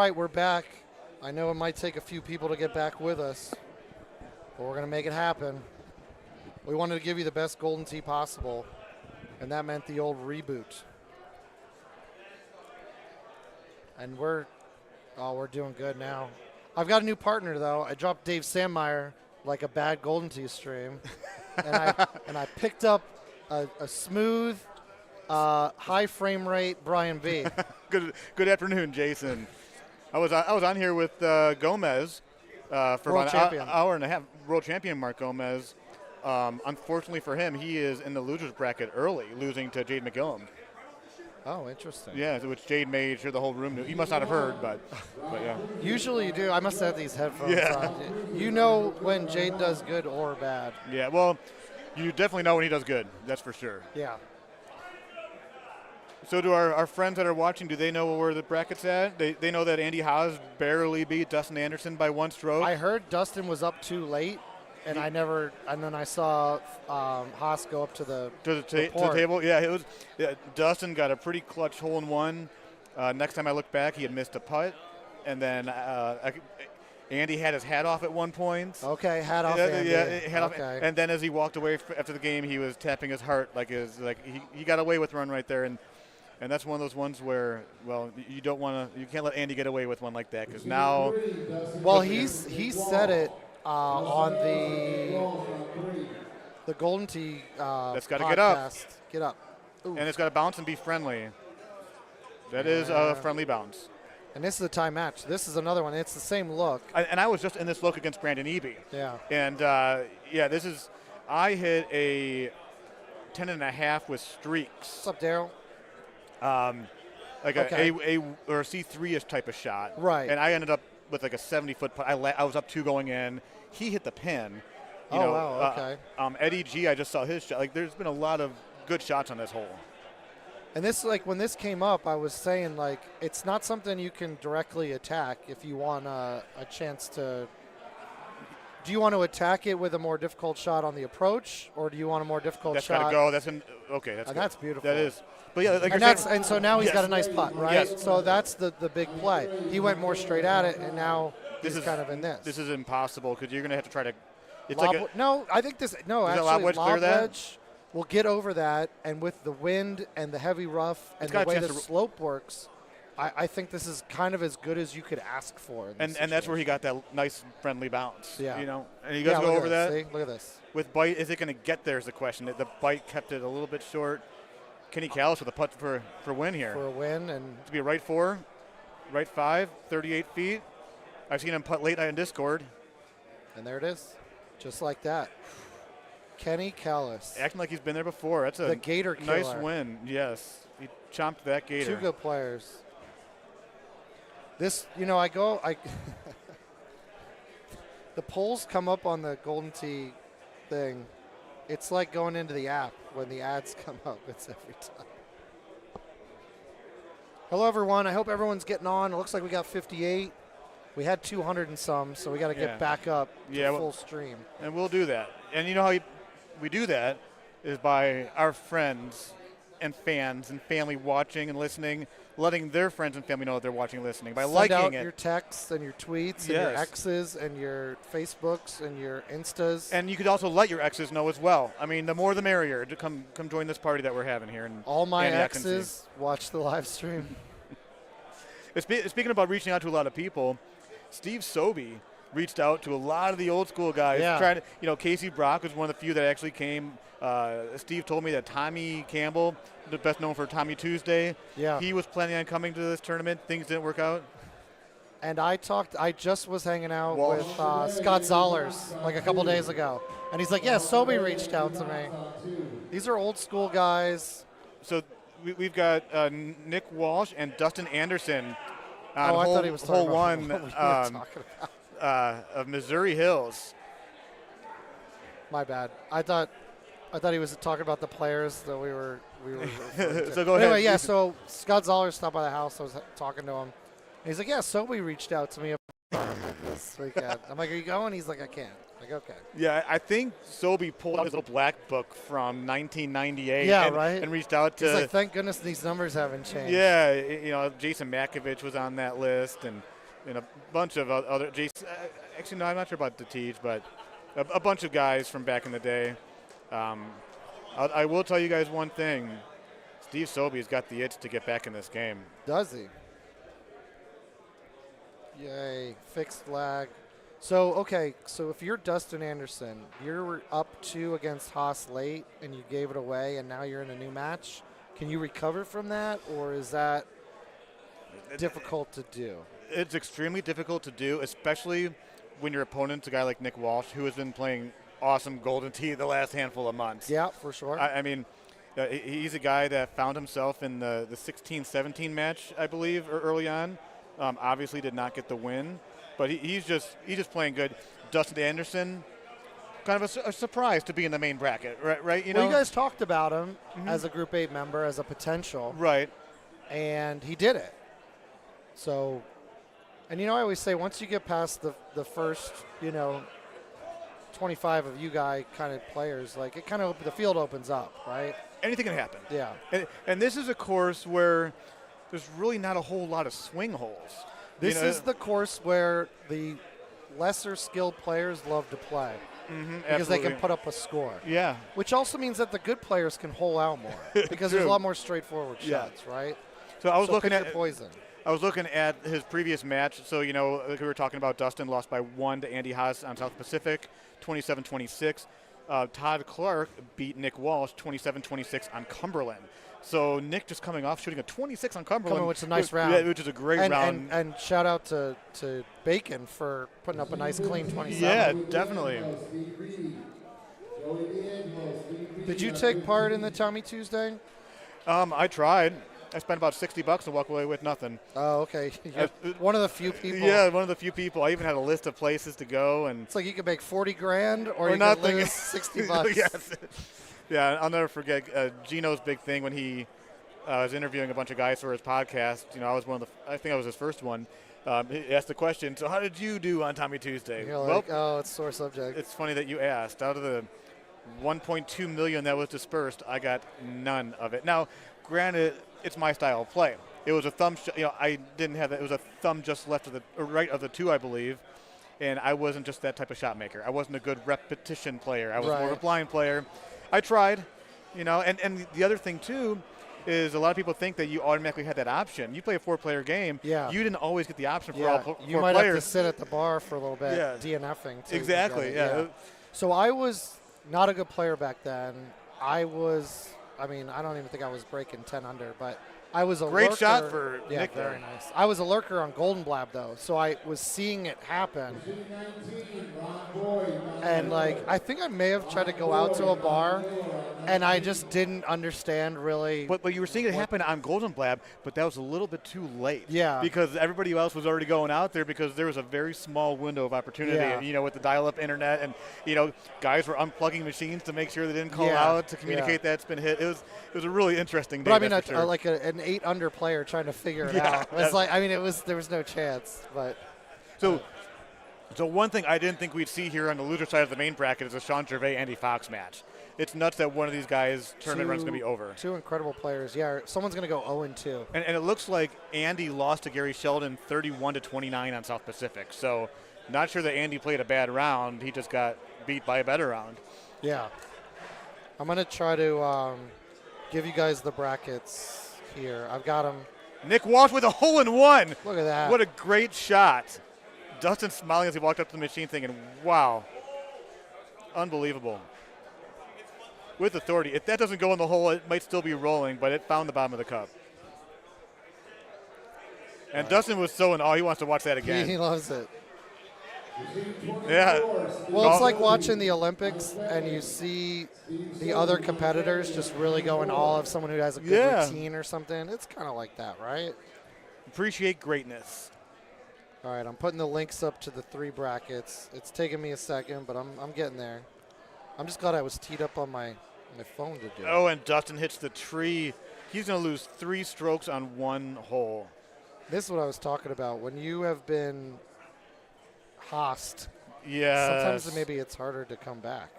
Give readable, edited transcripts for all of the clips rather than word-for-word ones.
right, we're back. I know it might take a few people to get back with us, but we're going to make it happen. We wanted to give you the best Golden Tee possible, and that meant the old reboot. And we're doing good now. I've got a new partner, though. I dropped Dave Sandmeyer like a bad Golden Tee stream, and I picked up a smooth, high frame rate Brian B. Good afternoon, Jason. I was on here with Gomez for World about champion. an hour and a half. World champion Mark Gomez. Unfortunately for him, he is in the losers bracket early, losing to Jade McGillum. Oh, interesting. Yeah, which Jade made sure the whole room knew. He must not have heard, but yeah. Usually you do. I must have these headphones Yeah. on. You know when Jade does good or bad. Yeah, well, you definitely know when he does good. That's for sure. Yeah. So do our friends that are watching, do they know where the bracket's at? They know that Andy Haas barely beat Dustin Anderson by one stroke? I heard Dustin was up too late, and then I saw Haas go up to the table. Yeah, Dustin got a pretty clutch hole in one. Next time I looked back, he had missed a putt, and then Andy had his hat off at one point. Okay, hat off. Andy. Yeah, hat off. Okay. And then as he walked away after the game, he was tapping his heart he got away with run right there, and that's one of those ones where, well, you can't let Andy get away with one like that because now. Well, he said it on the Golden Tee that's got to podcast. Get up. Ooh. And it's got to bounce and be friendly. That is a friendly bounce. And this is a tie match. This is another one. It's the same look. I was just in this look against Brandon Eby. Yeah. And I hit a 10.5 with streaks. What's up, Daryl? Like okay. a or a C3-ish type of shot. Right. And I ended up with like a 70-foot putt. I was up 2 going in. He hit the pin. Wow, okay. Eddie G, I just saw his shot. Like, there's been a lot of good shots on this hole. And this, like, when this came up, I was saying, like, it's not something you can directly attack if you want a chance to. Do you want to attack it with a more difficult shot on the approach, or do you want a more difficult shot? That's got to go. Okay, that's and good. That's beautiful. That is. But yeah, like and so now he's got a nice putt, right? Yes. So that's the big play. He went more straight at it, and now he's kind of in this. This is impossible because you're going to have to try to. It's no, I think this. No, actually, lob wedge clear wedge will get over that, and with the wind and the heavy rough and the way the slope works, I think this is kind of as good as you could ask for. And that's where he got that nice friendly bounce. Yeah. And you guys go over that. See? Look at this. With bite, is it going to get there? Is the question. The bite kept it a little bit short. Kenny Callis with a putt for win here. For a win and to be a right 4, right 5, 38 feet. I've seen him putt late night in Discord. And there it is, just like that. Kenny Callis. Acting like he's been there before. That's the Gator killer. Nice win. Yes, he chomped that Gator. 2 good players. This, the polls come up on the Golden Tee thing. It's like going into the app when the ads come up. It's every time. Hello, everyone. I hope everyone's getting on. It looks like we got 58. We had 200 and some, so we got to get back up to full stream. And we'll do that. And you know how we do that is by our friends and fans and family watching and listening, letting their friends and family know that they're watching and listening by liking out it. Your texts and your tweets and your X's and your Facebooks and your Instas. And you could also let your exes know as well. I mean, the more the merrier. To come join this party that we're having here. And all my exes watch the live stream. Speaking about reaching out to a lot of people, Steve Sobey reached out to a lot of the old school guys. Yeah. Casey Brock was one of the few that actually came. Steve told me that Tommy Campbell, the best known for Tommy Tuesday, he was planning on coming to this tournament. Things didn't work out. And I just was hanging out with Scott Zollers like a couple days ago. And he's like, Sobey reached out to me. These are old school guys. So we've got Nick Walsh and Dustin Anderson on I thought he was hole talking one about of Missouri Hills. My bad. I thought he was talking about the players that we were So go ahead. Anyway, so Scott Zoller stopped by the house. I was talking to him. And he's like, Sobey reached out to me this weekend. I'm like, are you going? He's like, I can't. I'm like, okay. Yeah, I think Sobey pulled out his little black book from 1998 and reached out to. He's like, thank goodness these numbers haven't changed. Yeah, Jason Makovich was on that list, and and a bunch of other. Actually, no, I'm not sure about the Teej, but a bunch of guys from back in the day. I will tell you guys one thing. Steve Sobey's got the itch to get back in this game. Does he? Yay, fixed lag. So, okay, so if you're Dustin Anderson, you're up 2 against Haas late, and you gave it away, and now you're in a new match. Can you recover from that, or is that difficult to do? It's extremely difficult to do, especially when your opponent's a guy like Nick Walsh, who has been playing awesome Golden Tee the last handful of months. Yeah, for sure. I mean, he's a guy that found himself in the 16-17 match, I believe, early on. Obviously did not get the win, but he's just playing good. Dustin Anderson, kind of a surprise to be in the main bracket, right? You guys talked about him as a Group 8 member, as a potential. Right. And he did it. So, and I always say once you get past the first, 25 of you guy kind of players, like it kind of the field opens up, right? Anything can happen. Yeah. And this is a course where there's really not a whole lot of swing holes. This is the course where the lesser skilled players love to play because they can put up a score. Yeah. Which also means that the good players can hole out more because there's a lot more straightforward shots, right? So I was looking pick at your poison. I was looking at his previous match. So, like we were talking about, Dustin lost by 1 to Andy Haas on South Pacific, 27-26. Todd Clark beat Nick Walsh 27-26 on Cumberland. So Nick just coming off shooting a 26 on Cumberland, which is a nice round. Yeah, which is a great round. And shout out to Bacon for putting up a nice clean 27. Yeah, definitely. Did you take part in the Tommy Tuesday? I tried. I spent about $60 and walked away with nothing. Oh, okay. You're one of the few people. Yeah, one of the few people. I even had a list of places to go, and it's like you could make 40 grand or you nothing. could lose $60. Yes. Yeah, I'll never forget Gino's big thing when he was interviewing a bunch of guys for his podcast. I think I was his first one. He asked the question, so how did you do on Tommy Tuesday? You're like, oh, it's sore subject. It's funny that you asked. Out of the $1.2 million that was dispersed, I got none of it. Now, granted, it's my style of play. It was a thumb, I didn't have that. It was a thumb just left of the right of the 2, I believe. And I wasn't just that type of shot maker. I wasn't a good repetition player. I was more of a blind player. I tried, and the other thing too is a lot of people think that you automatically had that option. You play a 4-player game. Yeah. You didn't always get the option for all 4 players. You might have to sit at the bar for a little bit, DNFing. Exactly. Yeah. So I was not a good player back then. I don't even think I was breaking 10 under, but I was a great lurker. Shot for Nick. Very nice. I was a lurker on Golden Blab though, so I was seeing it happen. And I think I may have tried to go out to a bar, and I just didn't understand really. But you were seeing it happen on Golden Blab, but that was a little bit too late. Yeah. Because everybody else was already going out there because there was a very small window of opportunity. With the dial-up internet, and guys were unplugging machines to make sure they didn't call out to communicate that spin hit. It was a really interesting day. But an 8 under player trying to figure it out. There was no chance. But so one thing I didn't think we'd see here on the loser side of the main bracket is a Sean Gervais Andy Fox match. It's nuts that one of these guys' tournament run's going to be over. 2 incredible players. Yeah, someone's going to go 0-2. And it looks like Andy lost to Gary Sheldon 31-29 on South Pacific. So not sure that Andy played a bad round. He just got beat by a better round. Yeah. I'm going to try to give you guys the brackets here. I've got them. Nick Walsh with a hole-in-one. Look at that. What a great shot. Dustin smiling as he walked up to the machine thinking, wow, unbelievable. With authority. If that doesn't go in the hole, it might still be rolling, but it found the bottom of the cup. And Dustin was so in awe, he wants to watch that again. He loves it. Yeah. Well, it's like watching the Olympics, and you see the other competitors just really go in awe of someone who has a good routine or something. It's kind of like that, right? Appreciate greatness. All right, I'm putting the links up to the 3 brackets. It's taking me a second, but I'm getting there. I'm just glad I was teed up on my phone to do it. Oh, and Dustin hits the tree. He's going to lose 3 strokes on 1 hole. This is what I was talking about. When you have been hossed, sometimes maybe it's harder to come back,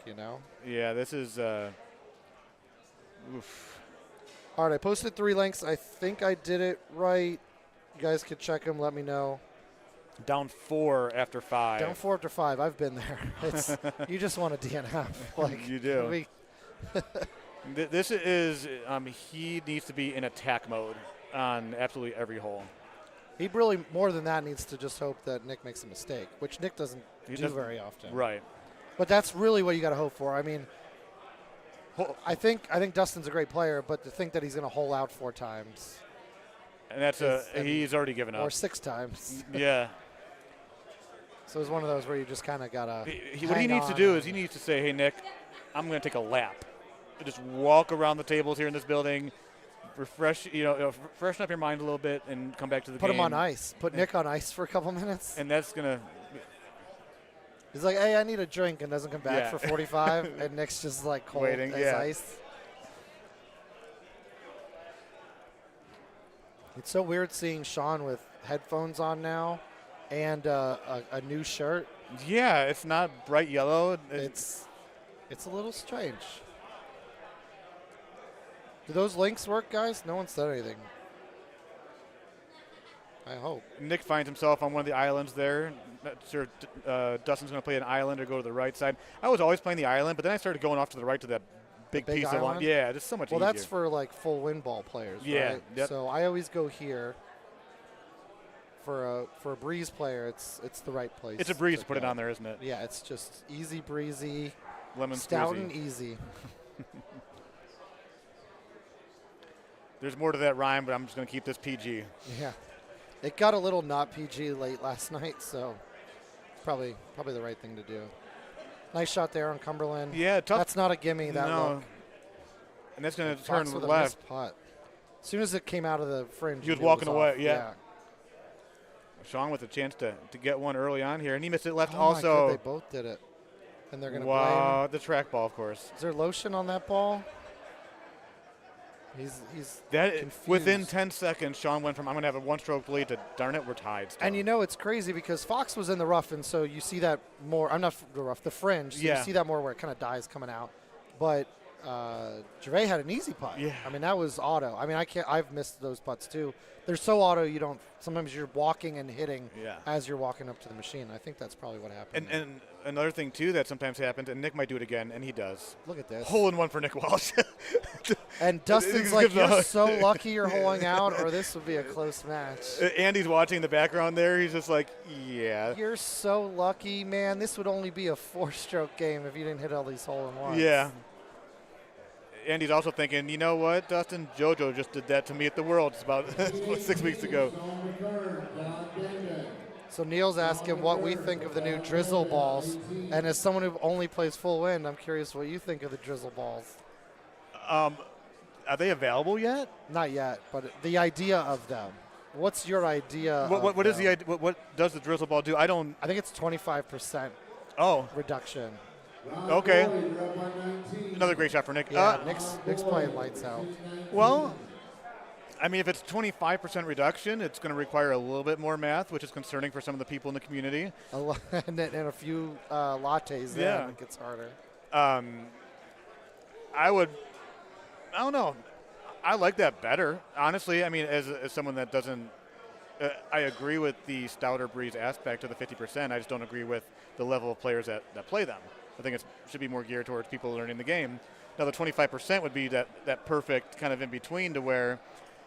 Yeah, this is oof. All right, I posted 3 links. I think I did it right. You guys could check them, let me know. Down 4 after 5. Down 4 after 5. I've been there. It's you just want a DNF. Like You do. This is he needs to be in attack mode on absolutely every hole. He really, more than that, needs to just hope that Nick makes a mistake, which Nick doesn't do very often. Right. But that's really what you got to hope for. I mean, I think Dustin's a great player, but to think that he's going to hole out 4 times. And that's he's already given up. Or 6 times. Yeah. So it's one of those where you just kind of got to what he needs to do is he needs to say, hey, Nick, I'm going to take a lap. Just walk around the tables here in this building, freshen up your mind a little bit, and come back to the game. Put him on ice. Put Nick on ice for a couple minutes. And that's going to... He's like, hey, I need a drink, and doesn't come back for 45, and Nick's just like cold waiting, as ice. It's so weird seeing Sean with headphones on now and a new shirt. Yeah, it's not bright yellow. It's a little strange. Do those links work, guys? No one said anything. I hope. Nick finds himself on one of the islands there. Not sure Dustin's going to play an island or go to the right side. I was always playing the island, but then I started going off to the right to that big piece island? of land. Yeah, it's so much easier. Well, that's for like full wind ball players, right? Yep. So I always go here. For a breeze player, it's the right place. It's a breeze to put it on there, isn't it? Yeah, it's just easy breezy, lemon stout squeezy. and easy. There's more to that rhyme, but I'm just going to keep this PG. Yeah, it got a little not PG late last night, so it's probably the right thing to do. Nice shot there on Cumberland. Yeah, tough. That's not a gimme. That look. And that's going to Fox turn with left. a missed putt. As soon as it came out of the fringe, He was walking away. Yeah. Sean with a chance to get one early on here, and he missed it left also. My God, they both did it. And they're going to blame the track ball, of course. Is there lotion on that ball? He's confused. Within 10 seconds, Sean went from I'm going to have a one-stroke lead to darn it, we're tied still. And you know it's crazy because Fox was in the rough, and so you see that more. I'm not the rough, the fringe. So you see that more where it kind of dies coming out. But Gervais had an easy putt. Yeah. I mean, that was auto. I mean, I've missed those putts too. They're so auto you don't. Sometimes you're walking and hitting as you're walking up to the machine. I think that's probably what happened. And another thing too that sometimes happens, and Nick might do it again, and he does. Look at this. Hole in one for Nick Walsh. And Dustin's like, you're so lucky you're holing out, or this would be a close match. Andy's watching in the background there. He's just like, yeah. You're so lucky, man. This would only be a 4-stroke game if you didn't hit all these hole-in-ones. Yeah. Andy's also thinking, you know what, Dustin? JoJo just did that to me at the Worlds about 6 weeks ago. So Neil's asking what we think of the new drizzle balls. And as someone who only plays full wind, I'm curious what you think of the drizzle balls. Are they available yet? Not yet, but the idea of them. What's your idea? What is the idea? What does the drizzle ball do? I think it's 25% reduction. Okay. Another great shot for Nick. Yeah, Nick's playing lights out. Well, I mean, if it's 25% reduction, it's going to require a little bit more math, which is concerning for some of the people in the community. And a few lattes. Yeah, it gets harder. I don't know. I like that better, honestly. I mean, as someone that doesn't, I agree with the stouter breeze aspect of the 50%. I just don't agree with the level of players that play them. I think it should be more geared towards people learning the game. Now, the 25% would be that perfect kind of in between to where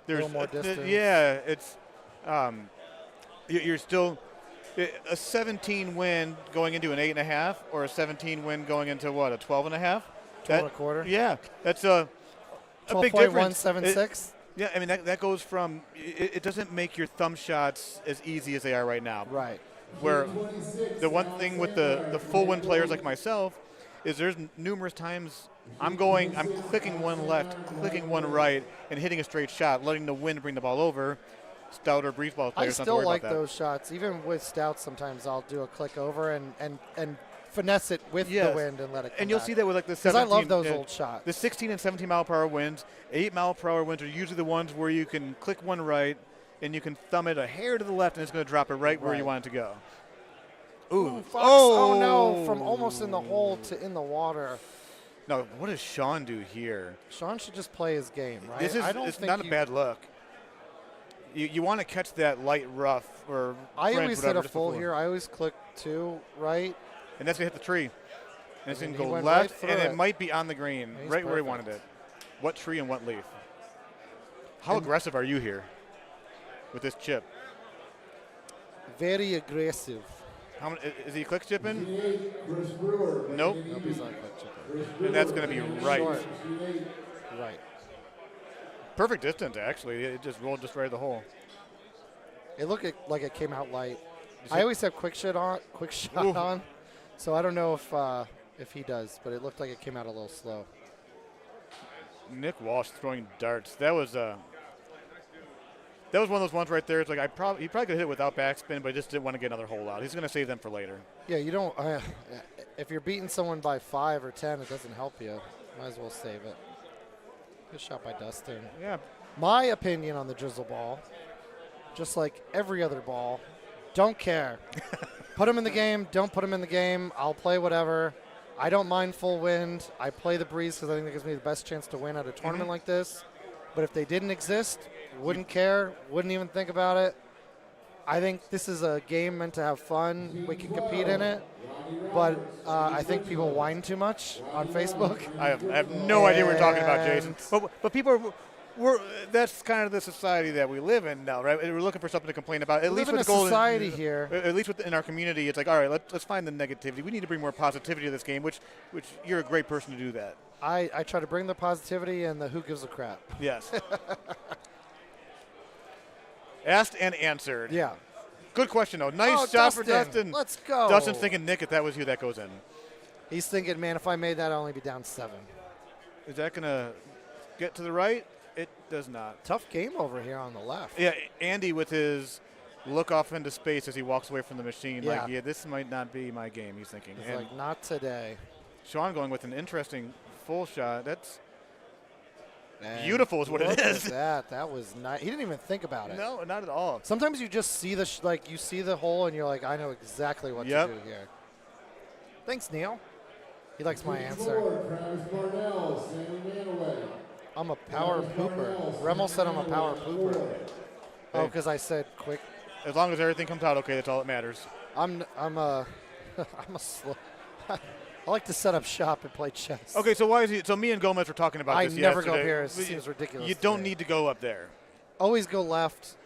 there's a little more distance. It's you're still a 17 win going into an 8.5, or a 17 win going into what, a 12.5? 12 and a quarter. Yeah, that's a big difference. 12.176. Yeah, I mean that goes from it doesn't make your thumb shots as easy as they are right now. Right. Where the one thing with the full win players like myself is there's numerous times I'm clicking one left, clicking one right, and hitting a straight shot, letting the wind bring the ball over. Stouter breeze ball players I don't have to still worry like about that. those shots. Even with stouts, sometimes I'll do a click over and finesse it with the wind and let it come And you'll back. see that with like the 17. I love those old shots. The 16 and 17 mile per hour winds, 8 mile per hour winds are usually the ones where you can click one right and you can thumb it a hair to the left and it's going to drop it right where you want it to go. Ooh. Fox. Oh, no, from almost in the hole to in the water. No, what does Sean do here? Sean should just play his game, right? It's not a bad look. you want to catch that light rough or I fringe, always hit whatever, a just full before. here. I always click 2 right. And that's going to hit the tree. And it's going to he go went left, right through and it it. might be on the green, He's right where he perfect. wanted it. What tree and what leaf? How And- aggressive are you here with this chip? Very aggressive. How many, is he click chipping? Chris Brewer. Nope. Nope, he's not click chipping. And that's going to be right. Short. Right. Perfect distance, actually. It just rolled just right at the hole. It looked like it came out light. You see- I always have quick shot Ooh. on, so I don't know if he does, but it looked like it came out a little slow. Nick Walsh throwing darts. That was one of those ones right there. It's like he probably could hit it without backspin, but he just didn't want to get another hole out. He's going to save them for later. Yeah, you don't. If you're beating someone by 5 or 10, it doesn't help you. Might as well save it. Good shot by Dustin. Yeah. My opinion on the drizzle ball, just like every other ball, don't care. Put him in the game. Don't put him in the game. I'll play whatever. I don't mind full wind. I play the breeze because I think it gives me the best chance to win at a tournament like this. But if they didn't exist, wouldn't care, wouldn't even think about it. I think this is a game meant to have fun. We can compete in it. But I think people whine too much on Facebook. I have no idea what you're talking about, Jason. And- But people that's kind of the society that we live in now, right? We're looking for something to complain about. At We least live in with a the golden society here. At least within our community, it's like, all right, let's find the negativity. We need to bring more positivity to this game, which you're a great person to do that. I try to bring the positivity and the who gives a crap. Yes. Asked and answered. Yeah. Good question, though. Nice Oh, shot for Dustin. Let's go. Dustin's thinking, Nick, if that was you, that goes in. He's thinking, man, if I made that, I'd only be down 7. Is that going to get to the right? It does not. Tough game over here on the left. Yeah, Andy with his look off into space as he walks away from the machine. Yeah. Like, this might not be my game, he's thinking. He's And like, not today. Sean going with an interesting full shot. That's And beautiful is what it look is. at that. That was nice. He didn't even think about it. No, not at all. Sometimes you just see you see the hole and you're like, I know exactly what Yep. to do here. Thanks, Neil. He likes my answer. Travis Barnell, Sammy Manaway. I'm a power pooper. Remmel said I'm a power pooper. Oh, because I said quick. As long as everything comes out okay, that's all that matters. I'm a slow. I like to set up shop and play chess. Okay, so why is he? So me and Gomez were talking about I this never go yesterday. up here. It seems ridiculous You to don't me. need to go up there. Always go left.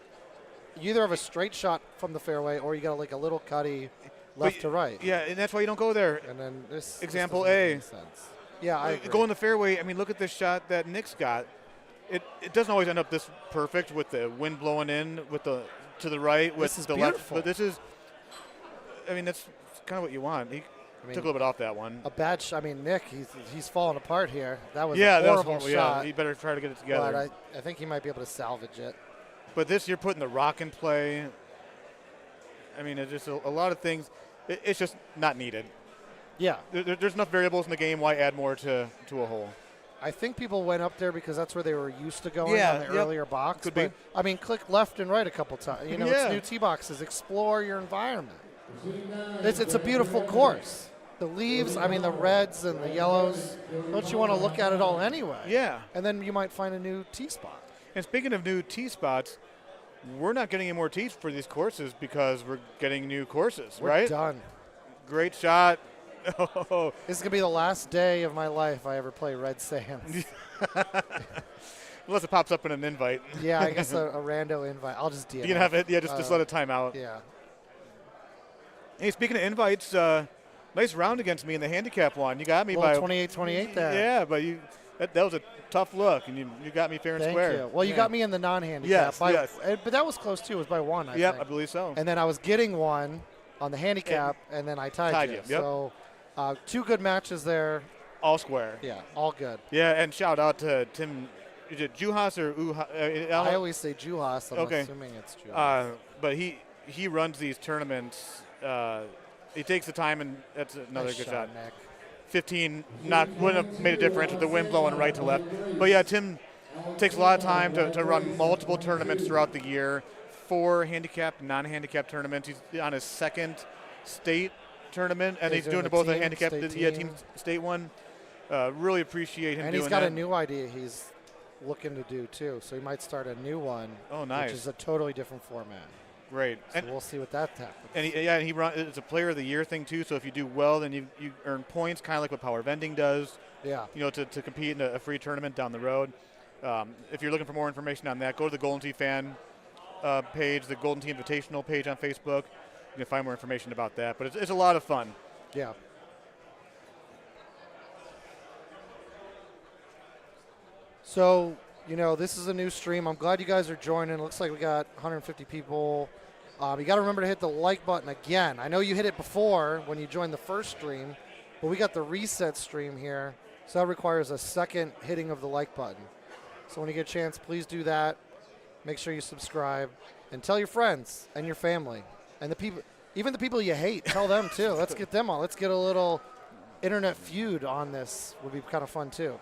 You either have a straight shot from the fairway or you got like a little cutty left to right. Yeah, and that's why you don't go there. And then this Example doesn't make A. any sense. Yeah, I agree. Go in the fairway. I mean, look at this shot that Nick's got. It doesn't always end up this perfect with the wind blowing in with the to the right with This is the left. beautiful. But this is, I mean, that's kind of what you want. He mean, took a little bit off that one. a bad shot. I mean, Nick, he's falling apart here. That was Yeah, a that was horrible horrible. shot. Yeah, he better try to get it together. But I think he might be able to salvage it. But this, you're putting the rock in play. I mean, it's just a lot of things. It's just not needed. Yeah, There's enough variables in the game. Why add more to a hole? I think people went up there because that's where they were used to going Yeah, on the yep. earlier box. Could but, be. I mean, click left and right a couple times. You know, Yeah. it's new tee boxes. Explore your environment. It's a beautiful course. The leaves, I mean, the reds and the yellows. Don't you want to look at it all anyway? Yeah. And then you might find a new tee spot. And speaking of new tee spots, we're not getting any more tees for these courses because we're getting new courses, We're right? done. Great shot. Oh, This is going to be the last day of my life I ever play Red Sands. unless it pops up in an invite. Yeah, I guess a rando invite. I'll just DNF. You can have it. Yeah, just let it time out. Yeah. Hey, speaking of invites, nice round against me in the handicap one. You got me by 28-28 there. Yeah, but that was a tough look, and you got me fair and Thank square. you. Well, you Yeah. got me in the non-handicap. Yes, by, yes. But that was close too. It was by one, I Yep, think. I believe so. And then I was getting one on the handicap, and then I tied you. Yep. So 2 good matches there. All square. Yeah, all good. Yeah, and shout out to Tim. Is it Juhas or Uha? I always say Juhas. I'm Okay. assuming it's Juhas. But he runs these tournaments. He takes the time, and that's another Nice good shot. Nick. 15 wouldn't have made a difference with the wind blowing right to left. But yeah, Tim takes a lot of time to run multiple tournaments throughout the year. 4 handicap, non-handicap tournaments. He's on his 2nd state tournament, and He's he's doing doing the both a team, handicap, state team team. state one. Really appreciate him And doing he's got that. a new idea he's looking to do too. So he might start a new one. Oh, nice. Which is a totally different format. Great. So we'll see what that happens. And he run. It's a Player of the Year thing too. So if you do well, then you earn points, kind of like what Power Vending does. Yeah. You know, to compete in a free tournament down the road. If you're looking for more information on that, go to the Golden Tee fan page, the Golden Tee Invitational page on Facebook. You can find more information about that. But it's a lot of fun. Yeah. So, you know, this is a new stream. I'm glad you guys are joining. Looks like we got 150 people. You got to remember to hit the like button again. I know you hit it before when you joined the first stream, but we got the reset stream here, so that requires a second hitting of the like button. So when you get a chance, please do that. Make sure you subscribe and tell your friends and your family and the people, even the people you hate. Tell them too. Let's get them on. Let's get a little internet feud on this. Would be kind of fun too.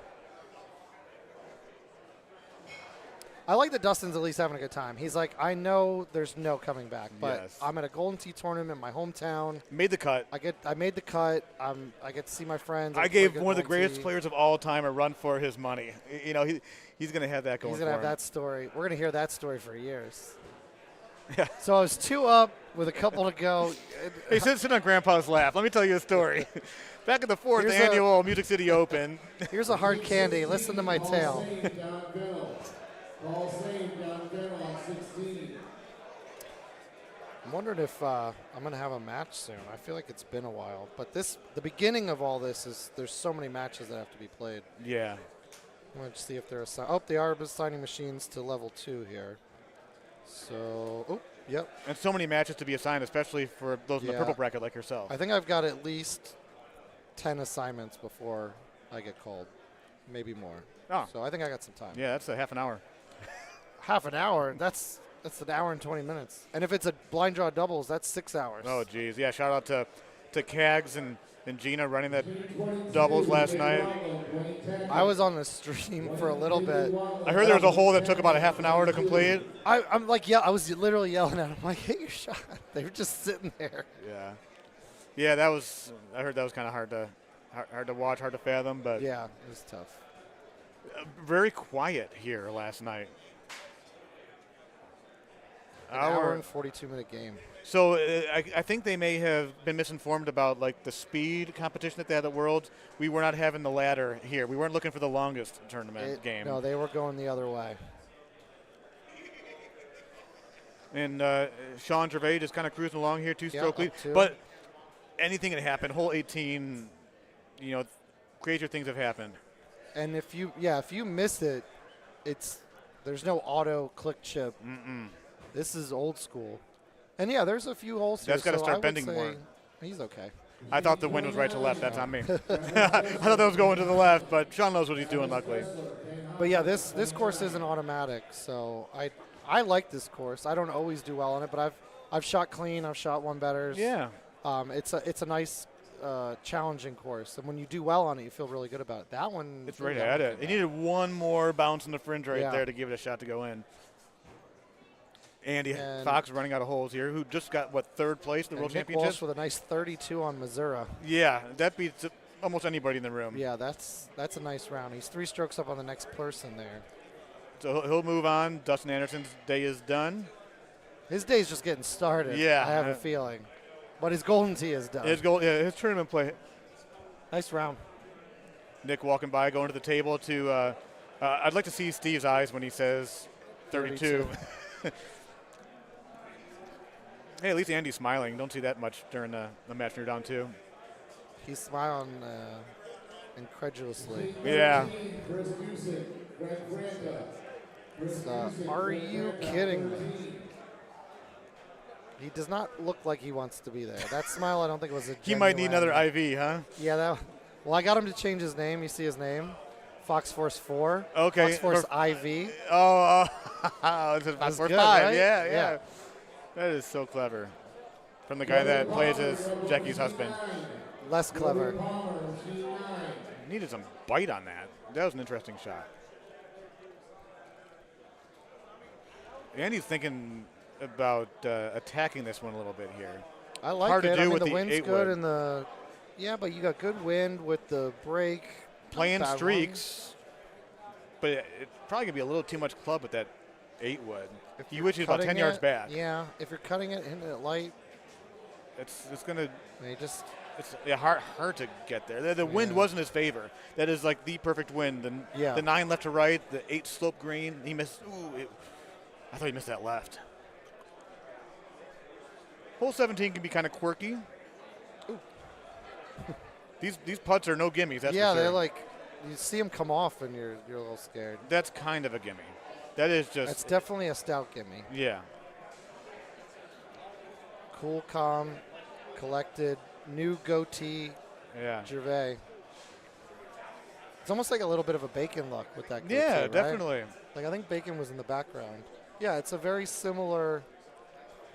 I like that Dustin's at least having a good time. He's like, I know there's no coming back, but Yes. I'm at a Golden Tee tournament in my hometown. Made the cut. I made the cut. I get to see my friends. I gave one of the greatest players of all time a run for his money. You know, he's going to have that going. He's gonna for have him. that story. We're gonna hear that story for years. Yeah. So I was 2 up with a couple to go. Hey, sit on Grandpa's lap. Let me tell you a story. Back in the fourth Here's annual Music City Open. Here's a hard candy. Listen to my tale. Paul Sane down there on 16. I'm wondering if I'm going to have a match soon. I feel like it's been a while. But the beginning of all this is there's so many matches that have to be played. Yeah. I'm going to see if they're they are assigning machines to level 2 here. So, yep. And so many matches to be assigned, especially for those in the purple bracket like yourself. I think I've got at least 10 assignments before I get called. Maybe more. Oh. So I think I got some time. Yeah, that's a half an hour. Half an hour? That's an hour and 20 minutes. And if it's a blind draw doubles, that's 6 hours. Oh, geez. Yeah, shout out to Cags and Gina running that doubles last night. I was on the stream for a little bit. I heard there was a hole that took about a half an hour to complete. I'm like, I was literally yelling at them, like, hit your shot. They were just sitting there. Yeah. Yeah, I heard that was kind of hard to watch, hard to fathom, but Yeah, it was tough. very quiet here last night. An hour and 42-minute game. So I think they may have been misinformed about like the speed competition that they had at Worlds. We were not having the ladder here. We weren't looking for the longest tournament game. No, they were going the other way. And Sean Gervais just kind of cruising along here, two-stroke lead. up two. But anything can happen. Hole 18, you know, crazier things have happened. And if you miss it, there's no auto click chip. This is old school. And yeah, there's a few holes here. That's got to so start I would bending say more. He's okay. I thought the wind was right to left. That's on me. I thought that was going to the left, but Sean knows what he's doing, luckily. But yeah, this course isn't automatic, so I like this course. I don't always do well on it, but I've shot clean. I've shot one betters. Yeah. It's a nice challenging course, and when you do well on it, you feel really good about it. That one, It's right at it. He needed one more bounce in the fringe right Yeah. there to give it a shot to go in. Andy And- Fox running out of holes here, who just got, third place in the World Nick Championship? Walsh with a nice 32 on Missouri. Yeah, that beats almost anybody in the room. Yeah, that's a nice round. He's 3 strokes up on the next person there. So he'll move on. Dustin Anderson's day is done. His day's just getting started. Yeah. I have a feeling, but his Golden Tee is done. His tournament play. Nice round. Nick walking by, going to the table to. I'd like to see Steve's eyes when he says 32. Hey, at least Andy's smiling. Don't see that much during the match when you're down 2. He's smiling incredulously. Yeah. Chris Busick, Greg Granda. Are you kidding me? He does not look like he wants to be there. That smile, I don't think was a He might need genuine- another IV, huh? Yeah, well, I got him to change his name. You see his name? Fox Force 4. Okay. Fox Force IV. Oh, it's a That's Force good, 5. right? Yeah. Yeah. That is so clever. From the guy that plays as Jackie's husband. Less clever. Needed some bite on that. That was an interesting shot. Andy's thinking about attacking this one a little bit here. I like Hard it. to do I mean, with the the wind's 8 good wood. and the but you got good wind with the break. Playing Bad one. streaks. but it's probably going to be a little too much club with that 8 wood. If You you're wish it was about 10 cutting yards it, back. Yeah, if you're cutting it, hitting it light, It's going to you just it's hard to get there. The wind Yeah. wasn't his favor. That is like the perfect wind. The 9 left to right, the 8 slope green. He missed. I thought he missed that left. Hole 17 can be kind of quirky. These putts are no gimmies. That's for sure. they're like you see them come off and you're a little scared. That's kind of a gimme. That is just. That's definitely a stout gimme. Yeah. Cool, calm, collected, new goatee, Yeah. Gervais. It's almost like a little bit of a Bacon look with that goatee, Yeah, right? definitely. Like I think Bacon was in the background. Yeah, it's a very similar.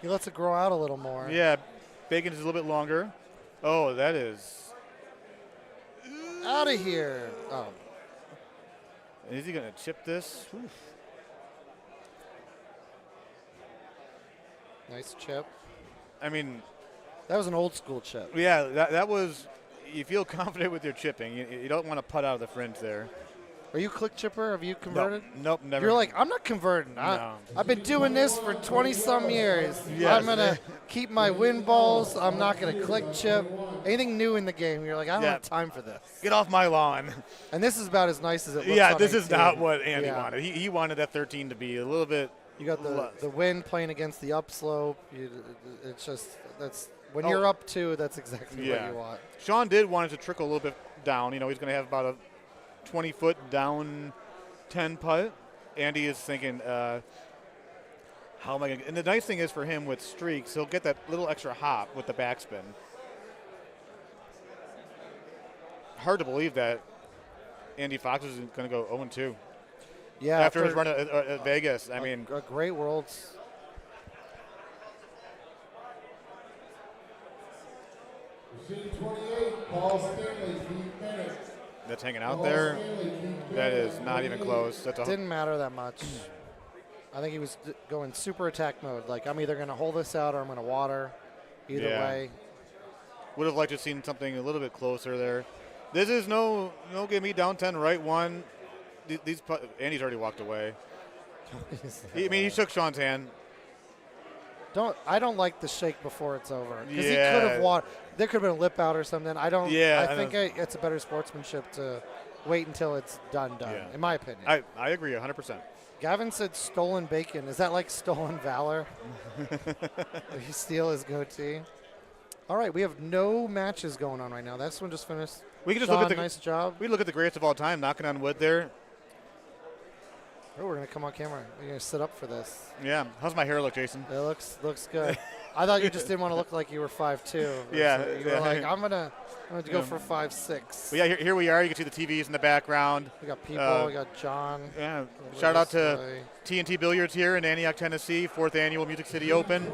He lets it grow out a little more. Yeah, Bacon is a little bit longer. Oh, that is. Out of here. Oh, Is he going to chip this? Oof. nice chip. I mean, That was an old school chip. yeah, that was. You feel confident with your chipping. You don't want to putt out of the fringe there. Are you click chipper? Have you converted? Nope, never. You're like, I'm not converting. No. I've been doing this for 20-some years. Yes. I'm going to keep my win balls. I'm not going to click chip. Anything new in the game, you're like, I don't Yeah. have time for this. Get off my lawn. And this is about as nice as it looks Yeah, on this is 18. not what Andy Yeah. wanted. He wanted that 13 to be a little bit. You got less. the wind playing against the upslope. It's just, when Oh. you're up 2, that's exactly Yeah. what you want. Sean did want it to trickle a little bit down. He's going to have about a 20-foot down 10 putt. Andy is thinking, how am I going to? And the nice thing is for him with streaks, he'll get that little extra hop with the backspin. Hard to believe that Andy Fox is going to go 0-2 Yeah, after his run at Vegas. I mean, a great Worlds. Machine 28, Paul Stanley, Keith Bennett. that's hanging out Paul there. Stanley, Keith That Bennett, is not even close. That's a Didn't matter that much. I think he was going super attack mode. Like, I'm either going to hold this out or I'm going to water. Either Yeah. way. Would have liked to have seen something a little bit closer there. This is no give me down 10, right 1. Andy's already walked away. He shook Sean's hand. I don't like the shake before it's over. Because Yeah. he could have there could have been a lip out or something. I don't. Yeah, I I think it's a better sportsmanship to wait until it's done. Yeah. In my opinion. I agree 100%. Gavin said stolen bacon. Is that like stolen valor? If you steal his goatee. All right, we have no matches going on right now. This one just finished. We can just Sean, look at the nice job. we look at the greatest of all time, knocking on wood there. Oh, we're gonna come on camera. We're gonna sit up for this. Yeah. How's my hair look, Jason? It looks good. I thought you just didn't want to look like you were 5'2". Yeah, So you were yeah. like, I'm gonna go for 5'6". But yeah, here we are. You can see the TVs in the background. We got people. We got John. Yeah. over Shout out this to way. TNT Billiards here in Antioch, Tennessee, 4th annual Music City Open.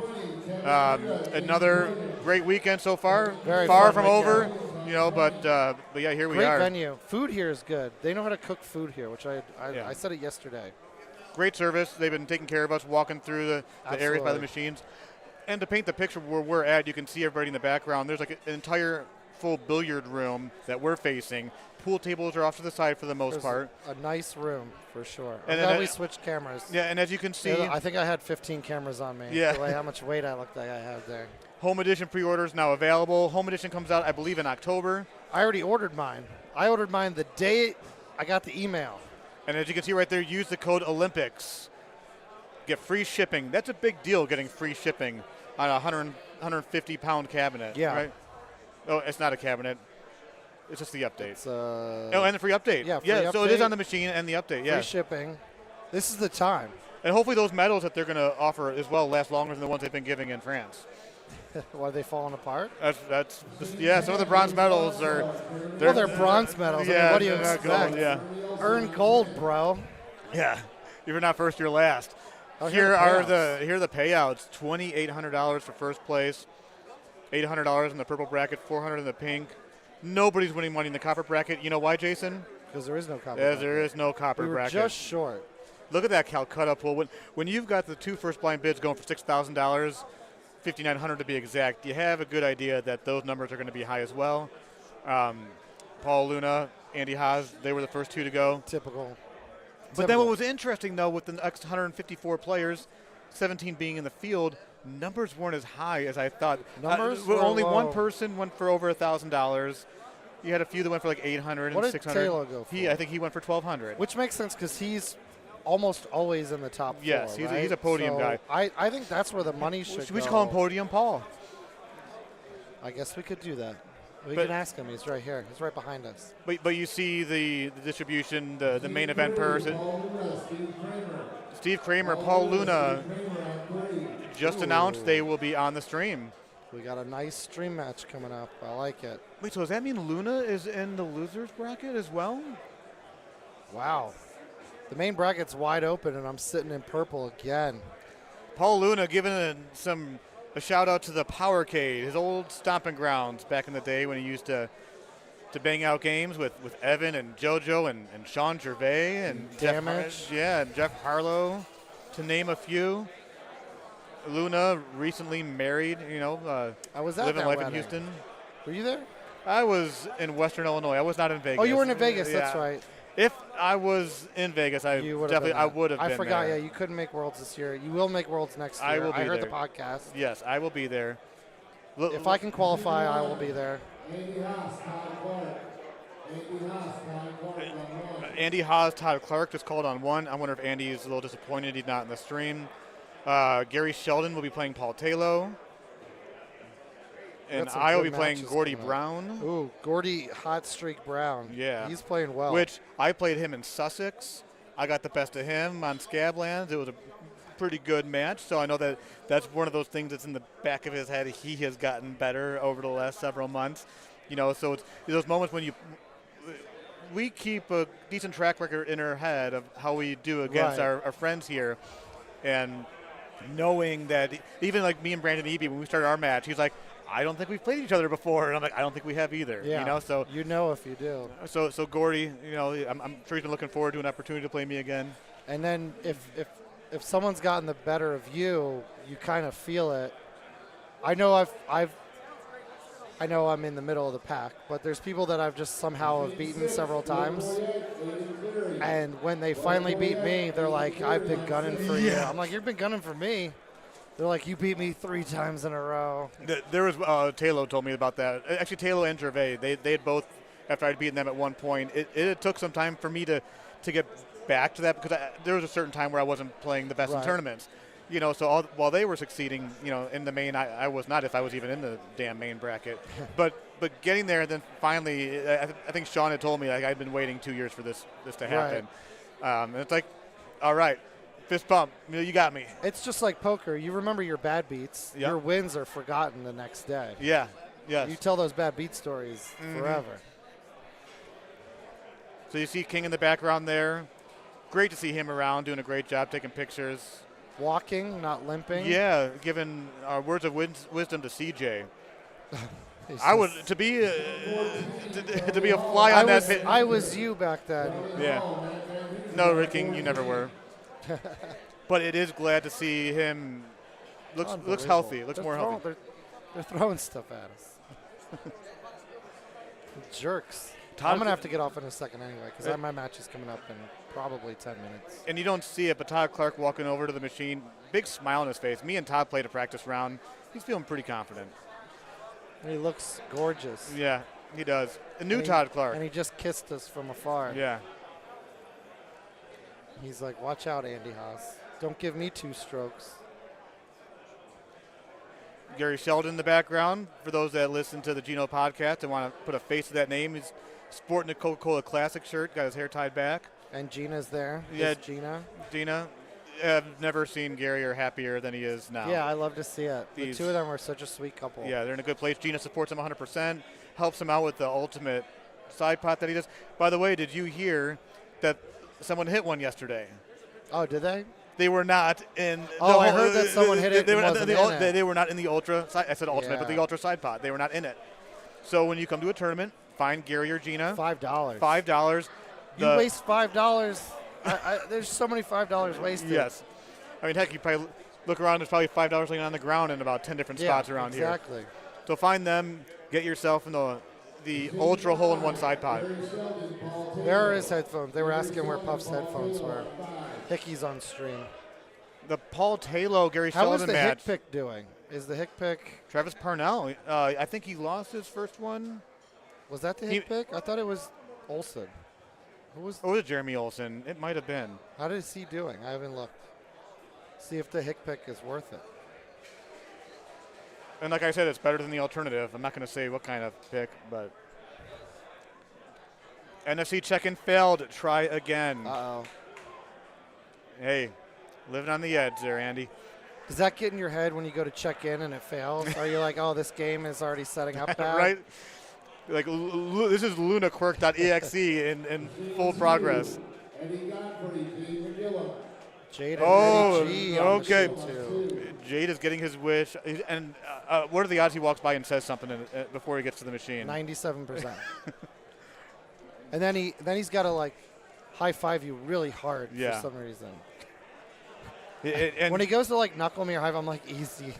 Another great weekend so far. Very Far fun from over, weekend. but yeah, here we Great are. venue. Food here is good. They know how to cook food here, which Yeah. I said it yesterday. Great service. They've been taking care of us, walking through the areas by the Absolutely. machines. And to paint the picture where we're at, you can see everybody in the background. There's like an entire full billiard room that we're facing. Pool tables are off to the side for the most There's part. a nice room for sure. And I'm then glad I- we switched cameras. Yeah, and as you can see, I think I had 15 cameras on me. Yeah. The way how much weight I looked like I had there. Home Edition pre-orders now available. Home Edition comes out, I believe, in October. I already ordered mine. I ordered mine the day I got the email. And as you can see right there, use the code Olympics. Get free shipping. That's a big deal, getting free shipping on a 150-pound cabinet. Yeah. Right? Oh, it's not a cabinet. It's just the update. It's Oh, and the free update. yeah, free so it is update. on the machine and the update. free Yeah. shipping. This is the time. And hopefully those medals that they're going to offer as well last longer than the ones they've been giving in France. Why are they falling apart? That's some of the bronze medals are. Well, they're bronze medals. I mean, what do you they're not expect? gold, yeah. Earn gold, bro. Yeah. If you're not first, you're last. Oh, Here are the payouts. $2,800 for first place, $800 in the purple bracket, $400 in the pink. Nobody's winning money in the copper bracket. You know why, Jason? Because there is no copper. As there is no copper We were bracket. just short. Look at that Calcutta pool. When you've got the 2 first blind bids going for $6,000, $5,900 to be exact, you have a good idea that those numbers are going to be high as well. Paul Luna, Andy Haas, they were the first 2 to go. Typical. But then what was interesting, though, with the next 154 players, 17 being in the field, numbers weren't as high as I thought. Numbers were only low. one person went for over $1,000. You had a few that went for like 800 What and did 600. Taylor go for? I think he went for 1,200. Which makes sense because he's almost always in the top four. Yes, he's right? a podium So guy. I think that's where the money should go. We should call him Podium Paul. I guess we could do that. We But- can ask him. He's right here. He's right behind us. But you see the distribution, the main event person. Steve Kramer, Paul Luna just announced they will be on the stream. We got a nice stream match coming up. I like it. Wait, so does that mean Luna is in the losers bracket as well? Wow. The main bracket's wide open, and I'm sitting in purple again. Paul Luna giving a shout out to the Powercade, his old stomping grounds back in the day when he used to bang out games with Evan and JoJo and Sean Gervais and Damage. and Jeff Harlow, to name a few. Luna recently married, I was at living that life wedding. in Houston. Were you there? I was in Western Illinois. I was not in Vegas. Oh, you were in Vegas. Yeah. That's right. If I was in Vegas, I You would definitely have would have been I forgot. there. Yeah, you couldn't make Worlds this year. You will make Worlds next year. I will be I heard there. the podcast. Yes, I will be there. If I can qualify, I will be there. Andy Haas, Todd Clark on one. Andy Haas, Todd Clark just called on one. I wonder if Andy's a little disappointed he's not in the stream. Gary Sheldon will be playing Paul Taylor. And Got some I will good be playing matches Gordy coming up. Brown, Ooh, Gordy Hot Streak Brown. Yeah. He's playing well. which I played him in Sussex. I got the best of him on Scablands. It was a pretty good match, so I know that's one of those things that's in the back of his head. He has gotten better over the last several months. So it's those moments when we keep a decent track record in our head of how we do against Right. our friends here, and knowing that even like me and Brandon Eby, when we started our match, he's like, I don't think we've played each other before, and I'm like, I don't think we have either. yeah. So you know if you do. so Gordy, I'm sure he's been looking forward to an opportunity to play me again. And then if someone's gotten the better of you, you kind of feel it. I know I know I'm in the middle of the pack, but there's people that I've just somehow have beaten several times. And when they finally beat me, they're like, I've been gunning for you. I'm like, you've been gunning for me. They're like, you beat me 3 times in a row. There was Taylor told me about that. Actually, Taylor and Gervais, they had both, after I'd beaten them at one point, it took some time for me to get back to that, because there was a certain time where I wasn't playing the best in Right. tournaments. So while they were succeeding, in the main, I was not, if I was even in the damn main bracket. but getting there, and then finally, I think Sean had told me, like, I'd been waiting 2 years for this to happen. And it's like, all right, fist bump, you got me. It's just like poker. You remember your bad beats. Yep. Your wins are forgotten the next day. Yeah, yes. You tell those bad beat stories forever. So you see King in the background there. Great to see him around, doing a great job, taking pictures. Walking, not limping. Yeah, giving our words of wisdom to CJ. He's I would just- to be a fly on that pit. I was you back then. Yeah. No, Rick King, you never were. But it is glad to see him. Looks Unbelievable. healthy. Looks They're more throwing- healthy. They're throwing stuff at us. Jerks. Todd- I'm going to have to get off in a second anyway because my match is coming up in probably 10 minutes. And you don't see it, but Todd Clark walking over to the machine, big smile on his face. Me and Todd played a practice round. He's feeling pretty confident. He looks gorgeous. Yeah, he does. A new And he- Todd Clark. And he just kissed us from afar. Yeah. He's like, watch out, Andy Haas. Don't give me 2 strokes. Gary Sheldon in the background. For those that listen to the Gino podcast and want to put a face to that name, he's sporting a Coca-Cola Classic shirt, got his hair tied back. And Gina's there. Yeah. Is Gina. Gina, I've never seen Gary happier than he is now. Yeah, I love to see it. The He's- 2 of them are such a sweet couple. Yeah, they're in a good place. Gina supports him 100%, helps him out with the ultimate side pot that he does. By the way, did you hear that someone hit one yesterday? Oh, did they? They were not in. Oh, I heard that someone hit it They and were, wasn't they, in it. they were not in the ultra. I said ultimate, but the Yeah. ultra side pot. They were not in it. So when you come to a tournament, find Gary or Gina. $5. $5. You waste $5. There's so many $5 wasted. Yes. I mean, heck, you probably look around. There's probably $5 laying on the ground in about 10 different spots around here. Exactly. So find them. Get yourself in the ultra hole in one side pot. Gary Sheldon, Paul There are his headphones. They were asking where Puff's headphones were. Hickey's on stream. The Paul Taylor Gary How is Sullivan the match. hick pick doing? Is the hick pick, Travis Parnell. I think he lost his first one. was that the hick pick? I thought it was Olsen. Who was? Or was it Jeremy Olsen? It might have been. How is he doing? I haven't looked. See if the hick pick is worth it. And like I said, it's better than the alternative. I'm not going to say what kind of pick, but NFC check-in failed. Try again. Uh-oh. Hey, living on the edge there, Andy. Does that get in your head when you go to check in and it fails? Are you like, oh, this game is already setting up bad? Right? Like, this is lunaquirk.exe in full progress. Jade and Oh, Eddie G on the okay. show, too. Jade is getting his wish. And what are the odds he walks by and says something before he gets to the machine? 97%. And then he's got to like high five you really hard Yeah. for some reason. And When he goes to like knuckle me or high five, I'm like, easy.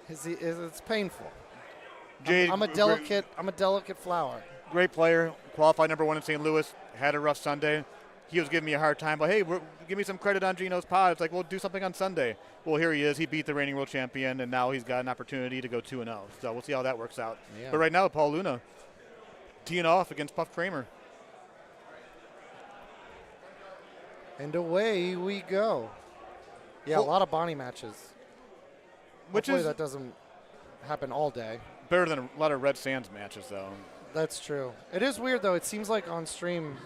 It's painful. Jade, I'm a delicate flower. great player, qualified #1 in St. Louis, had a rough Sunday. He was giving me a hard time, but hey, give me some credit on Gino's pod. It's like, well, do something on Sunday. Well, here he is. He beat the reigning world champion, and now he's got an opportunity to go 2-0. So we'll see how that works out. Yeah. But right now, Paul Luna teeing off against Puff Kramer. And away we go. Yeah, Well- a lot of Bonnie matches. Which Hopefully is that doesn't happen all day. better than a lot of Red Sands matches, though. That's true. It is weird though. It seems like on stream,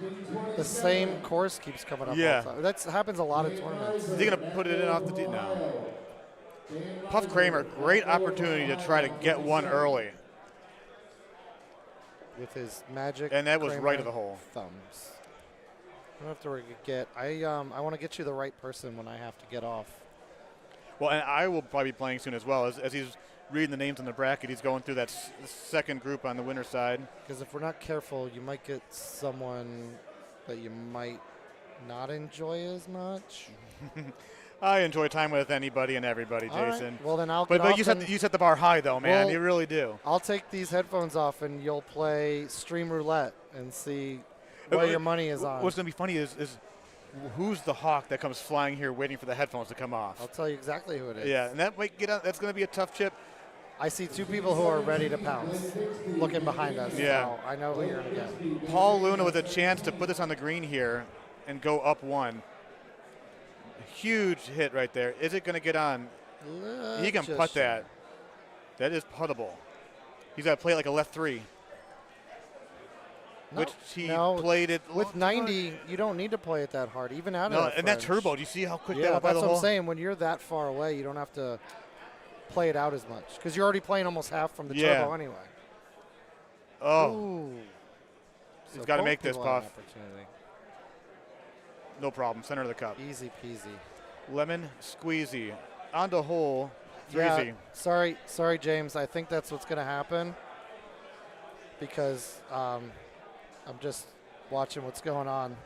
the same course keeps coming up. Yeah. all the time. That happens a lot of tournaments. Is he going to put it in off the tee? No. Puff Kramer, great opportunity to try to get one early. With his magic. And that was Kramer right of the hole. Thumbs. I don't have to get. I want to get you the right person when I have to get off. Well, and I will probably be playing soon as well. As he's reading the names on the bracket, he's going through that second group on the winner's side. Because if we're not careful, you might get someone that you might not enjoy as much. I enjoy time with anybody and everybody, All right. Jason. Well, then I'll But get off you set the bar high, though, man. Well- You really do. I'll take these headphones off, and you'll play Stream Roulette and see what your money is on. What's going to be funny is who's the hawk that comes flying here waiting for the headphones to come off? I'll tell you exactly who it is. Yeah, and that might get out. That's going to be a tough chip. I see two people who are ready to pounce, looking behind us. Yeah. So I know who you're going to get. Paul Luna with a chance to put this on the green here and go up one. Huge hit right there. Is it going to get on? He can putt that. That is puttable. He's got to play it like a left 3. Which he played it. With 90, you don't need to play it that hard, even out of No, that and that French. turbo, do you see how quick that Yeah, went by that's the what hole? I'm saying. When you're that far away, you don't have to play it out as much because you're already playing almost half from the turbo anyway. Oh, Ooh. he's So got to both make this, people have Puff. an opportunity. No problem. Center of the cup. Easy peasy. Lemon squeezy. On to hole 3Z. Yeah, sorry, James. I think that's what's going to happen because I'm just watching what's going on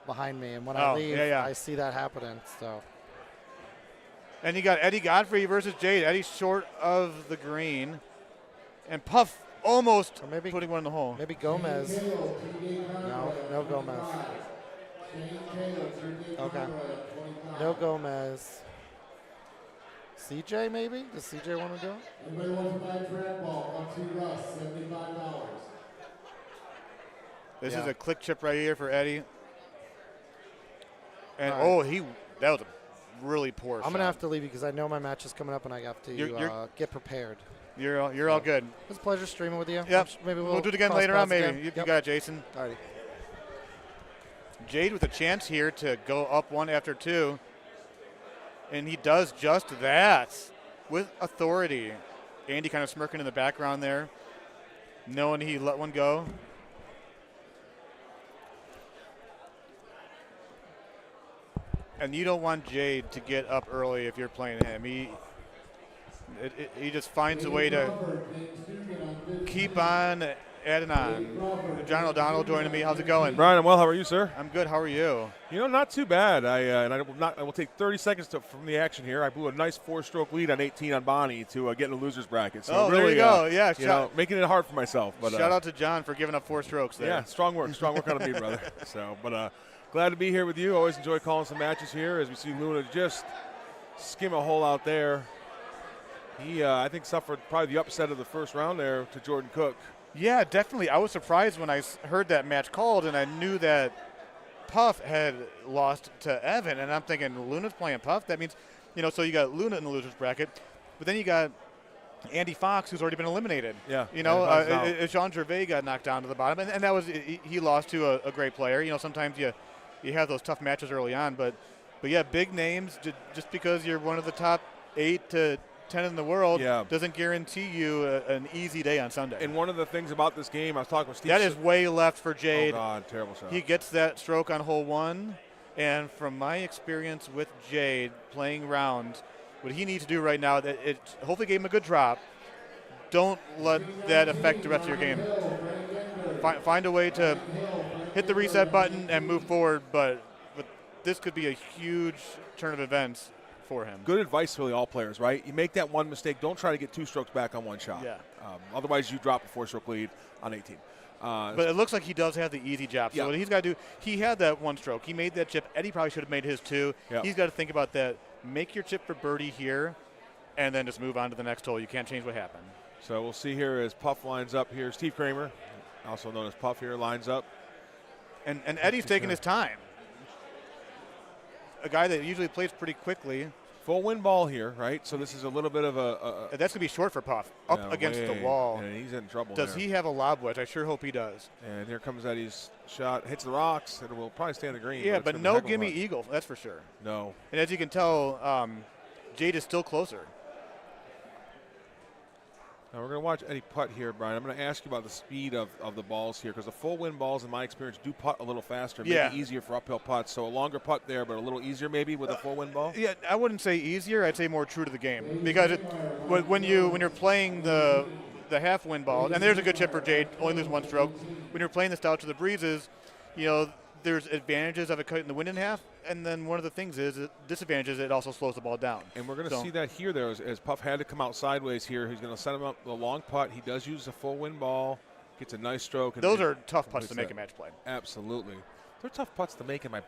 behind me, and when I leave, I see that happening. So. And you got Eddie Godfrey versus Jade. Eddie's short of the green, and Puff almost putting one in the hole. Maybe Gomez. No Gomez. Okay. No Gomez. CJ maybe? Does CJ want to do it? Anybody want to buy a track ball? Up to Russ, $75. This is a click chip right here for Eddie. And right. that was a really poor shot. I'm gonna have to leave you because I know my match is coming up and I have to get prepared. You're all good. It was a pleasure streaming with you. Yep. Maybe we'll do it again later on. Maybe you got it, Jason. Alrighty. Jade with a chance here to go up one after 2. And he does just that with authority. Andy kind of smirking in the background there, knowing he let one go. And you don't want Jade to get up early if you're playing him. He just finds a way to keep on adding on. John O'Donnell joining me. How's it going? Brian, I'm well. How are you, sir? I'm good. How are you? You know, not too bad. I will take 30 seconds from the action here. I blew a nice 4-stroke lead on 18 on Bonnie to get in the losers bracket. So there really, you go. Yeah, you know, making it hard for myself. But shout out to John for giving up 4 strokes there. Yeah, strong work out of me, brother. So, but glad to be here with you. Always enjoy calling some matches here as we see Luna just skim a hole out there. He, I think, suffered probably the upset of the first round there to Jordan Cook. Yeah, definitely. I was surprised when I heard that match called, and I knew that Puff had lost to Evan, and I'm thinking Luna's playing Puff. That means, you know, so you got Luna in the losers bracket, but then you got Andy Fox, who's already been eliminated. Yeah. You know, Jean Gervais got knocked down to the bottom, and that was he lost to a great player. You know, sometimes you have those tough matches early on, but yeah, big names just because you're one of the top 8 to 10 in the world doesn't guarantee you an easy day on Sunday. And one of the things about this game, I was talking with Steve. That is way left for Jade. Oh, God, terrible shot. He gets that stroke on hole 1, and from my experience with Jade playing rounds, what he needs to do right now, it hopefully gave him a good drop. Don't let that affect the rest of your game. Find a way to hit the reset button and move forward, but this could be a huge turn of events for him. Good advice for all players, right? You make that one mistake, don't try to get 2 strokes back on one shot. Yeah. Otherwise, you drop a 4-stroke lead on 18. But it looks like he does have the easy job. So what he's got to do, he had that 1 stroke. He made that chip. Eddie probably should have made his 2. Yep. He's got to think about that. Make your chip for birdie here, and then just move on to the next hole. You can't change what happened. So we'll see here as Puff lines up here. Steve Kramer, also known as Puff here, lines up. And Eddie's taking his time. A guy that usually plays pretty quickly. Full wind ball here, right? So this is a little bit of a that's going to be short for Puff. Up against the wall. And he's in trouble. Does he have a lob wedge? I sure hope he does. And here comes Eddie's shot. Hits the rocks, and it will probably stay on the green. Yeah, but no gimme eagle, that's for sure. No. And as you can tell, Jade is still closer. Now we're going to watch Eddie putt here, Brian. I'm going to ask you about the speed of the balls here, because the full wind balls, in my experience, do putt a little faster, maybe easier for uphill putts. So a longer putt there, but a little easier maybe with a full wind ball. Yeah, I wouldn't say easier. I'd say more true to the game, because when you're playing the half wind ball, and there's a good chip for Jade, only lose 1 stroke. When you're playing the style to the breezes, you know, there's advantages of it cutting the wind in half, and then one of the things is disadvantages. It also slows the ball down. And we're going to see that here, though, as Puff had to come out sideways here. He's going to set him up the long putt. He does use a full wind ball, gets a nice stroke. And those are tough putts to make a match play. Absolutely, they're tough putts to make in my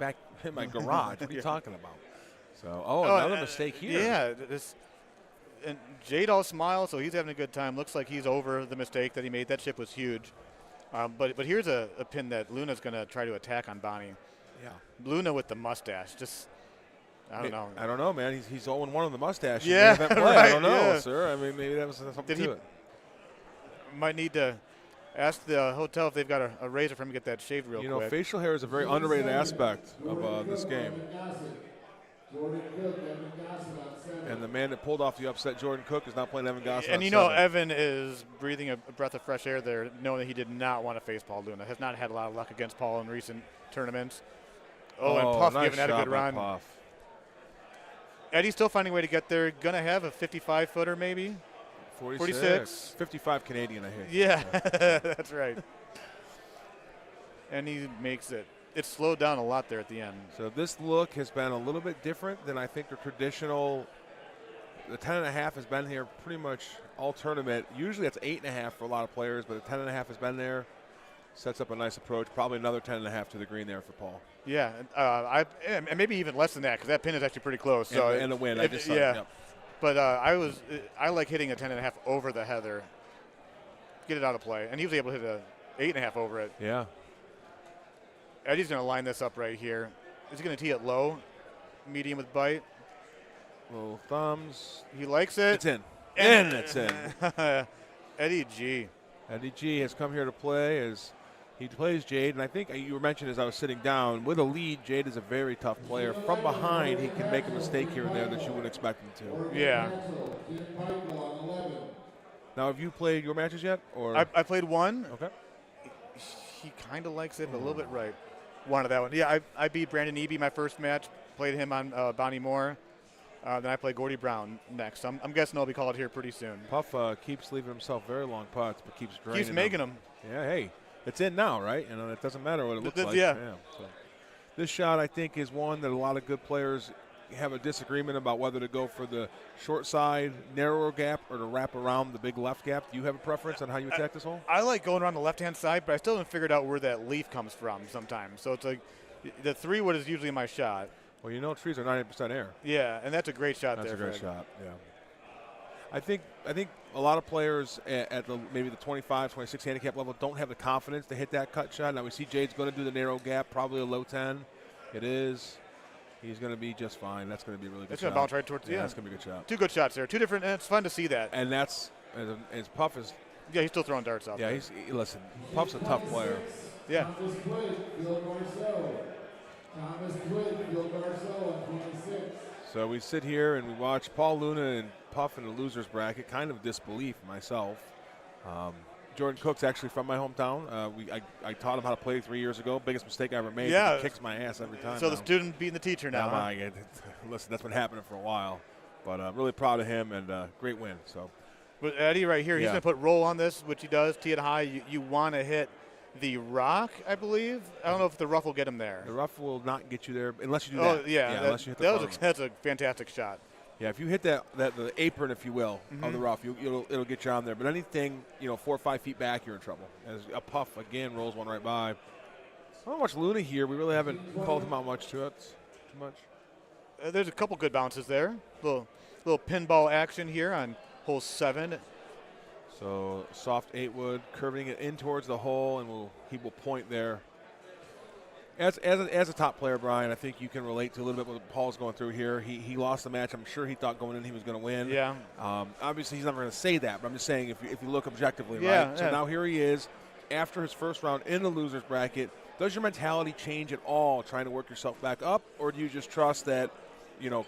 garage. What are you talking about? So, another mistake here. Yeah, and Jade all smiles, so he's having a good time. Looks like he's over the mistake that he made. That chip was huge. But here's a pin that Luna's going to try to attack on Bonnie. Yeah. Luna with the mustache. Just, I don't know. I don't know, man. He's 0-1 on the mustache. Yeah, right. I don't know, sir. I mean, maybe that was something to it. Might need to ask the hotel if they've got a razor for him to get that shaved real quick. You know, facial hair is a very underrated aspect of this game. And the man that pulled off the upset, Jordan Cook, is not playing Evan Goss. And you know, Evan is breathing a breath of fresh air there, knowing that he did not want to face Paul Luna. Has not had a lot of luck against Paul in recent tournaments. Oh, and Puff nice giving that a good run. Puff. Eddie's still finding a way to get there. Going to have a 55-footer maybe. 46. 55 Canadian, I hear. Yeah, that's right. And he makes it. It slowed down a lot there at the end. So this look has been a little bit different than I think the traditional. The 10.5 has been here pretty much all tournament. Usually it's 8.5 for a lot of players, but the 10.5 has been there. Sets up a nice approach. Probably another 10.5 to the green there for Paul. Yeah, and maybe even less than that, because that pin is actually pretty close. So and a win. I just saw yeah. Yep. But I like hitting a 10.5 over the heather. Get it out of play, and he was able to hit a 8.5 over it. Yeah. Eddie's going to line this up right here. Is he going to tee it low, medium with bite? Little thumbs. He likes it. It's in. And it's in. Eddie G. Eddie G has come here to play as he plays Jade. And I think you mentioned as I was sitting down, with a lead, Jade is a very tough player. From behind, he can make a mistake here and there that you wouldn't expect him to. Yeah. Now, have you played your matches yet? Or I played one. Okay. He kind of likes it, but a little bit right. Wanted that one. Yeah, I beat Brandon Eby my first match. Played him on Bonnie Moore. Then I play Gordy Brown next. I'm guessing I'll be called here pretty soon. Puff keeps leaving himself very long putts, but keeps draining Keeps making them. Yeah, hey, it's in now, right? You know, it doesn't matter what it looks like. Yeah. So this shot, I think, is one that a lot of good players have a disagreement about whether to go for the short side, narrower gap, or to wrap around the big left gap. Do you have a preference on how you attack this hole? I like going around the left-hand side, but I still haven't figured out where that leaf comes from sometimes. So it's like the 3-wood is usually my shot. Well, you know trees are 90% air. Yeah, and that's a great shot That's there. a great Fred. shot, yeah. I think a lot of players at maybe the 25, 26 handicap level don't have the confidence to hit that cut shot. Now we see Jade's going to do the narrow gap, probably a low 10. It is. He's going to be just fine. That's going to be a really good It's shot. going to bounce right towards the end. That's going to be a good shot. Two good shots there. Two different, and it's fun to see that. And that's, as Puff is. Yeah, he's still throwing darts out there. Listen, Puff's a tough player. Yeah. Thomas Twig, Phil Garceau. Thomas Twig, Phil Garceau on 26. So we sit here and we watch Paul Luna and Puff in the loser's bracket, kind of disbelief myself. Jordan Cook's actually from my hometown. I taught him how to play 3 years ago. Biggest mistake I ever made. Yeah. He kicks my ass every time. So now. the student beating the teacher now. Huh? Listen, that's been happening for a while. But I'm really proud of him and great win. So. But Eddie right here, he's going to put roll on this, which he does, tee it high. You want to hit the rock, I believe. I don't know if the rough will get him there. The rough will not get you there unless you do Oh, that. yeah. Unless you hit the That's a fantastic shot. Yeah, if you hit the apron, if you will, of the rough, it'll get you on there. But anything 4 or 5 feet back, you're in trouble. As a Puff again rolls one right by. I don't know much Luna here. We really haven't called him out much to it. Too much. There's a couple good bounces there. Little pinball action here on hole 7. So soft 8-wood, curving it in towards the hole, and he will point there. As a top player, Brian, I think you can relate to a little bit what Paul's going through here. He lost the match. I'm sure he thought going in he was going to win. Yeah. Obviously, he's never going to say that, but I'm just saying if you look objectively, yeah, right? So now here he is after his first round in the loser's bracket. Does your mentality change at all trying to work yourself back up, or do you just trust that,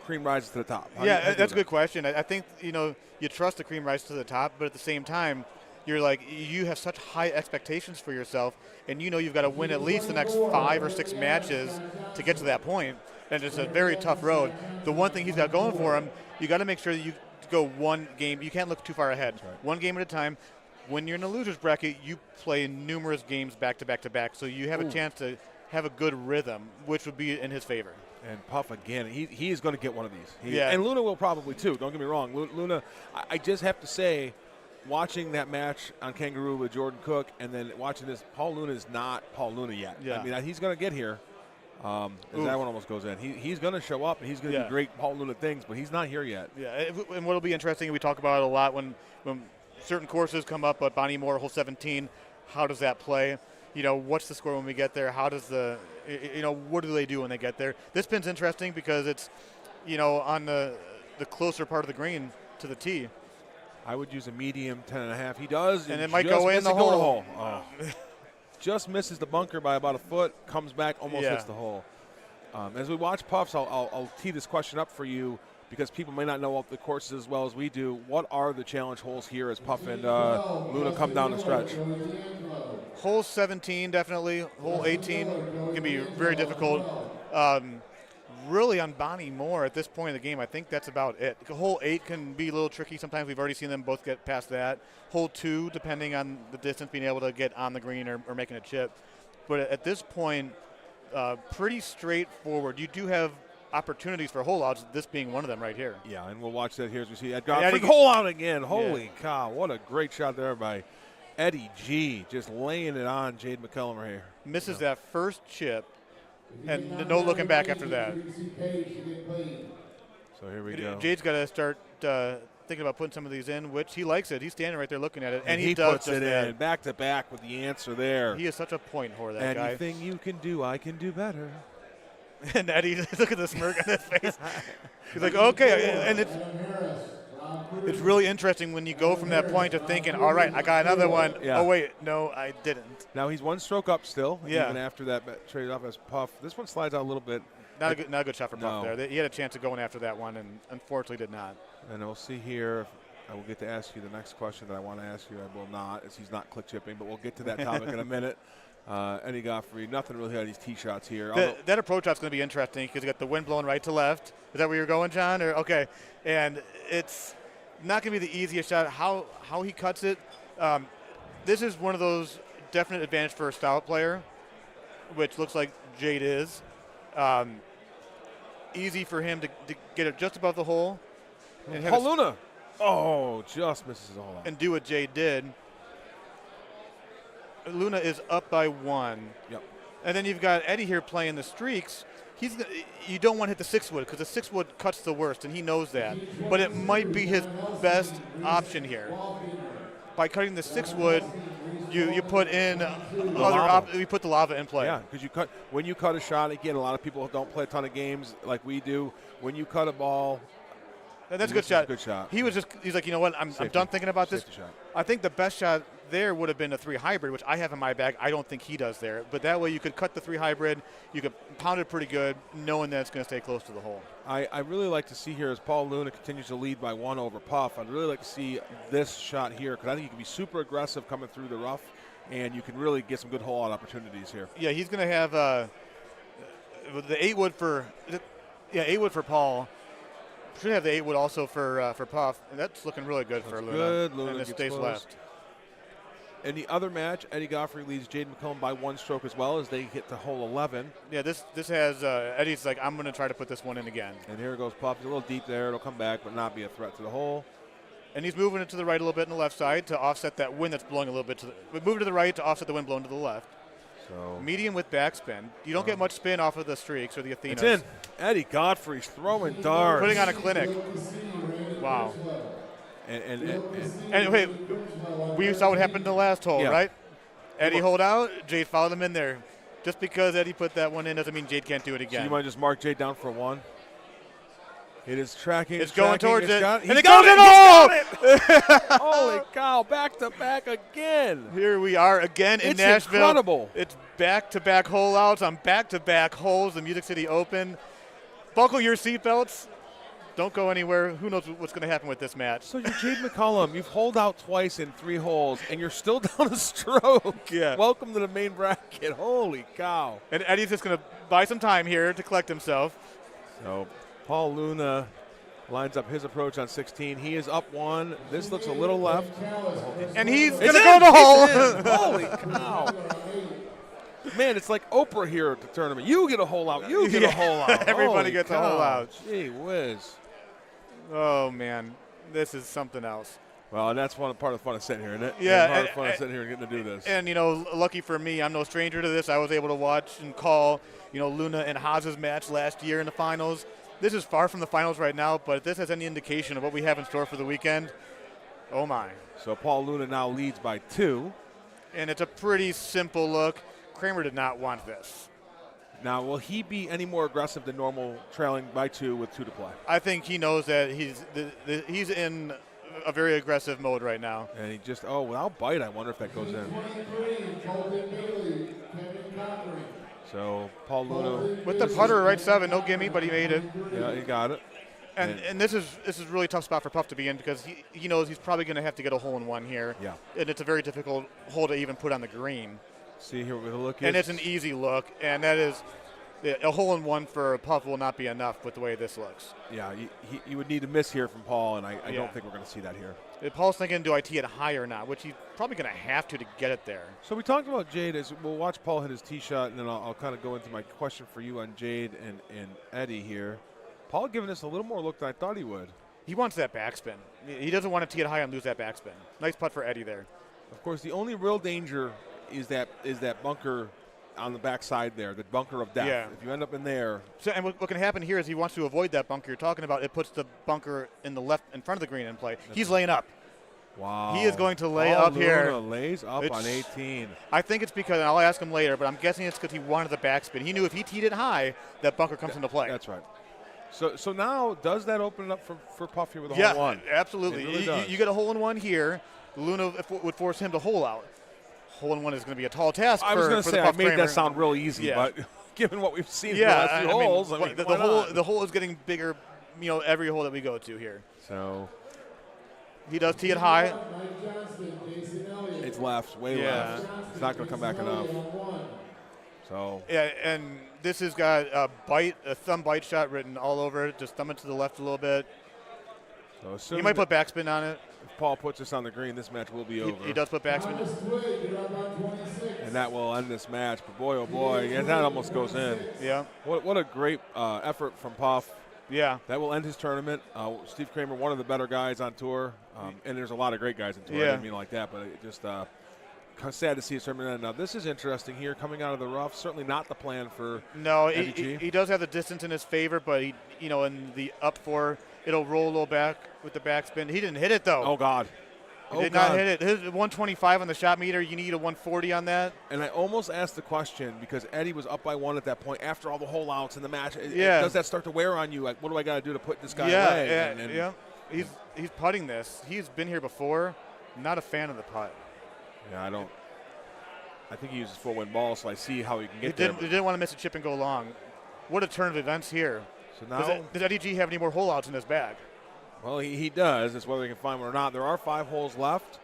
cream rises to the top? How that's a good question. I think, you trust the cream rises to the top, but at the same time, you're like, you have such high expectations for yourself, and you've got to win at least the next 5 or 6 matches to get to that point, and it's a very tough road. The one thing he's got going for him, you got to make sure that you go one game. You can't look too far ahead. Right. One game at a time. When you're in the loser's bracket, you play numerous games back to back to back, so you have a chance to have a good rhythm, which would be in his favor. And Puff, again, he is going to get one of these. Yeah. And Luna will probably, too. Don't get me wrong. Luna, I just have to say, watching that match on Kangaroo with Jordan Cook and then watching this, Paul Luna is not Paul Luna yet. Yeah. I mean, he's going to get here. As that one almost goes in. He's going to show up, and he's going to do great Paul Luna things, but he's not here yet. Yeah, and what'll be interesting, we talk about it a lot when certain courses come up at Bonnie Moore, hole 17, how does that play? What's the score when we get there? How does what do they do when they get there? This pin's interesting because it's, on the closer part of the green to the tee. I would use a medium 10.5. He does. And it might go in the hole. Oh. Just misses the bunker by about a foot, comes back, almost hits the hole. As we watch Puffs, I'll tee this question up for you because people may not know the courses as well as we do. What are the challenge holes here as Puff and Luna come down the stretch? Hole 17, definitely. Hole 18 can be very difficult. Really on Bonnie Moore at this point in the game, I think that's about it. Hole 8 can be a little tricky. Sometimes we've already seen them both get past that. Hole 2, depending on the distance, being able to get on the green or making a chip. But at this point, pretty straightforward. You do have opportunities for hole outs, this being one of them right here. Yeah, and we'll watch that here as we see Ed Godfrey hole out again. Holy Yeah. cow, what a great shot there by Eddie G. Just laying it on Jade McCullum right here. Misses that first chip, and no looking back after that. So here we go. Jade's got to start thinking about putting some of these in, which he likes it. He's standing right there looking at it, and he does puts just it that. in back to back with the answer there. He is such a point whore, that guy. Anything you can do, I can do better. And Eddie, look at the smirk on his face. He's like, okay, and it's really interesting when you go from that point to thinking, all right, I got another one. Yeah. Oh, wait, no, I didn't. Now he's one stroke up still, Yeah. even after that trade off as Puff. This one slides out a little bit. Not a good shot for Puff No. there. He had a chance of going after that one, and unfortunately did not. And we'll see here. I will get to ask you the next question that I want to ask you. I will not, as he's not click chipping, but we'll get to that topic in a minute. Eddie Godfrey, nothing really on these tee shots here. That approach shot's going to be interesting because you got the wind blowing right to left. Is that where you're going, John? Or okay, and it's not going to be the easiest shot. How he cuts it. This is one of those definite advantage for a style player, which looks like Jade is. Easy for him to get it just above the hole. And Paul Luna. Oh, just misses the hole out. And do what Jade did. Luna is up by 1. Yep. And then you've got Eddie here playing the streaks. You don't want to hit the 6-wood because the 6-wood cuts the worst, and he knows that. But it might be his best option here. By cutting the 6-wood, you put in you put the lava in play. Yeah, because when you cut a shot, again, a lot of people don't play a ton of games like we do. When you cut a ball, and that's a good shot. Good shot. He's like, you know what? I'm done thinking about this. Shot. I think the best shot there would have been a 3 hybrid, which I have in my bag. I don't think he does there. But that way you could cut the 3 hybrid. You could pound it pretty good, knowing that it's going to stay close to the hole. I really like to see here as Paul Luna continues to lead by 1 over Puff. I'd really like to see this shot here because I think he can be super aggressive coming through the rough, and you can really get some good hole-out opportunities here. Yeah, he's going to have the 8-wood for 8-wood for Paul. Should have the 8-wood also for Puff, and that's looking really good for Luna. Good. Luna and it stays close. left. In the other match, Eddie Godfrey leads Jade McComb by 1 stroke as well as they hit the hole 11. Yeah, this has Eddie's like, I'm going to try to put this one in again. And here goes Puff. He's a little deep there. It'll come back, but not be a threat to the hole. And he's moving it to the right a little bit on the left side to offset that wind that's blowing a little bit. Move it to the right to offset the wind blowing to the left. So medium with backspin. You don't get much spin off of the streaks or the Athenas. It's in. Eddie Godfrey's throwing darts. Putting on a clinic. Wow. And wait, we saw what happened in the last hole, right? Eddie hold out. Jade followed him in there. Just because Eddie put that one in doesn't mean Jade can't do it again. So you might just mark Jade down for 1. It is tracking. It's going towards it. And it goes in the hole! Holy cow, back-to-back again. Here we are again in Nashville. It's incredible. It's back-to-back hole outs on back-to-back holes, the Music City Open. Buckle your seatbelts. Don't go anywhere. Who knows what's going to happen with this match? So you're Jade McCollum. You've holed out twice in 3 holes, and you're still down a stroke. Yeah. Welcome to the main bracket. Holy cow. And Eddie's just going to buy some time here to collect himself. So Paul Luna lines up his approach on 16. He is up 1. This looks a little left. And he's going to go to the hole. Holy cow. Man, it's like Oprah here at the tournament. You get a hole out. You get a hole out. Everybody gets a hole out. Gee whiz. Oh, man. This is something else. Well, and that's part of the fun of sitting here, isn't it? Yeah. Part of the fun of sitting here and getting to do this. And, lucky for me, I'm no stranger to this. I was able to watch and call, Luna and Haas's match last year in the finals. This is far from the finals right now, but if this has any indication of what we have in store for the weekend, oh, my. So Paul Luna now leads by 2. And it's a pretty simple look. Kramer did not want this. Now, will he be any more aggressive than normal trailing by 2 with 2 to play? I think he knows that he's in a very aggressive mode right now. And he just, without bite, I wonder if that goes in. So Paul Luna. With the putter, right 7, no gimme, but he made it. Yeah, he got it. And this is a really tough spot for Puff to be in because he knows he's probably going to have to get a hole-in-one here. Yeah. And it's a very difficult hole to even put on the green. See here where the look is. And it's an easy look, and that is a hole-in-one for Puff will not be enough with the way this looks. Yeah, you would need to miss here from Paul, and I don't think we're going to see that here. Paul's thinking, do I tee it high or not, which he's probably going to have to get it there. So we talked about Jade. We'll watch Paul hit his tee shot, and then I'll kind of go into my question for you on Jade and Eddie here. Paul giving us a little more look than I thought he would. He wants that backspin. He doesn't want to tee it high and lose that backspin. Nice putt for Eddie there. Of course, the only real danger is that bunker on the backside there, the bunker of death. Yeah. If you end up in there. So, and what can happen here is he wants to avoid that bunker you're talking about. It puts the bunker in the left in front of the green in play. He's laying up. Wow. He is going to lay Paul up here. Luna lays up on 18. I think it's because, and I'll ask him later, but I'm guessing it's because he wanted the backspin. He knew if he teed it high, that bunker comes into play. That's right. So now, does that open it up for Puff here with a hole-in-one? Yeah, absolutely. It really does. You get a hole-in-one here. Luna would force him to hole out. Hole-in-one is going to be a tall task for the Puff I was going to say, I made Kramer. that sound real easy, but given what we've seen in the last few holes, the hole is getting bigger, every hole that we go to here. So he does tee it high. It's left, way left. It's not going to come back enough. So Yeah, and this has got a thumb bite shot written all over it. Just thumb it to the left a little bit. So he might put backspin on it. If Paul puts this on the green, this match will be over. He does put backspin. And that will end this match. But boy, oh boy, that almost goes in. Yeah. What a great effort from Puff. Yeah. That will end his tournament. Steve Kramer, one of the better guys on tour. And there's a lot of great guys on tour. I didn't mean like that, but it just sad to see his tournament end. Now, this is interesting here, coming out of the rough. Certainly not the plan for he does have the distance in his favor, but he, in the up four, it'll roll a little back with the backspin. He didn't hit it, though. Oh, God. He did not hit it. His 125 on the shot meter, you need a 140 on that. And I almost asked the question because Eddie was up by 1 at that point after all the hole outs in the match. Does that start to wear on you? Like, what do I got to do to put this guy away? Yeah. He's putting this. He's been here before. Not a fan of the putt. Yeah, I think he uses full wind ball, so I see how he can get there. He didn't want to miss a chip and go long. What a turn of events here. So now, does Eddie G have any more hole outs in his bag? Well, he does. It's whether he can find one or not. There are 5 holes left.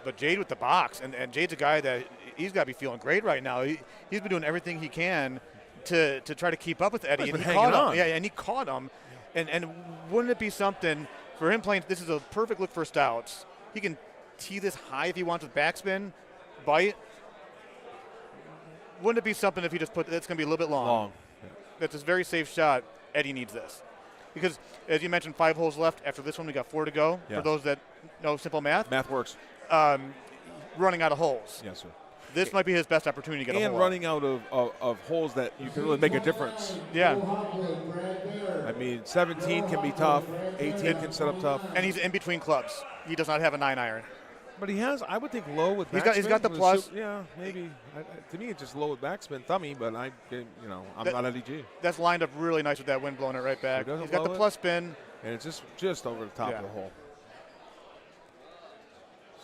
But Jade with the box, and Jade's a guy that he's got to be feeling great right now. He's been doing everything he can to try to keep up with Eddie. He's and been he caught hanging on. him. Yeah, and he caught him. And wouldn't it be something for him playing? This is a perfect look for Stouts. He can tee this high if he wants with backspin, bite. Wouldn't it be something if he just it's going to be a little bit long? Yeah. That's a very safe shot. Eddie needs this. Because, as you mentioned, 5 holes left. After this one, we got 4 to go. Yes. For those that know simple math. Math works. Running out of holes. Yes, sir. This might be his best opportunity to get a hole. And running out of holes that you can really make a difference. Yeah. I mean, 17 can be tough. 18 can set up tough. And he's in between clubs. He does not have a 9-iron. But he has, I would think, low with He's backspin. got the plus. Yeah, maybe. To me, it's just low with backspin, thummy, but I'm not Eddie G. That's lined up really nice with that wind blowing it right back. So he's got the plus spin. And it's just over the top of the hole.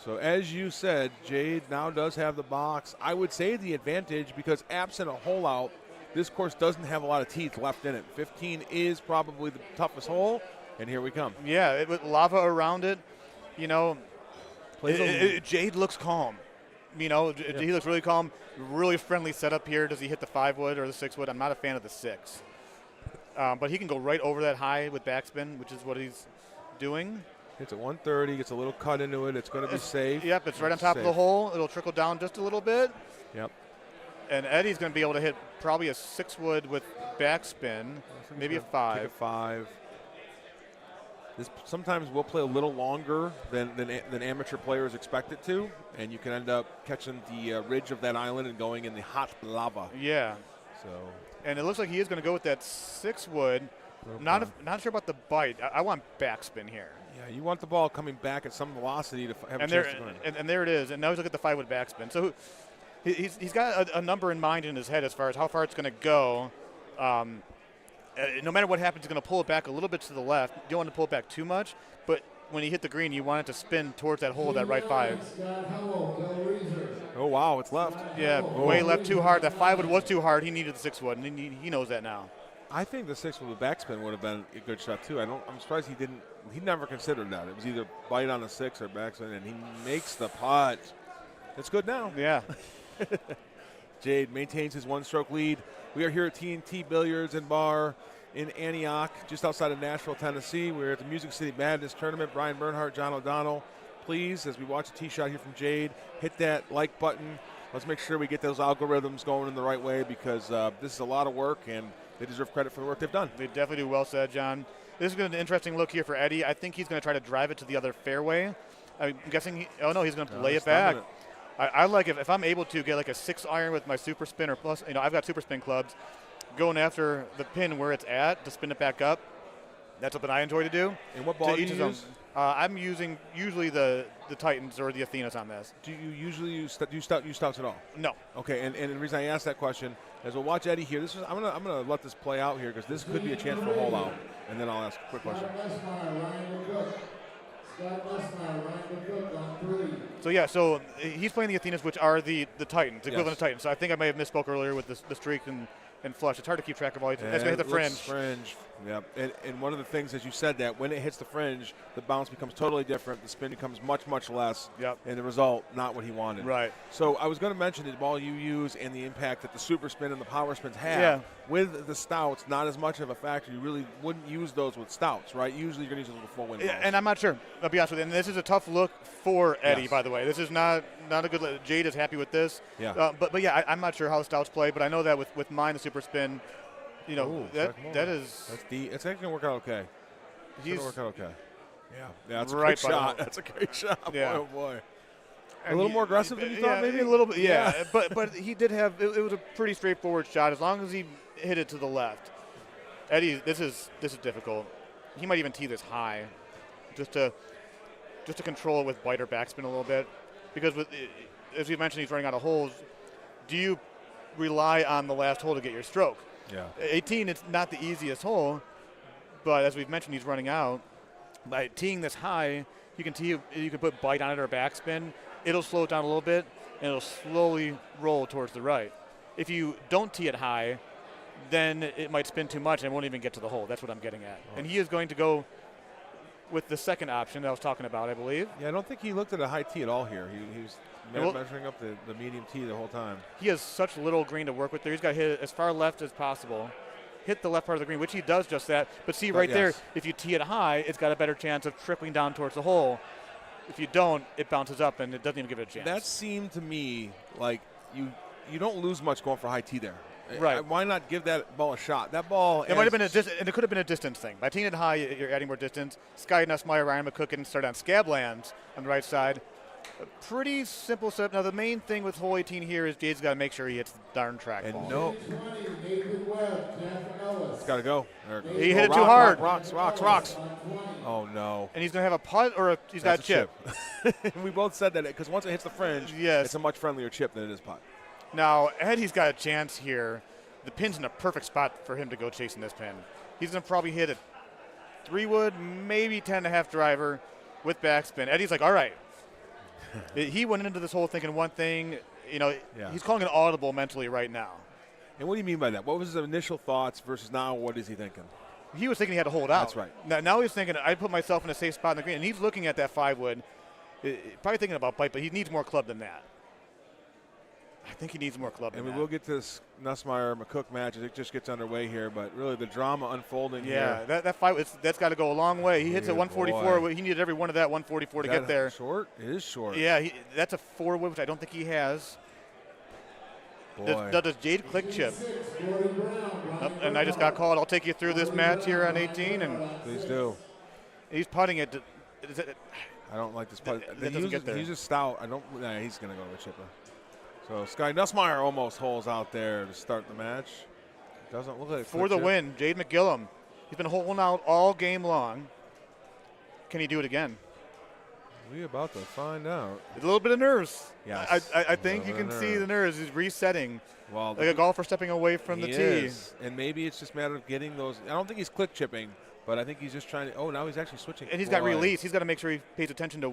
So as you said, Jade now does have the box. I would say the advantage because absent a hole out, this course doesn't have a lot of teeth left in it. 15 is probably the toughest hole, and here we come. Yeah, with lava around it, Jade looks calm. He looks really calm, really friendly setup here. Does he hit the 5-wood or the 6-wood? I'm not a fan of the 6. But he can go right over that high with backspin, which is what he's doing. Hits at 130, gets a little cut into it. It's going to be safe. Yep, it's right on top of the hole. It'll trickle down just a little bit. Yep. And Eddie's going to be able to hit probably a 6-wood with backspin, maybe a 5. Take a 5. This sometimes will play a little longer than amateur players expect it to, and you can end up catching the ridge of that island and going in the hot lava. Yeah. So. And it looks like he is going to go with that 6-wood. Not sure about the bite. I want backspin here. Yeah, you want the ball coming back at some velocity to have a chance to go in. And there it is. And now he's looking at the 5-wood backspin. So he's got a number in mind in his head as far as how far it's going to go. No matter what happens, he's going to pull it back a little bit to the left. You don't want to pull it back too much, but when you hit the green, you want it to spin towards that hole, that right 5. Oh, wow, it's left. Yeah, way left too hard. That 5-wood was too hard. He needed the 6-wood, and he knows that now. I think the 6-wood with backspin would have been a good shot, too. I'm surprised he never considered that. It was either bite on the 6 or backspin, and he makes the putt. It's good now. Yeah. Jade maintains his 1-stroke lead. We are here at TNT Billiards and Bar in Antioch, just outside of Nashville, Tennessee. We're at the Music City Madness Tournament. Brian Bernhardt, John O'Donnell. Please, as we watch a tee shot here from Jade, hit that like button. Let's make sure we get those algorithms going in the right way because this is a lot of work, and they deserve credit for the work they've done. They definitely do. Well said, John. This is going to be an interesting look here for Eddie. I think he's going to try to drive it to the other fairway. I'm guessing he's going to lay it back. I like if I'm able to get like a 6-iron with my super spin or plus, I've got super spin clubs, going after the pin where it's at to spin it back up. That's something I enjoy to do. And what ball do you use? I'm using usually the Titans or the Athenas on this. Do you usually use stouts at all? No. Okay, and the reason I asked that question is we'll watch Eddie here. I'm gonna let this play out here because this could be a chance for a hole out, and then I'll ask a quick question. Scott Nussmeyer, Ryan McCook on 3. So yeah, so he's playing the Athenas, which are the Titans, the equivalent of Titans. So I think I may have misspoke earlier with the streak and flush. It's hard to keep track of all these. It's going to hit the fringe. Yep. And one of the things, as you said, that when it hits the fringe, the bounce becomes totally different. The spin becomes much, much less. Yep. And the result, not what he wanted. Right. So I was going to mention the ball you use and the impact that the super spin and the power spins have. Yeah. With the stouts, not as much of a factor. You really wouldn't use those with stouts, right? Usually you're going to use those with full wind balls. Yeah, and I'm not sure. I'll be honest with you. And this is a tough look for Eddie, Yes. by the way. This is not a good look. Jade is happy with this. Yeah. But yeah, I'm not sure how the stouts play, but I know that with mine, the super spin, you know, Ooh, that is. it's actually going to work out okay. It's going to work out okay. Yeah, that's a Right, great shot. That's a great shot. Yeah. Boy, oh boy. A little more aggressive than you thought, maybe? A little bit, yeah. but he did have, it was a pretty straightforward shot as long as he hit it to the left. Eddie, this is difficult. He might even tee this high just to control it with bite or backspin a little bit. Because as we mentioned, he's running out of holes. Do you rely on the last hole to get your stroke? Yeah. 18, it's not the easiest hole, but as we've mentioned, he's running out. By teeing this high, you can put bite on it or backspin. It'll slow it down a little bit, and it'll slowly roll towards the right. If you don't tee it high, then it might spin too much and it won't even get to the hole. That's what I'm getting at. And he is going to go with the second option that I was talking about, I believe. Yeah, I don't think he looked at a high tee at all here. He was measuring up the medium tee the whole time. He has such little green to work with there. He's got to hit it as far left as possible. Hit the left part of the green, which he does just that. But see right there, if you tee it high, it's got a better chance of trickling down towards the hole. If you don't, it bounces up and it doesn't even give it a chance. That seemed to me like you don't lose much going for high tee there. Right. Why not give that ball a shot? That ball. It might have been and it could have been a distance thing. By teeing it high, you're adding more distance. Sky Nussmeyer, Ryan McCook, and start on Scablands on the right side. A pretty simple setup. Now the main thing with hole 18 here is Jade's got to make sure he hits the darn track And ball. no, 20, Nathan Webb, Jeff Ellis. it's got to go. There it goes. He hit it too hard. Rocks. On 20. Oh no. And he's going to have a putt or he's got a chip. We both said that because once it hits the fringe, Yes. it's a much friendlier chip than it is putt. Now Eddie's got a chance here. The pin's in a perfect spot for him to go chasing this pin. He's going to probably hit a 3-wood, maybe 10.5 driver with backspin. Eddie's like, all right. He went into this whole thinking one thing. You know, he's calling it audible mentally right now. And what do you mean by that? What was his initial thoughts versus now what is he thinking? He was thinking he had to hold out. That's right. Now he's thinking, I put myself in a safe spot in the green. And he's looking at that 5-wood, probably thinking about bite, but he needs more club than that. I think he needs more club than And that. we will get to this Nussmeyer-McCook match as it just gets underway here, but really the drama unfolding yeah, here. that fight, that's got to go a long way. He hits a Good 144. boy. He needed every one of that 144 to get there. Short? It is short. Yeah, that's a 4-wood, which I don't think he has. Boy. Does Jade click chip? 6, Gordon Brown, And I just got called. I'll take you through this match here on 18, and Please do. he's putting it. I don't like this putt. That doesn't get there. He's just stout. Nah, he's going to go with chipper. So Sky Nussmeyer almost holes out there to start the match. Doesn't look like it. For the win, Jade McGillum. He's been holding out all game long. Can he do it again? We're about to find out. A little bit of nerves. Yes. I think you can see the nerves. He's resetting. Well, Like a golfer stepping away from the he tee. is. And maybe it's just a matter of getting those. I don't think he's click chipping, but I think he's just trying to. Oh, now he's actually switching. And he's got Boy. release. He's got to make sure he pays attention to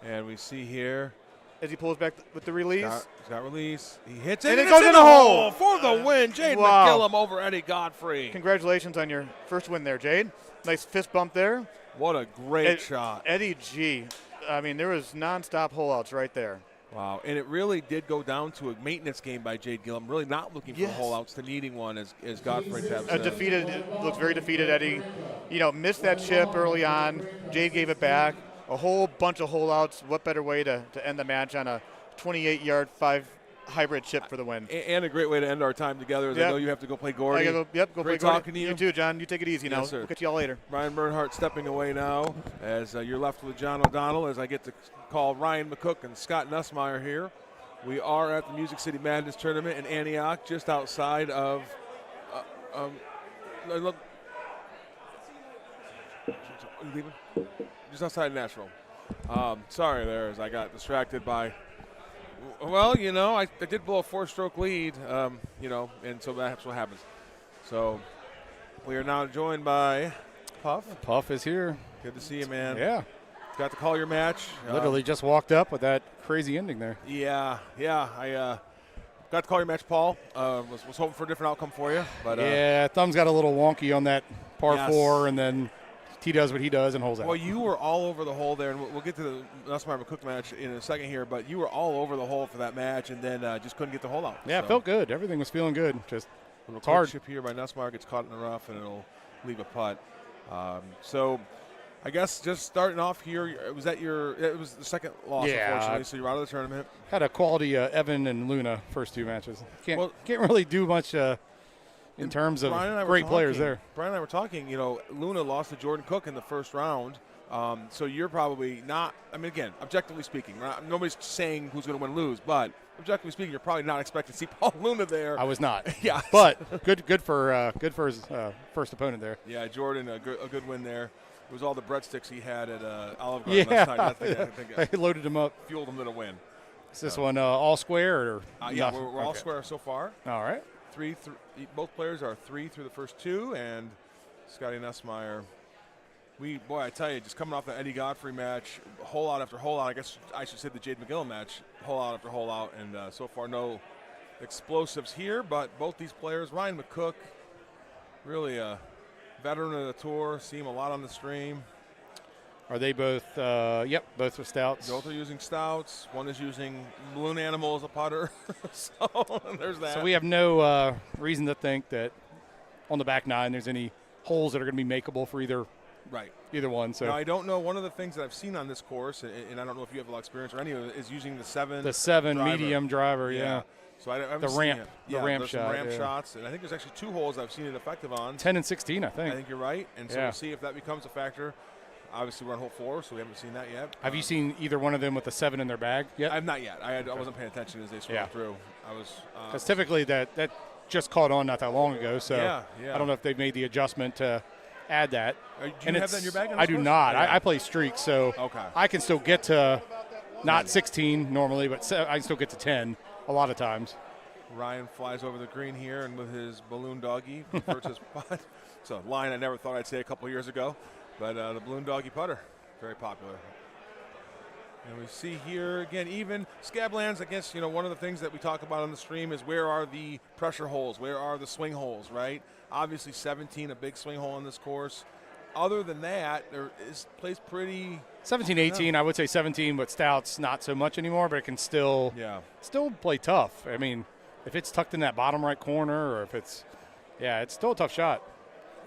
And we see here. as he pulls back with the release. He's got release. He hits it. And it it's goes in the hole. for the win. Jade Wow. McGillum over Eddie Godfrey. Congratulations on your first win there, Jade. Nice fist bump there. What a great shot. Eddie G. I mean, there was nonstop holeouts right there. Wow. And it really did go down to a maintenance game by Jade Gillum, really not looking for Yes. holeouts to needing one, as Godfrey taps A defeated, looks very defeated, Eddie. You know, missed that chip early on. Jade gave it back. A whole bunch of holeouts. What better way to end the match on a 28-yard 5 hybrid chip for the win? And a great way to end our time together, as I know you have to go play I Gordy. gotta go Great play Gordy. talking to you. You too, John. You take it easy now. Yes, sir. We'll catch you all later. Ryan Bernhardt stepping away now as you're left with John O'Donnell as I get to call Ryan McCook and Scott Nussmeyer here. We are at the Music City Madness Tournament in Antioch, just outside of leaving? Just outside of Nashville. Sorry there, as I got distracted by. Well, you know, I did blow a 4-stroke lead, you know, and so that's what happens. So we are now joined by Puff. Puff is here. Good to see you, man. Yeah. Got to call your match. Literally just walked up with that crazy ending there. Yeah. I got to call your match, Paul. Was hoping for a different outcome for you, but yeah, thumb's got a little wonky on that par Yes. 4, and then he does what he does and holds out. well, you were all over the hole there, and we'll get to the Nussmeier-McCook match in a second here. But you were all over the hole for that match, and then just couldn't get the hole out. Yeah, it felt good. Everything was feeling good. Just It's hard. Chip here by Nussmeier gets caught in the rough, and it'll leave a putt. So I guess just starting off here, it was the second loss, Yeah. unfortunately, so you're out of the tournament. had a quality Evan and Luna first 2 matches. Can't really do much in terms of Brian and I were great players talking- there. Brian and I were talking, Luna lost to Jordan Cook in the first round. So you're probably not, again, objectively speaking, nobody's saying who's going to win or lose, but objectively speaking, you're probably not expecting to see Paul Luna there. I was not. Yeah. But good for his first opponent there. Yeah, Jordan, a good win there. It was all the breadsticks he had at Olive Garden last night. I think I loaded him up. fueled him to the win. Is this one all square or? Yeah, nothing? we're all Okay. square so far. All right. Both players are 3 through the first 2, and Scotty Nussmeier. I tell you, just coming off the Eddie Godfrey match, hole out after hole out. I guess I should say the Jade McGill match, hole out after hole out, and so far no explosives here. But both these players, Ryan McCook, really a veteran of the tour. See him a lot on the stream. Are they both? Yep, both with stouts. Both are using stouts. One is using Balloon Animal as a putter. So there's that. So we have no reason to think that on the back 9 there's any holes that are going to be makeable for either one. So Now, I don't know. One of the things that I've seen on this course, and I don't know if you have a lot of experience or any of it, is using the 7. the 7 driver. medium driver, yeah. So I haven't The seen ramp- it. the Yeah, ramp there's some shot, ramp yeah. shots, and I think there's actually 2 holes I've seen it effective on. 10 and 16, I I think. think you're right, and so Yeah. we'll see if that becomes a factor. Obviously, we're on hole 4, so we haven't seen that yet. Have you seen either one of them with the 7 in their bag yet? I've not yet. I wasn't paying attention as they swung Yeah. through. I was. Because typically that just caught on not that long ago. So Yeah. I don't know if they've made the adjustment to add that. Do you And have that in your bag? on I this do course? not. Yeah. I play streaks, so Okay. I can still get to not 16 normally, but I can still get to 10 a lot of times. Ryan flies over the green here, and with his balloon doggy, prefers his putt. It's a line I never thought I'd say a couple years ago, but the balloon doggy putter, very popular. And we see here again, even Scablands. I guess one of the things that we talk about on the stream is where are the pressure holes, where are the swing holes, right? Obviously, 17, a big swing hole on this course. Other than that, plays pretty. 17, 18, I would say 17, but stouts not so much anymore, but it can still play tough. I mean, if it's tucked in that bottom right corner, or if it's still a tough shot.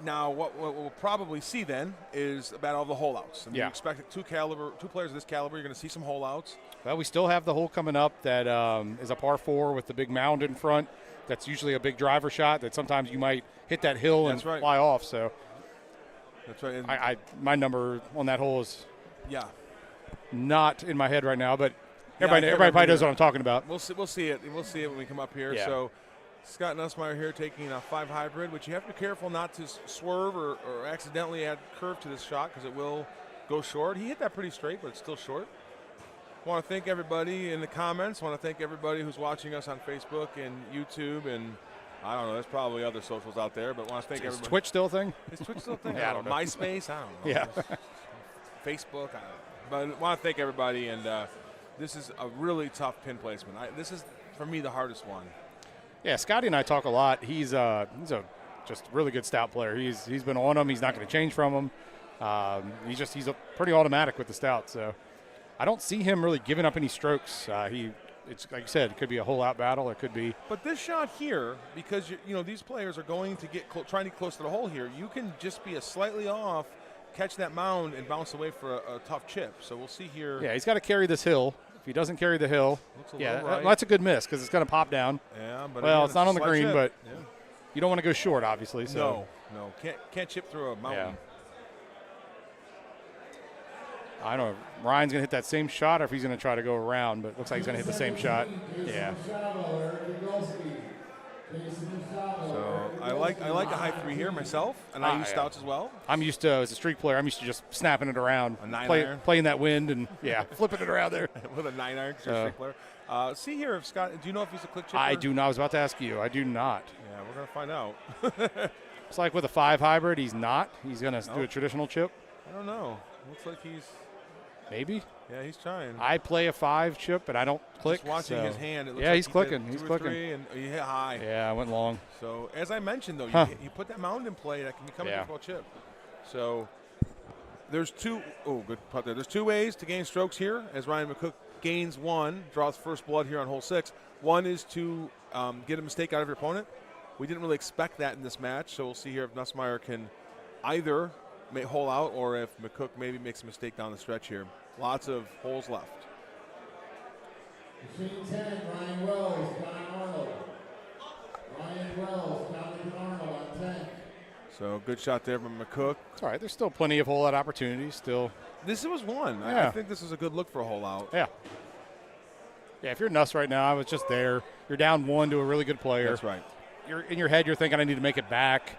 Now, what we'll probably see then is about all the hole outs. And you expect two players of this caliber, you're going to see some hole outs. Well, we still have the hole coming up that is a par 4 with the big mound in front. That's usually a big driver shot that sometimes you might hit that hill and fly off. So that's right. And my number on that hole is not in my head right now, but everybody probably knows what I'm talking about. We'll see it. We'll see it when we come up here. Yeah. So Scott Nussmeier here taking a 5 hybrid, which you have to be careful not to swerve or accidentally add curve to this shot because it will go short. He hit that pretty straight, but it's still short. Want to thank everybody in the comments. Want to thank everybody who's watching us on Facebook and YouTube, and I don't know. There's probably other socials out there, but want to thank everybody. Is Twitch still a thing? Is Twitch still a thing? Yeah, I don't know. MySpace? I don't know. Yeah. Facebook? I don't know. But want to thank everybody, and this is a really tough pin placement. This is, for me, the hardest one. Yeah, Scotty and I talk a lot. He's a just really good stout player. He's been on him. He's not going to change from him. He's a pretty automatic with the stout. So I don't see him really giving up any strokes. It's like you said, it could be a hole out battle. It could be. But this shot here, because these players are going to trying to get close to the hole here. You can just be a slightly off, catch that mound, and bounce away for a tough chip. So we'll see here. Yeah, he's got to carry this hill. If he doesn't carry the hill, right. that's a good miss because it's going to pop down. Yeah, but well, it's not on the green, chip. but you don't want to go short, obviously. So no, can't chip through a mountain. Yeah. I don't know. If Ryan's going to hit that same shot, or if he's going to try to go around, but it looks like he's going to hit the same shot. Yeah. So I like a high 3 here myself, and I use stouts as well. I'm used to, as a streak player, I'm used to just snapping it around, a 9-iron, playing that wind, and flipping it around there with a 9-iron. Because you're a streak player. See here, if Scott, do you know if he's a click chipper? I do not. I was about to ask you. I do not. Yeah, we're gonna find out. It's like with a 5 hybrid, he's not. He's going to do a traditional chip. I don't know. Looks like he's Maybe. Yeah, he's trying. I play a 5 chip, and I don't click. Just watching his hand, it looks yeah, like he's clicking. He's clicking. And he hit high. Yeah, I went long. So as I mentioned, though, you put that mound in play, that can become a difficult chip. So there's two. Oh, good putt there. There's 2 ways to gain strokes here. As Ryan McCook gains 1, draws first blood here on hole 6. One is to get a mistake out of your opponent. We didn't really expect that in this match, so we'll see here if Nussmeier can either hole out or if McCook maybe makes a mistake down the stretch here. Lots of holes left. Between 10, Ryan Wells, Don Arnold. Ryan Wells, Don Arnold on 10. So good shot there from McCook. It's all right. There's still plenty of hole out opportunities. Still. This was one. Yeah. I think this is a good look for a hole out. Yeah. Yeah, if you're Nuss right now, I was just there. You're down 1 to a really good player. That's right. You're in your head, you're thinking, I need to make it back,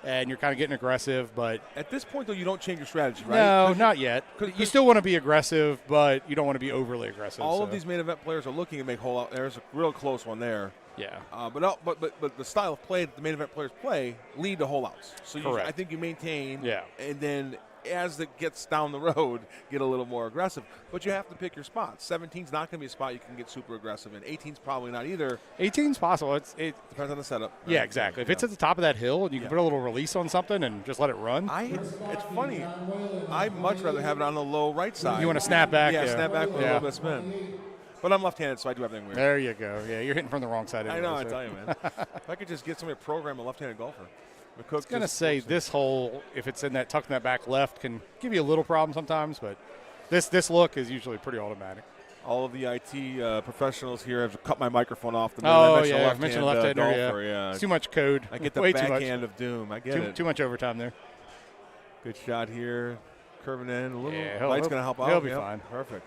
and you're kind of getting aggressive. But at this point, though, you don't change your strategy, right? No, not yet. You still want to be aggressive, but you don't want to be overly aggressive. All of these main event players are looking to make hole out. There's a real close one there. Yeah. But the style of play that the main event players play lead to hole outs. So I think you maintain. Yeah. And then as it gets down the road, get a little more aggressive. But you have to pick your spots. 17's not going to be a spot you can get super aggressive in. 18's probably not either. 18's possible. It depends on the setup. Right? Yeah, exactly. If it's at the top of that hill and you can put a little release on something and just let it run. It's funny. I'd much rather have it on the low right side. You want to snap back? Yeah, snap back with a little bit of spin. But I'm left-handed, so I do everything weird. There you go. Yeah, you're hitting from the wrong side. Anyway, I know, I tell you, man. If I could just get somebody to program a left-handed golfer. I was going to say this hole, if it's in that tucked in that back left, can give you a little problem sometimes, but this look is usually pretty automatic. All of the IT professionals here have cut my microphone off. I mentioned left-hander. Yeah. It's too much code. I get the Way backhand of doom. I get it. Too much overtime there. Good shot here. Curving in a little. Yeah, light's going to help out. He'll be fine. Perfect.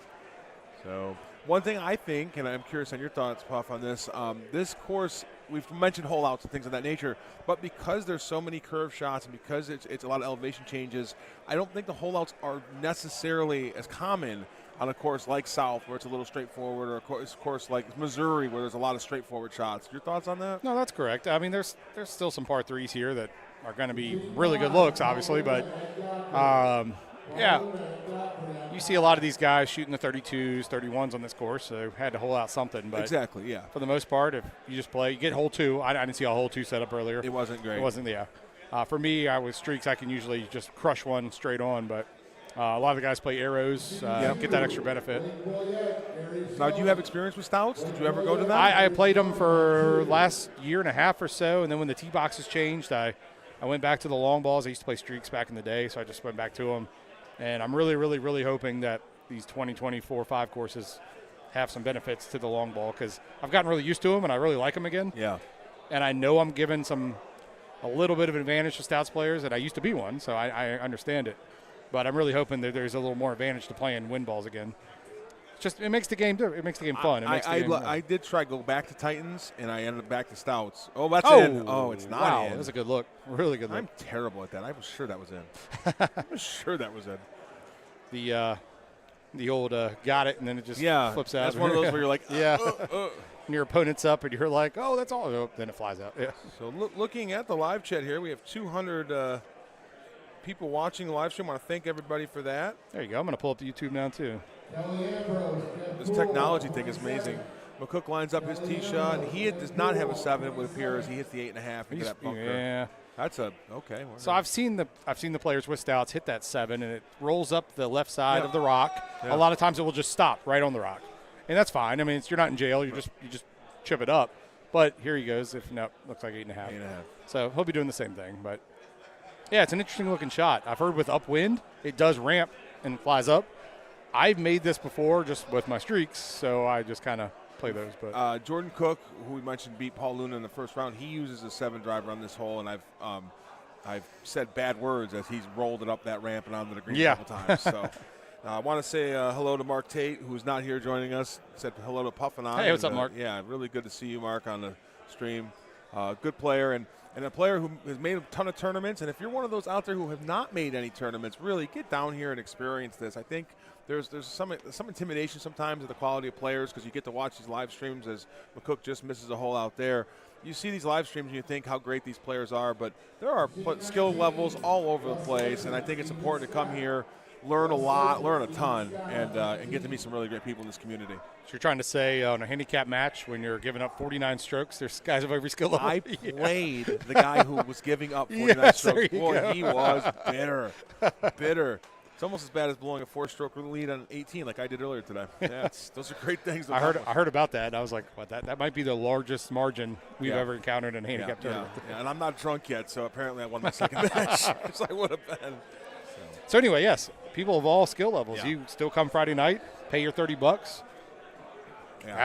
So one thing I think, and I'm curious on your thoughts, Puff, on this, this course, we've mentioned hole outs and things of that nature, but because there's so many curve shots and because it's a lot of elevation changes, I don't think the hole outs are necessarily as common on a course like South, where it's a little straightforward, or a course like Missouri, where there's a lot of straightforward shots. Your thoughts on that? No, that's correct. I mean, there's still some par 3s here that are going to be really good looks, obviously, but yeah, you see a lot of these guys shooting the 32s, 31s on this course, so had to hole out something. But exactly, yeah. For the most part, if you just play, you get hole 2. I didn't see a hole 2 set up earlier. It wasn't great. It wasn't, yeah. For me, with streaks, I can usually just crush one straight on, but a lot of the guys play arrows, get that extra benefit. Now, do you have experience with stouts? Did you ever go to that? I played them for last year and a half or so, and then when the tee boxes changed, I went back to the long balls. I used to play streaks back in the day, so I just went back to them. And I'm really, really, really hoping that these 2024 5 courses have some benefits to the long ball because I've gotten really used to them and I really like them again. Yeah. And I know I'm giving a little bit of an advantage to Stouts players, and I used to be one, so I understand it. But I'm really hoping that there's a little more advantage to playing wind balls again. It makes the game fun. I did try to go back to Titans, and I ended up back to Stouts. Oh, that's in. Oh, it's not wow, in. That was a good look. Really good look. I'm terrible at that. I was sure that was in. I was sure that was in. The old got it, and then it just flips out. That's one of those where you're like, and your opponent's up, and you're like, oh, that's all. Oh, then it flies out. Yeah. So looking at the live chat here, we have 200 people watching the live stream. I want to thank everybody for that. There you go. I'm going to pull up the YouTube now, too. This technology thing is amazing. McCook lines up his tee shot. He does not have a 7, it would appear, as he hits the 8.5 into that bunker. Yeah. That's okay. So I've seen the players with Stouts hit that 7, and it rolls up the left side of the rock. Yeah. A lot of times it will just stop right on the rock, and that's fine. I mean, you're not in jail. You just chip it up. But here he goes. Looks like 8.5. 8.5. So he'll be doing the same thing. But yeah, it's an interesting looking shot. I've heard with upwind, it does ramp and flies up. I've made this before just with my streaks, so I just kind of play those. But Jordan Cook, who we mentioned, beat Paul Luna in the first round. He uses a 7 driver on this hole, and I've said bad words as he's rolled it up that ramp and onto the green a couple times. So I want to say hello to Mark Tate, who's not here joining us. Said hello to Puff and I. Hey, what's up, Mark? Yeah, really good to see you, Mark, on the stream. Good player and a player who has made a ton of tournaments. And if you're one of those out there who have not made any tournaments, really get down here and experience this. I think there's some intimidation sometimes of the quality of players because you get to watch these live streams as McCook just misses a hole out there. you see these live streams and you think how great these players are, but there are skill levels all over the place, and I think it's important to come here, learn a lot, learn a ton, and get to meet some really great people in this community. So you're trying to say on a handicap match when you're giving up 49 strokes, there's guys of every skill level? I played the guy who was giving up 49 strokes. Boy, he was bitter. It's almost as bad as blowing a 4-stroke lead on 18 like I did earlier today. Yeah, those are great things. I heard about that, and I was like, what, that might be the largest margin we've ever encountered in a handicap tournament. Yeah, and I'm not drunk yet, so apparently I won my second match, which I would have been. So anyway, yes, people of all skill levels. Yeah. You still come Friday night, pay your $30. Yeah.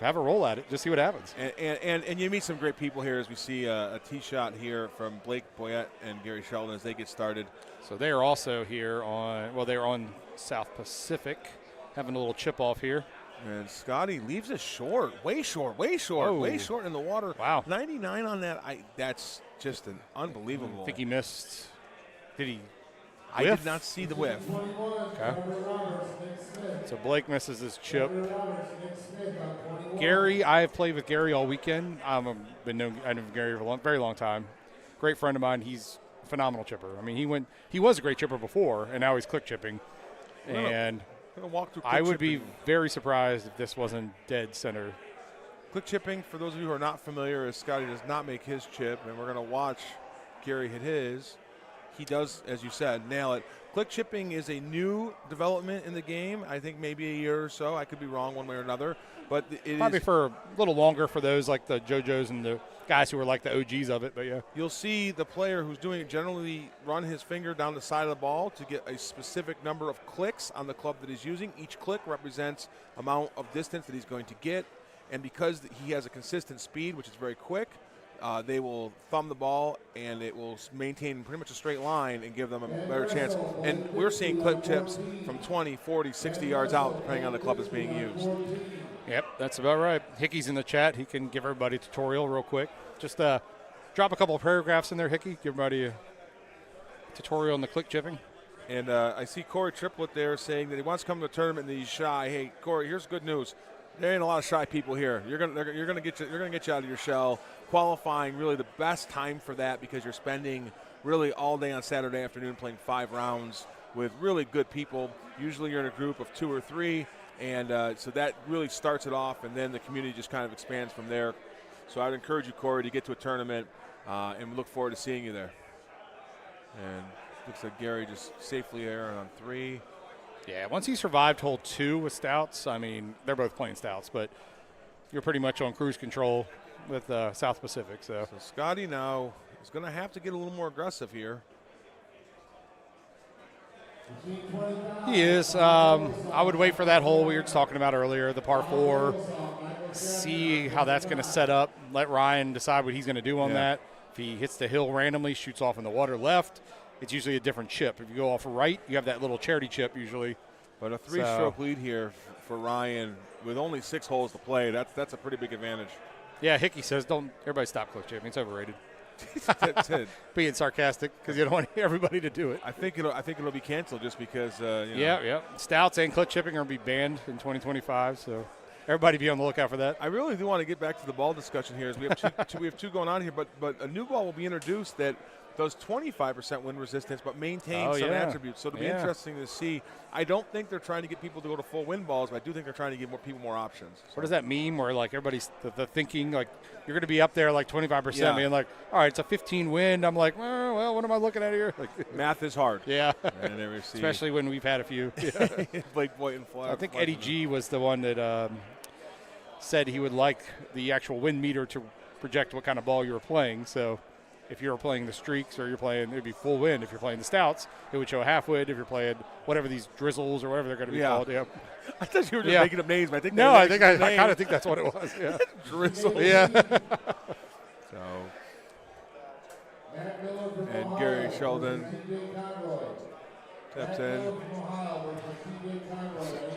Have a roll at it. Just see what happens. And you meet some great people here as we see a tee shot here from Blake Boyette and Gary Sheldon as they get started. So they are also here they're on South Pacific, having a little chip off here. And Scotty leaves it short, way short in the water. Wow. 99 on that. That's just an unbelievable. I think he missed. Did he? I whiff? did not see the whiff. Okay. So Blake misses his chip. Gary, I have played with Gary all weekend. I know Gary for a very long time. Great friend of mine. He's a phenomenal chipper. I mean, he was a great chipper before, and now he's click chipping. And I would be very surprised if this wasn't dead center. Click chipping, for those of you who are not familiar, is Scotty does not make his chip, and we're going to watch Gary hit his. He does, as you said, nail it. Click chipping is a new development in the game. I think maybe a year or so. I could be wrong one way or another. But it probably is for a little longer for those like the JoJos and the guys who are like the OGs of it. But yeah, you'll see the player who's doing it generally run his finger down the side of the ball to get a specific number of clicks on the club that he's using. Each click represents amount of distance that he's going to get. And because he has a consistent speed, which is very quick, they will thumb the ball, and it will maintain pretty much a straight line and give them a better chance. And we're seeing clip chips from 20, 40, 60 yards out, depending on the club that's being used. Yep, that's about right. Hickey's in the chat. He can give everybody a tutorial real quick. Just drop a couple of paragraphs in there, Hickey. Give everybody a tutorial on the click chipping. And I see Corey Triplett there saying that he wants to come to the tournament and he's shy. Hey, Corey, here's good news. There ain't a lot of shy people here. You're gonna get you out of your shell. Qualifying really the best time for that because you're spending really all day on Saturday afternoon playing 5 rounds with really good people. Usually you're in a group of 2 or 3, and so that really starts it off, and then the community just kind of expands from there. So I'd encourage you, Corey, to get to a tournament, and we look forward to seeing you there. And looks like Gary just safely there on 3. Yeah, once he survived hole 2 with Stouts, I mean, they're both playing Stouts, but you're pretty much on cruise control with South Pacific. So Scotty now is going to have to get a little more aggressive here. He is. I would wait for that hole we were just talking about earlier, the par 4, see how that's going to set up, let Ryan decide what he's going to do on that. If he hits the hill randomly, shoots off in the water left, it's usually a different chip. If you go off right, you have that little charity chip usually. But a 3-stroke lead here for Ryan with only 6 holes to play, that's a pretty big advantage. Yeah, Hickey says, don't everybody stop click chipping. It's overrated. That's it. Being sarcastic because you don't want everybody to do it. I think it'll be canceled just because. Yeah. Stouts and click chipping are going to be banned in 2025. So everybody be on the lookout for that. I really do want to get back to the ball discussion here. As we have we have two going on here, but a new ball will be introduced that does 25% wind resistance, but maintains some attributes. So it'll be interesting to see. I don't think they're trying to get people to go to full wind balls, but I do think they're trying to give people more options. So. What does that mean where, like, everybody's the thinking, like, you're going to be up there, like, 25%, being like, all right, it's a 15 wind. I'm like, well, what am I looking at here? Like, math is hard. Yeah. Especially when we've had a few. Blake Boyd and Flag. I think Eddie G was the one that said he would like the actual wind meter to project what kind of ball you were playing. So if you were playing the streaks or you're playing, it would be full wind. If you're playing the Stouts, it would show half wind. If you're playing whatever these drizzles or whatever they're going to be called. Yeah. I thought you were just making up names, but I think I kind of think that's what it was. Yeah. Drizzle. Yeah. So, and Gary Sheldon steps in.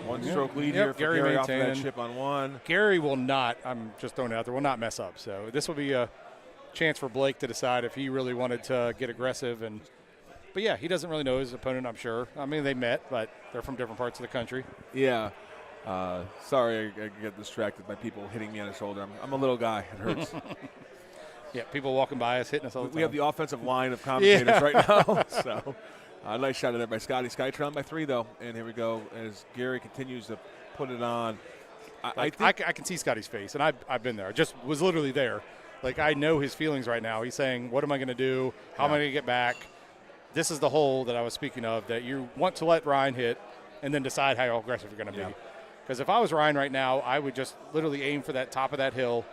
1-stroke lead here for Gary off of that chip on 1. Gary will not, I'm just throwing it out there, will not mess up. So this will be a chance for Blake to decide if he really wanted to get aggressive. But yeah, he doesn't really know his opponent, I'm sure. I mean, they met, but they're from different parts of the country. Yeah. Sorry, I get distracted by people hitting me on the shoulder. I'm a little guy. It hurts. Yeah, people walking by us, hitting us all the time. We have the offensive line of commentators right now. So, nice shot in there by Scotty. Scotty trailing by 3, though. And here we go as Gary continues to put it on. I can see Scotty's face, and I've been there. I just was literally there. Like, I know his feelings right now. He's saying, what am I going to do? How am I going to get back? This is the hole that I was speaking of, that you want to let Ryan hit and then decide how aggressive you're going to be. Because if I was Ryan right now, I would just literally aim for that top of that hill,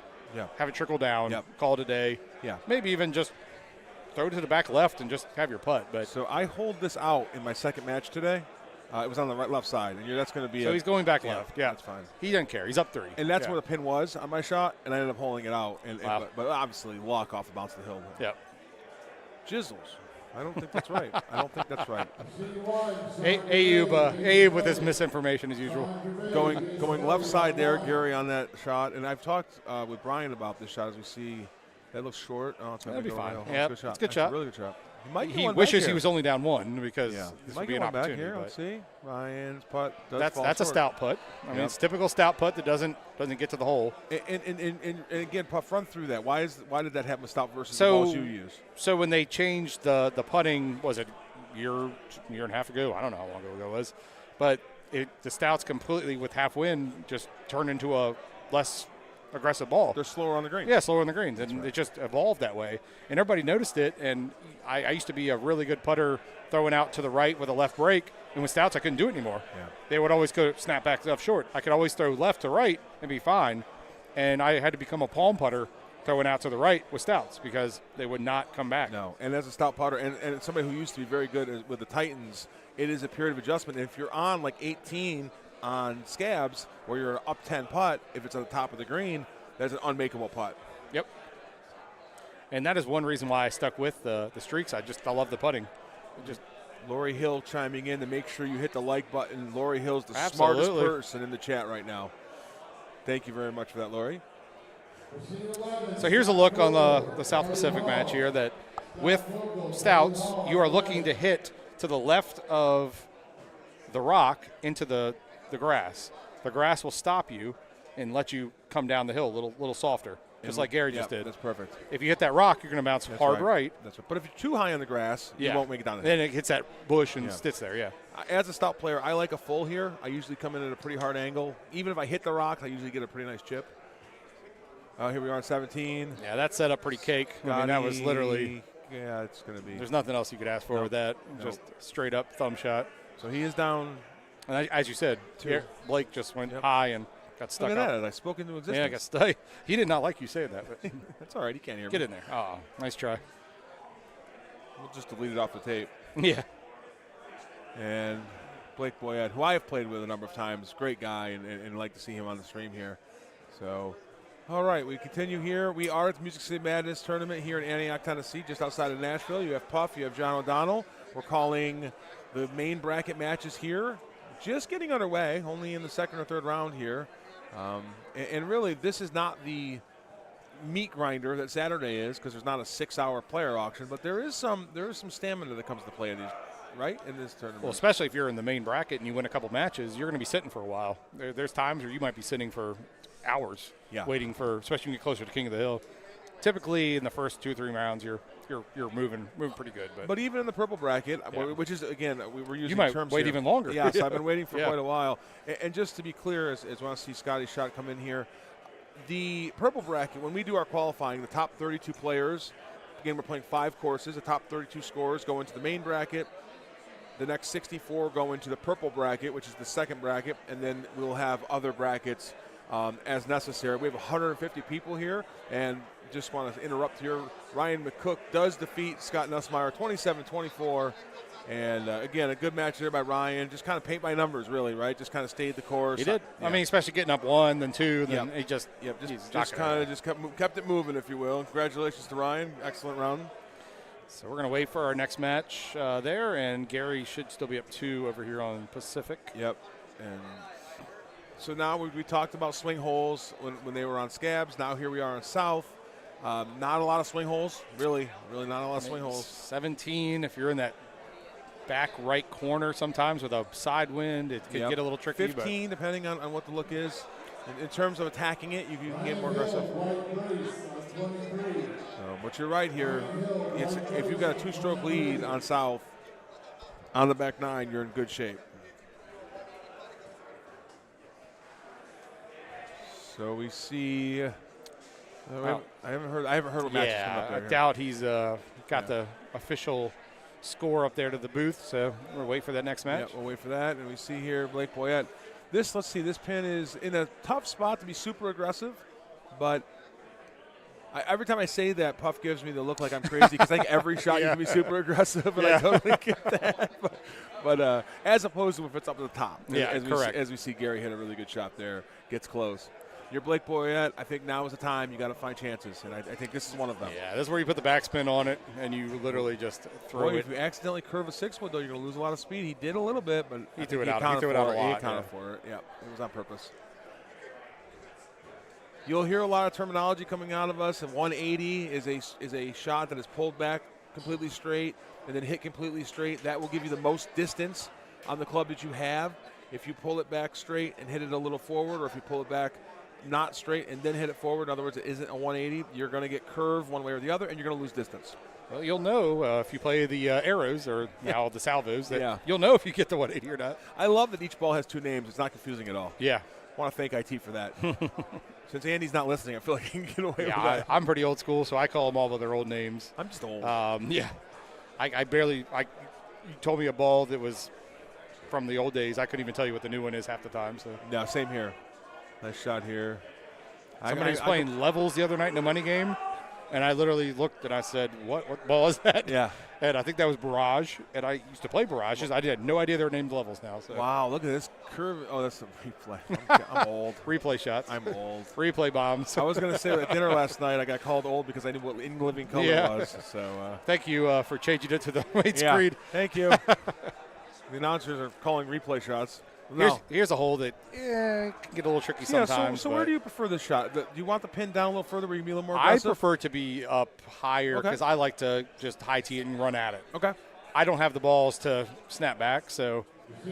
have it trickle down, call it a day. Maybe even just throw it to the back left and just have your putt. But so I hold this out in my second match today. It was on the left side, and that's going to be. So he's going back left. Yeah, that's fine. He doesn't care. He's up 3, and that's where the pin was on my shot, and I ended up holding it out. But obviously, luck off the bounce of the hill. Yep. Jizzles. I don't think that's right. Ayub with his misinformation as usual. Going left side there, Gary on that shot, and I've talked with Brian about this shot as we see. That looks short. Oh, it's going to be fine. Yeah, it's a good shot. Really good shot. He wishes he was only down 1 because this would be an opportunity. Back here. Let's see. Ryan's putt does that's short. A stout putt. I mean, it's typical stout putt that doesn't get to the hole. And again, putt run through that. Why did that happen with stout versus the balls you use? So when they changed the putting, was it year and a half ago? I don't know how long ago it was, but the stouts completely with half wind just turned into a less aggressive ball. They're slower on the greens. Yeah, slower on the greens, and it just evolved that way. And everybody noticed it, and I used to be a really good putter throwing out to the right with a left break, and with stouts I couldn't do it anymore. Yeah. They would always go snap back up short. I could always throw left to right and be fine, and I had to become a palm putter throwing out to the right with stouts because they would not come back. No, and as a stout putter and somebody who used to be very good with the Titans, it is a period of adjustment. And if you're on like 18 on scabs where you're an up 10 putt, if it's on the top of the green, that's an unmakeable putt. Yep. And that is one reason why I stuck with the streaks. I love the putting. Lori Hill chiming in to make sure you hit the like button. Lori Hill's the Absolutely. smartest person in the chat right now. Thank you very much for that, Lori. So here's a look on the South Pacific match here that with stouts, you are looking to hit to the left of the rock into the grass. The grass will stop you and let you come down the hill a little softer, just like Gary just did. That's perfect. If you hit that rock, you're going to bounce hard right. That's right. But if you're too high on the grass, you won't make it down the hill. Then it hits that bush and sits there, As a stout player, I like a full here. I usually come in at a pretty hard angle. Even if I hit the rocks, I usually get a pretty nice chip. Here we are on 17. Yeah, that set up pretty cake. I mean, that was literally. Yeah, it's going to be. There's nothing else you could ask for with that. Just straight up thumb shot. So he is down. And as you said, Blake just went high and got stuck Look at up. that. I spoke into existence. Yeah, I got stuck. He did not like you saying that. But that's all right. He can't hear me. Get in there. Oh, nice try. We'll just delete it off the tape. Yeah. And Blake Boyette, who I have played with a number of times, great guy, and like to see him on the stream here. So, all right, we continue here. We are at the Music City Madness tournament here in Antioch, Tennessee, just outside of Nashville. You have Puff, you have John O'Donnell. We're calling the main bracket matches here. Just getting underway, only in the second or third round here. And really, this is not the meat grinder that Saturday is, because there's not a 6-hour player auction, but there is some stamina that comes to play in these, right, in this tournament. Well, especially if you're in the main bracket and you win a couple matches, you're going to be sitting for a while. There's times where you might be sitting for hours waiting for, especially when you get closer to King of the Hill. Typically, in the first 2 or 3 rounds, you're moving pretty good. But even in the purple bracket, which is, again, we're using you might terms wait here. even longer. Yes, I've been waiting for quite a while. And just to be clear, as I want to see Scotty's shot come in here, the purple bracket, when we do our qualifying, the top 32 players, again, we're playing 5 courses. The top 32 scores go into the main bracket. The next 64 go into the purple bracket, which is the second bracket, and then we'll have other brackets as necessary. We have 150 people here, and just want to interrupt here. Ryan McCook does defeat Scott Nussmeier 27-24. And, again, a good match there by Ryan. Just kind of paint by numbers, really, right? Just kind of stayed the course. He did. Yeah. I mean, especially getting up 1, then 2, then he just kept it moving, if you will. Congratulations to Ryan. Excellent round. So we're going to wait for our next match there, and Gary should still be up 2 over here on Pacific. Yep. And so now we talked about swing holes when they were on scabs. Now here we are on South. Not a lot of swing holes. Really not a lot of swing holes. 17 if you're in that back right corner sometimes with a side wind. It could get a little tricky. 15 depending on what the look is. In terms of attacking it, you can get more aggressive. But you're right here. If you've got a 2-stroke lead on South on the back nine, you're in good shape. So we see. I haven't heard what matches come up there. I doubt he's got the official score up there to the booth, so we'll wait for that next match. Yeah, we'll wait for that. And we see here Blake Boyette. Let's see, this pin is in a tough spot to be super aggressive, but every time I say that, Puff gives me the look like I'm crazy because I think every shot you can be super aggressive, and I totally get that. But as opposed to if it's up to the top. Correct. As we see Gary hit a really good shot there, gets close. Your Blake Boyette, I think now is the time you got to find chances, and I think this is one of them. Yeah, this is where you put the backspin on it, and you literally just throw it. If you accidentally curve a 6-wood, though, you're going to lose a lot of speed. He did a little bit, but he threw it out a lot. He accounted for it. Yeah, it was on purpose. You'll hear a lot of terminology coming out of us, and 180 is a shot that is pulled back completely straight and then hit completely straight. That will give you the most distance on the club that you have. If you pull it back straight and hit it a little forward, or if you pull it back not straight and then hit it forward, in other words, it isn't a 180, you're going to get curved one way or the other, and you're going to lose distance. Well, you'll know if you play the arrows or now the salvos that you'll know if you get the 180 or not. I love that each ball has 2 names. It's not confusing at all. Yeah. I want to thank IT for that. Since Andy's not listening, I feel like I can get away with that. I'm pretty old school, so I call them all by their old names. I'm just old. I barely you told me a ball that was from the old days. I couldn't even tell you what the new one is half the time. So yeah, same here. Nice shot here. Somebody was playing levels the other night in a money game, and I literally looked and I said, what ball is that? Yeah. And I think that was Barrage, and I used to play Barrages. I had no idea they were named levels now. So. Wow, look at this curve. Oh, that's a replay. I'm old. Replay shots. I'm old. Replay bombs. I was going to say at dinner last night I got called old because I knew what in living color was. So thank you for changing it to the weight screen. Thank you. The announcers are calling replay shots. Here's a hole that can get a little tricky sometimes. So where do you prefer this shot? Do you want the pin down a little further where you can be a little more aggressive? I prefer to be up higher because I like to just high tee it and run at it. Okay. I don't have the balls to snap back, so. He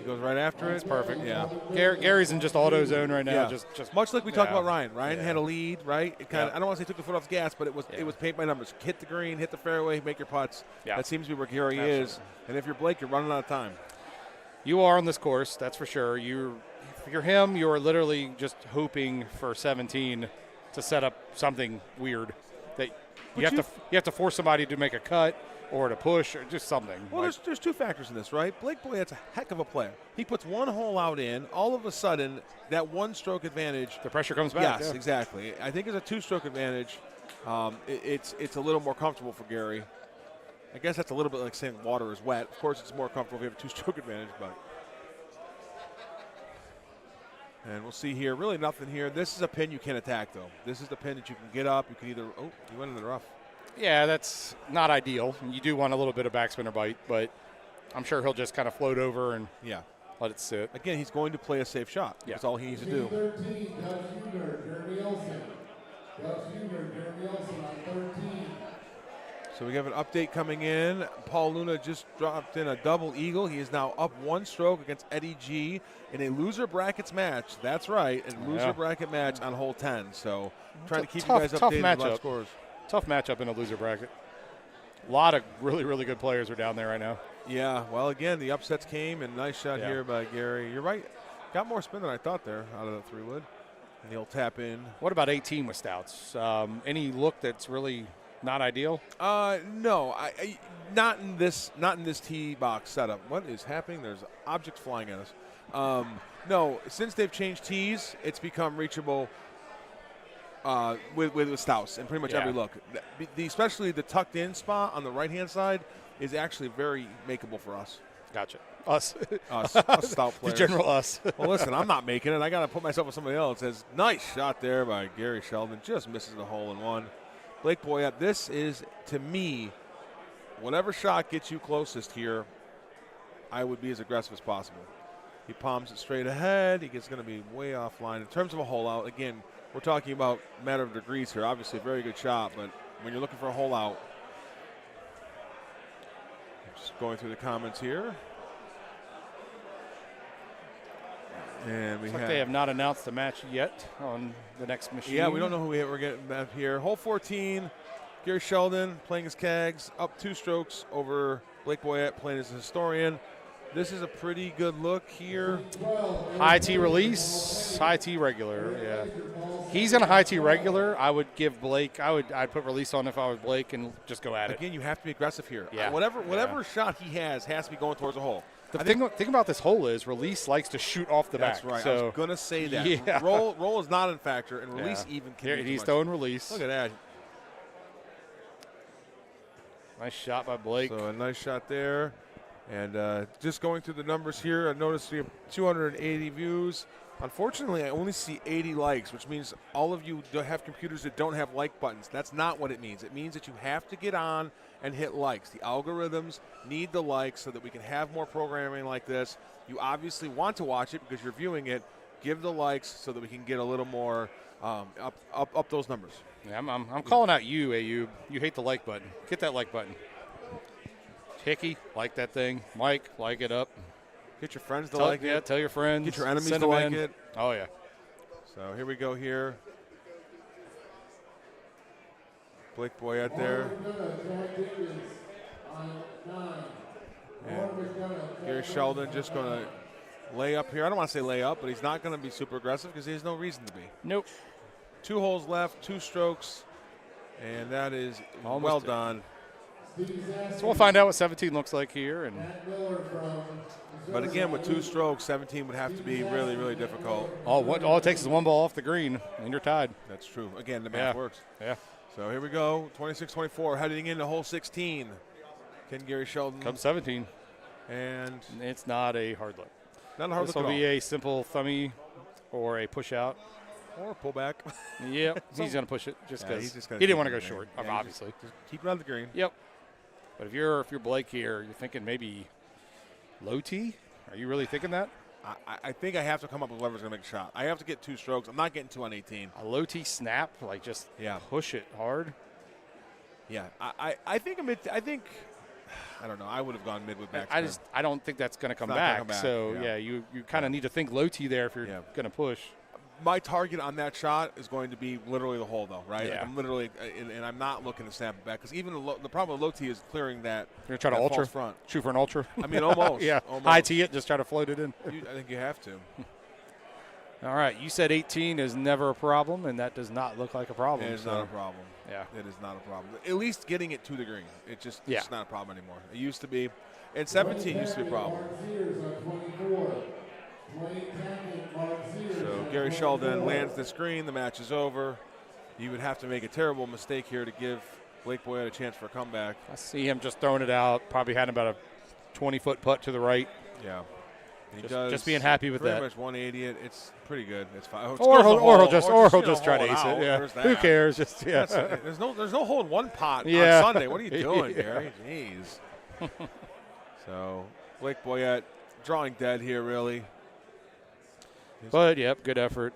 goes right after it. It's perfect. Yeah. Gary's in just auto zone right now. Yeah. Just much like we talked about Ryan. Ryan had a lead, right? It kind of, I don't want to say took the foot off the gas, but it was paint by numbers. Hit the green, hit the fairway, make your putts. Yeah. That seems to be where Gary is. And if you're Blake, you're running out of time. You are on this course, that's for sure. If you're him, you're literally just hoping for 17 to set up something weird that you have to force somebody to make a cut or to push or just something. Well, there's 2 factors in this, right? Blake Boyette's a heck of a player. He puts one hole out in. All of a sudden, that 1-stroke advantage. The pressure comes back. Yes, exactly. I think as a 2-stroke advantage, it's a little more comfortable for Gary. I guess that's a little bit like saying water is wet. Of course, it's more comfortable if you have a 2-stroke advantage, but. And we'll see here. Really nothing here. This is a pin you can attack, though. This is the pin that you can get up. You can either – oh, you went in the rough. Yeah, that's not ideal. You do want a little bit of backspin or bite, but I'm sure he'll just kind of float over and let it sit. Again, he's going to play a safe shot. Yeah. That's all he needs to do. 13, Doug Huger, Jeremy Olsen. Doug Huger, Jeremy Olsen on 13. So we have an update coming in. Paul Luna just dropped in a double eagle. He is now up 1 stroke against Eddie G in a loser brackets match. That's right, a loser bracket match on hole 10. So trying to keep you guys updated with scores. Tough matchup in a loser bracket. A lot of really, really good players are down there right now. Yeah, well, again, the upsets came, and nice shot here by Gary. You're right. Got more spin than I thought there out of the 3-wood. And he'll tap in. What about 18 with stouts? Any look that's really not ideal? No, not in this tee box setup. What is happening? There's objects flying at us. No, since they've changed tees, it's become reachable with stouts and pretty much every look. Especially the tucked in spot on the right-hand side is actually very makeable for us. Gotcha. Us stout players. The general us. Well, listen, I'm not making it. I got to put myself with somebody else. Says nice shot there by Gary Sheldon. Just misses the hole in one. Blake Boyette, this is, to me, whatever shot gets you closest here, I would be as aggressive as possible. He palms it straight ahead. He's going to be way offline. In terms of a hole out, again, we're talking about a matter of degrees here. Obviously, a very good shot, but when you're looking for a hole out, just going through the comments here. And we Looks like they have not announced the match yet on the next machine. Yeah, we don't know who we're getting up here. Hole 14, Gary Sheldon playing his Cags, up 2 strokes over Blake Boyette playing as a historian. This is a pretty good look here. High T release, high T regular. Yeah, he's in a high T regular. I would give Blake. I'd put release on if I was Blake and just go at it. Again, you have to be aggressive here. Yeah. Whatever shot he has to be going towards the hole. The thing about this hole is release likes to shoot off the That's back. right. So I was gonna say that. Yeah. Roll is not in factor, and release even can. Here, he's throwing release. Look at that. Nice shot by Blake. So a nice shot there. And just going through the numbers here, I noticed we have 280 views. Unfortunately, I only see 80 likes, which means all of you have computers that don't have like buttons. That's not what it means. It means that you have to get on and hit likes. The algorithms need the likes so that we can have more programming like this. You obviously want to watch it because you're viewing it. Give the likes so that we can get a little more up those numbers. Yeah, I'm calling out you, Ayub. You hate the like button. Hit that like button. Hickey, like that thing. Mike, like it up. Get your friends to like it. Yeah, tell your friends. Get your enemies Send to them like in. it. Oh, yeah. So here we go here. Blake Boyette there. And Gary Sheldon just going to lay up here. I don't want to say lay up, but he's not going to be super aggressive because he has no reason to be. Nope. 2 holes left, 2 strokes, and that is Almost well it. done. So we'll find out what 17 looks like here. And But again, with 2 strokes, 17 would have to be really, really difficult. all it takes is one ball off the green, and you're tied. That's true. Again, the math works. Yeah. So here we go, 26-24, heading into hole 16. Can Gary Sheldon. Come 17. And It's not a hard look. not a hard This look will at be all. a simple thummy or a push out. Or pull back. Yep, he's going to push it just Yeah, because he's just he gonna didn't keep want to it go in there. short, Yeah, obviously. Just keep it on the green. Yep. But if you're Blake here, you're thinking maybe low T? Are you really thinking that? I think I have to come up with whoever's going to make a shot. I have to get 2 strokes. I'm not getting 2 on 18. A low T snap, like just push it hard? Yeah, I think I don't know. I would have gone mid with back. I don't think that's going to come not gonna back. come back, So, yeah. you kind of need to think low T there if you're going to push. My target on that shot is going to be literally the hole, though, right? Yeah. Like I'm literally, and I'm not looking to snap it back because even the problem with low T is clearing that. You're going to try to that ultra? false front. Shoot for an ultra? I mean, almost. Yeah. Almost. High T it, just try to float it in. I think you have to. All right. You said 18 is never a problem, and that does not look like a problem. It is not a problem. Yeah. It is not a problem. At least getting it to the green. It's Yeah. not a problem anymore. It used to be. And 17 used to be a problem. So Gary Sheldon lands the screen. The match is over. You would have to make a terrible mistake here to give Blake Boyette a chance for a comeback. I see him just throwing it out. Probably had about a 20-foot putt to the right. Yeah. He does Just being happy with pretty that. much 180 it. It's pretty good. It's fine. Or he'll just just try to ace it. Yeah. There's that. Who cares? Just There's no hole in one pot Yeah. on Sunday. What are you doing, Yeah. Gary? Jeez. So Blake Boyette drawing dead here, really. But yep, good effort.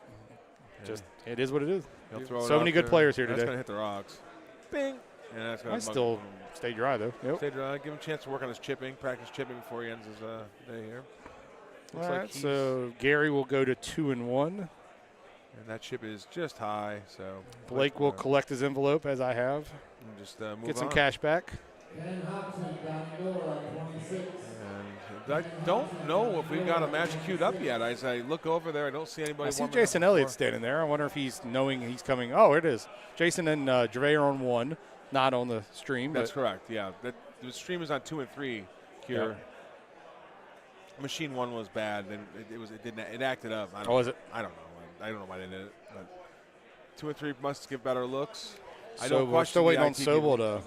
Just it is what it is. He'll throw it So out many good there. players here That's today. going to hit the rocks. Bing. And that's going I to still stay dry though. Yep. stay dry. Give him a chance to work on his chipping, practice chipping before he ends his day here. All Looks right, like he's- so Gary will go to 2-1. and that chip is just high. So Blake will collect his envelope as I have. and just move Get some on. cash back. Ken Hobson, Don Miller on 26. And I don't know if we've got a match queued up yet. As I look over there, I don't see anybody. I see warming Jason up on the Elliott floor. standing there. I wonder if he's knowing he's coming. Oh, it is. Jason and Gervais are on 1, not on the stream. That's but correct. Yeah, the stream is on 2 and 3 here. Yeah. Machine 1 was bad, and it acted up. I don't Oh, is it? I don't know. I don't know why they did it. But 2 and 3 must give better looks. I So don't we're question still the waiting on IT Sobel people. to.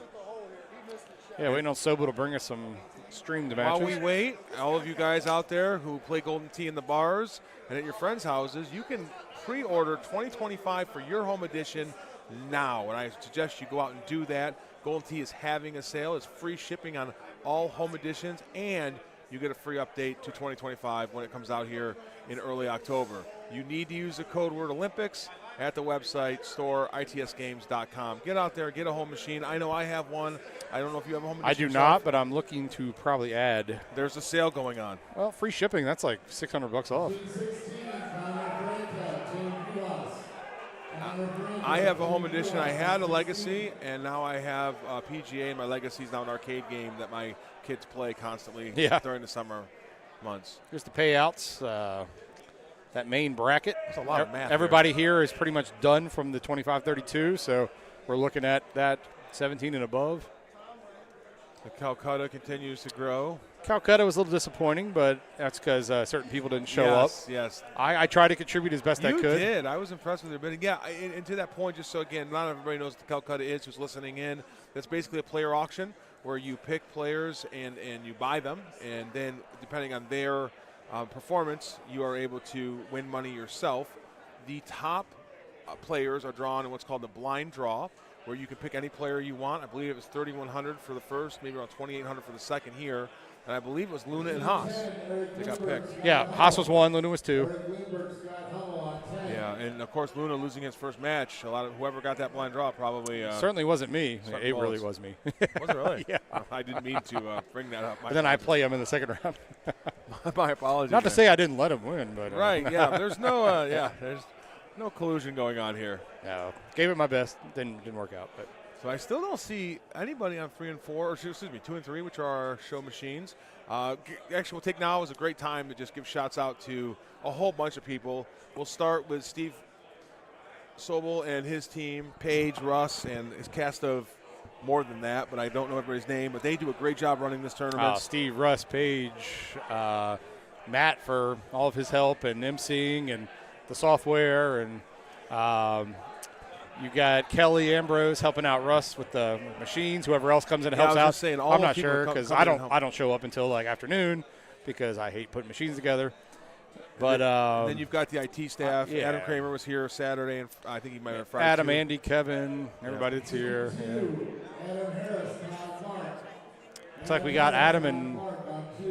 Yeah, waiting on Sobel to bring us some streamed matches. While we wait, all of you guys out there who play Golden Tee in the bars and at your friends' houses, you can pre-order 2025 for your home edition now. And I suggest you go out and do that. Golden Tee is having a sale. It's free shipping on all home editions, and you get a free update to 2025 when it comes out here in early October. You need to use the code word Olympics at the website store itsgames.com. Get out there, get a home machine. I know I have one. I don't know if you have a home machine. I do not, but I'm looking to probably add. There's a sale going on. Well, free shipping. That's like $600 off. I have a home edition. I had a Legacy, and now I have a PGA. My Legacy is now an arcade game that my kids play constantly during the summer months. Here's the payouts. That main bracket. That's a lot of math. Everybody here is pretty much done from the 25-32, so we're looking at that 17 and above. The Calcutta continues to grow. Calcutta was a little disappointing, but that's because certain people didn't show up. Yes. I tried to contribute as best I could. You did. I was impressed with your bidding. Yeah, and to that point, just so, again, not everybody knows what the Calcutta is who's listening in. That's basically a player auction where you pick players and you buy them, and then depending on their performance, you are able to win money yourself. The top players are drawn in what's called the blind draw, where you can pick any player you want. I believe it was $3,100 for the first, maybe around $2,800 for the second here. And I believe it was Luna and Haas that got picked. Yeah, Haas was 1, Luna was 2. Yeah, and of course Luna losing his first match. A lot of whoever got that blind draw probably certainly wasn't me. It really was me. Was it really? Yeah. I didn't mean to bring that up. But then I play him in the second round. My apologies. Not to say I didn't let him win, but right. Yeah. There's no. There's no collusion going on here. No, gave it my best. Didn't work out, but. So I still don't see anybody on 3 and 4, or excuse me, 2 and 3, which are our show machines. Actually, we'll take now is a great time to just give shouts out to a whole bunch of people. We'll start with Steve Sobel and his team, Paige, Russ, and his cast of more than that, but I don't know everybody's name. But they do a great job running this tournament. Steve, Russ, Paige, Matt for all of his help and emceeing and the software, and you got Kelly Ambrose helping out Russ with the machines. Whoever else comes in and helps out. Saying, I'm not sure because I don't show up until like afternoon because I hate putting machines together. But and then you've got the IT staff. Yeah. Adam Kramer was here Saturday, and I think he might have Friday. Adam, too. Andy, Kevin, everybody that's here. Yeah. Looks like we got Adam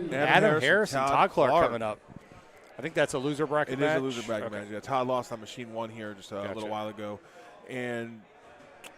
Harris and Todd Clark coming up. I think that's a loser bracket match. It is a loser bracket match. Yeah, Todd lost on machine 1 here just a little while ago. And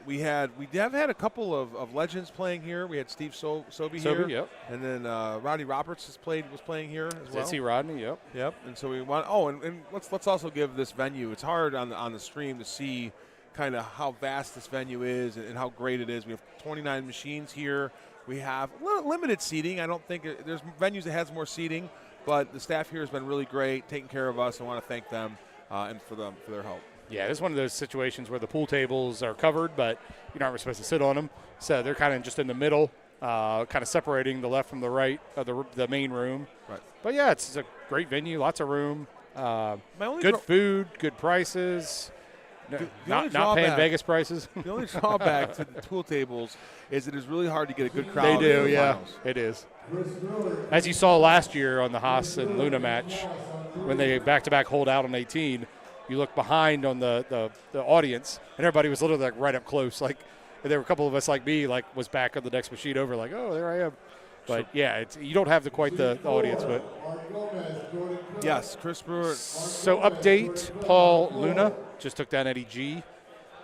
we have had a couple of legends playing here. We had Steve Sobey here. Yep. And then Rodney Roberts was playing here as well. See Rodney, yep. Yep. And so we want and let's also give this venue. It's hard on the stream to see kind of how vast this venue is and how great it is. We have 29 machines here. We have limited seating. I don't think there's venues that has more seating, but the staff here has been really great, taking care of us. I want to thank them and for their help. Yeah, this is one of those situations where the pool tables are covered, but you're not really supposed to sit on them. So they're kind of just in the middle, kind of separating the left from the right of the main room. Right. But, yeah, it's a great venue, lots of room, good food, good prices. Not paying Vegas prices. The only drawback to the pool tables is it is really hard to get a good crowd. They do, yeah, it is. As you saw last year on the Haas and Luna match, when they back-to-back hold out on 18, you look behind on the audience, and everybody was literally like right up close. Like there were a couple of us like me, like was back on the next machine over, like, oh, there I am. But yeah, you don't have quite the audience, but yes, Chris Brewer. So update: Paul Luna just took down Eddie G.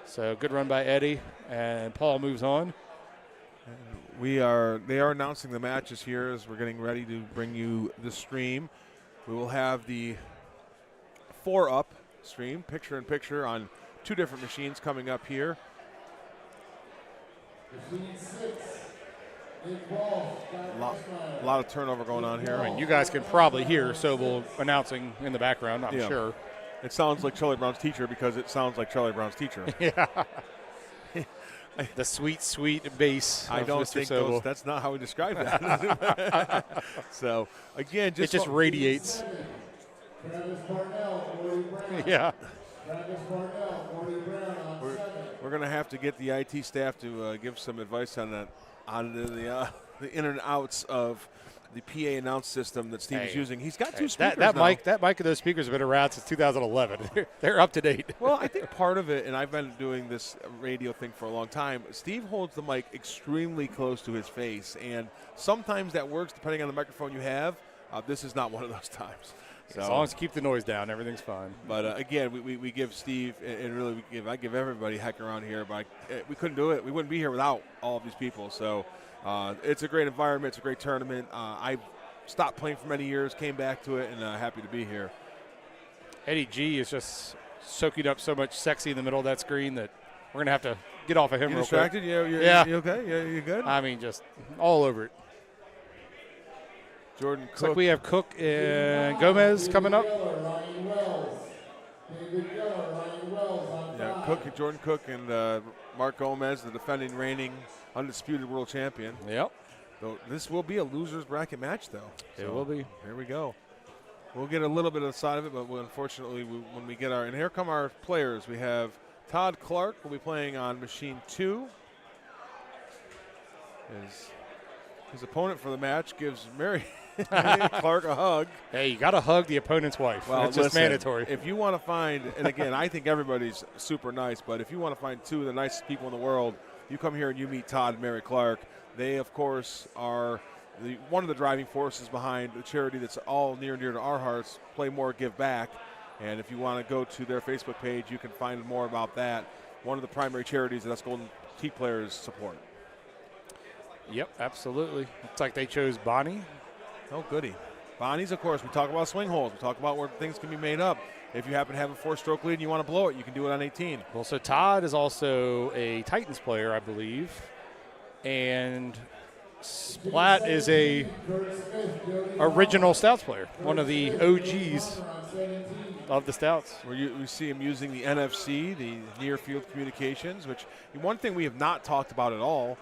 So good run by Eddie, and Paul moves on. They are announcing the matches here as we're getting ready to bring you the stream. We will have the 4-up stream, picture-in-picture on 2 different machines coming up here. A lot of turnover going on here. I mean, you guys can probably hear Sobel announcing in the background, I'm sure. It sounds like Charlie Brown's teacher because it sounds like Charlie Brown's teacher. Yeah. The sweet, sweet bass. I don't Mr. think that's not how we describe that. So, again, it just radiates. Yeah. We're going to have to get the IT staff to give some advice on that, on the in and outs of the PA announce system that Steve is using. He's got 2 speakers that now. That mic and those speakers have been around since 2011. They're up to date. Well, I think part of it, and I've been doing this radio thing for a long time, Steve holds the mic extremely close to his face, and sometimes that works depending on the microphone you have. This is not one of those times. So, as long as you keep the noise down, everything's fine. But again, we give Steve, and really I give everybody heck around here, but we couldn't do it. We wouldn't be here without all of these people. So it's a great environment. It's a great tournament. I stopped playing for many years, came back to it, and happy to be here. Eddie G is just soaking up so much sexy in the middle of that screen that We're going to have to get off of him You real quick. distracted? Yeah. You okay? You good? I mean, just all over it. Jordan Looks Cook. like we have Cook and Gomez coming up. Ryan Wells. David Geller, Ryan Wells on Yeah, 5. Jordan Cook and Mark Gomez, the defending reigning undisputed world champion. Yep. So this will be a loser's bracket match, though. It will be. Here we go. We'll get a little bit of the side of it, but unfortunately, when we get and here come our players. We have Todd Clark will be playing on machine 2. His opponent for the match gives Mary Clark a hug. Hey, you got to hug the opponent's wife. Well, it's just listen, mandatory. If you want to find, and again, I think everybody's super nice, but if you want to find 2 of the nicest people in the world, you come here and you meet Todd and Mary Clark. They, of course, are one of the driving forces behind the charity that's all near and dear to our hearts, Play More, Give Back. And if you want to go to their Facebook page, you can find more about that. One of the primary charities that us Golden Tee players support. Yep, absolutely. Looks like they chose Bonnie. Oh, goody. Bonnie's, of course, we talk about swing holes. We talk about where things can be made up. If you happen to have a 4-stroke lead and you want to blow it, you can do it on 18. Well, so Todd is also a Titans player, I believe. And Splat is a original Stouts player, one of the OGs of the Stouts. We see him using the NFC, the near field communications, which one thing we have not talked about at all,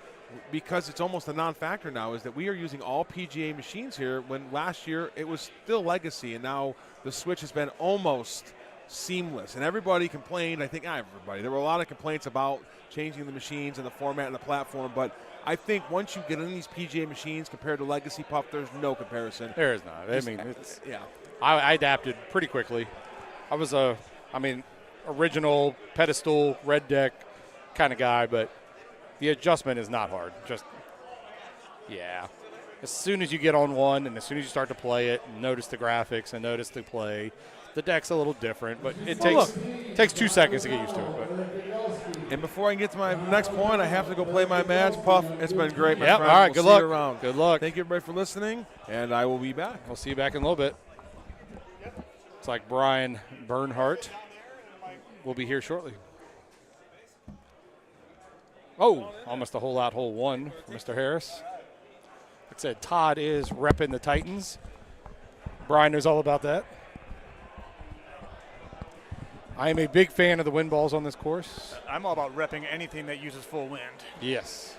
because it's almost a non-factor now, is that we are using all PGA machines here when last year it was still legacy, and now the switch has been almost seamless. And everybody complained, I think not everybody, there were a lot of complaints about changing the machines and the format and the platform, but I think once you get in these PGA machines compared to Legacy Puff, there's no comparison. There is not. I mean, yeah. I adapted pretty quickly. I was original pedestal, red deck kind of guy, but the adjustment is not hard. Yeah. As soon as you get on one and as soon as you start to play it and notice the graphics and notice the play, the deck's a little different, but it takes 2 seconds to get used to it. But. And before I get to my next point, I have to go play my match. Puff, it's been great, my friend. All right, we'll good luck. See you around. Good luck. Thank you, everybody, for listening, and I will be back. We'll see you back in a little bit. It's like Brian Bernhardt will be here shortly. Oh, almost a hole out hole 1 for Mr. Harris. Like I said, Todd is repping the Titans. Brian knows all about that. I am a big fan of the wind balls on this course. I'm all about repping anything that uses full wind. Yes.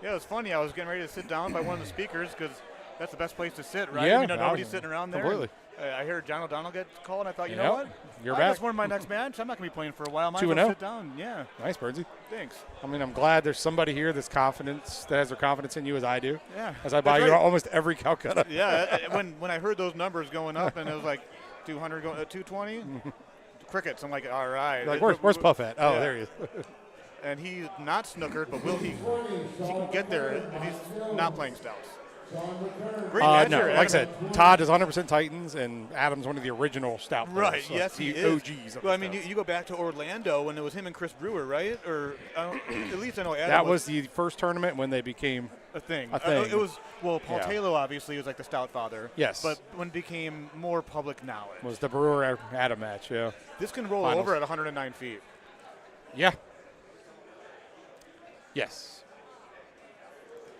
Yeah, it was funny. I was getting ready to sit down by one of the speakers because that's the best place to sit, right? Yeah, nobody's sitting around there. Completely. I heard John O'Donnell get called, and I thought, you Yep. know what? You're I back. just won my next match. I'm not going to be playing for a while. Might as 2-0. well sit down. Yeah, Nice, Birdsey. thanks. I mean, I'm glad there's somebody here that has their confidence in you as I do. Yeah. As I buy That's you right. almost every Calcutta. Yeah, when I heard those numbers going up and it was like 200 going 220, crickets. I'm like, all right. Like, where's Puff at? Oh, Yeah. there he is. And he's not snookered, but will he can get there if he's not playing stouts. Great match No, here, like I Adam. said, Todd is 100% Titans, and Adam's one of the original stout players. Right, So yes, he the is. OGs of Well, I the mean, stouts. you go back to Orlando when it was him and Chris Brewer, right? Or at least I know Adam That was the first tournament when they became a thing. a thing. It was, Paul Yeah. Taylor obviously was like the stout father. Yes. But when it became more public knowledge. was the Brewer Adam match. Yeah. This can roll Finals. over at 109 feet. Yeah. Yes.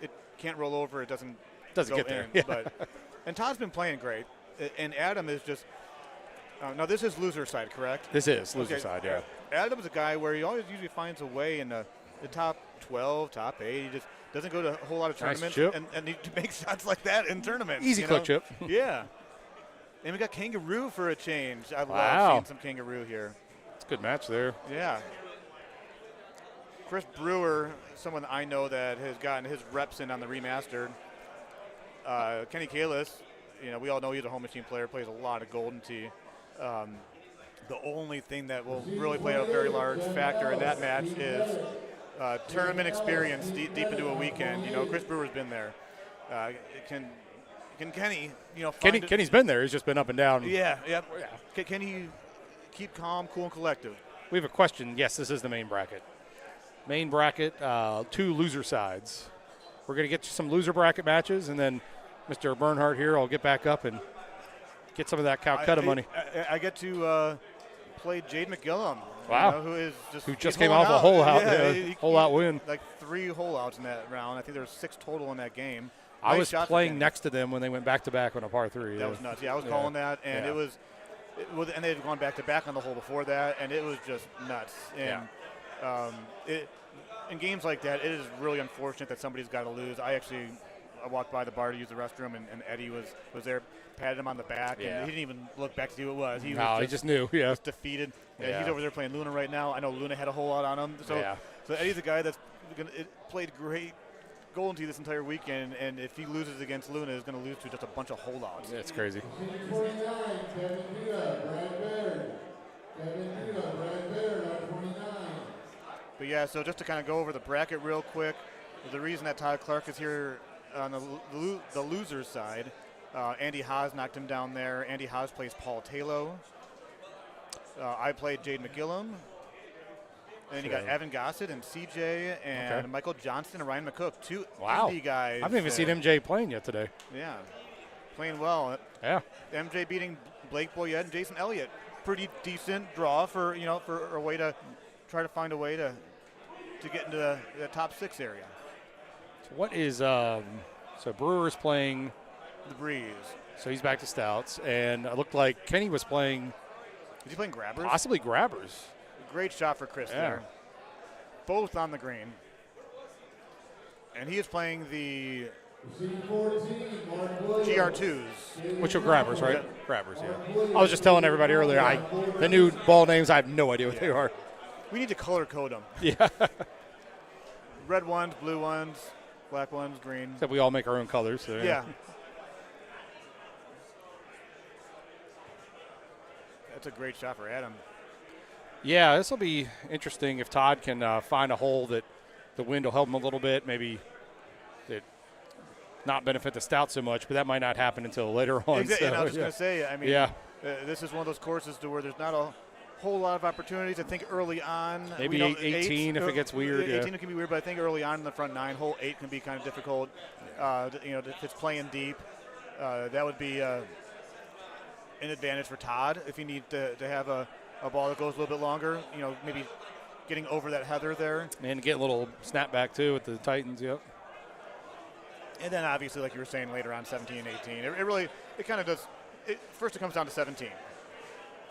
It can't roll over. It doesn't Doesn't go get there. in, Yeah. But, and Todd's been playing great. And Adam is just now this is loser side, correct? This is loser Okay. side. Yeah. Adam's a guy where he always usually finds a way in the top 12, top 8. He just doesn't go to a whole lot of Nice tournaments. chip. And he makes shots like that in tournaments. Easy you click know? chip. Yeah. And we got Kangaroo for a change. I Wow. love seeing some Kangaroo here. It's a good match there. Yeah. Chris Brewer, someone I know that has gotten his reps in on the remastered. Kenny Kalis, we all know he's a home machine player, plays a lot of Golden Tee. The only thing that will really play a very large factor in that match is tournament experience deep into a weekend. Chris Brewer's been there. Can Kenny, find Kenny's been there. He's just been up and down. Yeah. Can he keep calm, cool, and collective? We have a question. Yes, this is the main bracket. Main bracket, 2 loser sides. We're going to get you some loser bracket matches, and then Mr. Bernhardt here, I'll get back up and get some of that Calcutta money. I get to played Jade McGillum. Wow. Who just he's came holing off a hole out. Yeah, Yeah, hole out win. Like 3 hole outs in that round. I think there was 6 total in that game. I Nice was shot for playing Kenny. next to them when they went back to back on a par 3. That was nuts. Yeah, I was calling that, and Yeah. it was, and they had gone back to back on the hole before that, and it was just nuts. And in games like that, it is really unfortunate that somebody's got to lose. I walked by the bar to use the restroom, and Eddie was there, patted him on the back, and he didn't even look back to see who it was. He just knew. Yeah. was defeated. And he's over there playing Luna right now. I know Luna had a hole out on him. So Eddie's a guy that's played great Golden Tee this entire weekend, and if he loses against Luna, he's going to lose to just a bunch of holdouts. Yeah, it's crazy. 29, Kevin Duda, Brad Baird. Kevin Duda, Brad Baird on 29. But yeah, so just to kind of go over the bracket real quick, the reason that Todd Clark is here on the loser's side, Andy Haas knocked him down there. Andy Haas plays Paul Talo. I played Jade McGillum. And then you got Evan Gossett and CJ and Michael Johnston and Ryan McCook, 2 indie guys. I haven't even seen MJ playing yet today. Yeah, playing well. Yeah. MJ beating Blake Boyette and Jason Elliott. Pretty decent draw for a way to try to find a way to get into the top 6 area. So what is so Brewer's playing The Breeze. So he's back to stouts, and it looked like Kenny was playing. Is he playing grabbers? Possibly grabbers. Great shot for Chris there. Both on the green. And he is playing the GR2s. Which are grabbers, right? Yeah. Grabbers, yeah. I was just telling everybody earlier, the new ball names, I have no idea what they are. We need to color code them. Yeah. Red ones, blue ones, black ones, green. Except we all make our own colors. So yeah. That's a great shot for Adam. Yeah, this will be interesting if Todd can find a hole that the wind will help him a little bit, maybe that not benefit the stout so much, but that might not happen until later on. Exactly. So, and I was just going to say, I mean, this is one of those courses to where there's not a whole lot of opportunities. I think early on. Maybe 18 if it gets weird. 18 can be weird, but I think early on in the front 9, hole 8 can be kind of difficult. If it's playing deep, that would be an advantage for Todd if you need to have a ball that goes a little bit longer, maybe getting over that heather there. And get a little snapback, too, with the Titans, yep. And then, obviously, like you were saying later on, 17 and 18. It kind of does – first it comes down to 17.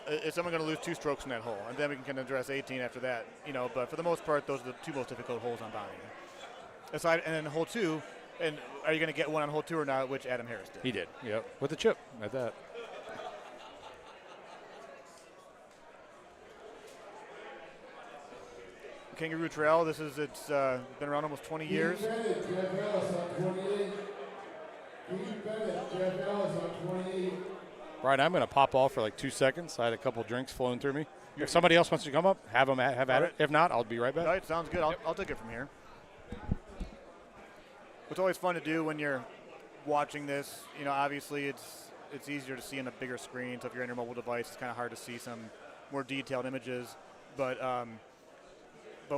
Is someone going to lose 2 strokes in that hole? And then we can address 18 after that. But for the most part, those are the 2 most difficult holes on Bonnie. And then hole 2, and are you going to get one on hole 2 or not, which Adam Harris did. He did, yep, with the chip at that. Kangaroo Trail, it's been around almost 20 years. Right, I'm going to pop off for like 2 seconds. I had a couple drinks flowing through me. If somebody else wants to come up, have at it. If not, I'll be right back. All right, sounds good. I'll take it from here. It's always fun to do when you're watching this. Obviously it's easier to see on a bigger screen. So if you're on your mobile device, it's kind of hard to see some more detailed images. But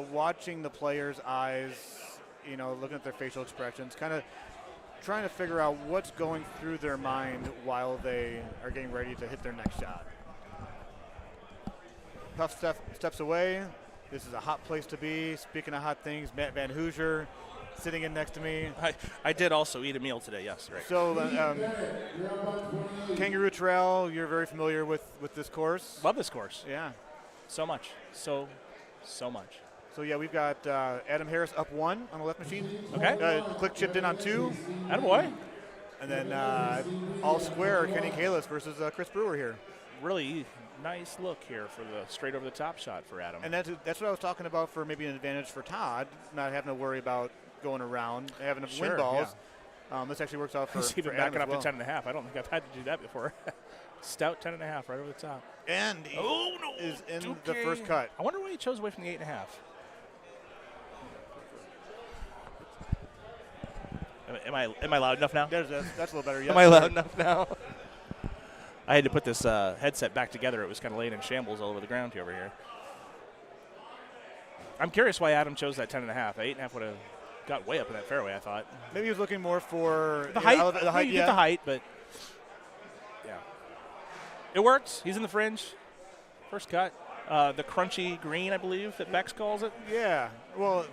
watching the players' eyes, looking at their facial expressions, kind of trying to figure out what's going through their mind while they are getting ready to hit their next shot. Puff steps away. This is a hot place to be. Speaking of hot things, Matt Van Hoosier sitting in next to me. I did also eat a meal today, yes. Right. So, Kangaroo Trail, you're very familiar with this course. Love this course. Yeah. So much. So much. So, yeah, we've got Adam Harris up 1 on the left machine. Okay. Click chipped in on 2. Attaboy. And then all square, Kenny Kalis versus Chris Brewer here. Really nice look here for the straight over the top shot for Adam. And that's what I was talking about for maybe an advantage for Todd, not having to worry about going around, having to win balls. Yeah. This actually works out for He's even for backing Adam up to 10.5. I don't think I've had to do that before. Stout 10.5 right over the top. And he is in the first cut. I wonder why he chose away from the 8.5. Am I loud enough now? That's a little better. Am I loud enough now? I had to put this headset back together. It was kind of laying in shambles all over the ground over here. I'm curious why Adam chose that 10.5. 8.5 would have got way up in that fairway, I thought. Maybe he was looking more for the height. The height, you get the height, but yeah. It works. He's in the fringe. First cut. The crunchy green, I believe, that Bex calls it. Yeah. Well,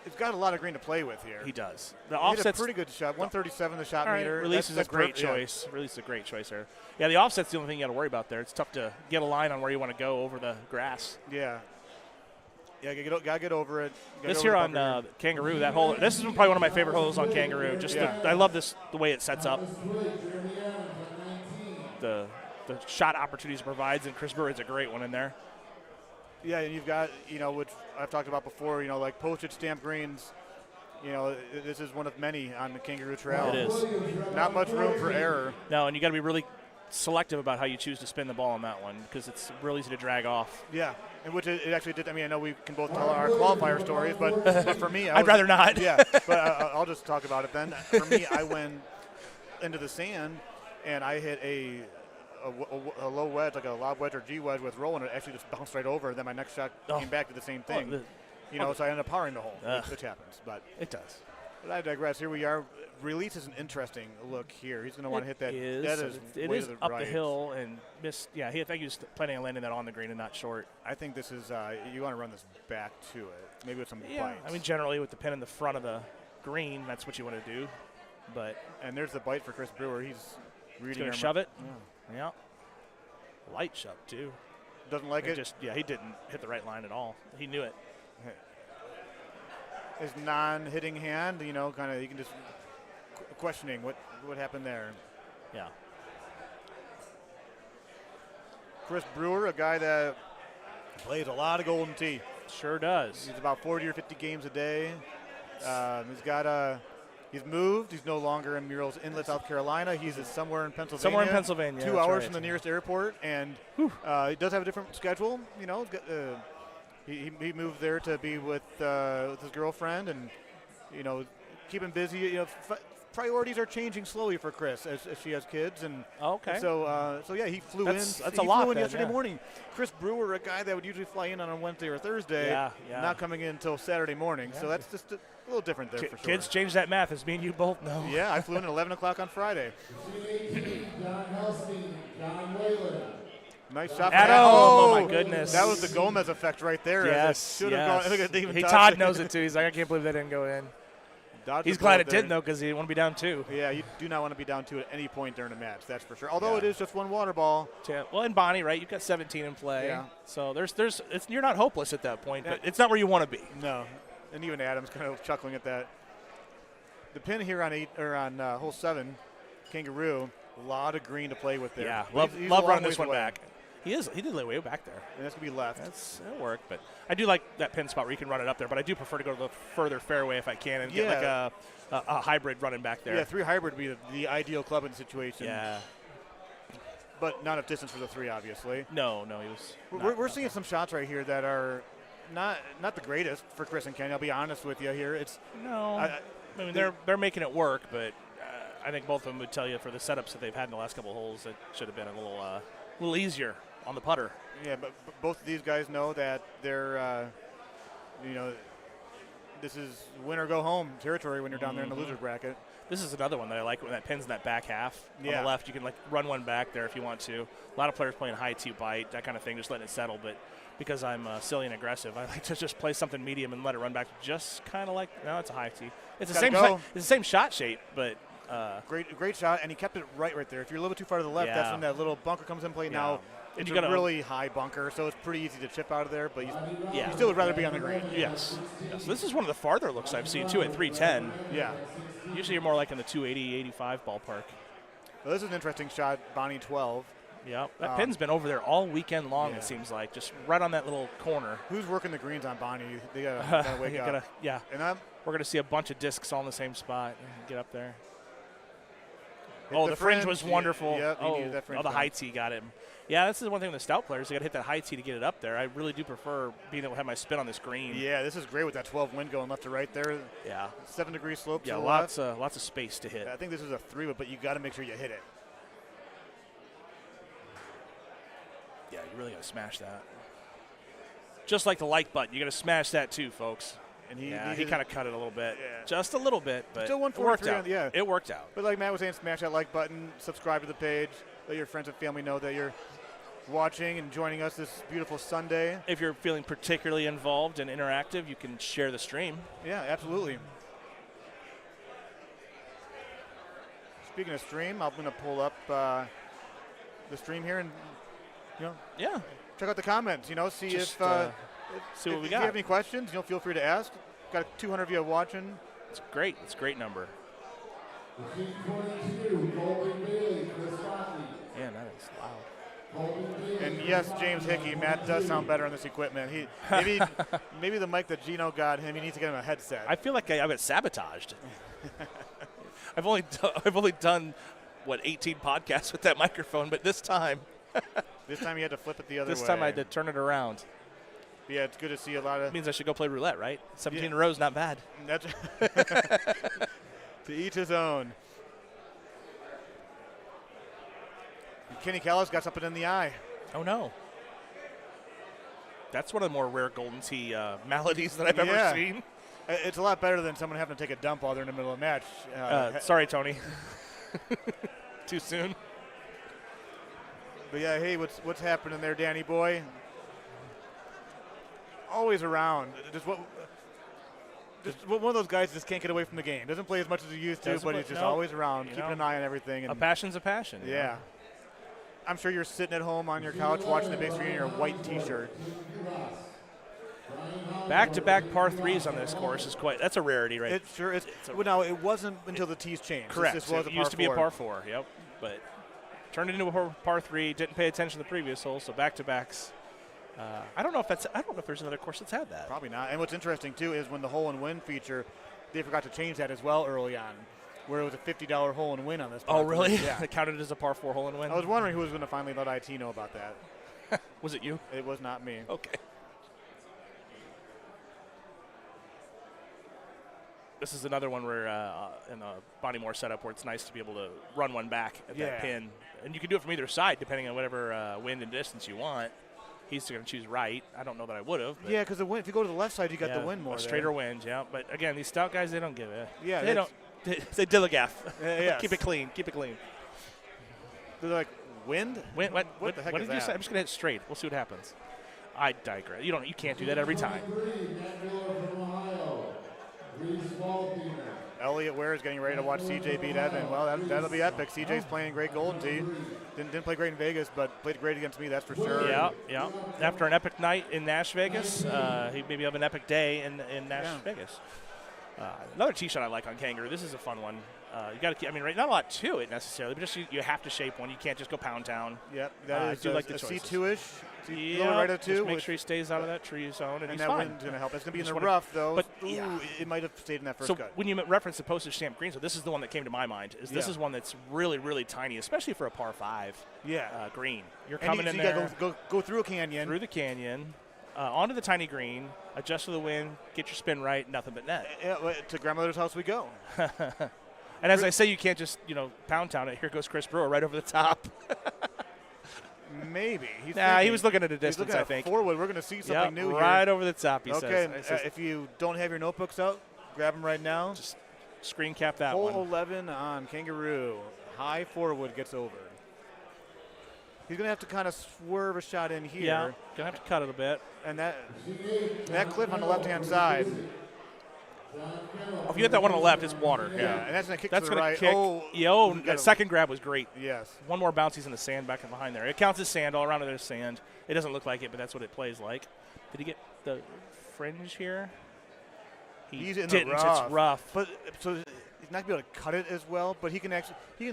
it's got a lot of green to play with here. He does. The He hit a offset's pretty good shot. 137 the shot all right, meter. Release is a great yeah. choice. Release is a great choice there. Yeah, the offset's the only thing you got to worry about there. It's tough to get a line on where you want to go over the grass. Yeah. Yeah, gotta get over it. This here on Kangaroo, that hole. This is probably one of my favorite holes on Kangaroo. Just I love the way it sets up. The shot opportunities it provides, and Chris Brewer is a great one in there. Yeah, and you've got, which I've talked about before, like postage stamp greens. This is one of many on the Kangaroo Trail. It is. Not much room for error. No, and you got to be really selective about how you choose to spin the ball on that one because it's real easy to drag off. Yeah, and which it actually did. I mean, I know we can both tell our qualifier stories, but for me, I'd rather not. Yeah, but I'll just talk about it then. For me, I went into the sand and I hit a low wedge, like a lob wedge or G wedge with roll, and it actually just bounced right over. Then my next shot came back to the same thing. So I ended up powering the hole, which happens. But it does. But I digress. Here we are. Release is an interesting look here. He's going to want to hit that. It is up the hill and miss. Yeah, I think he was planning on landing that on the green and not short. I think this is you want to run this back to it, maybe with some bites. I mean, generally with the pin in the front of the green, that's what you want to do. And there's the bite for Chris Brewer. He's going to shove it. Yeah. Light shove too. Doesn't like it. He didn't hit the right line at all. He knew it. His non-hitting hand, kind of you can just questioning what happened there. Yeah. Chris Brewer, a guy that plays a lot of Golden Tee. Sure does. He's about 40 or 50 games a day. He's moved. He's no longer in Murrells Inlet, South Carolina. He's somewhere in Pennsylvania. 2 hours from the nearest airport, and he does have a different schedule. He moved there to be with his girlfriend, and keep him busy. Priorities are changing slowly for Chris as she has kids, and okay. So he flew in. That's a lot. Flew in yesterday morning. Chris Brewer, a guy that would usually fly in on a Wednesday or Thursday, not coming in until Saturday morning. Yeah. So that's just a little different there for sure. Kids change that math, as me and you both know. Yeah, I flew in at 11 o'clock on Friday. Nice shot. Oh, my goodness. That was the Gomez effect right there. Yes. Gone. Todd knows it too. He's like, I can't believe that didn't go in. He's glad it did, though, because he didn't want to be down 2. Yeah, you do not want to be down 2 at any point during a match, that's for sure. Although it is just one water ball. Yeah. Well, and Bonnie, right? You've got 17 in play. Yeah. So you're not hopeless at that point, but it's not where you want to be. No. And even Adam's kind of chuckling at that. The pin here on hole 7, Kangaroo, a lot of green to play with there. Yeah, love running this one back. He did lay way back there. And that's going to be left. That'll work, but I do like that pin spot where you can run it up there, but I do prefer to go to the further fairway if I can and get like a hybrid running back there. Yeah, 3 hybrid would be the ideal clubbing situation. Yeah. But not enough distance for the 3, obviously. No, he was. We're seeing some shots right here that are not the greatest for Chris and Kenny. I'll be honest with you here. I mean, they're making it work, but I think both of them would tell you for the setups that they've had in the last couple of holes, it should have been a little easier on the putter. Yeah, but both of these guys know that they're, this is win or go home territory when you're down there in the loser bracket. This is another one that I like when that pin's in that back half. On the left, you can run one back there if you want to. A lot of players playing high tee bite, that kind of thing, just letting it settle. But because I'm silly and aggressive, I like to just play something medium and let it run back. Just kind of it's a high tee. It's the same shot shape, but great shot, and he kept it right there. If you're a little bit too far to the left, that's when that little bunker comes in play. Now it's a really high bunker, so it's pretty easy to chip out of there, but you still would rather be on the green. Yes. This is one of the farther looks I've seen, too, at 310. Yeah. Usually you're more like in the 280, 85 ballpark. Well, this is an interesting shot, Bonnie 12. Yeah, that pin's been over there all weekend long, it seems like, just right on that little corner. Who's working the greens on Bonnie? They got to wake up. Yeah. And we're going to see a bunch of discs all in the same spot. Get up there. The fringe was wonderful. Yep, the high tee got him. Yeah, this is one thing with the stout players. They got to hit that high tee to get it up there. I really do prefer being able to have my spin on this green. Yeah, this is great with that 12 wind going left to right there. Yeah. 7-degree slope. Yeah, lots of space to hit. I think this is a 3-wood, but you got to make sure you hit it. Yeah, you really got to smash that. Just like the like button, you got to smash that too, folks. And he kind of cut it a little bit, just a little bit, but still it worked out. It worked out. But like Matt was saying, smash that like button, subscribe to the page, let your friends and family know that you're watching and joining us this beautiful Sunday. If you're feeling particularly involved and interactive, you can share the stream. Yeah, absolutely. Speaking of stream, I'm going to pull up the stream here and, Yeah. check out the comments. See Just, see what we if got. you have any questions, feel free to ask. Got 200 of you watching. It's great. It's a great number. Machine 22, Colton Bailey, Chris Scotty. Man, that is loud. Colton Bailey. And yes, James Hickey, Matt does sound better on this equipment. He maybe the mic that Gino got him, he needs to get him a headset. I feel like I got sabotaged. I've only done 18 podcasts with that microphone, but this time This time you had to flip it the other way. this time I had to turn it around. Yeah, it's good to see a lot of. It means I should go play roulette, right? 17 in a row is not bad. That's to each his own. And Kenny Callis got something in the eye. Oh no. That's one of the more rare Golden Tee maladies that I've Yeah. ever seen. It's a lot better than someone having to take a dump while they're in the middle of a match. Sorry, Tony. Too soon. But yeah, hey, what's happening there, Danny boy? Always around. Just one of those guys just can't get away from the game. Doesn't play as much as he used to, Doesn't but play- he's just no. always around, keeping an eye on everything. And A passion's a passion. you know? yeah. I'm sure you're sitting at home on your couch watching the big screen in your white T-shirt. Back-to-back par threes on this course is that's a rarity, right? It sure is. Well, no, it wasn't until the tees changed. Correct. This was It a used to be a four. par four. Yep. But turned it into a par three. Didn't pay attention to the previous hole, so back-to-backs. I don't know if there's another course that's had that. Probably not. And what's interesting too is when the hole and win feature, they forgot to change that as well early on, where it was a $50 hole and win on this. Oh, really? Yeah. It counted as a par four hole and win. I was wondering who was going to finally let IT know about that. Was it you? It was not me. Okay. This is another one where in the Bonnie Moore setup where it's nice to be able to run one back at that pin. And you can do it from either side depending on whatever wind and distance you want. He's going to choose right. I don't know that I would have. Yeah, because if you go to the left side, you got the wind more. A straighter wind, yeah. But again, these stout guys, they don't give a. Yeah, they don't. They dilligaff. Yes. Keep it clean. Keep it clean. They're like wind. What the heck what is did you that? say? I'm just going to hit straight. We'll see what happens. I digress. You can't do that every time. 23, Matt Miller from Ohio. Reese Baldiner. Elliott Ware is getting ready to watch CJ beat Evan. Well, that'll be epic. CJ's playing great Golden Tee. Didn't play great in Vegas, but played great against me, that's for sure. Yeah. After an epic night in Nash Vegas, he maybe have an epic day in Nash Vegas. Another tee shot I like on Kangaroo. This is a fun one. You got to. Right, not a lot to it necessarily, but just you have to shape one. You can't just go pound town. Yep, that is I do like the a choices. C2-ish. Yeah, Lower right at two. just make sure he stays out of that tree zone, and he's that fine. wind's going to help. It's going to be in Just the wanna- rough, though. but, Ooh, yeah. it might have stayed in that first So cut. when you reference the postage stamp green, so this is the one that came to my mind. This is one that's really, really tiny, especially for a par 5 green. You're And coming you in gotta there go through a canyon. through the canyon, onto the tiny green, adjust to the wind, get your spin right, nothing but net. Yeah, well, to grandmother's house we go. And as I say, you can't just pound town it. Here goes Chris Brewer right over the top. Maybe. He's He thinking. was looking at a He's distance, looking I at think. forward. We're going to see something new here. right over the top, he Okay, says. if you don't have your notebooks out, grab them right now. Just screen cap that Hole one. 11 on Kangaroo. High forward gets over. He's going to have to kind of swerve a shot in here. Yeah, gonna have to cut it a bit. And that cliff on the left-hand side. If you hit that one on the left, it's water. Yeah, and that's going to kick That's to the going right. to kick. Oh, you that gotta- second grab was great. Yes. One more bounce, he's in the sand back and behind there. It counts as sand. All around it there's sand. It doesn't look like it, but that's what it plays like. Did he get the fringe here? He's in didn't. the rough. It's rough. But so he's not going to be able to cut it as well, but he can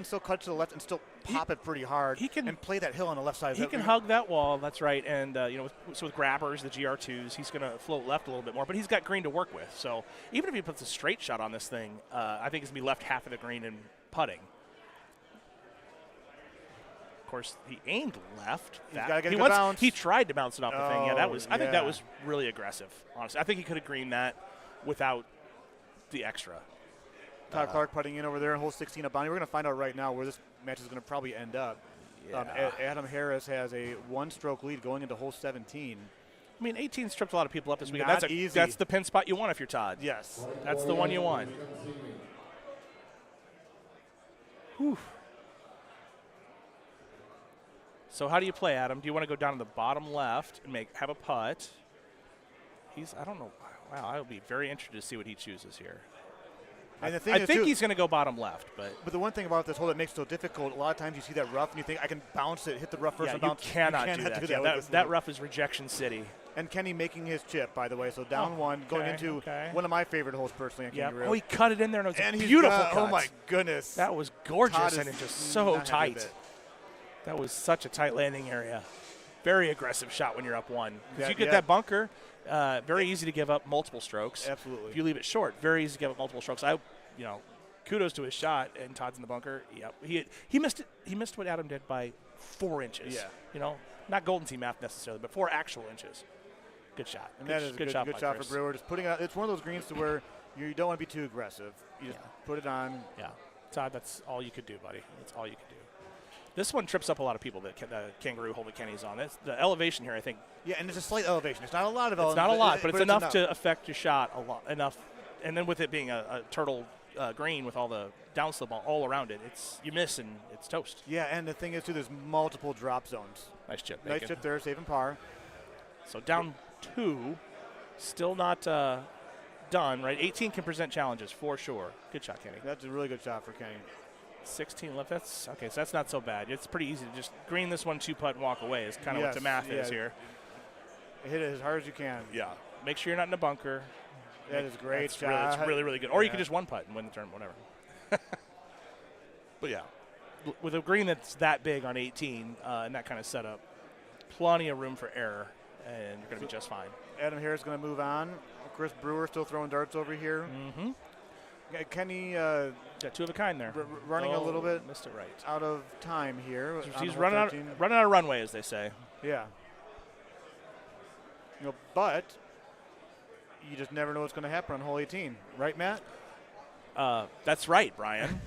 still cut to the left and still pop it pretty hard. he can- and play that hill on the left side. He can hug that wall. That's right. And with grabbers, the GR2s, he's going to float left a little bit more. But he's got green to work with. So even if he puts a straight shot on this thing, I think it's going to be left half of the green and putting. Of course, he aimed left. He's gotta get a good bounce. He tried to bounce it off the thing. Yeah, I think that yeah. was really aggressive. Honestly, I think he could have greened that without the extra. Todd Clark putting in over there in hole 16 of Bonnie. We're going to find out right now where this match is going to probably end up. Yeah. Adam Harris has a one-stroke lead going into hole 17. I mean, 18 stripped a lot of people up this weekend. Not easy. That's the pin spot you want if you're Todd. Yes. That's the one you want. Whew. So how do you play, Adam? Do you want to go down to the bottom left and have a putt? I don't know. Wow, I'll be very interested to see what he chooses here. And the thing I is, think too, he's going to go bottom left, but the one thing about this hole that makes it so difficult, a lot of times you see that rough and you think, I can bounce it, hit the rough first yeah, and you bounce. cannot do that. Yeah, with this that one. rough is rejection city. And Kenny making his chip, by the way, so down one, going into one of my favorite holes personally on Kangaroo. Oh, he cut it in there, and it was and a beautiful cut. Oh, my goodness. That was gorgeous, Todd and is it just so not happy tight. with it. That was such a tight landing area. Very aggressive shot when you're up one. Because you get yeah. that bunker, very easy to give up multiple strokes. Absolutely. If you leave it short, very easy to give up multiple strokes. Kudos to his shot, and Todd's in the bunker. Yep. He missed it. He missed what Adam did by 4 inches. Yeah. Not Golden Tee math necessarily, but 4 actual inches. Good shot. And that is a good shot for Brewer. Just putting it out. It's one of those greens to where you don't want to be too aggressive. You just put it on. Yeah. Todd, that's all you could do, buddy. That's all you could do. This one trips up a lot of people, the Kangaroo hole that Kenny's on. It's the elevation here, I think. Yeah, and it's a slight elevation. It's not a lot of elevation. It's not a lot, but it's enough to affect your shot a lot. Enough. And then with it being a turtle green with all the downslope all around it, you miss and it's toast. Yeah, and the thing is, too, there's multiple drop zones. Nice chip. Nice chip there, saving par. So down 2, still not done, right? 18 can present challenges for sure. Good shot, Kenny. That's a really good shot for Kenny. 16 left. That's okay. So that's not so bad. It's pretty easy to just green this one, 2-putt, and walk away. Is kind of what the math is here. Hit it as hard as you can. Yeah. Make sure you're not in a bunker. That is a great shot. It's really, really good. Or you could just 1-putt and win the tournament, whatever. But yeah, with a green that's that big on 18 and that kind of setup, plenty of room for error, and you're going to be just fine. Adam Harris going to move on. Chris Brewer still throwing darts over here. Mm-hmm. Kenny got 2 of a kind there. Running a little bit missed it right. out of time here. He's running out of runway, as they say. Yeah. But you just never know what's going to happen on hole 18, right, Matt? That's right, Brian.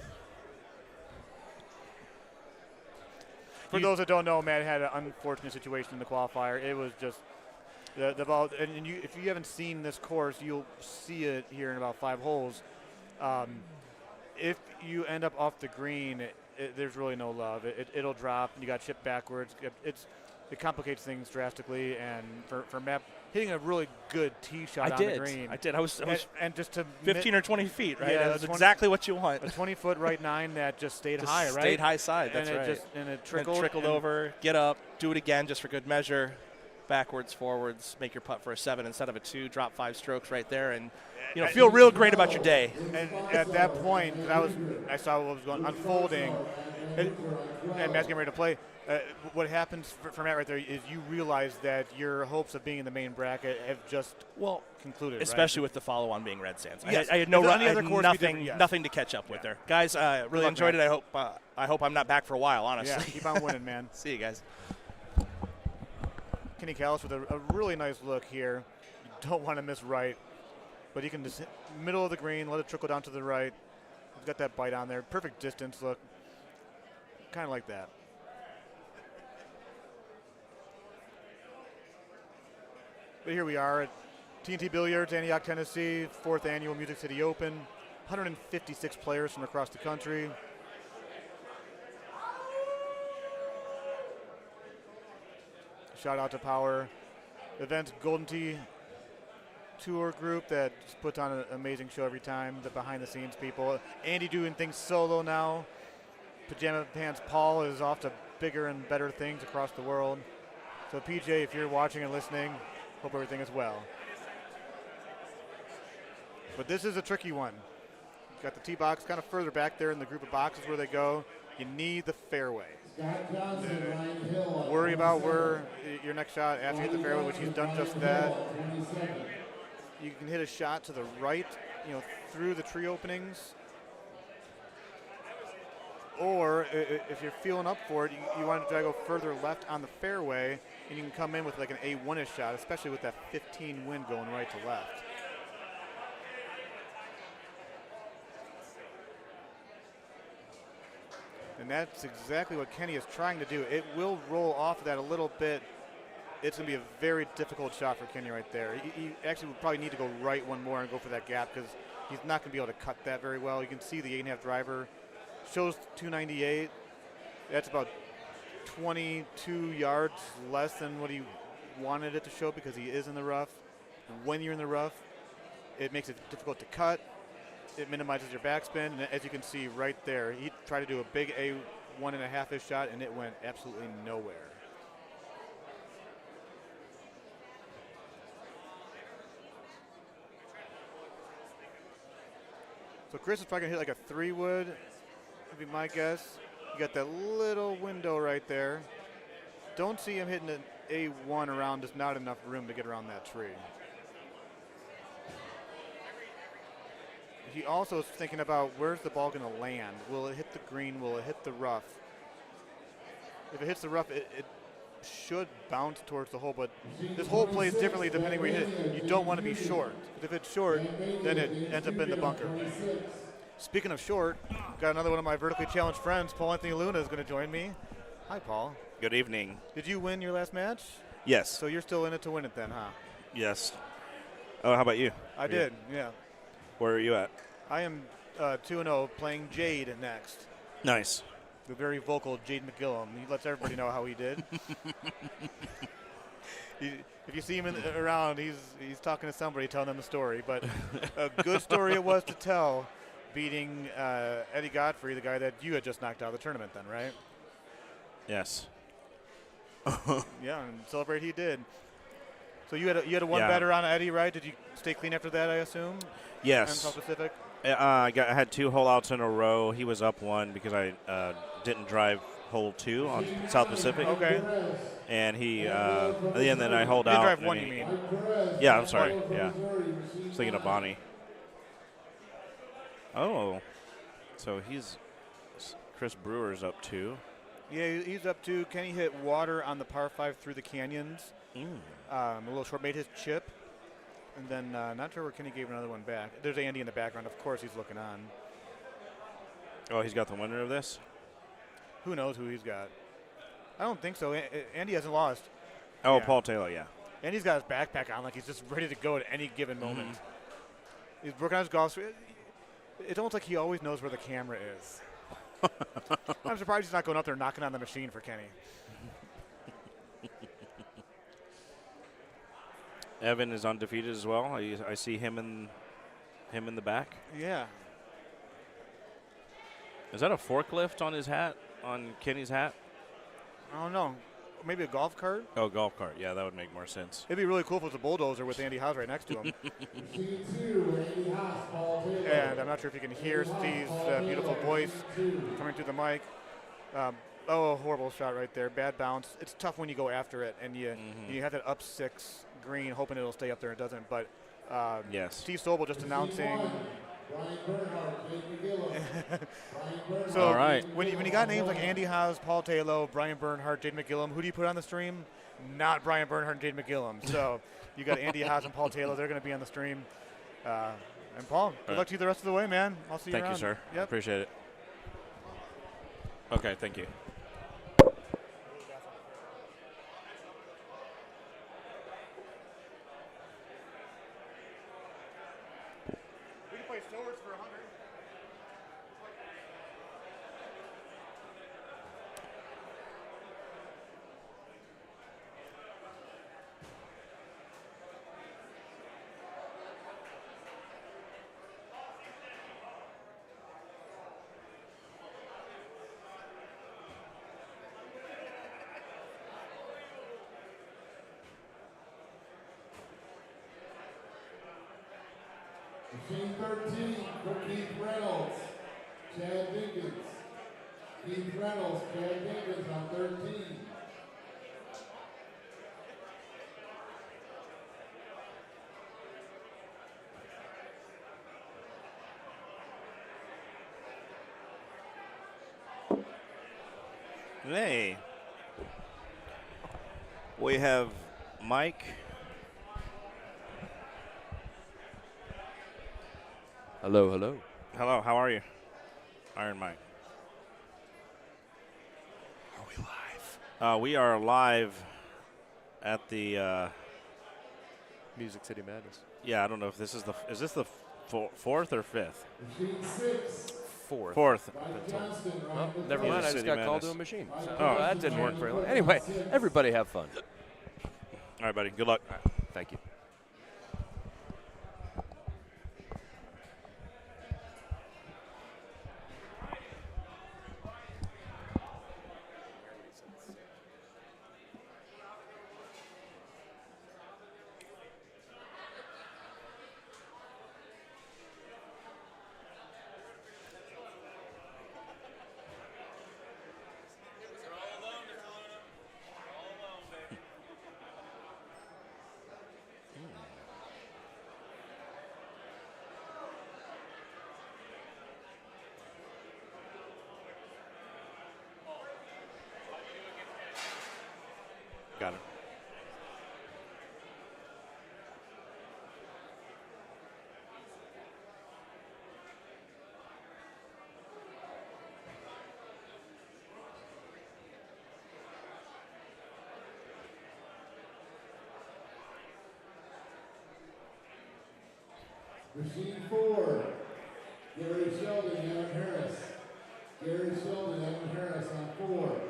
For those that don't know, Matt had an unfortunate situation in the qualifier. It was just the ball, and if you haven't seen this course, you'll see it here in about 5 holes. If you end up off the green, there's really no love. It'll drop, and you got chipped backwards. It complicates things drastically, and for Matt, hitting a really good tee shot on the green. I did. I was and just to 15 or 20 feet, right? Yeah, that's exactly what you want. A 20-foot right 9 that just stayed high, right? Stayed high side. That's and right. And it trickled over. Get up. Do it again, just for good measure. Backwards, forwards. Make your putt for a 7 instead of a 2. Drop 5 strokes right there, and feel real great about your day. And at that point, I saw what was unfolding, and Matt's getting ready to play. What happens for Matt right there is you realize that your hopes of being in the main bracket have just concluded. Especially right? with the follow-on being Red Sands. Yes. I had nothing to catch up with there. Guys, really enjoyed it. I hope I'm not back for a while, honestly. Yeah, keep on winning, man. See you guys. Kenny Callis with a really nice look here. You don't want to miss right, but you can just hit middle of the green, let it trickle down to the right. He's got that bite on there. Perfect distance look. Kind of like that. But here we are at T&T Billiards, Antioch, Tennessee, 4th Annual Music City Open. 156 players from across the country. Shout out to Power Events Golden Tee Tour group that puts on an amazing show every time, the behind-the-scenes people. Andy doing things solo now. Pajama Pants Paul is off to bigger and better things across the world. So PJ, if you're watching and listening, hope everything is well. But this is a tricky one. You've got the tee box kind of further back there in the group of boxes where they go. You need the fairway. Worry about where your next shot after you hit the fairway, which he's done just that. You can hit a shot to the right, through the tree openings. Or if you're feeling up for it, you want to try to go further left on the fairway, and you can come in with like an A1-ish shot, especially with that 15 wind going right to left. And that's exactly what Kenny is trying to do. It will roll off of that a little bit. It's going to be a very difficult shot for Kenny right there. He actually would probably need to go right one more and go for that gap because he's not going to be able to cut that very well. You can see the 8.5 driver shows 298. That's about 22 yards less than what he wanted it to show because he is in the rough. When you're in the rough, it makes it difficult to cut. It minimizes your backspin, and as you can see right there, he tried to do a big A 1.5-ish shot, and it went absolutely nowhere. So Chris is probably gonna hit like a 3-wood, would be my guess. You got that little window right there. Don't see him hitting an A1 around, just not enough room to get around that tree. He also is thinking about where's the ball going to land. Will it hit the green? Will it hit the rough? If it hits the rough, it should bounce towards the hole, but this hole plays differently depending where you hit it. You don't want to be short. If it's short, then it ends up in the bunker. Speaking of short, got another one of my vertically challenged friends, Paul Anthony Luna, is going to join me. Hi, Paul. Good evening. Did you win your last match? Yes. So you're still in it to win it then, huh? Yes. Oh, how about you? I did, yeah. Where are you at? I am 2-0 playing Jade next. Nice. The very vocal Jade McGillum. He lets everybody know how he did. If you see him around, he's talking to somebody, telling them the story. But a good story it was to tell, beating Eddie Godfrey, the guy that you had just knocked out of the tournament then, right? Yes. Yeah, and celebrate he did. So you had a one better on Eddie, right? Did you stay clean after that, I assume? Yes. On South Pacific? I had 2 hole outs in a row. He was up 1 because I didn't drive hole 2 on South Pacific. Okay. And he, and then I holed Didn't out. drive 1, you mean? Yeah, I'm sorry. Yeah. I was thinking of Bonnie. Oh. So Chris Brewer's up 2. Yeah, he's up 2. Kenny hit water on the par 5 through the canyons. A little short, made his chip. And then not sure where Kenny gave another one back. There's Andy in the background. Of course he's looking on. Oh, he's got the winner of this? Who knows who he's got? I don't think so. Andy hasn't lost. Oh, Yeah. Paul Taylor, yeah. Andy's got his backpack on like he's just ready to go at any given moment. He's working on his golf swing. It's almost like he always knows where the camera is. I'm surprised he's not going up there knocking on the machine for Kenny. Evan is undefeated as well. I see him in the back. Yeah. Is that a forklift on his hat? On Kenny's hat? I don't know. Maybe a golf cart? Oh, golf cart. Yeah, that would make more sense. It'd be really cool if it was a bulldozer with Andy Haas right next to him. G2, Andy Haas, Paul Taylor. And I'm not sure if you can hear Steve's beautiful voice coming through the mic. A horrible shot right there. Bad bounce. It's tough when you go after it and you have that up 6 green, hoping it'll stay up there. It doesn't. But Yes. Steve Sobel just announcing. Brian Bernhardt, Jake McGillis. So All right. when you got names like Andy Haas, Paul Taylor, Brian Bernhardt, Jade McGillum, who do you put on the stream? Not Brian Bernhardt and Jade McGillum. So you got Andy Haas and Paul Taylor. They're going to be on the stream. And Paul, good luck to you the rest of the way, man. I'll see you around. Thank you, sir. Yep. Appreciate it. Okay, thank you. We can play swords for 100. Machine 13 for Keith Reynolds, Chad Dinkins. Keith Reynolds, Chad Dinkins on 13. Hey. We have Mike. Hello, hello. Hello, how are you? Iron Mike. Are we live? We are live at the Music City Madness. yeah, I don't know if this is is this the 4th or 5th? Machine 6. fourth. Fourth. Well, never mind. I just City got called Madness. to a machine. So that didn't work very well. Anyway, everybody have fun. All right, buddy. Good luck. Thank you. Got it. Machine 4, Gary Sheldon, Evan Harris. Gary Sheldon, Evan Harris on 4.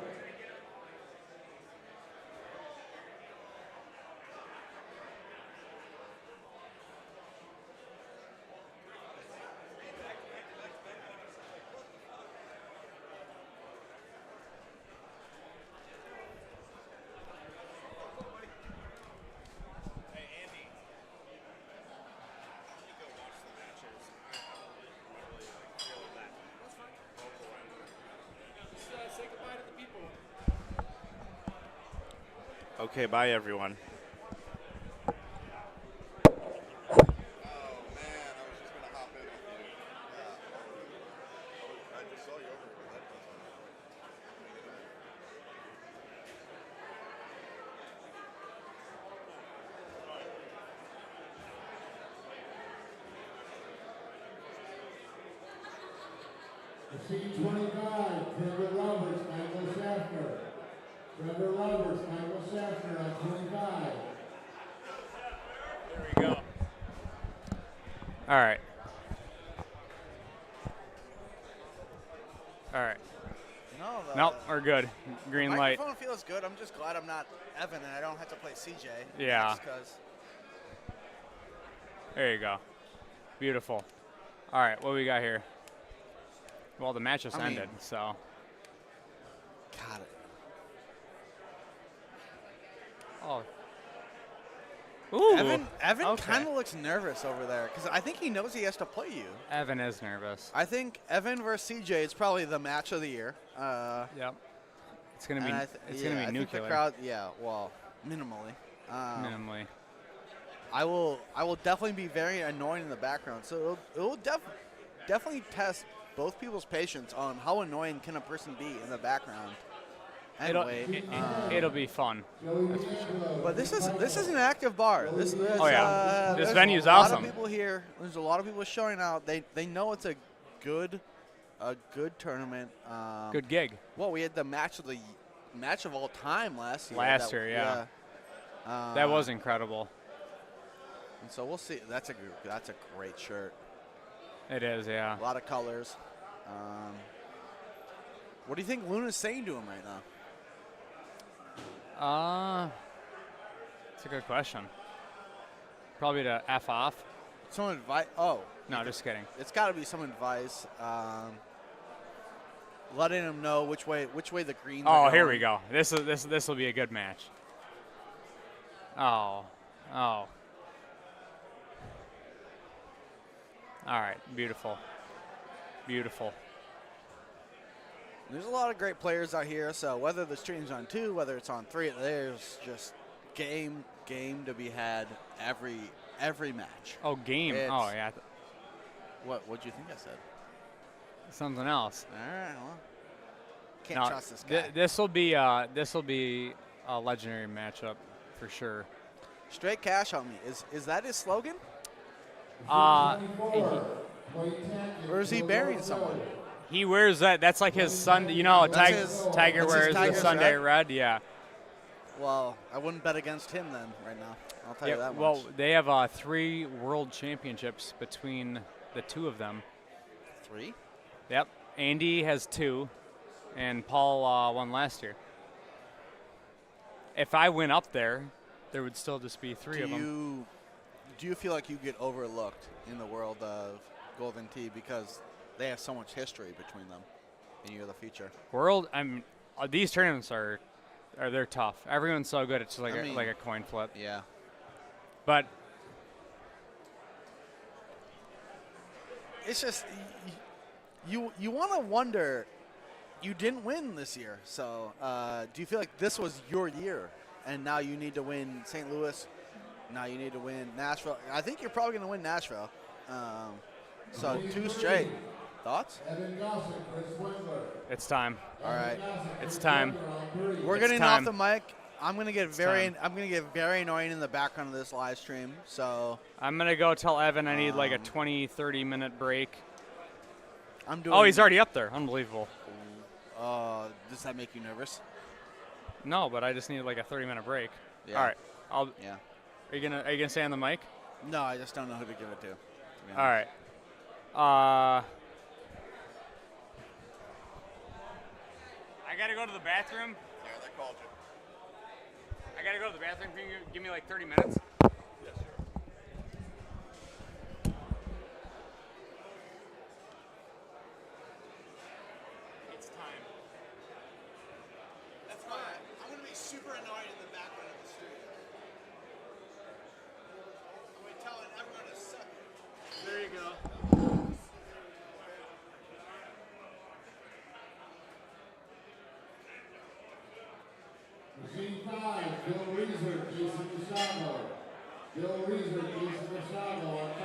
Okay, bye, everyone. Machine 25, Trevor Roberts, Michael Schaffner. Trevor Roberts, Michael Schaffner on 25. There we go. All right. All right. Nope, we're good. Green The light. microphone feels good. I'm just glad I'm not Evan and I don't have to play CJ. Yeah. Just 'cause. There you go. Beautiful. All right, what we got here? Well, the match just ended, so. Got it. Oh. Ooh. Evan okay. kind of looks nervous over there because I think he knows he has to play you. Evan is nervous. I think Evan versus CJ is probably the match of the year. Yep. It's gonna be. It's yeah, gonna be I think the nuclear. crowd, yeah, well, minimally. Minimally. I will definitely be very annoying in the background. So it will definitely test both people's patience on how annoying can a person be in the background. It'll be fun. That's for sure. But this is an active bar. This venue's awesome. A lot of people here. There's a lot of people showing out. They know it's a good tournament. Good gig. Well, we had the match of all time last year. Yeah. That was incredible. And so we'll see. That's a great shirt. It is, yeah. A lot of colors. What do you think Luna's saying to him right now? It's a good question. Probably to F off. Some advice. Oh. No, just kidding. It's got to be some advice. Letting him know which way the greens are going. Here we go. This will be a good match. Oh. All right, beautiful. There's a lot of great players out here, so whether the stream's on 2, whether it's on 3, there's just game to be had every match. Oh, game. Yeah. What'd you think I said? Something else. All right, well, can't trust this guy. This will be a legendary matchup for sure. Straight cash on me. Is that his slogan? Or Or is he burying someone? He wears that. That's like his Tiger wears the Sunday red. Yeah. Well, I wouldn't bet against him then right now. I'll tell you that much. Well, they have 3 world championships between the two of them. 3? Yep. Andy has 2, and Paul won last year. If I went up there, there would still just be 3 of them. Do you feel like you get overlooked in the world of Golden Tee because they have so much history between them, and you're the feature? These tournaments they're tough. Everyone's so good. It's like a coin flip. Yeah. But it's just you want to wonder. You didn't win this year, so do you feel like this was your year, and now you need to win St. Louis? Now you need to win Nashville. I think you're probably going to win Nashville. So 2 straight. Thoughts? It's time. All right. It's time. We're getting off the mic. I'm going to get very annoying in the background of this live stream. So I'm going to go tell Evan I need like a 20, 30-minute break. I'm doing. Oh, he's already up there. Unbelievable. Does that make you nervous? No, but I just need like a 30-minute break. Yeah. All right. Yeah. Are you gonna stay on the mic? No, I just don't know who to give it to. All right. I gotta go to the bathroom. Yeah, they called you. I gotta go to the bathroom. Can you give me like 30 minutes? Yeah, sure. It's time. That's fine. I'm going to be super annoyed in the background of the stream. I'm going to tell everyone to suck it. There you go. Machine 5, Bill Reeser, Jason Machado. Bill Reeser, Jason Machado on 5.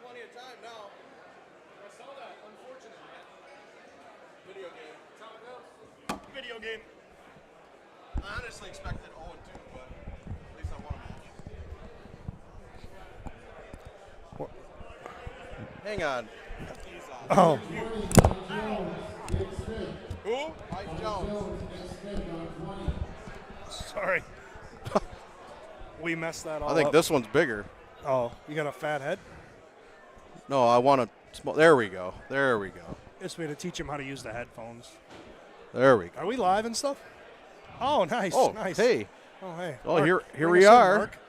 Plenty of time now. I saw that. Unfortunate, man. Video game. That's how it goes. Video game. I honestly expected 0-2, but at least I won a match. Hang on. Oh. Who? Mike Jones. Sorry. We messed that all I think up. this one's bigger. Oh, you got a fat head? No, I want a small. There we go. There we go. This way to teach him how to use the headphones. There we go. Are we live and stuff? Oh, nice. Oh, nice. hey. Oh, hey. Oh, Mark, here bring we us in, are. Mark.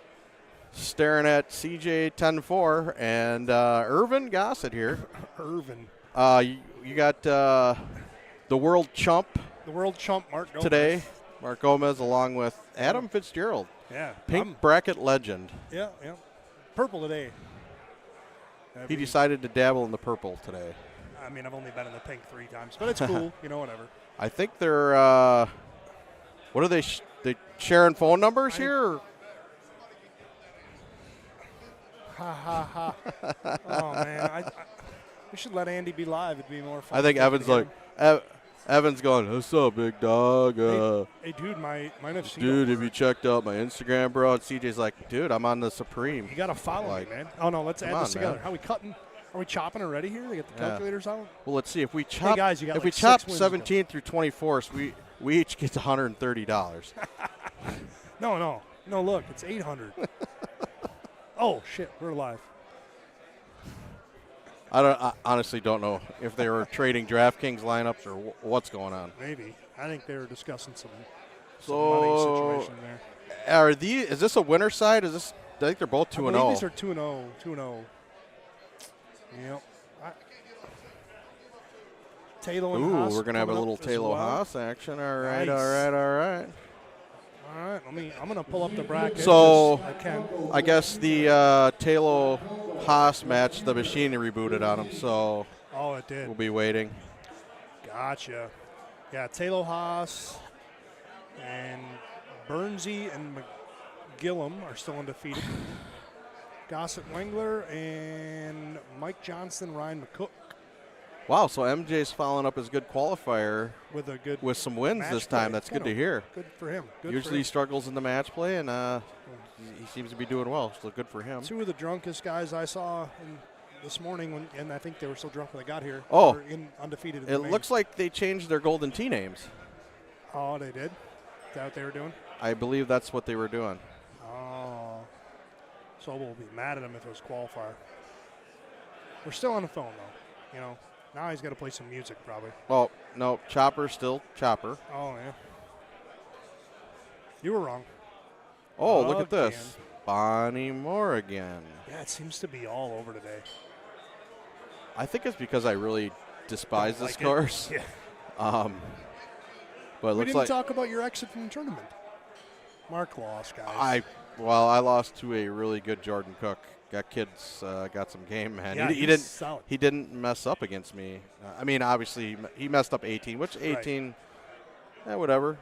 Staring at CJ 10-4 and Irvin Gossett here. Irvin. You got the world chump. The world chump, Mark Gomez. Today. Mark Gomez along with Adam Fitzgerald. Yeah. Pink bracket legend. Yeah. Purple today. He decided to dabble in the purple today. I mean, I've only been in the pink 3 times, but it's cool. Whatever. I think they're, what are they sharing phone numbers here? Or? Ha, ha, ha. Oh, man. We should let Andy be live. It'd be more fun. I think Evan's like, Evan's going, what's up, big dog? Hey, dude, my NFC. Dude, have you checked out my Instagram, bro? And CJ's like, dude, I'm on the Supreme. You got to follow me, man. Oh, no, let's add this together. Man. How we cutting? Are we chopping already here? They get the calculators out? Well, let's see. If we chop, guys, you got if like we chop 6 wins 17 through 24, so we each get $130. No. Look, it's 800. Oh shit, we're live. I honestly don't know if they were trading DraftKings lineups or what's going on. Maybe. I think they were discussing some money situation there. Is this a winner side? I think they're both 2-0. I believe these are 2-0. 2-0. Yep. Taylor and Haas. We're gonna have a little Taylor Haas action. All right. All right, I'm going to pull up the bracket. So I guess the Taylor Haas match, the machine rebooted on him. So it did. We'll be waiting. Gotcha. Yeah, Taylor Haas and Bernsey and McGillum are still undefeated. Gossett Wengler and Mike Johnson, Ryan McCook. Wow, so MJ's following up his good qualifier with some wins this time. That's good to hear. Good for him. Usually he struggles in the match play, and he seems to be doing well. So good for him. Two of the drunkest guys I saw this morning, and I think they were so drunk when they got here. Oh, undefeated. It looks like they changed their Golden Tee names. Oh, they did? Is that what they were doing? I believe that's what they were doing. Oh. So we'll be mad at him if it was qualifier. We're still on the phone, though. You know, now he's got to play some music, probably. Well, no, Chopper's still Chopper. Oh, yeah. You were wrong. Oh, look at this. Bonnie Moore again. Yeah, it seems to be all over today. I think it's because I really despise this course. Yeah. But it we looks didn't talk about your exit from the tournament. Mark lost, guys. I lost to a really good Jordan Cook. That kid's got some game, man. Yeah, he didn't mess up against me. I mean, obviously he messed up 18, which 18, whatever.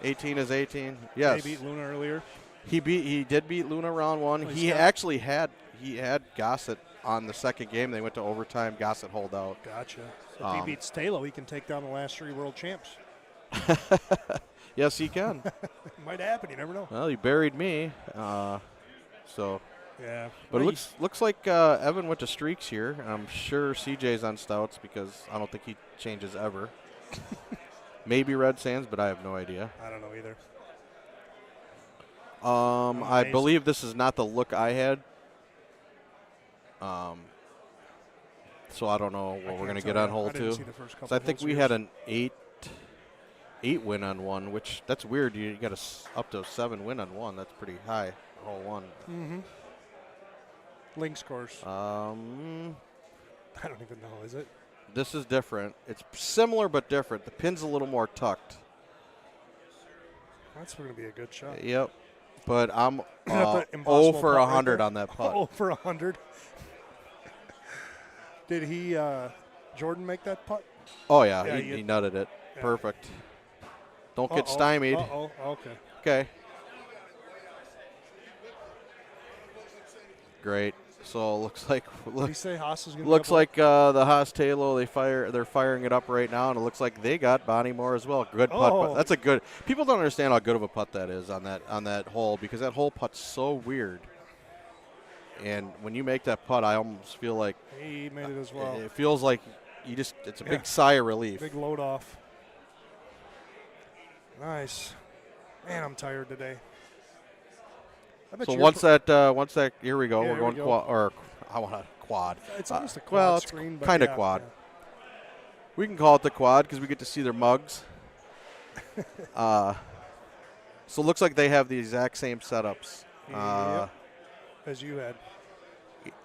18 is 18. Yes. He beat Luna earlier. He did beat Luna round one. Oh, he actually had Gossett on the second game. They went to overtime. Gossett hold out. Gotcha. So if he beats Taylor, he can take down the last 3 world champs. Yes, he can. Might happen. You never know. Well, he buried me. So. Yeah. But it looks like Evan went to streaks here. I'm sure CJ's on stouts because I don't think he changes ever. Maybe Red Sands, but I have no idea. I don't know either. I believe this is not the look I had. So I don't know what we're going to get on hole 2. So I think we had an 8 win on one, which that's weird. You got up to 7 win on one. That's pretty high. Hole 1. Mm-hmm. Links course. I don't even know. Is it? This is different. It's similar but different. The pin's a little more tucked. That's going to be a good shot. Yep. But I'm 0 for 100 on that putt. 0 for 100. Did he, Jordan, make that putt? Oh, yeah. He nutted it. Yeah. Perfect. Don't get stymied. Okay. Okay. Great. So it looks like Did he say Haas is gonna looks like the Haas Taylor they're firing it up right now, and it looks like they got Bonnie Moore as well. Good putt. But that's a good. People don't understand how good of a putt that is on that hole because that hole putt's so weird. And when you make that putt, I almost feel like he made it as well. It feels like it's a big sigh of relief. Big load off. Nice. Man, I'm tired today. So once that here we go. We're going quad, or I want a quad. It's almost a quad well, screen, it's kind of quad. Yeah. We can call it the quad because we get to see their mugs. So it looks like they have the exact same setups. As you had.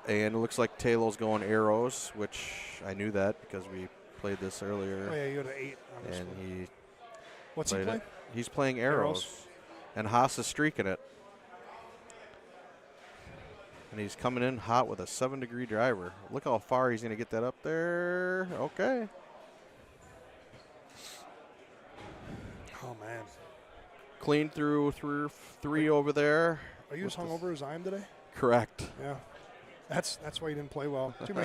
And it looks like Taylor's going arrows, which I knew that because we played this earlier. Oh, yeah, you had an 8 on this one. What's he playing? He's playing arrows. And Haas is streaking it. And he's coming in hot with a 7-degree driver. Look how far he's going to get that up there. Okay. Oh, man. Clean through 3 over there. Are you as hungover as I am today? Correct. Yeah. That's why you didn't play well. Too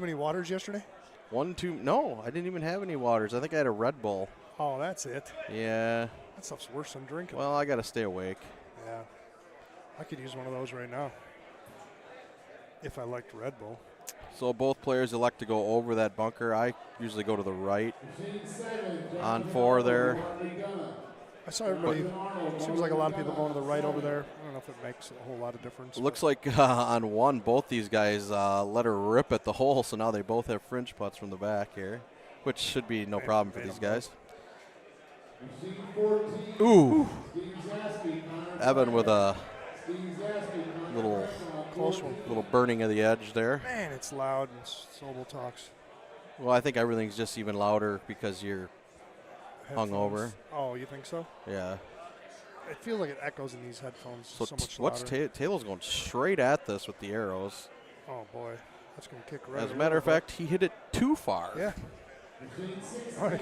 many waters yesterday? No, I didn't even have any waters. I think I had a Red Bull. Oh, that's it. Yeah. That stuff's worse than drinking. Well, I got to stay awake. Yeah. I could use one of those right now. If I liked Red Bull. So both players elect to go over that bunker. I usually go to the right on 4 there. I saw everybody. Seems like a lot of people going to the right over there. I don't know if it makes a whole lot of difference. Looks like on 1, both these guys let her rip at the hole, so now they both have fringe putts from the back here, which should be no problem for these guys. Ooh. Evan with a close one. Little burning of the edge there. Man, it's loud and Sobel talks. Well, I think everything's just even louder because you're hungover. Oh, you think so? Yeah. It feels like it echoes in these headphones so much what's louder. Taylor's going straight at this with the arrows. Oh, boy. That's going to kick right. As a matter of fact, he hit it too far. Yeah. All right.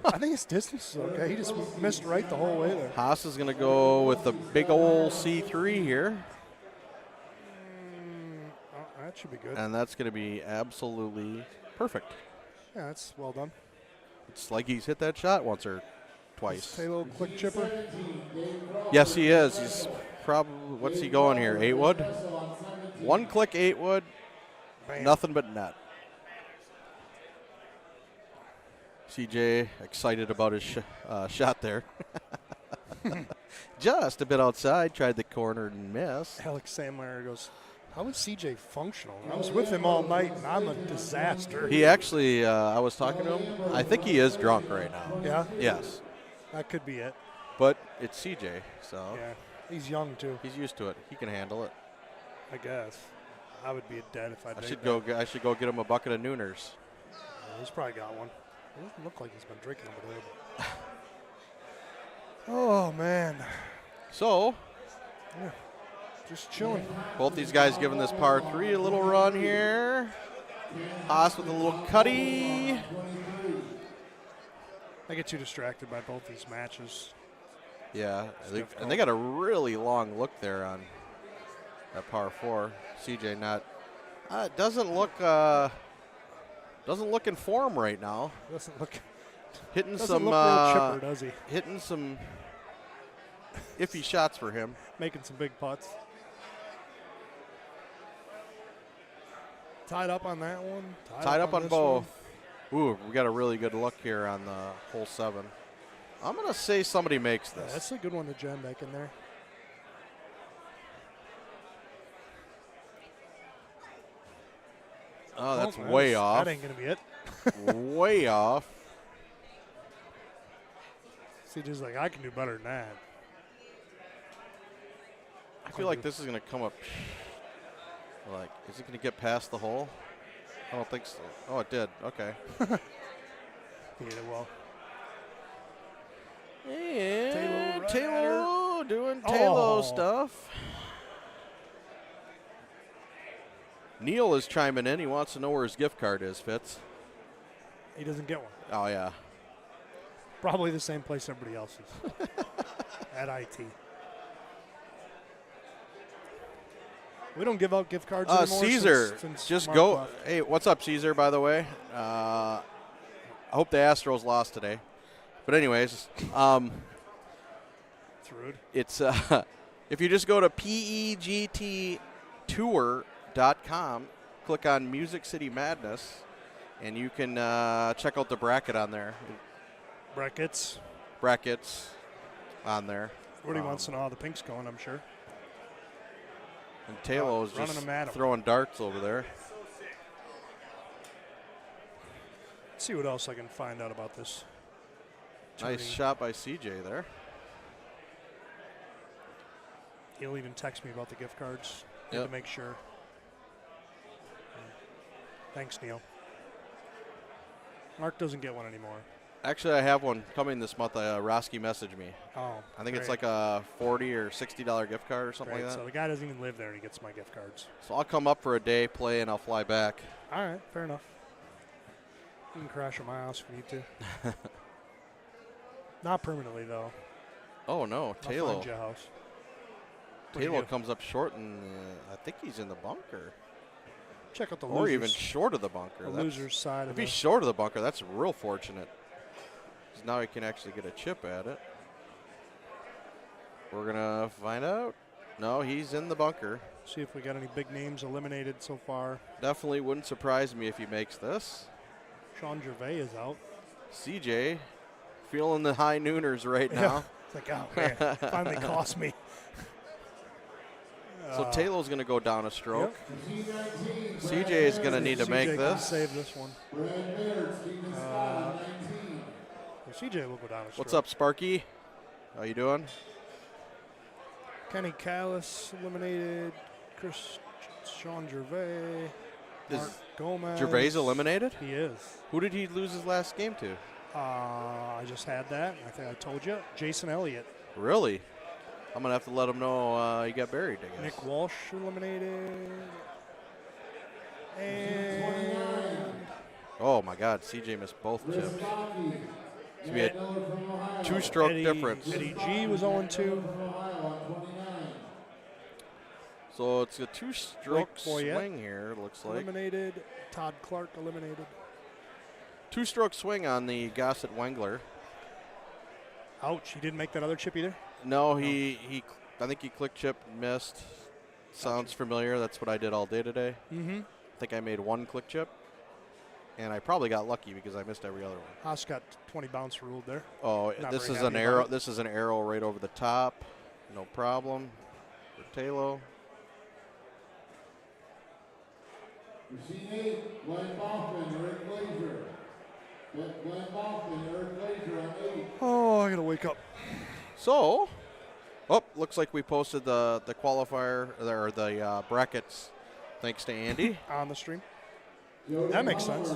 I think his distance is okay. He just missed right the whole way there. Haas is going to go with the big old C3 here. Oh, that should be good. And that's going to be absolutely perfect. Yeah, that's well done. It's like he's hit that shot once or twice. Taylor click chipper. Yes, he is. He's probably, what's he going here? 8 wood? 1 click 8 wood. Bam. Nothing but net. CJ excited about his shot there. Just a bit outside, tried the corner and miss. Alex Sandmeyer goes, how is CJ functional? I was with him all night, and I'm a disaster. He actually, I was talking to him. I think he is drunk right now. Yeah? Yes. That could be it. But it's CJ, so. Yeah. He's young, too. He's used to it. He can handle it. I guess. I would be dead if I I should go get him a bucket of Nooners. He's probably got one. It doesn't look like he's been drinking over there. Oh, man. So. Yeah. Just chilling. Both these guys giving this par 3 a little run here. Haas with a little cutty. I get too distracted by both these matches. Yeah, and they got a really long look there on that par 4. CJ not doesn't look in form right now. Doesn't look hitting doesn't some look real chipper, does he? Hitting some iffy shots for him. Making some big putts. Tied up on that one. Tied up on both. One. Ooh, we got a really good look here on the hole 7. I'm going to say somebody makes this. Yeah, that's a good one to Jen back in there. Oh, that's way off. That ain't going to be it. Way off. CJ's like, I can do better than that. I feel like this is going to come up. Like, is it going to get past the hole? I don't think so. Oh, it did. Okay. Yeah, well. Yeah, Taylor doing Taylor stuff. Neil is chiming in. He wants to know where his gift card is, Fitz. He doesn't get one. Oh, yeah. Probably the same place everybody else is. At IT. We don't give out gift cards anymore. Caesar, since just Mark go. left. Hey, what's up, Caesar, by the way? I hope the Astros lost today. But anyways, It's rude. It's if you just go to pegttour.com, click on Music City Madness, and you can check out the bracket on there. Brackets on there. Rudy wants to know how the pink's going, I'm sure. And Taylor is just throwing darts over there. Let's see what else I can find out about this. Nice shot by CJ there. He'll even text me about the gift cards to make sure. Thanks, Neil. Mark doesn't get one anymore. Actually, I have one coming this month. Roski messaged me. Oh, I think it's like a $40 or $60 gift card or something like that. So the guy doesn't even live there, and he gets my gift cards. So I'll come up for a day, play, and I'll fly back. All right, fair enough. You can crash at my house if you need to. Not permanently, though. Oh, no. I'll find you a house. Taylor comes up short, and I think he's in the bunker. Check out the or losers. even short of the bunker. The loser's side. If he's short of the bunker, that's real fortunate. Because now he can actually get a chip at it. We're going to find out. No, he's in the bunker. See if we got any big names eliminated so far. Definitely wouldn't surprise me if he makes this. Sean Gervais is out. CJ feeling the high nooners right now. It's like, oh, man, finally cost me. So Taylor's going to go down a stroke. Yep. CJ is going to need to make CJ this. can save this one. CJ will go down a stroke. What's up, Sparky? How you doing? Kenny Callis eliminated. Sean Gervais. Mark Gomez. Gervais eliminated? He is. Who did he lose his last game to? I just had that. I think I told you. Jason Elliott. Really? I'm going to have to let him know he got buried, I guess. Nick Walsh eliminated. And oh, my God. CJ missed both chips. So we had 2-stroke difference. Eddie G was 0-2. So it's a 2-stroke swing here, it looks like. Eliminated. Todd Clark eliminated. 2-stroke swing on the Gossett Wengler. Ouch, he didn't make that other chip either? No, I think he click chip missed. Sounds familiar. That's what I did all day today. Mm-hmm. I think I made 1 click chip. And I probably got lucky because I missed every other one. Haas got 20 bounce ruled there. Oh, Not this very is an happy arrow. about it. This is an arrow right over the top. No problem for Taylor. Machine 8, Glenn Baughman, Eric Glazer. Glenn Baughman, Eric Glazer on 8. Oh, I gotta wake up. So, looks like we posted the qualifier or the brackets. Thanks to Andy on the stream. That makes sense.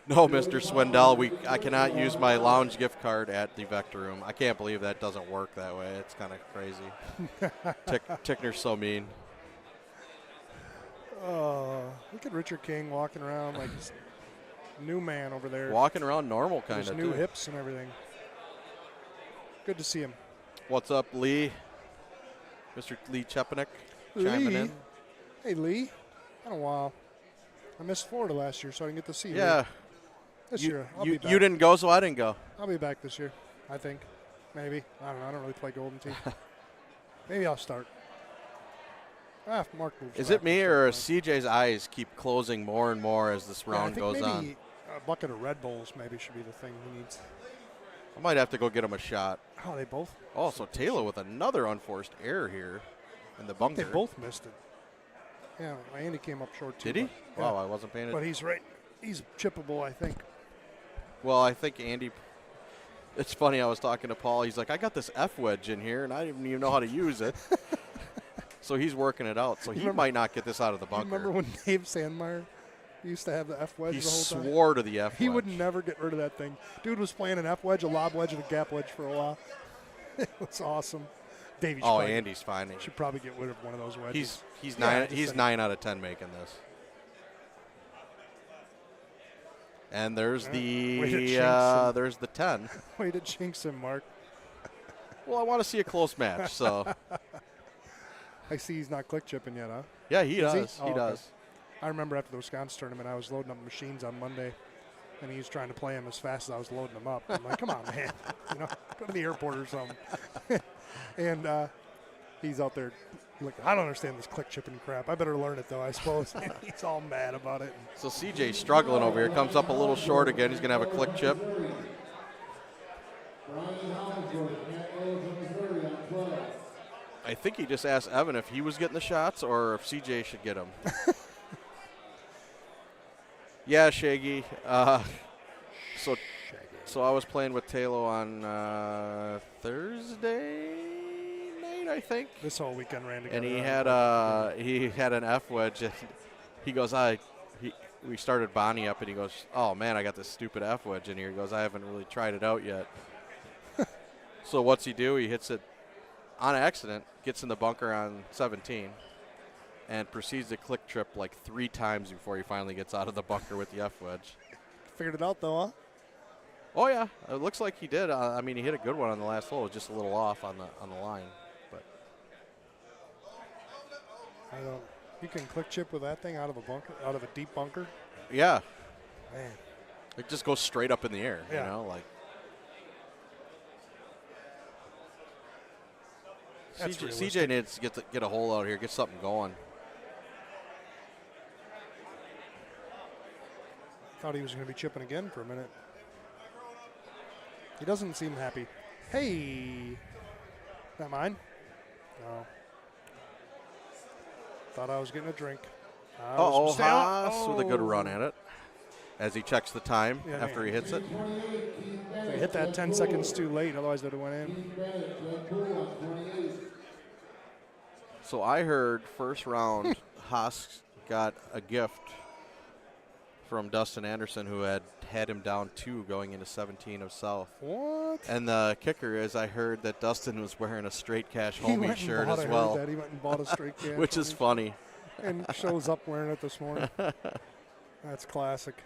No, Mr. Swindell, I cannot use my lounge gift card at the Vector Room. I can't believe that doesn't work that way. It's kind of crazy. Tickner's so mean. Look at Richard King walking around like he's a new man over there. Walking around normal kind There's of. new hips and everything. Good to see him. What's up, Lee? Mr. Lee Chepanek chiming in. Hey, Lee. Been a while. I missed Florida last year, so I didn't get to see you. Yeah. This year, I'll you be back. you didn't go, so I didn't go. I'll be back this year, I think. Maybe. I don't know. I don't really play Golden Tee. Maybe I'll start. Mark moves. Is it me or CJ's eyes keep closing more and more as this round goes on? Maybe a bucket of Red Bulls maybe should be the thing he needs. I might have to go get him a shot. Oh, they both? Oh, so Taylor with another unforced error here in the bunker. They both missed it. Yeah, Andy came up short too. Did he? But, Wow, I wasn't paying attention. But he's right. He's chippable, I think. Well, I think Andy. It's funny. I was talking to Paul. He's like, I got this F wedge in here, and I didn't even know how to use it. So he's working it out. So he might not get this out of the bunker. You remember when Dave Sandmeyer used to have the F wedge he the whole time? He swore to the F wedge. He would never get rid of that thing. Dude was playing an F wedge, a lob wedge, and a gap wedge for a while. It was awesome. Davey Andy's fine. Should probably get rid of one of those wedges. He's 9 out of 10 making this. And there's there's the 10. Way to jinx him, Mark. Well, I want to see a close match, so. I see he's not click chipping yet, huh? Yeah, he does. He does. Okay. I remember after the Wisconsin tournament, I was loading up machines on Monday, and he was trying to play them as fast as I was loading them up. I'm like, come on, man. Go to the airport or something. And he's out there looking, I don't understand this click chipping crap. I better learn it, though, I suppose. He's all mad about it. So CJ's struggling over here. Comes up a little short again. He's going to have a click chip. I think he just asked Evan if he was getting the shots or if CJ should get them. Yeah, Shaggy. So I was playing with Taylor on Thursday night, I think. This whole weekend ran together. And he had an F wedge. And he goes, we started Bonnie up, and he goes, oh man, I got this stupid F wedge in here. He goes, I haven't really tried it out yet. So what's he do? He hits it on accident, gets in the bunker on 17, and proceeds to click trip like 3 times before he finally gets out of the bunker with the F wedge. Figured it out, though, huh? Oh, yeah. It looks like he did. I mean, he hit a good one on the last hole. It was just a little off on the line. But I don't. You can click chip with that thing out of a bunker, out of a deep bunker? Yeah. Man. It just goes straight up in the air, yeah. like. CJ needs to get a hole out here, get something going. Thought he was going to be chipping again for a minute. He doesn't seem happy. Hey, that mine? No. Thought I was getting a drink. Haas with a good run at it as he checks the time after he hits it. They hit that 10 seconds too late, otherwise they'd have went in. So I heard first round Haas got a gift from Dustin Anderson, who had him down 2 going into 17 of South. What? And the kicker is I heard that Dustin was wearing a Straight Cash homie shirt as well. He went and bought a Straight Cash which is funny. And shows up wearing it this morning. That's classic.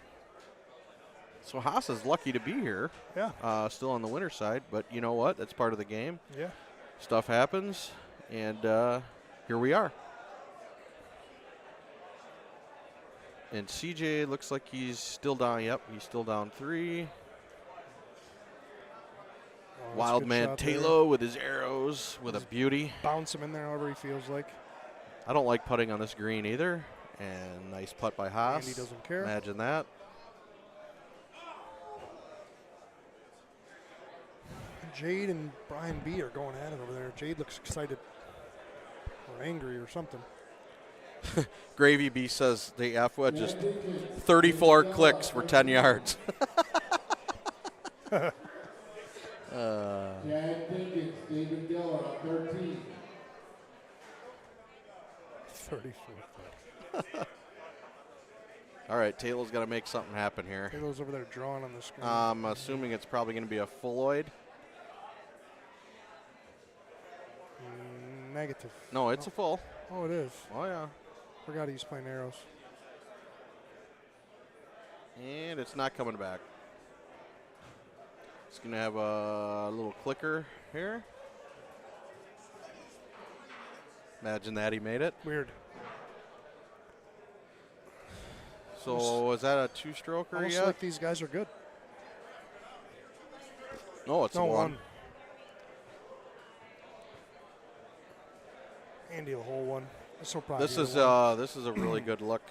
So Haas is lucky to be here. Yeah. Still on the winner's side, but you know what? That's part of the game. Yeah. Stuff happens, and here we are. And CJ looks like he's still down. Yep, he's still down 3. Wildman Taylor with his arrows with a beauty. Bounce him in there however he feels like. I don't like putting on this green either. And nice putt by Haas. Andy doesn't care. Imagine that. Jade and Brian B are going at it over there. Jade looks excited or angry or something. Gravy B says the F wedge just 34 clicks for 10 yards. Chad Dinkins, David Diller on 13. 34. All right, Taylor's got to make something happen here. Taylor's over there drawing on the screen. I'm assuming it's probably going to be a fulloid. Negative. No, it's a full. Oh, it is. Oh, yeah. Forgot he's playing arrows. And it's not coming back. It's going to have a little clicker here. Imagine that he made it. Weird. So is that a 2-stroker almost yet? like these guys are good. No, it's a 1. Andy will hold one. This is a really good look.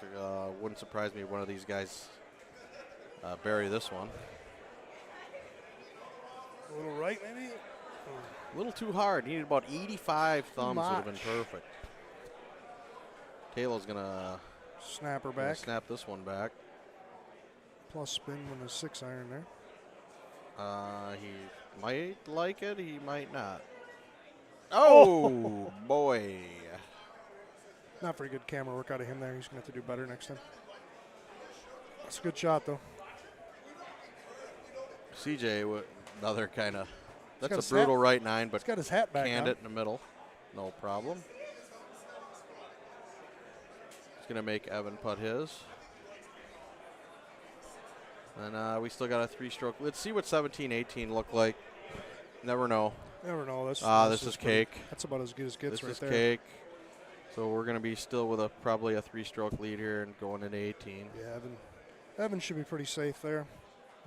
Wouldn't surprise me if one of these guys bury this one. A little right, maybe? A little too hard. Needed about 85 thumbs. Would have been perfect. Taylor's going to snap her back. Snap this one back. Plus spin with a 6-iron there. He might like it. He might not. Oh, boy. Not very good camera work out of him there. He's going to have to do better next time. That's a good shot, though. CJ, another kind of, that's a brutal brutal right 9, but he's got his hat back canned on. it in the middle. No problem. He's going to make Evan putt his. And we still got a 3-stroke. Let's see what 17-18 look like. Never know. Never know. This is cake. That's about as good as gets this right there. This is cake. So we're going to be still with probably a 3-stroke lead here and going into 18. Yeah, Evan should be pretty safe there.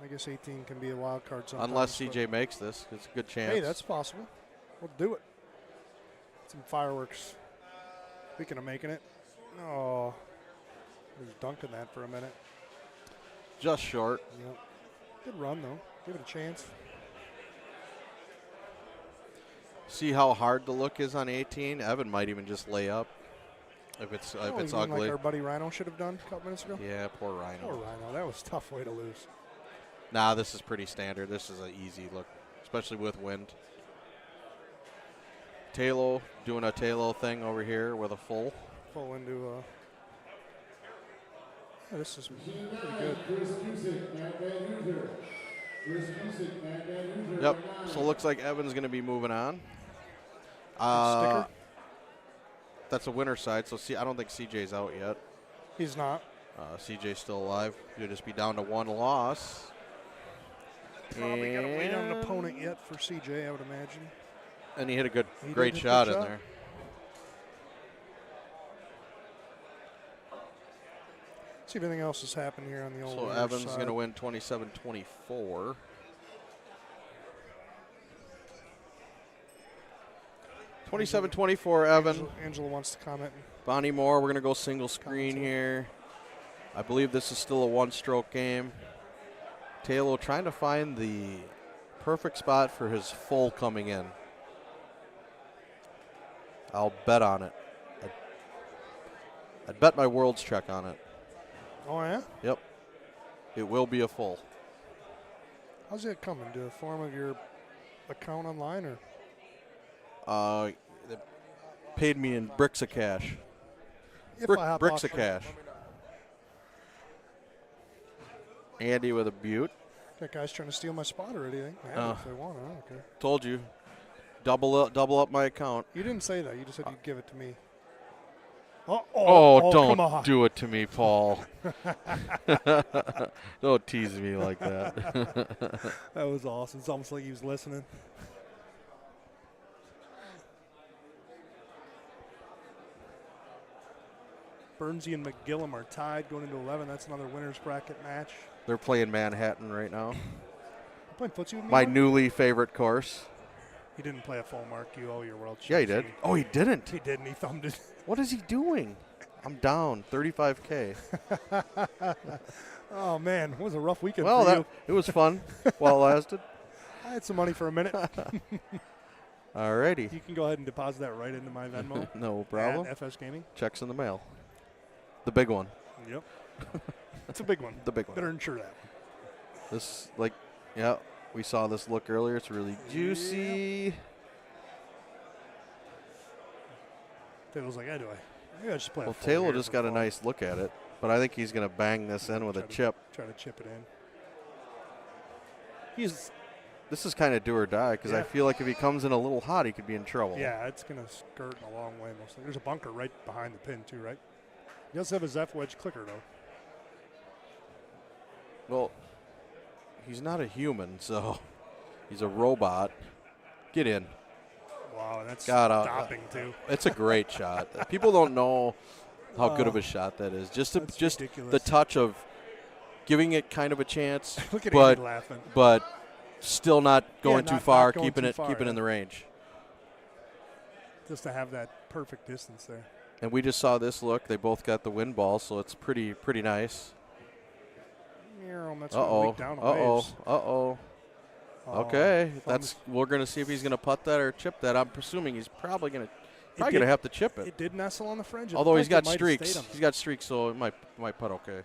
I guess 18 can be a wild card sometimes. Unless CJ makes this. It's a good chance. Hey, that's possible. We'll do it. Some fireworks. Speaking of making it. Oh, he was dunking that for a minute. Just short. Yep. Good run, though. Give it a chance. See how hard the look is on 18? Evan might even just lay up if it's ugly. Like our buddy Rhino should have done a couple minutes ago? Yeah, poor Rhino. Poor Rhino. That was a tough way to lose. Nah, this is pretty standard. This is an easy look, especially with wind. Taylor doing a Taylor thing over here with a full. Full into this is pretty good. Yep. So it looks like Evan's going to be moving on. That's a winner side. So I don't think CJ's out yet. He's not. CJ's still alive. He'll just be down to 1 loss. Probably got to wait on an opponent yet for CJ, I would imagine. And he hit a great shot in there. See if anything else has happened here on the old. So Evans going to win 27-24. 27-24, Evan. Angela wants to comment. Bonnie Moore, we're going to go single screen here. I believe this is still a one-stroke game. Taylor trying to find the perfect spot for his full coming in. I'll bet on it. I'd bet my world's check on it. Oh, yeah? Yep. It will be a full. How's it coming? To the form of your account online, or? They paid me in bricks of cash. Bricks of cash. Andy with a butte. That guy's trying to steal my spot already. If they want it, I don't care. Told you. Double up my account. You didn't say that. You just said you'd give it to me. Don't do it to me, Paul. Don't tease me like that. That was awesome. It's almost like he was listening. Bernsey and McGillum are tied going into 11. That's another winner's bracket match. They're playing Manhattan right now. Playing footsie with me? My newly favorite course. He didn't play a full mark. You owe your world Yeah, he did. Oh, he didn't? He didn't. He thumbed it. What is he doing? I'm down 35K. Oh, man. It was a rough weekend well, for you. It was fun while it lasted. I had some money for a minute. All righty. You can go ahead and deposit that right into my Venmo. No problem. At FS Gaming. Check's in the mail. The big one. Yep. It's a big one. The big one. Better insure that one. This, we saw this look earlier. It's really juicy. Taylor's like, maybe I just play. Well, Taylor just got a nice look at it, but I think he's going to bang this in with a chip. Try to chip it in. This is kind of do or die because I feel like if he comes in a little hot, he could be in trouble. Yeah, it's going to skirt a long way mostly. There's a bunker right behind the pin too, right? He does have a Zeph wedge clicker though. Well, he's not a human, so he's a robot. Get in. Wow, that's stopping too. It's a great shot. People don't know how good of a shot that is. Just the touch of giving it kind of a chance, Look at Andy laughing. But still not going too far, keeping it in the range. Just to have that perfect distance there. And we just saw this look. They both got the wind ball, so it's pretty nice. Okay, we're going to see if he's going to putt that or chip that. I'm presuming he's probably going to have to chip it. It did nestle on the fringe. Although he's got streaks. He's got streaks, so it might putt okay.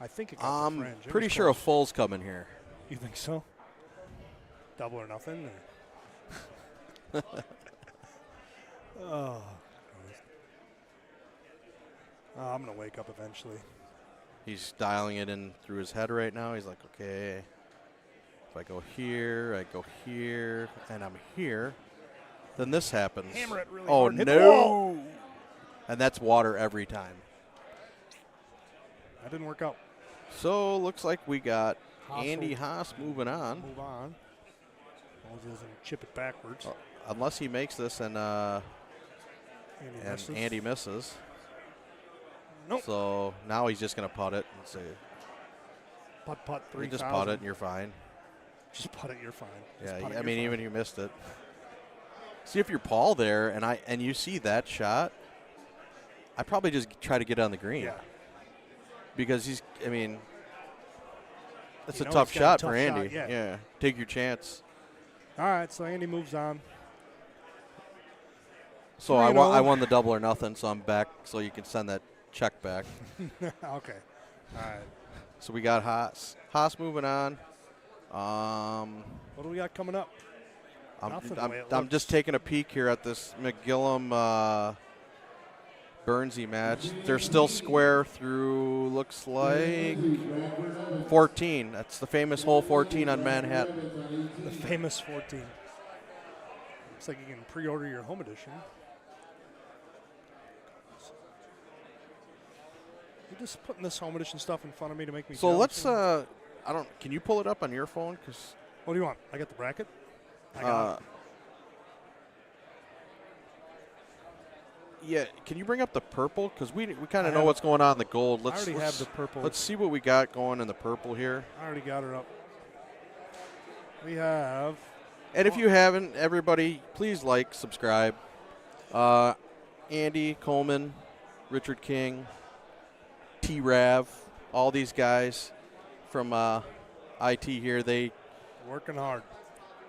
I think it got the fringe. Pretty sure a full's coming here. You think so? Double or nothing? Or? I'm going to wake up eventually. He's dialing it in through his head right now. He's like, okay, if I go here, and I'm here, then this happens. Hammer it really hard. Hit no! And that's water every time. That didn't work out. So looks like we got Andy Haas moving on. Move on. Doesn't chip it backwards. Unless he makes this and Andy misses. Nope. So now he's just going to putt it and say, putt 3,000. You just putt it and you're fine. Just putt it, you're fine. Yeah, I mean, even if you missed it. See, if you're Paul there and you see that shot, I probably just try to get on the green. Yeah. Because it's a tough shot for Andy. Yeah. Take your chance. All right, so Andy moves on. So I won the double or nothing, so I'm back, so you can send that check back. Okay. All right. So we got Haas moving on. What do we got coming up? I'm just taking a peek here at this McGillum Bernsey match. They're still square through, looks like 14. That's the famous hole 14 on Manhattan. The famous 14. Looks like you can pre-order your home edition. You're just putting this home edition stuff in front of me to make me jealous. Let's can you pull it up on your phone? Cause what do you want? I got the bracket. I got it. Yeah, can you bring up the purple? Because we kind of know what's going on in the gold. I already have the purple. Let's see what we got going in the purple here. I already got her up. We have And if you haven't, everybody, please like, subscribe. Andy Coleman, Richard King, T-Rav, all these guys from IT here, they working hard.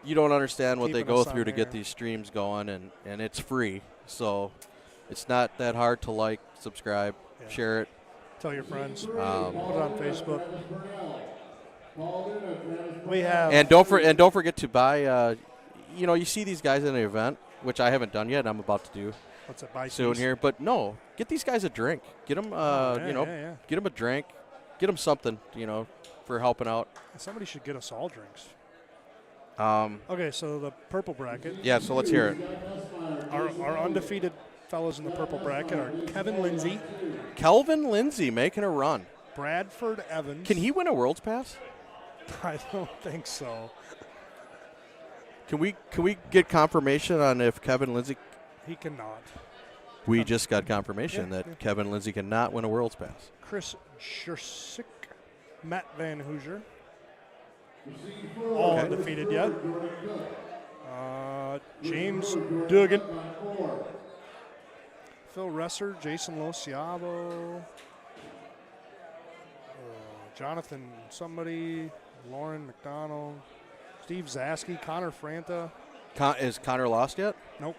You don't understand what they Keeping go us on through to get air. these streams going, and it's free. So it's not that hard to like, subscribe, share it. Tell your friends. Um, Put it on Facebook. We have and don't forget to buy. You see these guys in an event, which I haven't done yet. I'm about to do what's it, buy soon teas? here. But no, get these guys a drink. Get them, get them a drink. Get them something, for helping out. Somebody should get us all drinks. Okay, so the purple bracket. Yeah, so let's hear it. Our undefeated fellows in the purple bracket are Kevin Lindsay. Kelvin Lindsay making a run. Bradford Evans. Can he win a World's Pass? I don't think so. Can we get confirmation on if Kevin Lindsay? He cannot. We just got confirmation that Kevin Lindsay cannot win a World's Pass. Chris Schersick, Matt Van Hoosier. All undefeated yet. James Dugan. Phil Resser, Jason Lociavo. Jonathan somebody. Lauren McDonald. Steve Zaski, Connor Franta. Is Connor lost yet? Nope.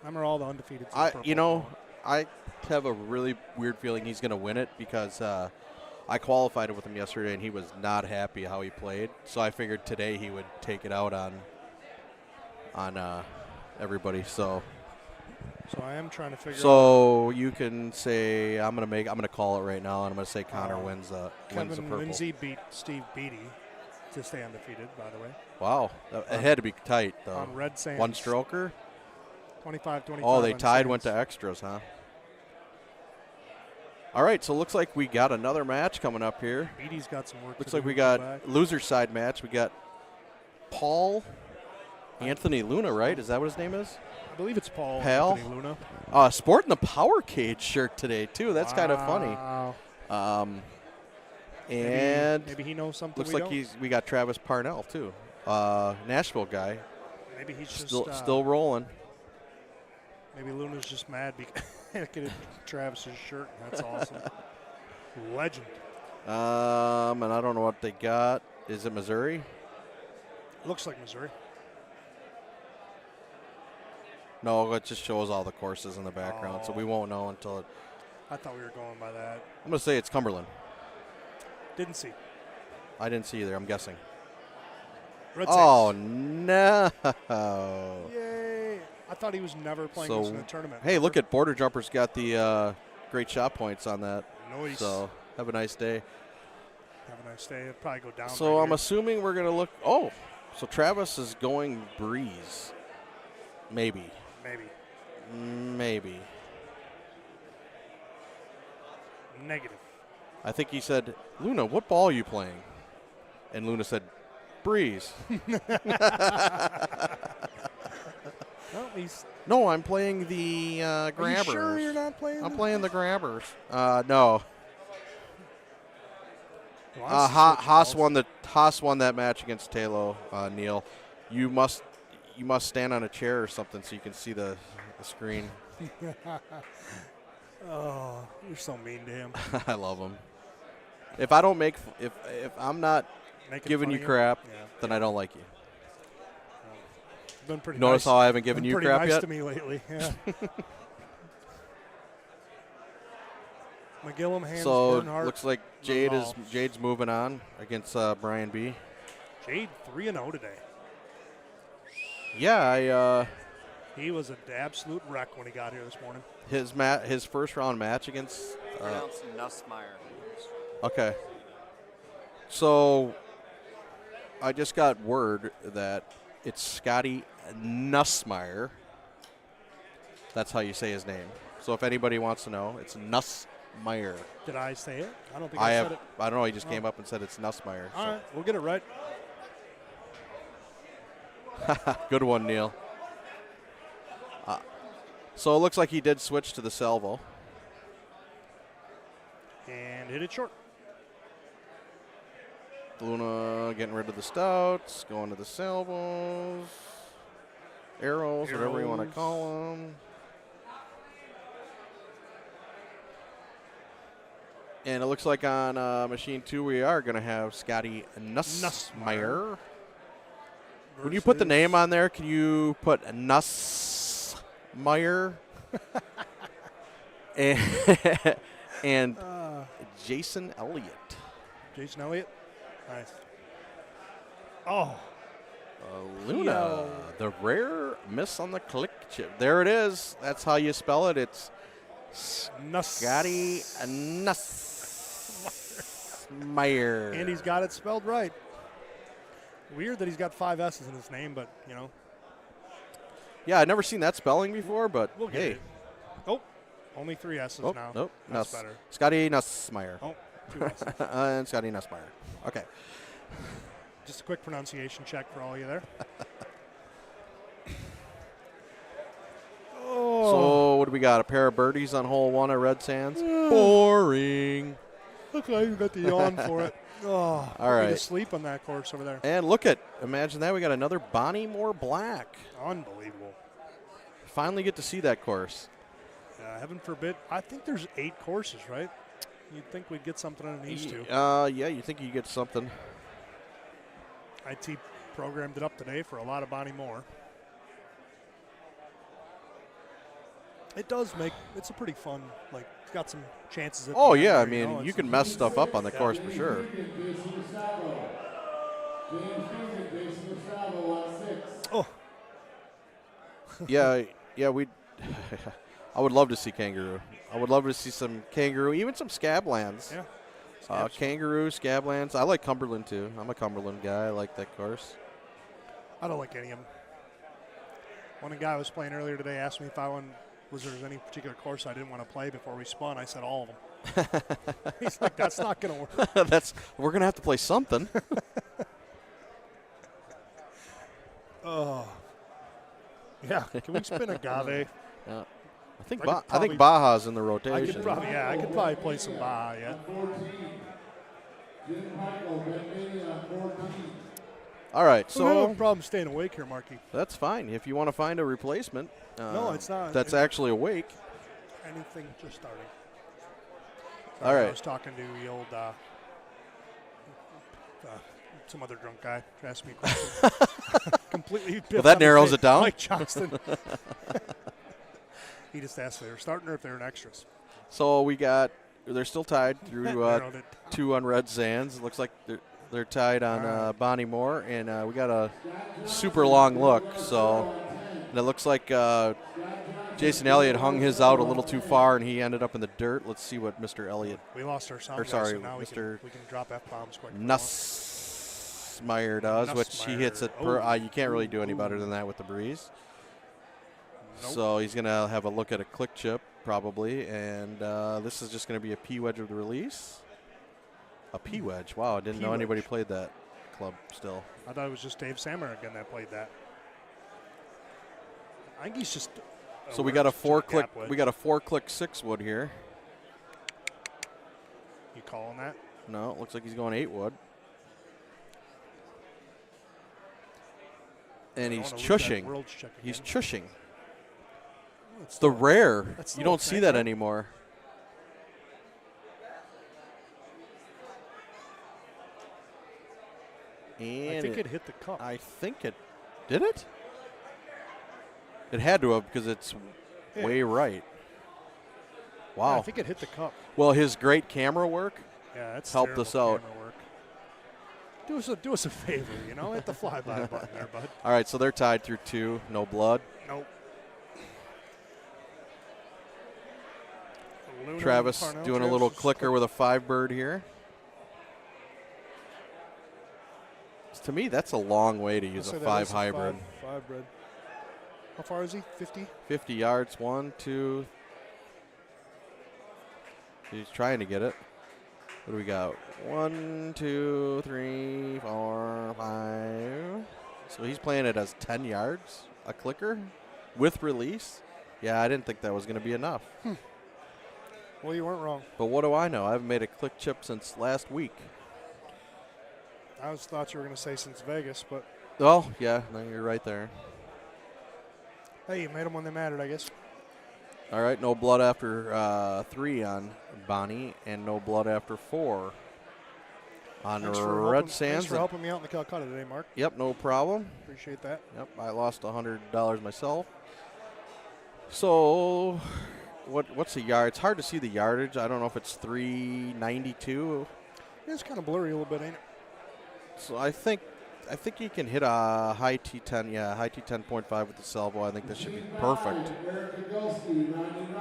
Remember all the undefeated. I have a really weird feeling he's going to win it because I qualified with him yesterday and he was not happy how he played. So I figured today he would take it out on everybody. So I am trying to figure out. So you can say I'm gonna call it right now and I'm gonna say Connor wins the purple. Kevin Lindsay beat Steve Beatty to stay undefeated, by the way. Wow, it had to be tight though. On Red Sands. One stroker. 25-25. Oh, they on tied, Sands. went to extras, huh? All right, so it looks like we got another match coming up here. Beatty's got some work. Looks to like do we to go got back. loser side match. We got Paul Anthony Luna, right? Is that what his name is? I believe it's Paul Pal? Anthony Luna. Sporting the Power Cage shirt today too. That's kind of funny. Wow. And maybe he knows something. looks we like don't. we got Travis Parnell too, Nashville guy. Maybe he's just still rolling. Maybe Luna's just mad because at Travis's shirt. That's awesome. Legend. And I don't know what they got. Is it Missouri? Looks like Missouri. No, it just shows all the courses in the background, so we won't know until it. I thought we were going by that. I'm gonna say it's Cumberland. Didn't see. I didn't see either. I'm guessing. Red Oh Sands. no! Yay! I thought he was never playing this in the tournament. Hey, look at Border Jumpers got the great shot points on that. Nice. So have a nice day. Have a nice day. It'll probably go down. So right I'm here. assuming we're gonna look. Oh, so Travis is going Breeze. Maybe. Maybe. Negative. I think he said, Luna, what ball are you playing? And Luna said, Breeze. No, I'm playing the Grabbers. Are you sure you're not playing? I'm playing the Grabbers. No. Well, Haas won that match against Talo. Neil, you must stand on a chair or something so you can see the screen. Oh, you're so mean to him. I love him. If I don't make if I'm not giving you crap, then I don't like you. Been pretty Notice nice. how I haven't given you pretty crap nice yet? to me lately. Yeah. McGillum hands So Bernhardt. looks like Jade's moving on against Brian B. Jade 3-0 today. Yeah, He was an absolute wreck when he got here this morning. his first round match against. Pronounced Nussmeyer. Okay. So I just got word that it's Scotty Nussmeyer. That's how you say his name. So if anybody wants to know, it's Nussmeyer. Did I say it? I don't think I said it. I don't know. He just came up and said it's Nussmeyer. All right, we'll get it right. Good one, Neil. So it looks like he did switch to the salvo. And hit it short. Luna getting rid of the stouts, going to the salvos. arrows, whatever you want to call them. And it looks like on machine 2 we are going to have Scotty Nussmeier. When you put the name on there, can you put Nussmeier? and Jason Elliott. Jason Elliott? Nice. Oh. Luna, the rare miss on the click chip. There it is. That's how you spell it. It's Scotty Nussmeier. And he's got it spelled right. Weird that he's got 5 S's in his name, but, you know. Yeah, I've never seen that spelling before, but we'll get hey. it. Oh, only 3 S's now. Nope. That's better. Scotty Nussmeier. Oh, 2 S's. And Scotty Nussmeier. Okay. Just a quick pronunciation check for all you there. So what do we got? A pair of birdies on hole 1 at Red Sands? Boring. Look, I even got the yawn for it. Oh, all right. Sleep on that course over there. And imagine that. We got another Bonnie Moore Black. Unbelievable. Finally get to see that course. Heaven forbid. I think there's 8 courses, right? You'd think we'd get something on these 2. Yeah, you think you get something. IT programmed it up today for a lot of Bonnie Moore. It's a pretty fun, it's got some chances at Oh, the end yeah, there, I mean, you can mess stuff up on the course for sure. Oh. yeah, we. I would love to see Kangaroo. I would love to see some Kangaroo, even some Scablands. Yeah. Kangaroo, Scablands. I like Cumberland, too. I'm a Cumberland guy. I like that course. I don't like any of them. One guy I was playing earlier today asked me if was there any particular course I didn't want to play before we spun. I said all of them. He's like, that's not going to work. We're going to have to play something. Oh. Yeah, can we spin Agave? Yeah. I think Baja's in the rotation. I could probably play some Baja, yeah. All right, so I have a problem staying awake here, Marky. That's fine. If you want to find a replacement, no, it's not. That's actually awake. Anything just starting. All right. I was talking to the old some other drunk guy who asked me a question. Completely. Well, that narrows it down. Mike Johnston. He just asked if they were starting or if they were in extras. So they're still tied through 2 on Red Sands. It looks like they're tied on Bonnie Moore, and we got a super long look. So and it looks like Jason Elliott hung his out a little too far, and he ended up in the dirt. Let's see what Mr. Elliott. We lost our sound. Sorry, so now Mr. We can drop F-bombs quick. Nussmeier does, which he hits it. You can't really do any better than that with the breeze. Nope. So he's going to have a look at a click chip probably, and this is just going to be a P wedge of the release. A P wedge. Wow, I didn't know anybody played that club still. I thought it was just Dave Sammer again that played that. I think he's just. So we got a 4-click. We got a 4-click 6-wood here. You calling that? No, it looks like he's going 8-wood. And he's chushing. He's chushing. It's the rare. You don't see that anymore. And I think it hit the cup. I think it did it. It had to have because it's way right. Wow. Yeah, I think it hit the cup. Well, his great camera work helped us out. Do us a favor, hit the flyby button there, bud. All right, so they're tied through 2. No blood. Nope. Travis doing a little clicker with a 5-bird here. To me, that's a long way to use a 5 hybrid. 5-bird. How far is he? 50? 50 yards. 1, 2. He's trying to get it. What do we got? 1, 2, 3, 4, 5. So he's playing it as 10 yards, a clicker, with release. Yeah, I didn't think that was going to be enough. Well, you weren't wrong. But what do I know? I haven't made a click chip since last week. I thought you were going to say since Vegas, but. Oh, yeah, no, you're right there. Hey, you made them when they mattered, I guess. All right, no blood after 3 on Bonnie, and no blood after 4 on Red Sands. Thanks for helping me out in the Calcutta today, Mark. Yep, no problem. Appreciate that. Yep, I lost $100 myself. So, what's the yard? It's hard to see the yardage. I don't know if it's 392. It's kind of blurry a little bit, ain't it? So I think you can hit a high T10, high T10.5 with the salvo. I think that should be perfect.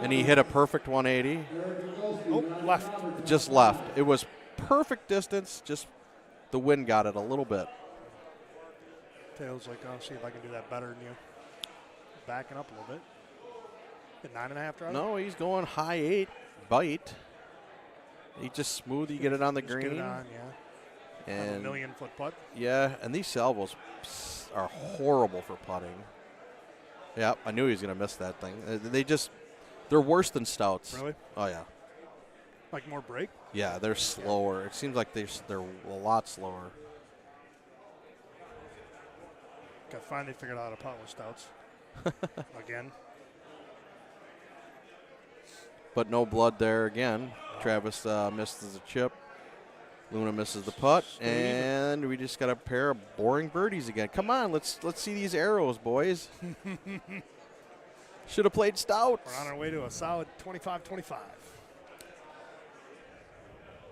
And he hit a perfect 180. Oh, left. Just left. It was perfect distance. Just the wind got it a little bit. Tails like, I'll see if I can do that better than you. Backing up a little bit. Hit 9.5 drive? No, he's going high 8 bite. He just smooth. You get it on the green. Get it on, yeah. And a million-foot putt. Yeah, and these salvos are horrible for putting. Yeah, I knew he was going to miss that thing. They're worse than stouts. Really? Oh, yeah. Like more break? Yeah, they're slower. It seems like they're a lot slower. Got finally figured out how to putt with stouts. Again. But no blood there again. Travis misses the chip. Luna misses the putt, and we just got a pair of boring birdies again. Come on, let's see these arrows, boys. Should have played stouts. We're on our way to a solid 25-25.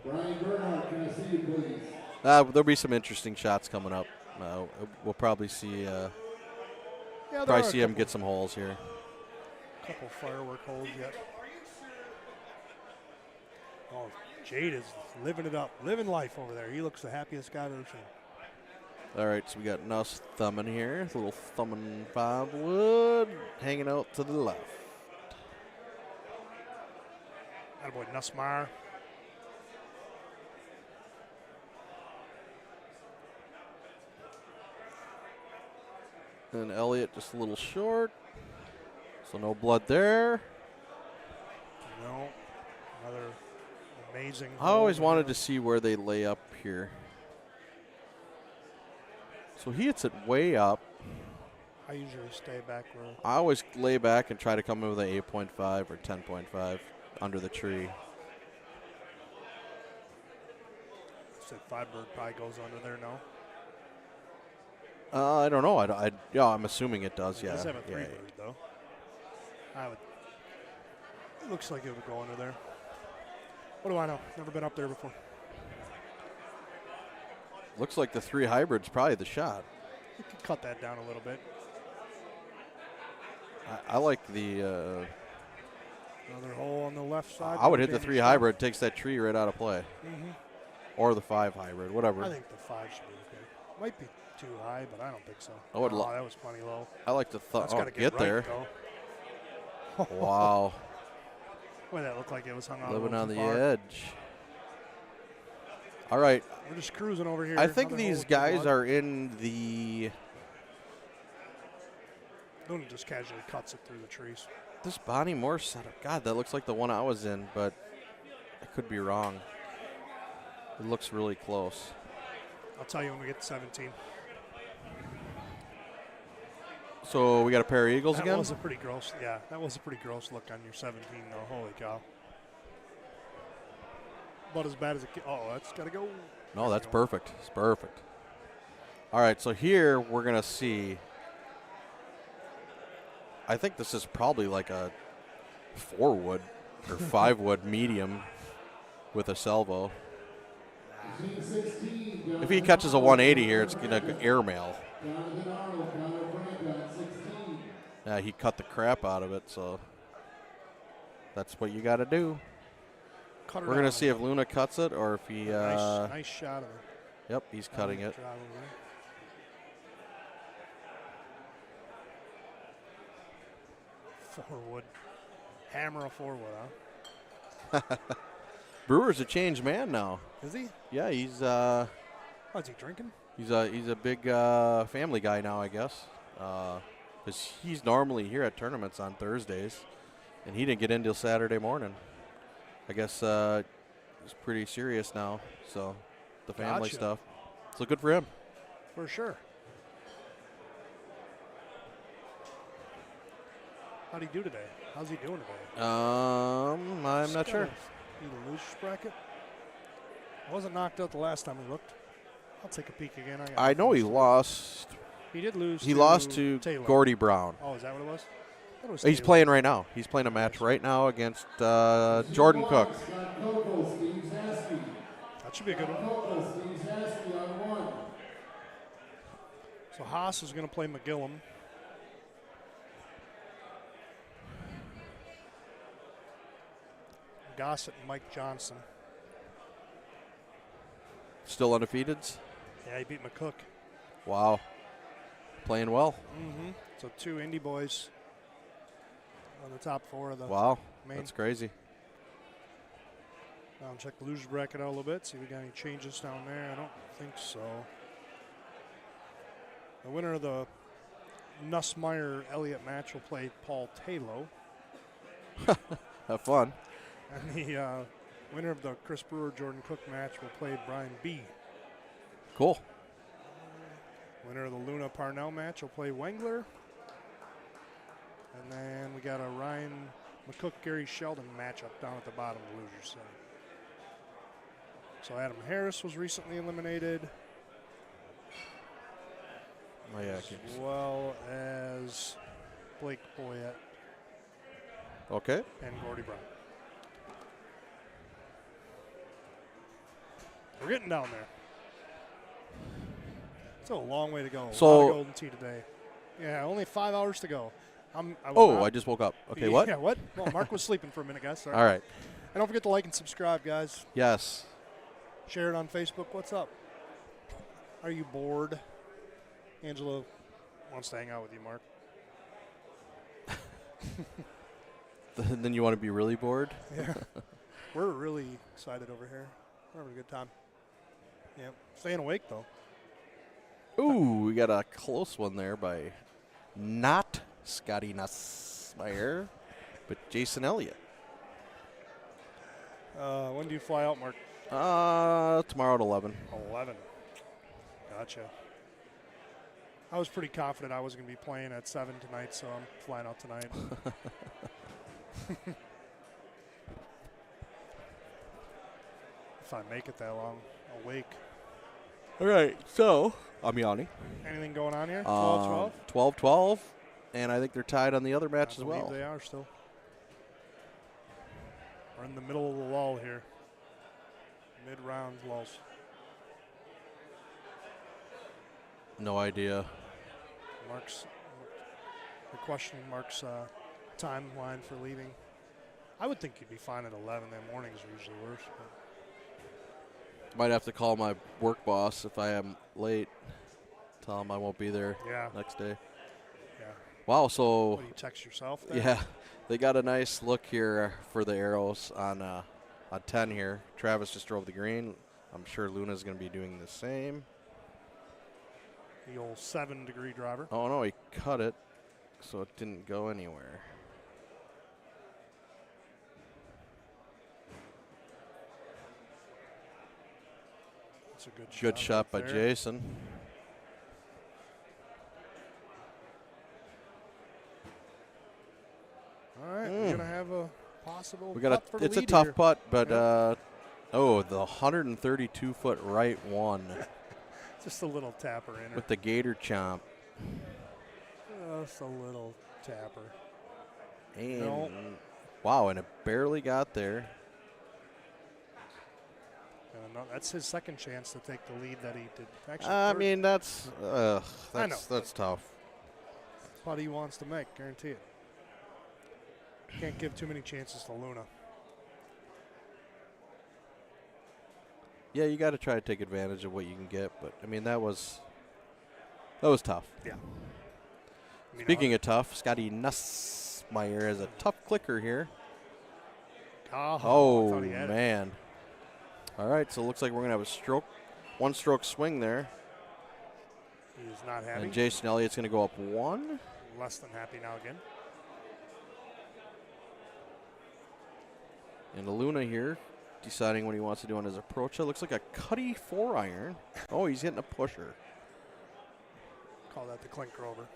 Brian Bernhardt, can I see you, please? There'll be some interesting shots coming up. We'll probably see him get some holes here. Couple firework holes yet. Oh, Jade is living it up, living life over there. He looks the happiest guy I've ever seen. All right, so we got Nuss thumbing here. A little thumbing 5 wood hanging out to the left. Attaboy Nussmeyer. And Elliott just a little short. So no blood there. No. Another amazing. I always wanted to see where they lay up here. So he hits it way up. I usually stay back where. I always lay back and try to come in with an 8.5 or 10.5 under the tree. Said Firebird probably goes under there now. I don't know. I'm assuming it does. It Yeah. does have a Yeah. 3-bird though. It looks like it would go under there. What do I know? Never been up there before. Looks like the 3 hybrid's probably the shot. You could cut that down a little bit. I like the. Another hole on the left side. I would hit the 3 hybrid. Takes that tree right out of play. Mm-hmm. Or the 5 hybrid, whatever. I think the 5 should be okay. Might be too high, but I don't think so. I would that was plenty low. I like to That's gotta get right, there. Though. Wow. Boy, that looked like it was hung out. Living a on little the too far. edge. All right. We're just cruising over here. I think Another these hole guys with are in the. Luna just casually cuts it through the trees. This Bonnie Moore setup. God, that looks like the one I was in, but I could be wrong. It looks really close. I'll tell you when we get to 17. So we got a pair of eagles again? That was a pretty gross. Yeah, that was a pretty gross look on your 17, though. Holy cow. About as bad as it. Oh, that's got to go. No, that's perfect. It's perfect. All right, so here we're going to see. I think this is probably like a 4-wood or 5-wood medium with a salvo. If he catches a 180 here, it's going to airmail. Yeah, he cut the crap out of it, so that's what you got to do. We're going to see if Luna cuts it or if he. Nice shot of it. Yep, he's cutting it. Forward. Hammer a forward, huh? Brewer's a changed man now. Is he? Yeah, he's. Oh, is he drinking? He's a big family guy now, I guess. Because he's normally here at tournaments on Thursdays, and he didn't get in till Saturday morning. I guess he's pretty serious now, so the family stuff. So good for him. For sure. How'd he do today? How's he doing today? I'm not sure. Need a loser's bracket. I wasn't knocked out the last time we looked. I'll take a peek again. I know he lost. He did lose. He lost to Taylor. Gordy Brown. Oh, is that what it was? He's playing right now. He's playing a match right now against Jordan Cook. That should be a good one. So Haas is going to play McGillum. Gossett and Mike Johnson. Still undefeated? Yeah, he beat McCook. Wow. Playing well. Mm-hmm. So 2 Indy boys on the top 4 of the Wow, main. that's crazy. Now check the loser bracket out a little bit, see if we got any changes down there. I don't think so. The winner of the Nussmeier-Elliott match will play Paul Taylor. Have fun. And the winner of the Chris Brewer-Jordan Cook match will play Brian B. Cool. Winner of the Luna Parnell match will play Wengler. And then we got a Ryan McCook-Gary Sheldon matchup down at the bottom of the loser's side. So Adam Harris was recently eliminated. Oh, yeah, as well as Blake Boyette. Okay. And Gordy Brown. We're getting down there. It's a long way to go. So, a lot of Golden Tee today. Yeah, only 5 hours to go. I just woke up. Okay, what? Yeah, what? Well, Mark was sleeping for a minute, guys. Sorry. All right. And don't forget to like and subscribe, guys. Yes. Share it on Facebook. What's up? Are you bored? Angela wants to hang out with you, Mark. Then you want to be really bored? Yeah. We're really excited over here. We're having a good time. Yeah. Staying awake, though. Ooh, we got a close one there by not Scotty Nussmeier, but Jason Elliott. When do you fly out, Mark? Tomorrow at 11. 11. Gotcha. I was pretty confident I was going to be playing at 7 tonight, so I'm flying out tonight. If I make it that long, awake. All right, so I'm Yanni. Anything going on here? 12-12? 12-12, and I think they're tied on the other match as well. They are still. We're in the middle of the lull here. Mid-round lulls. No idea. We're questioning Mark's timeline for leaving. I would think you'd be fine at 11. The mornings are usually worse. But Might have to call my work boss if I am late. Tell him I won't be there next day. Yeah. Wow, so. What, do you text yourself there? Yeah, they got a nice look here for the arrows on 10 here. Travis just drove the green. I'm sure Luna's going to be doing the same. The old 7-degree driver. Oh, no, he cut it, so it didn't go anywhere. That's a good shot by Jason. All right, we're going to have a possible putt for the It's a lead tough here. putt, but the 132-foot right one. Just a little tapper in her. With the gator chomp. Just a little tapper. And No. wow, and it barely got there. No, that's his second chance to take the lead that he did. Actually, I third. mean, that's that's tough. Putt he wants to make, guarantee it. Can't give too many chances to Luna. Yeah, you got to try to take advantage of what you can get, but I mean that was tough. Yeah. I mean, Speaking of tough, Scotty Nussmeier has a tough clicker here. I Oh thought he had it. man! All right, so it looks like we're gonna have a one-stroke swing there. He's not happy. And Jason Elliott's gonna go up one. Less than happy now again. And Luna here, deciding what he wants to do on his approach. It looks like a cutty 4-iron. Oh, he's hitting a pusher. Call that the clinker over.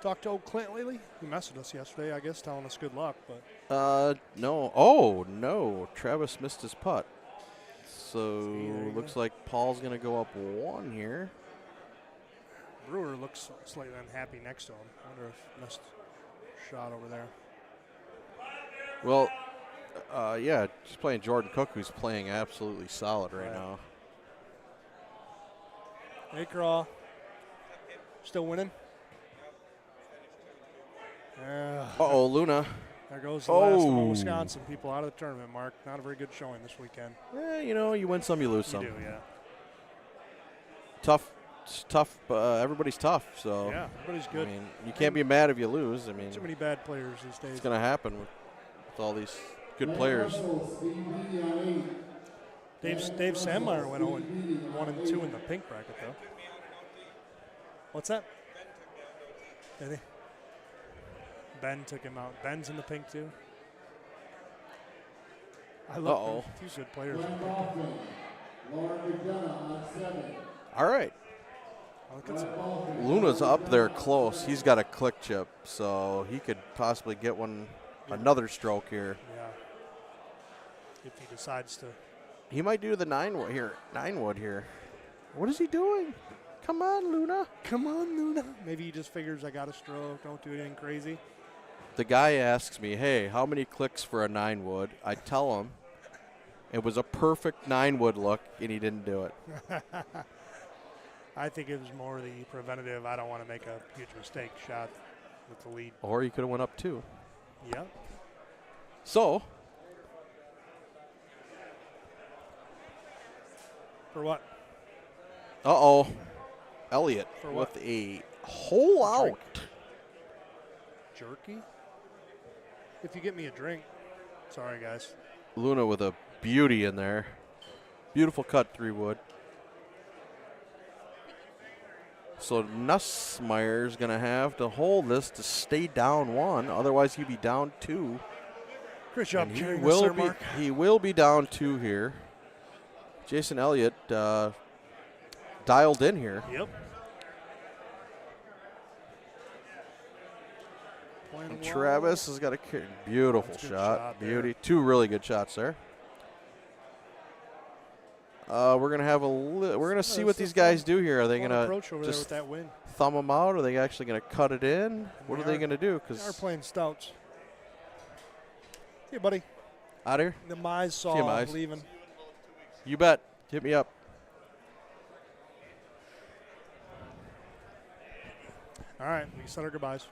talked to old Clint lately? He messaged us yesterday, I guess, telling us good luck. But No. Oh, no. Travis missed his putt. So looks like Paul's going to go up 1 here. Brewer looks slightly unhappy next to him. I wonder if missed shot over there. Well, yeah, just playing Jordan Cook, who's playing absolutely solid right now. Hey, Craw. Still winning? Uh-oh, Luna. There goes the last of the Wisconsin people out of the tournament, Mark. Not a very good showing this weekend. You know, you win some, you lose some. You do, yeah. Tough. It's tough. Everybody's tough, so. Yeah, everybody's good. I mean, you can't be mad if you lose. I mean, too many bad players these days. It's going to happen with all these good players. Dave Sandmeyer went 1-2 in the pink bracket, though. What's that? Did he? Ben took him out. Ben's in the pink, too. I love two good players. All right. Luna's up there close. He's got a click chip, so he could possibly get another stroke here. Yeah. If he decides to. He might do the 9-wood here. What is he doing? Come on, Luna. Come on, Luna. Maybe he just figures I got a stroke. Don't do anything crazy. The guy asks me, hey, how many clicks for a 9-wood? I tell him it was a perfect 9-wood look, and he didn't do it. I think it was more the preventative, I don't want to make a huge mistake shot with the lead. Or he could have went up 2. Yeah. So. For what? Uh-oh. Elliott For what? with a hole out. Jerky? If you get me a drink. Sorry, guys. Luna with a beauty in there. Beautiful cut 3-wood. So Nussmeier's going to have to hold this to stay down 1. Otherwise, he'd be down 2. Great job And carrying this there, Mark. He will be down 2 here. Jason Elliott dialed in here. Yep. And Travis has got a beautiful shot. Beauty. 2 really good shots there. We're gonna have we're gonna see what these guys do here. Are they gonna just thumb them out? Are they actually gonna cut it in? What are they gonna do? Because they're playing stouts. Hey, buddy. Out here. The Mize saw leaving. You bet. Hit me up. All right, we said our goodbyes.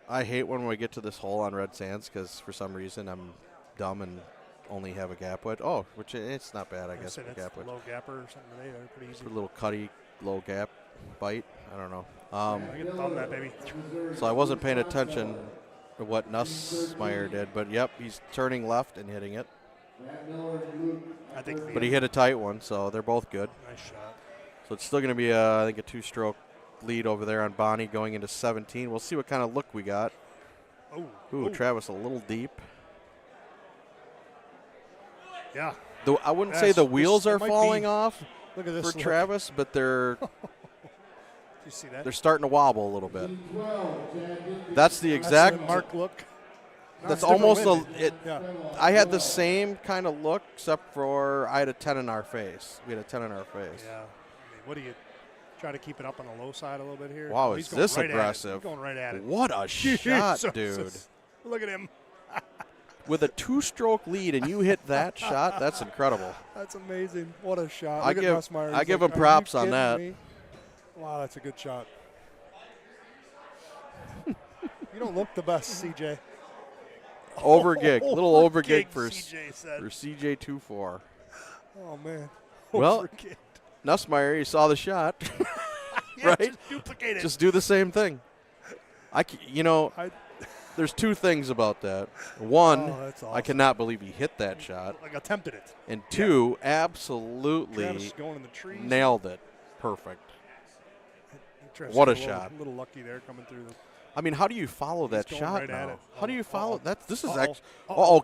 I hate when we get to this hole on red sands because for some reason I'm dumb and only have a gap wedge. Oh, which it's not bad, I guess. That's gap wedge. low gapper or something today. They're pretty easy. A little cutty, low gap bite. I don't know. I can thumb that, baby. So I wasn't paying attention to what Nussmeier did, but yep, he's turning left and hitting it. But he hit a tight one, so they're both good. Nice shot. So it's still going to be, I think, a 2-stroke lead over there on Bonnie going into 17. We'll see what kind of look we got. Ooh, Travis a little deep. Yeah. I wouldn't say the wheels are falling off look at this for Travis, but they're you see that? They're starting to wobble a little bit. That's the exact Mark look. That's almost I had the same kind of look, except for I had a 10 in our face. We had a 10 in our face. Yeah. I mean, what do you try to keep it up on the low side a little bit here? Wow, is this aggressive? He's going right at it. What a shot, dude. Look at him. With a 2-stroke lead and you hit that shot, that's incredible. That's amazing. What a shot. I give him props on that. Me? Wow, that's a good shot. You don't look the best, CJ. Over gig. A little over gig for CJ 24. Oh, man. Well, Nussmeier, you saw the shot. Yeah, right? Just duplicate it. Just do the same thing. There's 2 things about that. One, awesome. I cannot believe he hit that shot. Like attempted it. And 2, absolutely going in the trees. Nailed it. Perfect. What a shot. A little lucky there coming through. I mean, how do you follow that shot right now? at it. How do you follow that? This is actually.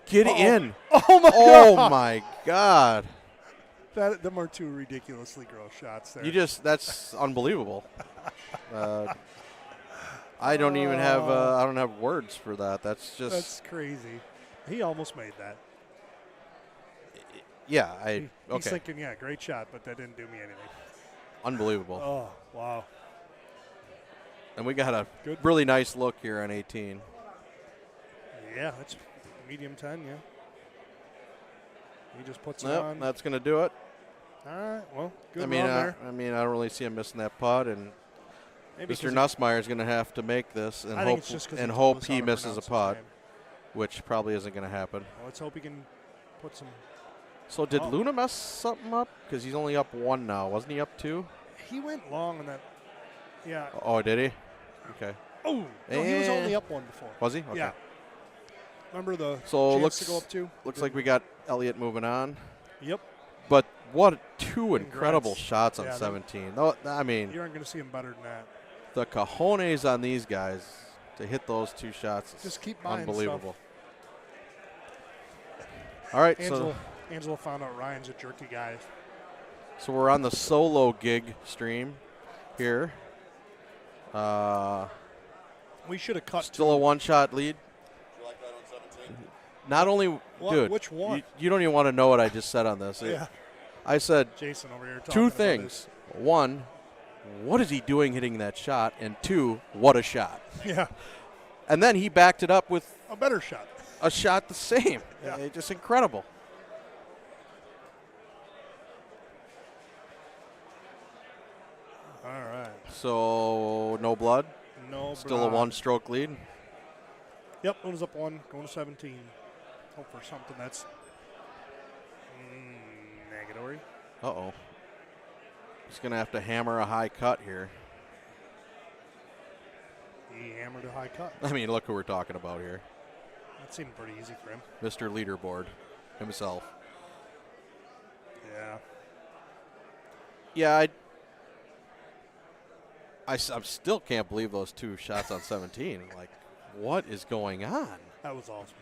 Get in. Oh my God. Them are 2 ridiculously gross shots there. That's unbelievable. I don't even have I don't have words for that. That's just That's crazy. He almost made that. yeah. He's thinking, yeah, great shot, but that didn't do me anything. Unbelievable. Oh, wow. And we got a really nice look here on 18. Yeah, that's medium 10, yeah. He just puts it on. That's going to do it. All right, well, good run there. I don't really see him missing that putt, and Maybe Mr. Nussmeier is going to have to make this and hope he misses a putt, which probably isn't going to happen. Well, let's hope he can put some. So did Luna mess something up? Because he's only up 1 now. Wasn't he up 2? He went long on that. Yeah. Oh, did he? Okay. Oh, no, he was only up 1 before. Was he? Okay. Yeah. Remember the chance to go up 2? Looks like we got Elliott moving on. Yep. But what 2 incredible shots on 17. No, I mean, you aren't going to see him better than that. The cojones on these guys to hit those 2 shots is just keep buying unbelievable. Stuff. All right, Angelo found out Ryan's a jerky guy. So we're on the solo gig stream here. We should have cut. Still a 1-shot lead. You like that on 17? Not only, dude. Which one? You don't even want to know what I just said on this. Yeah. I said Jason over here 2 things. 1, what is he doing hitting that shot? And 2, what a shot. Yeah. And then he backed it up with a better shot. A shot the same. Yeah. Just incredible. All right. So no blood? No Still blood. a 1-stroke lead? Yep, Luna's up 1, going to 17. Hope for something that's negatory. Uh-oh. He's going to have to hammer a high cut here. He hammered a high cut. I mean, look who we're talking about here. That seemed pretty easy for him. Mr. Leaderboard himself. Yeah. Yeah, I still can't believe those 2 shots on 17. Like, what is going on? That was awesome.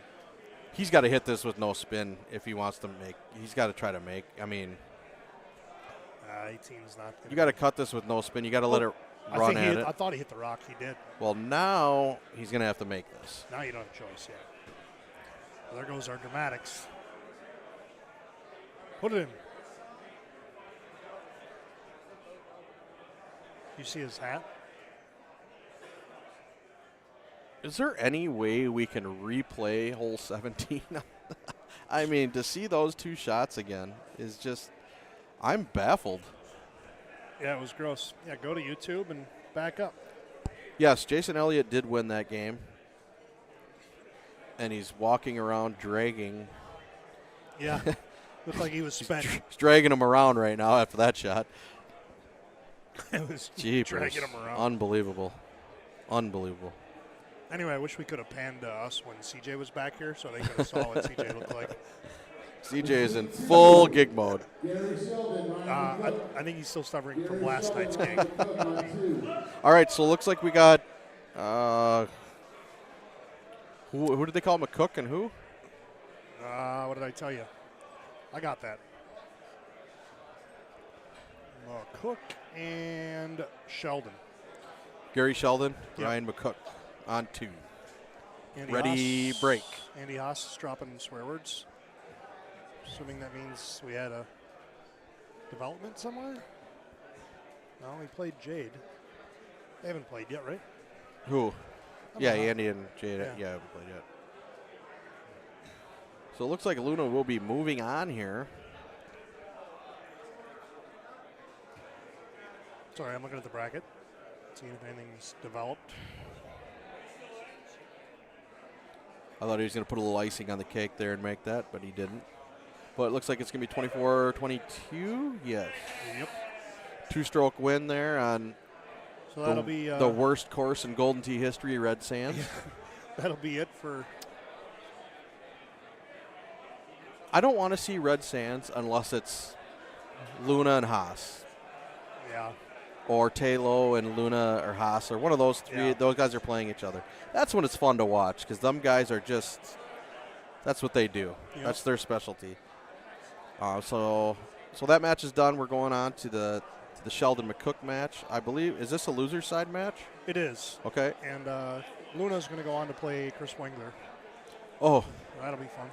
He's got to hit this with no spin if he wants to make. He's got to try to make. I mean, 18 is not good. You got to cut this with no spin. You got to let it run at it. I thought he hit the rock. He did. Well, now he's going to have to make this. Now you don't have a choice yet. Well, there goes our dramatics. Put it in. You see his hat? Is there any way we can replay hole 17? I mean, to see those 2 shots again is just, I'm baffled. Yeah, it was gross. Yeah, go to YouTube and back up. Yes, Jason Elliott did win that game. And he's walking around dragging. Yeah, looked like he was spent. He's dragging him around right now after that shot. It was Jeepers. dragging him around. Unbelievable. Unbelievable. Anyway, I wish we could have panned us when CJ was back here so they could have saw what CJ looked like. CJ is in full gig mode. I think he's still suffering from last night's gig. All right, so it looks like we got who did they call McCook and who? What did I tell you? I got that. Cook and Sheldon. Gary Sheldon, Yep. Ryan McCook on 2. Andy Ready, Haas, break. Andy Haas is dropping swear words. Assuming that means we had a development somewhere. No, we played Jade. They haven't played yet, right? Who? Yeah, know. Andy and Jade. Yeah, haven't played yet. So it looks like Luna will be moving on here. Sorry, I'm looking at the bracket. Seeing if anything's developed. I thought he was going to put a little icing on the cake there and make that, but he didn't. But it looks like it's going to be 24-22. Yes. Yep. 2-stroke win there on So that'll be the worst course in Golden Tee history, Red Sands. That'll be it for. I don't want to see Red Sands unless it's Luna and Haas. Yeah. Or Taylo and Luna or Haas or one of those 3. Yeah. Those guys are playing each other. That's when it's fun to watch because them guys are just, that's what they do. Yep. That's their specialty. So that match is done. We're going on to the the Sheldon McCook match. I believe, is this a loser side match? It is. Okay. And Luna's going to go on to play Chris Wengler. Oh. That'll be fun.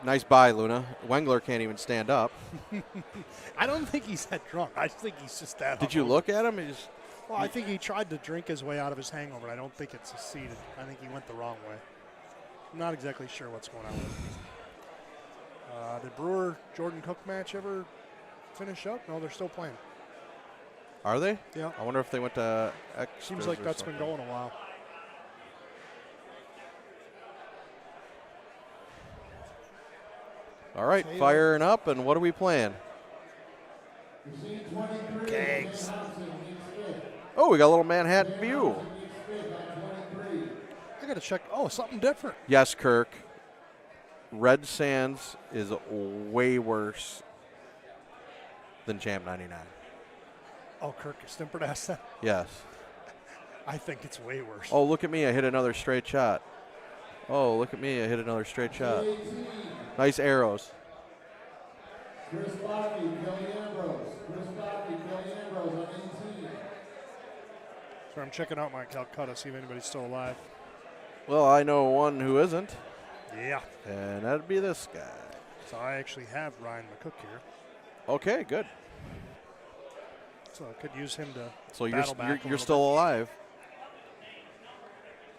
Nice buy, Luna. Wengler can't even stand up. I don't think he's that drunk. I think he's just that. Did you look at him? Well, I think he tried to drink his way out of his hangover. I don't think it succeeded. I think he went the wrong way. I'm not exactly sure what's going on with him. Did Brewer Jordan Cook match ever finish up? No, they're still playing. Are they? Yeah. I wonder if they went to extras. Seems like that's something. been going a while. All right, firing up, and what are we playing? Kegs. Oh, we got a little Manhattan View. I got to check. Oh, something different. Yes, Kirk. Red Sands is way worse than Champ 99. Oh, Kirk Stimpert asked that? Yes. I think it's way worse. Oh, look at me. I hit another straight shot. Oh, look at me. I hit another straight shot. Nice arrows. Chris Barkley, Kelly Ambrose. Chris Barkley, Kelly Ambrose on 18. So I'm checking out my Calcutta, see if anybody's still alive. Well, I know one who isn't. Yeah. And that'd be this guy. So I actually have Ryan McCook here. Okay, good. So I could use him to So battle back you're still alive.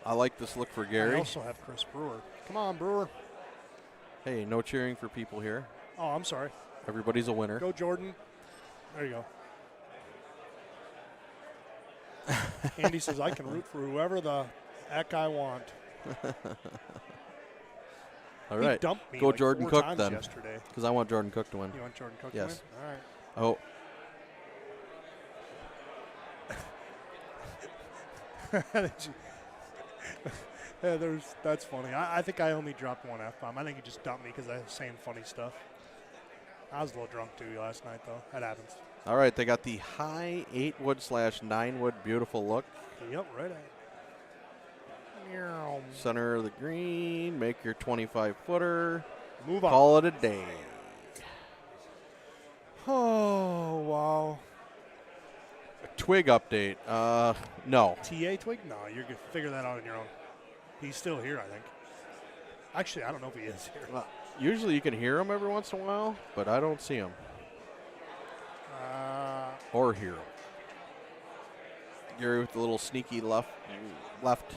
I like this look for Gary. I also have Chris Brewer. Come on, Brewer. Hey, no cheering for people here. Oh, I'm sorry. Everybody's a winner. Go, Jordan. There you go. Andy says, I can root for whoever the heck I want. All right. He dumped me Go like Jordan 4 Cook times then. yesterday. Because I want Jordan Cook to win. You want Jordan Cook yes. to win? All right. Oh. That's funny. I think I only dropped one F-bomb. I think he just dumped me because I was saying funny stuff. I was a little drunk too last night, though. That happens. All right, they got the high 8-wood / 9-wood beautiful look. Yep, right at Center of the green, make your 25-footer. Move on. Call it a day. Oh, wow. A twig update. No. TA twig? No, you're going to figure that out on your own. He's still here, I think. Actually, I don't know if he is here. Well, usually you can hear him every once in a while, but I don't see him. Or hear him. Gary with the little sneaky left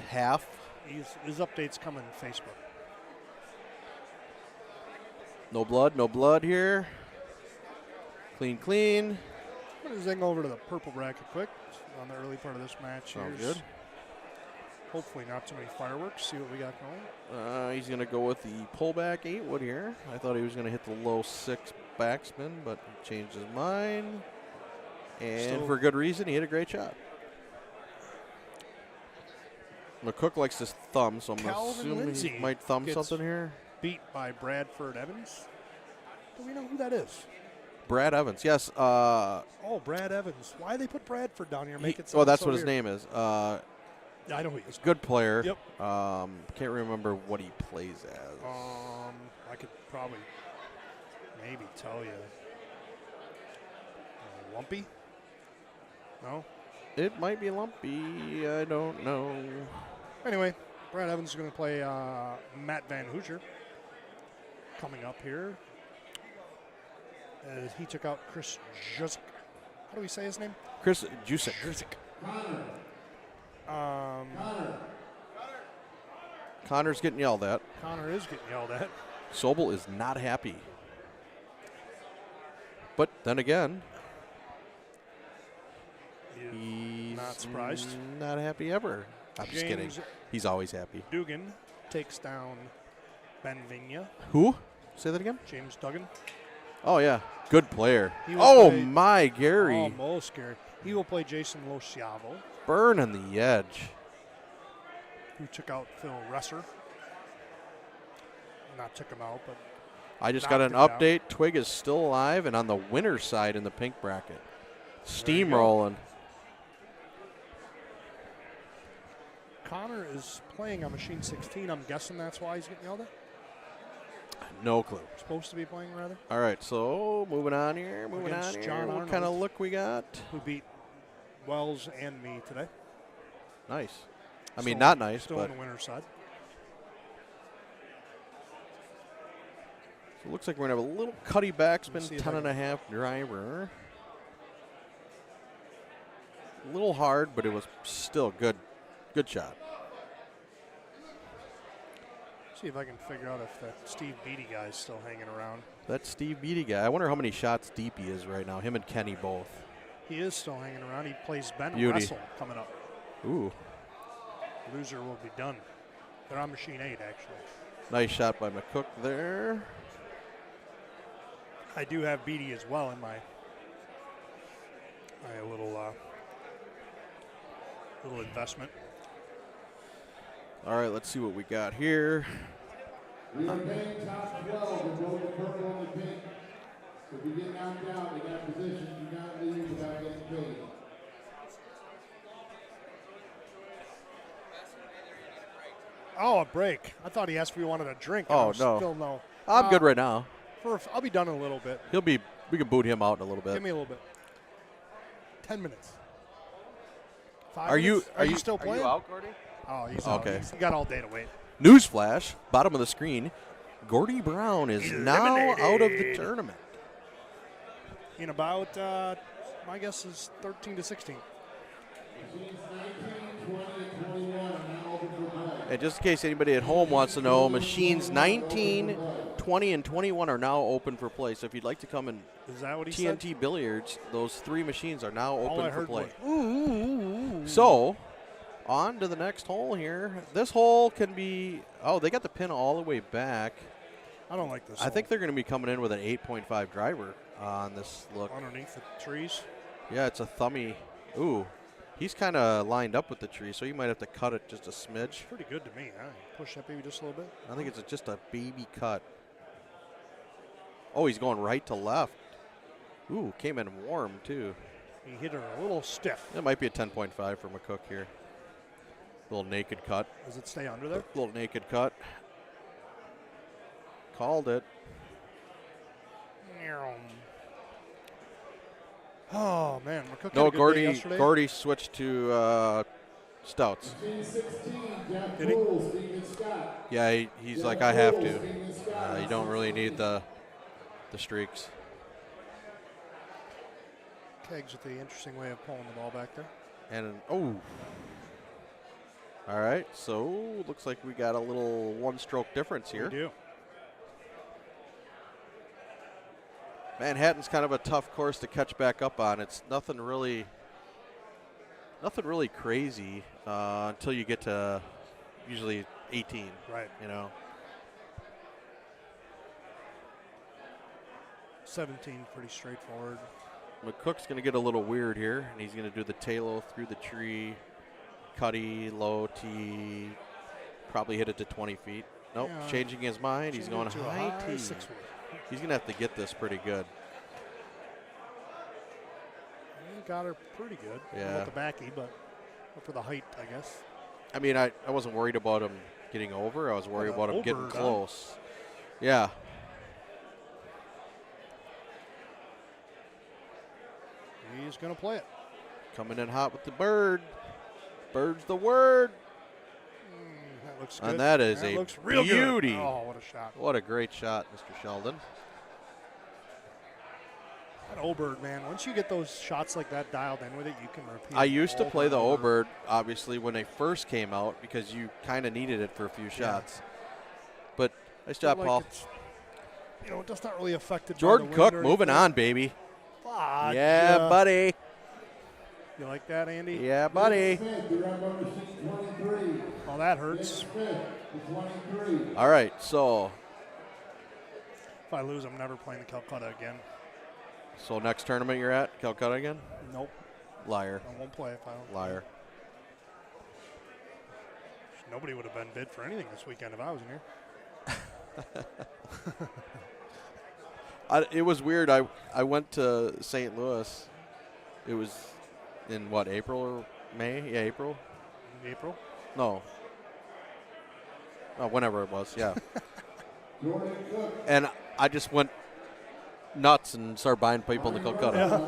half. His updates come in Facebook. No blood here. Clean. I'm going to zing over to the purple bracket quick on the early part of this match. Sounds Here's good. Hopefully not too many fireworks. See what we got going. He's going to go with the pullback 8-wood here. I thought he was going to hit the low 6 backspin, but he changed his mind. And for good reason, he hit a great shot. McCook likes his thumb, so I'm assuming Lindsay he might thumb gets something here. Beat by Bradford Evans. Do we know who that is? Brad Evans, yes. Oh, Brad Evans. Why they put Bradford down here? Make it sound Oh, that's so what his weird. name is. I know who he is. Good player. Yep. Can't remember what he plays as. I could probably maybe tell you. Lumpy? No? It might be lumpy. I don't know. Anyway, Brad Evans is going to play Matt Van Hoosier coming up here. He took out Chris Juzik. How do we say his name? Chris Juzik. Connor's getting yelled at. Connor is getting yelled at. Sobel is not happy. But then again, he's not surprised. Not happy ever. I'm just kidding. He's always happy. Dugan takes down Ben Vigna. Who? Say that again? James Duggan. Oh, yeah. Good player. Oh, my, Gary. Almost Gary. He will play Jason Lociavo. Burning the edge. Who took out Phil Resser. Not took him out, but I just got an update. Twig is still alive and on the winner's side in the pink bracket. Steamrolling. Connor is playing on machine 16. I'm guessing that's why he's getting yelled at. No clue. Supposed to be playing, rather. All right, so moving on here. Against John What Arnold. kind of look we got? Who beat Wells and me today. Nice. I mean, Still- not nice, Still but on the winner's side. it looks like we're going to have a little cutty backspin, see if 10 I and a half driver. A little hard, but it was still good. Good shot. See if I can figure out if that Steve Beatty guy is still hanging around. That Steve Beatty guy, I wonder how many shots deep he is right now. Him and Kenny both. He is still hanging around. He plays Ben Beauty. Russell coming up. Ooh, Loser will be done. They're on machine 8, actually. nice shot by McCook there. I do have Beatty as well in my little investment. All right, let's see what we got here. We are paying top 12 and both the purple and the pink. So if you get knocked out in that position, do not leave without getting paid. Oh, a break. I thought he asked if we wanted a drink. Oh, I was no. Still no. I'm good right now. I'll be done in a little bit. We can boot him out in a little bit. Give me a little bit. 10 minutes. Are you still playing? Are you out, Gordy? Oh, he's Okay. out. He's got all day to wait. Newsflash, bottom of the screen. Gordy Brown is now out of the tournament. In about, my guess is 13 to 16. Machines 19, 20, and 21 are now open for play. And just in case anybody at home wants to know, machines 19, 20, and 21 are now open for play. So if you'd like to come and Is that what he said? TNT Billiards, those 3 machines are now All I open for heard play. was, ooh. So, on to the next hole here. This hole can be, they got the pin all the way back. I don't like this. I think they're going to be coming in with an 8.5 driver on this look. Underneath the trees. Yeah, it's a thummy. Ooh, he's kind of lined up with the tree, so you might have to cut it just a smidge. Pretty good to me. Huh? Push that baby just a little bit. I think it's just a baby cut. Oh, he's going right to left. Ooh, came in warm, too. He hit her a little stiff. It might be a 10.5 for McCook here. Little naked cut. Does it stay under there? Little naked cut. Called it. Oh, man. McCook No, had a good day yesterday. Gordy switched to stouts. Machine 16, Jack Did he? Poole, Stephen Scott. Yeah, he's like, I have to. You don't really need the streaks. Kegs with the interesting way of pulling the ball back there. And, all right, so looks like we got a little one-stroke difference here. We do. Manhattan's kind of a tough course to catch back up on. It's nothing really crazy until you get to usually 18. Right. You know. 17, pretty straightforward. McCook's going to get a little weird here, and he's going to do the tailo through the tree, cutty, low tee, probably hit it to 20 feet. Nope, Yeah. changing his mind. He's going Changing to a high high tee. 6-wood. He's going to have to get this pretty good. He got her pretty good. Yeah. With the backy, but for the height, I guess. I mean, I wasn't worried about him getting over. I was worried about him getting over, huh? close. Yeah. He's going to play it. Coming in hot with the bird. Bird's the word. That looks good. And that is a looks real beauty. Good. Oh, what a shot. What a great shot, Mr. Sheldon. That O-Bird, man, once you get those shots like that dialed in with it, you can repeat I used to play the over. O-Bird, obviously, when they first came out because you kind of needed it for a few shots. But nice job, Like Paul. it's, it's not really affected Jordan by the Cook wind or moving anything. on, baby. Fudge. Yeah, buddy. You like that, Andy? Yeah, buddy. Smith, you're on number machine 23. Oh, that hurts. Smith, the 23. All right, so If I lose, I'm never playing the Calcutta again. next tournament you're at, Calcutta again? Nope. Liar. I won't play if I don't. Liar. Nobody would have been bid for anything this weekend if I was in here. It was weird. I went to St. Louis. It was in what, April or May? Yeah, April. In April? No. Oh, whenever it was. Yeah. And I just went nuts and started buying people in the Calcutta.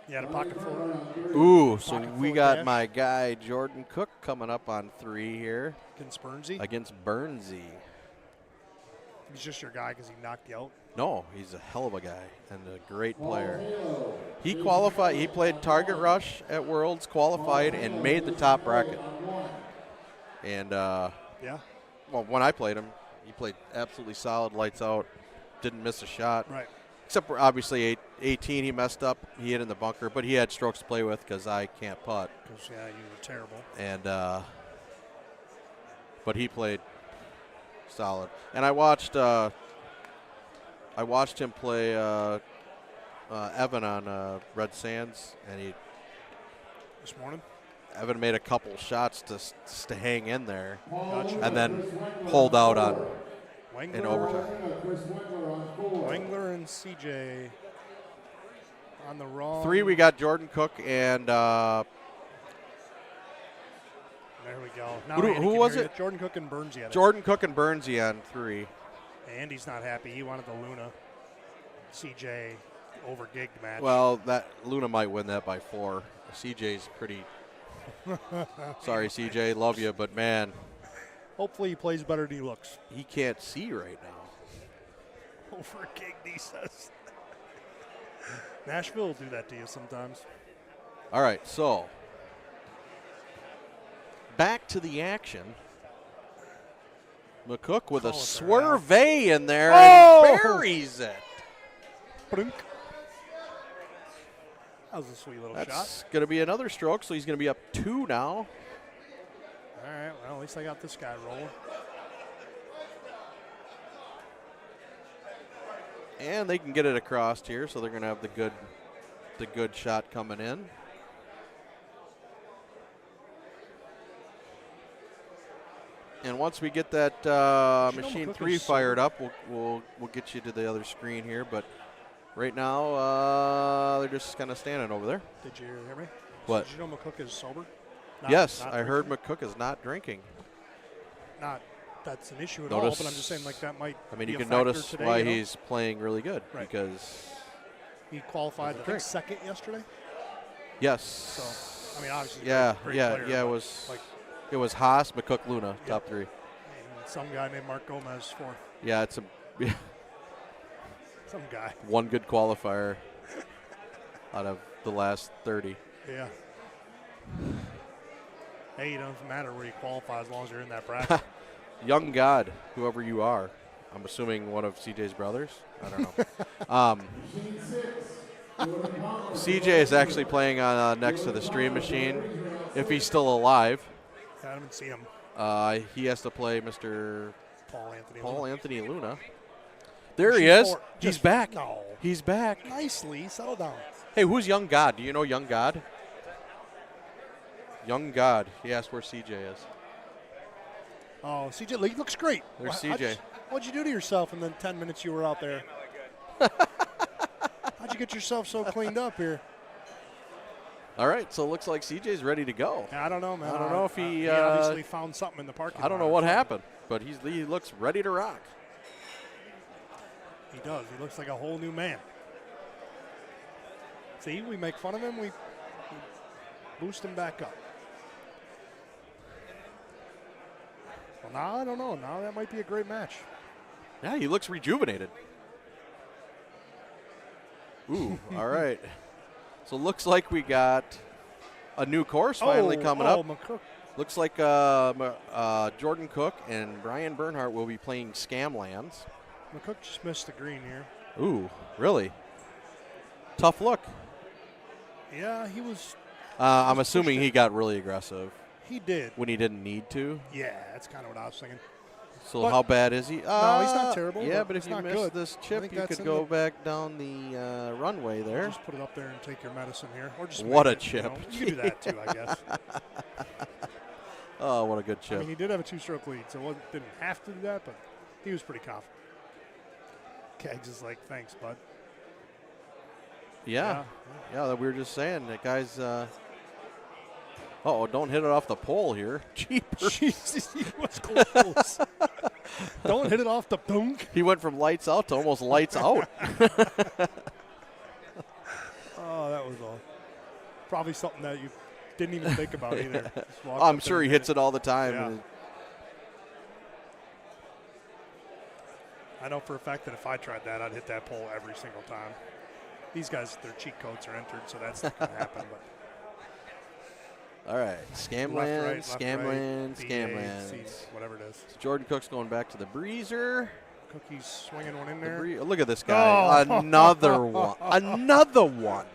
Yeah, the pocket four. Ooh, so Pocket we four got dash. my guy Jordan Cook coming up on 3 here. Against Burnsy? Against Burnsy. He's just your guy because he knocked you out. No, he's a hell of a guy and a great player. He qualified. He played Target Rush at Worlds, qualified, and made the top bracket. And yeah, well, when I played him, he played absolutely solid, lights out, didn't miss a shot. Right. Except for obviously 18, he messed up. He hit in the bunker, but he had strokes to play with because I can't putt. Because yeah, you were terrible. And but he played solid. And I watched him play Evan on Red Sands, and this morning. Evan made a couple shots to hang in there, Gotcha. and then pulled out on Wengler, in overtime. Wengler and CJ on the wrong. 3, we got Jordan Cook and there we go. Now who was it? Jordan Cook and Burnsy. Jordan Cook and Burnsy on 3. Andy's not happy. He wanted the Luna CJ over gigged match. Well, that Luna might win that by 4. CJ's pretty. Sorry, CJ, love you, but man. Hopefully he plays better than he looks. He can't see right now. Over gigged, he says. Nashville will do that to you sometimes. All right, so back to the action. McCook with a swerve in there and buries it. Brink. That was a sweet little shot. That's going to be another stroke, so he's going to be up 2 now. All right, well, at least I got this guy rolling. And they can get it across here, so they're going to have the good shot coming in. And once we get that machine 3 fired up, we'll get you to the other screen here. But right now, they're just kind of standing over there. Did you hear me? What? Did you know McCook is sober? Yes, I heard McCook is not drinking. Not that's an issue at Notice, all, but I'm just saying like that might. I mean, be you a can factor notice today, why you know? he's playing really good because he qualified I think second yesterday. Yes. So I mean, obviously. Yeah, great yeah, player, yeah. It was Haas, McCook, Luna, top 3. And some guy named Mark Gomez 4th. Yeah, it's Some guy. one good qualifier out of the last 30. Yeah. Hey, it doesn't matter where you qualify as long as you're in that bracket. Young God, whoever you are. I'm assuming one of CJ's brothers. I don't know. CJ is actually playing on next to the stream machine, if he's still alive. I haven't seen him. He has to play Mr. Paul Anthony Luna. There he is. He's back. No. He's back. Nicely. Settle down. Hey, who's Young God? Do you know Young God? Young God. He asked where CJ is. Oh, CJ, he looks great. There's CJ. What'd you do to yourself in the 10 minutes you were out there? How'd you get yourself so cleaned up here? All right, so it looks like CJ's ready to go. I don't know, man. I don't know if he obviously found something in the parking lot. I don't know what happened, but he looks ready to rock. He does. He looks like a whole new man. See, we make fun of him. We boost him back up. Well, now I don't know. Now that might be a great match. Yeah, he looks rejuvenated. Ooh, all right. So looks like we got a new course finally coming up. McCook. Looks like Jordan Cook and Brian Bernhardt will be playing Scamlands. McCook just missed the green here. Ooh, really? Tough look. Yeah, he was. I'm assuming he got really aggressive. He did. When he didn't need to. Yeah, that's kind of what I was thinking. So how bad is he? No, he's not terrible. Yeah, but if you not miss good. this chip, you could go back down the runway there. Just put it up there and take your medicine here. Or just what a it, chip. You can do that too, I guess. Oh, what a good chip. I mean, he did have a 2-stroke lead, so didn't have to do that, but he was pretty confident. Keggs is like, thanks, bud. Yeah, we were just saying that guy's Uh-oh, don't hit it off the pole here. Jeepers. Jesus, he was close. Don't hit it off the dunk. He went from lights out to almost lights out. Oh, that was probably something that you didn't even think about either. I'm sure he hits it all the time. Yeah. I know for a fact that if I tried that, I'd hit that pole every single time. These guys, their cheat codes are entered, so that's not going to happen. But all right, Scamland, Scamland, Scamland. Whatever it is. So Jordan Cook's going back to the breezer. Cookie's swinging one in there. Look at this guy. Oh. Another one. Another one.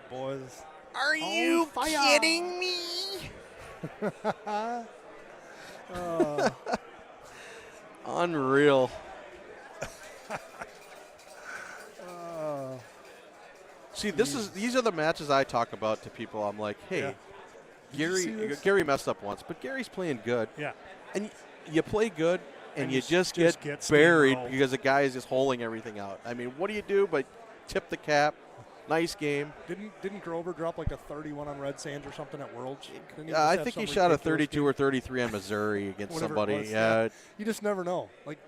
Boys. Are you kidding me? Unreal. See, these are the matches I talk about to people. I'm like, hey, Gary messed up once, but Gary's playing good. Yeah. And you play good, and you just get buried because the guy is just holing everything out. I mean, what do you do but tip the cap? Nice game. Didn't Grover drop like a 31 on Red Sands or something at Worlds? I think he shot a 32 or 33 on Missouri against somebody. Yeah. You just never know. Like,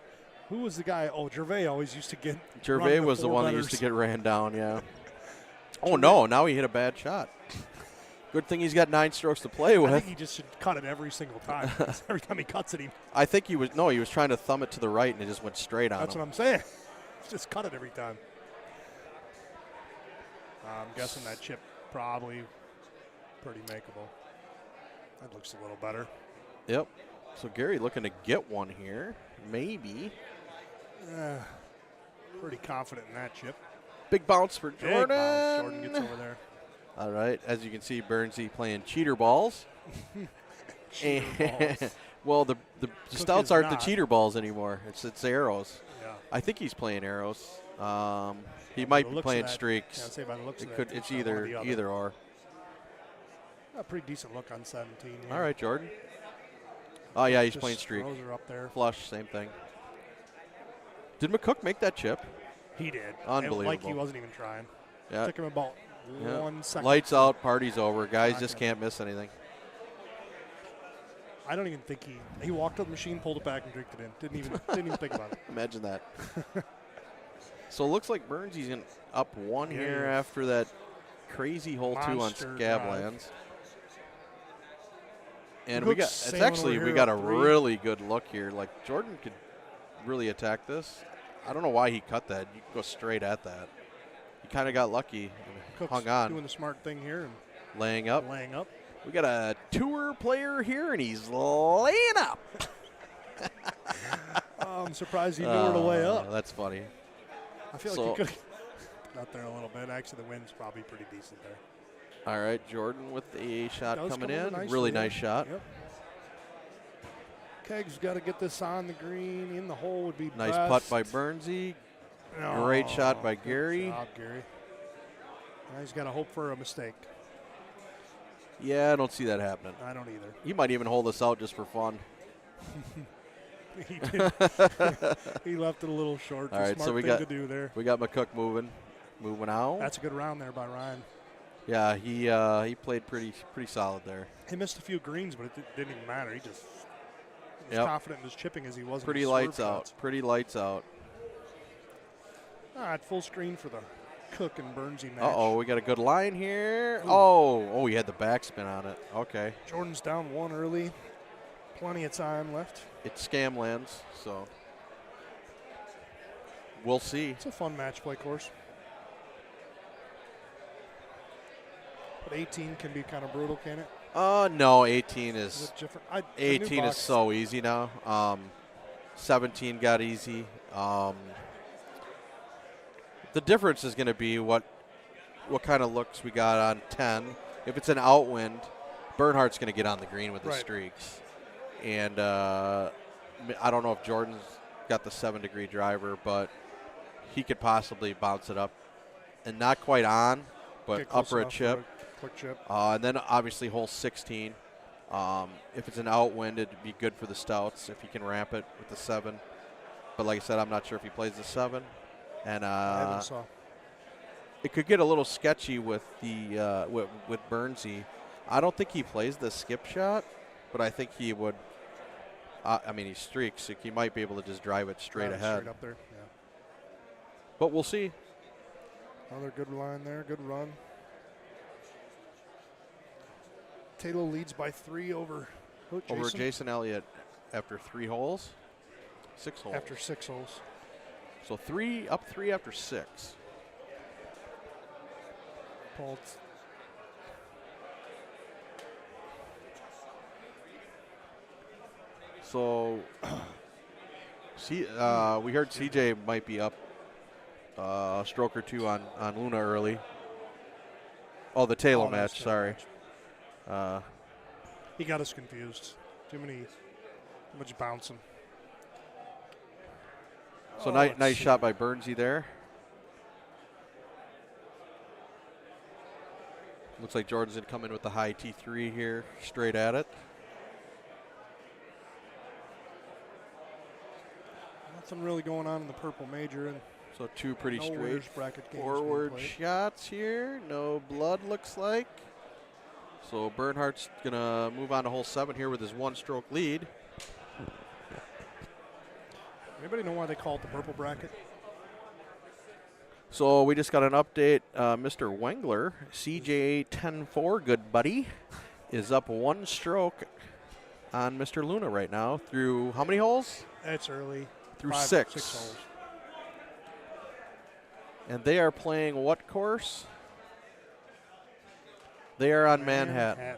who was the guy? Oh, Gervais always used to get. Gervais was the one that used to get ran down. Yeah. Oh no! Now he hit a bad shot. Good thing he's got 9 strokes to play with. I think he just should cut it every single time. Every time he cuts it, I think he was trying to thumb it to the right and it just went straight on him. That's what I'm saying. Just cut it every time. I'm guessing that chip probably pretty makeable. That looks a little better. Yep. So Gary looking to get one here, maybe. Pretty confident in that chip. Big bounce for Jordan. Big bounce. Jordan gets over there. All right. As you can see, Burnsy playing cheater balls. Well, the stouts aren't the cheater balls anymore. It's arrows. Yeah. I think he's playing arrows. He might be playing streaks. Yeah, I'd say by the looks of It it's either or. A pretty decent look on 17. Yeah. All right, Jordan. Oh yeah, he's Just playing streak. throws her up there. Flush, same thing. Did McCook make that chip? He did. Unbelievable. Like he wasn't even trying. Yeah. Took him about 1 second. Lights out, party's over. Guys just can't miss anything. I don't even think he walked to the machine, pulled it back, and drank it in. Didn't even think about it. Imagine that. So it looks like Burnsy's up 1 here after that crazy hole 2 on Scablands. And we got a really good look here. Like Jordan could really attack this. I don't know why he cut that. You can go straight at that. He kind of got lucky and Cook's hung on. Doing the smart thing here and laying up. We got a tour player here, and he's laying up. I'm surprised he knew where to lay up. That's funny. I feel like he could have got there a little bit. Actually, the wind's probably pretty decent there. All right, Jordan with a shot coming in. Nicely, really nice shot. Yep. Kegg's got to get this on the green. In the hole would be nice best. putt by Burnsy. Great shot by Gary. Good job, Gary. Now he's got to hope for a mistake. Yeah, I don't see that happening. I don't either. He might even hold us out just for fun. He did. He left it a little short. All right, smart so we thing got to do there. We got McCook moving out. That's a good round there by Ryan. Yeah, he played pretty solid there. He missed a few greens, but it didn't even matter. He just was confident in his chipping as he was. Pretty lights out. Pretty lights out. All right, full screen for the Cook and Burnsy match. We got a good line here. Oh, he had the backspin on it. Okay. Jordan's down 1 early. Plenty of time left. It's Scamlands, so we'll see. It's a fun match play course. But 18 can be kind of brutal, can it? No, 18 is different? 18 is so easy now. 17 got easy. The difference is going to be what kind of looks we got on 10. If it's an outwind, Bernhardt's going to get on the green with the streaks. And I don't know if Jordan's got the 7-degree driver, but he could possibly bounce it up. And not quite on, but upper a chip. Quick chip. And then obviously hole 16. If it's an outwind, it'd be good for the stouts if he can ramp it with the 7. But like I said, I'm not sure if he plays the 7. And it could get a little sketchy with the with Burnsy I don't think he plays the skip shot, but I think he would. I mean, he streaks, so he might be able to just drive it straight ahead. Straight up there, yeah. But we'll see. Another good line there, good run. Taylor leads by 3 over Over Jason Elliott after 3 holes. 6 holes. After 6 holes. So 3 after 6. Paul. So, we heard CJ might be up a stroke or 2 on Luna early. Oh, the Taylor match, sorry. He got us confused. Too much bouncing. So nice shot by Burnsy there. Looks like Jordan's going to come in with the high T3 here, straight at it. Nothing really going on in the purple major. And so 2 pretty no straight bracket games forward shots here. No blood, looks like. So Bernhardt's going to move on to hole 7 here with his 1-stroke lead. Anybody know why they call it the purple bracket? So we just got an update. Mr. Wengler, CJ 10-4, good buddy, is up 1 stroke on Mr. Luna right now through how many holes? It's early. Through 6 6 holes. And they are playing what course? They are on Manhattan.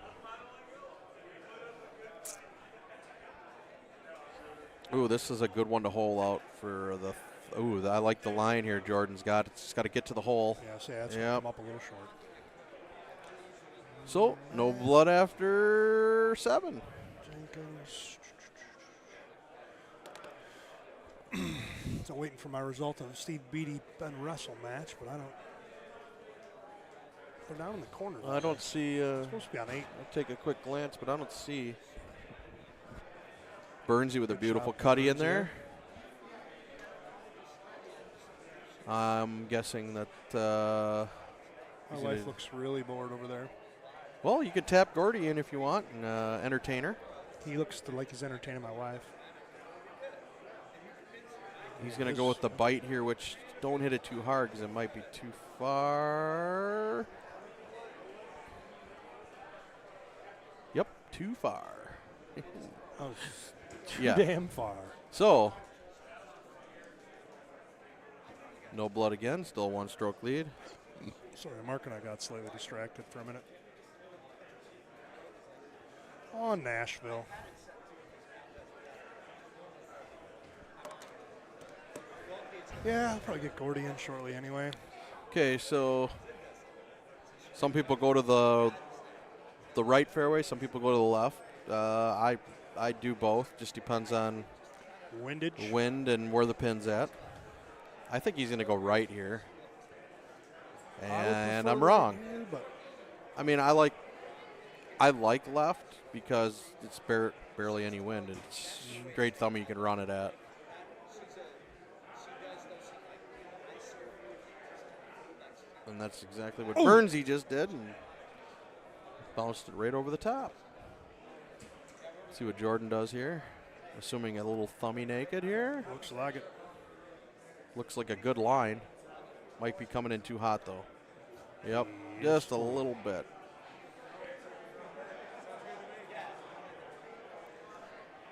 Ooh, this is a good one to hole out for the. I like the line here. Jordan's got. It's got to get to the hole. Yes, yeah, it's gonna come up a little short. So no blood after 7. Jenkins. So waiting for my result of Steve Beatty Ben Russell match, but I don't. They're down in the corner. I don't see. It's supposed to be on 8. I'll take a quick glance, but I don't see. Burnsy with a Good beautiful shot, cutty in Burnsy. there. I'm guessing that. My wife looks really bored over there. Well, you could tap Gordy in if you want and entertain her. He looks like he's entertaining my wife. He's going to go with the bite here, which don't hit it too hard because it might be too far. Yep, too far. Oh, too yeah. damn far. So, no blood again, still 1-stroke lead. Sorry, Mark and I got slightly distracted for a minute. Oh, Nashville. Yeah, I'll probably get Gordy in shortly anyway. Okay, so some people go to the right fairway, some people go to the left. I do both. Just depends on windage, wind, and where the pin's at. I think he's going to go right here, and I'm wrong. Here, but I mean, I like left because it's barely any wind and it's straight thumb you can run it at. And that's exactly what Burnsy just did and bounced it right over the top. See what Jordan does here. Assuming a little thummy naked here. Looks like it. Looks like a good line. Might be coming in too hot though. Yep, just a little bit.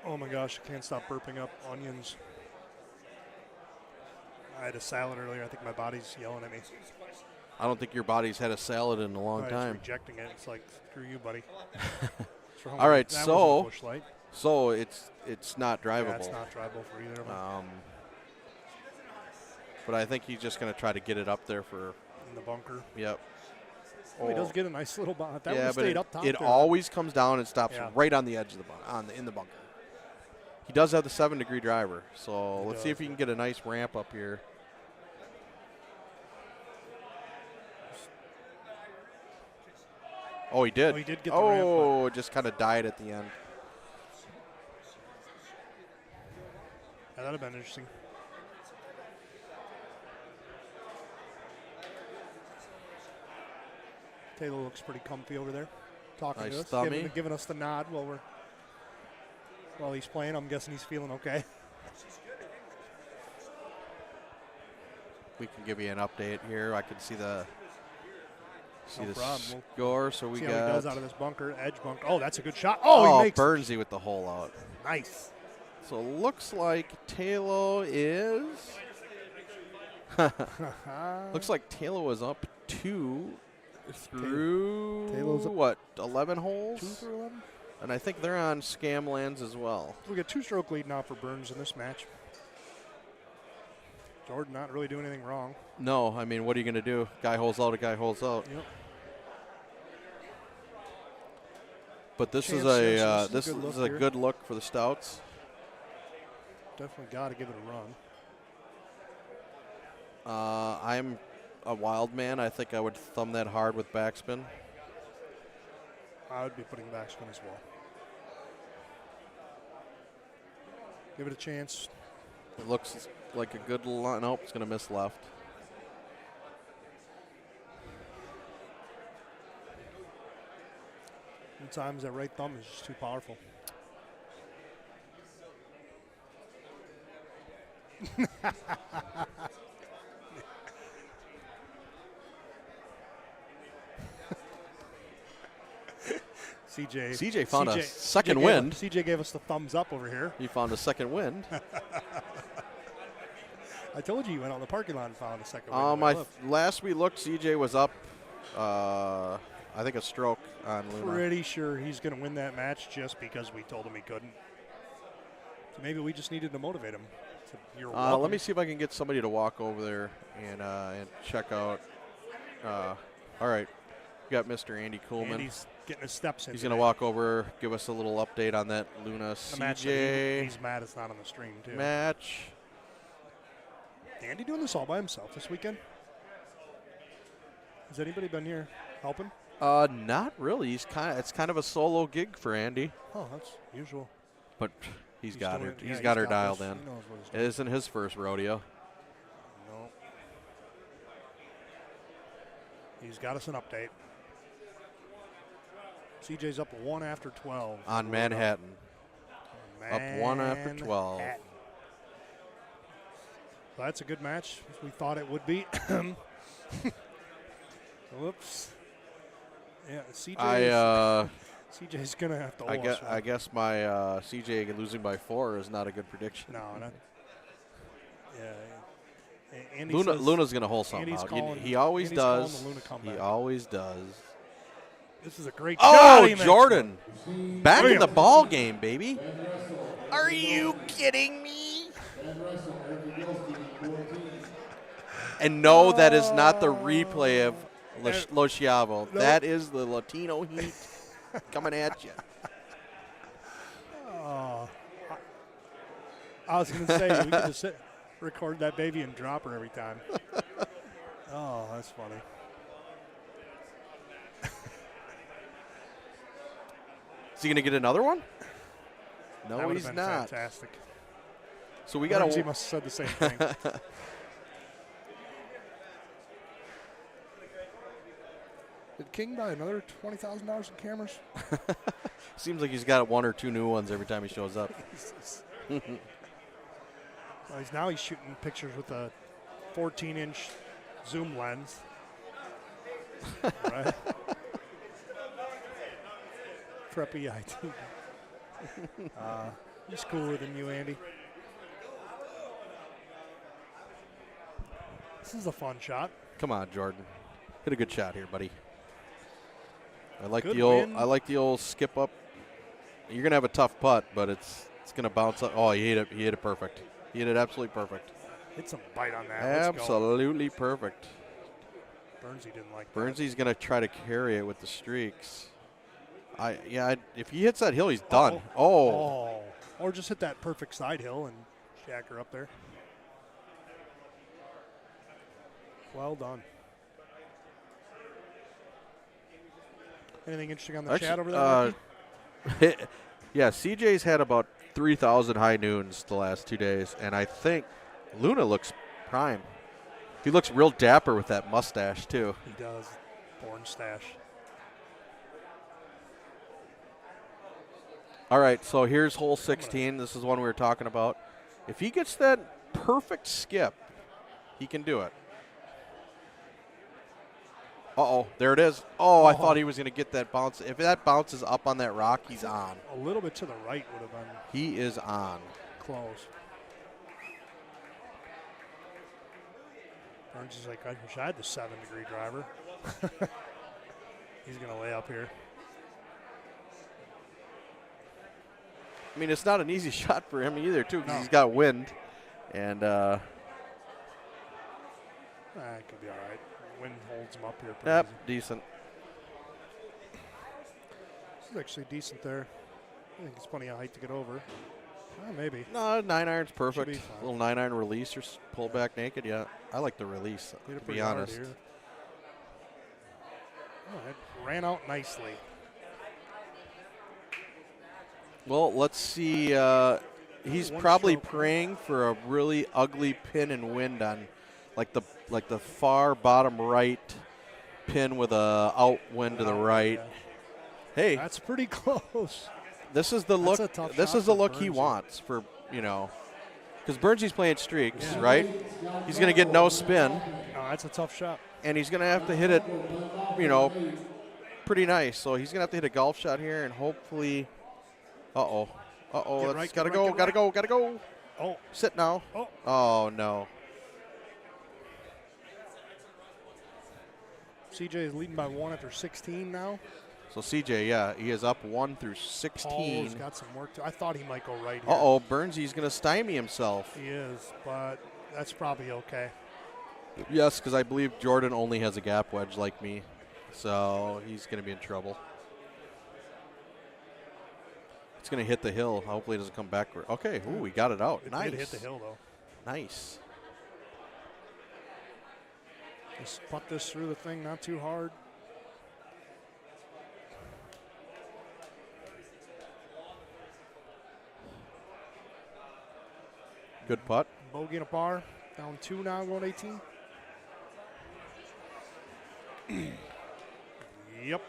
Oh my gosh, I can't stop burping up onions. I had a salad earlier. I think my body's yelling at me. I don't think your body's had a salad in a long It's time. rejecting it. It's like, screw you, buddy. All right, that so wasn't a bush light. so it's not drivable. Yeah, it's not drivable for either of them. But I think he's just going to try to get it up there for In the bunker. Yep. Oh, he does get a nice little bounce. That yeah, one but stayed up top. it there. always comes down and stops Yeah. right on the edge of the in the bunker. He does have the 7-degree driver, so He let's see does, if he can get a nice ramp up here. Oh, he did. Oh, he did get the ramp, Oh, it just kind of died at the end. Yeah, that'd have been interesting. Taylor looks pretty comfy over there. talking Nice to us, thummy. giving us the nod while he's playing. I'm guessing he's feeling okay. We can give you an update here. I can see the problem. score. So we See got. how he does out of this bunker, edge bunker. Oh, that's a good shot. Oh, he makes Burnsy with the hole out. Nice. So looks like Taylor is. Looks like Taylor was up 2 through Taylor's up what 11 holes. 2 through 11. And I think they're on scam lands as well. We got 2-stroke lead now for Burns in this match. Jordan not really doing anything wrong. No, I mean, what are you going to do? Guy holds out, a guy holds out. Yep. But this Chance is a Simpson, this good look is a here. good look for the Stouts. Definitely got to give it a run. I'm a wild man. I think I would thumb that hard with backspin. I would be putting backspin as well. Give it a chance. It looks like a good line. Nope, it's going to miss left. Sometimes that right thumb is just too powerful. CJ found a second wind. CJ gave us the thumbs up over here. He found a second wind. I told you he went out in the parking lot and found a second wind. Last we looked, CJ was up, I think, a stroke on Luna. Pretty sure he's going to win that match just because we told him he couldn't. So maybe we just needed to motivate him. So you're welcome. Let me see if I can get somebody to walk over there and check out. All right, we got Mr. Andy Kuhlman. Andy's getting his steps in. He's going to walk over, give us a little update on that Luna The match that CJ he's mad it's not on the stream, too. match. Andy doing this all by himself this weekend? Has anybody been here helping? Not really. It's kind of a solo gig for Andy. Oh, that's usual. But he's got her. doing it. Yeah, He's he's got her got dialed this. in. He knows what he's It doing. isn't his first rodeo. No. He's got us an update. CJ's up 1 after 12. On Manhattan. Up 1 after 12. Manhattan. So that's a good match, as we thought it would be. Whoops. Yeah, CJ's going to have to I guess my CJ losing by 4 is not a good prediction. No, not. Yeah. Andy Luna's going to hold something Andy's out. calling- He always Andy's calling does. the Luna comeback. He always does. This is a great shot. Oh, he makes. Jordan. Back in Bam. the ball game, baby. Are you kidding me? And no, that is not the replay of Lo Chiavo. No. That is the Latino heat coming at you. Oh, I was going to say, we could just record that baby and drop her every time. Oh, that's funny. Is he going to get another one? That No, would've he's been not. Fantastic. So we got He must have said the same thing. Did King buy another $20,000 in cameras? Seems like he's got 1 or 2 new ones every time he shows up. Well, he's shooting pictures with a 14-inch zoom lens. Right? Preppy IT. He's cooler than you, Andy. This is a fun shot. Come on, Jordan. Hit a good shot here, buddy. I like Good the old win. I like the old skip up. You're gonna have a tough putt, but it's gonna bounce up. Oh, he hit it perfect. He hit it absolutely perfect. Hit some bite on that. Let's go. Absolutely perfect. Burnsy didn't like that. Burnsy's gonna try to carry it with the streaks. If he hits that hill, he's done. Oh. Or just hit that perfect side hill and jack her up there. Well done. Anything interesting on the chat over there? Ricky? Yeah, CJ's had about 3,000 high noons the last 2 days, and I think Luna looks prime. He looks real dapper with that mustache, too. He does. Porn stash. All right, so here's hole 16. This is one we were talking about. If he gets that perfect skip, he can do it. Uh-oh, there it is. Oh, I thought he was going to get that bounce. If that bounces up on that rock, he's on. A little bit to the right would have been. He is on. Close. Burns is like, I wish I had the 7-degree driver. He's going to lay up here. I mean, it's not an easy shot for him either, too, because he's got wind. And it could be all right. Wind holds him up here. Yep, Easy. decent. This is actually decent there. I think it's plenty of height to get over. Maybe. No, 9-iron's perfect. Should be A little 9-iron release or pull back naked. Yeah, I like the release, to be honest. Oh, it ran out nicely. Well, let's see. He's probably praying for a really ugly pin and wind on, like the far bottom right pin with a outwind to the right. Yeah. Hey, that's pretty close. This is the look. This is the look he wants for because Burnsy's playing streaks, right? He's going to get no spin. Oh, that's a tough shot. And he's going to have to hit it, pretty nice. So he's going to have to hit a golf shot here, and hopefully. Uh-oh. That's got to go. Got to go. Oh. Sit now. Oh, no. CJ is leading by 1 after 16 now. So CJ, yeah, he is up 1 through 16. Paul's got some work to. I thought he might go right here. Uh-oh, Burnsy's going to stymie himself. He is, but that's probably okay. Yes, because I believe Jordan only has a gap wedge like me, so he's going to be in trouble. It's going to hit the hill. Hopefully it doesn't come backward. Okay, ooh, we got it out. It Nice. did hit the hill, though. Nice. Just putt this through the thing, not too hard. Good putt. Bogey and a par. Down 2 now, going 18. Yep.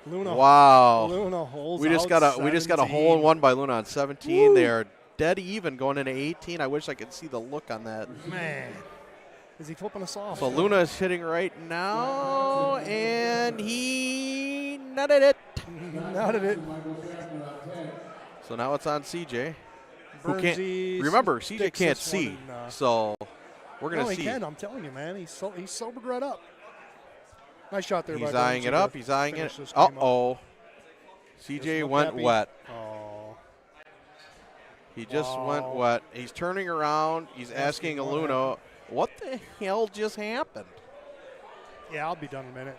Luna. Wow. Luna holds we just got a hole in one by Luna on 17. Woo. They are dead even going into 18. I wish I could see the look on that. Man. Is he flipping us off? So Luna is hitting right now, and he nutted it. Nutted it. So now it's on CJ. Who Burnsy's can't remember? CJ can't see, so we're gonna see. He can. I'm telling you, man. He's sobered right up. Nice shot there. He's eyeing it up. He's eyeing it. Uh-oh. CJ went wet. Oh. He just went wet. He's turning around. He's asking Luna, what the hell just happened? Yeah, I'll be done in a minute.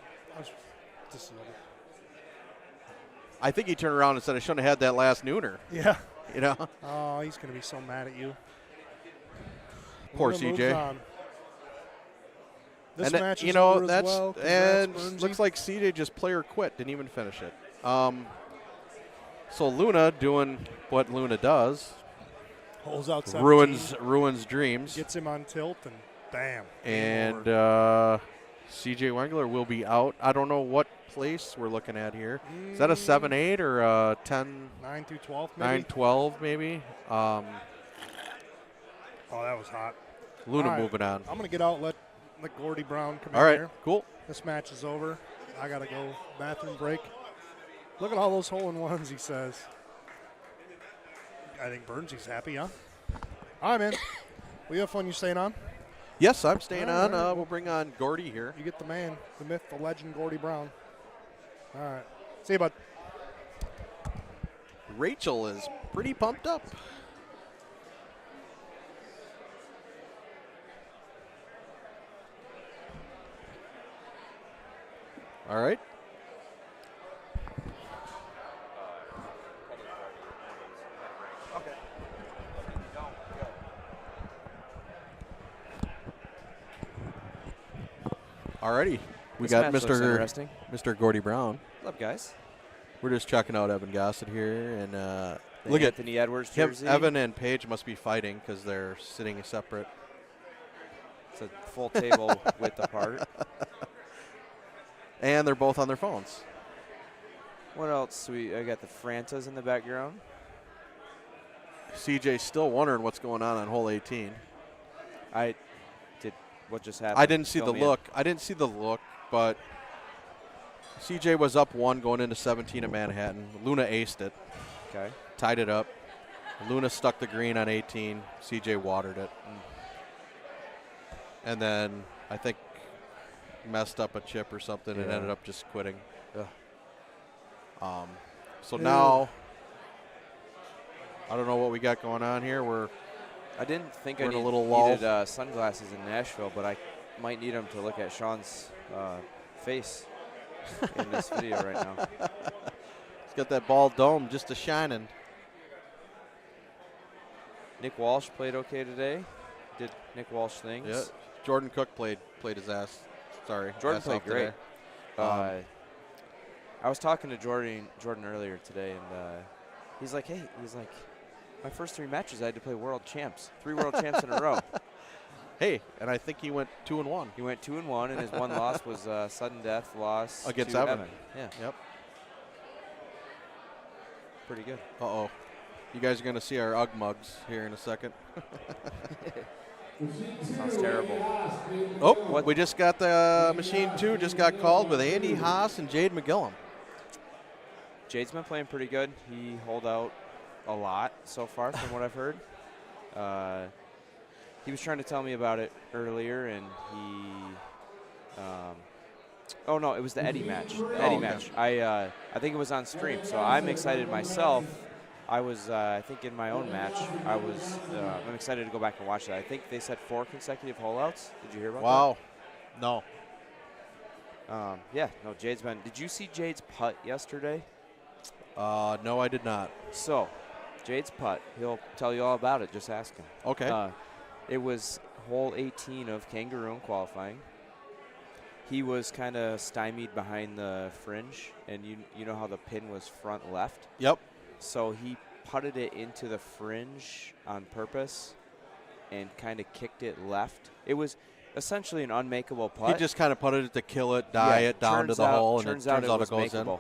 I think he turned around and said, I shouldn't have had that last nooner. Yeah. Oh, he's going to be so mad at you. Poor CJ. This match is over as well. And looks like CJ just player quit, didn't even finish it. So Luna doing what Luna does. Holds out 17. Ruins dreams. Gets him on tilt and bam. And CJ Wengler will be out. I don't know what place we're looking at here. Is that a 7-8 or a 10? 9 through 12 maybe. 9-12 maybe. Oh, that was hot. Luna moving on. I'm going to get out and let Gordy Brown come in here. All right, cool. This match is over. I got to go bathroom break. Look at all those hole-in-ones, he says. I think Burnsy's happy, huh? All right, man. Will you have fun? You staying on? Yes, I'm staying on. We'll bring on Gordy here. You get the man, the myth, the legend, Gordy Brown. All right. See you, bud. Rachel is pretty pumped up. All right. Alrighty, we got Mr. Gordy Brown. What's up, guys? We're just checking out Evan Gossett here, and look at Anthony Edwards jersey. Evan and Paige must be fighting because they're sitting separate. It's a full table width apart, and they're both on their phones. What else? I got the Frantas in the background. CJ's still wondering what's going on hole 18. What just happened? I didn't see the look. I didn't see the look, but CJ was up 1 going into 17 at Manhattan. Luna aced it. Okay. Tied it up. Luna stuck the green on 18. CJ watered it. And then I think messed up a chip or something and ended up just quitting. So now I don't know what we got going on here. I didn't think we're I in a little lull. needed sunglasses in Nashville, but I might need them to look at Sean's face in this video right now. He's got that ball dome just a shining. Nick Walsh played okay today. Did Nick Walsh things. Yeah. Jordan Cook played his ass. Sorry. Jordan ass played off great. Today. I was talking to Jordan earlier today, and he's like, my first 3 matches I had to play world champs, 3 world champs in a row. Hey, and I think he went 2-1. He went 2-1, and his one loss was sudden death loss against to Evan. Yeah. Yep. Pretty good. Uh-oh. You guys are going to see our Ugg mugs here in a second. Sounds terrible. Oh, what? We just got the Machine 2 just got called with Andy Haas and Jade McGillum. Jade's been playing pretty good. He holed out a lot so far from what I've heard. He was trying to tell me about it earlier, and oh no, it was the Eddie match. Match. I think it was on stream, so I'm excited myself. I was, I think, in my own match. I'm excited to go back and watch that. I think they said 4 consecutive holeouts. Did you hear about that? Wow. No. Yeah. No. Jade's been. Did you see Jade's putt yesterday? No, I did not. So, Jade's putt. He'll tell you all about it. Just ask him. Okay. It was hole 18 of Kangaroo qualifying. He was kind of stymied behind the fringe, and you know how the pin was front left? Yep. So he putted it into the fringe on purpose and kind of kicked it left. It was essentially an unmakeable putt. He just kind of putted it to kill it, die it down to the hole, and turns it out goes makeable.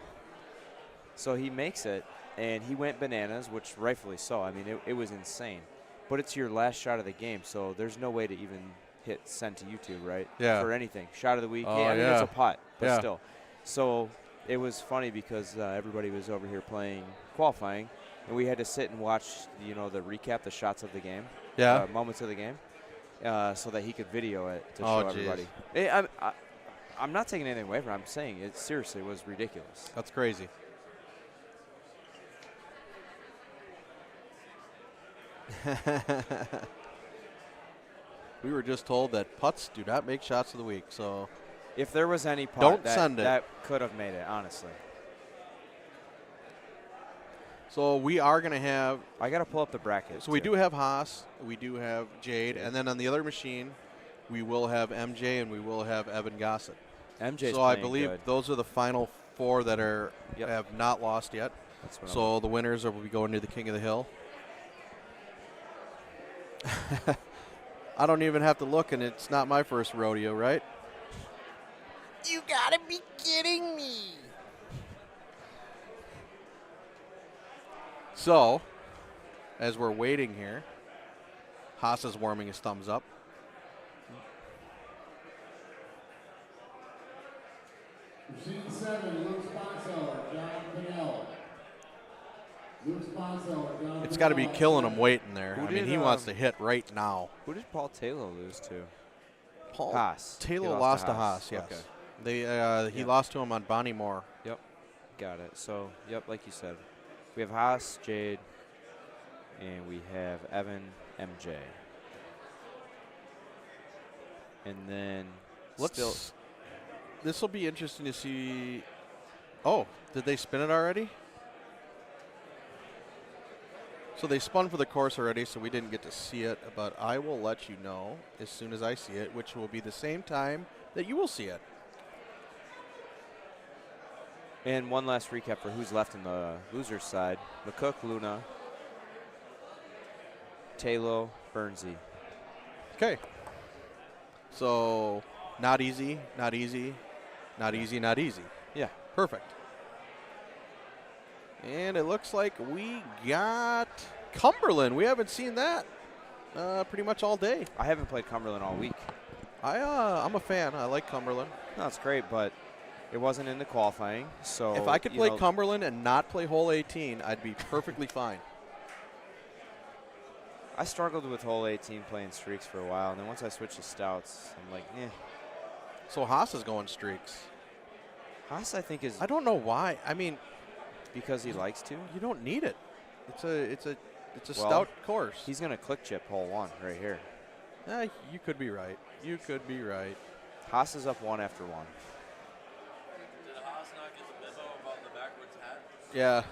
So he makes it, and he went bananas, which rightfully so. I mean, it was insane. But it's your last shot of the game, so there's no way to even hit send to YouTube, right? Yeah. For anything. Shot of the week. Oh, I mean, it's a putt, but yeah. still. So it was funny because everybody was over here playing qualifying, and we had to sit and watch, the recap, the shots of the game, moments of the game, so that he could video it to show everybody. I'm not taking anything away from it. I'm saying it seriously was ridiculous. That's crazy. We were just told that putts do not make shots of the week, so if there was any putt that could have made it, honestly. So we are going to have... I got to pull up the bracket. So we do have Haas, we do have Jade, and then on the other machine, we will have MJ and we will have Evan Gossett. MJ's so I believe good. Those are the final 4 that have not lost yet. So the winners will be going to the King of the Hill. I don't even have to look, and it's not my first rodeo, right? You gotta be kidding me. So, as we're waiting here, Haas is warming his thumbs up. Machine 7, Luke Sponseller, John Pinnell. Luke Sponseller, John It's got to be Pinnell. killing him waiting there. Who I mean, did, he wants to hit right now. Who did Paul Taylor lose to? Haas. He Taylor lost to Haas, yes. Okay. He lost to him on Bonnie Moore. Yep. Got it. So, like you said, we have Haas, Jade, and we have Evan, MJ. And then This will be interesting to see. Oh, did they spin it already? So they spun for the course already, so we didn't get to see it, but I will let you know as soon as I see it, which will be the same time that you will see it. And one last recap for who's left in the loser's side. McCook, Luna, Taylor, Bernsey. Okay. So not easy, not easy, not easy, not easy. Yeah. Perfect. And it looks like we got Cumberland. We haven't seen that pretty much all day. I haven't played Cumberland all week. I'm a fan. I like Cumberland. No, it's great, but it wasn't in the qualifying. So if I could play Cumberland and not play hole 18, I'd be perfectly fine. I struggled with hole 18 playing streaks for a while, and then once I switched to stouts, I'm like, eh. So Haas is going streaks. Haas, I think, is. I don't know why. I mean, because he likes to. You don't need it. It's a stout course. He's gonna click chip hole 1 right here. You could be right. You could be right. Haas is up 1 after 1. Did Haas not get the memo about the backwards hat? Yeah.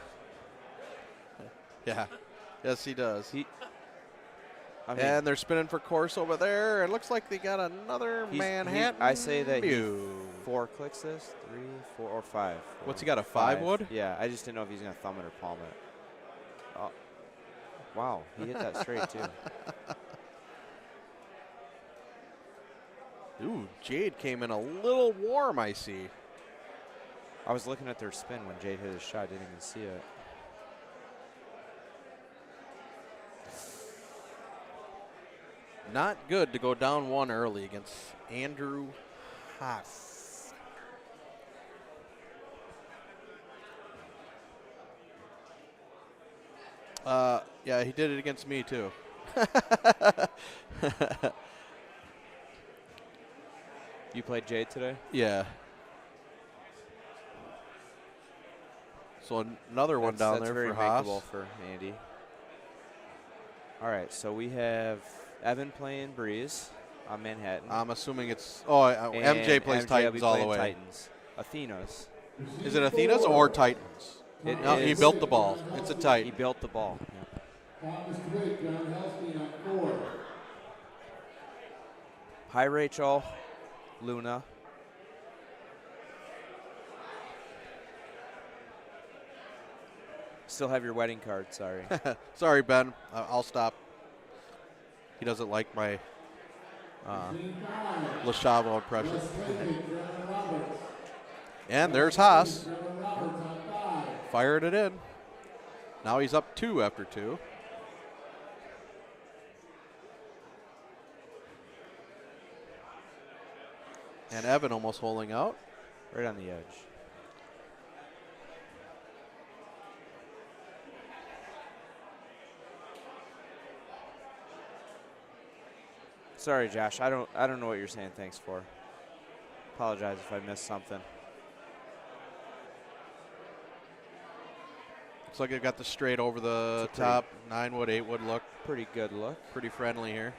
Yeah. Yes, he does. And they're spinning for course over there. It looks like they got another Manhattan. I say that he 4 clicks this, 3, 4, or 5. What's he got, a 5 wood? Yeah, I just didn't know if he's going to thumb it or palm it. Oh. Wow, he hit that straight, too. Ooh, Jade came in a little warm, I see. I was looking at their spin when Jade hit his shot. Didn't even see it. Not good to go down 1 early against Andrew Haas. Yeah, he did it against me too. You played Jade today? Yeah. So another one down there very for Haas. makeable for Andy. All right, so we have Evan playing Breeze on Manhattan. I'm assuming it's MJ plays Titans all the way. Titans. Athena's. Is it Athena's or Titans? No, he built the ball. It's a Titan. He built the ball. Hi, Rachel. Luna. Still have your wedding card, sorry. Sorry, Ben. I'll stop. He doesn't like my LaChavo impression. And there's Haas. Fired it in. Now he's up 2 after 2. And Evan almost holding out. Right on the edge. Sorry, Josh. I don't know what you're saying thanks for. Apologize if I missed something. Looks like they've got the straight over the top. 9 wood, 8 wood look. Pretty good look. Pretty friendly here.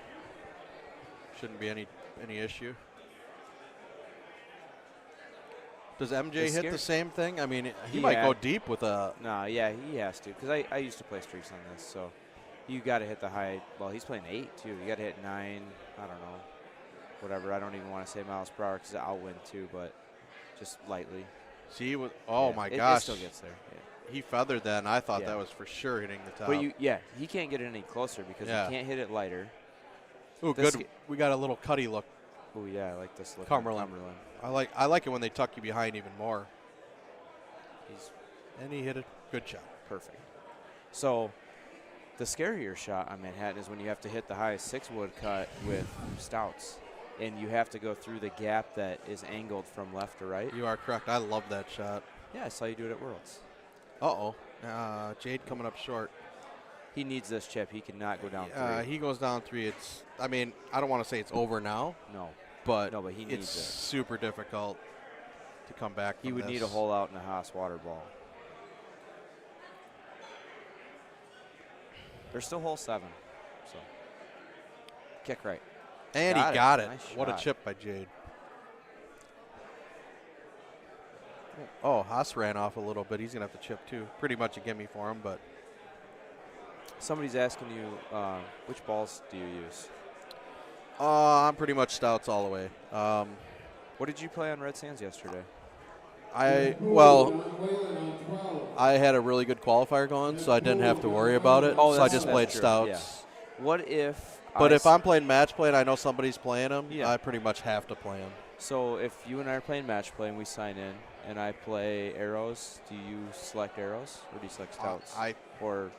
Shouldn't be any issue. Does MJ hit the same thing? I mean, he might go deep with a. No, yeah, he has to. Because I used to play streaks on this, so you got to hit the high. Well, he's playing 8 too. You got to hit 9. I don't know, whatever. I don't even want to say miles per hour because I'll win too, but just lightly. See, my gosh, it still gets there. Yeah. He feathered that, and I thought that was for sure hitting the top. But he can't get it any closer because he can't hit it lighter. Ooh, good. We got a little cutty look. Oh yeah, I like this look. Cumberland. I like it when they tuck you behind even more. And he hit a good shot. Perfect. So the scarier shot on Manhattan is when you have to hit the highest 6 wood cut with stouts, and you have to go through the gap that is angled from left to right. You are correct. I love that shot. Yeah, I saw you do it at Worlds. Jade coming up short. He needs this chip. He cannot go down 3. He goes down 3. I don't want to say it's over now. No. But he needs it's it. super difficult to come back from He would this. need a hole out in a Haas water ball. There's still hole 7. So kick right. And he got it. Nice what a shot. chip by Jade. Oh, Haas ran off a little bit. He's going to have to chip too. Pretty much a gimme for him, but. Somebody's asking you, which balls do you use? I'm pretty much stouts all the way. What did you play on Red Sands yesterday? I had a really good qualifier going, so I didn't have to worry about it. So I just played stouts. Yeah. What if? If I'm playing match play and I know somebody's playing them, I pretty much have to play them. So if you and I are playing match play and we sign in, and I play arrows, do you select arrows or do you select stouts? Or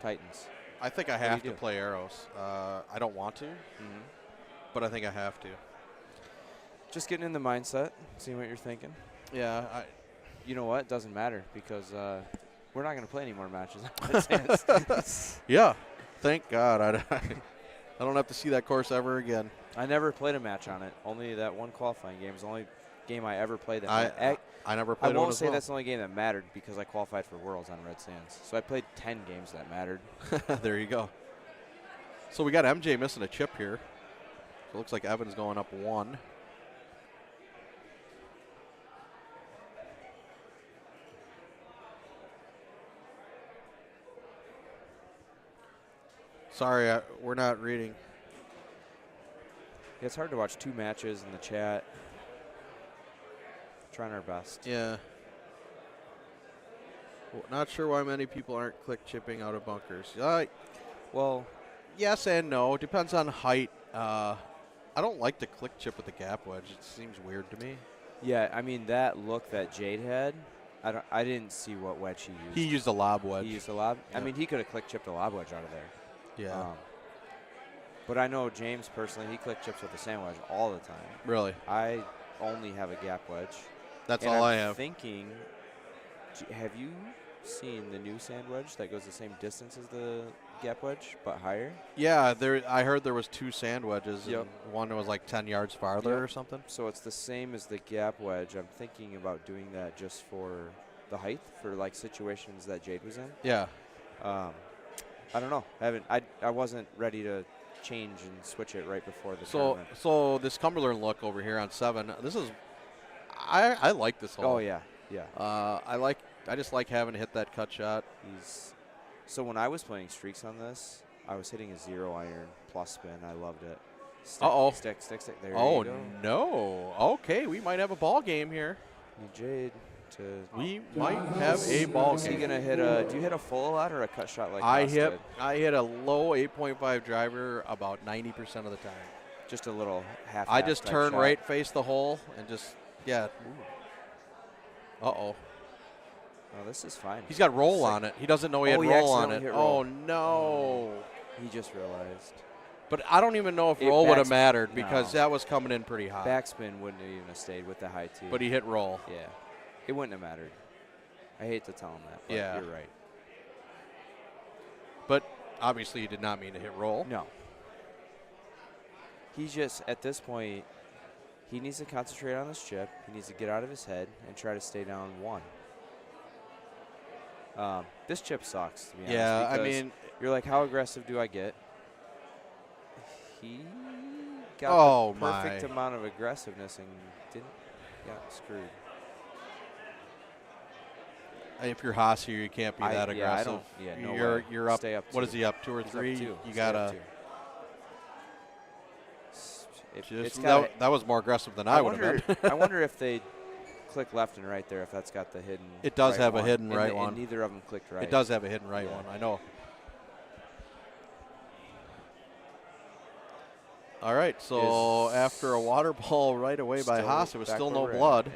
Titans? I think I have to play arrows. I don't want to, but I think I have to. Just getting in the mindset, seeing what you're thinking. Yeah. You know what? It doesn't matter because we're not going to play any more matches. Yeah. Thank God. I don't have to see that course ever again. I never played a match on it. Only that one qualifying game is the only game I ever played. I never played one as well. I won't say that's the only game that mattered because I qualified for Worlds on Red Sands. So I played 10 games that mattered. There you go. So we got MJ missing a chip here. So it looks like Evan's going up 1. Sorry, we're not reading. Yeah, it's hard to watch 2 matches in the chat. Trying our best. Yeah. Well, not sure why many people aren't click chipping out of bunkers. Well, yes and no. Depends on height. I don't like the click chip with the gap wedge. It seems weird to me. Yeah, I mean that look that Jade had. I didn't see what wedge he used. He used a lob wedge. He used a lob. Yep. I mean, he could have click chipped a lob wedge out of there. Yeah. But I know James personally, he click chips with the sand wedge all the time. Really? I only have a gap wedge. That's all I have. Thinking, have you seen the new sand wedge that goes the same distance as the gap wedge but higher? Yeah, I heard there was 2 sand wedges. Yep. And one was like 10 yards farther or something. So it's the same as the gap wedge. I'm thinking about doing that just for the height, for like situations that Jade was in. Yeah. I don't know. I wasn't ready to change and switch it right before the tournament. So this Cumberland look over here on 7. This is I like this hole. Oh yeah. I just like having to hit that cut shot. So when I was playing streaks on this, I was hitting a 0 iron plus spin. I loved it. Stick. There you go. No. Okay, we might have a ball game here. Jade. We might have a ball game. Is he gonna hit a? Do you hit a full a lot or a cut shot like I hit a low 8.5 driver about 90% of the time. Just a little half. I just turn right, face the hole, and just Uh-oh. Oh, this is fine. He's got roll on it. He doesn't know he had roll on it. Roll. Oh no! He just realized. But I don't even know if roll would have mattered because that was coming in pretty high. Backspin wouldn't have even stayed with the high tee. But he hit roll. Yeah. It wouldn't have mattered. I hate to tell him that, but you're right. But obviously he did not mean to hit roll. No. He's just, at this point, he needs to concentrate on this chip. He needs to get out of his head and try to stay down 1. This chip sucks, to be honest. Yeah, I mean. You're like, how aggressive do I get? He got the perfect amount of aggressiveness and got screwed. If you're Haas here, you can't be that aggressive. You're up. Stay up what is he up? 2 or 3? You gotta. That was more aggressive than I would have been. I wonder if they click left and right there. If that's got the hidden. It does right have one. a hidden right one. And neither of them clicked right. It does have a hidden right one. I know. All right. So after a water ball right away by Haas, it was still no blood.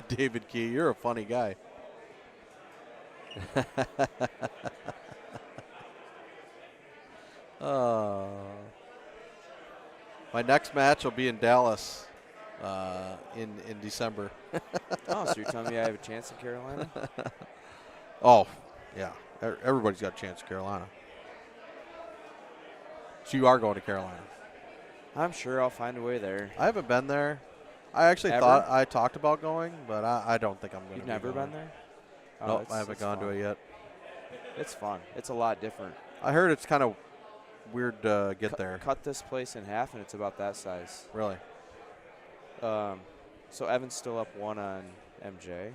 David Key, you're a funny guy. My next match will be in Dallas in December. Oh, so you're telling me I have a chance in Carolina? Oh, yeah. Everybody's got a chance in Carolina. So you are going to Carolina? I'm sure I'll find a way there. I haven't been there. I actually thought I talked about going, but I don't think I'm going to. You've never been there? Oh, nope, I haven't gone to it yet. It's fun. It's a lot different. I heard it's kind of weird to get there. Cut this place in half, and it's about that size. Really? So Evan's still up 1 on MJ.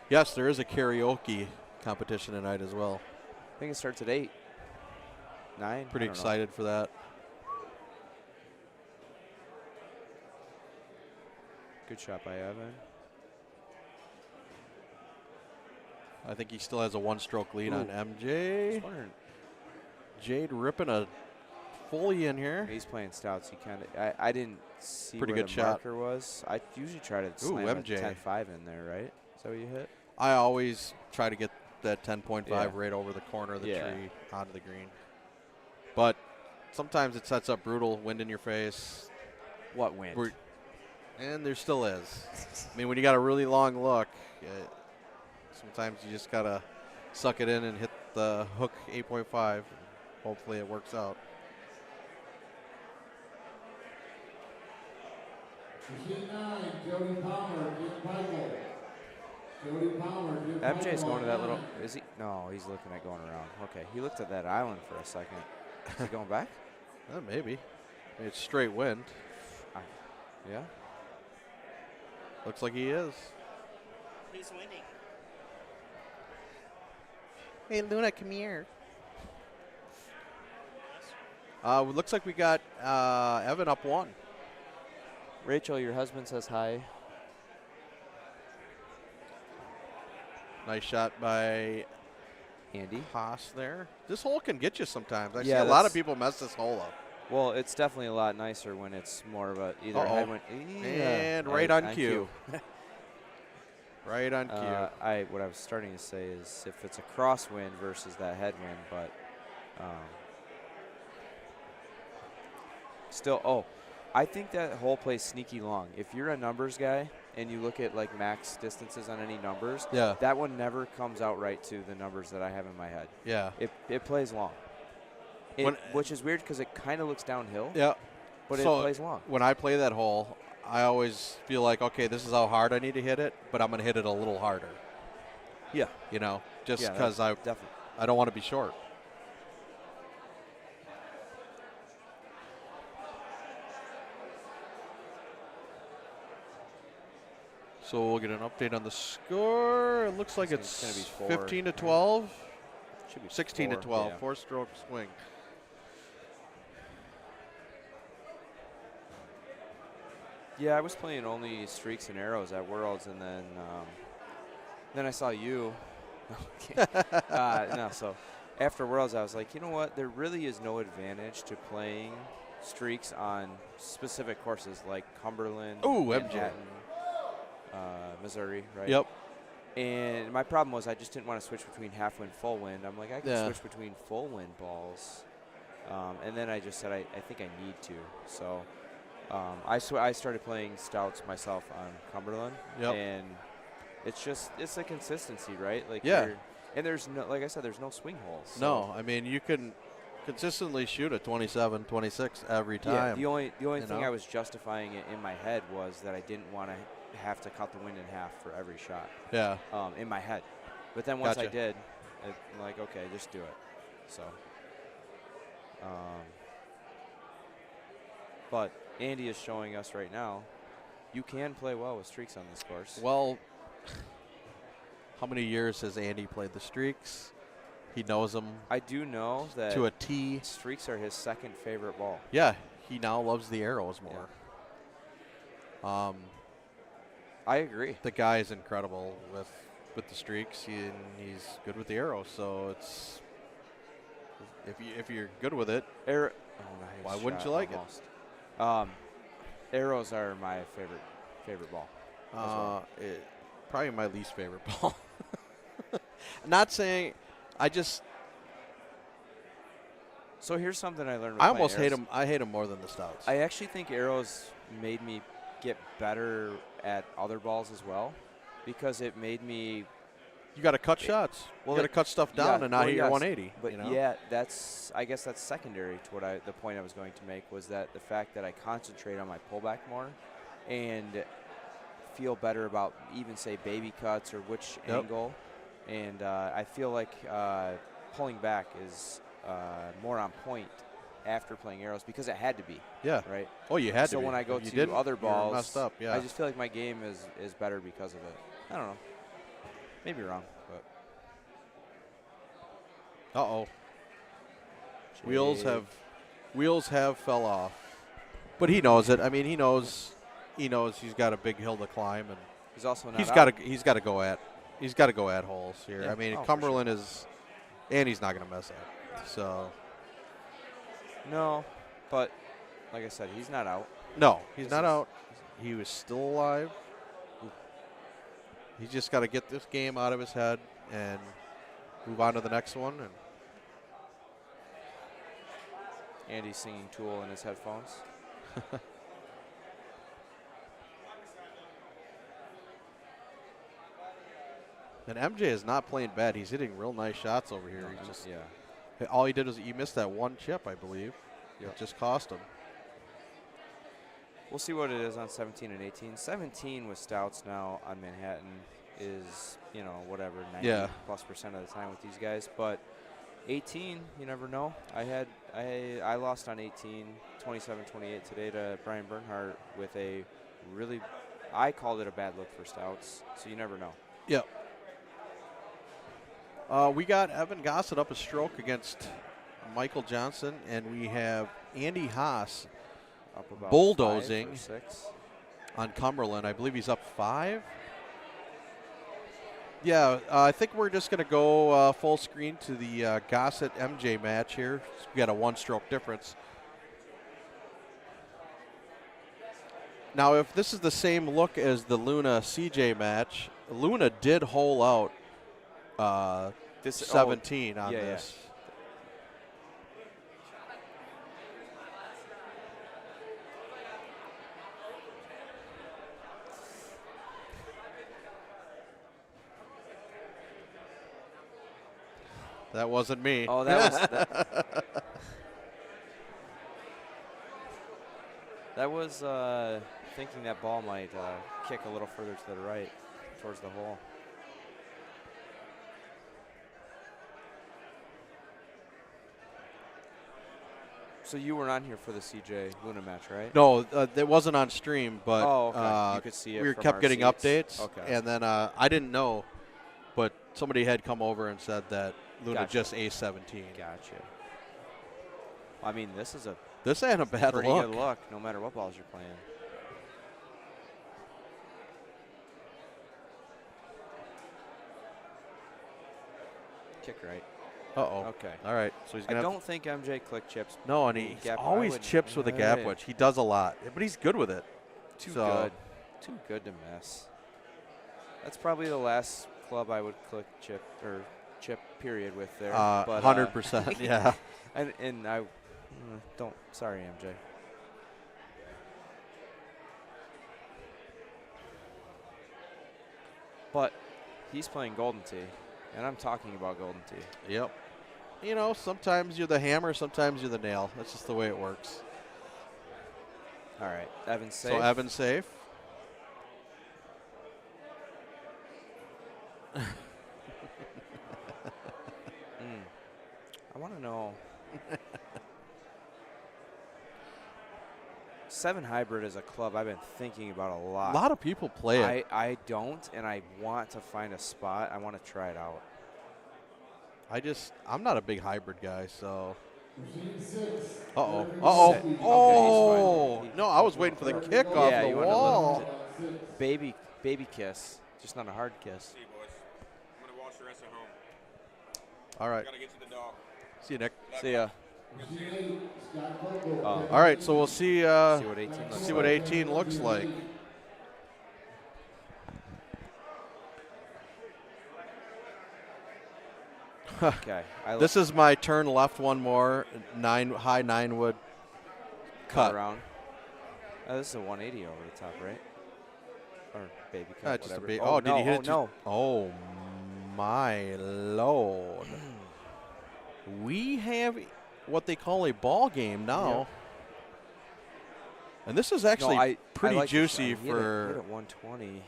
Yes, there is a karaoke competition tonight as well. I think it starts at 8, 9. Pretty excited for that. Good shot by Evan. I think he still has a 1-stroke lead on MJ. Jade ripping a Foley in here. He's playing stouts. He kind of. I didn't see Pretty where good the shot. marker was. I usually try to slam MJ. a 10-5 in there, right? Is that what you hit? I always try to get that 10.5 Yeah. right over the corner of the Yeah. tree onto the green. But sometimes it sets up brutal wind in your face. What wind? And there still is. I mean, when you got a really long look, sometimes you just got to suck it in and hit the hook 8.5. Hopefully it works out. Machine 9, Jody Palmer, Jim Michael. Jody Palmer, Jim MJ's Michael, going to that little. 9. Is he? No, he's looking at going around. Okay, he looked at that island for a second. Is he going back? Maybe. It's straight wind. Yeah. Looks like he is. Who's winning? Hey, Luna, come here. Looks like we got Evan up 1. Rachel, your husband says hi. Nice shot by Andy Haas there. This hole can get you sometimes. I see Yeah, a lot of that's- people mess this hole up. Well, it's definitely a lot nicer when it's more of a either a Uh-oh. headwind. And right on cue. Right on cue. What I was starting to say is if it's a crosswind versus that headwind, but still. Oh, I think that hole plays sneaky long. If you're a numbers guy and you look at like max distances on any numbers, Yeah. that one never comes out right to the numbers that I have in my head. Yeah. It plays long. Which is weird because it kind of looks downhill. Yeah. But So it plays long. when I play that hole, I always feel like, okay, this is how hard I need to hit it, but I'm going to hit it a little harder. Yeah. You know, just Yeah, because definitely. I don't want to be short. So we'll get an update on the score. It looks like it's gonna be 4, 15 to right? 12. Should be 16 4, to 12. yeah. 4-stroke swing. Yeah, I was playing only streaks and arrows at Worlds, and then I saw you. No, so after Worlds, I was like, you know what? There really is no advantage to playing streaks on specific courses like Cumberland, Ooh, MJ. Manhattan, Missouri, right? Yep. And my problem was I just didn't want to switch between half wind, full wind. I'm like, I can Yeah. switch between full wind balls. And then I just said, I think I need to. So I started playing stouts myself on Cumberland. Yep. And it's a consistency, right? Like Yeah. And there's no, like I said, there's no swing holes. So No, I mean, you can consistently shoot a 27, 26 every time. Yeah, the only you thing know? I was justifying it in my head was that I didn't want to have to cut the wind in half for every shot. Yeah. In my head. But then once I Gotcha. did, I'm like, okay, just do it. So. But Andy is showing us right now, you can play well with streaks on this course. Well, how many years has Andy played the streaks? He knows them. I do know that to a T. Streaks are his second favorite ball. Yeah, he now loves the arrows more. I agree. The guy is incredible with the streaks, and he's good with the arrows. So it's if you're good with it, why wouldn't you like it? Arrows are my favorite ball. Probably my least favorite ball. Not saying, I just. So here's something I learned. With I almost playing hate arrows. them. I hate them more than the stouts. I actually think arrows made me get better at other balls as well, because it made me. You got to cut shots. Well, you got to cut stuff down and not hit your 180. But you know? yeah, I guess that's secondary to what the point I was going to make was that the fact that I concentrate on my pullback more, and feel better about even say baby cuts or which angle, and I feel like pulling back is more on point after playing arrows because it had to be. Yeah. Right. Oh, you had to. So be. when I go If you to didn't, other you were balls, messed up. Yeah. I just feel like my game is better because of it. I don't know. Maybe wrong, but. Uh-oh. Wheels have fell off. But he knows it. I mean, he knows he's got a big hill to climb, and he's also not he's got to go at holes here. Yeah. I mean, Oh, Cumberland is, and he's not going to mess up. So. No, But like I said, he's not out. No, he's not out. He was still alive. He's just got to get this game out of his head and move on to the next one. And Andy's singing Tool in his headphones. And MJ is not playing bad. He's hitting real nice shots over here. He's just all he did was he missed that one chip, I believe. It just cost him. We'll see what it is on 17 and 18. 17 with Stouts now on Manhattan is, you know, whatever, 90 plus % of the time with these guys. But 18, you never know. I lost on 18, 27-28 today to Brian Bernhardt with a really, I called it a bad look for Stouts, so you never know. Yep. We got Evan Gossett up a stroke against Michael Johnson, and we have Andy Haas up about bulldozing 5 or 6 on Cumberland. I believe he's up 5. Yeah, I think we're just going to go full screen to the Gossett MJ match here. We got a 1-stroke difference. Now, if this is the same look as the Luna CJ match, Luna did hole out 17 on this. That wasn't me. Oh, that was that was thinking that ball might kick a little further to the right towards the hole. So you were on here for the CJ Luna match, right? No, it wasn't on stream, but you could see it we from kept our getting seats. updates. Okay. And then I didn't know, but somebody had come over and said that Luna just A17. Gotcha. I mean, this ain't a bad pretty look. good look, no matter what balls you're playing. Kick right. Uh-oh. Okay. All right. So he's gonna. I don't think MJ click chips. No, and he always chips with a gap wedge. He does a lot, but he's good with it. Too good. Too good to miss. That's probably the last club I would click chip or chip period with there. 100%. Yeah. And I don't. Sorry, MJ. But he's playing Golden Tee, and I'm talking about Golden Tee. Yep. You know, sometimes you're the hammer, sometimes you're the nail. That's just the way it works. All right, Evan's safe. So Evan's safe. I want to know. 7 Hybrid is a club I've been thinking about a lot. A lot of people play it. I don't, and I want to find a spot. I want to try it out. I'm not a big hybrid guy, so. Uh-oh. Okay, Oh, no, I was waiting for the kick off the wall. Baby kiss, just not a hard kiss. See you, boys. I'm going to wash the rest at home. All right. Got to get to the dog. See you, Nick. See ya. All right, so we'll see what 18 looks like. Okay. This is my turn left one more, high 9-wood cut. Around. This is a 180 over the top, right? Or baby cut, just a whatever. did he hit it? No. Oh, my Lord. We have what they call a ball game now. Yeah. And this is actually pretty like juicy hit at 120.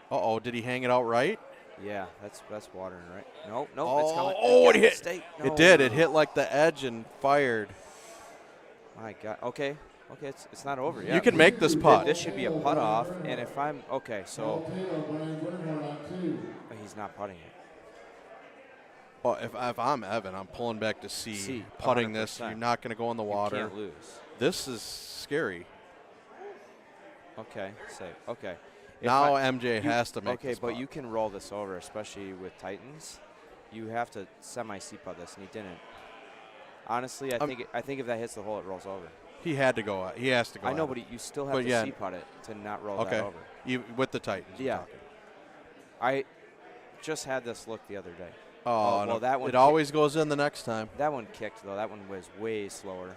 Uh-oh, did he hang it out right? Yeah, that's watering, right? Nope, it's coming. Oh, it hit. No. It did. It hit like the edge and fired. My God. Okay, it's not over yet. You can make this putt. This should be a putt off, and if I'm so he's not putting it. Well, if I'm Evan, I'm pulling back to C. Putting 100%. This, you're not going to go in the water. You can't lose. This is scary. Okay, safe. Okay. Now MJ has to make this but putt. you can roll this over, especially with Titans. You have to semi-C putt this, and he didn't. Honestly, I think if that hits the hole, it rolls over. He had to go. He has to go. I know, but you still have to C-putt it to not roll that over. With the Titans. Yeah. I just had this look the other day. Oh, no. That one. It always goes in the next time. That one kicked, though. That one was way slower.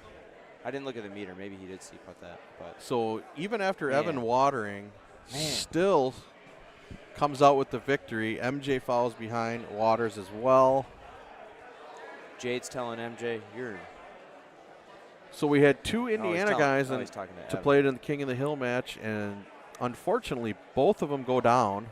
I didn't look at the meter. Maybe he did C-putt that. But so even after Evan Watering still comes out with the victory, MJ follows behind Waters as well. Jade's telling MJ, you're. So we had two Indiana guys to play in the King of the Hill match, and unfortunately, both of them go down.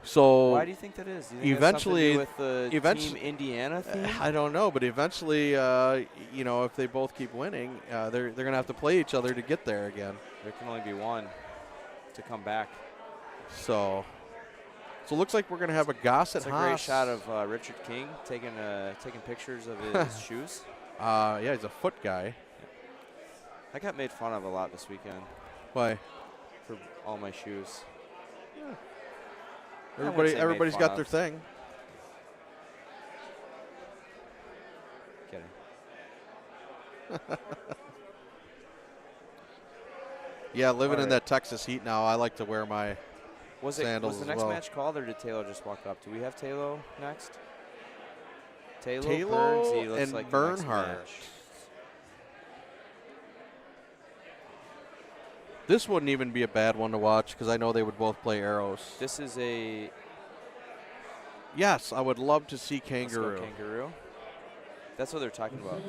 So why do you think that is? Do you think eventually, that's something to do with the Team Indiana thing? I don't know, but eventually, if they both keep winning, they're going to have to play each other to get there again. There can only be one to come back. So it looks like we're going to have a Goss at Haas. It's a great shot of Richard King taking pictures of his shoes. Yeah, he's a foot guy. I got made fun of a lot this weekend. Why? For all my shoes. Yeah. Everybody's got their thing. Kidding. Yeah, living in that Texas heat now, I like to wear my sandals. Was the next match called, or did Taylor just walk up? Do we have Taylor next? Taylor and like Bernhardt. This wouldn't even be a bad one to watch because I know they would both play arrows. This is a. Yes, I would love to see Kangaroo. Let's go Kangaroo. That's what they're talking about.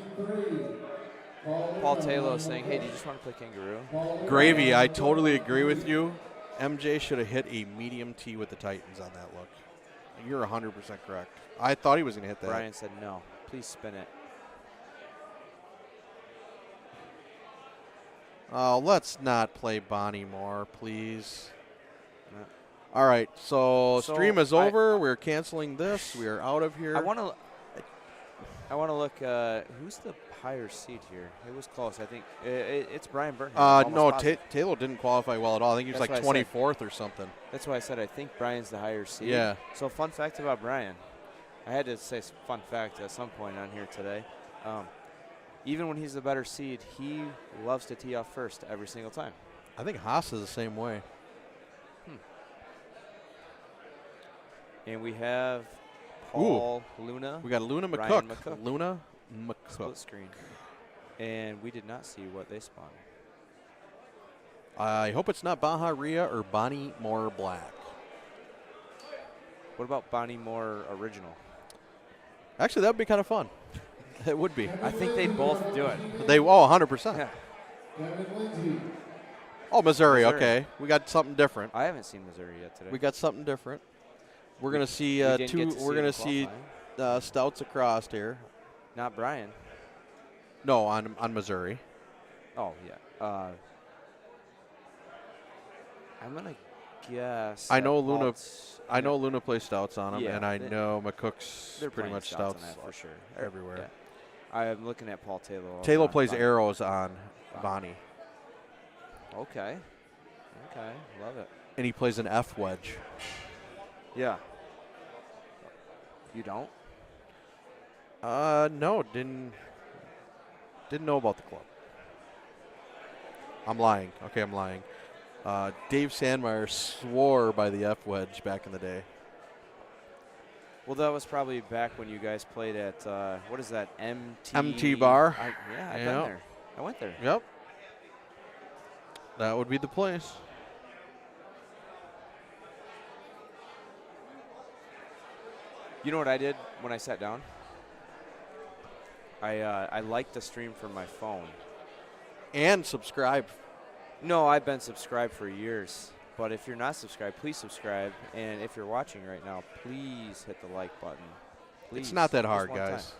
Paul Taylor saying, "Hey, do you just want to play Kangaroo?" Gravy, I totally agree with you. MJ should have hit a medium tee with the Titans on that look. You're 100% correct. I thought he was going to hit that. Brian said, "No, please spin it." Oh, let's not play Bonnie Moore, please. No. All right, so stream is over. We're canceling this. We are out of here. I want to look. Who's the higher seed here? It was close. I think it's Brian Burton. No, Taylor didn't qualify well at all. I think he was like 24th or something. That's why I said I think Brian's the higher seed. Yeah. So fun fact about Brian. I had to say fun fact at some point on here today. Even when he's the better seed, he loves to tee off first every single time. I think Haas is the same way. And we have Paul Luna. We got Luna McCook. Luna McCook. Split screen. And we did not see what they spawned. I hope it's not Baja Ria or Bonnie Moore Black. What about Bonnie Moore Original? Actually, that would be kind of fun. It would be. I think they'd both do it. 100%. Yeah. Oh, Missouri. Okay. We got something different. I haven't seen Missouri yet today. We got something different. We're going to see we're going to see Stouts across here. Not Brian. No, on Missouri. Oh, yeah. I'm going to guess. I know Luna. I know Luna plays Stouts on him, and I know McCook's they're pretty much Stouts Stouts for sure. Everywhere. Yeah. I'm looking at Paul Taylor. Taylor plays arrows on Bonnie. Okay. Love it. And he plays an F wedge. Yeah. You don't? No, didn't know about the club. I'm lying. Okay, I'm lying. Dave Sandmeyer swore by the F wedge back in the day. Well, that was probably back when you guys played at, what is that, MT Bar? I've been there. I went there. Yep. That would be the place. You know what I did when I sat down? I liked the stream from my phone. And subscribe. No, I've been subscribed for years. But if you're not subscribed, please subscribe. And if you're watching right now, please hit the like button. Please. It's not that hard, guys.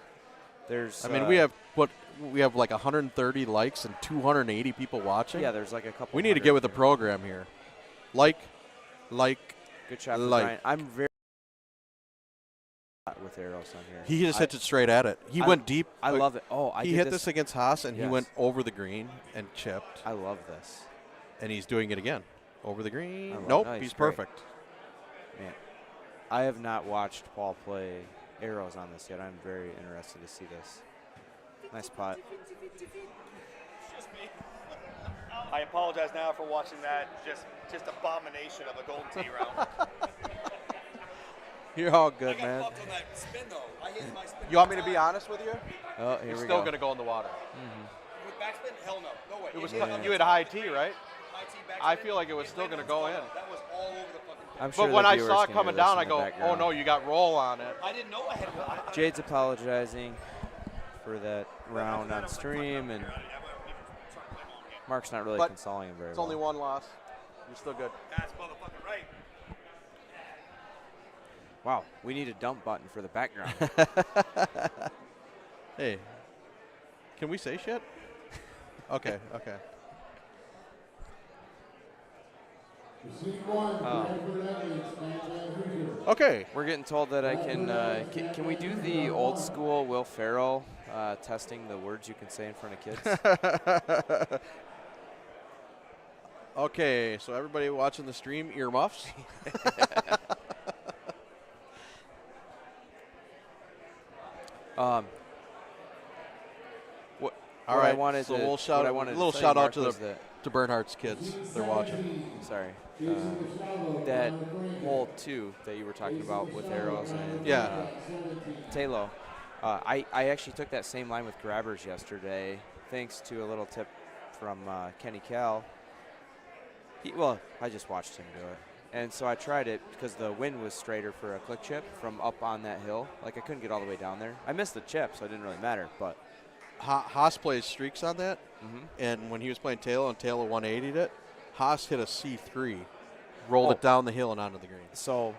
There's. I mean, we have like 130 likes and 280 people watching. Yeah, there's like a couple. We need to get with the program here. Like. Good shot for Brian. I'm very with arrows on here. He just hit it straight at it. He went deep. I love it. Oh, he hit this against Haas, and he went over the green and chipped. I love this. And he's doing it again. Over the green. Nope, he's perfect. Man, I have not watched Paul play arrows on this yet. I'm very interested to see this. Nice putt. I apologize now for watching that just abomination of a golden tee round. You're all good, man. I got fucked on that spin, though. I hit my spin. You want me to be honest with you? Oh, here it's we still go. going to go in the water. With backspin? Hell no. No way. It was you had a high tee, right? High tee backspin. I feel like it was still going to go in. That was all over the fucking I'm sure but when the I viewers saw it can coming hear this down, I in the go, background. oh no, you got roll on it. I didn't know I had. Jade's apologizing for that round on stream, and Mark's not really consoling him very it's well. only one loss. You're still good. That's motherfucking right. Wow, we need a dump button for the background. Hey, can we say shit? Okay, okay. Okay. We're getting told that I can we do the old school Will Ferrell testing the words you can say in front of kids? Okay, so everybody watching the stream, earmuffs. All right, so we'll shout a little shout out to Bernhardt's kids. They're watching. Sorry. That hole 2 that you were talking about with arrows and Talo. I actually took that same line with grabbers yesterday, thanks to a little tip from Kenny Cal. I just watched him do it. And so I tried it because the wind was straighter for a click chip from up on that hill. Like, I couldn't get all the way down there. I missed the chip, so it didn't really matter. But Haas plays streaks on that, and when he was playing Taylor and Taylor 180'd it, Haas hit a C3, rolled it down the hill and onto the green. So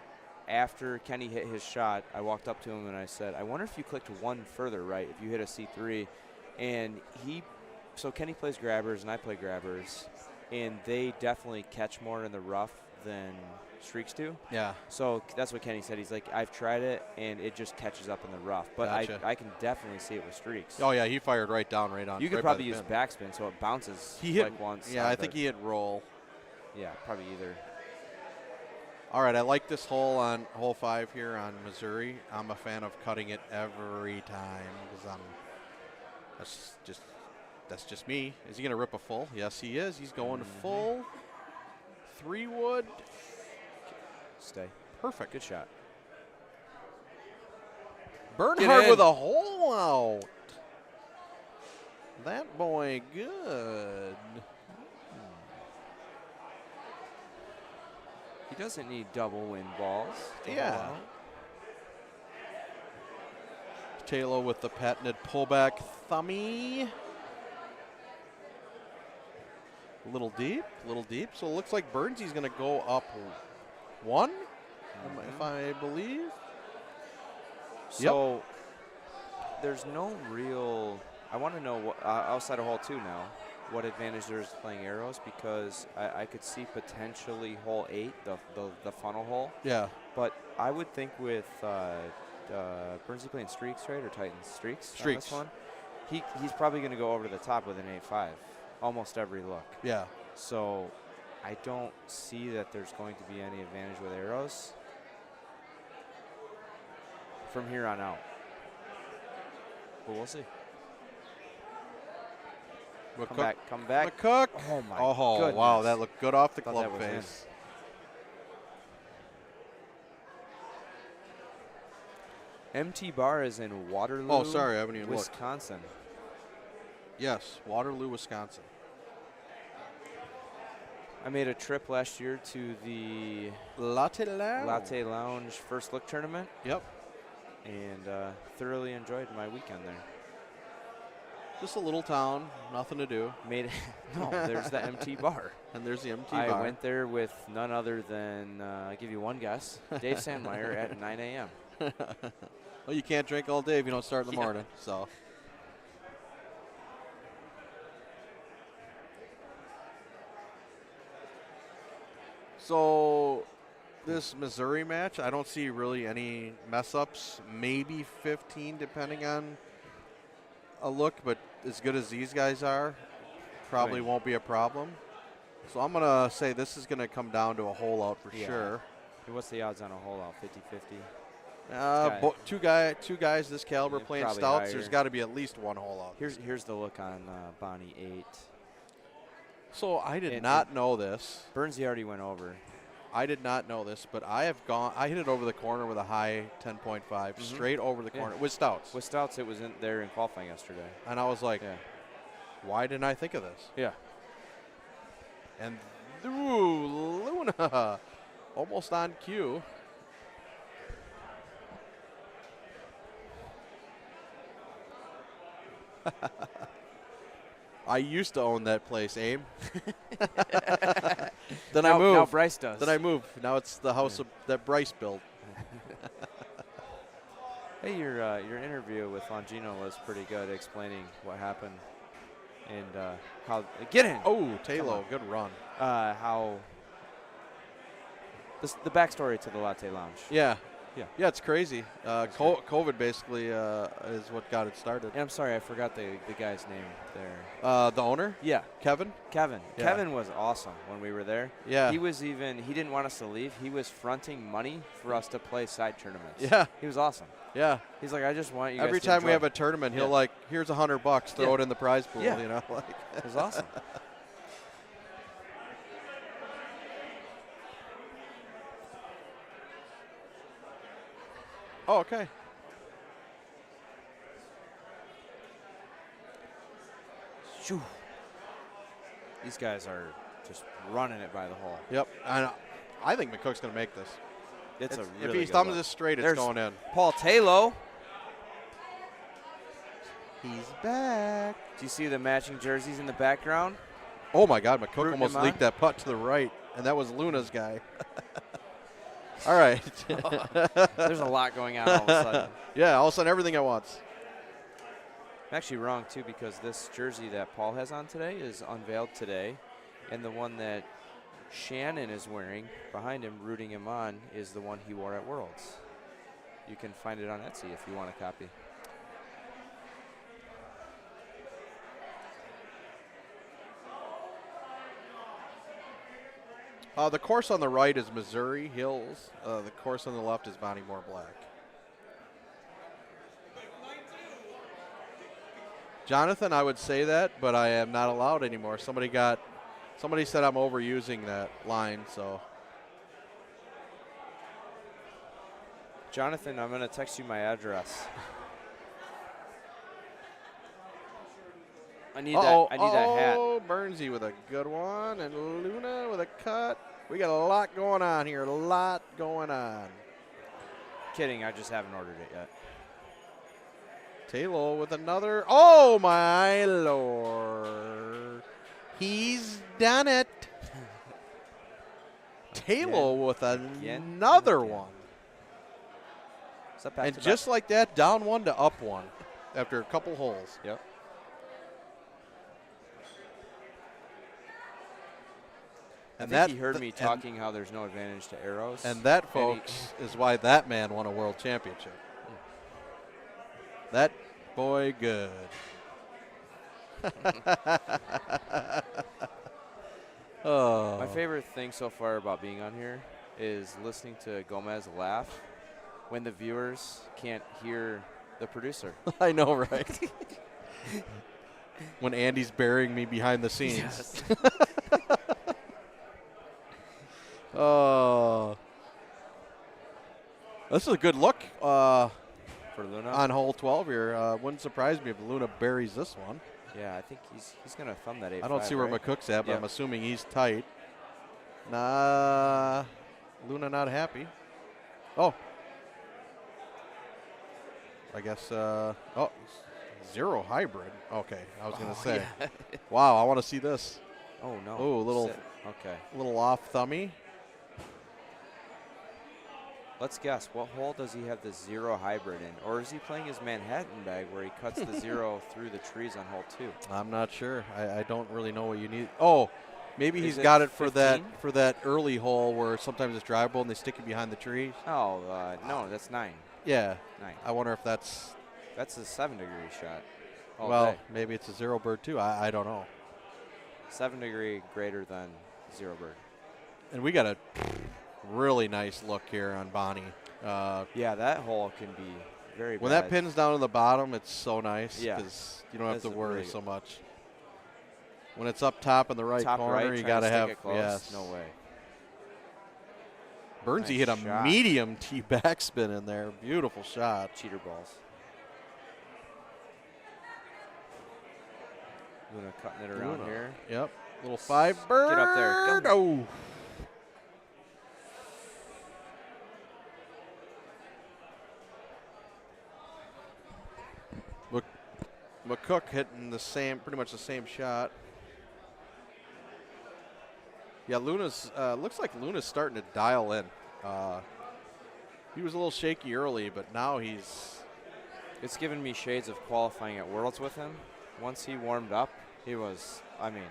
after Kenny hit his shot, I walked up to him and I said, I wonder if you clicked one further right, if you hit a C3. And so Kenny plays grabbers and I play grabbers, and they definitely catch more in the rough than streaks do. Yeah. So that's what Kenny said. He's like, I've tried it, and it just catches up in the rough. But Gotcha. I can definitely see it with streaks. Oh, yeah, he fired right down, right on. You could right probably by the use pin. backspin, so it bounces He hit like once. Yeah, I think he hit roll. Yeah, probably either. All right, I like this hole on hole 5 here on Missouri. I'm a fan of cutting it every time because that's just me. Is he going to rip a full? Yes, he is. He's going full. 3 wood. Stay. Perfect. Good shot. Bernhard with a hole out. That boy good. He doesn't need double win balls. Yeah. Taylor with the patented pullback thummy. A little deep. So it looks like Burnsy's going to go up 1, if I believe. So there's no real. I want to know what, outside of hole 2 now, what advantage there is to playing arrows, because I could see potentially hole 8, the funnel hole. Yeah. But I would think with Burnsy playing streaks, right, or Titans streaks. Streaks. On this one, he's probably going to go over to the top with an 8-5, almost every look. Yeah. So I don't see that there's going to be any advantage with arrows from here on out. But we'll see. Come back. McCook. Oh, my goodness. Wow, that looked good off the Thought club that was face. MT Bar is in Waterloo, Oh, sorry, I haven't even looked. Wisconsin. Yes, Waterloo, Wisconsin. I made a trip last year to the Latte Lounge First Look tournament. Yep. And thoroughly enjoyed my weekend there. Just a little town, nothing to do. There's the MT Bar. And there's the MT Bar. Bar. I went there with none other than, I'll give you one guess, Dave Sandmeyer at 9 a.m. Well, you can't drink all day if you don't start in the morning. So. So this Missouri match, I don't see really any mess-ups. Maybe 15 depending on a look, but as good as these guys are, probably won't be a problem. So I'm going to say this is going to come down to a hole out for sure. What's the odds on a hole out? 50-50? Two guys this caliber playing probably stouts. higher. There's got to be at least one hole out. Here's the look on Bonnie 8. So I did not know this. Burnsy already went over. I did not know this, but I hit it over the corner with a high 10.5, straight over the corner with stouts. With stouts, it was in there in qualifying yesterday. And I was like, why didn't I think of this? Yeah. And Luna, almost on cue. I used to own that place, Aim. Then I moved. Now Bryce does. Then I moved. Now it's the house that Bryce built. Hey, your interview with Longino was pretty good, explaining what happened and how get in. Oh, Taylor, good run. How the backstory to the Latte Lounge. Yeah, it's crazy. COVID basically is what got it started. And I'm sorry, I forgot the guy's name there. The owner? Yeah. Kevin? Kevin. Yeah. Kevin was awesome when we were there. Yeah. He didn't want us to leave. He was fronting money for us to play side tournaments. Yeah. He was awesome. Yeah. He's like, I just want you guys Every to time enjoy. we have a tournament, he'll like, here's $100, throw it in the prize pool, Yeah. you know? Like it was awesome. Oh, okay. Shoo. These guys are just running it by the hole. Yep. I think McCook's going to make this. It's a if really he good thumbs look. this straight, it's There's going in. Paul Taylor. He's back. Do you see the matching jerseys in the background? Oh, my God. McCook Rooting almost him on. leaked that putt to the right, and that was Luna's guy. All right. There's a lot going on all of a sudden. Yeah, all of a sudden everything at once. I'm actually wrong, too, because this jersey that Paul has on today is unveiled today, and the one that Shannon is wearing behind him, rooting him on, is the one he wore at Worlds. You can find it on Etsy if you want a copy. The course on the right is Missouri Hills. The course on the left is Bonnie Moore Black. Jonathan, I would say that, but I am not allowed anymore. Somebody said I'm overusing that line, so. Jonathan, I'm going to text you my address. I need that hat. Oh, Burnsy with a good one, and Luna with a cut. We got a lot going on here. A lot going on. Kidding, I just haven't ordered it yet. Taylor with another. Oh, my Lord. He's done it. Taylor with another one. And just like that, down one to up one after a couple holes. Yep. I think he heard me talking how there's no advantage to arrows. And that, folks, is why that man won a world championship. That boy good. Oh. My favorite thing so far about being on here is listening to Gomez laugh when the viewers can't hear the producer. I know, right? When Andy's burying me behind the scenes. Yes. Oh. This is a good look for Luna on hole 12 here. Wouldn't surprise me if Luna buries this one. Yeah, I think he's going to thumb that 8-5. I don't see where right? McCook's at, but Yep. I'm assuming he's tight. Nah, Luna not happy. Oh. I guess, zero hybrid. Okay, I was going to say. Yeah. Wow, I want to see this. Oh, no. Oh, a little off thummy. Let's guess. What hole does he have the zero hybrid in? Or is he playing his Manhattan bag where he cuts the zero through the trees on hole 2? I'm not sure. I don't really know what you need. Oh, maybe Is he's it got it for 15? that early hole where sometimes it's drivable and they stick it behind the trees. Oh, no, that's 9. Yeah. 9. I wonder if that's a 7-degree shot. all well, day. maybe it's a zero bird too. I don't know. 7-degree greater than zero bird. And we got a really nice look here on Bonnie. Yeah, that hole can be very When bad. that pin's down to the bottom, it's so nice Yeah. because you don't have to That's worry really so much. When it's up top in the right Top corner, right, you trying got to stick have it close? yes. No way. Burnsy Nice hit a shot. medium tee backspin in there. Beautiful shot. Cheater balls. Luna cutting it around Luna. here. Yep. Little 5 bird. Get up there. Go. Oh. McCook hitting the same, pretty much the same shot. Yeah, Luna's looks like Luna's starting to dial in. He was a little shaky early, but now he's. It's given me shades of qualifying at Worlds with him. Once he warmed up, he was, I mean,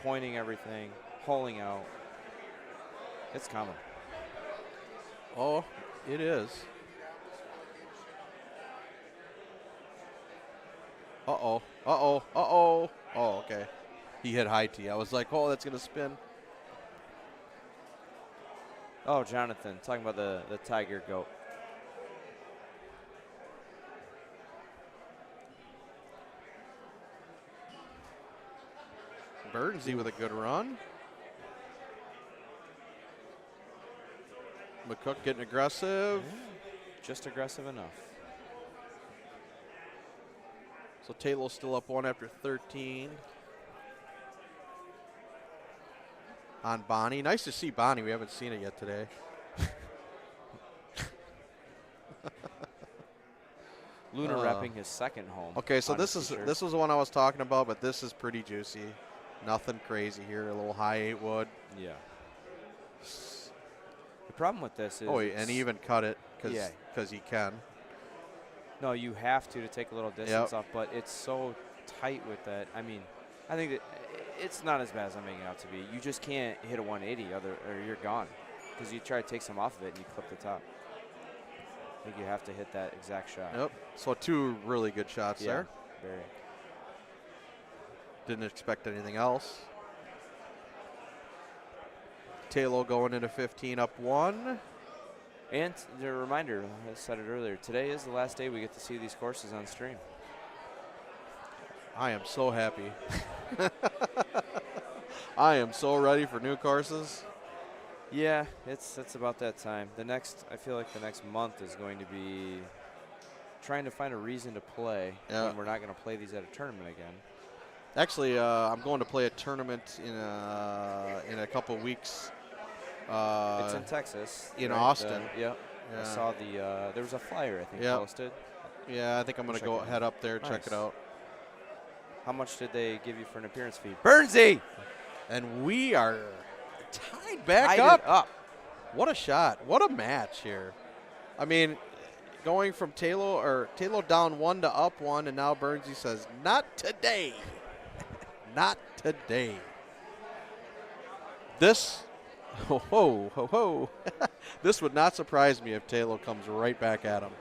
pointing everything, holing out. It's coming. Oh, it is. Uh-oh. Uh-oh. Uh-oh. Oh, okay. He hit high tee. I was like, oh, that's going to spin. Oh, Jonathan, talking about the Tiger goat. Burnsy with a good run. McCook getting aggressive. Just aggressive enough. So Taylor's still up 1 after 13. On Bonnie. Nice to see Bonnie. We haven't seen it yet today. Luna repping his second home. Okay, so on this his is t-shirt. this was the one I was talking about, but this is pretty juicy. Nothing crazy here. A little high 8 wood. Yeah. The problem with this is. Oh, and he even cut it because he can. No, you have to take a little distance off, but it's so tight with that. I mean, I think that it's not as bad as I'm making it out to be. You just can't hit a 180 or you're gone because you try to take some off of it and you clip the top. I think you have to hit that exact shot. Yep. So 2 really good shots there. Very. Didn't expect anything else. Taylor going into 15 up 1. And the reminder, I said it earlier, today is the last day we get to see these courses on stream. I am so happy. I am so ready for new courses. Yeah, it's about that time. I feel like the next month is going to be trying to find a reason to play when we're not going to play these at a tournament again. Actually, I'm going to play a tournament in a couple weeks. It's in Texas. In right? Austin. Yep. Yeah. I saw there was a flyer, I think, posted. Yeah, I think I'm going to head up there, check it out. How much did they give you for an appearance fee? Burnsy! And we are tied back up. What a shot. What a match here. I mean, going from Taylor down 1 to up 1, and now Burnsy says, not today. Not today. This, this would not surprise me if Taylor comes right back at him.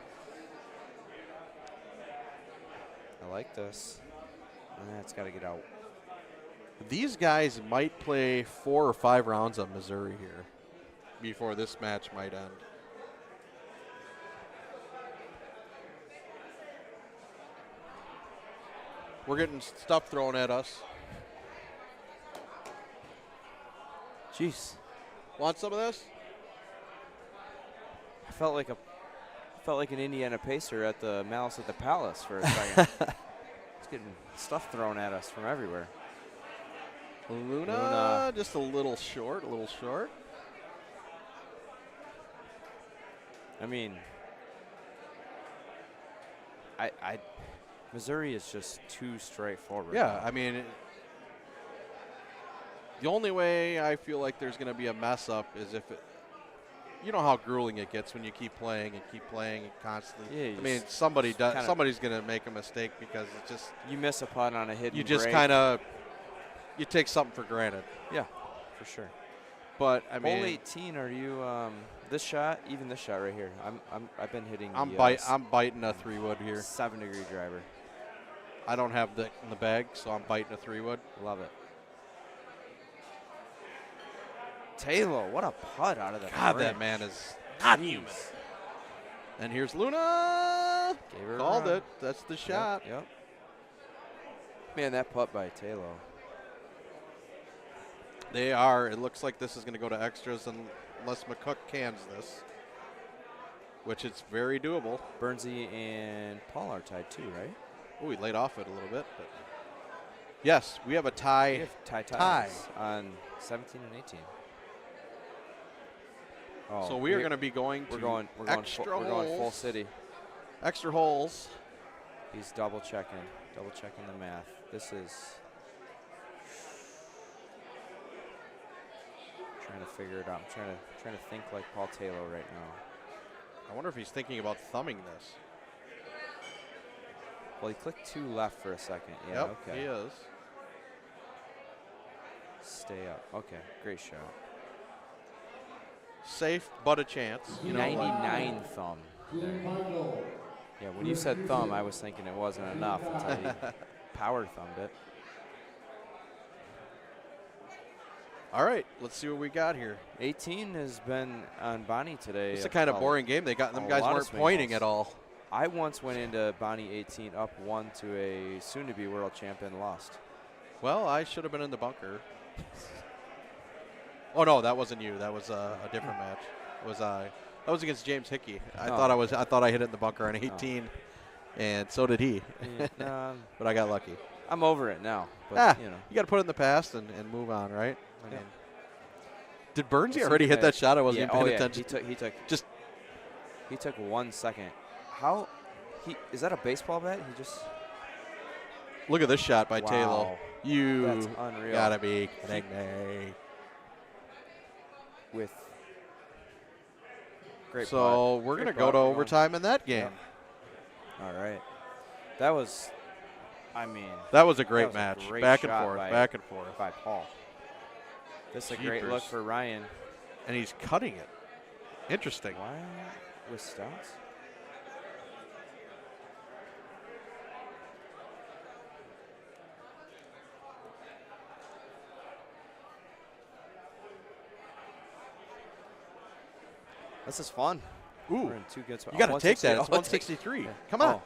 I like this. It's got to get out. These guys might play 4 or 5 rounds of Missouri here before this match might end. We're getting stuff thrown at us. Jeez. Want some of this? I felt like an Indiana Pacer at the Malice at the Palace for a second. It's getting stuff thrown at us from everywhere. Luna just a little short, I mean, Missouri is just too straightforward. Yeah, I mean, the only way I feel like there's going to be a mess up is if you know how grueling it gets when you keep playing and constantly. Yeah, I mean, somebody's going to make a mistake because it's just you miss a putt on a hidden. You just you take something for granted. Yeah, for sure. But I mean, hole 18. Are you this shot? Even this shot right here. I've been hitting. I'm biting a 3-wood here. 7-degree driver. I don't have that in the bag, so I'm biting a 3-wood. Love it. Taylor, what a putt out of the God, frame. that man is not human. And here's Luna. Gave her a Called run. it. That's the shot. Yep. Man, that putt by Taylor. They are. It looks like this is going to go to extras unless McCook cans this, which it's very doable. Bernsey and Paul are tied too, right? Oh, he laid off it a little bit. But yes, we have a tie. We have ties on 17 and 18. Oh, So we are going to be going to we're going full city. Extra holes. He's double checking the math. This is trying to figure it out. I'm trying to think like Paul Taylor right now. I wonder if he's thinking about thumbing this. Well, he clicked 2 left for a second. Yeah, Yep, okay. he is. Stay up. Okay, great shot. Safe, but a chance. 99 thumb. Yeah, when you said thumb, I was thinking it wasn't enough until he power thumbed it. All right, let's see what we got here. 18 has been on Bonnie today. It's a kind of boring game. They got them guys weren't pointing at all. I once went into Bonnie 18 up 1 to a soon-to-be world champion, lost. Well, I should have been in the bunker. Oh no, that wasn't you. That was a different match. It was that was against James Hickey. I thought I hit it in the bunker on 18, and so did he. But I got lucky. I'm over it now. But you got to put it in the past and move on, right? I mean, did Bernsey Well, already hit that shot? I wasn't even paying attention. He took 1 second. How? Is that a baseball bat? He just. Look at this shot by Wow. Taylor. You That's unreal. gotta be kidding me. With great So putt. we're Great gonna go putt. to We're overtime in that game. Yeah. All right. That was. I mean. That was a great that was match. a great Back and shot forth. by- Back and forth. By Paul. This is a great look Jeepers. for Ryan. And he's cutting it. Interesting. Why with Stouts? This is fun. Ooh. We're in 2 good spots. You got to take that. It's 160. 163. Yeah. Come on. Oh,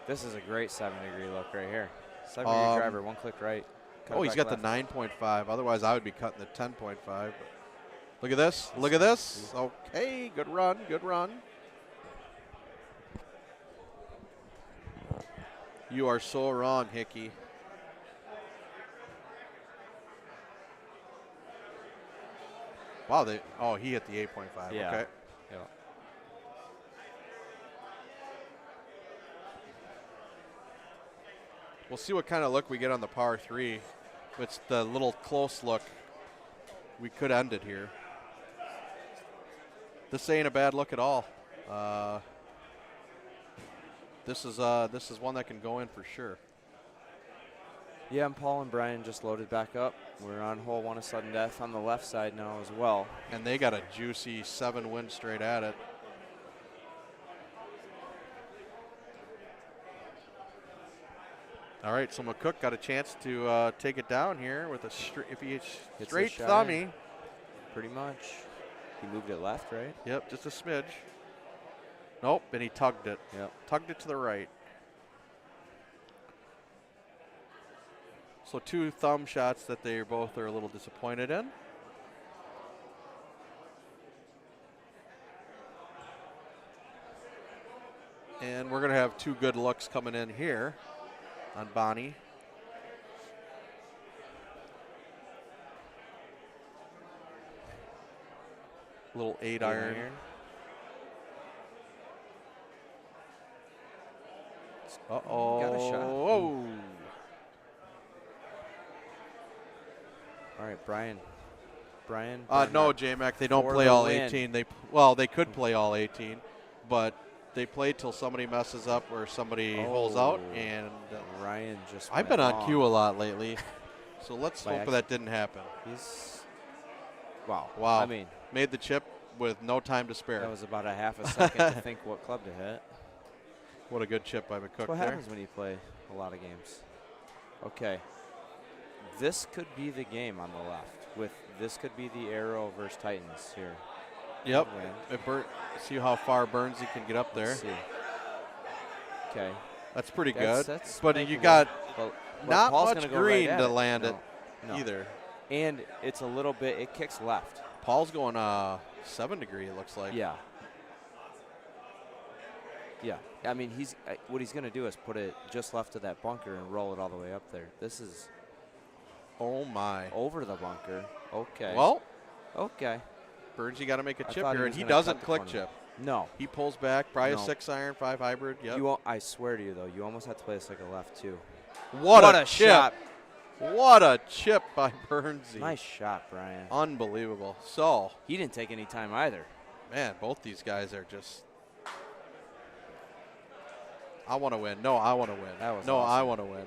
this is a great 7-degree look right here. 7-degree driver, 1 click right. cut it He's back got left. the 9.5. Otherwise, I would be cutting the 10.5. Look at this. Look at this. Okay, good run. Good run. You are so wrong, Hickey. Wow. He hit the 8.5. Yeah. Okay. Yeah. We'll see what kind of look we get on the par 3. If it's the little close look, we could end it here. This ain't a bad look at all. This is one that can go in for sure. Yeah, and Paul and Brian just loaded back up. We're on hole 1 of sudden death on the left side now as well. And they got a juicy 7 win straight at it. All right, so McCook got a chance to take it down here with a straight thummy. Pretty much. He moved it left, right? Yep, just a smidge. Nope, and he tugged it. Yep. Tugged it to the right. So 2 thumb shots that they both are a little disappointed in. And we're going to have 2 good looks coming in here on Bonnie. Little 8 iron. Uh-oh. Got a shot. Whoa. All right, Brian. No, J-Mac, they don't play all 18. They could play all 18, but they play till somebody messes up or somebody holes out. And Ryan just. I've been on cue a lot lately, so let's hope that didn't happen. Wow. I mean, made the chip with no time to spare. That was about a half a second to think what club to hit. What a good chip by McCook. That's what happens when you play a lot of games. Okay. This could be the game on the left. This could be the Arrow versus Titans here. Yep. See how far Burnsy can get up there. Let's see. Okay. That's pretty good. That's but you got not Paul's much go green right to it. land No. it No. either. And it's a little bit, it kicks left. Paul's going 7 degree, it looks like. Yeah. Yeah. I mean, what he's going to do is put it just left of that bunker and roll it all the way up there. This is. Oh, my. Over the bunker. Okay. Well. Okay. Burnsy got to make a chip thought here, he and was he gonna doesn't cut the click corner. chip. No. He pulls back, probably No. a 6 iron, 5 hybrid. Yep. I swear to you, though, you almost have to play this like a left, too. What a chip. shot. What a chip by Burnsy. Nice shot, Brian. Unbelievable. So. He didn't take any time either. Man, both these guys are just. I want to win. No, I want to win. That was no, awesome. I want to win.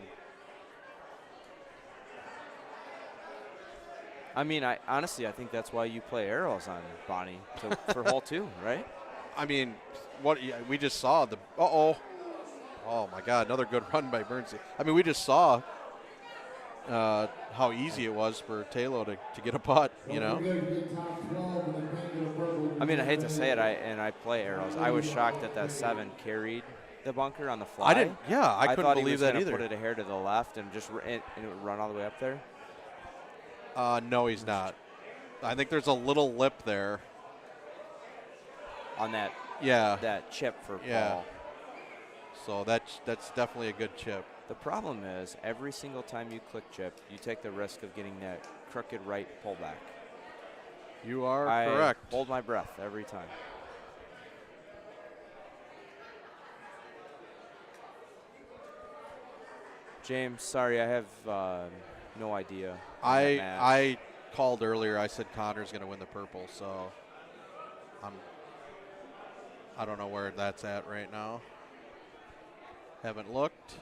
I mean, honestly, I think that's why you play arrows on Bonnie for hole 2, right? I mean, we just saw the. Oh my God! Another good run by Burnsy. I mean, we just saw how easy it was for Taylor to get a putt. You know. I mean, I hate to say it, I play arrows. I was shocked that 7 carried the bunker on the fly. I didn't. Yeah, I couldn't thought believe he was that either. Put it a hair to the left and just and it would run all the way up there. No, he's not. I think there's a little lip there. On that. Yeah. That chip for yeah. Paul. So that's definitely a good chip. The problem is every single time you click chip, you take the risk of getting that crooked right pullback. You are I correct. hold my breath every time. James, sorry, I have no idea. I called earlier. I said Connor's going to win the purple, so I don't know where that's at right now. Haven't looked.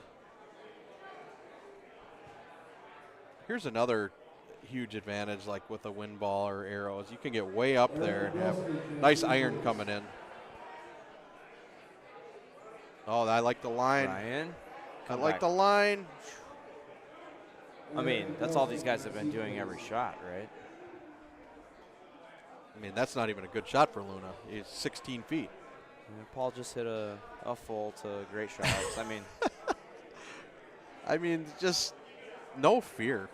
Here's another huge advantage, like with a wind ball or arrows. You can get way up there and have nice iron coming in. Oh, I like the line. Ryan, I like the line. I mean, that's all these guys have been doing every shot, right? I mean, that's not even a good shot for Luna. He's 16 feet. Yeah, Paul just hit a full to great shots. I mean, just no fear.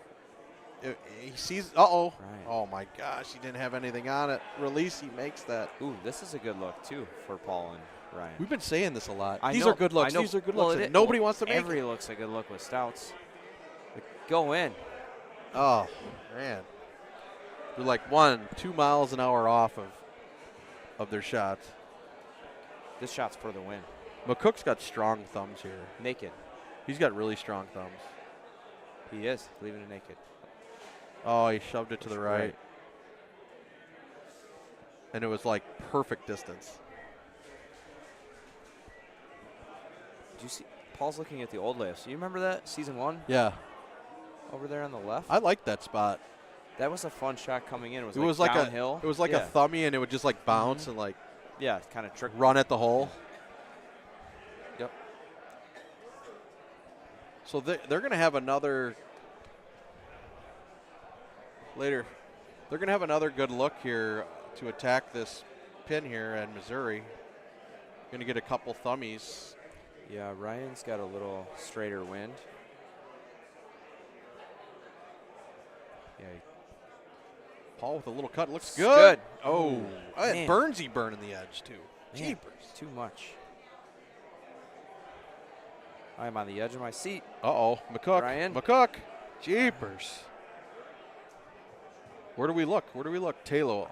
He sees, uh-oh. Right. Oh, my gosh, he didn't have anything on it. Release, he makes that. Ooh, this is a good look, too, for Paul and Ryan. We've been saying this a lot. I These know, are good looks. I know. These are good Well, looks. Nobody wants to make every it. look's a good look with stouts. Go in. Oh, man. They're like 2 miles an hour off of their shots. This shot's for the win. McCook's got strong thumbs here. Naked. He's got really strong thumbs. He is, leaving it naked. Oh, he shoved it to the right. And it was like perfect distance. Did you see? Paul's looking at the old layups. You remember that? Season 1? Yeah. Over there on the left? I like that spot. That was a fun shot coming in. It was like like downhill. It was like a thumbie, and it would just like bounce and like kind of trick. Run at the hole. Yep. So they're going to have another later. They're going to have another good look here to attack this pin here in Missouri. Going to get a couple thummies. Yeah, Ryan's got a little straighter wind. Yeah. Paul with a little cut. Looks good. Oh, man. Burnsy burning the edge, too. Man, Jeepers. too much. I'm on the edge of my seat. Uh-oh. McCook. Ryan. McCook. Jeepers. Where do we look? Taylor.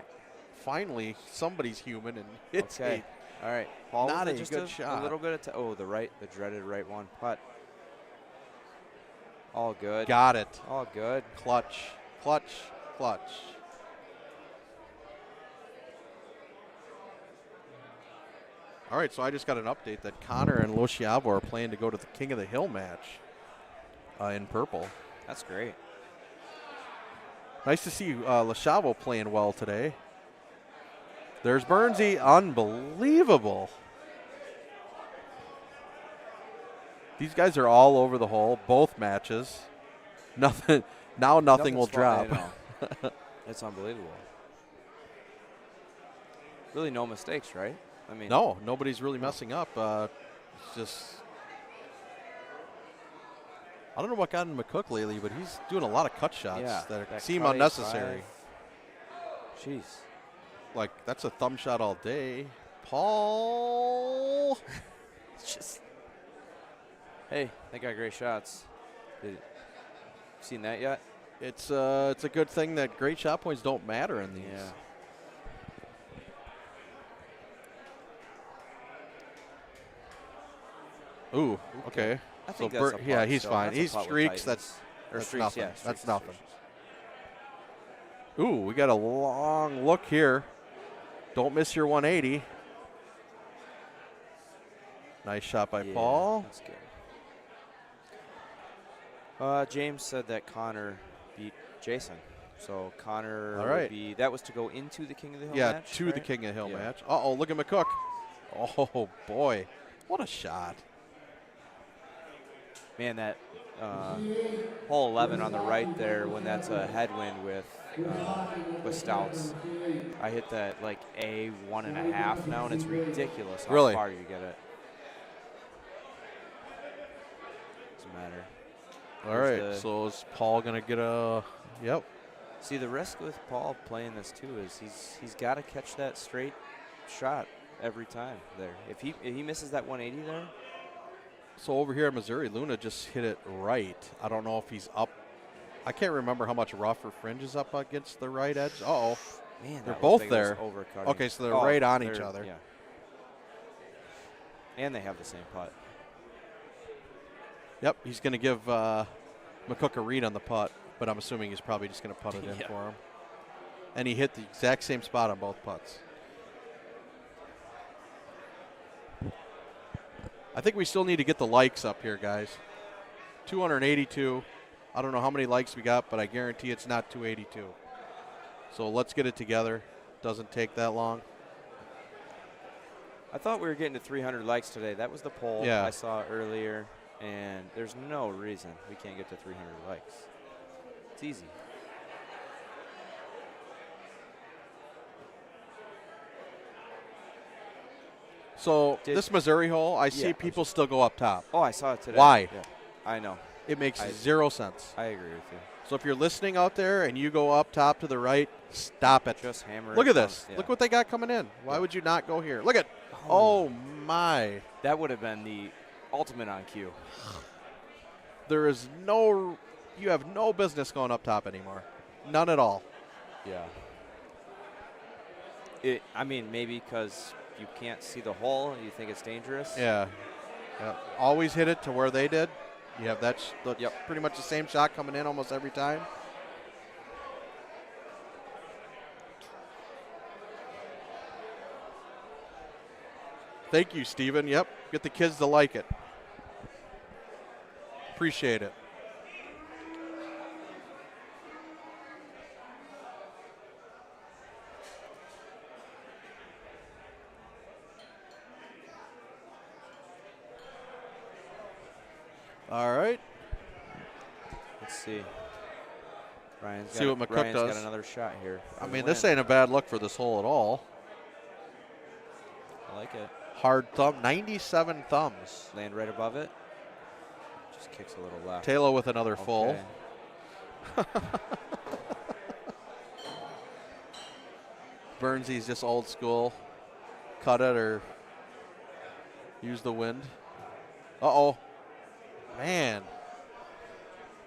Finally, somebody's human and hits Okay. All right. Paul not with a just good shot. A little bit of the dreaded right one putt. All good. Got it. All good. Clutch. Clutch. Clutch. All right, so I just got an update that Connor and Lo Chiavo are planning to go to the King of the Hill match in purple. That's great. Nice to see Lo Chiavo playing well today. There's Burnsy. Unbelievable. These guys are all over the hole, both matches. Nothing will drop. It's unbelievable. really no mistakes, right? I mean, no, nobody's really messing up. It's just, I don't know what got in McCook lately, but he's doing a lot of cut shots that seem unnecessary. Jeez. Like, that's a thumb shot all day. Paul. Just. Hey, they got great shots. Seen that yet? It's a good thing that great shot points don't matter in these. Yeah. Ooh, okay. I think so that's a yeah, putt he's still. fine. That's a He's putt with streaks. Titans. That's Streaks, nothing. yeah, That's streaks, nothing. streaks. Ooh, we got a long look here. Don't miss your 180. Nice shot by Paul. That's good. James said that Connor beat Jason. So Connor would be, that was to go into the King of the Hill match? Yeah, to right? the King of the Hill match. Uh-oh, look at McCook. Oh, boy. What a shot. Man, that hole 11 on the right there, when that's a headwind with stouts, I hit that like a 1.5 now, and it's ridiculous how far you get it. Doesn't matter. All right, so is Paul going to get a, yep. See, the risk with Paul playing this too is he's got to catch that straight shot every time there. If he misses that 180 there. So over here in Missouri, Luna just hit it right. I don't know if he's up. I can't remember how much rough or fringe is up against the right edge. Uh-oh. Man, they're both there. Overcutting. Okay, so they're right on each other. Yeah. And they have the same putt. Yep, he's going to give McCook a read on the putt, but I'm assuming he's probably just going to putt it in for him. And he hit the exact same spot on both putts. I think we still need to get the likes up here, guys. 282. I don't know how many likes we got, but I guarantee it's not 282. So let's get it together. Doesn't take that long. I thought we were getting to 300 likes today. That was the poll I saw earlier, and there's no reason we can't get to 300 likes. It's easy. So this Missouri hole, I see people still go up top. Oh, I saw it today. Why? Yeah, I know. It makes zero sense. I agree with you. So if you're listening out there and you go up top to the right, stop it. Just hammer it. Look at this. Yeah. Look what they got coming in. Why would you not go here? Look at. Oh, my. That would have been the ultimate on cue. There is no. You have no business going up top anymore. None at all. Yeah. I mean, maybe because you can't see the hole, you think it's dangerous. Yeah. Always hit it to where they did. You have that pretty much the same shot coming in almost every time. Thank you, Steven. Yep. Get the kids to like it. Appreciate it. All right. Let's see. Ryan's see what McCook does. Got another shot here. I mean, this ain't a bad look for this hole at all. I like it. Hard thumb, 97 thumbs. Land right above it. Just kicks a little left. Taylor with another full. Burnsy's just old school. Cut it or use the wind. Uh-oh. Man.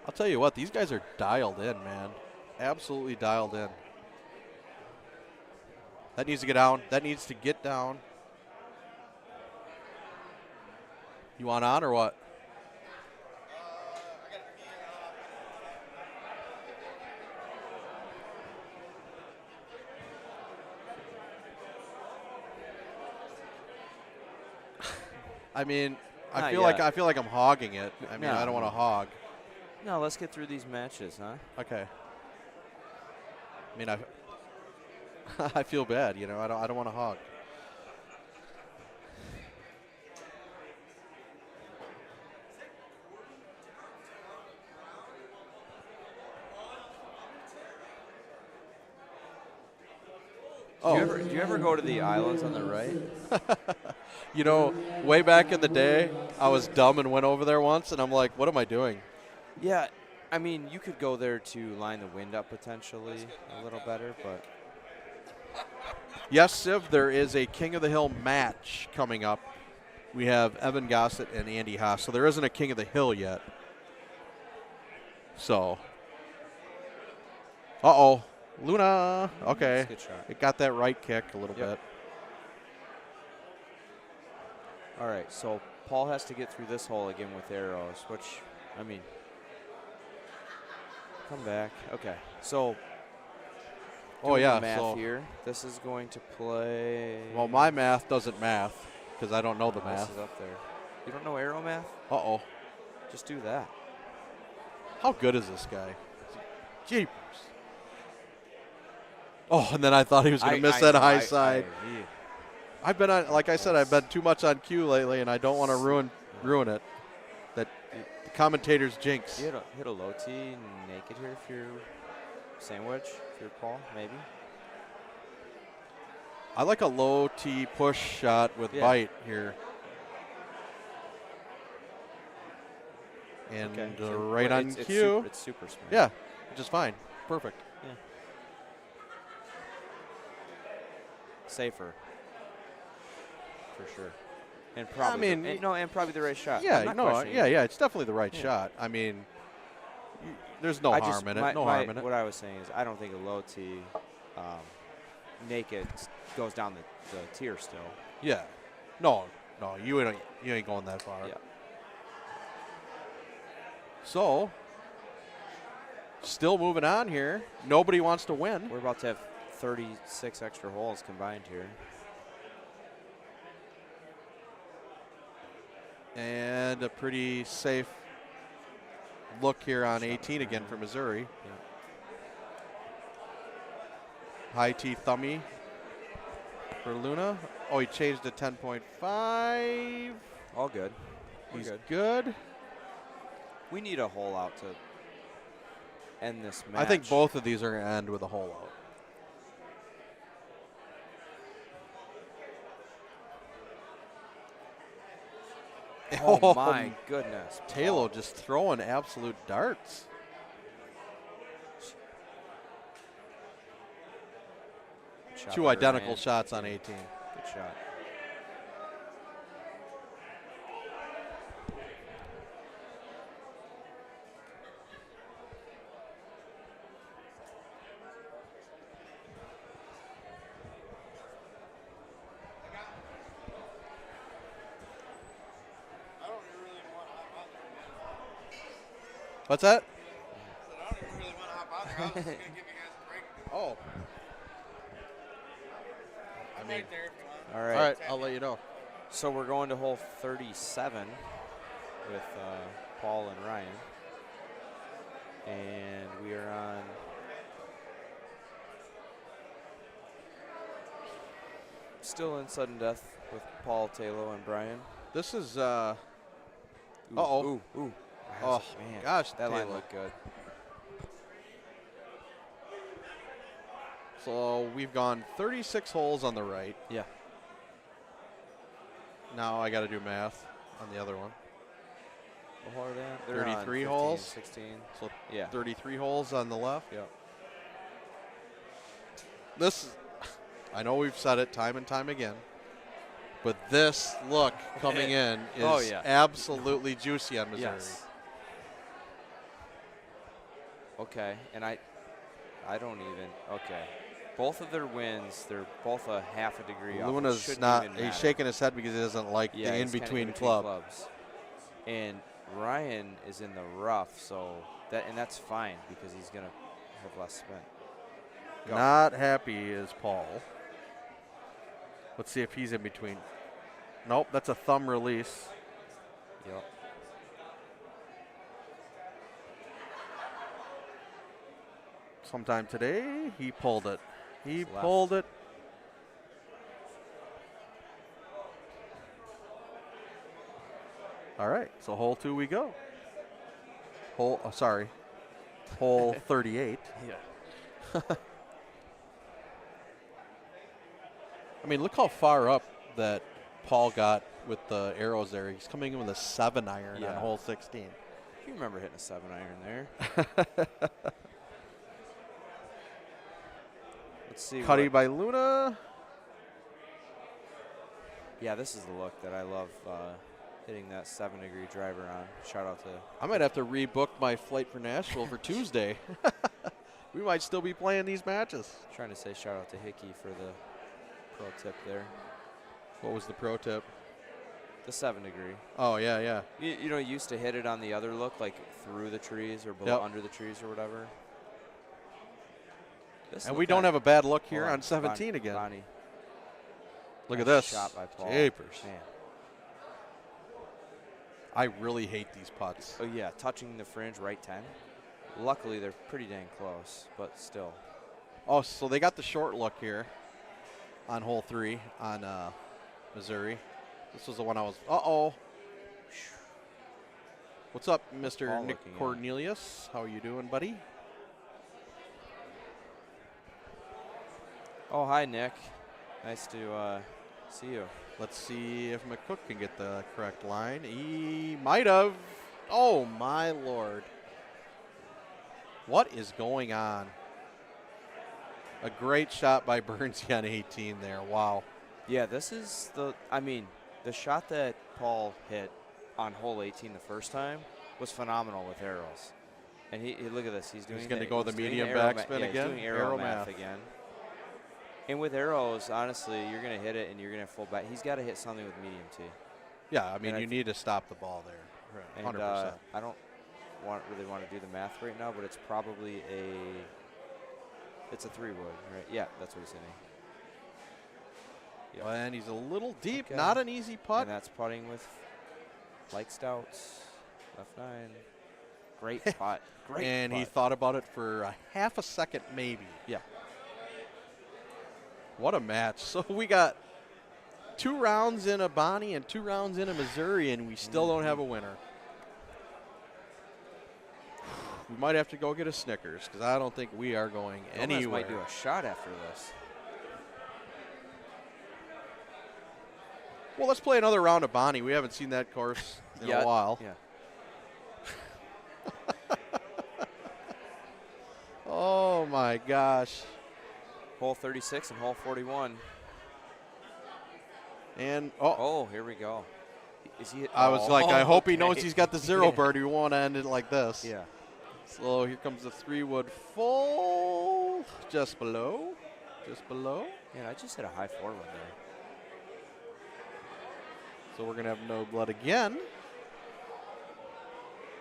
I'll tell you what, these guys are dialed in, man. Absolutely dialed in. That needs to get down. That needs to get down. You want on or what? I mean, I feel like I'm hogging it. I mean, I don't want to hog. No, let's get through these matches, huh? Okay. I mean, I feel bad, you know. I don't want to hog. Oh. Do you ever go to the islands on the right? You know, way back in the day, I was dumb and went over there once, and I'm like, what am I doing? Yeah, I mean, you could go there to line the wind up potentially a little better, but. Yes, Siv, there is a King of the Hill match coming up. We have Evan Gossett and Andy Haas, so there isn't a King of the Hill yet. So. Uh-oh. Luna. Okay. Good shot. It got that right kick a little bit. All right, so Paul has to get through this hole again with arrows, which, I mean, come back. Okay, so Oh, yeah. math So, here. This is going to play. well, my math doesn't math because I don't know the This math. is up there. You don't know arrow math? Uh-oh. Just do that. How good is this guy? Jeepers. Oh, and then I thought he was going to miss that high side. I've been on, like I said, I've been too much on cue lately, and I don't want to ruin it. That the commentators jinx. You hit a low tee naked here if you're sandwich, if you're Paul, maybe. I like a low tee push shot with bite here. And right on cue. It's super smart. Yeah, which is fine. Perfect. Yeah. Safer. For sure. And probably and probably the right shot. Yeah, it's definitely the right shot. I mean, there's no harm in it. What I was saying is I don't think a low tee naked goes down the tier still. Yeah. No, you ain't going that far. Yeah. So, still moving on here. Nobody wants to win. We're about to have 36 extra holes combined here. And a pretty safe look here on 18 again for Missouri. Yeah. High T thummy for Luna. Oh, he changed to 10.5. All good. He's good. We need a hole out to end this match. I think both of these are going to end with a hole out. Oh, my goodness. Taylor just throwing absolute darts. Two identical shots on 18. Good shot. What's that? I don't really want to hop on there. I was just going to give you guys a break. Oh. I'm right there if you want. All right. All right, I'll let you know. So we're going to hole 37 with Paul and Ryan. And we are on still in sudden death with Paul, Taylor, and Brian. This is Ooh. oh Man, gosh, that line Taylor. looked good. So we've gone 36 holes on the right. Yeah. Now I got to do math on the other one. What hole are they at? They're 33 on 15, holes. 16. So yeah. 33 holes on the left. Yep. This, I know we've said it time and time again, but this look coming in is absolutely juicy on Missouri. Yes. Okay, and I don't even. Okay, both of their wins, they're both a half a degree off. Luna's not. He's shaking his head because he doesn't like the in-between clubs. And Ryan is in the rough, so that's fine because he's gonna have less spin. Go. Not happy is Paul. Let's see if he's in between. Nope, that's a thumb release. Yep. Sometime today, he pulled it. He pulled it. All right, so hole 2 we go. Hole 38. Yeah. I mean, look how far up that Paul got with the arrows there. He's coming in with a 7-iron on hole 16. You remember hitting a 7-iron there. Let's see. Cuddy by Luna. Yeah, this is the look that I love hitting that 7-degree driver on. Shout out to. I might have to rebook my flight for Nashville for Tuesday. We might still be playing these matches. Trying to say shout out to Hickey for the pro tip there. What was the pro tip? The 7-degree. Oh, yeah, yeah. You know, you used to hit it on the other look, like through the trees or below, under the trees or whatever. And we don't have a bad look here on 17 again. Bonnie. Look at this. Shot by Paul. Japers. Man. I really hate these putts. Oh, yeah, touching the fringe right 10. Luckily, they're pretty dang close, but still. Oh, so they got the short look here on hole 3 on Missouri. This was the one I was. Uh-oh. What's up, Mr. Nick Cornelius? How are you doing, buddy? Oh, hi, Nick. Nice to see you. Let's see if McCook can get the correct line. He might have. Oh, my Lord. What is going on? A great shot by Burnsy on 18 there. Wow. Yeah, this is the shot that Paul hit on hole 18 the first time was phenomenal with arrows. And he look at this. He's going to go the medium backspin again. He's doing arrow math again. And with arrows, honestly, you're going to hit it and you're going to full back. He's got to hit something with medium tee. Yeah, I mean, you need to stop the ball there. 100%. And I don't really want to do the math right now, but it's probably it's a 3-wood, right? Yeah, that's what he's hitting. Yep. And he's a little deep, not an easy putt. And that's putting with light stouts, left 9. Great putt. Great and putt. He thought about it for a half a second, maybe. Yeah. What a match. So we got 2 rounds in a Bonnie and 2 rounds in a Missouri, and we still don't have a winner. We might have to go get a Snickers because I don't think we are going anywhere. Might do a shot after this. Well, let's play another round of Bonnie. We haven't seen that course in a while. Yeah. Oh, my gosh. Hole 36 and hole 41. And, oh, here we go. Is he? I was like, I hope he knows he's got the 0 bird. We won't end it like this. Yeah. So here comes the 3-wood full. Just below. Just below. Yeah, I just hit a high 4-wood there. So we're going to have no blood again.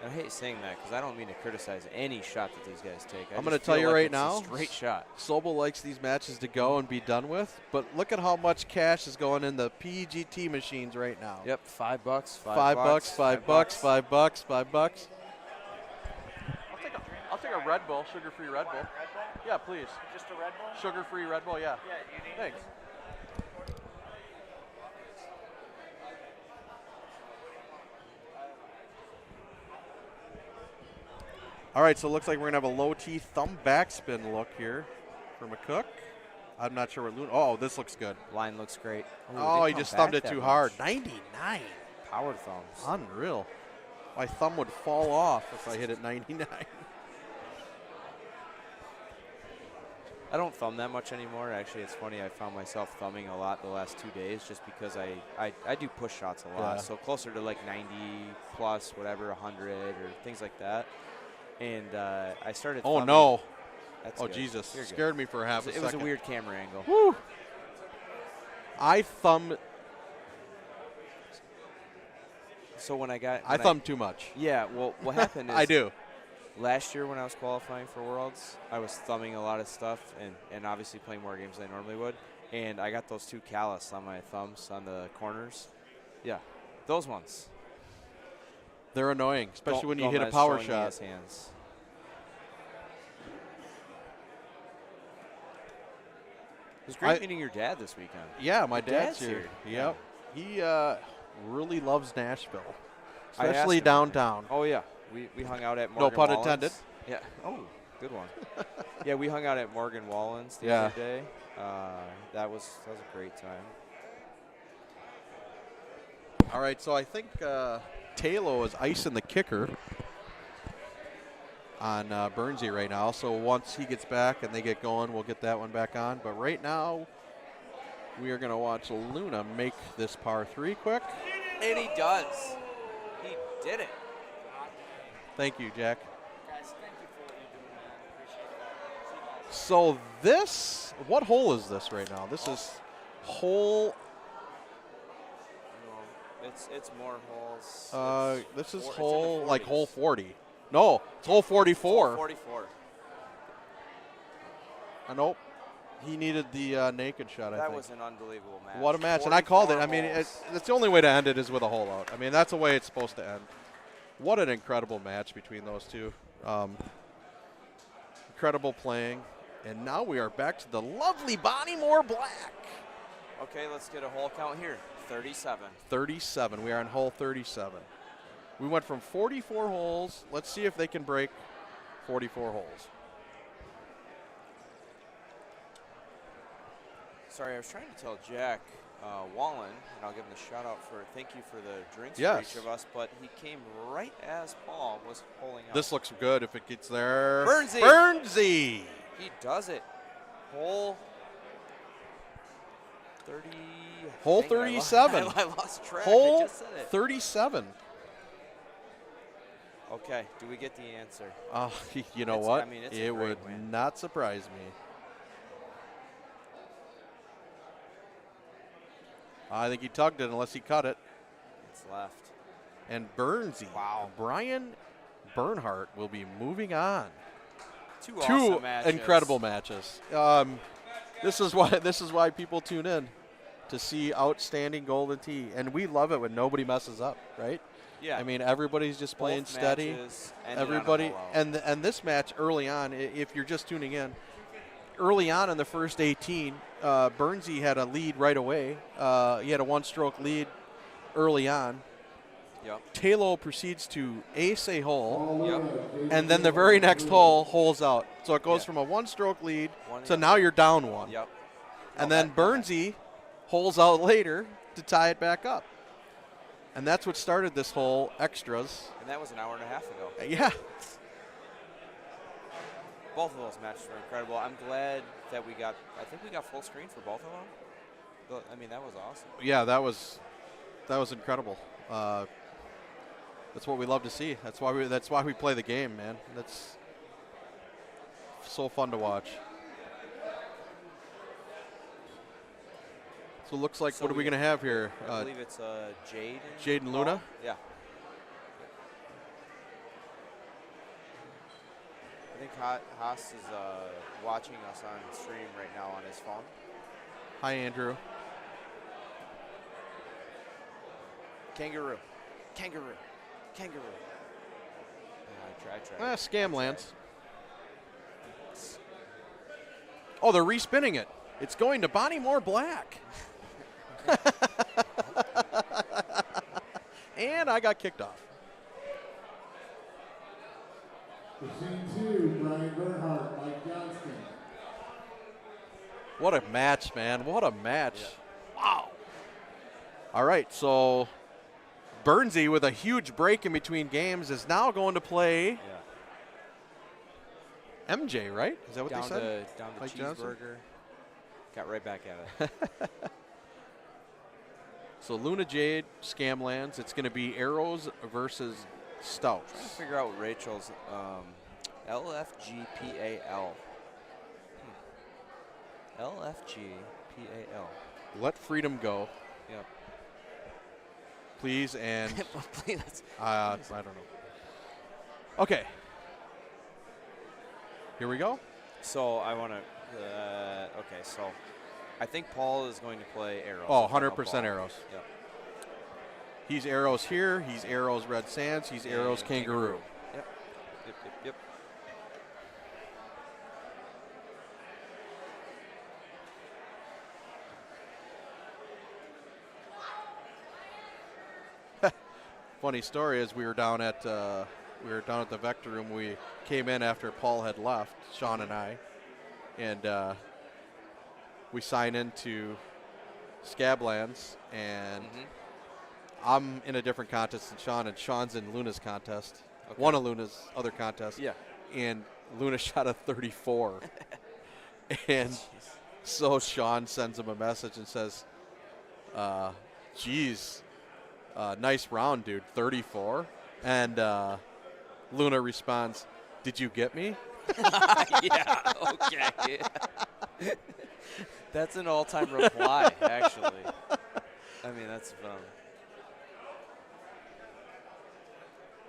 And I hate saying that because I don't mean to criticize any shot that these guys take. I'm going to tell you right now, a straight shot. Sobel likes these matches to go and be done with, but look at how much cash is going in the PGT machines right now. Yep, $5, $5 bucks, $5 bucks. I'll take a Red Bull, sugar-free Red Bull. Yeah, please. Just a Red Bull? Sugar-free Red Bull, yeah. Yeah, you need. Thanks. All right, so it looks like we're going to have a low T thumb backspin look here for McCook. I'm not sure what Luna. Oh, this looks good. Line looks great. Oh, he just thumbed it too hard. 99. Power thumbs. Unreal. My thumb would fall off if I hit it 99. I don't thumb that much anymore. Actually, it's funny. I found myself thumbing a lot the last 2 days just because I do push shots a lot. Yeah. So closer to like 90 plus, whatever, 100 or things like that. And I started thumbing. Oh, no. That's oh, good. Jesus. You're good. Scared me for half a second. It was a weird camera angle. Woo. I thumb. So when I thumbed too much. Yeah, well, what happened is I do. Last year when I was qualifying for Worlds, I was thumbing a lot of stuff and obviously playing more games than I normally would. And I got those 2 callus on my thumbs on the corners. Yeah, those ones. They're annoying, especially when you hit a power shot. His hands. It was great meeting your dad this weekend. Yeah, my dad's here. Yep. He really loves Nashville, especially downtown. Oh, yeah. We hung out at Morgan No pun Wallen's. intended. Yeah. Oh, Good one. Yeah, we hung out at Morgan Wallen's the other day. That was a great time. All right, so I think Taylor is icing the kicker on Bernsey right now. So once he gets back and they get going, we'll get that one back on. But right now, we are going to watch Luna make this par 3 quick. And he does. He did it. Thank you, Jack. Guys, thank you for what you're doing, man. Appreciate that. See you guys. So this, what hole is this right now? This is hole. No, it's more holes. This is hole, like hole 40. No, it's hole 44. Hole 44. Nope. He needed the naked shot, I think. That was an unbelievable match. What a match. And I called it. I mean, it's the only way to end it is with a hole out. I mean, that's the way it's supposed to end. What an incredible match between those two. Incredible playing. And now we are back to the lovely Bonnie Moore Black. Okay, let's get a hole count here. 37. 37. We are on hole 37. We went from 44 holes. Let's see if they can break 44 holes. Sorry, I was trying to tell Jack Wallen, and I'll give him the shout out for thank you for the drinks for each of us, but he came right as Paul was holding up. This looks good if it gets there. Bernsey! Bernsey! He does it. Hole 30. Hole 37. I lost track. Hole I just said it. 37. Okay, do we get the answer? You know what? It would not surprise me. I think he tugged it unless he cut it. It's left. And Bernsey. Wow. Brian Bernhardt will be moving on. Two awesome matches. Incredible matches. This is why people tune in to see outstanding Golden Tee, and we love it when nobody messes up, right? Yeah. I mean, everybody's just playing steady. Everybody, and this match early on, if you're just tuning in, early on in the first 18, Bernsey had a lead right away. He had a one-stroke lead early on. Yep. Taylor proceeds to ace a hole, and then the very next hole holes out. So it goes from a one-stroke lead to now you're down one. Yep. And then Bernsey holes out later to tie it back up. And that's what started this whole extras. And that was an hour and a half ago. Yeah. Both of those matches were incredible. I'm glad that I think we got full screen for both of them. I mean, that was awesome. Yeah, that was incredible. That's what we love to see. That's why we play the game, man. That's so fun to watch. So it looks like, what are we going to have here? I believe it's Jade. Jade and Luna? Yeah. I think Haas is watching us on stream right now on his phone. Hi, Andrew. Kangaroo. I tried. Scamlands. Oh, they're respinning it. It's going to Bonnie Moore Black. And I got kicked off. Machine 2, Brian Bernhardt, Mike Johnston. What a match, man. What a match. Yeah. Wow. All right, so Bernsey, with a huge break in between games, is now going to play MJ, right? Is that what they said? Down to Mike cheeseburger. Johnson? Got right back at it. So Luna Jade, Scamlands. It's going to be Arrows versus Stouts. Trying to figure out Rachel's LFGPAL. LFGPAL. Let freedom go. Yep. Please, and Please. I don't know. Okay. Here we go. So I want to. Okay, so I think Paul is going to play Arrows. Oh, 100% Arrows. Yep. He's Arrows here. He's Arrows Red Sands. He's Arrows Kangaroo. Yep. Funny story is we were down at We were down at the Vector Room. We came in after Paul had left, Sean and I, and we sign into Scablands, and I'm in a different contest than Sean, and Sean's in Luna's contest, one of Luna's other contests. Yeah. And Luna shot a 34. And so Sean sends him a message and says, geez, nice round, dude, 34. And Luna responds, did you get me? Yeah, okay. That's an all-time reply, actually. I mean, that's fun.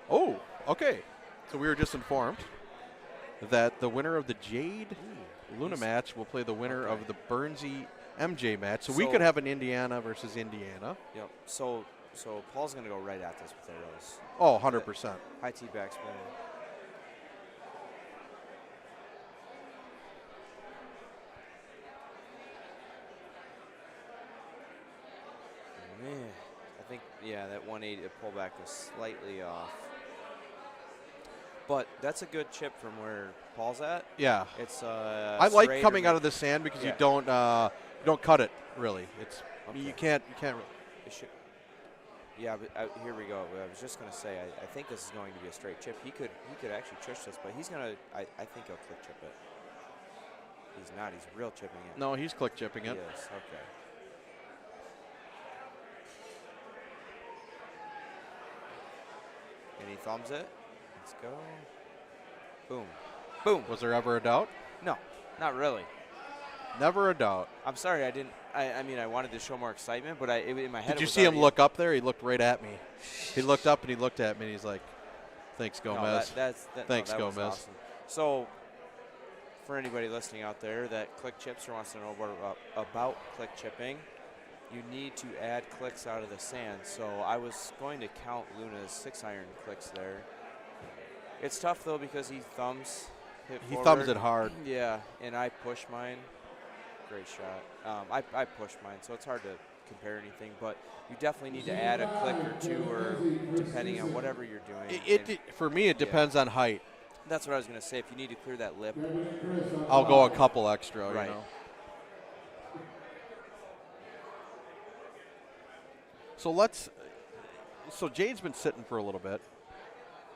Oh, okay. So we were just informed that the winner of the Jade Luna match will play the winner of the Bernsey MJ match. So we could have an Indiana versus Indiana. Yep. So Paul's going to go right at this with arrows. Oh, 100%. High T backspin. Man, I think, yeah, that 180 pullback was slightly off. But that's a good chip from where Paul's at. Yeah. It's I like coming out of the sand because you don't cut it really. It's you can't. It should. Yeah, but here we go. I was just gonna say I think this is going to be a straight chip. He could actually chush this, but he's gonna. I think he'll click chip it. He's not. He's real chipping it. No, he's click chipping it. Yes. Okay. And he thumbs it. Let's go. Boom. Boom. Was there ever a doubt? No, not really. Never a doubt. I'm sorry, I didn't. I mean, I wanted to show more excitement, but in my head. Did you see him look up there? He looked right at me. He looked up and he looked at me. And he's like, "Thanks, Gomez." Thanks, that Gomez. was awesome. So, for anybody listening out there that click chips or wants to know about click chipping, you need to add clicks out of the sand. So I was going to count Luna's 6-iron clicks there. It's tough though because he thumbs. He thumbs it hard. Yeah, and I push mine. Great shot. I push mine, so it's hard to compare anything. But you definitely need to add a click or two, or depending on whatever you're doing. For me, it depends on height. That's what I was going to say. If you need to clear that lip, I'll go a couple extra. Right. You know. So Jade's been sitting for a little bit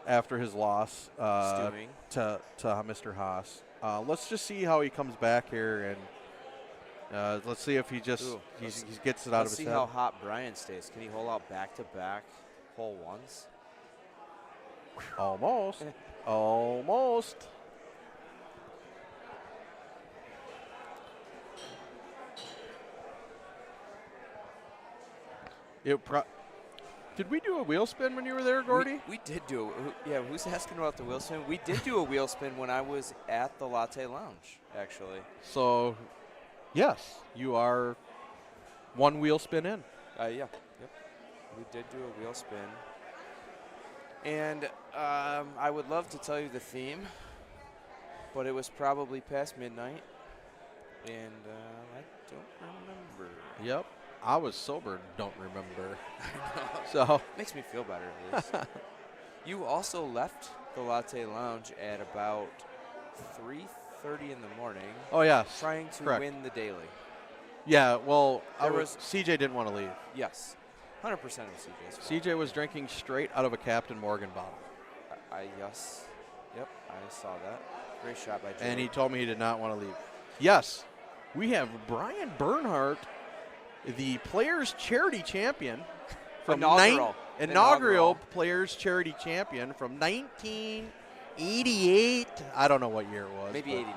after his loss to Mr. Haas. Let's just see how he comes back here, and let's see if he gets it out of his head. Let's see how hot Brian stays. Can he hold out back-to-back hole ones? Almost. Almost. Did we do a wheel spin when you were there, Gordy? We did do it. Yeah, who's asking about the wheel spin? We did do a wheel spin when I was at the Latte Lounge, actually. So, yes, you are one wheel spin in. Yeah. Yep. We did do a wheel spin. And I would love to tell you the theme, but it was probably past midnight, and I don't remember. Yep. I was sober and don't remember. I know. So makes me feel better at least. You also left the Latte Lounge at about 3:30 in the morning. Oh yes. Trying to Correct. win the daily. Yeah, well, CJ didn't want to leave. Yes. 100% of CJ's fault. CJ was drinking straight out of a Captain Morgan bottle. Yes. Yep, I saw that. Great shot by Jay. And he told me he did not want to leave. Yes. We have Brian Bernhardt, the Players Charity Champion from inaugural Players Charity Champion from 1988. I don't know what year it was. Maybe 89.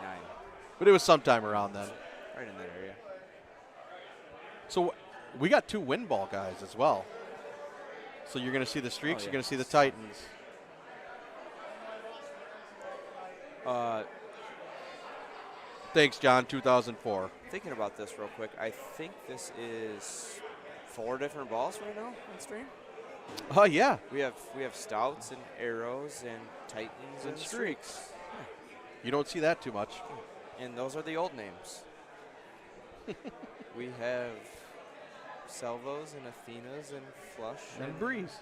But it was sometime around then. Right in that area. So we got two win ball guys as well. So you're going to see the Streaks, you're going to see the Titans. Thanks, John, 2004. Thinking about this real quick, I think this is 4 different balls right now on stream. Oh, yeah. We have Stouts and Arrows and Titans and Streaks. Yeah. You don't see that too much. And those are the old names. We have Salvos and Athenas and Flush. And Breeze.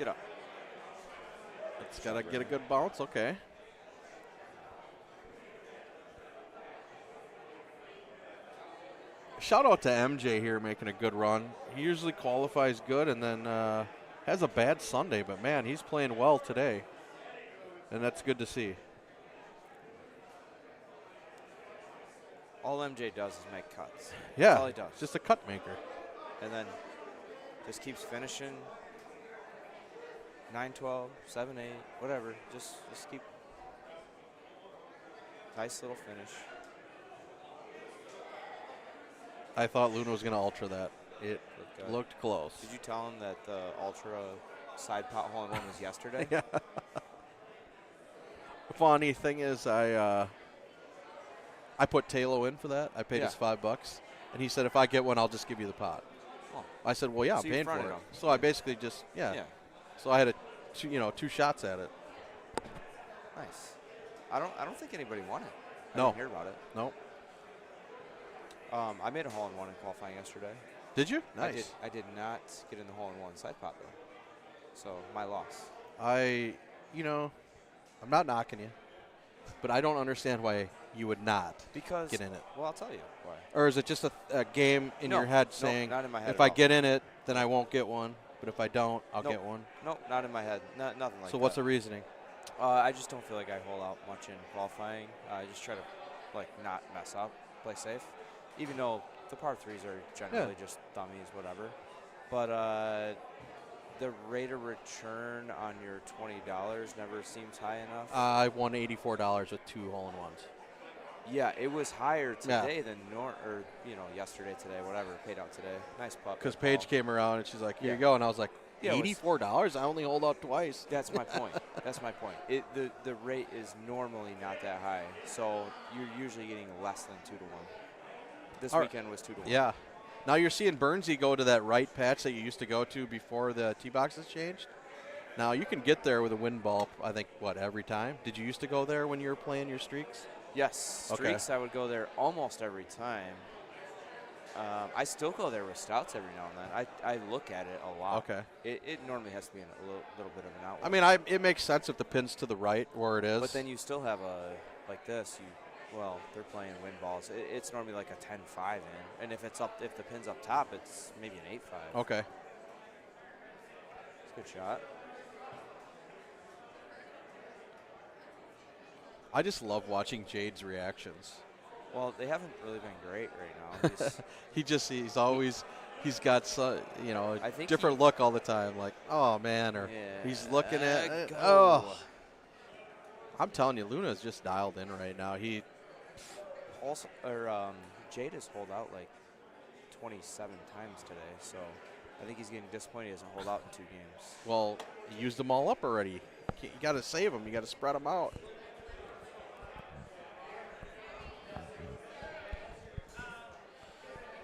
Get up. It's got to get a good bounce. Okay. Shout out to MJ here making a good run. He usually qualifies good and then has a bad Sunday, but man, he's playing well today. And that's good to see. All MJ does is make cuts. Yeah, That's all he does. just a cut maker. And then just keeps finishing 9-12, 7-8, whatever. Just keep. Nice little finish. I thought Luna was going to ultra that. It looked close. Did you tell him that the ultra side pot hole in one was yesterday? Yeah. The funny thing is, I put Talo in for that. I paid his $5, and he said, if I get one, I'll just give you the pot. Oh. I said, well, yeah, So I'm you paying for fronted it. him. So I basically just, yeah. So I had two shots at it. Nice. I don't think anybody won it. I No. didn't hear about it. Nope. I made a hole in one in qualifying yesterday. Did you? Nice. I did not get in the hole in one side pot though. So my loss. I'm not knocking you, but I don't understand why you would not get in it. Well, I'll tell you why. Or is it just a game in your head saying, not in my head if at I all. get in it, then I won't get one, but if I don't, I'll Nope. get one? Nope, not in my head. Nothing like that. So what's the reasoning? I just don't feel like I hole out much in qualifying. I just try to not mess up, play safe. Even though the par threes are generally just dummies, whatever. But the rate of return on your $20 never seems high enough. I won $84 with 2 hole-in-ones. Yeah, it was higher today than yesterday, today, whatever. Paid out today. Nice putt. Because Paige came around and she's like, here Yeah. you go. And I was like, Yeah, it was- $84? I only hold out twice. That's my point. That's my point. The rate is normally not that high, so you're usually getting less than 2 to 1. This weekend was 2 to 1. Yeah. Now you're seeing Bernsey go to that right patch that you used to go to before the tee boxes changed. Now you can get there with a wind ball, I think, every time? Did you used to go there when you were playing your streaks? Yes, streaks. I would go there almost every time. I still go there with stouts every now and then. I look at it a lot. Okay. It normally has to be in a little bit of an outlet. I mean, it makes sense if the pin's to the right where it is. But then you still have like this. They're playing wind balls. It's normally like a 10-5 in, and if the pin's up top, it's maybe an 8-5. Okay. It's a good shot. I just love watching Jade's reactions. Well, they haven't really been great right now. He's got a different look all the time. Like, oh man, or he's looking at it. Oh, I'm telling you, Luna's just dialed in right now. Jade has holed out like 27 times today, so I think he's getting disappointed he doesn't hold out in 2 games. Well, he used them all up already. You got to save them. You got to spread them out.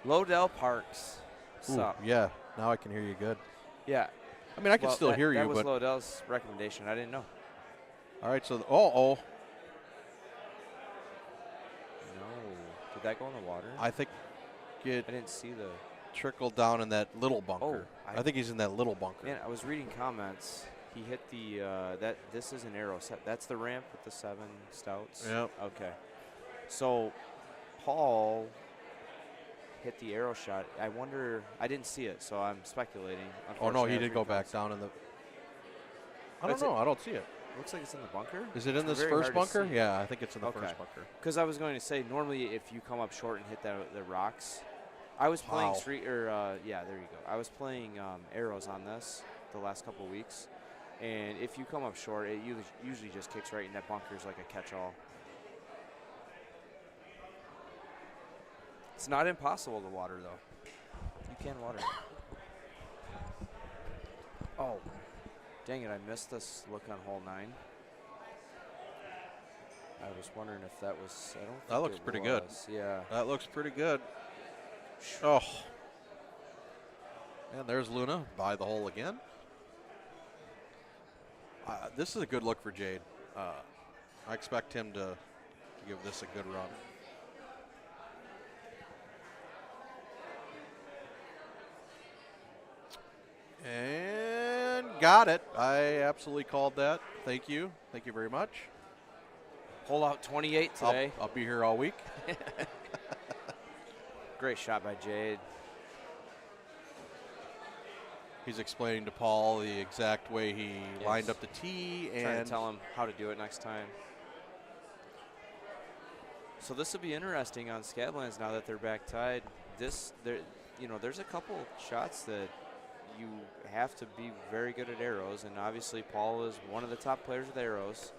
Lodell Parks. Sup? Yeah, now I can hear you good. Yeah. I mean, I can still hear you, that was but Lodell's recommendation. I didn't know. All right, so No. Did that go in the water? I think I didn't see the trickled down in that little bunker. I think he's in that little bunker. Man, I was reading comments. He hit the this is an arrow set. That's the ramp with the 7 stouts. Yep. Okay. So Paul hit the arrow shot. I wonder. I didn't see it, so I'm speculating. Oh no, he did go back down in the. I don't know. I don't see it. Looks like it's in the bunker. Is it in this first bunker? Yeah, I think it's in the first bunker. Because I was going to say, normally if you come up short and hit the rocks, I was playing there you go. I was playing arrows on this the last couple of weeks, and if you come up short, it usually just kicks right in that bunker is like a catch-all. It's not impossible to water though. You can water it. Oh. Dang it, I missed this look on hole 9. I was wondering if that was, I don't think that looks pretty good. Yeah. That looks pretty good. Oh. And there's Luna by the hole again. This is a good look for Jade. I expect him to give this a good run. And got it. I absolutely called that. Thank you. Thank you very much. Hole out 28 today. I'll be here all week. Great shot by Jade. He's explaining to Paul the exact way he lined up the tee and trying to tell him how to do it next time. So this will be interesting on Scablands now that they're back tied. There's a couple shots that you have to be very good at arrows, and obviously Paul is one of the top players with arrows.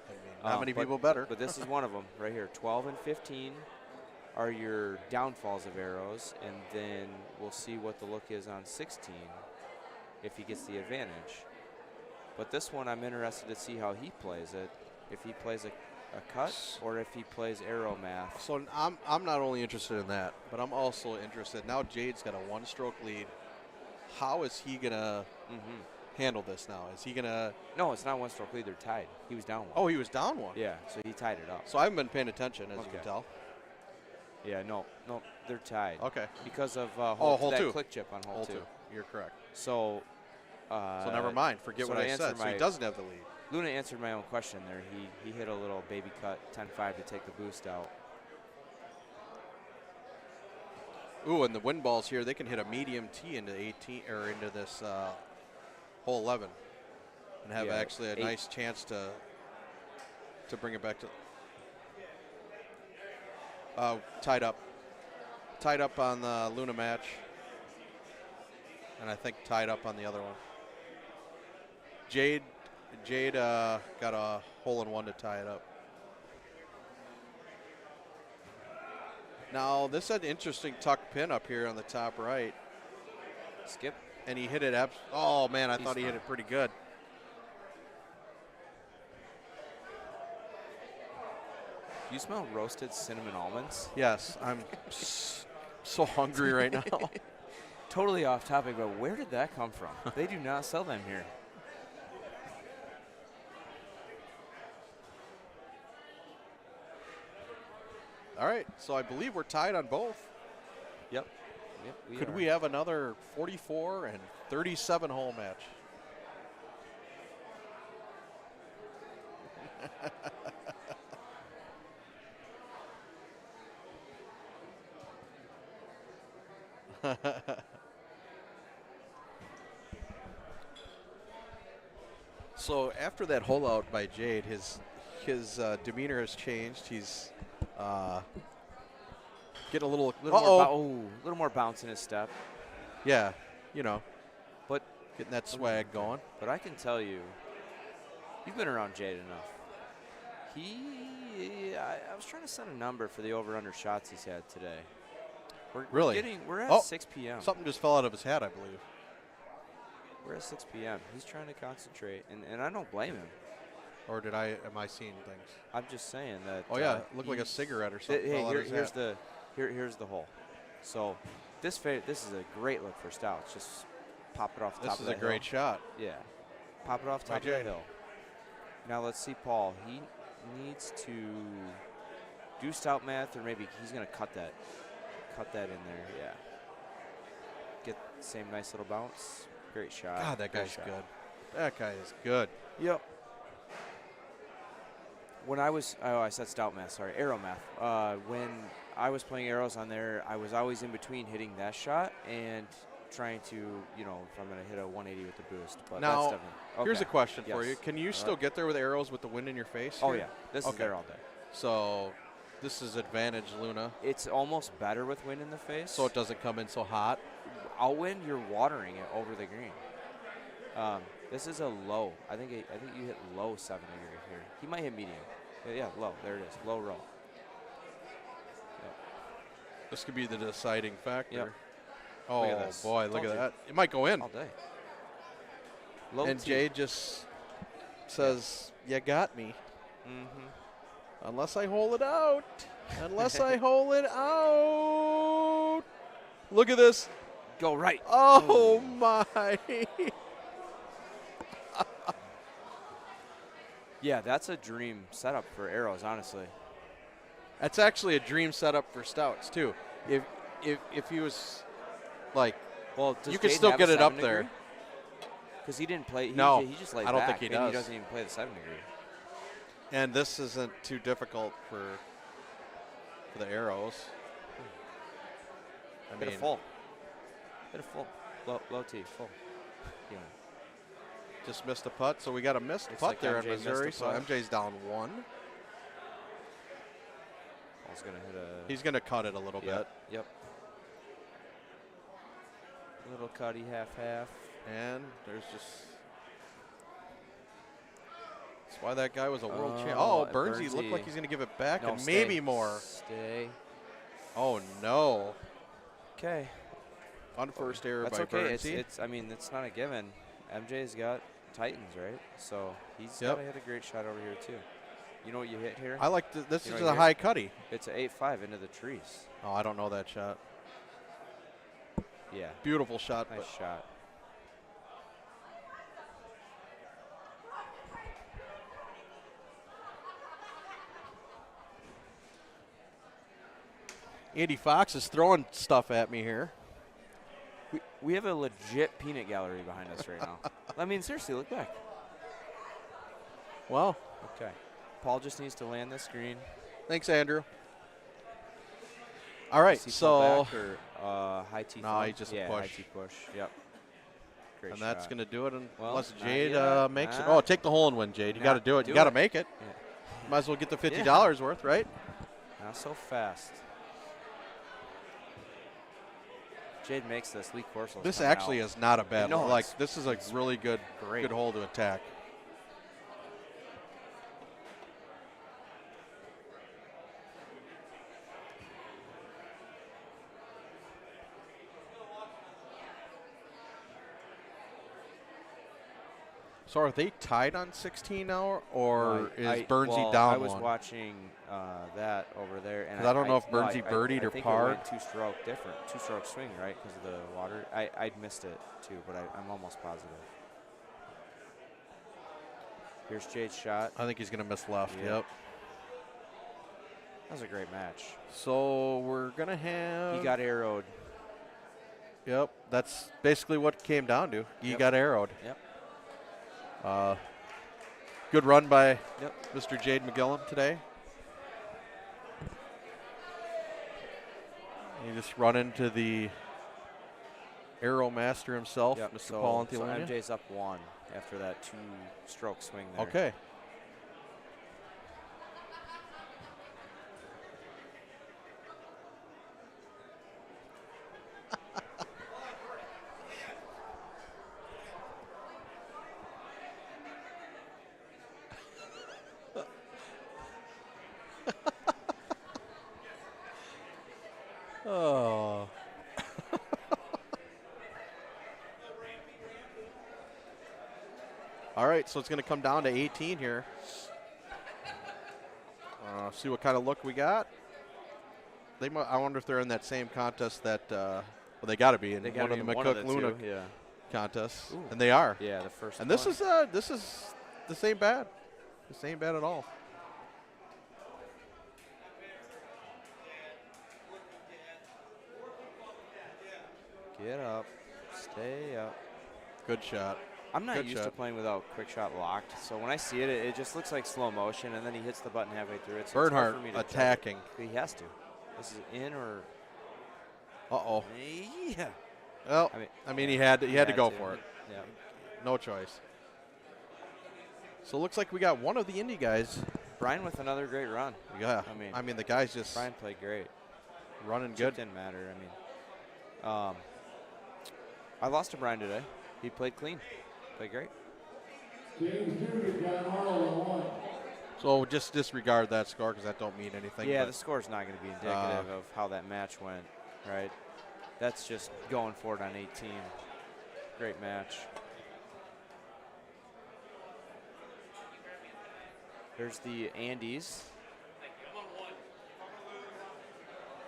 Not many people better. But this is one of them right here. 12 and 15 are your downfalls of arrows, and then we'll see what the look is on 16 if he gets the advantage. But this one I'm interested to see how he plays it, if he plays a cut or if he plays arrow math. So I'm not only interested in that, but I'm also interested. Now Jade's got a one-stroke lead. How is he going to handle this now? Is he going to... No, it's not one-stroke lead. They're tied. He was down one. Oh, he was down one? Yeah, so he tied it up. So I haven't been paying attention, as you can tell. Yeah, no, they're tied. Okay. Because of hole that two. click chip on hole two. You're correct. So never mind. Forget what I said. So he doesn't have the lead. Luna answered my own question there. He hit a little baby cut 10-5 to take the boost out. Ooh, and the wind balls here, they can hit a medium tee into 18 or into this hole 11 and have actually a nice chance to bring it back to tied up on the Luna match, and I think tied up on the other one. Jade got a hole-in-one to tie it up. Now, this had an interesting tuck pin up here on the top right. Skip. And he hit it oh, man, I thought he hit it pretty good. Do you smell roasted cinnamon almonds? Yes, I'm so hungry right now. Totally off topic, but where did that come from? They do not sell them here. All right, so I believe we're tied on both. Yep. Could we have another 44 and 37 hole match? So after that hole out by Jade, his demeanor has changed. He's getting a little more bounce in his step. Yeah, but getting that swag going. But I can tell you, you've been around Jade enough. I was trying to set a number for the over/under shots he's had today. We're at 6 p.m. Something just fell out of his hat, I believe. We're at 6 p.m. He's trying to concentrate, and I don't blame him. Or am I seeing things? I'm just saying that. Oh yeah, it looked like a cigarette or something. Here's the hole. So this is a great look for Stouts. Just pop it off the top of the hill. This is a great shot. Yeah, pop it off the top of the hill. Now let's see Paul. He needs to do stout math, or maybe he's going to cut that in there. Yeah. Get the same nice little bounce. Great shot. God, that guy's good. That guy is good. Yep. When I said stout math, sorry, arrow math. When I was playing arrows on there, I was always in between hitting that shot and trying to, if I'm going to hit a 180 with the boost. But now, that's different. Okay. Here's a question for you. Can you still get there with arrows with the wind in your face? Oh, yeah. This is there all day. So this is advantage Luna. It's almost better with wind in the face. So it doesn't come in so hot. I'll win. You're watering it over the green. This is a low. I think you hit low 7 here. He might hit medium. Yeah, low. There it is. Low roll. Yep. This could be the deciding factor. Yep. Oh, boy, look at that. It might go in. All day. Low and Jay just says, you got me. Mm-hmm. Unless I hole it out. Unless I hole it out. Look at this. Go right. Oh, my. Yeah, that's a dream setup for arrows, honestly. That's actually a dream setup for Stouts, too. If he was, like, well, you could still get it up there. Because he didn't play. No, he just laid I don't back, think he and does. He doesn't even play the 7 degree. And this isn't too difficult for the arrows. Bit of full. Low tee, full. Yeah. Just missed a putt, so we got a missed Looks putt like there MJ in missed a Missouri. So putt. MJ's down 1. Paul's gonna hit a. He's gonna cut it a little bit. Yep. Little cutty, half. And there's just. That's why that guy was a world champ. Oh, Oh, Burnsy looked like he's gonna give it back No, and stay. maybe more. Stay. Oh no. Okay. Unforced error That's by okay. Burnsy. I mean, it's not a given. MJ's got Titans, right? So he's Yep. got to hit a great shot over here too. You know what you hit here? I like this You is know a what high you cutty. hit? It's an 8-5 into the trees. Oh, I don't know that shot. Yeah. Beautiful shot. Nice shot. Andy Fox is throwing stuff at me here. We have a legit peanut gallery behind us right now. I mean, seriously, look back. Well. Okay. Paul just needs to land this green. Thanks, Andrew. All right, so. Back or, high tee. No, he just yeah, push. High tee push. Yep. Great And shot. that's going to do it Well, unless not Jade yet. makes it. Nah. Oh, take the hole and win, Jade. You got to do it. You got to make it. Yeah. Might as well get the $50 worth, right? Not so fast. Jade makes this. Lee Corso. This actually is not a bad No, hole. Like, it's- this is a really good hole to attack. So are they tied on 16 now, or is Burnsy down I was one? watching that over there, and 'Cause I don't know if no, Burnsy birdied I or think parred. It went two-stroke different, two-stroke swing, right? Because of the water. I missed it too, but I'm almost positive. Here's Jade's shot. I think he's going to miss left. Yeah. Yep. That was a great match. So we're going to have. He got arrowed. Yep. That's basically what it came down to. He got arrowed. Yep. Good run by Mr. Jade McGillum today. You just run into the arrow master himself, Yep. Mr. Paul Antilonia. So MJ's up 1 after that two-stroke swing there. Okay. Oh. All right, so it's going to come down to 18 here. See what kind of look we got. I wonder if they're in that same contest that well, they got to be in one of the McCook Luna contests, and they are. Yeah, the first. And this is this ain't bad. This ain't bad at all. Get up, stay up. Good shot. I'm not Good used shot. to playing without quick shot locked, so when I see it, it just looks like slow motion, and then he hits the button halfway through it. So Bernhardt it's hard for me to judge it. attacking. He has to. This is in or. Uh-oh. Yeah. Well, I mean he had to go for it. Yeah. No choice. So it looks like we got one of the indie guys. Brian with another great run. Yeah. I mean the guy's just Brian played great. running Chip good. didn't matter. I mean, I lost to Brian today. He played clean. Played great. So just disregard that score because that don't mean anything. Yeah, but, the score's not going to be indicative of how that match went, right? That's just going for it on 18. Great match. There's the Andes.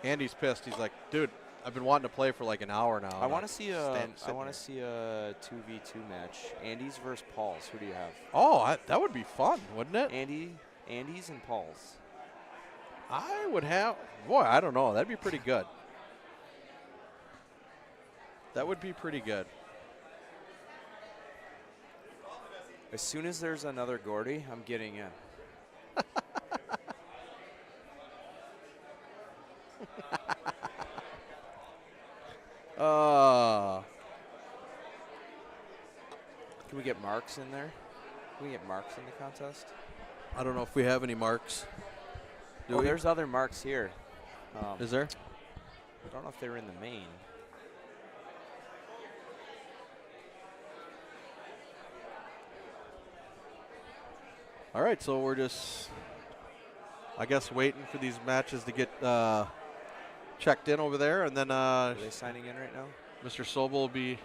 Andy's pissed. He's like, dude, I've been wanting to play for like an hour now. I want to see a sitting here." 2v2 match. Andes versus Paul's. Who do you have? Oh, that would be fun, wouldn't it? Andes and Paul's. I would have. Boy, I don't know. That'd be pretty good. That would be pretty good. As soon as there's another Gordy, I'm getting in. Can we get marks in there? Can we get marks in the contest? I don't know if we have any marks. There's other marks here. Is there? I don't know if they're in the main. All right, so we're just, I guess, waiting for these matches to get checked in over there, and then Are they signing in right now? Mr. Sobel will be.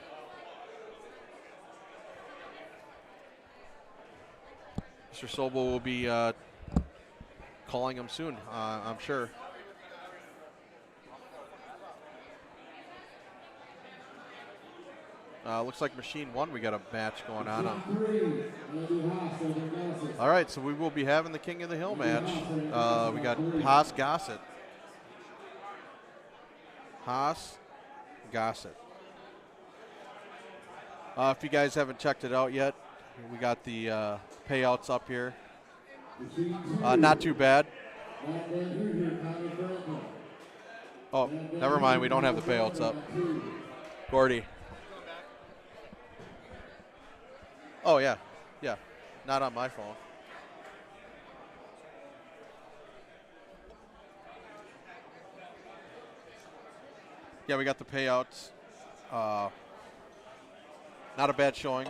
Mr. Sobel will be calling them soon, I'm sure. Looks like Machine 1, we got a match going on. All right, so we will be having the King of the Hill match. We got Haas Gossett. Haas Gossett. If you guys haven't checked it out yet, we got the payouts up here. Not too bad. Oh, never mind. We don't have the payouts up. Gordy. Oh, yeah. Yeah. Not on my phone. Yeah, we got the payouts. Not a bad showing.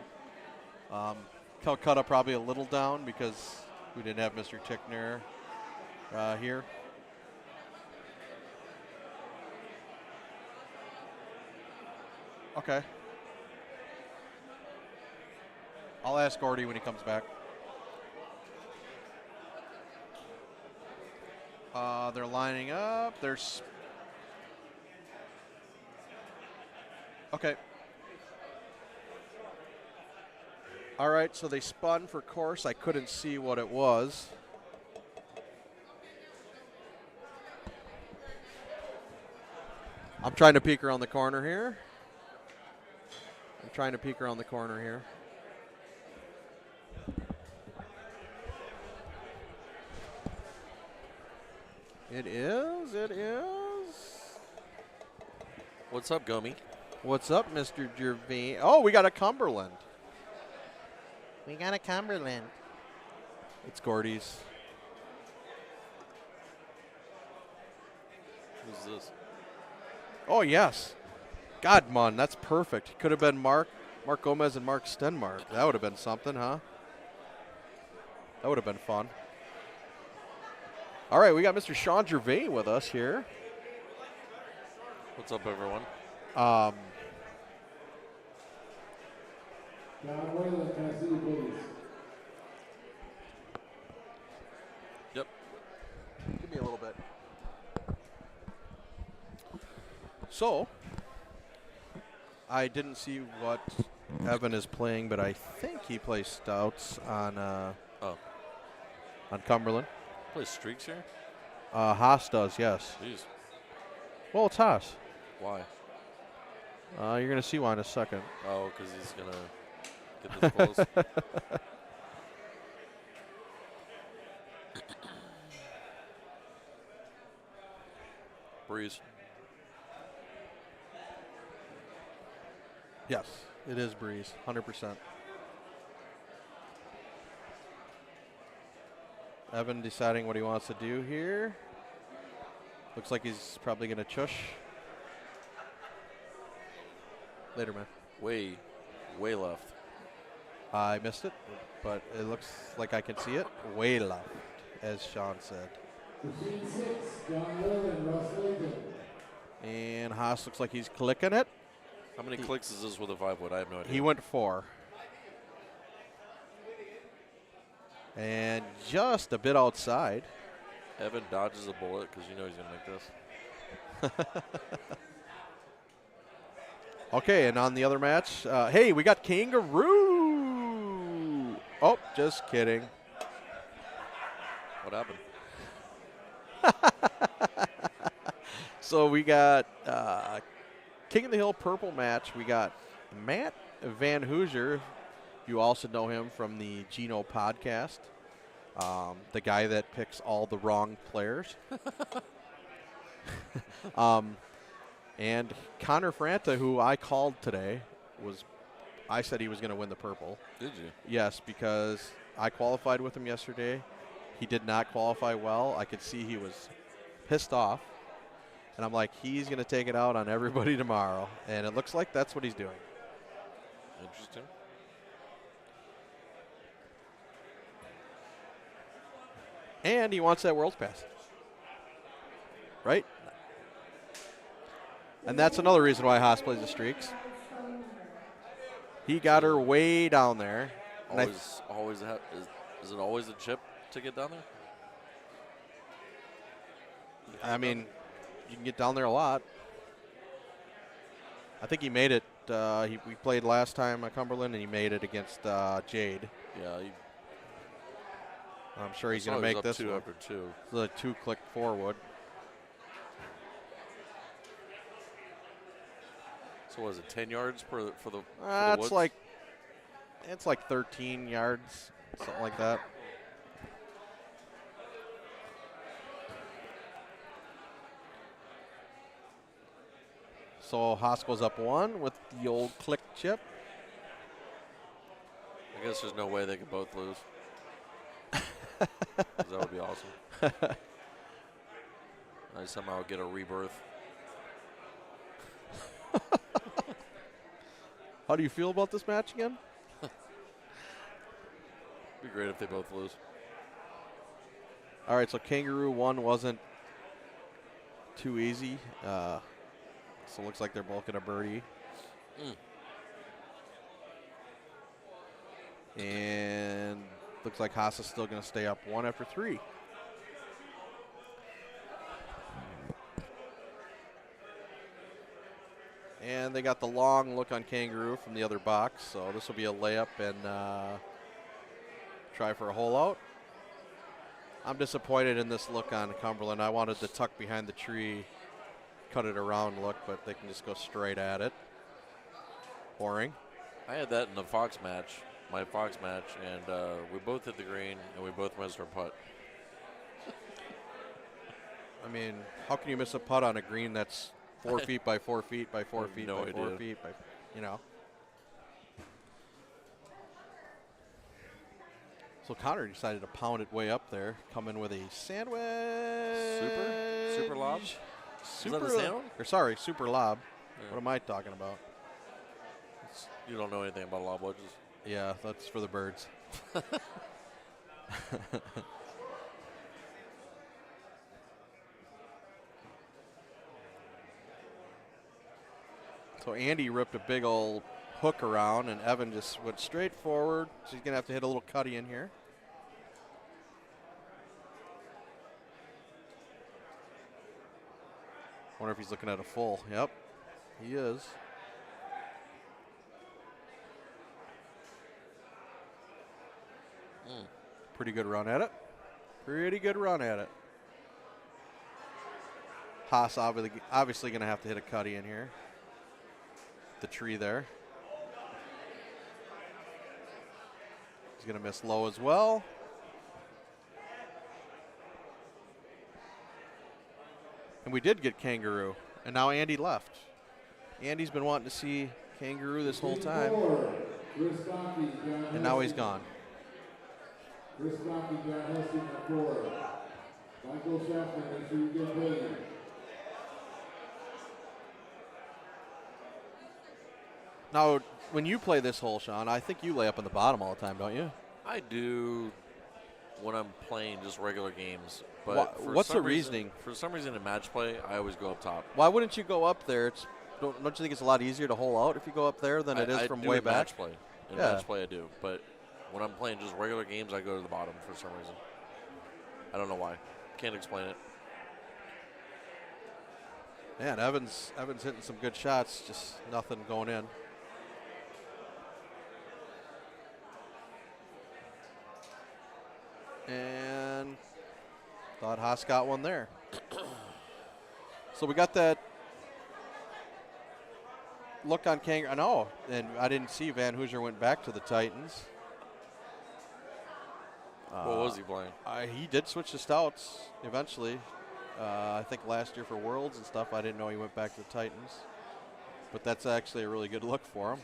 Calcutta probably a little down because we didn't have Mr. Tickner here. Okay. I'll ask Gordy when he comes back. They're lining up. There's. Okay. All right, so they spun for course. I couldn't see what it was. I'm trying to peek around the corner here. It is. What's up, Gummy? What's up, Mr. Gervais? Oh, we got a Cumberland. It's Gordy's. Who's this? Oh, yes. God, man, that's perfect. Could have been Mark Gomez and Mark Stenmark. That would have been something, huh? That would have been fun. All right, we got Mr. Sean Gervais with us here. What's up, everyone? John Whalen, can I see you, please? Yep. Give me a little bit. So, I didn't see what Evan is playing, but I think he plays stouts on Cumberland. Plays streaks here? Haas does, yes. Jeez. Well, it's Haas. Why? You're going to see why in a second. Oh, because he's going to get this close. Breeze. Yes, it is Breeze, 100%. Evan deciding what he wants to do here. Looks like he's probably going to chush. Later, man. Way left. I missed it, but it looks like I can see it. Way left, as Sean said. Machine 6, John Whalen, Russ Lincoln. And Haas looks like he's clicking it. How many clicks is this with a 5-wood? I have no idea. He went 4. And just a bit outside. Evan dodges a bullet because you know he's going to make this. Okay, and on the other match, hey, we got Kangaroo. Oh, just kidding. What happened? So we got King of the Hill purple match. We got Matt Van Hoosier You also know him from the Gino podcast, the guy that picks all the wrong players. And Connor Franta, who I called today, I said he was going to win the purple. Did you? Yes, because I qualified with him yesterday. He did not qualify well. I could see he was pissed off. And I'm like, he's going to take it out on everybody tomorrow. And it looks like that's what he's doing. Interesting. And he wants that World's Pass. Right? And that's another reason why Haas plays the streaks. He got her way down there. Is it always a chip to get down there? I mean, you can get down there a lot. I think he made it. We played last time at Cumberland, and he made it against Jade. Yeah. I'm sure he's going to make this two one. after two. The 2-click forward. So was it 10 yards for the woods? It's like 13 yards, something like that. So Haas goes up 1 with the old click chip. I guess there's no way they could both lose. 'Cause that would be awesome. I somehow get a rebirth. How do you feel about this match again? Be great if they both lose. All right, so Kangaroo 1 wasn't too easy. So it looks like they're both going to birdie. And looks like Haas is still going to stay up 1 after 3. And they got the long look on Kangaroo from the other box, so this will be a layup and try for a hole out. I'm disappointed in this look on Cumberland. I wanted to tuck behind the tree, cut it around look, but they can just go straight at it. Boring. I had that in the Fox match, my Fox match, and we both hit the green, and we both missed our putt. I mean, how can you miss a putt on a green that's 4 feet by 4 feet by 4 feet by 4 feet by, you know? So Connor decided to pound it way up there, come in with a sandwich. Super lob? Super, Is that a sandwich? Or sorry, super lob. Yeah. What am I talking about? You don't know anything about lob wedges. Yeah, that's for the birds. So Andy ripped a big old hook around, and Evan just went straight forward. So he's going to have to hit a little cutty in here. Wonder if he's looking at a full. Yep, he is. Pretty good run at it. Pretty good run at it. Haas obviously going to have to hit a cutty in here. The tree there. He's going to miss low as well. And we did get Kangaroo. And now Andy left. Andy's been wanting to see Kangaroo this whole time. And now he's gone. Chris Stockton got Heston at 4. Michael Shaffer, make sure you get paid. Now, when you play this hole, Sean, I think you lay up on the bottom all the time, don't you? I do when I'm playing just regular games. But what's the reasoning? For some reason in match play, I always go up top. Why wouldn't you go up there? Don't you think it's a lot easier to hole out if you go up there than it is from way back? Match play. In match play, I do. But when I'm playing just regular games, I go to the bottom for some reason. I don't know why. Can't explain it. Man, Evan's hitting some good shots, just nothing going in. And thought Haas got one there. So we got that look on Kangaroo. No, and I didn't see Van Hoosier went back to the Titans. What was he playing? He did switch to stouts eventually. I think last year for Worlds and stuff. I didn't know he went back to the Titans. But that's actually a really good look for him.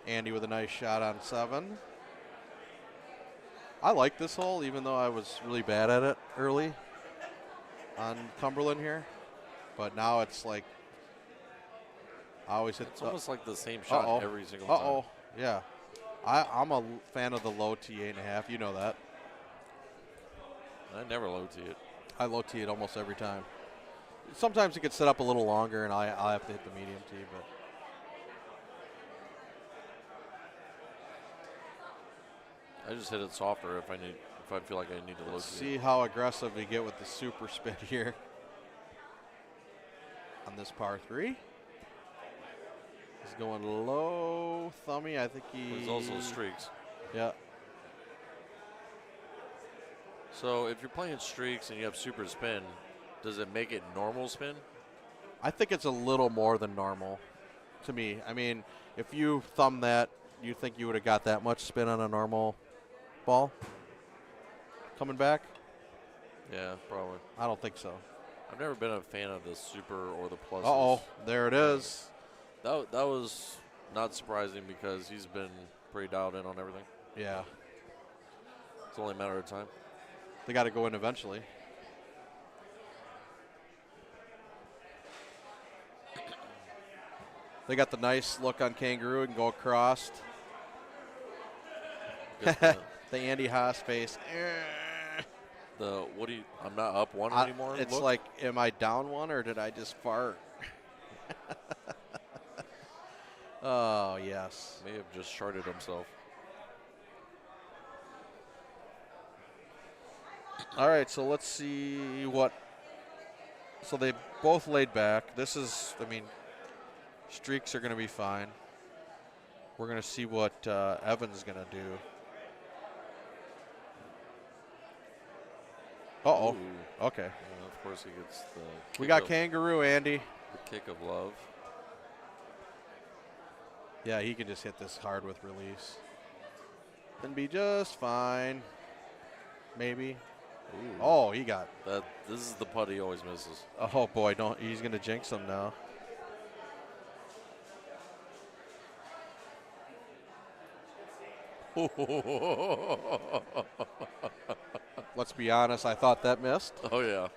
Andy with a nice shot on 7. I like this hole, even though I was really bad at it early on Cumberland here. But now it's like I always hit. It's almost like the same shot every single time. Yeah. I'm a fan of the low tee 8.5. You know that. I never low tee it. I low tee it almost every time. Sometimes it gets set up a little longer, and I'll have to hit the medium tee. But I just hit it softer if I feel like I need to low tee. Let's see how aggressive we get with the super spin here on this par 3. He's going low, thummy. I think There's also streaks. Yeah. So if you're playing streaks and you have super spin, does it make it normal spin? I think it's a little more than normal to me. I mean, if you thumb that, you think you would have got that much spin on a normal ball coming back? Yeah, probably. I don't think so. I've never been a fan of the super or the pluses. Uh-oh, there it is. That was not surprising because he's been pretty dialed in on everything. Yeah. It's only a matter of time. They got to go in eventually. They got the nice look on Kangaroo and go across. The Andy Haas face. I'm not up 1 anymore. It's look? like, am I down 1 or did I just fart? Oh, yes. May have just sharded himself. All right, so let's see what. So they both laid back. This is, I mean, streaks are going to be fine. We're going to see what Evan's going to do. Uh-oh. Ooh. Okay. Yeah, of course he gets the We got Kangaroo, Andy. The kick of love. Yeah, he can just hit this hard with release. And be just fine. Maybe. Ooh. Oh, he got that. This is the putt he always misses. Oh boy, he's gonna jinx him now. Let's be honest, I thought that missed. Oh yeah.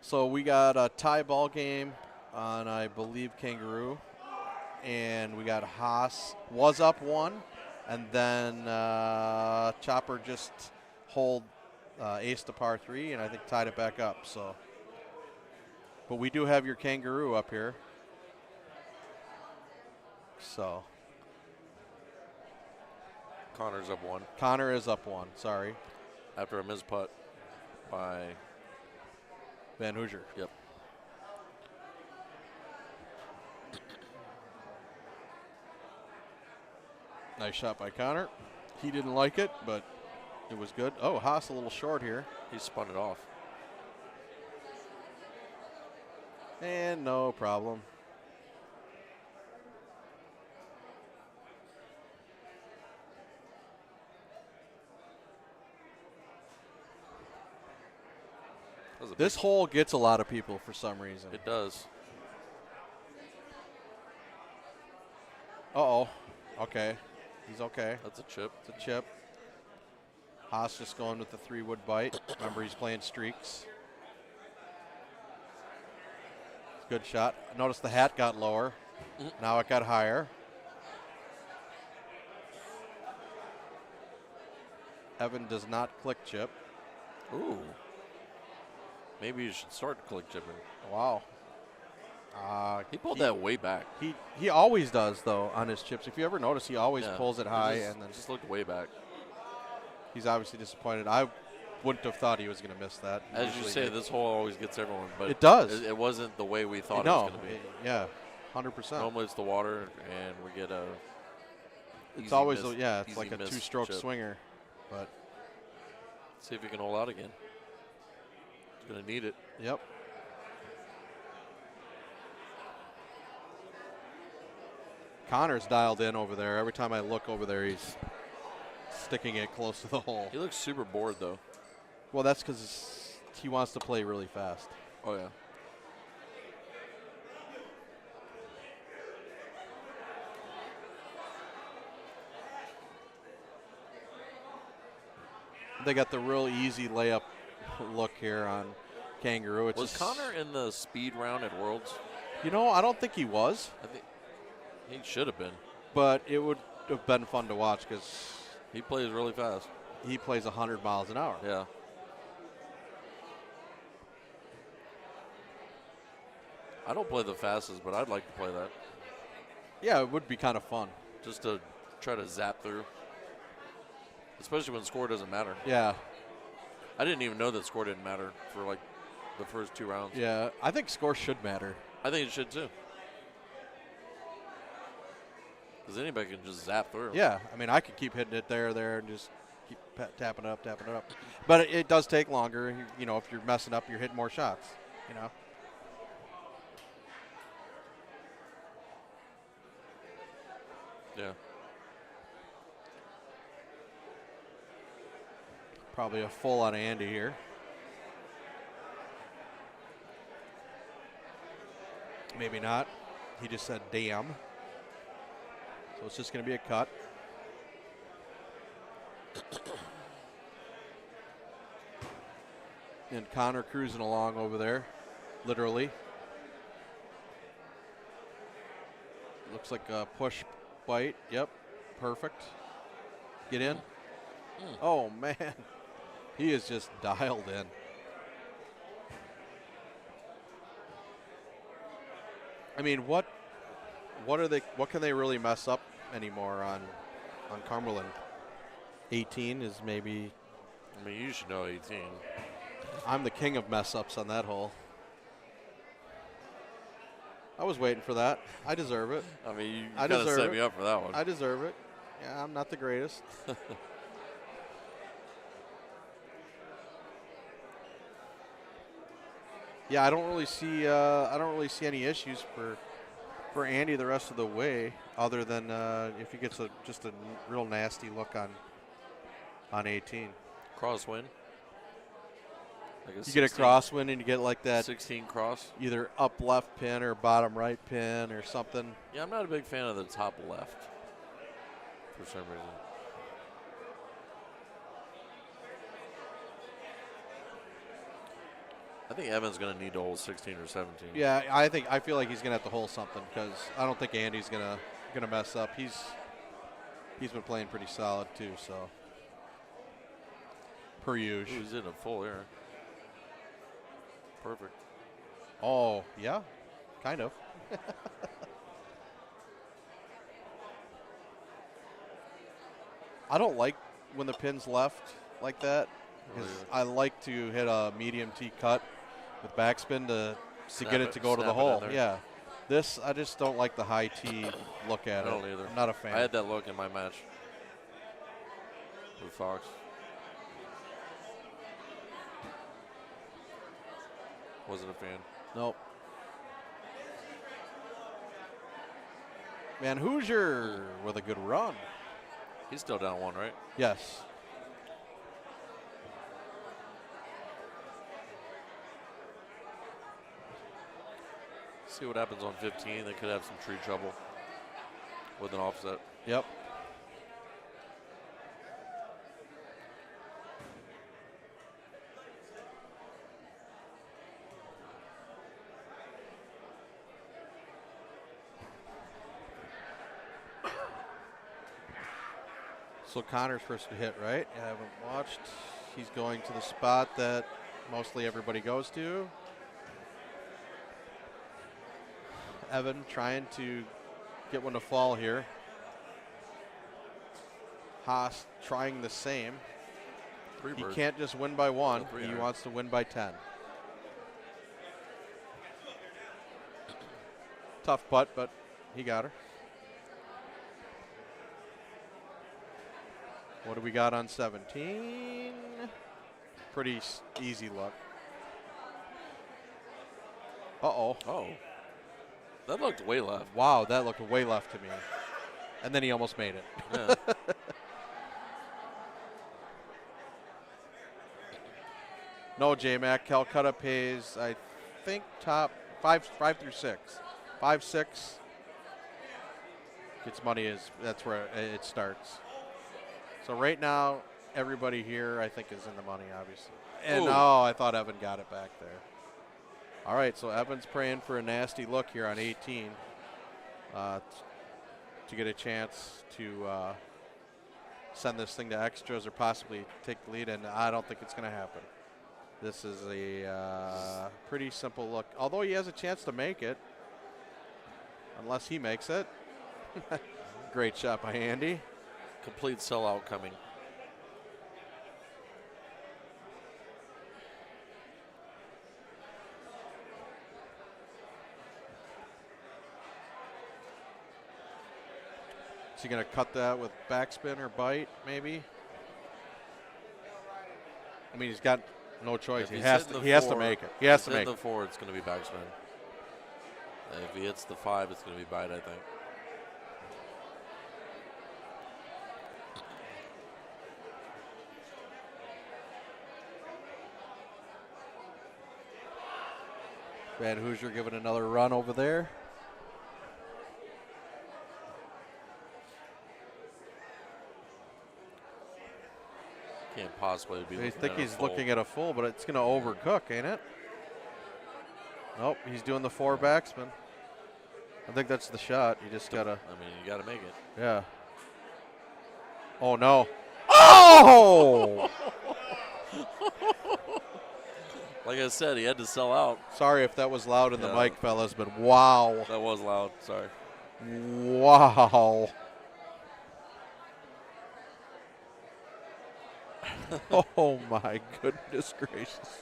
So we got a tie ball game on, I believe, Kangaroo. And we got Haas was up 1. And then Chopper just hold ace to par 3 and I think tied it back up. So, but we do have your Kangaroo up here. So. Connor's up 1. Connor is up 1, sorry. After a missed putt by Van Hoosier. Yep. Nice shot by Connor. He didn't like it, but it was good. Oh, Haas a little short here. He spun it off. And no problem. This hole gets a lot of people for some reason. It does. Uh-oh. Okay. He's okay. That's a chip. It's a chip. Haas just going with the 3-wood bite. Remember, he's playing streaks. Good shot. Notice the hat got lower. Now it got higher. Evan does not click chip. Ooh. Maybe you should start click chipping. Wow. He pulled that way back. He always does, though, on his chips. If you ever notice, he always pulls it high. And then just looked way back. He's obviously disappointed. I wouldn't have thought he was going to miss that. As you say, this hole always gets everyone. But it does. It wasn't the way we thought it was going to be. Yeah, 100%. Normally it's the water, and we get a It's always, it's like a 2-stroke chip. swinger. But See if he can hold out again. He's going to need it. Yep. Connor's dialed in over there. Every time I look over there, he's sticking it close to the hole. He looks super bored, though. Well, that's because he wants to play really fast. Oh, yeah. They got the real easy layup look here on Kangaroo. It's Was Connor in the speed round at Worlds? You know, I don't think he was. I think he should have been. But it would have been fun to watch because he plays really fast. He plays 100 miles an hour. Yeah. I don't play the fastest, but I'd like to play that. Yeah, it would be kind of fun. Just to try to zap through. Especially when score doesn't matter. Yeah. I didn't even know that score didn't matter for like the first 2 rounds. Yeah, I think score should matter. I think it should too. Because anybody can just zap through. Yeah, I mean, I could keep hitting it there, and just keep tapping it up. But it does take longer. You know, if you're messing up, you're hitting more shots, you know. Yeah. Probably a full on Andy here. Maybe not. He just said damn. So it's just going to be a cut. And Connor cruising along over there, literally. Looks like a push bite. Yep, perfect. Get in. Oh, man. He is just dialed in. I mean, what can they really mess up anymore on Cumberland? 18 is maybe. I mean, you should know 18. I'm the king of mess ups on that hole. I was waiting for that. I deserve it. I mean, you kind of set me up for that one. I deserve it. Yeah, I'm not the greatest. Yeah, I don't really see any issues for Andy the rest of the way, other than if he gets just a real nasty look on 18. Crosswind. You get a crosswind and you get like that 16 cross, either up left pin or bottom right pin or something. Yeah, I'm not a big fan of the top left for some reason. I think Evan's going to need to hold 16 or 17. Yeah, I feel like he's going to have to hold something because I don't think Andy's going to mess up. He's been playing pretty solid too, so per usual. He's in a full air. Perfect. Oh, yeah, kind of. I don't like when the pin's left like that because I like to hit a medium T cut with backspin to get it to go to the hole. Yeah. This, I just don't like the high T look at it. I don't either. I'm not a fan. I had that look in my match with Fox. Wasn't a fan. Nope. Man, Hoosier with a good run. He's still down 1, right? Yes. See what happens on 15. They could have some tree trouble with an offset. Yep. So Connor's first to hit, right? I haven't watched. He's going to the spot that mostly everybody goes to. Evan trying to get one to fall here. Haas trying the same. He can't just win by 1. He wants to win by 10. Tough putt, but he got her. What do we got on 17? pretty easy look. Uh-oh. Oh. That looked way left. Wow, that looked way left to me. And then he almost made it. Yeah. No, J-Mac. Calcutta pays, I think, top 5 through 6. 5, 6. Gets money that's where it starts. So right now, everybody here, I think, is in the money, obviously. And I thought Evan got it back there. All right, so Evan's praying for a nasty look here on 18 to get a chance to send this thing to extras or possibly take the lead, and I don't think it's going to happen. This is a pretty simple look, although he has a chance to make it, unless he makes it. Great shot by Andy. Complete sellout coming. Is he going to cut that with backspin or bite, maybe? I mean, he's got no choice. He has to make it. He has to make it. If he hits the 4, it's going to be backspin. And if he hits the 5, it's going to be bite, I think. Van Hoosier giving another run over there. Can't possibly be. I think he's looking at a full, but it's going to overcook, ain't it? Nope, he's doing the 4 backspin. I think that's the shot. You just got to. I mean, you got to make it. Yeah. Oh, no. Oh! Like I said, he had to sell out. Sorry if that was loud in the mic, fellas, but wow. That was loud. Sorry. Wow. Oh, my goodness gracious.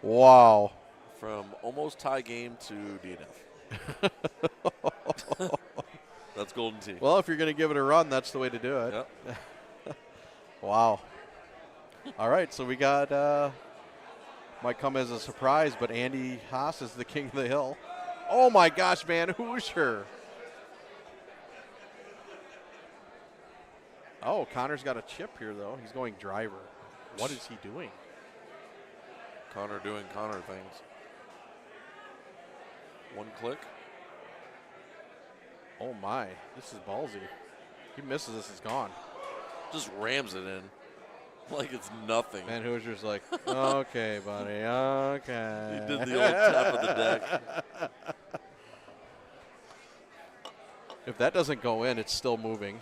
Wow. From almost tie game to DNF. That's Golden Tee. Well, if you're going to give it a run, that's the way to do it. Yep. Wow. All right, so we got, might come as a surprise, but Andy Haas is the king of the hill. Oh, my gosh, Van Hoosier. Oh, Connor's got a chip here, though. He's going driver. What is he doing? Connor doing Connor things. One click. Oh, my. This is ballsy. He misses this, it's gone. Just rams it in. Like it's nothing. Van Hoosier's like, okay, buddy, okay. He did the old tap of the deck. If that doesn't go in, it's still moving.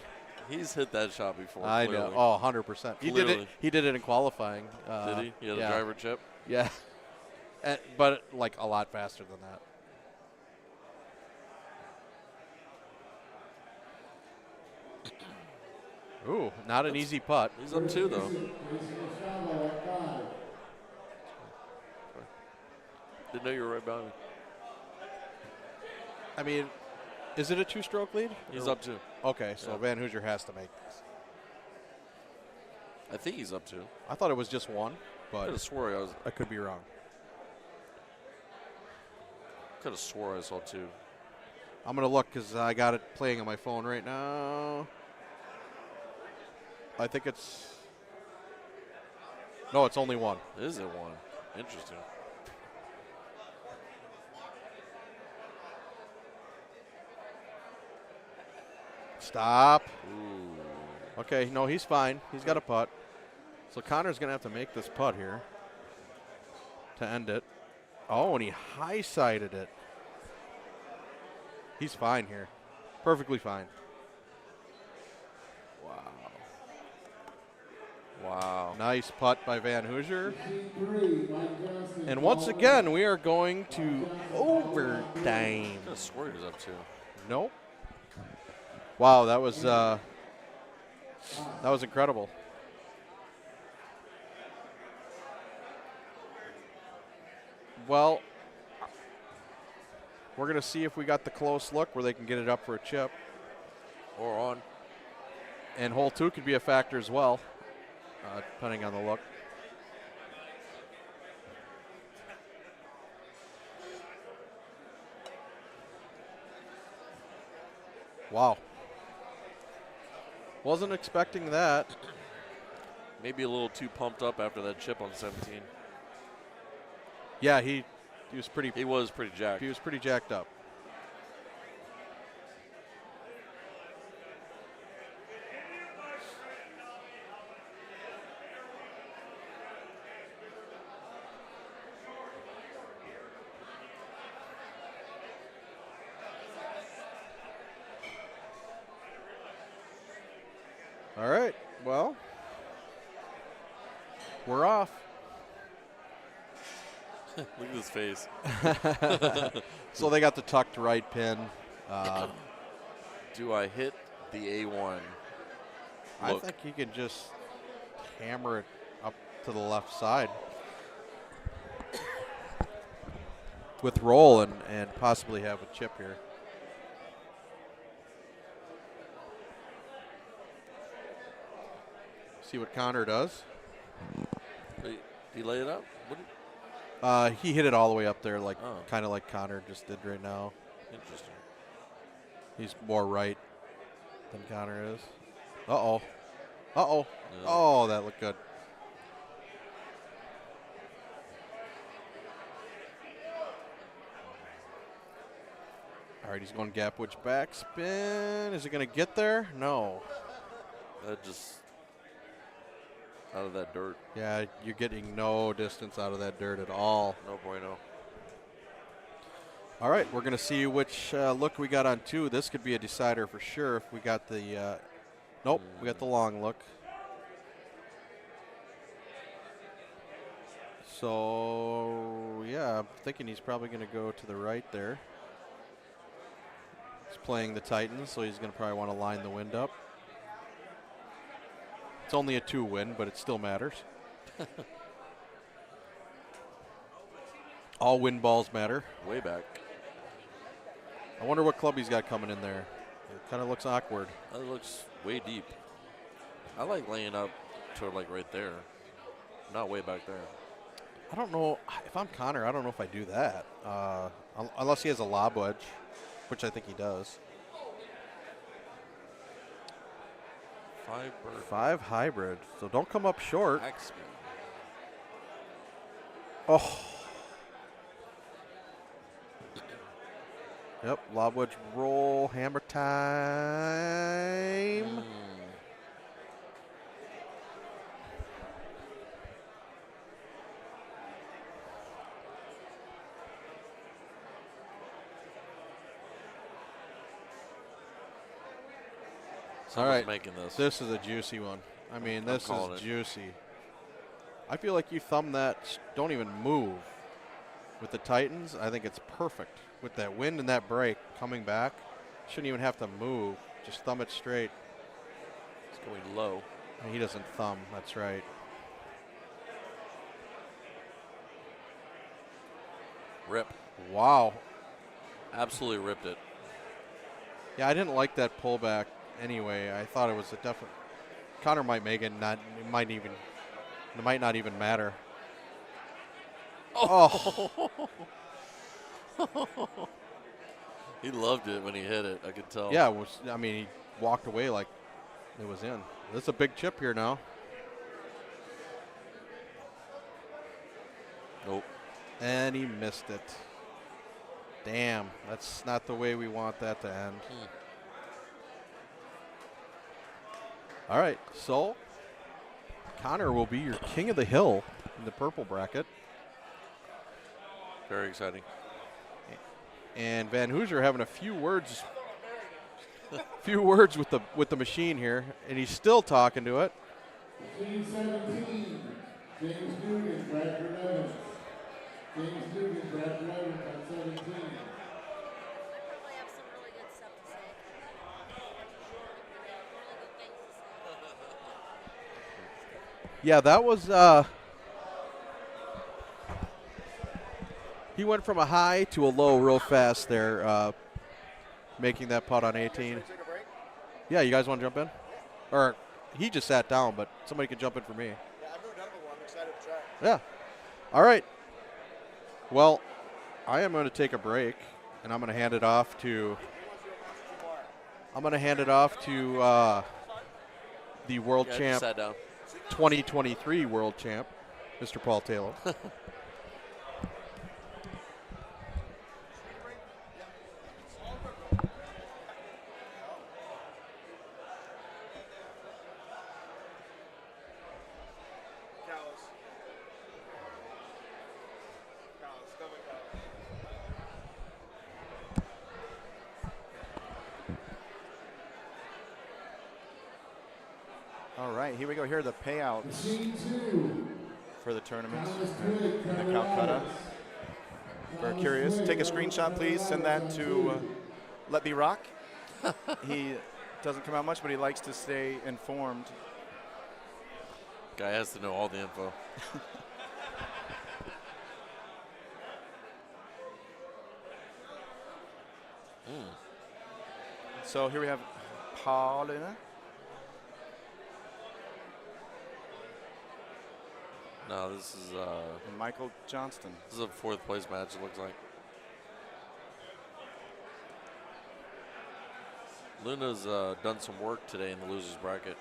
He's hit that shot before. I clearly. know. Oh, 100%. He did it. He did it in qualifying. Did he? He had a driver chip? Yeah. But like a lot faster than that. Ooh, not an easy putt. He's up 2, though. Didn't know you were right behind me. I mean, is it a 2-stroke lead? He's up 2. Okay, so Van Hoosier has to make this. I think he's up 2. I thought it was just 1, but Could have swore I could be wrong. Could have swore I saw 2. I'm going to look because I got it playing on my phone right now. I think it's... No, it's only 1. Is it 1? Interesting. Stop. Ooh. Okay, no, he's fine. He's got a putt. So Connor's going to have to make this putt here to end it. Oh, and he high-sided it. He's fine here. Perfectly fine. Wow. Nice putt by Van Hoosier. And once again, we are going to overtime. I could have swore he was up 2. Nope. Wow, that was incredible. Well, we're going to see if we got the close look where they can get it up for a chip. Or on. And hole 2 could be a factor as well, depending on the look. Wow. Wasn't expecting that. Maybe a little too pumped up after that chip on 17. Yeah, he was pretty. He was pretty jacked. He was pretty jacked up. All right. Well, we're off. Look at his face. So they got the tucked right pin. Do I hit the A1? I think he can just hammer it up to the left side with roll and possibly have a chip here. See what Connor does. Did he lay it up? He hit it all the way up there, like kind of like Connor just did right now. Interesting. He's more right than Connor is. Uh-oh. Uh-oh. Yeah. Oh, that looked good. All right, he's going gap wedge backspin. Is it going to get there? No. That just out of that dirt. Yeah, you're getting no distance out of that dirt at all. No bueno. All right, we're going to see which look we got on 2. This could be a decider for sure if we got the nope, we got the long look. So, yeah, I'm thinking he's probably going to go to the right there. He's playing the Titans, so he's going to probably want to line the wind up. It's only a 2 win, but it still matters. All win balls matter. Way back. I wonder what club he's got coming in there. It kind of looks awkward. That looks way deep. I like laying up to like right there, not way back there. I don't know. If I'm Connor, I don't know if I do that. Unless he has a lob wedge, which I think he does. 5 hybrid. So don't come up short. Oh. Yep, lob wedge roll, hammer time. All right, making this. This is a juicy one. I mean, this is juicy. I feel like you thumb that, don't even move. With the Titans, I think it's perfect. With that wind and that break coming back, shouldn't even have to move. Just thumb it straight. It's going low. And he doesn't thumb, that's right. Rip. Wow. Absolutely ripped it. Yeah, I didn't like that pullback anyway. I thought it was a definite. Connor might make it, it might not even matter. Oh. He loved it when he hit it, I could tell. Yeah, I mean, he walked away like it was in. This is a big chip here now. Nope. And he missed it. Damn, that's not the way we want that to end. All right, so Connor will be your king of the hill in the purple bracket. Very exciting. And Van Hoosier having a few words with the machine here, and he's still talking to it. Team 17, James Dugan, Bradford Evans. James Dugan, Bradford Evans on 17. Yeah, that was he went from a high to a low real fast there, making that putt on 18. Yeah, you guys want to jump in? Or he just sat down, but somebody can jump in for me. Yeah, I've never done it before. I'm excited to try. Yeah. All right. Well, I am going to take a break, and I'm going to hand it off to. The world champ, 2023 world champ, Mr. Paul Taylor. All right, here we go. Here are the payouts for the tournament in the Calcutta. If you're curious, take a screenshot, please. Send that to Let Me Rock. He doesn't come out much, but he likes to stay informed. Guy has to know all the info. So here we have Paulina. No, this is Michael Johnston. This is a fourth place match, it looks like. Luna's done some work today in the losers bracket.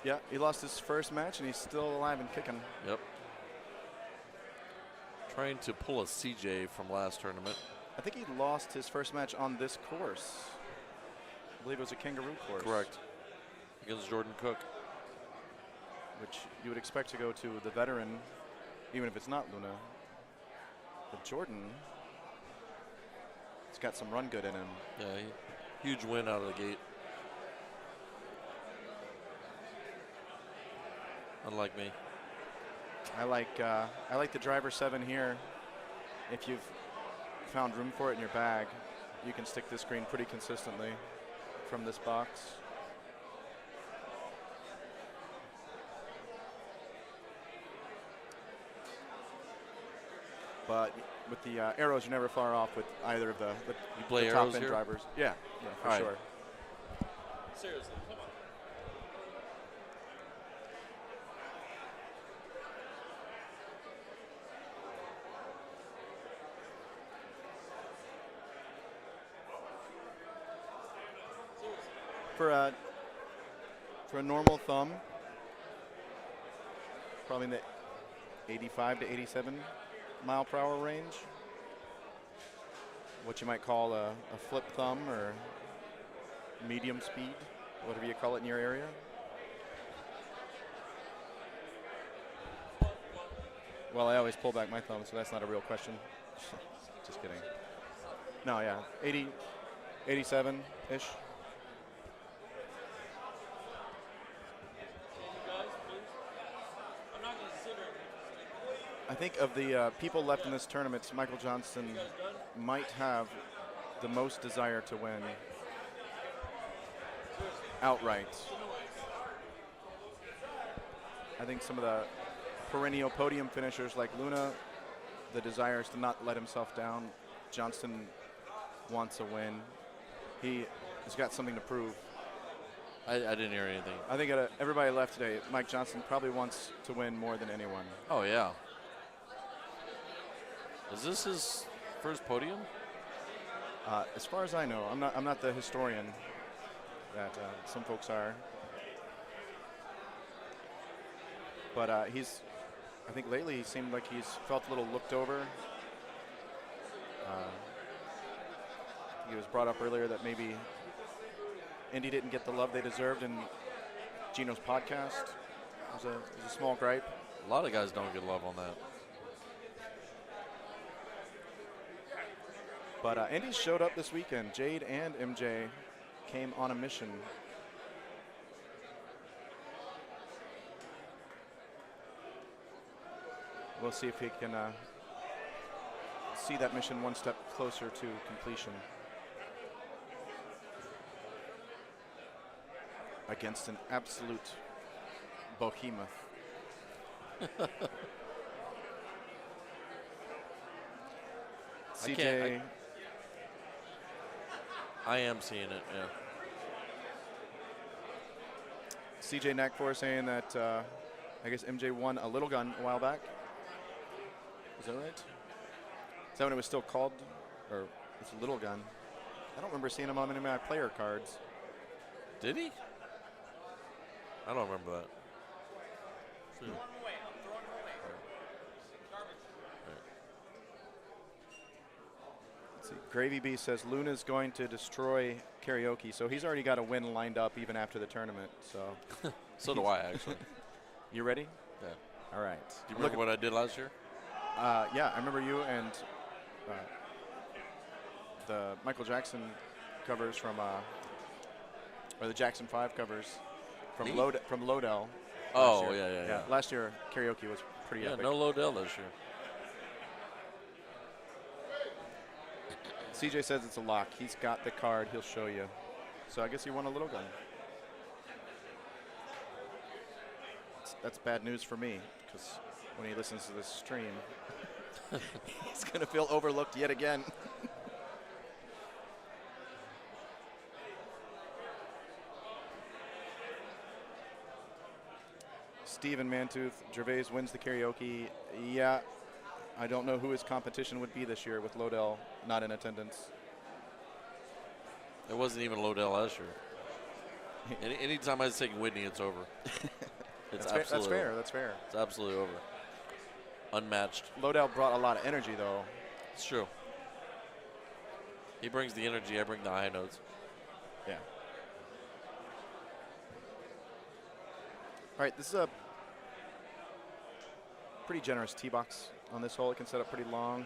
Yeah, he lost his first match, and he's still alive and kicking. Yep. Trying to pull a CJ from last tournament. I think he lost his first match on this course. I believe it was a kangaroo course. Correct. Against Jordan Cook. Which you would expect to go to the veteran, even if it's not Luna. But Jordan, he's got some run good in him. Yeah, huge win out of the gate. Unlike me. I like the driver 7 here. If you've found room for it in your bag, you can stick this green pretty consistently from this box. But with the arrows, you're never far off with either of the play top arrows end here? drivers. Yeah, for All right. sure. Seriously, come on. For a normal thumb, probably in the 85 to 87 mile per hour range. What you might call a flip thumb or medium speed, whatever you call it in your area. Well, I always pull back my thumb, so that's not a real question. Just kidding. No, yeah, 80, 87-ish. I think of the people left in this tournament, Michael Johnston might have the most desire to win outright. I think some of the perennial podium finishers like Luna, the desire is to not let himself down. Johnston wants a win. He has got something to prove. I didn't hear anything. I think everybody left today, Mike Johnston probably wants to win more than anyone. Oh, yeah. Is this his first podium? As far as I know, I'm not the historian that some folks are. But I think lately he seemed like he's felt a little looked over. He was brought up earlier that maybe Indy didn't get the love they deserved in Gino's podcast. It was a small gripe. A lot of guys don't get love on that. But Indy showed up this weekend. Jade and MJ came on a mission. We'll see if he can see that mission one step closer to completion. Against an absolute behemoth. CJ. I am seeing it, yeah. CJ Neckfor saying that I guess MJ won a little gun a while back. Is that right? Is that when it was still called, or it's a little gun? I don't remember seeing him on any of my player cards. Did he? I don't remember that. Let's see. Gravy B says Luna's going to destroy karaoke, so he's already got a win lined up even after the tournament. So, So do I, actually. You ready? Yeah. All right. Do you remember what I did last year? Yeah, I remember you and the Michael Jackson covers from, or the Jackson 5 covers from Lodell. Oh, yeah. Last year, karaoke was pretty epic. No Lodell this year. CJ says it's a lock. He's got the card. He'll show you. So I guess he won a little gun. That's bad news for me, because when he listens to this stream, he's going to feel overlooked yet again. Steven Mantooth, Gervais wins the karaoke. Yeah, I don't know who his competition would be this year with Lodell not in attendance. It wasn't even Lodell last year. Anytime I take Whitney, it's over. It's That's fair. That's fair. It's absolutely over. Unmatched. Lodell brought a lot of energy, though. It's true. He brings the energy. I bring the high notes. Yeah. All right, this is a pretty generous tee box on this hole. It can set up pretty long.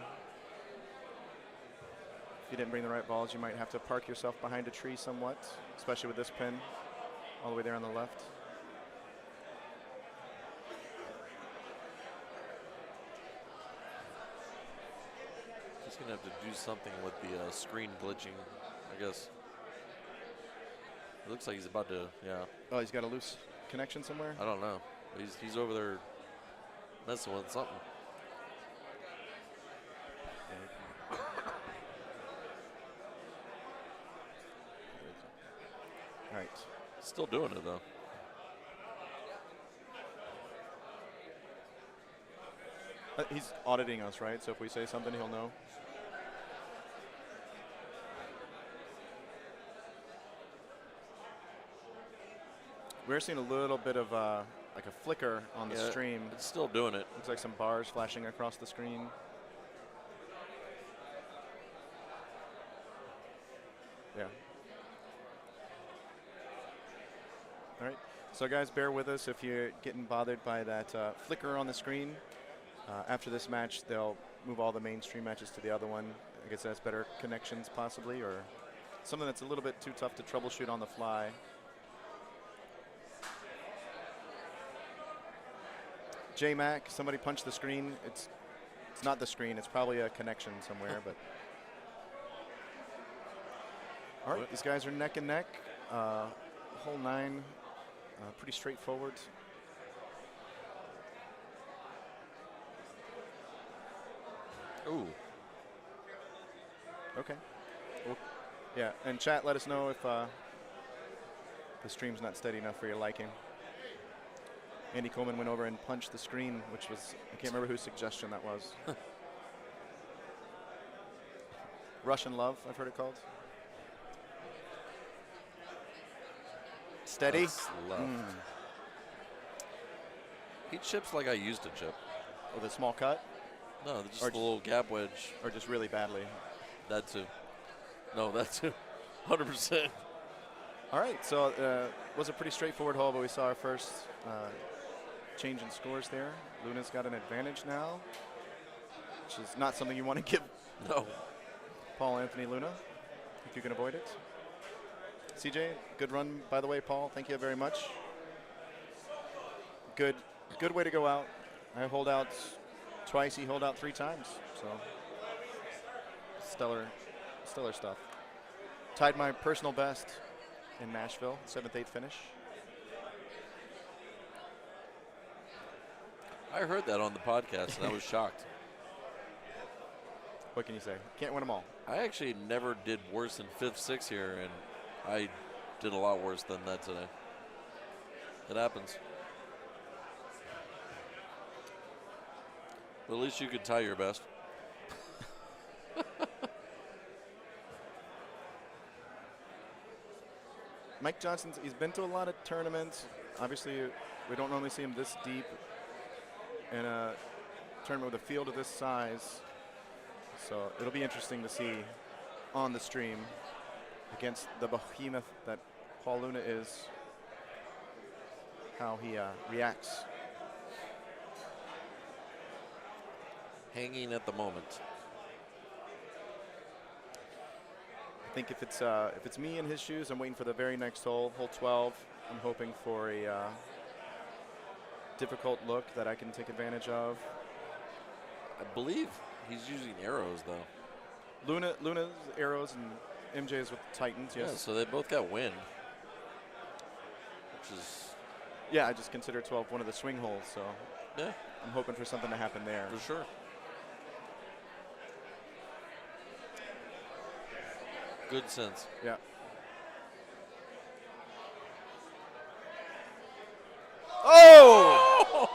If you didn't bring the right balls, you might have to park yourself behind a tree somewhat, especially with this pin all the way there on the left. He's going to have to do something with the screen glitching, I guess. It looks like he's about to, yeah. Oh, he's got a loose connection somewhere? I don't know. He's over there messing with something. All right. Still doing it, though. He's auditing us, right? So if we say something, he'll know. We're seeing a little bit of like a flicker on the stream. It's still doing it. Looks like some bars flashing across the screen. Yeah. All right. So guys, bear with us if you're getting bothered by that flicker on the screen. After this match, they'll move all the mainstream matches to the other one. I guess that's better connections possibly, or something that's a little bit too tough to troubleshoot on the fly. J-Mac, somebody punched the screen. It's not the screen. It's probably a connection somewhere. But all right, these guys are neck and neck. Hole 9, pretty straightforward. Ooh. Okay. Well, yeah, and chat, let us know if the stream's not steady enough for your liking. Andy Coleman went over and punched the screen, which was, I can't remember whose suggestion that was. Russian Love, I've heard it called. Steady. He chips like I used to chip. With a small cut? No, just a little gap wedge. Or just really badly? That too. No, that too. 100%. All right, so it was a pretty straightforward hole, but we saw our first change in scores there. Luna's got an advantage now, which is not something you want to give Paul Anthony Luna, if you can avoid it. CJ, good run, by the way, Paul. Thank you very much. Good way to go out. I hold out twice. He holed out 3 times. So stellar stuff. Tied my personal best in Nashville, 7th-8th finish. I heard that on the podcast, and I was shocked. What can you say? Can't win them all. I actually never did worse than 5th, 6th here, and I did a lot worse than that today. It happens. But at least you could tie your best. Mike Johnson's, he's been to a lot of tournaments. Obviously, we don't normally see him this deep in a tournament with a field of this size. So it'll be interesting to see on the stream against the behemoth that Paul Luna is, how he reacts. Hanging at the moment. I think if it's me in his shoes, I'm waiting for the very next hole, hole 12. I'm hoping for a difficult look that I can take advantage of. I believe he's using arrows though. Luna's arrows and MJ's with the Titans. Yes. Yeah, so they both got wind, which is. Yeah, I just consider 12 one of the swing holes, so yeah, I'm hoping for something to happen there. For sure. Good sense. Yeah. Oh!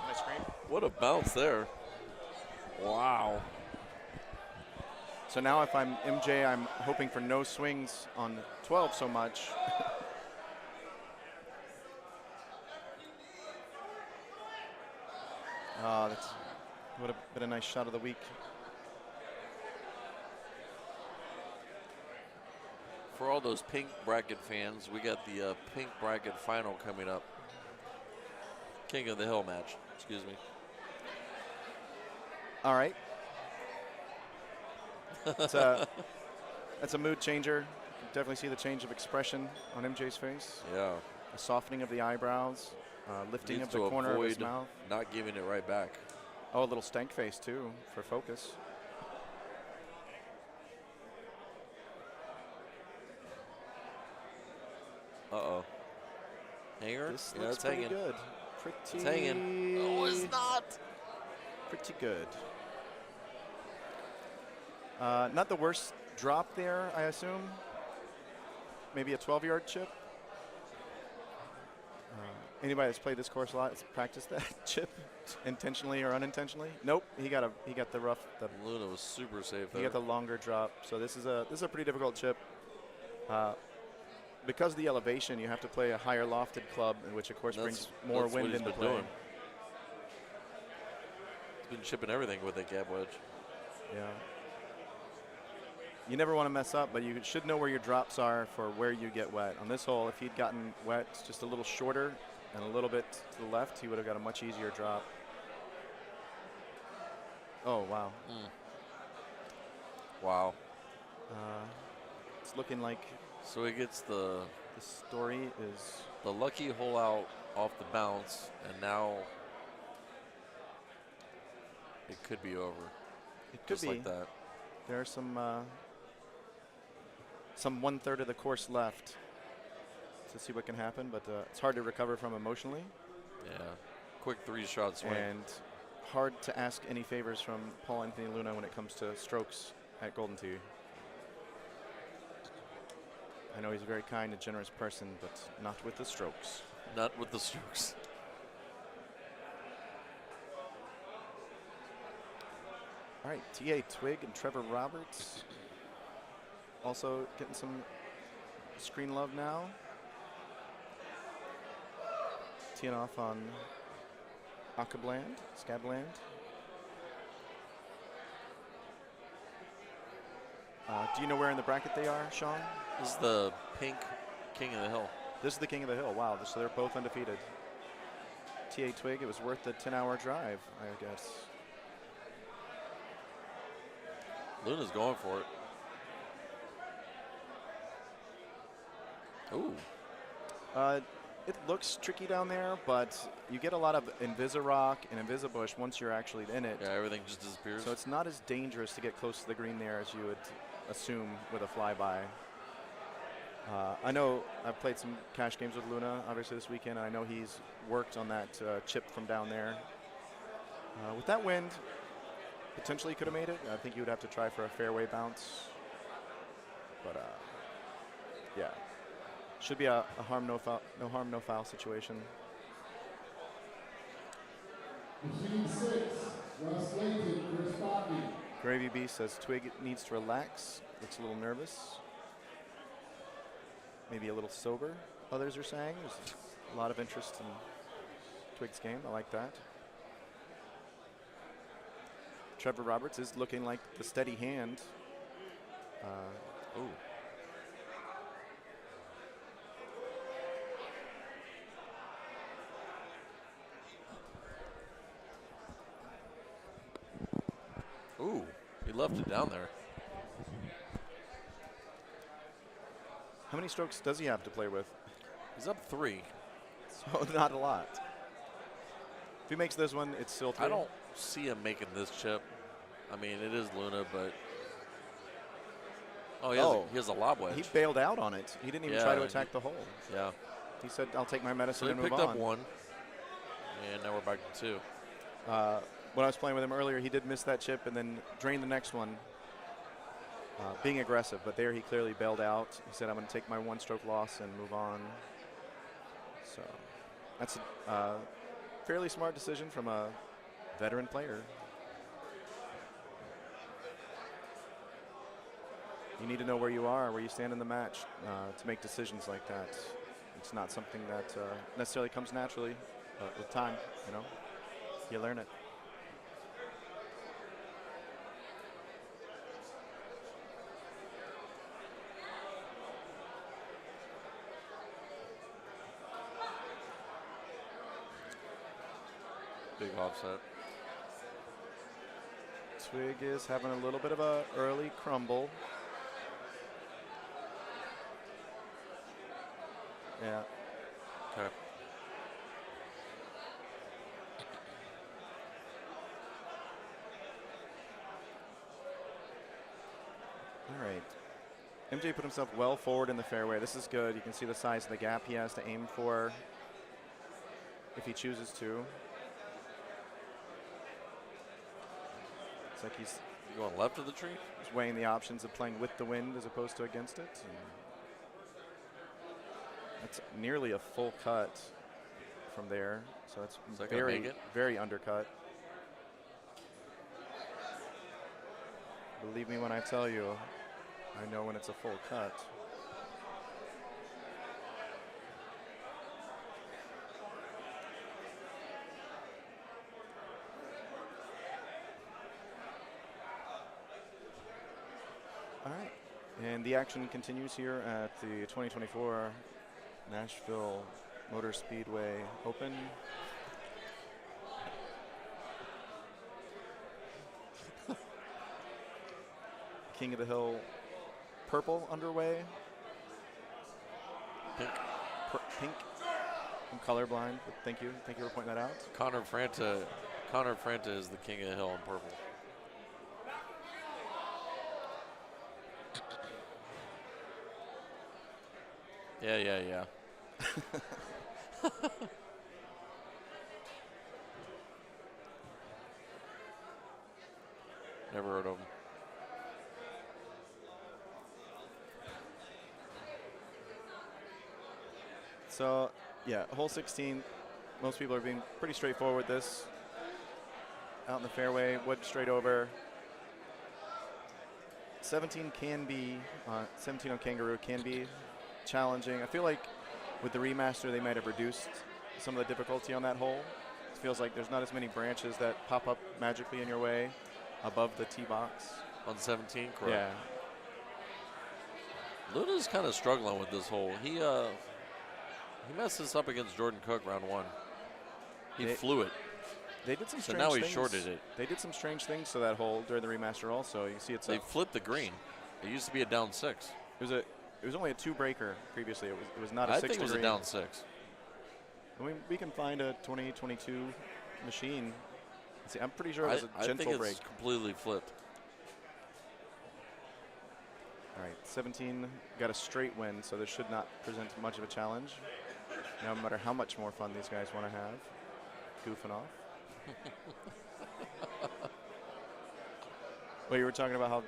Nice screen. What a bounce there. Wow. So now if I'm MJ, I'm hoping for no swings on 12 so much. That would have been a nice shot of the week. For all those pink bracket fans, we got the pink bracket final coming up. King of the Hill match, excuse me. All right. That's a mood changer. You can definitely see the change of expression on MJ's face. Yeah. A softening of the eyebrows, lifting of the corner of his mouth. Not giving it right back. Oh, a little stank face too for focus. Uh-oh. Hanger? This Yeah, looks it's pretty hanging. good. It's hanging. Oh, it's not. Pretty good. Not the worst drop there, I assume. Maybe a 12-yard chip. Anybody that's played this course a lot has practiced that chip, intentionally or unintentionally. Nope, he got the rough. Luna was super safe there. He got the longer drop. So this is a pretty difficult chip. Because of the elevation, you have to play a higher lofted club, which of course brings more wind into play. Doing. He's been chipping everything with that gap wedge. Yeah. You never want to mess up, but you should know where your drops are for where you get wet. On this hole, if he'd gotten wet just a little shorter and a little bit to the left, he would have got a much easier drop. Oh, wow. Wow. It's looking like... So he gets the story is... The lucky hole out off the bounce, and now it could be over. It could just be. Like that. There are some 1/3 of the course left to see what can happen, but it's hard to recover from emotionally. Yeah, quick 3-shot swing. And hard to ask any favors from Paul Anthony Luna when it comes to strokes at Golden Tee. I know he's a very kind and generous person, but not with the strokes. Not with the strokes. All right, T.A. Twig and Trevor Roberts also getting some screen love now. Teeing off on Scabland. Do you know where in the bracket they are, Sean? This is the pink King of the Hill. This is the King of the Hill. Wow, so they're both undefeated. T.A. Twig, it was worth the 10-hour drive, I guess. Luna's going for it. Ooh. It looks tricky down there, but you get a lot of Invisirock and Invisibush once you're actually in it. Yeah, everything just disappears. So it's not as dangerous to get close to the green there as you would assume with a flyby. I know I've played some cash games with Luna, obviously, this weekend. And I know he's worked on that chip from down there. With that wind, potentially could have made it. I think you would have to try for a fairway bounce. But, yeah. Should be a harm, no foul situation. Machine 6, Russ Layton, Chris Baki. Gravy Beast says Twig needs to relax. Looks a little nervous. Maybe a little sober, others are saying. There's a lot of interest in Twig's game. I like that. Trevor Roberts is looking like the steady hand. Ooh. Ooh, he left it down there. How many strokes does he have to play with? He's up 3. So not a lot. If he makes this one, it's still 3. I don't see him making this chip. I mean, it is Luna, but he has a lob wedge. He bailed out on it. He didn't even try to attack the hole. Yeah. He said, "I'll take my medicine So and he move picked on." up 1, and now we're back to 2. When I was playing with him earlier, he did miss that chip and then drained the next one, being aggressive. But there he clearly bailed out. He said, "I'm going to take my 1-stroke loss and move on." So that's a fairly smart decision from a veteran player. You need to know where you are, where you stand in the match to make decisions like that. It's not something that necessarily comes naturally, but with time, you learn it. Big offset. Twig is having a little bit of a early crumble. Yeah. Okay. All right. MJ put himself well forward in the fairway. This is good. You can see the size of the gap he has to aim for if he chooses to. It's like he's going left of the tree. He's weighing the options of playing with the wind as opposed to against it. And that's nearly a full cut from there. So that's very undercut. Believe me when I tell you, I know when it's a full cut. All right, and the action continues here at the 2024 Nashville Motor Speedway Open. King of the Hill purple underway. Pink. Pink. I'm colorblind, but thank you. Thank you for pointing that out. Connor Franta is the King of the Hill in purple. Yeah. Never heard of him. So, yeah, hole 16, most people are being pretty straightforward with this. Out in the fairway, wood straight over. 17 can be, 17 on Kangaroo can be challenging. I feel like with the remaster, they might have reduced some of the difficulty on that hole. It feels like there's not as many branches that pop up magically in your way above the tee box. On 17, correct. Yeah. Luna's kind of struggling with this hole. He messed this up against Jordan Cook round 1. He flew it. They did some so strange now he things. shorted it. They did some strange things to that hole during the remaster also. You can see They flipped the green. It used to be a down 6. It was only a 2-breaker previously. It was not a 6 I think it was a down 6. I mean, we can find a 2022 machine. See, I'm pretty sure it was a gentle break. break. It's completely flipped. All right, 17 got a straight win, so this should not present much of a challenge. No matter how much more fun these guys want to have, goofing off. Well, you were talking about how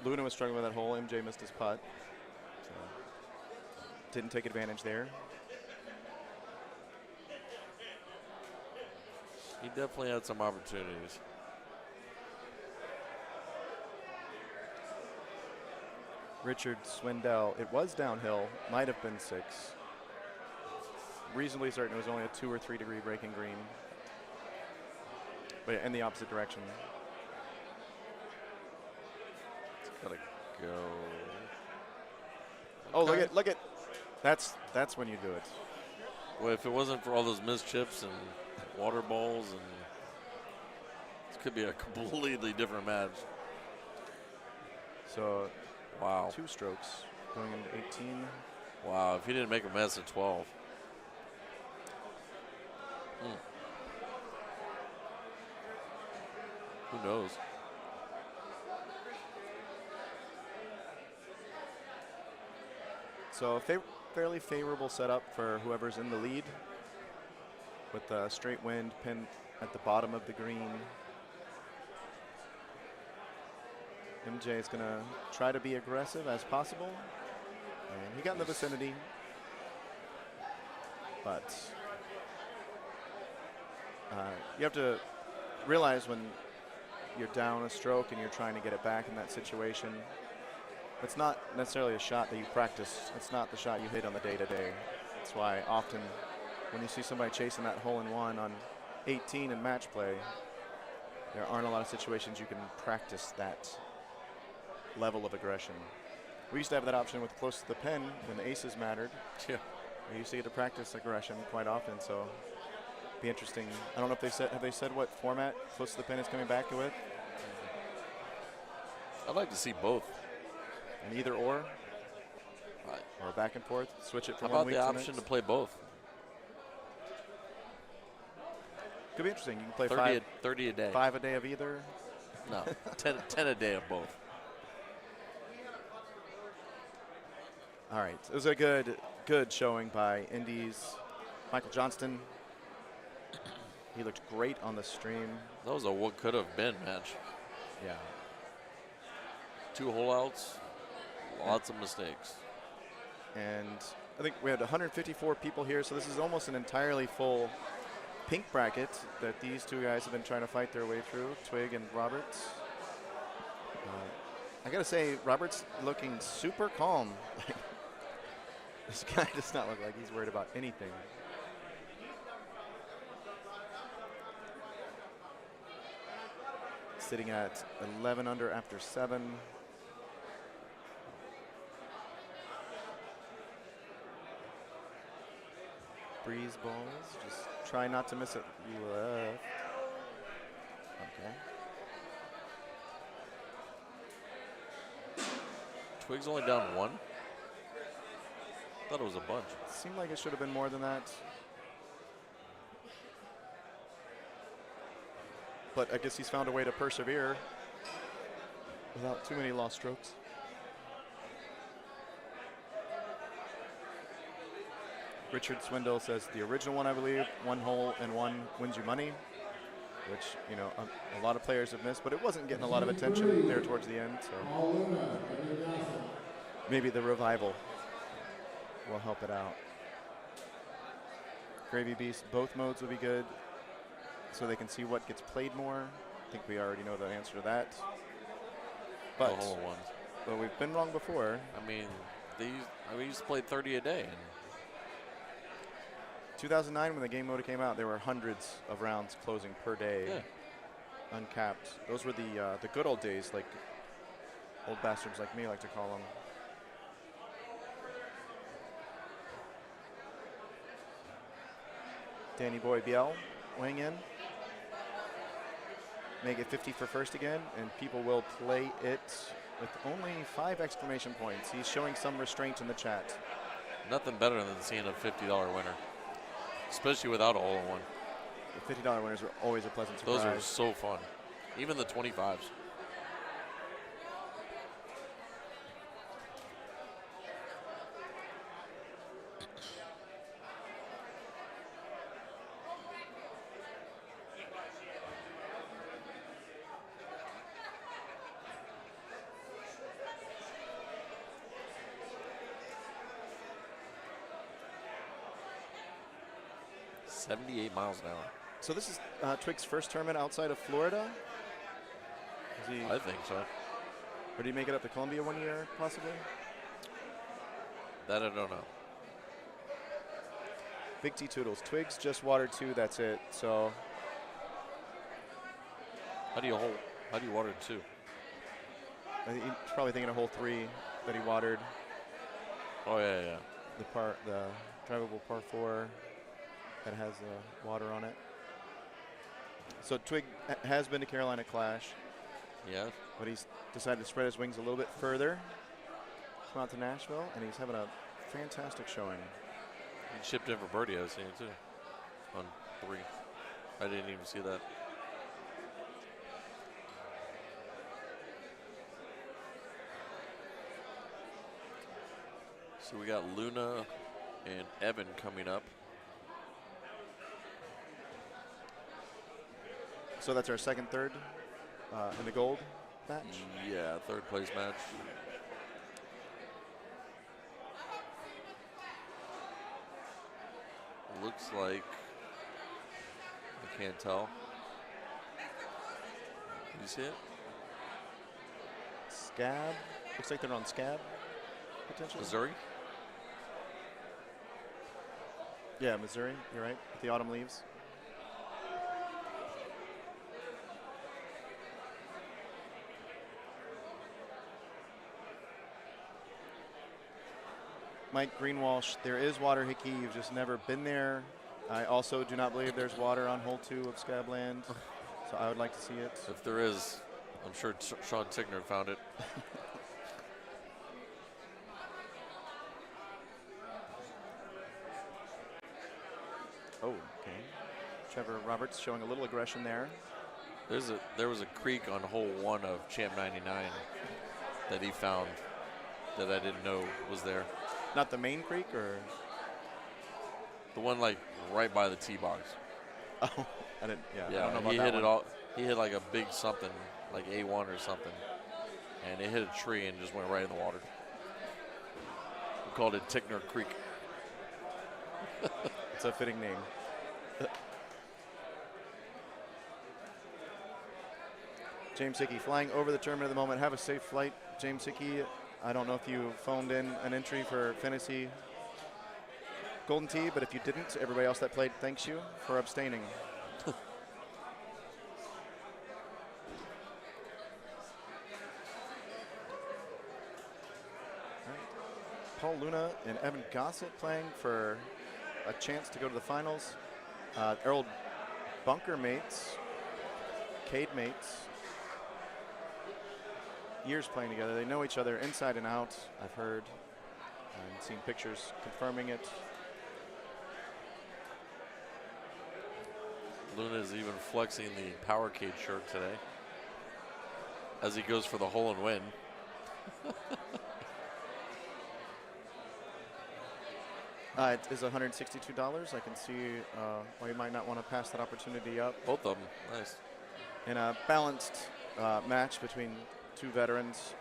Luna was struggling with that hole. MJ missed his putt. So. Didn't take advantage there. He definitely had some opportunities. Richard Swindell, it was downhill, might have been 6. Reasonably certain it was only a 2 or 3 degree breaking green. But in the opposite direction. It's gotta go. Oh, look at. That's when you do it. Well, if it wasn't for all those missed chips and water balls, and this could be a completely different match. So, wow, 2 strokes going into 18. Wow, if he didn't make a mess at 12. Who knows? So fairly favorable setup for whoever's in the lead, with the straight wind pin at the bottom of the green. MJ is going to try to be aggressive as possible, and he got in the vicinity, but you have to realize when you're down a stroke and you're trying to get it back in that situation, it's not necessarily a shot that you practice. It's not the shot you hit on the day-to-day. That's why often when you see somebody chasing that hole-in-one on 18 in match play, there aren't a lot of situations you can practice that level of aggression. We used to have that option with close to the pin when the aces mattered. Yeah. We used to get to practice aggression quite often, so be interesting. I don't know if have they said what format close to the pin is coming back with? I'd like to see both. An either or back and forth. Switch it from How 1 about week the to option next? to play both? Could be interesting. You can play 30 a day. 5 a day of either. No, 10 a day of both. All right, it was a good showing by Indy's Michael Johnston. He looked great on the stream. That was a what could have been match. Yeah. 2 hole outs, lots of mistakes. And I think we had 154 people here, so this is almost an entirely full pink bracket that these 2 guys have been trying to fight their way through, Twig and Roberts. I gotta say, Roberts looking super calm. This guy does not look like he's worried about anything. Sitting at 11 under after 7. Breeze balls, just try not to miss it left. Okay. Twig's only down 1. Thought it was a bunch. Seemed like it should have been more than that. But I guess he's found a way to persevere without too many lost strokes. Richard Swindell says the original one, I believe, 1 hole and 1 wins you money, which, you know, a lot of players have missed, but it wasn't getting a lot of attention there towards the end, so maybe the revival will help it out. Gravy Beast, both modes will be good, so they can see what gets played more. I think we already know the answer to that. But The hole ones. But we've been wrong before. I mean, we used to play 30 a day. And 2009, when the game mode came out, there were hundreds of rounds closing per day, uncapped. Those were the good old days, like old bastards like me like to call them. Danny Boy Biel weighing in. Make it 50 for first again, and people will play it with only 5 exclamation points. He's showing some restraint in the chat. nothing better than seeing a $50 winner, especially without a hole-in-one. The $50 winners are always a pleasant surprise. Those are so fun. Even the 25s. 78 miles an hour. So this is Twig's first tournament outside of Florida? I think so. Or did he make it up to Columbia one year, possibly? That I don't know. Big T Toodles. Twigs just watered 2, that's it. So How do you water 2? I think he's probably thinking of hole 3 that he watered. Oh yeah. The drivable par 4 that has water on it. So Twig has been to Carolina Clash. Yeah. But he's decided to spread his wings a little bit further. Come out to Nashville, and he's having a fantastic showing. He chipped in for birdie, I was seeing too. On 3. I didn't even see that. So we got Luna and Evan coming up. So that's our second, third in the gold match? Yeah, third place match. Looks like, I can't tell. Can you see it? Scab. Looks like they're on Scab, potentially. Missouri? Yeah, Missouri. You're right. The autumn leaves. Mike Greenwalsh, there is water, Hickey. You've just never been there. I also do not believe there's water on hole 2 of Scabland, so I would like to see it. If there is, I'm sure Sean Tickner found it. Oh, okay. Trevor Roberts showing a little aggression there. There was a creek on hole 1 of Champ 99 that he found that I didn't know was there. Not the main creek, or the one like right by the tee box? Oh, I didn't. Yeah, yeah. I don't know about he that hit one. it all. He hit like a big something, like A1 or something, and it hit a tree and just went right in the water. We called it Tickner Creek. It's a fitting name. James Hickey flying over the tournament at the moment. Have a safe flight, James Hickey. I don't know if you phoned in an entry for Fantasy Golden Tee, but if you didn't, everybody else that played thanks you for abstaining. Paul Luna and Evan Gossett playing for a chance to go to the finals. Their old bunker mates, Cade mates, years playing together. They know each other inside and out, I've heard, and seen pictures confirming it. Luna is even flexing the Power Cade shirt today as he goes for the hole and win. It is $162. I can see why you might not want to pass that opportunity up. Both of them, nice. In a balanced match between two veterans,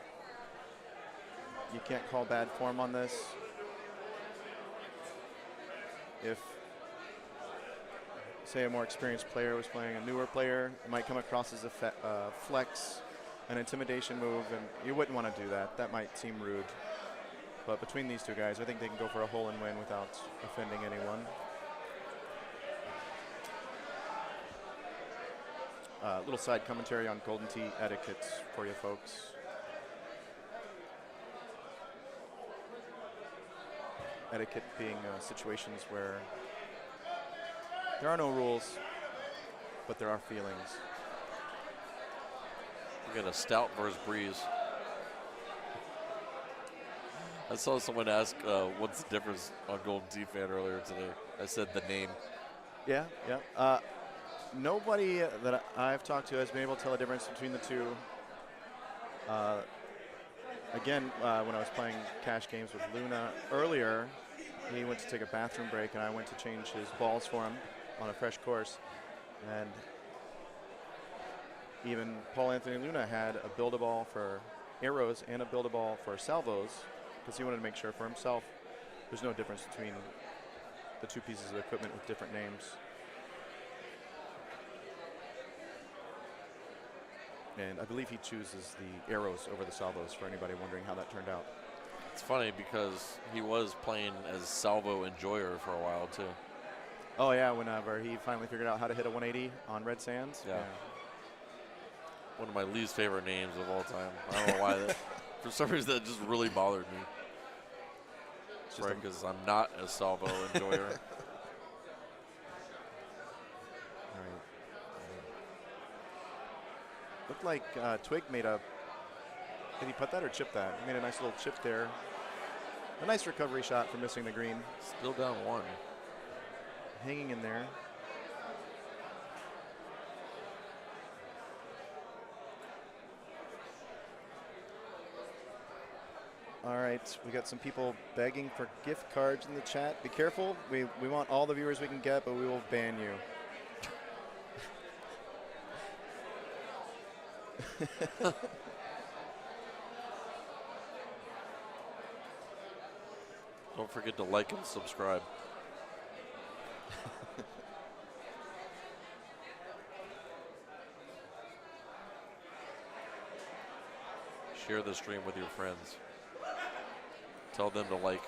you can't call bad form on this. If, say, a more experienced player was playing a newer player, it might come across as a flex, an intimidation move, and you wouldn't want to do that. That might seem rude. But between these two guys, I think they can go for a hole and win without offending anyone. Little side commentary on Golden Tee etiquette for you folks. Etiquette being situations where there are no rules, but there are feelings. We got a stout versus breeze. I saw someone ask what's the difference on Golden Tee Fan earlier today. I said the name. Yeah. Nobody that I've talked to has been able to tell the difference between the two. Again, when I was playing cash games with Luna earlier, he went to take a bathroom break, and I went to change his balls for him on a fresh course. And even Paul Anthony Luna had a build-a-ball for arrows and a build-a-ball for salvos, because he wanted to make sure for himself there's no difference between the two pieces of equipment with different names. And I believe he chooses the arrows over the salvos for anybody wondering how that turned out. It's funny because he was playing as salvo enjoyer for a while too. Oh yeah, whenever he finally figured out how to hit a 180 on red sands. Yeah. One of my least favorite names of all time. I don't know why that. For some reason, that just really bothered me. Right, because I'm not a salvo enjoyer. All right. Looked like Twig made a. Did he put that or chip that? He made a nice little chip there. A nice recovery shot for missing the green. Still down one. Hanging in there. All right, we got some people begging for gift cards in the chat. Be careful. We want all the viewers we can get, but we will ban you. Don't forget to like and subscribe. Share the stream with your friends. Tell them to like.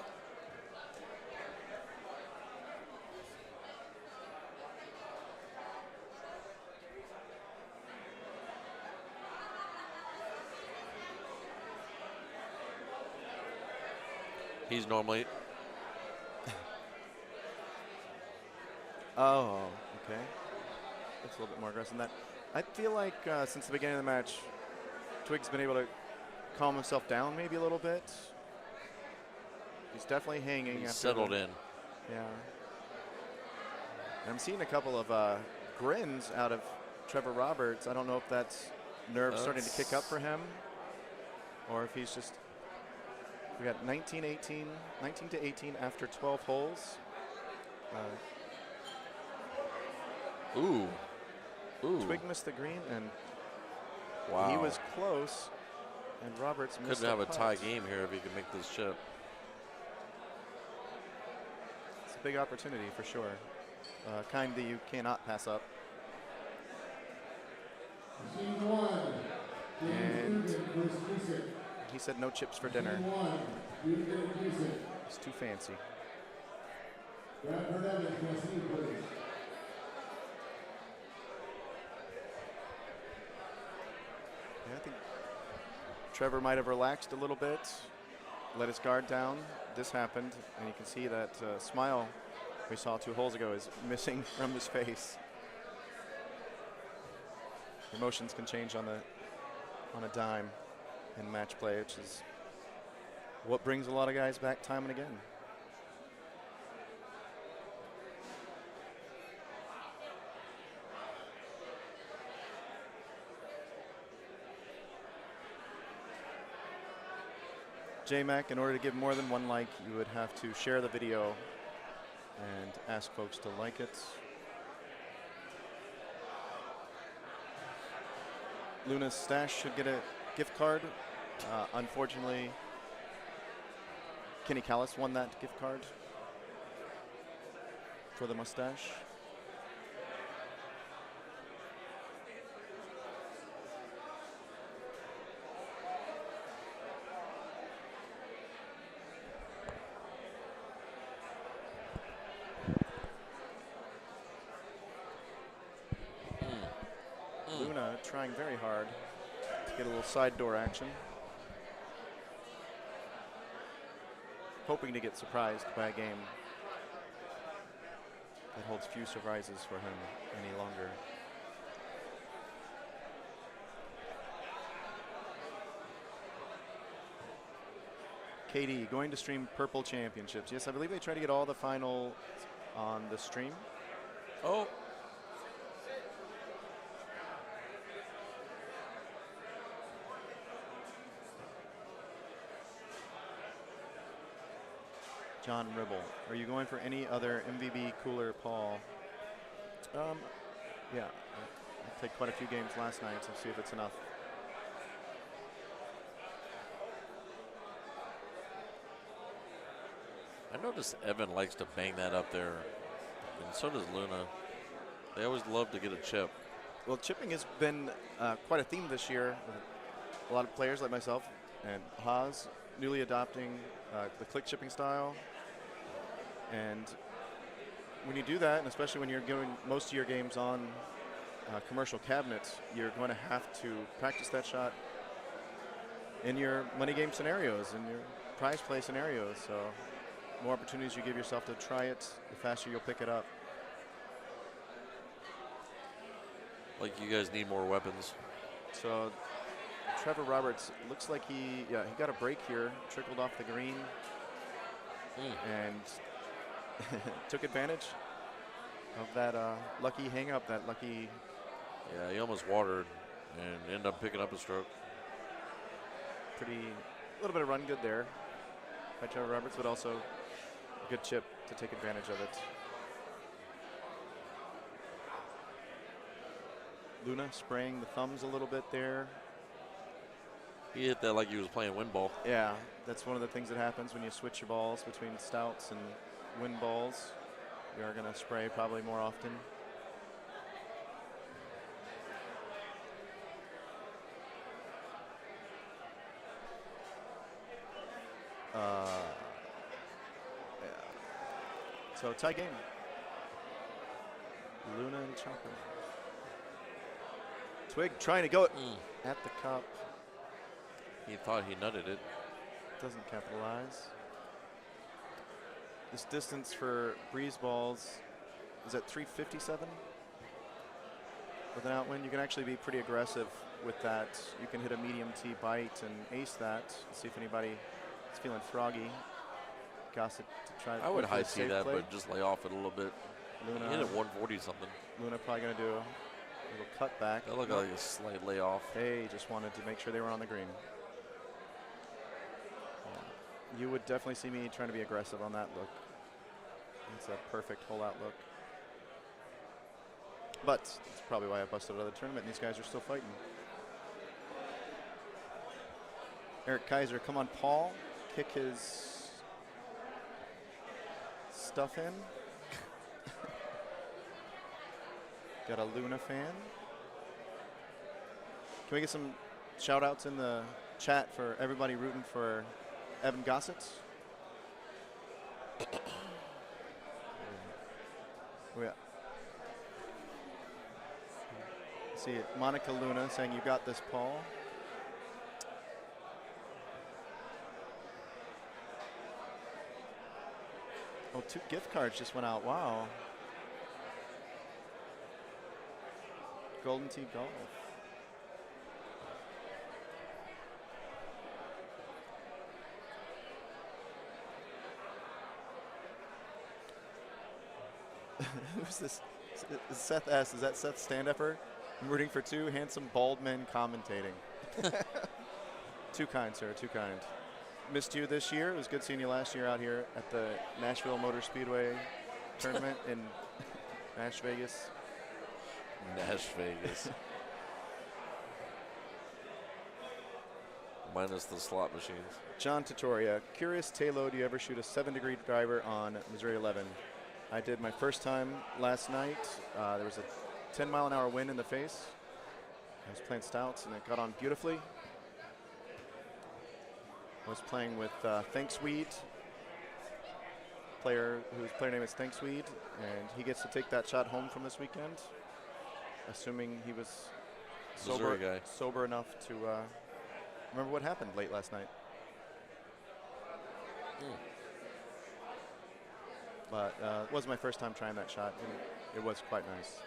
He's normally. Oh, okay. That's a little bit more aggressive than that. I feel like since the beginning of the match, Twig's been able to calm himself down maybe a little bit. He's definitely hanging. He's after settled in. Yeah. And I'm seeing a couple of grins out of Trevor Roberts. I don't know if that's nerves starting to kick up for him or if he's just. We got 19 to 18 after 12 holes. Ooh. Twig missed the green, and wow. He was close, and Roberts missed Couldn't have a putt. tie game here if he could make this chip. It's a big opportunity for sure. Kind that you cannot pass up. And he said no chips for dinner. It's too fancy. Yeah, I think Trevor might have relaxed a little bit, let his guard down. This happened, and you can see that smile we saw 2 holes ago is missing from his face. Emotions can change on a dime in match play, which is what brings a lot of guys back time and again. JMac, in order to give more than one like, you would have to share the video and ask folks to like it. Luna's Stash should get a gift card. Unfortunately, Kenny Callis won that gift card for the mustache. Luna trying very hard to get a little side door action. Hoping to get surprised by a game that holds few surprises for him any longer. Katie, going to stream Purple Championships. Yes, I believe they try to get all the final on the stream. Oh. John Ribble, are you going for any other MVB cooler, Paul? Yeah, I played quite a few games last night, so see if it's enough. I noticed Evan likes to bang that up there, and so does Luna. They always love to get a chip. Well, chipping has been quite a theme this year. A lot of players like myself and Haas newly adopting the click chipping style. And when you do that, and especially when you're doing most of your games on commercial cabinets, you're going to have to practice that shot in your money game scenarios, in your prize play scenarios. So more opportunities you give yourself to try it, the faster you'll pick it up. Like you guys need more weapons. So Trevor Roberts looks like he got a break here, trickled off the green, and took advantage of that lucky hang up, that lucky. Yeah, he almost watered and ended up picking up a stroke. A little bit of run good there by Trevor Roberts, but also a good chip to take advantage of it. Luna spraying the thumbs a little bit there. He hit that like he was playing wind ball. Yeah, that's one of the things that happens when you switch your balls between stouts and wind balls. You are going to spray probably more often. Yeah. So tie game. Luna and Chopper. Twig trying to go at the cup. He thought he nutted it. Doesn't capitalize. This distance for breeze balls is at 357. With an outwind, you can actually be pretty aggressive with that. You can hit a medium T bite and ace that. See if anybody is feeling froggy. Gossip to try. I would high see T that, but just lay off it a little bit. Luna He hit at 140 something. Luna probably going to do a little cut back. That looked like a slight layoff. They just wanted to make sure they were on the green. You would definitely see me trying to be aggressive on that look. It's a perfect hole-out look. But that's probably why I busted out of the tournament, and these guys are still fighting. Eric Kaiser, come on, Paul. Kick his stuff in. Got a Luna fan. Can we get some shout-outs in the chat for everybody rooting for Evan Gossett? Yeah. See it. Monica Luna saying, "You got this, Paul." Oh, 2 gift cards just went out. Wow. Golden Tee Golf. Who's this? Seth S. Is that Seth Standupper? I'm rooting for 2 handsome bald men commentating. Too kind, sir. Too kind. Missed you this year. It was good seeing you last year out here at the Nashville Motor Speedway tournament in Nash Vegas. Nash Vegas. Minus the slot machines. John Tatoria, curious, Taylor, do you ever shoot a 7-degree driver on Missouri 11? I did my first time last night. There was a 10-mile-an-hour wind in the face. I was playing stouts, and it got on beautifully. I was playing with Thanksweed, player whose player name is Thanksweed, and he gets to take that shot home from this weekend, assuming he was sober enough to remember what happened late last night. But it was my first time trying that shot, and it was quite nice.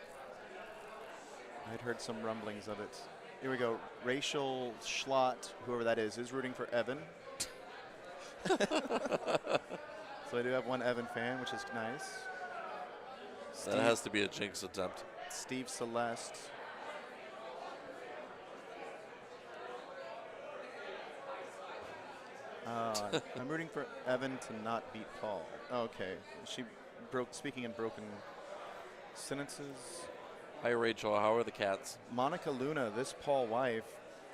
I had heard some rumblings of it. Here we go. Rachel Schlott, whoever that is rooting for Evan. So I do have one Evan fan, which is nice. That has to be a jinx attempt. Steve Celeste. I'm rooting for Evan to not beat Paul. Okay. She broke, speaking in broken sentences. Hi, Rachel. How are the cats? Monica Luna, this Paul wife,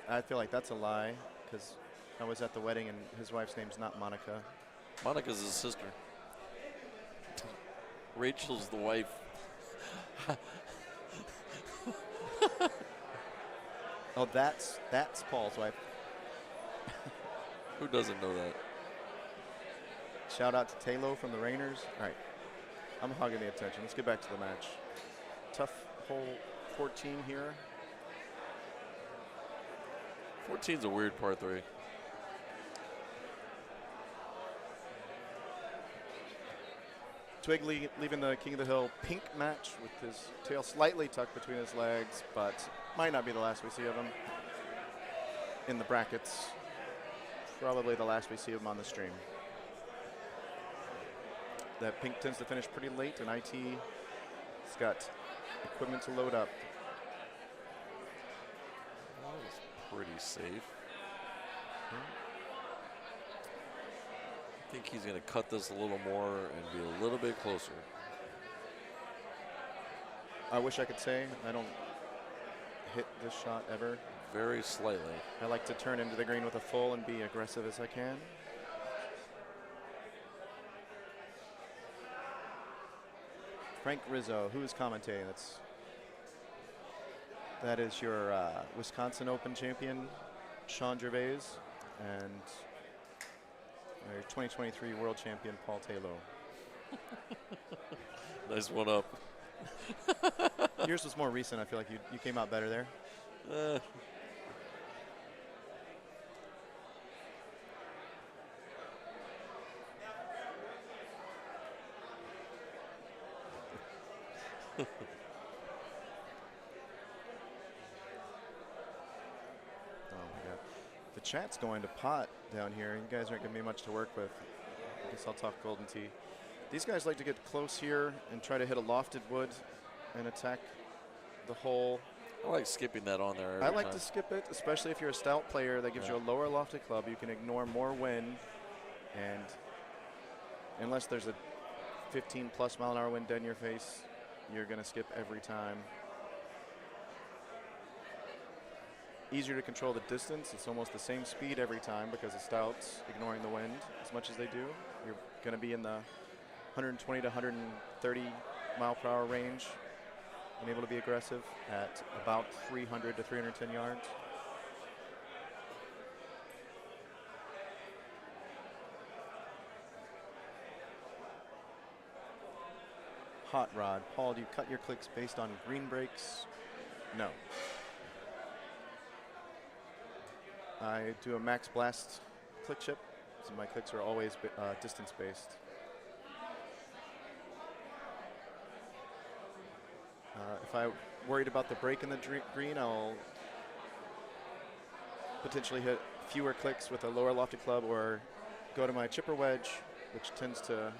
I feel like that's a lie because I was at the wedding and his wife's name's not Monica. Monica's his sister. Rachel's the wife. Oh, that's Paul's wife. Who doesn't know that? Shout out to Taylor from the Rainers. All right, I'm hogging the attention. Let's get back to the match. Tough hole 14 here. 14's a weird par 3. Twig leaving the King of the Hill pink match with his tail slightly tucked between his legs, but might not be the last we see of him in the brackets. Probably the last we see of him on the stream. That pink tends to finish pretty late, and IT's got equipment to load up. That was pretty safe. I think he's going to cut this a little more and be a little bit closer. I wish I could say I don't hit this shot ever. Very slightly. I like to turn into the green with a full and be aggressive as I can. Frank Rizzo, who is commentating? That is your Wisconsin Open champion, Sean Gervais, and your 2023 world champion, Paul Taylor. Nice one up. Yours was more recent. I feel like you came out better there. The chat's going to pot down here. You guys aren't giving me much to work with. I guess I'll talk Golden Tee. These guys like to get close here and try to hit a lofted wood and attack the hole. I like skipping that on there. I like to skip it, especially if you're a stout player that gives you a lower lofted club. You can ignore more wind, and unless there's a 15+ mile-an-hour wind dead in your face, you're going to skip every time. Easier to control the distance. It's almost the same speed every time because the stouts ignoring the wind as much as they do. You're going to be in the 120 to 130 mile per hour range and able to be aggressive at about 300 to 310 yards. Hot rod. Paul, do you cut your clicks based on green breaks? No. I do a max blast click chip, so my clicks are always distance based. If I'm worried about the break in the green, I'll potentially hit fewer clicks with a lower lofted club or go to my chipper wedge, which tends to,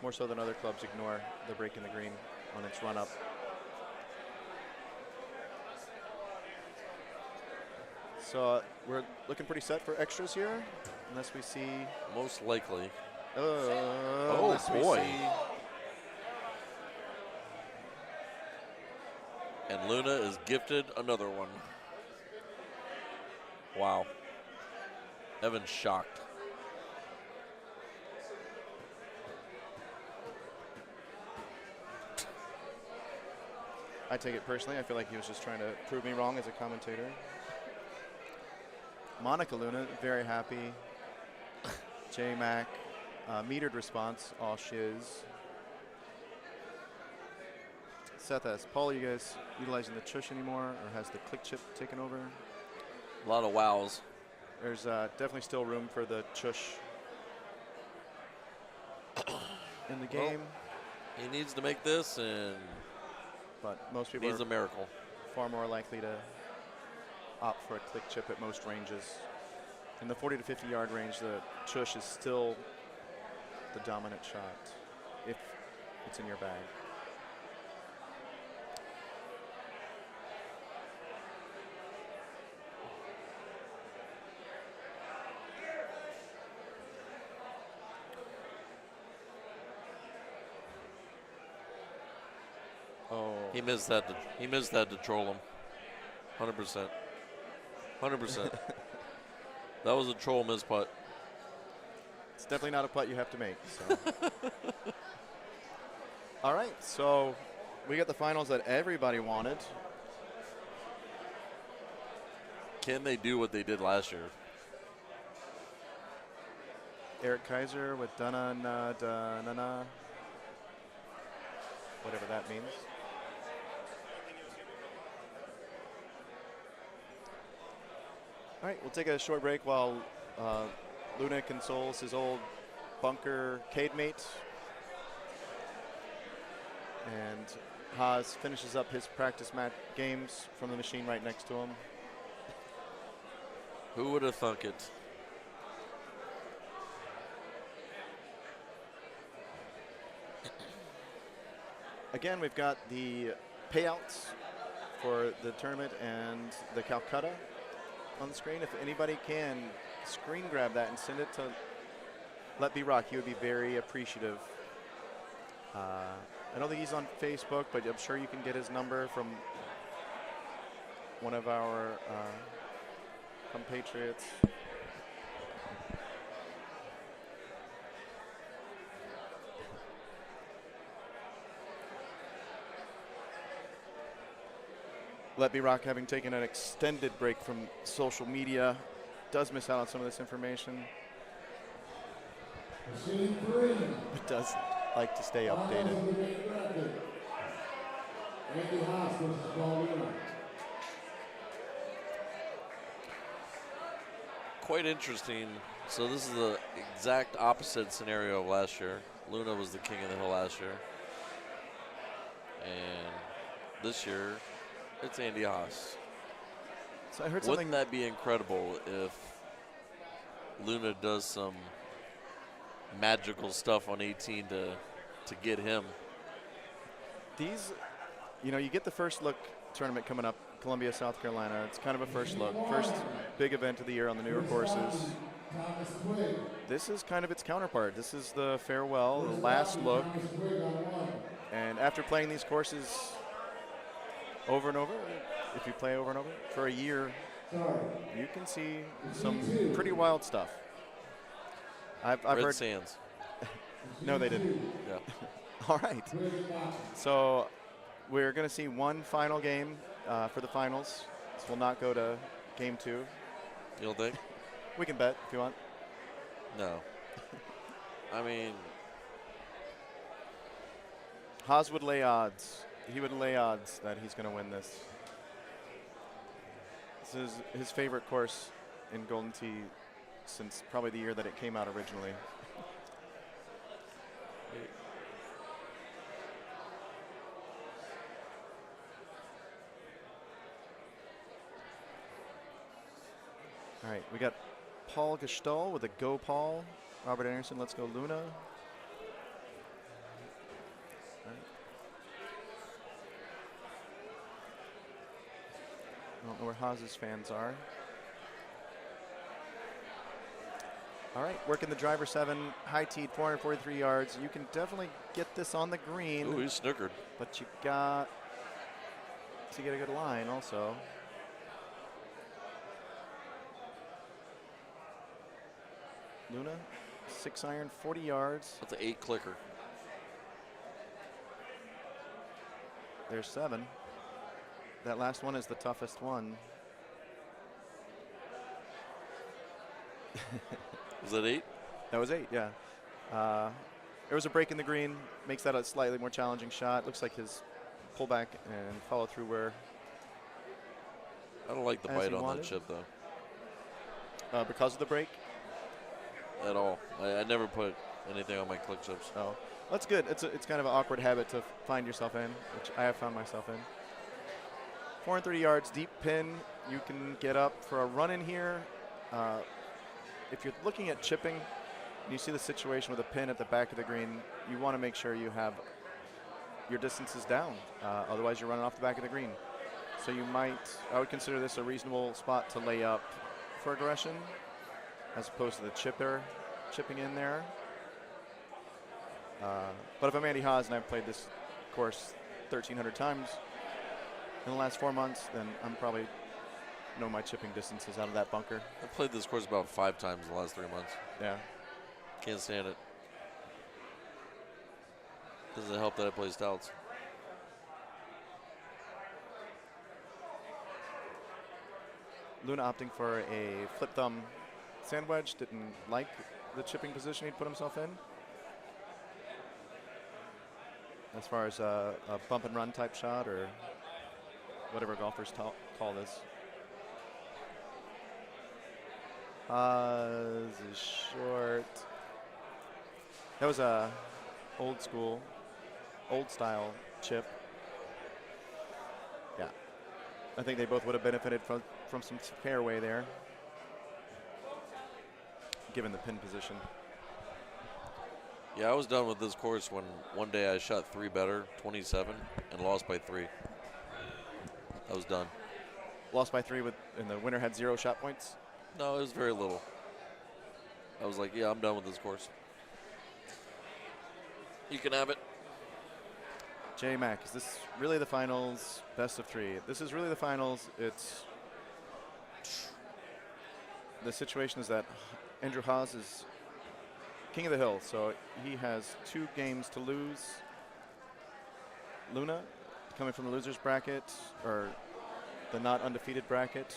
more so than other clubs, ignore the break in the green on its run up. So we're looking pretty set for extras here, unless we see. Most likely. Oh boy. And Luna is gifted another one. Wow. Evan's shocked. I take it personally. I feel like he was just trying to prove me wrong as a commentator. Monica Luna, very happy. J-Mac, metered response, all shiz. Seth S. Paul, are you guys utilizing the chush anymore, or has the click chip taken over? A lot of wows. There's definitely still room for the chush in the game. Well, he needs to make this, but most people needs a miracle. Far more likely to opt for a click chip at most ranges. In the 40 to 50 yard range, the chush is still the dominant shot if it's in your bag. Oh. He missed that. He missed that to troll him. 100%. 100%. That was a troll miss putt. It's definitely not a putt you have to make. So. All right, so we got the finals that everybody wanted. can they do what they did last year? Eric Kaiser with da-na-na-da-na-na. Whatever that means. All right, we'll take a short break while Luna consoles his old bunker cade mate. And Haas finishes up his practice mat games from the machine right next to him. Who would have thunk it? Again, we've got the payouts for the tournament and the Calcutta on the screen. If anybody can screen grab that and send it to Let Be Rock, he would be very appreciative. I don't think he's on Facebook, but I'm sure you can get his number from one of our compatriots. Let Be Rock, having taken an extended break from social media, does miss out on some of this information. But does like to stay updated. Quite interesting. So this is the exact opposite scenario of last year. Luna was the king of the hill last year. And this year, it's Andy Haas. So I heard Wouldn't that be incredible if Luna does some magical stuff on 18 to get him? These, you know, you get the first look tournament coming up, Columbia, South Carolina. It's kind of a first look, first big event of the year on the newer courses. This is kind of its counterpart. This is the farewell, the last look. And after playing these courses over and over, if you play over and over for a year, you can see some pretty wild stuff. I've Red heard Sands. No, they didn't. Yeah. All right. So we're going to see one final game for the finals. This will not go to game 2. You don't think? We can bet if you want. No. I mean, Haas would lay odds. He would lay odds that he's going to win this. This is his favorite course in Golden Tee since probably the year that it came out originally. All right, we got Paul Gestall with a go Paul. Robert Anderson, let's go Luna. I don't know where Haas's fans are. All right, working the driver 7, high teed, 443 yards. You can definitely get this on the green. ooh, he's snookered. But you got to get a good line also. Luna, 6-iron, 40 yards. That's an 8 clicker. There's 7. That last one is the toughest one. Was that 8? That was 8, yeah. There was a break in the green, makes that a slightly more challenging shot. Looks like his pullback and follow through where I don't like the as bite he on wanted. that chip, though. Because of the break? At all. I never put anything on my click chips. Oh, that's good. It's kind of an awkward habit to find yourself in, which I have found myself in. 430 yards, deep pin. You can get up for a run in here. If you're looking at chipping, and you see the situation with a pin at the back of the green, you want to make sure you have your distances down. Otherwise, you're running off the back of the green. So I would consider this a reasonable spot to lay up for aggression, as opposed to the chipping in there. But if I'm Andy Haas and I've played this course 1,300 times in the last 4 months, then I'm probably know my chipping distances out of that bunker. I've played this course about 5 times in the last 3 months. Yeah. Can't stand it. Doesn't help that I play stouts. Luna opting for a flip thumb sand wedge. Didn't like the chipping position he'd put himself in. As far as a bump and run type shot, or whatever golfers call this. This is short. That was a old school, old style chip. Yeah. I think they both would have benefited from some fairway there, given the pin position. Yeah, I was done with this course when one day I shot 3 better, 27, and lost by 3. I was done. Lost by 3 and the winner had 0 shot points? No, it was very little. I was like, yeah, I'm done with this course. You can have it. J Mac, is this really the finals? Best of 3. This is really the finals. It's the situation is that Andrew Haas is king of the hill, so he has 2 games to lose. Luna, coming from the losers bracket, or the not undefeated bracket,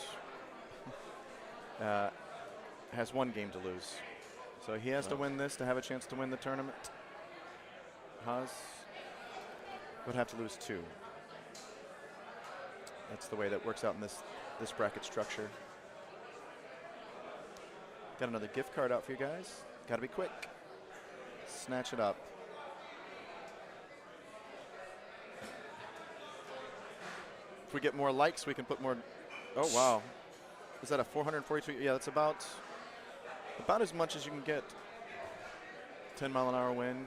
has 1 game to lose. So he has to win this to have a chance to win the tournament. Haas would have to lose 2. That's the way that works out in this bracket structure. Got another gift card out for you guys. Got to be quick. Snatch it up. If we get more likes, we can put more. Oh, wow. Is that a 442? Yeah, that's about as much as you can get. 10-mile-an-hour wind,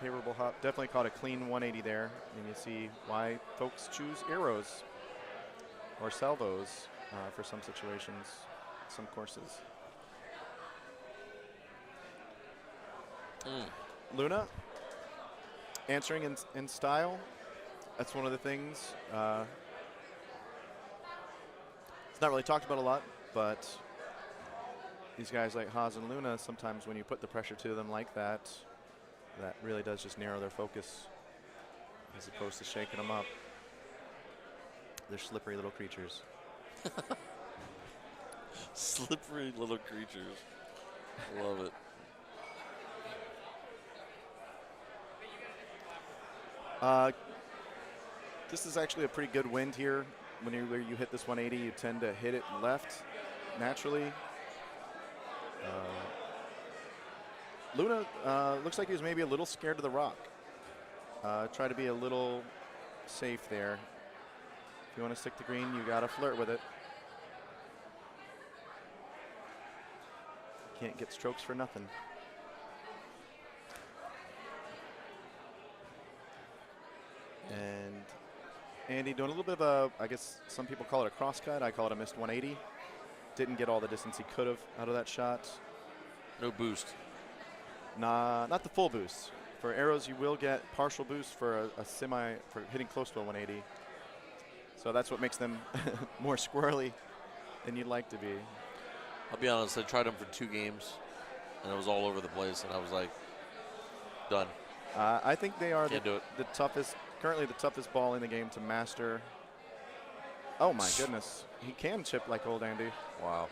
favorable hop. Definitely caught a clean 180 there. And you see why folks choose arrows or salvos for some situations, some courses. Luna, answering in style. That's one of the things. It's not really talked about a lot, but these guys like Haas and Luna, sometimes when you put the pressure to them like that, that really does just narrow their focus as opposed to shaking them up. They're slippery little creatures. Slippery little creatures. Love it. This is actually a pretty good wind here. Whenever you hit this 180, you tend to hit it left naturally. Luna looks like he was maybe a little scared of the rock. Try to be a little safe there. If you want to stick the green, you got to flirt with it. Can't get strokes for nothing. And Andy doing a little bit of a, I guess some people call it a cross cut. I call it a missed 180. Didn't get all the distance he could have out of that shot. No boost. Nah, not the full boost. For arrows, you will get partial boost for a semi, for hitting close to a 180. So that's what makes them more squirrely than you'd like to be. I'll be honest, I tried them for 2 games, and it was all over the place, and I was like, done. I think they are Can't do it. the toughest, currently the toughest ball in the game to master. Oh my goodness, he can chip like old Andy. Wow.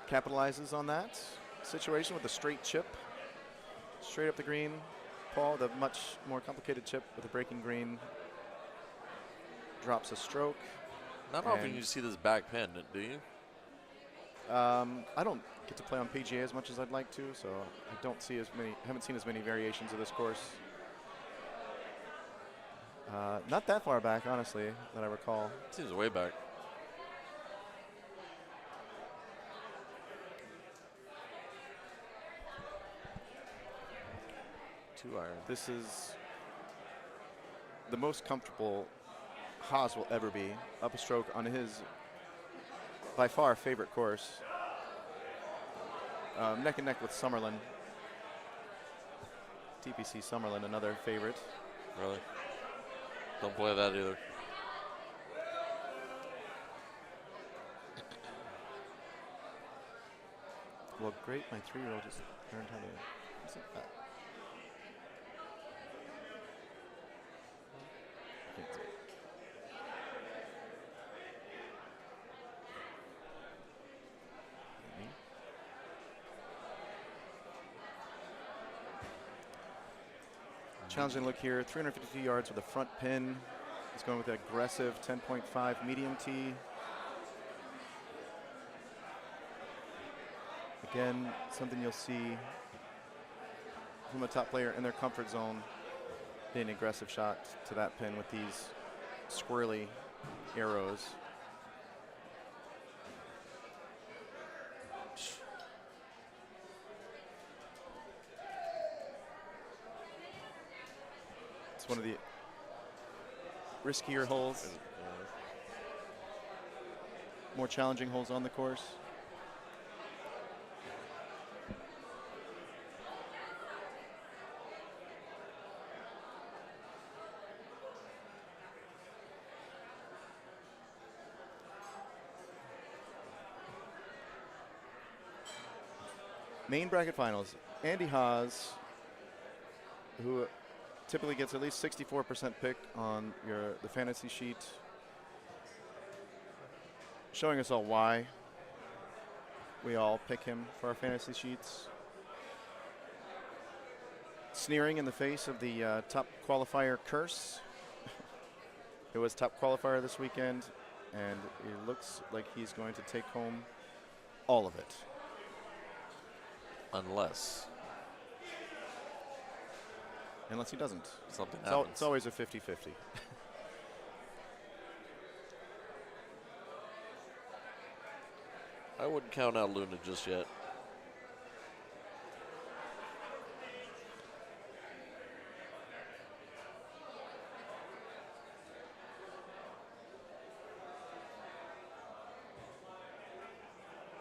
Capitalizes on that situation with a straight chip. Straight up the green. Paul, the much more complicated chip with a breaking green. Drops a stroke. Not often you see this back pin, do you? I don't get to play on PGA as much as I'd like to, so I don't see as many, haven't seen as many variations of this course. Not that far back, honestly, that I recall. Seems way back. Two iron. This is the most comfortable Haas will ever be. Up a stroke on his, by far, favorite course. Neck and neck with Summerlin. TPC Summerlin, another favorite. Really? Don't play that either. Well, great. My 3-year-old just learned how to. Can't do it. Challenging look here, 352 yards with a front pin. He's going with an aggressive 10.5 medium tee. Again, something you'll see from a top player in their comfort zone, being an aggressive shot to that pin with these swirly arrows. It's one of the riskier holes, more challenging holes on the course. Main bracket finals. Andy Haas, who typically gets at least 64% picked on the fantasy sheet, showing us all why we all pick him for our fantasy sheets. Sneering in the face of the top qualifier curse. It was top qualifier this weekend, and it looks like he's going to take home all of it. Unless he doesn't. Something happens. It's always a 50-50. I wouldn't count out Luna just yet.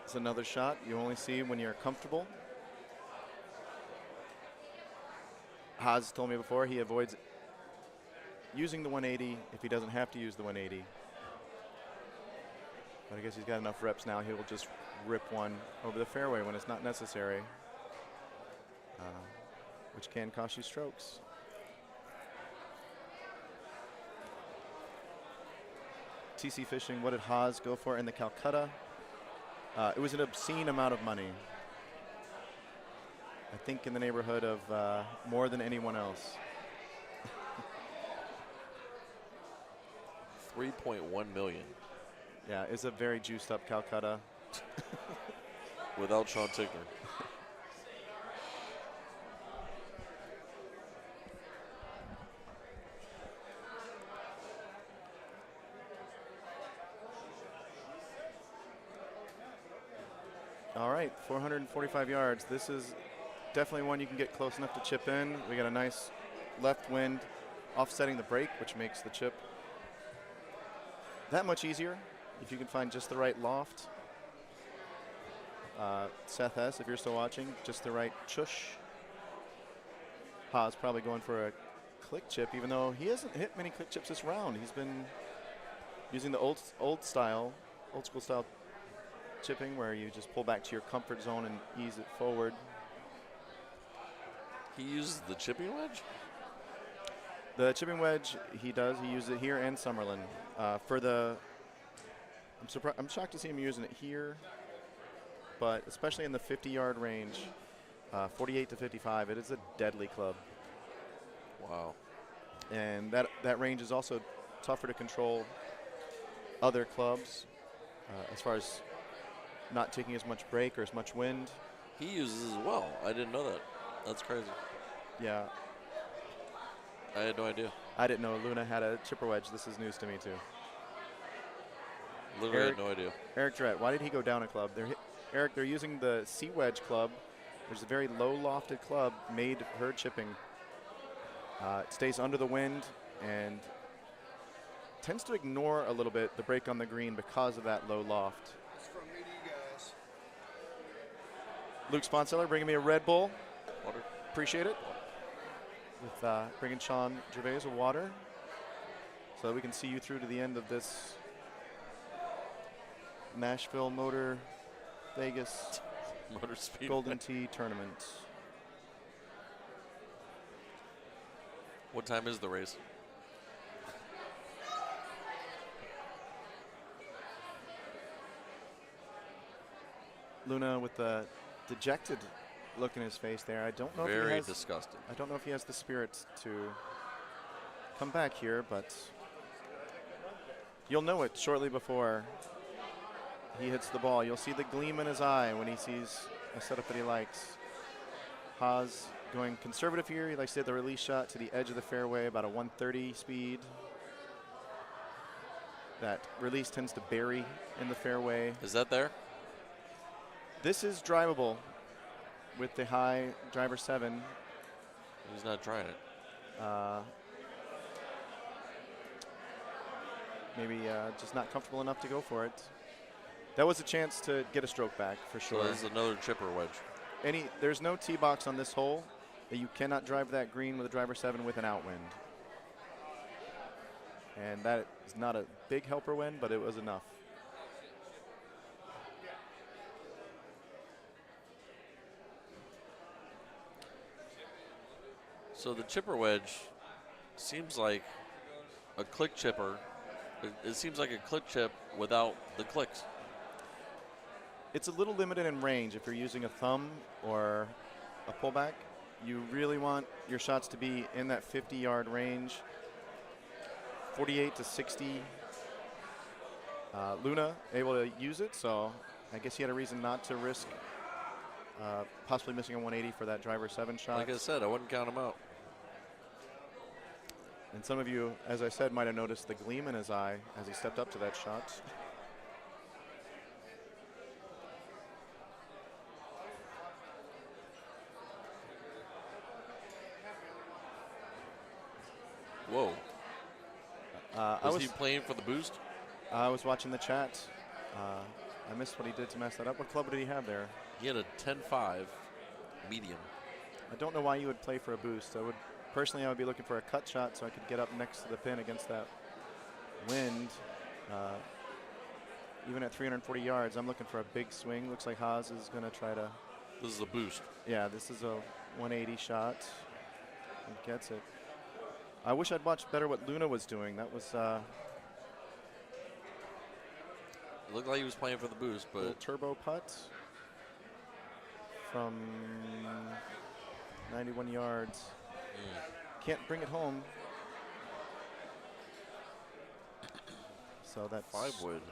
It's another shot you only see when you're comfortable. Haas told me before he avoids using the 180 if he doesn't have to use the 180. But I guess he's got enough reps now. He will just rip one over the fairway when it's not necessary, which can cost you strokes. TC Fishing, what did Haas go for in the Calcutta? It was an obscene amount of money. I think in the neighborhood of more than anyone else. 3.1 million. Yeah, it's a very juiced up Calcutta. Without Sean Tickner. All right, 445 yards. This is definitely one you can get close enough to chip in. We got a nice left wind offsetting the break, which makes the chip that much easier if you can find just the right loft. Seth S., if you're still watching, just the right chush. Haas probably going for a click chip, even though he hasn't hit many click chips this round. He's been using the old school style chipping, where you just pull back to your comfort zone and ease it forward. He uses the chipping wedge? The chipping wedge, he does. He uses it here and Summerlin. I'm shocked to see him using it here, but especially in the 50-yard range, 48 to 55, it is a deadly club. Wow. And that range is also tougher to control other clubs as far as not taking as much break or as much wind. He uses as well. I didn't know that. That's crazy. Yeah. I had no idea. I didn't know Luna had a chipper wedge. This is news to me, too. Literally had no idea. Eric Drett, why did he go down a club? They're using the C wedge club, which is a very low lofted club made for chipping. It stays under the wind and tends to ignore a little bit the break on the green because of that low loft. It's from me to you guys. Luke Sponseller bringing me a Red Bull. Water. Appreciate it. With bringing Sean Gervais a water so that we can see you through to the end of this Nashville Motor Vegas Motor Speedway Golden Tee tournament. What time is the race? Luna with the dejected look in his face there. I don't know if he Very has, disgusted. I don't know if he has the spirit to come back here, but you'll know it shortly before he hits the ball. You'll see the gleam in his eye when he sees a setup that he likes. Haas going conservative here. He likes to hit the release shot to the edge of the fairway, about a 130 speed. That release tends to bury in the fairway. Is that there? This is drivable with the high driver 7. He's not trying it. Maybe just not comfortable enough to go for it. That was a chance to get a stroke back for sure. So this is another chipper wedge. There's no tee box on this hole. You cannot drive that green with a driver 7 with an outwind. And that is not a big helper win, but it was enough. So the chipper wedge seems like a click chipper. It seems like a click chip without the clicks. It's a little limited in range if you're using a thumb or a pullback. You really want your shots to be in that 50-yard range, 48 to 60. Luna able to use it, so I guess he had a reason not to risk possibly missing a 180 for that driver 7 shot. Like I said, I wouldn't count him out. And some of you, as I said, might have noticed the gleam in his eye as he stepped up to that shot. Whoa. Was he playing for the boost? I was watching the chat. I missed what he did to mess that up. What club did he have there? He had a 10-5 medium. I don't know why you would play for a boost. Personally, I would be looking for a cut shot so I could get up next to the pin against that wind. Even at 340 yards, I'm looking for a big swing. Looks like Haas is going to try to... This is a boost. Yeah, this is a 180 shot. And gets it. I wish I'd watched better what Luna was doing. That was... It looked like he was playing for the boost, but... Little turbo putt from 91 yards. Can't bring it home. So that's 5 wood.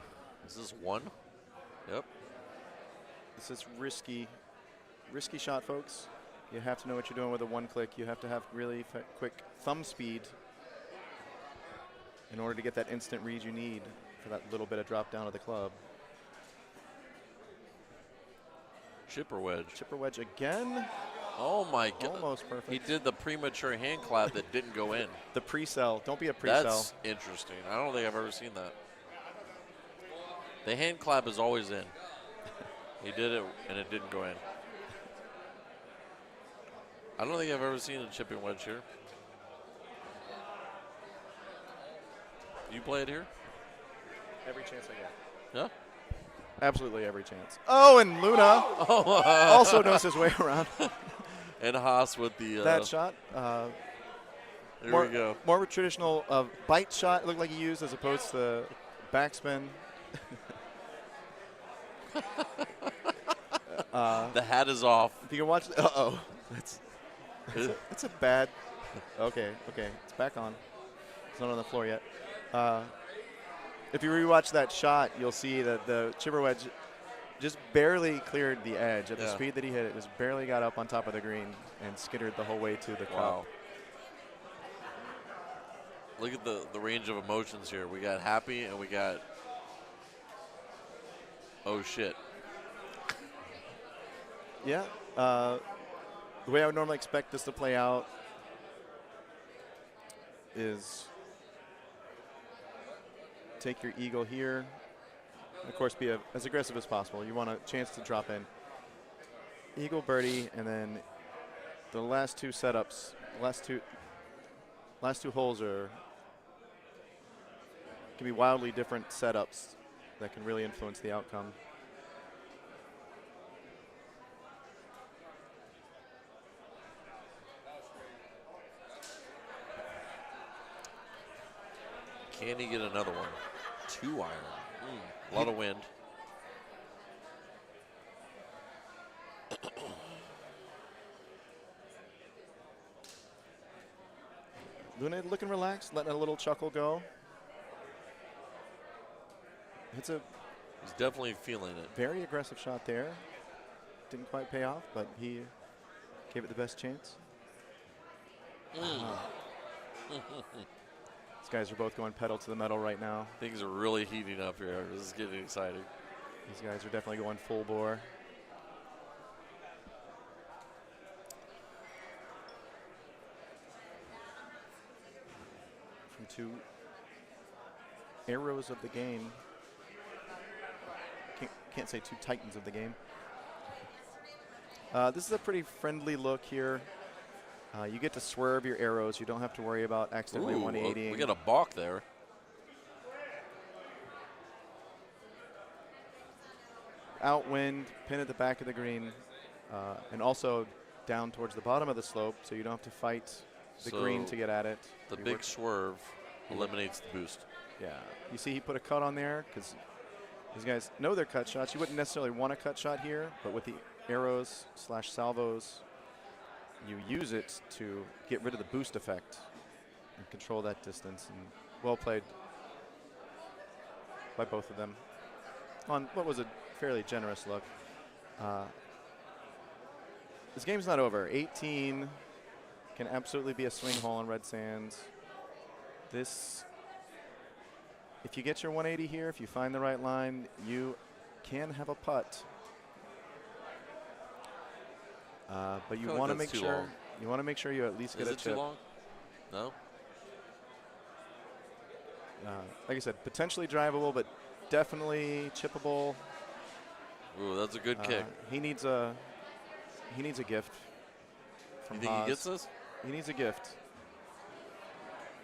Is this 1? Yep. This is risky shot, folks. You have to know what you're doing with a 1-click. You have to have really quick thumb speed in order to get that instant read you need for that little bit of drop down of the club. Chipper wedge. Chipper wedge again. Oh my God. Almost perfect. He did the premature hand clap that didn't go in. The pre-sell. Don't be a pre-sell. That's interesting. I don't think I've ever seen that. The hand clap is always in. He did it and it didn't go in. I don't think I've ever seen a chipping wedge here. You play it here? Every chance I get. Yeah? Absolutely every chance. Oh, and Luna also knows his way around. And Haas with the... that shot. There we go. More of a traditional bite shot, looked like he used, as opposed to backspin. The hat is off. If you can watch... Uh-oh. That's a bad... Okay. It's back on. It's not on the floor yet. If you rewatch that shot, you'll see that the chipper wedge just barely cleared the edge. At the speed that he hit it, just barely got up on top of the green and skittered the whole way to the cup. Look at the range of emotions here. We got happy and we got, oh shit. Yeah. The way I would normally expect this to play out is take your eagle here. Of course, be as aggressive as possible. You want a chance to drop in. Eagle, birdie, and then the last two setups, last two holes can be wildly different setups that can really influence the outcome. Can he get another one? 2 iron. A lot of wind. Luna looking relaxed, letting a little chuckle go. He's definitely feeling it. Very aggressive shot there. Didn't quite pay off, but he gave it the best chance. These guys are both going pedal to the metal right now. Things are really heating up here. This is getting exciting. These guys are definitely going full bore. From two arrows of the game. Can't say two titans of the game. This is a pretty friendly look here. You get to swerve your arrows. You don't have to worry about accidentally 180. We got a balk there. Outwind, pin at the back of the green, and also down towards the bottom of the slope, so you don't have to fight the green to get at it. The big swerve eliminates the boost. Yeah. You see he put a cut on there because these guys know their cut shots. You wouldn't necessarily want a cut shot here, but with the arrows / salvos, you use it to get rid of the boost effect and control that distance. And well played by both of them on what was a fairly generous look. This game's not over. 18 can absolutely be a swing hole on Red Sands. This, if you get your 180 here, if you find the right line, you can have a putt. But you want to make sure you at least get a chip. Is it too long? No. Like I said, potentially drivable, but definitely chippable. Ooh, that's a good kick. He needs a gift from You think Haas. he gets this? He needs a gift.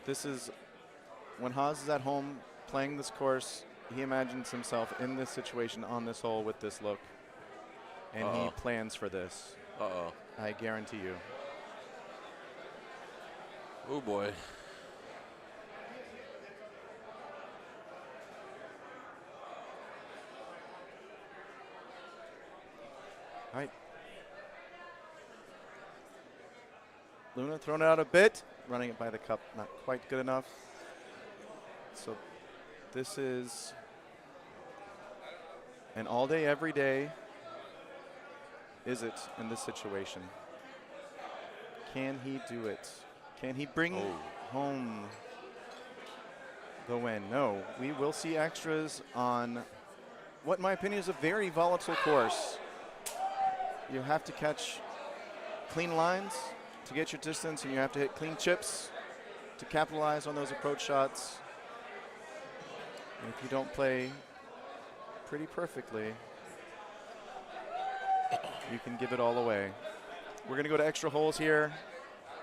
This is when Haas is at home playing this course. He imagines himself in this situation on this hole with this look, and he plans for this. I guarantee you. Oh boy. All right. Luna throwing it out a bit, running it by the cup, not quite good enough. So this is an all day, every day. Is it in this situation? Can he do it? Can he bring home the win? No. We will see extras on what, in my opinion, is a very volatile course. You have to catch clean lines to get your distance, and you have to hit clean chips to capitalize on those approach shots. And if you don't play pretty perfectly, you can give it all away. We're going to go to extra holes here.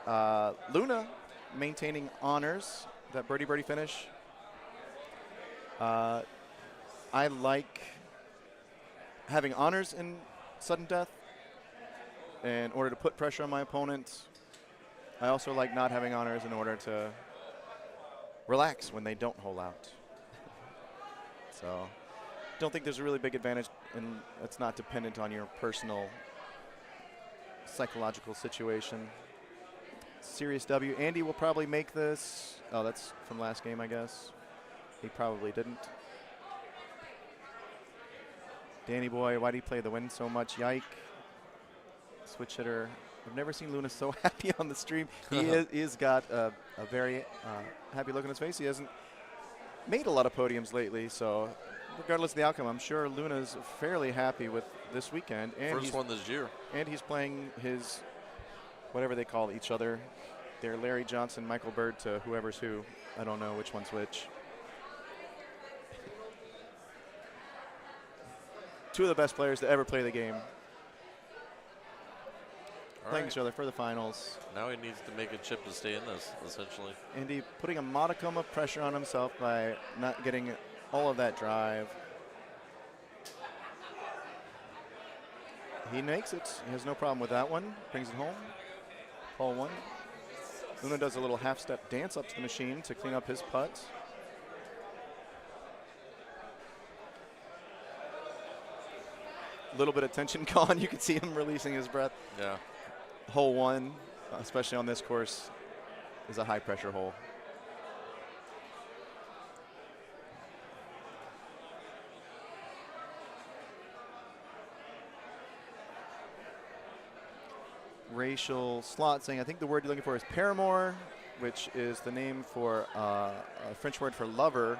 Luna maintaining honors, that birdie finish. I like having honors in sudden death in order to put pressure on my opponent. I also like not having honors in order to relax when they don't hole out. So don't think there's a really big advantage, and it's not dependent on your personal psychological situation. Serious W. Andy will probably make this. Oh, that's from last game, I guess. He probably didn't. Danny boy, why do you play the wind so much? Yike. Switch hitter. I've never seen Luna so happy on the stream. He's got a very happy look on his face. He hasn't made a lot of podiums lately, so regardless of the outcome, I'm sure Luna's fairly happy with this weekend. And First one this year. And he's playing his, whatever they call each other, their Larry Johnson, Michael Bird to whoever's who. I don't know which one's which. Two of the best players to ever play the game. Playing each other for the finals. Now he needs to make a chip to stay in this, essentially. Andy putting a modicum of pressure on himself by not getting all of that drive. He makes it. He has no problem with that one. Brings it home. Hole one. Luna does a little half-step dance up to the machine to clean up his putt. A little bit of tension gone. You can see him releasing his breath. Yeah. Hole one, especially on this course, is a high-pressure hole. Racial slot saying, I think the word you're looking for is paramour, which is the name for a French word for lover.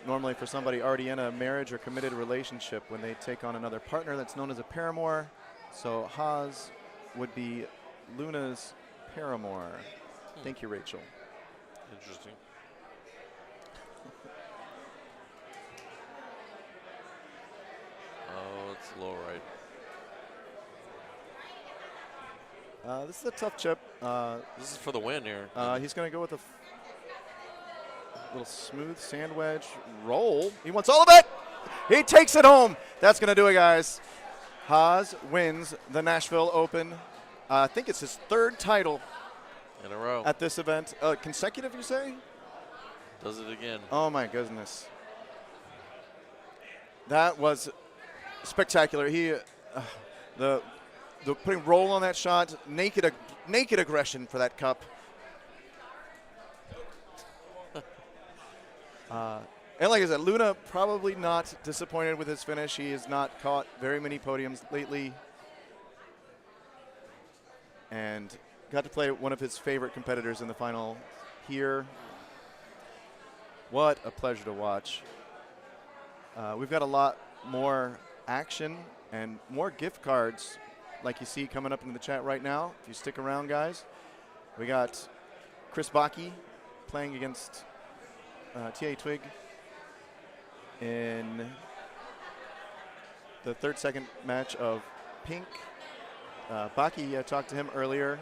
Normally for somebody already in a marriage or committed relationship when they take on another partner, that's known as a paramour. So Haas would be Luna's paramour. Thank you, Rachel. Interesting. Oh, it's low right. This is a tough chip. This is for the win here. He's going to go with a little smooth sand wedge roll. He wants all of it. He takes it home. That's going to do it, guys. Haas wins the Nashville Open. I think it's his 3rd title in a row at this event. Consecutive, you say? Does it again. Oh, my goodness. That was spectacular. He, the putting roll on that shot, naked aggression for that cup. And like I said, Luna probably not disappointed with his finish. He has not caught very many podiums lately. And got to play one of his favorite competitors in the final here. What a pleasure to watch. We've got a lot more action and more gift cards like you see coming up into the chat right now. If you stick around, guys. We got Chris Bakke playing against T.A. Twig in the 3rd second match of pink. Bakke, talked to him earlier.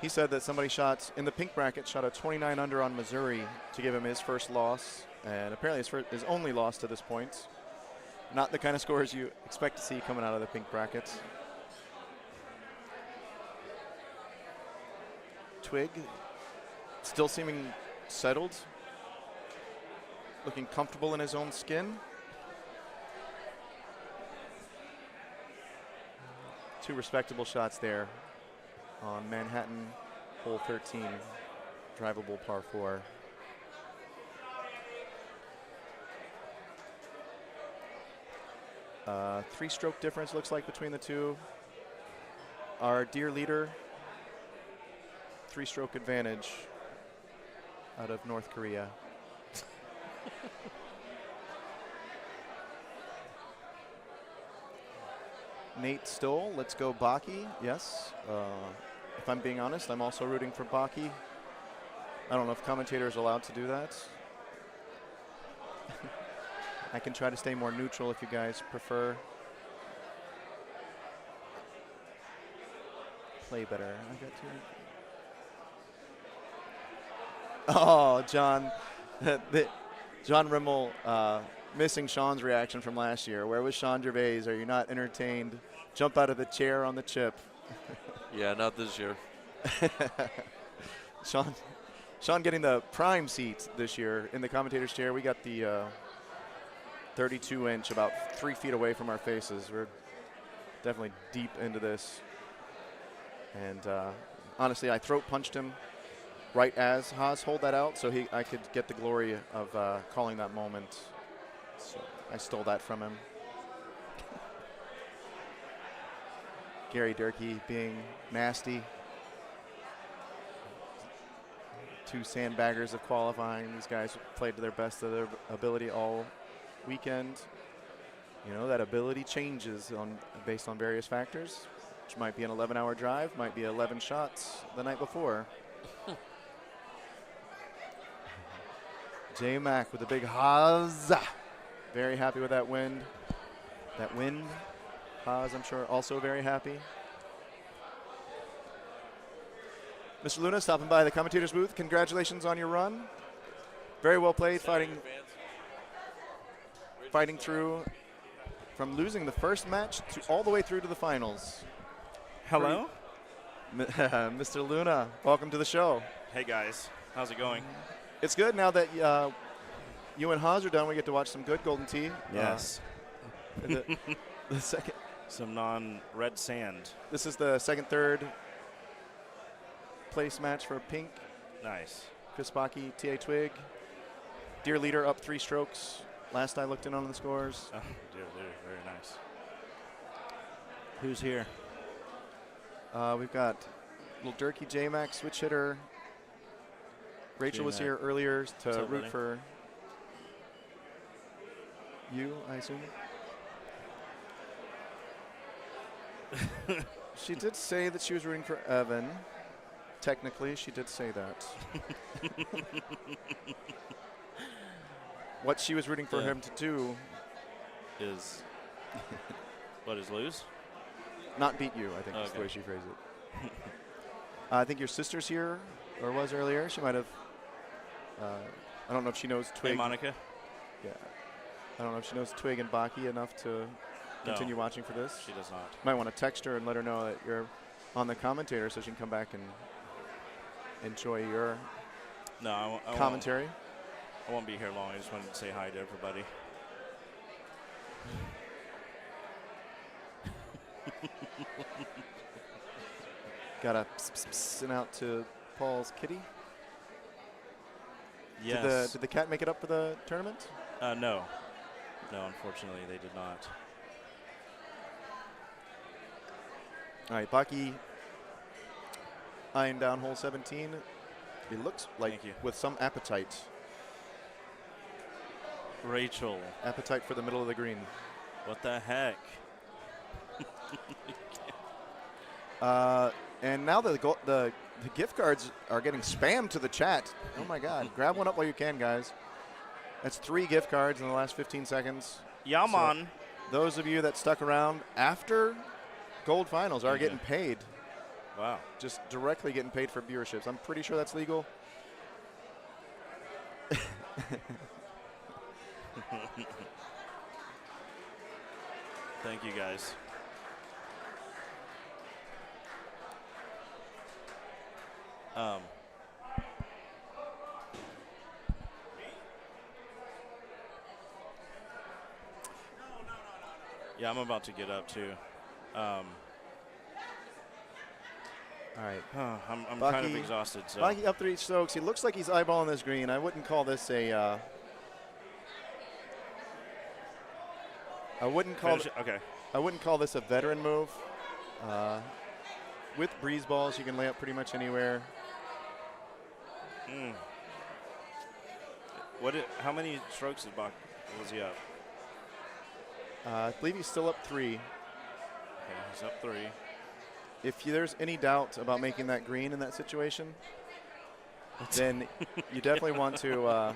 He said that somebody shot in the pink bracket, shot a 29 under on Missouri to give him his first loss, and apparently his only loss to this point. Not the kind of scores you expect to see coming out of the pink bracket. Twig still seeming settled, looking comfortable in his own skin. 2 respectable shots there on Manhattan, hole 13, drivable par 4. Three-stroke difference looks like between the two. Our dear leader, 3-stroke advantage out of North Korea. Nate Stoll, let's go Bakke. Yes. If I'm being honest, I'm also rooting for Bakke. I don't know if commentators are allowed to do that. I can try to stay more neutral if you guys prefer. Play better. I got to. Oh, John. John Rimmel missing Sean's reaction from last year. Where was Sean Gervais? Are you not entertained? Jump out of the chair on the chip. Yeah, not this year. Sean getting the prime seat this year in the commentator's chair. We got the 32-inch about 3 feet away from our faces. We're definitely deep into this. And honestly, I throat punched him right as Haas hold that out, so I could get the glory of calling that moment. So I stole that from him. Gary Durkee being nasty. 2 sandbaggers of qualifying. These guys played to their best of their ability all weekend. You know, that ability changes based on various factors, which might be an 11-hour drive, might be 11 shots the night before. J Mac with a big Haas. Very happy with that win. Haas, I'm sure, also very happy. Mr. Luna stopping by the commentator's booth. Congratulations on your run. Very well played, fighting through from losing the first match to all the way through to the finals. Hello? Mr. Luna, welcome to the show. Hey, guys. How's it going? It's good now that you and Haas are done. We get to watch some good Golden Tee. Yes. The second. Some non-red sand. This is the second, third place match for pink. Nice. Chris Baki, T.A. Twig. Dear leader up 3 strokes. Last I looked in on the scores. Oh, dear leader. Very nice. Who's here? We've got little Durkee J-Max switch hitter. Rachel was here earlier to root for you, I assume. She did say that she was rooting for Evan. Technically, she did say that. What she was rooting for him to do is what is lose? Not beat you, I think is the way she phrased it. I think your sister's here, or was earlier. She might have. I don't know if she knows Twig. Hey, Monica. Yeah. I don't know if she knows Twig and Baki enough to continue watching for this. She does not. Might want to text her and let her know that you're on the commentator so she can come back and enjoy your commentary. I won't be here long. I just wanted to say hi to everybody. Got a send out to Paul's kitty. Yes. Did the cat make it up for the tournament? No. No, unfortunately, they did not. All right, Baki eyeing down hole 17. It looks like with some appetite. Rachel. Appetite for the middle of the green. What the heck? And now the gift cards are getting spammed to the chat. Oh my God! Grab one up while you can, guys. That's 3 gift cards in the last 15 seconds. Yeah, man. So those of you that stuck around after Gold Finals are getting paid. Wow. Just directly getting paid for viewerships. I'm pretty sure that's legal. Thank you, guys. Yeah, I'm about to get up too. All right. I'm kind of exhausted. So. Baki up 3 strokes. He looks like he's eyeballing this green. I wouldn't call this a. I wouldn't call this a veteran move. With breeze balls, you can lay up pretty much anywhere. How many strokes was he up? I believe he's still up 3. Okay, he's up 3. If there's any doubt about making that green in that situation, then you definitely want to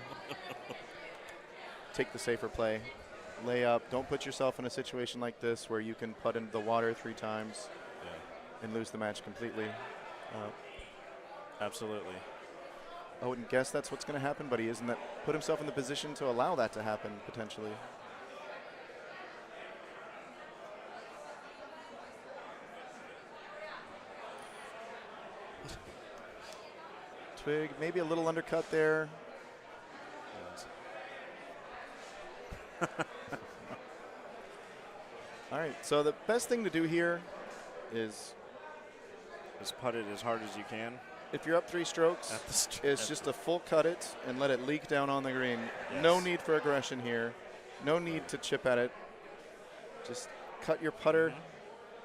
take the safer play. Lay up. Don't put yourself in a situation like this where you can putt into the water 3 times and lose the match completely. Absolutely. I wouldn't guess that's what's going to happen, but he isn't. Put himself in the position to allow that to happen potentially. Twig, maybe a little undercut there. All right, so the best thing to do here is putt it as hard as you can. If you're up 3 strokes, it's just a full cut it and let it leak down on the green. Yes. No need for aggression here. No need to chip at it. Just cut your putter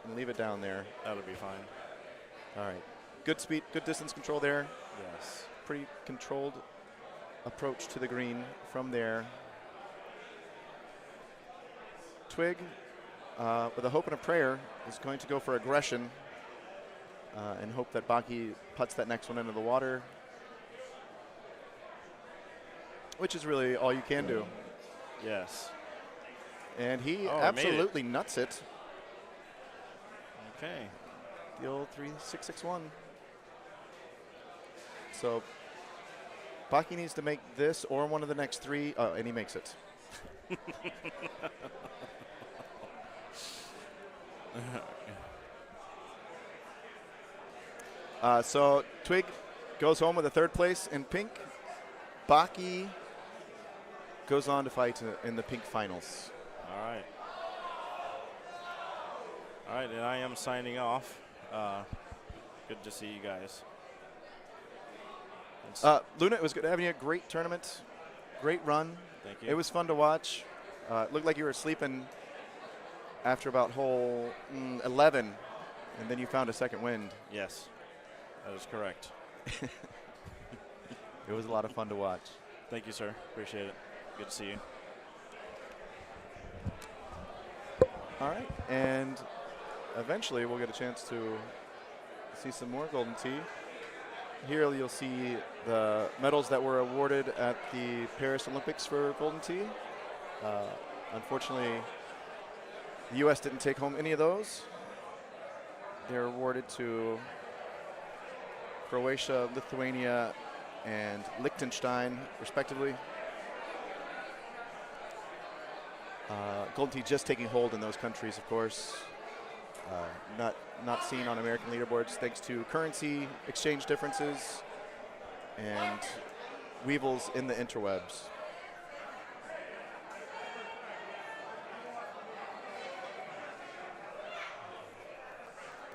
and leave it down there. That'll be fine. All right. Good speed, good distance control there. Yes. Pretty controlled approach to the green from there. Twig, with a hope and a prayer, is going to go for aggression and hope that Baki putts that next one into the water, which is really all you can do. Yes. And he absolutely nuts it. Okay. The old 3-6-6-1. So Baki needs to make this or one of the next 3, and he makes it. So Twig goes home with a 3rd place in pink. Baki goes on to fight in the pink finals. All right. All right, and I am signing off. Good to see you guys. Congrats. Luna, it was good having you. A great tournament, great run. Thank you. It was fun to watch. It looked like you were sleeping after about hole 11, and then you found a second wind. Yes, that is correct. It was a lot of fun to watch. Thank you, sir. Appreciate it. Good to see you. All right, and eventually we'll get a chance to see some more Golden Tee. Here you'll see the medals that were awarded at the Paris Olympics for Golden Tee. Unfortunately, the U.S. didn't take home any of those. They're awarded to Croatia, Lithuania, and Liechtenstein, respectively. Golden Tee just taking hold in those countries, of course. Not seen on American leaderboards thanks to currency exchange differences and weevils in the interwebs.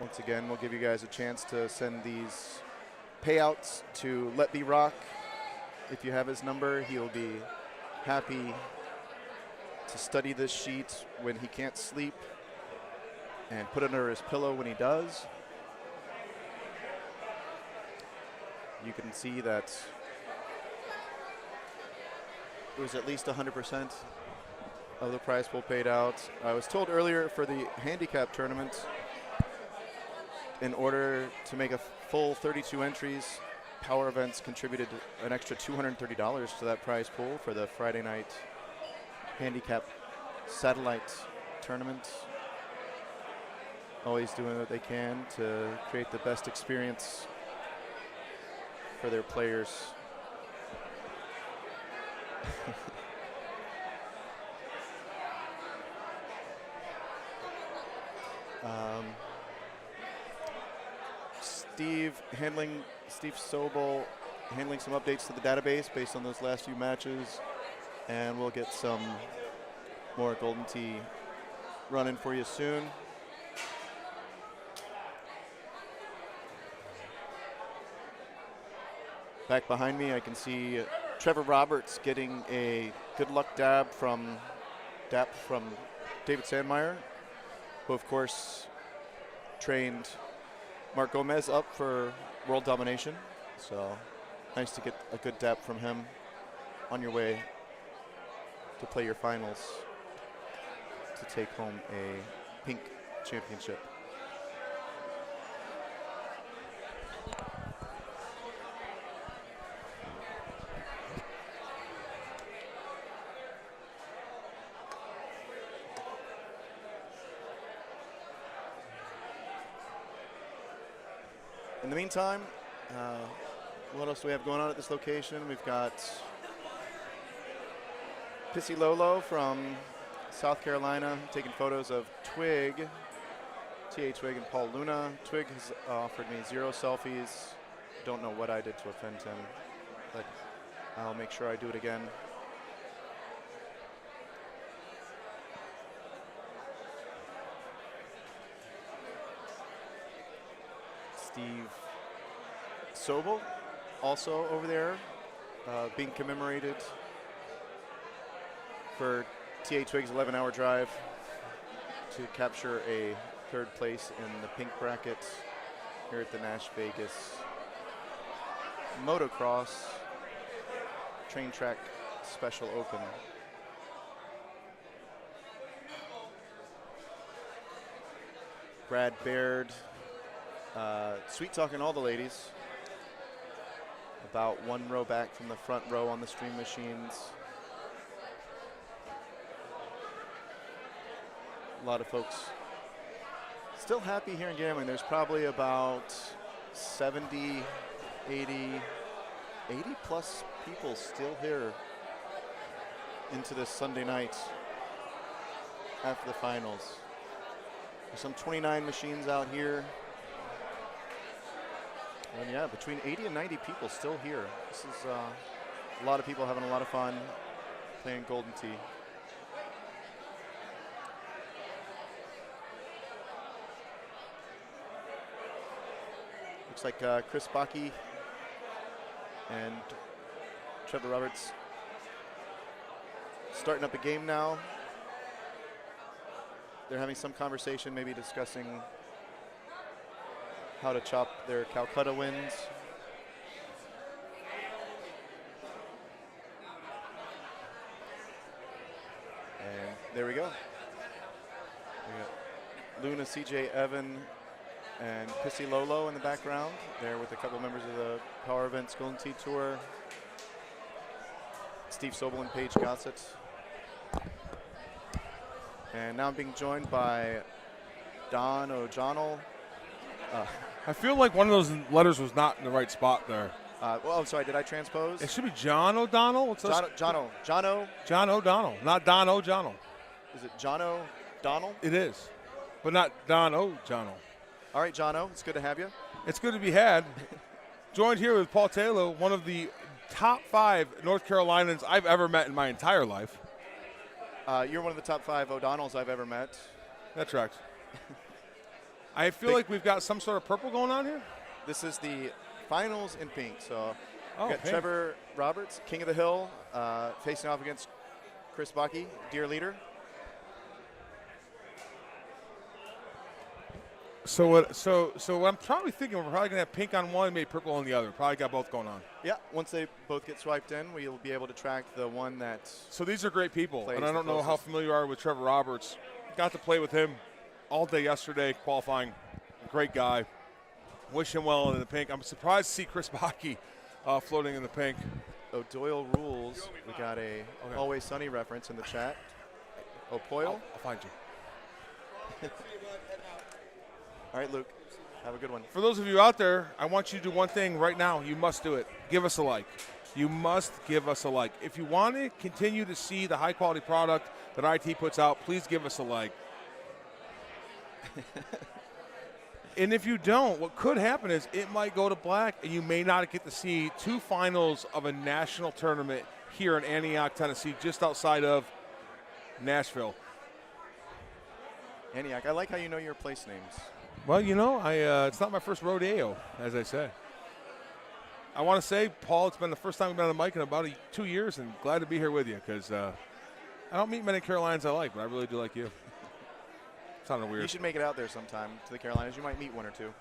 Once again, we'll give you guys a chance to send these payouts to Let Be Rock. If you have his number, he'll be happy to study this sheet when he can't sleep and put it under his pillow when he does. You can see that it was at least 100% of the prize pool paid out. I was told earlier for the handicap tournament, in order to make a full 32 entries, Power Events contributed an extra $230 to that prize pool for the Friday night handicap satellite tournament. Always doing what they can to create the best experience for their players. Steve Sobel handling some updates to the database based on those last few matches, and we'll get some more Golden Tee running for you soon. Back behind me, I can see Trevor Roberts getting a good luck dap from David Sandmeyer, who of course trained Mark Gomez up for world domination. So nice to get a good dap from him on your way to play your finals to take home a pink championship. In the meantime, what else do we have going on at this location? We've got Pissy Lolo from South Carolina taking photos of Twig, T.A. Twig and Paul Luna. Twig has offered me 0 selfies. Don't know what I did to offend him, but I'll make sure I do it again. Steve Sobel also over there being commemorated for T.A. Twig's 11-hour drive to capture a 3rd place in the pink bracket here at the Nash Vegas Motocross Train Track Special Open. Brad Baird sweet talking all the ladies about 1 row back from the front row on the stream machines. A lot of folks still happy here in gambling. There's probably about 70, 80 plus people still here into this Sunday night after the finals. There's some 29 machines out here. And yeah, between 80 and 90 people still here. This is a lot of people having a lot of fun playing Golden Tee. Looks like Chris Bakke and Trevor Roberts starting up a game now. They're having some conversation, maybe discussing how to chop their Calcutta wins. And there we go. We got Luna, CJ, Evan, and Pissy Lolo in the background. There with a couple members of the Power Events Golden Tee Tour. Steve Sobel and Paige Gossett. And now I'm being joined by Don O'Donnell. I feel like one of those letters was not in the right spot there. Well, I'm sorry, did I transpose? It should be John O'Donnell. What's John O'Donnell, not Don O'Donnell. Is it John O'Donnell? It is, but not Don O'Donnell. All right, John O, it's good to have you. It's good to be had. Joined here with Paul Taylor, one of the top 5 North Carolinians I've ever met in my entire life. You're one of the top 5 O'Donnells I've ever met. That's right. I feel like we've got some sort of purple going on here. This is the finals in pink. So we got pink. Trevor Roberts, King of the Hill, facing off against Chris Bakke, Deer Leader. So what I'm probably thinking, we're probably gonna have pink on one, maybe purple on the other. Probably got both going on. Yeah, once they both get swiped in, we'll be able to track the one that. So these are great people, and I plays don't the know how closest. familiar you are with Trevor Roberts. Got to play with him all day yesterday qualifying. Great guy. Wish him well in the pink. I'm surprised to see Chris Bakke floating in the pink. O'Doyle rules. We got a Always Sunny reference in the chat. O'Poyle. I'll find you. All right, Luke. Have a good one. For those of you out there, I want you to do one thing right now. You must do it. Give us a like. You must give us a like. If you want to continue to see the high-quality product that IT puts out, please give us a like. And if you don't, what could happen is it might go to black, and you may not get to see 2 finals of a national tournament here in Antioch, Tennessee, just outside of Nashville. Antioch, I like how you know your place names. Well, you know, it's not my first rodeo, as I say. I want to say, Paul, it's been the first time we've been on the mic in about 2 years, and glad to be here with you because I don't meet many Carolinians I like, but I really do like you. Sounded weird. You should make it out there sometime to the Carolinas. You might meet one or two.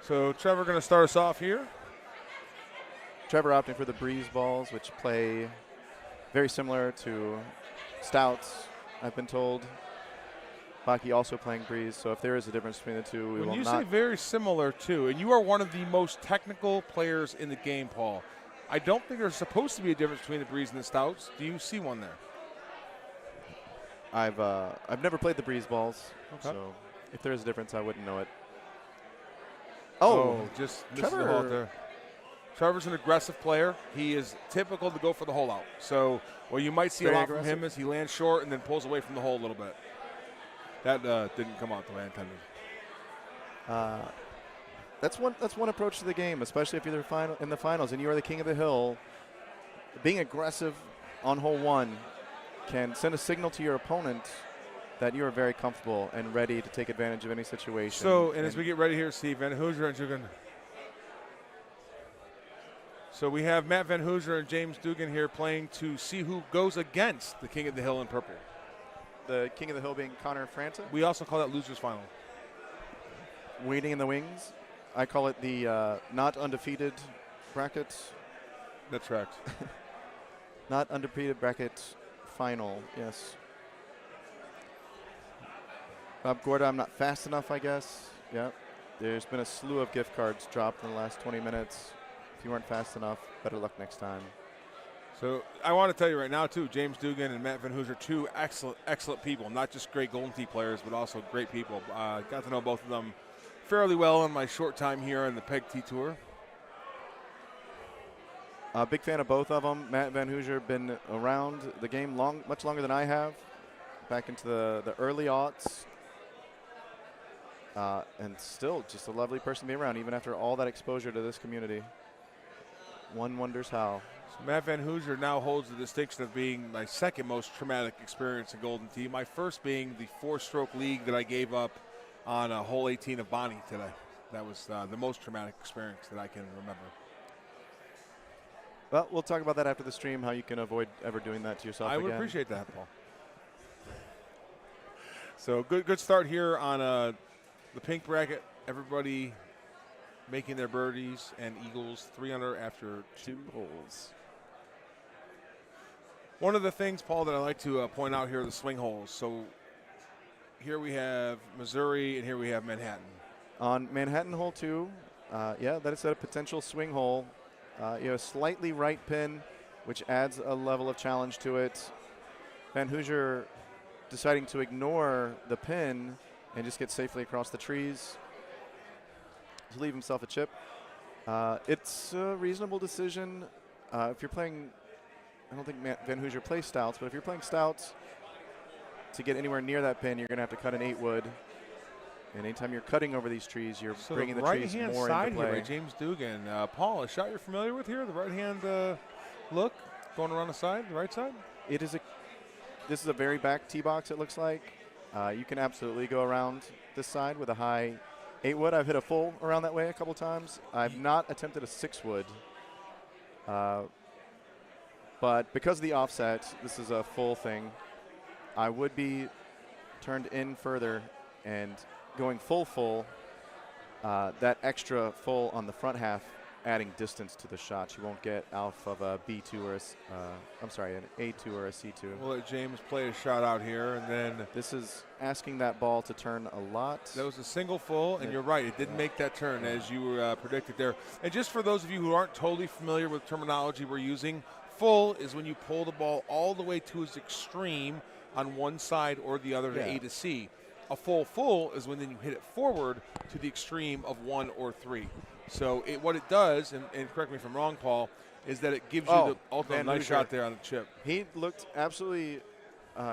So Trevor going to start us off here. Trevor opting for the breeze balls, which play very similar to stouts, I've been told. Bakke also playing breeze, so if there is a difference between the two, we will not. When you say very similar too, and you are one of the most technical players in the game, Paul, I don't think there's supposed to be a difference between the breeze and the stouts. Do you see one there? I've never played the breeze balls, Okay. so if there is a difference, I wouldn't know it. Just misses the hole there. Trevor's an aggressive player. He is typical to go for the hole out. So what you might see a lot from him is he lands short and then pulls away from the hole a little bit. That didn't come out the way I intended. That's one approach to the game, especially if you're in the finals and you are the king of the hill. Being aggressive on hole 1 can send a signal to your opponent that you are very comfortable and ready to take advantage of any situation. So, and as we get ready here, Steve Van Hooser and Dugan. So we have Matt Van Hooser and James Dugan here playing to see who goes against the king of the hill in purple. The king of the hill being Connor Franta. We also call that losers final. Waiting in the wings. I call it the not undefeated bracket. That's right. Not undefeated bracket final, yes. Bob Gorda, I'm not fast enough, I guess. Yep. There's been a slew of gift cards dropped in the last 20 minutes. If you weren't fast enough, better luck next time. So I want to tell you right now, too, James Dugan and Matt Van Hooser, 2 excellent people, not just great Golden Tee players, but also great people. Got to know both of them fairly well in my short time here on the Peg Tee Tour. Big fan of both of them. Matt Van Hooser been around the game much longer than I have, back into the early aughts. And still just a lovely person to be around, even after all that exposure to this community. One wonders how. So Matt Van Hooser now holds the distinction of being my second most traumatic experience in Golden Tee. My first being the 4-stroke league that I gave up on hole 18 of Bonnie today. That was the most traumatic experience that I can remember. Well, we'll talk about that after the stream, how you can avoid ever doing that to yourself I again. would appreciate that, Paul. So good start here on the pink bracket. Everybody making their birdies and eagles 3 under after 2 holes. One of the things, Paul, that I like to point out here are the swing holes. So here we have Missouri and here we have Manhattan. On Manhattan hole 2, that is a potential swing hole. You have a slightly right pin, which adds a level of challenge to it. Van Hoosier deciding to ignore the pin and just get safely across the trees to leave himself a chip. It's a reasonable decision. If you're playing, I don't think Van Hoosier plays stouts, but if you're playing stouts, to get anywhere near that pin, you're going to have to cut an 8-wood. And anytime you're cutting over these trees, you're bringing the trees more into play. Right-hand side here by James Dugan. Paul, a shot you're familiar with here? The right-hand look going around the side, the right side? This is a very back tee box, it looks like. You can absolutely go around this side with a high 8-wood. I've hit a full around that way a couple times. I've not attempted a 6-wood. But because of the offset, this is a full thing. I would be turned in further and going full, that extra full on the front half, adding distance to the shot. You won't get off of a B2 or an A2 or a C2. We'll let James play a shot out here, and then this is asking that ball to turn a lot. That was a single full, and you're right, it didn't make that turn as you predicted there. And just for those of you who aren't totally familiar with terminology we're using, full is when you pull the ball all the way to its extreme on one side or the other to A to C. A full is when then you hit it forward to the extreme of 1 or 3. So what it does, and correct me if I'm wrong, Paul, is that it gives you the ultimate nice shot there on the chip. He looked absolutely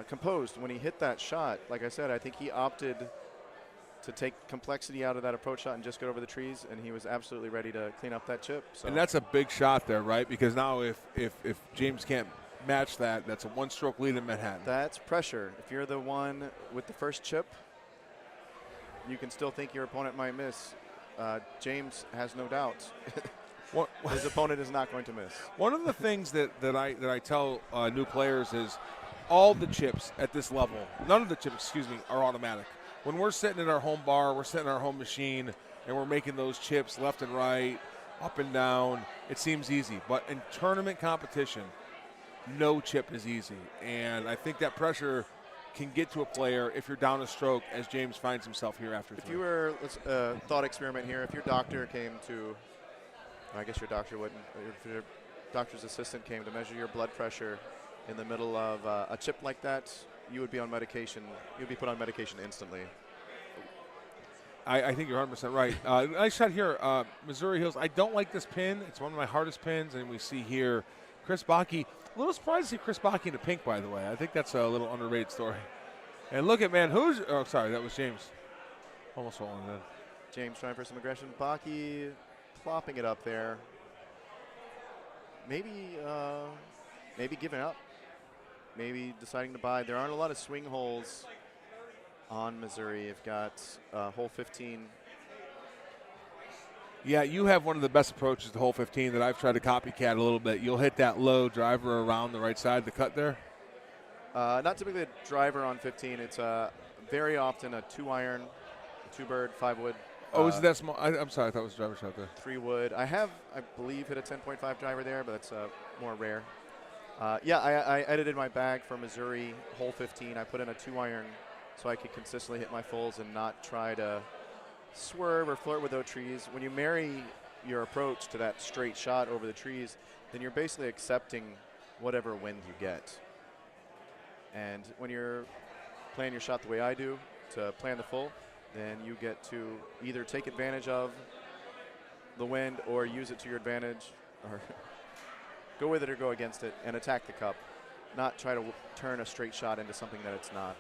composed when he hit that shot. Like I said, I think he opted to take complexity out of that approach shot and just get over the trees, and he was absolutely ready to clean up that chip. So. And that's a big shot there, right? Because now if James can't match that, that's a one-stroke lead in Manhattan. That's pressure. If you're the one with the first chip, you can still think your opponent might miss. James has no doubt. His opponent is not going to miss. One of the things that I tell new players is all the chips at this level, none of the chips, are automatic. When we're sitting in our home bar, we're sitting in our home machine, and we're making those chips left and right, up and down, it seems easy. But in tournament competition, no chip is easy. And I think that pressure can get to a player if you're down a stroke, as James finds himself here after 3. If you were, thought experiment here, if your doctor came to, I guess your doctor wouldn't, if your doctor's assistant came to measure your blood pressure in the middle of a chip like that, you would be on medication. You'd be put on medication instantly. I think you're 100% right. Nice shot here, Missouri Hills. I don't like this pin. It's one of my hardest pins, and we see here Chris Bakke. A little surprised to see Chris Bakke in the pink, by the way. I think that's a little underrated story. And look at Hoosier. Oh, sorry, that was James. Almost falling in. James trying for some aggression. Bakke plopping it up there. Maybe giving up. Maybe deciding to bide. There aren't a lot of swing holes on Missouri. You've got hole 15. Yeah, you have one of the best approaches to hole 15 that I've tried to copycat a little bit. You'll hit that low driver around the right side of the cut there? Not typically a driver on 15. It's very often a 2-iron, 2-bird, 5-wood. Oh, is it that small? I'm sorry, I thought it was a driver shot there. 3-wood. I believe, hit a 10.5 driver there, but that's more rare. I edited my bag for Missouri hole 15. I put in a 2-iron so I could consistently hit my fulls and not try to swerve or flirt with those trees. When you marry your approach to that straight shot over the trees, then you're basically accepting whatever wind you get. And when you're playing your shot the way I do, to plan the full, then you get to either take advantage of the wind or use it to your advantage, or go with it or go against it and attack the cup, not try to turn a straight shot into something that it's not.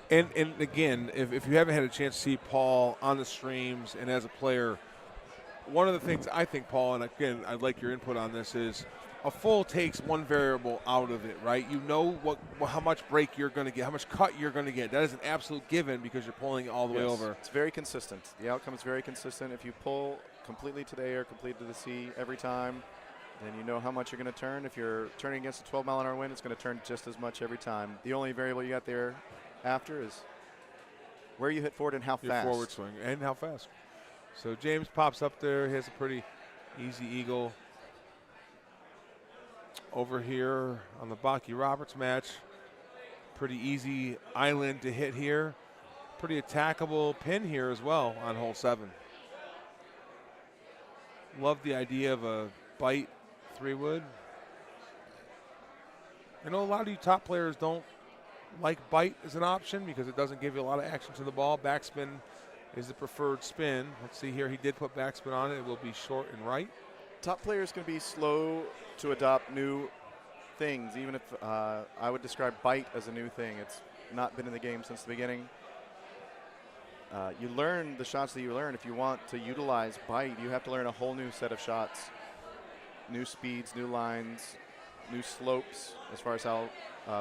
And again, if you haven't had a chance to see Paul on the streams and as a player, one of the things I think, Paul, and again, I'd like your input on this, is a full takes one variable out of it, right? You know how much break you're going to get, how much cut you're going to get. That is an absolute given because you're pulling all the way over. It's very consistent. The outcome is very consistent. If you pull completely to the air, completely to the sea every time, then you know how much you're going to turn. If you're turning against a 12-mile-an-hour wind, it's going to turn just as much every time. The only variable you got there after is where you hit forward and how Your fast. forward swing and how fast. So James pops up there. He has a pretty easy eagle. Over here on the Baki Roberts match, pretty easy island to hit here. Pretty attackable pin here as well on hole 7. Love the idea of a bite 3-wood. I know a lot of you top players don't like bite as an option because it doesn't give you a lot of action to the ball. Backspin is the preferred spin. Let's see here. He did put backspin on it. It will be short and right. Top players can be slow to adopt new things, even if I would describe bite as a new thing. It's not been in the game since the beginning. You learn the shots that you learn. If you want to utilize bite, you have to learn a whole new set of shots. New speeds, new lines, new slopes as far as how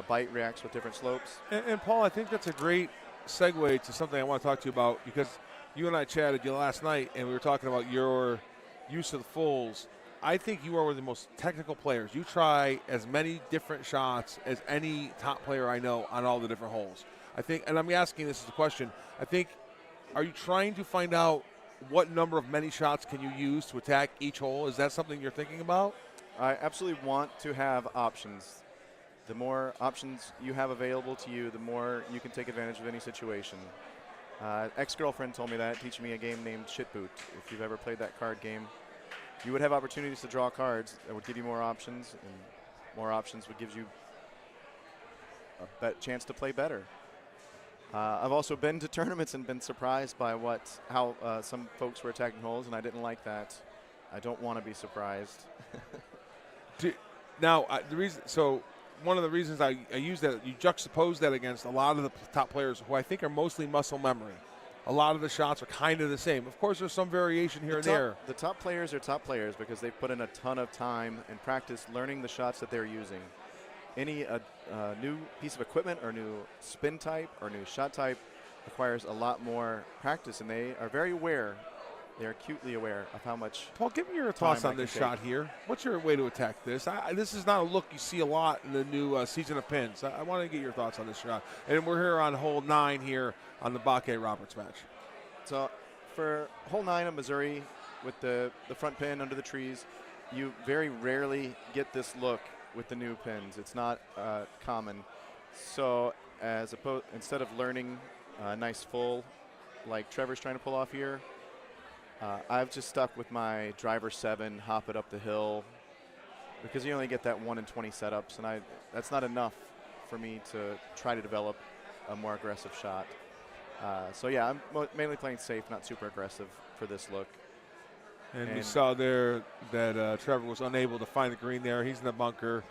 bite reacts with different slopes. And Paul, I think that's a great segue to something I want to talk to you about, because you and I chatted last night and we were talking about your use of the fulls. I think you are one of the most technical players. You try as many different shots as any top player I know on all the different holes. I think, and I'm asking this as a question, I think, are you trying to find out what number of many shots can you use to attack each hole? Is that something you're thinking about? I absolutely want to have options. The more options you have available to you, the more you can take advantage of any situation. Ex-girlfriend told me that, teaching me a game named Shit Boot. If you've ever played that card game, you would have opportunities to draw cards that would give you more options, and more options would give you a chance to play better. I've also been to tournaments and been surprised by how some folks were attacking holes, and I didn't like that. I don't want to be surprised. Now, one of the reasons I use that, you juxtapose that against a lot of the top players who I think are mostly muscle memory. A lot of the shots are kind of the same. Of course, there's some variation here and there. The top players are top players because they've put in a ton of time and practice learning the shots that they're using. Any new piece of equipment or new spin type or new shot type requires a lot more practice, and they are very aware. They're acutely aware of how much. Paul, give me your thoughts on this shot here. What's your way to attack this? This is not a look you see a lot in the new season of pins. I want to get your thoughts on this shot. And we're here on hole 9 here on the Bake Roberts match. So for hole 9 of Missouri with the front pin under the trees, you very rarely get this look with the new pins. It's not common. So instead of learning a nice full like Trevor's trying to pull off here, I've just stuck with my driver 7, hop it up the hill, because you only get that 1 in 20 setups, and that's not enough for me to try to develop a more aggressive shot. So yeah, I'm mainly playing safe, not super aggressive for this look. And we saw there that Trevor was unable to find the green there. He's in the bunker.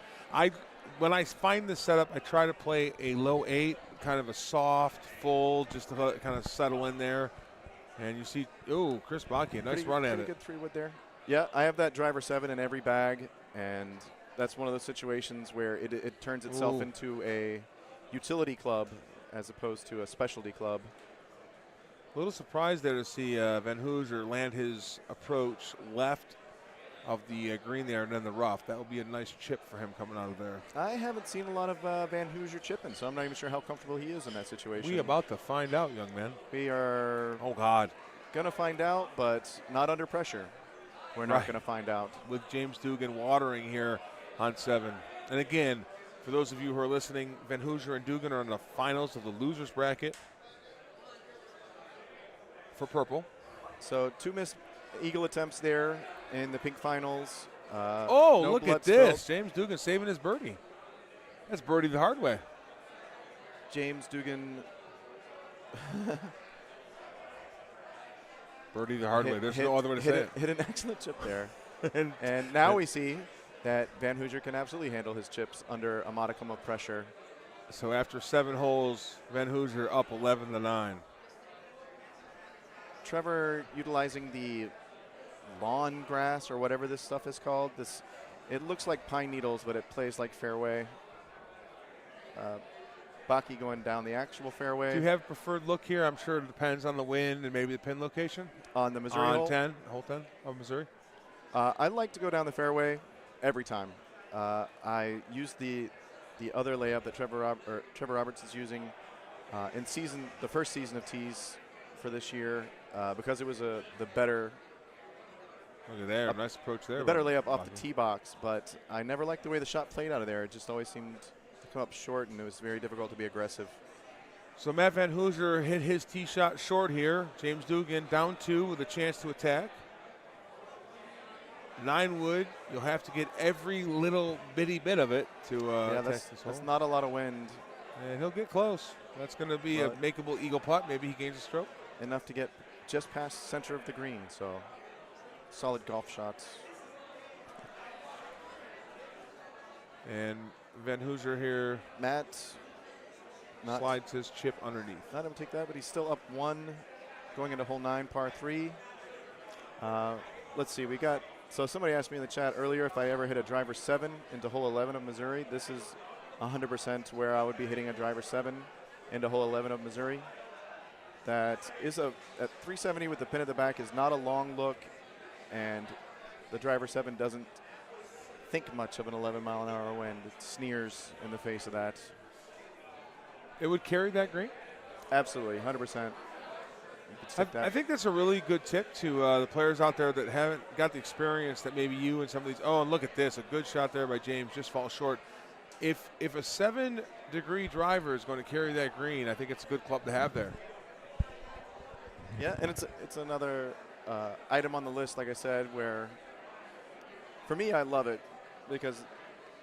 When I find this setup, I try to play a low 8, kind of a soft, full, just to kind of settle in there. And you see, Chris Baki, nice run at it. Good 3-wood there. Yeah, I have that driver 7 in every bag, and that's one of those situations where it turns itself into a utility club as opposed to a specialty club. A little surprised there to see Van Hoosier land his approach left of the green there and then the rough. That will be a nice chip for him coming out of there. I haven't seen a lot of Van Hoosier chipping, so I'm not even sure how comfortable he is in that situation. We about to find out, young man. We are going to find out, but not under pressure. We're not going to find out. With James Dugan watering here on 7. And again, for those of you who are listening, Van Hoosier and Dugan are in the finals of the losers bracket for purple. So 2 missed eagle attempts there in the pink finals. No look at this. Spilled. James Dugan saving his birdie. That's birdie the hard way. James Dugan. Birdie the hard way. There's no other way to say it. Hit an excellent chip there. and now we see that Van Hoosier can absolutely handle his chips under a modicum of pressure. So after 7 holes, Van Hoosier up 11-9. Trevor utilizing the lawn grass or whatever this stuff is called. It looks like pine needles, but it plays like fairway. Baki going down the actual fairway. Do you have a preferred look here? I'm sure it depends on the wind and maybe the pin location. On the Missouri on hole? hole 10 of Missouri. I like to go down the fairway every time. I use the other layup that Trevor Roberts is using in the first season of tees for this year because it was the better. Look at there, nice approach there. The better layup off the tee box, but I never liked the way the shot played out of there. It just always seemed to come up short, and it was very difficult to be aggressive. So Matt Van Hooser hit his tee shot short here. James Dugan down 2 with a chance to attack. 9 wood, you'll have to get every little bitty bit of it to attack this hole. That's not a lot of wind. And he'll get close. That's going to be a makeable eagle putt. Maybe he gains a stroke. Enough to get just past center of the green, so solid golf shots. And Van Hooser here. Matt slides his chip underneath. Not able to take that, but he's still up 1 going into hole 9, par 3. Let's see, so somebody asked me in the chat earlier if I ever hit a driver 7 into hole 11 of Missouri. This is 100% where I would be hitting a driver 7 into hole 11 of Missouri. That is at 370 with the pin at the back is not a long look, and the driver 7 doesn't think much of an 11-mile-an-hour wind. It sneers in the face of that. It would carry that green? Absolutely, 100%. I think that's a really good tip to the players out there that haven't got the experience that maybe you and some of these. Oh, and look at this, a good shot there by James, just falls short. If a 7-degree driver is going to carry that green, I think it's a good club to have there. Yeah, and it's another item on the list, like I said, where for me I love it because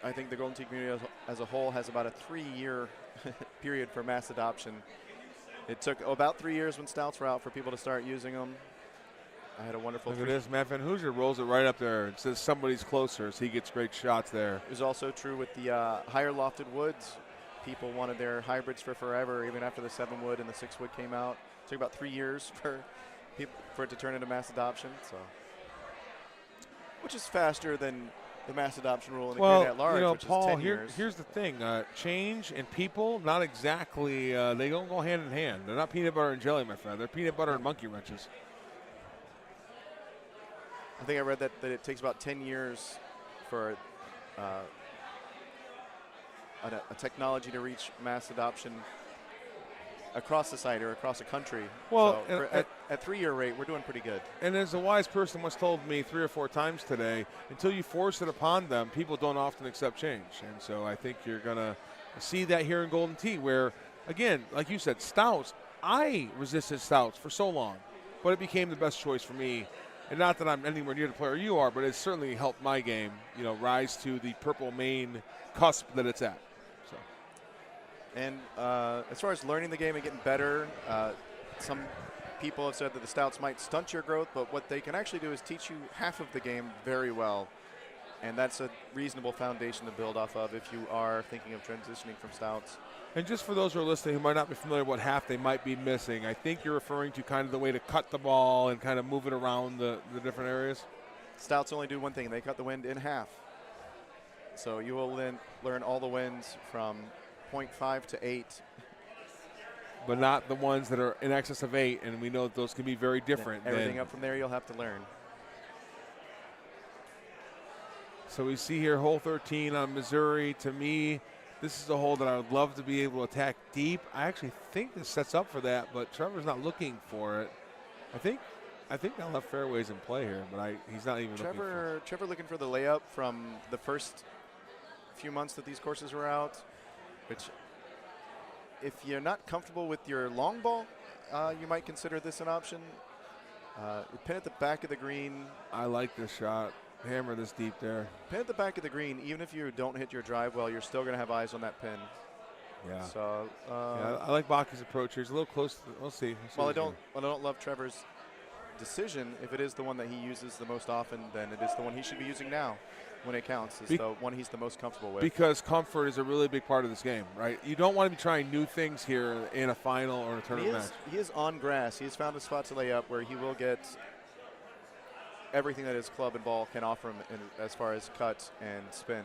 I think the Golden Tee community as a whole has about a 3-year period for mass adoption. It took about 3 years when stouts were out for people to start using them. I had a wonderful. Look at this, Matt Van Hooser rolls it right up there. It says somebody's closer, so he gets great shots there. It was also true with the higher lofted woods. People wanted their hybrids for forever, even after the 7-wood and the 6-wood came out. It took about 3 years for it to turn into mass adoption, so which is faster than the mass adoption rule in the community at large, which Paul, is 10 years. Here's the thing. Change and people, not exactly, they don't go hand in hand. They're not peanut butter and jelly, my friend. They're peanut butter and monkey wrenches. I think I read that it takes about 10 years for a technology to reach mass adoption across society or across a country. Well, so at 3-year rate, we're doing pretty good. And as a wise person once told me 3 or 4 times today, until you force it upon them, people don't often accept change. And so I think you're going to see that here in Golden Tee where, again, like you said, stouts, I resisted stouts for so long, but it became the best choice for me. And not that I'm anywhere near the player you are, but it certainly helped my game, rise to the purple main cusp that it's at. And as far as learning the game and getting better, some people have said that the stouts might stunt your growth, but what they can actually do is teach you half of the game very well. And that's a reasonable foundation to build off of if you are thinking of transitioning from stouts. And just for those who are listening who might not be familiar with what half they might be missing, I think you're referring to kind of the way to cut the ball and kind of move it around the different areas. Stouts only do one thing. They cut the wind in half. So you will then learn all the winds from 0.5 to 8. But not the ones that are in excess of 8, and we know that those can be very different. Everything up from there you'll have to learn. So we see here hole 13 on Missouri. To me, this is a hole that I would love to be able to attack deep. I actually think this sets up for that, but Trevor's not looking for it. I think that left fairway's in play here, but he's not even looking for it. Trevor looking for the layup from the first few months that these courses were out, which if you're not comfortable with your long ball, you might consider this an option. Pin at the back of the green. I like this shot. Hammer this deep there. Pin at the back of the green, even if you don't hit your drive well, you're still going to have eyes on that pin. Yeah. So I like Baki's approach here. He's a little close. We'll see. Well, I don't love Trevor's decision. If it is the one that he uses the most often, then it is the one he should be using now when it counts. Is the one he's the most comfortable with. Because comfort is a really big part of this game, right? You don't want to be trying new things here in a final or a tournament match. He is on grass. He has found a spot to lay up where he will get everything that his club and ball can offer him as far as cut and spin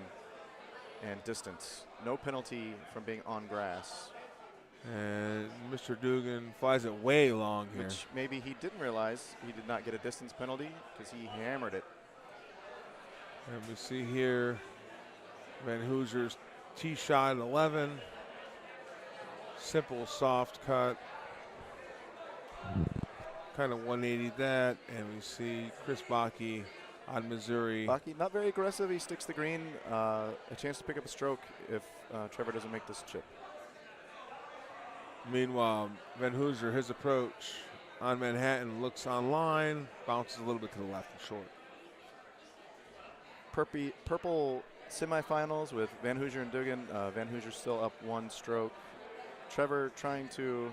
and distance. No penalty from being on grass. And Mr. Dugan flies it way long here. Which maybe he didn't realize he did not get a distance penalty because he hammered it. And we see here Van Hoosier's tee shot at 11. Simple, soft cut. Kind of 180 that. And we see Chris Bakke on Missouri. Bakke not very aggressive. He sticks the green. A chance to pick up a stroke if Trevor doesn't make this chip. Meanwhile, Van Hoosier, his approach on Manhattan, looks online, bounces a little bit to the left and short. Purple semifinals with Van Hoosier and Dugan. Van Hoosier still up 1 stroke. Trevor trying to,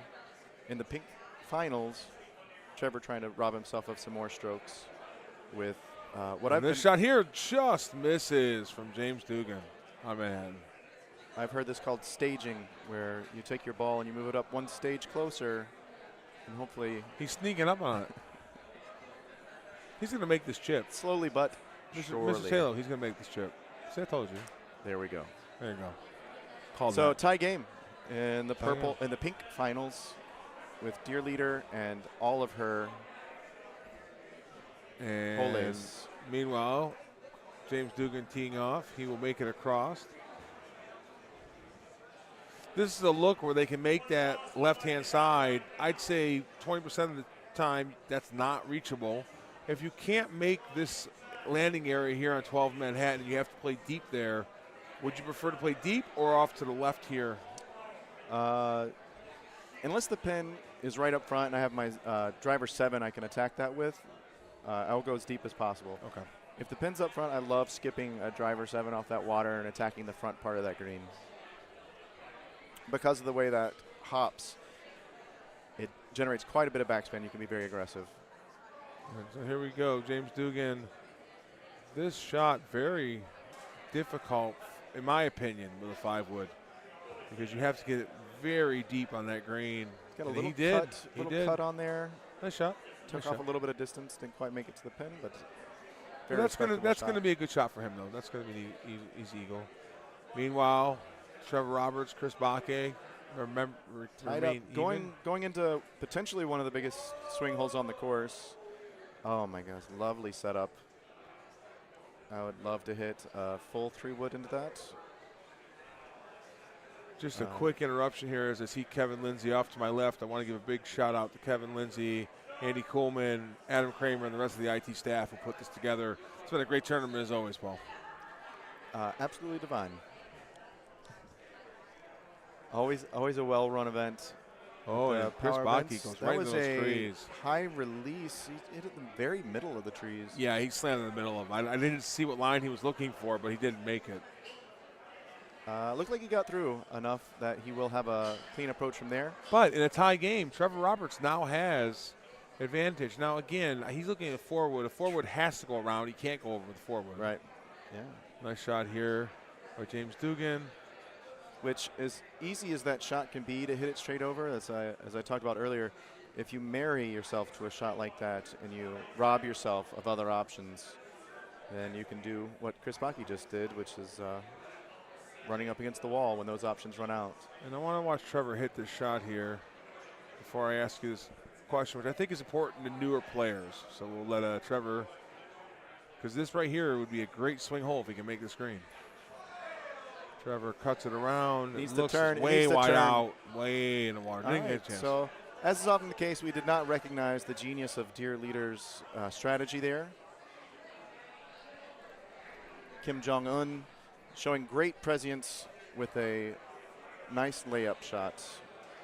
in the pink finals, Trevor trying to rob himself of some more strokes with this shot here just misses from James Dugan on Manhattan. I've heard this called staging, where you take your ball and you move it up 1 stage closer, and hopefully he's sneaking up on it. He's going to make this chip slowly, but surely. Mr. Taylor, he's going to make this chip. See, I told you. There we go. There you go. Called so that. tie game in the purple in the pink finals with Dear Leader and all of her and holes. Meanwhile, James Dugan teeing off. He will make it across. This is a look where they can make that left-hand side. I'd say 20% of the time that's not reachable. If you can't make this landing area here on 12 Manhattan, you have to play deep there. Would you prefer to play deep or off to the left here? Unless the pin is right up front and I have my driver 7 I can attack that with, I'll go as deep as possible. Okay. If the pin's up front, I love skipping a driver 7 off that water and attacking the front part of that green. Because of the way that hops, it generates quite a bit of backspin. You can be very aggressive. And so here we go, James Dugan. This shot very difficult, in my opinion, with a 5-wood, because you have to get it very deep on that green. Got a and little he did. cut on there. Nice shot. Took nice off shot. a little bit of distance. Didn't quite make it to the pin, but well, that's gonna be a good shot for him though. That's gonna be an easy eagle. Meanwhile, Trevor Roberts, Chris Bakke, tied up, going into potentially one of the biggest swing holes on the course. Oh my gosh, lovely setup. I would love to hit a full 3-wood into that. Just a quick interruption here as I see Kevin Lindsay off to my left. I want to give a big shout out to Kevin Lindsay, Andy Coleman, Adam Kramer, and the rest of the IT staff who put this together. It's been a great tournament as always, Paul. Absolutely divine. Always a well-run event. Oh, and Chris Bakke goes right into those trees. High release. He hit it in the very middle of the trees. Yeah, he slammed in the middle of them. I didn't see what line he was looking for, but he didn't make it. Looked like he got through enough that he will have a clean approach from there. But in a tie game, Trevor Roberts now has advantage. Now, again, he's looking at a 4-wood. A 4-wood has to go around. He can't go over with a 4-wood. Right. Yeah. Nice shot here by James Dugan. Which, as easy as that shot can be to hit it straight over, as I talked about earlier, if you marry yourself to a shot like that and you rob yourself of other options, then you can do what Chris Bakke just did, which is running up against the wall when those options run out. And I want to watch Trevor hit this shot here before I ask you this question, which I think is important to newer players. So we'll let Trevor, because this right here would be a great swing hole if he can make this green. Trevor cuts it around. Needs it to looks turn. way wide out, way in the water. Didn't get a chance. So, as is often the case, we did not recognize the genius of Dear Leader's strategy there. Kim Jong-un showing great prescience with a nice layup shot,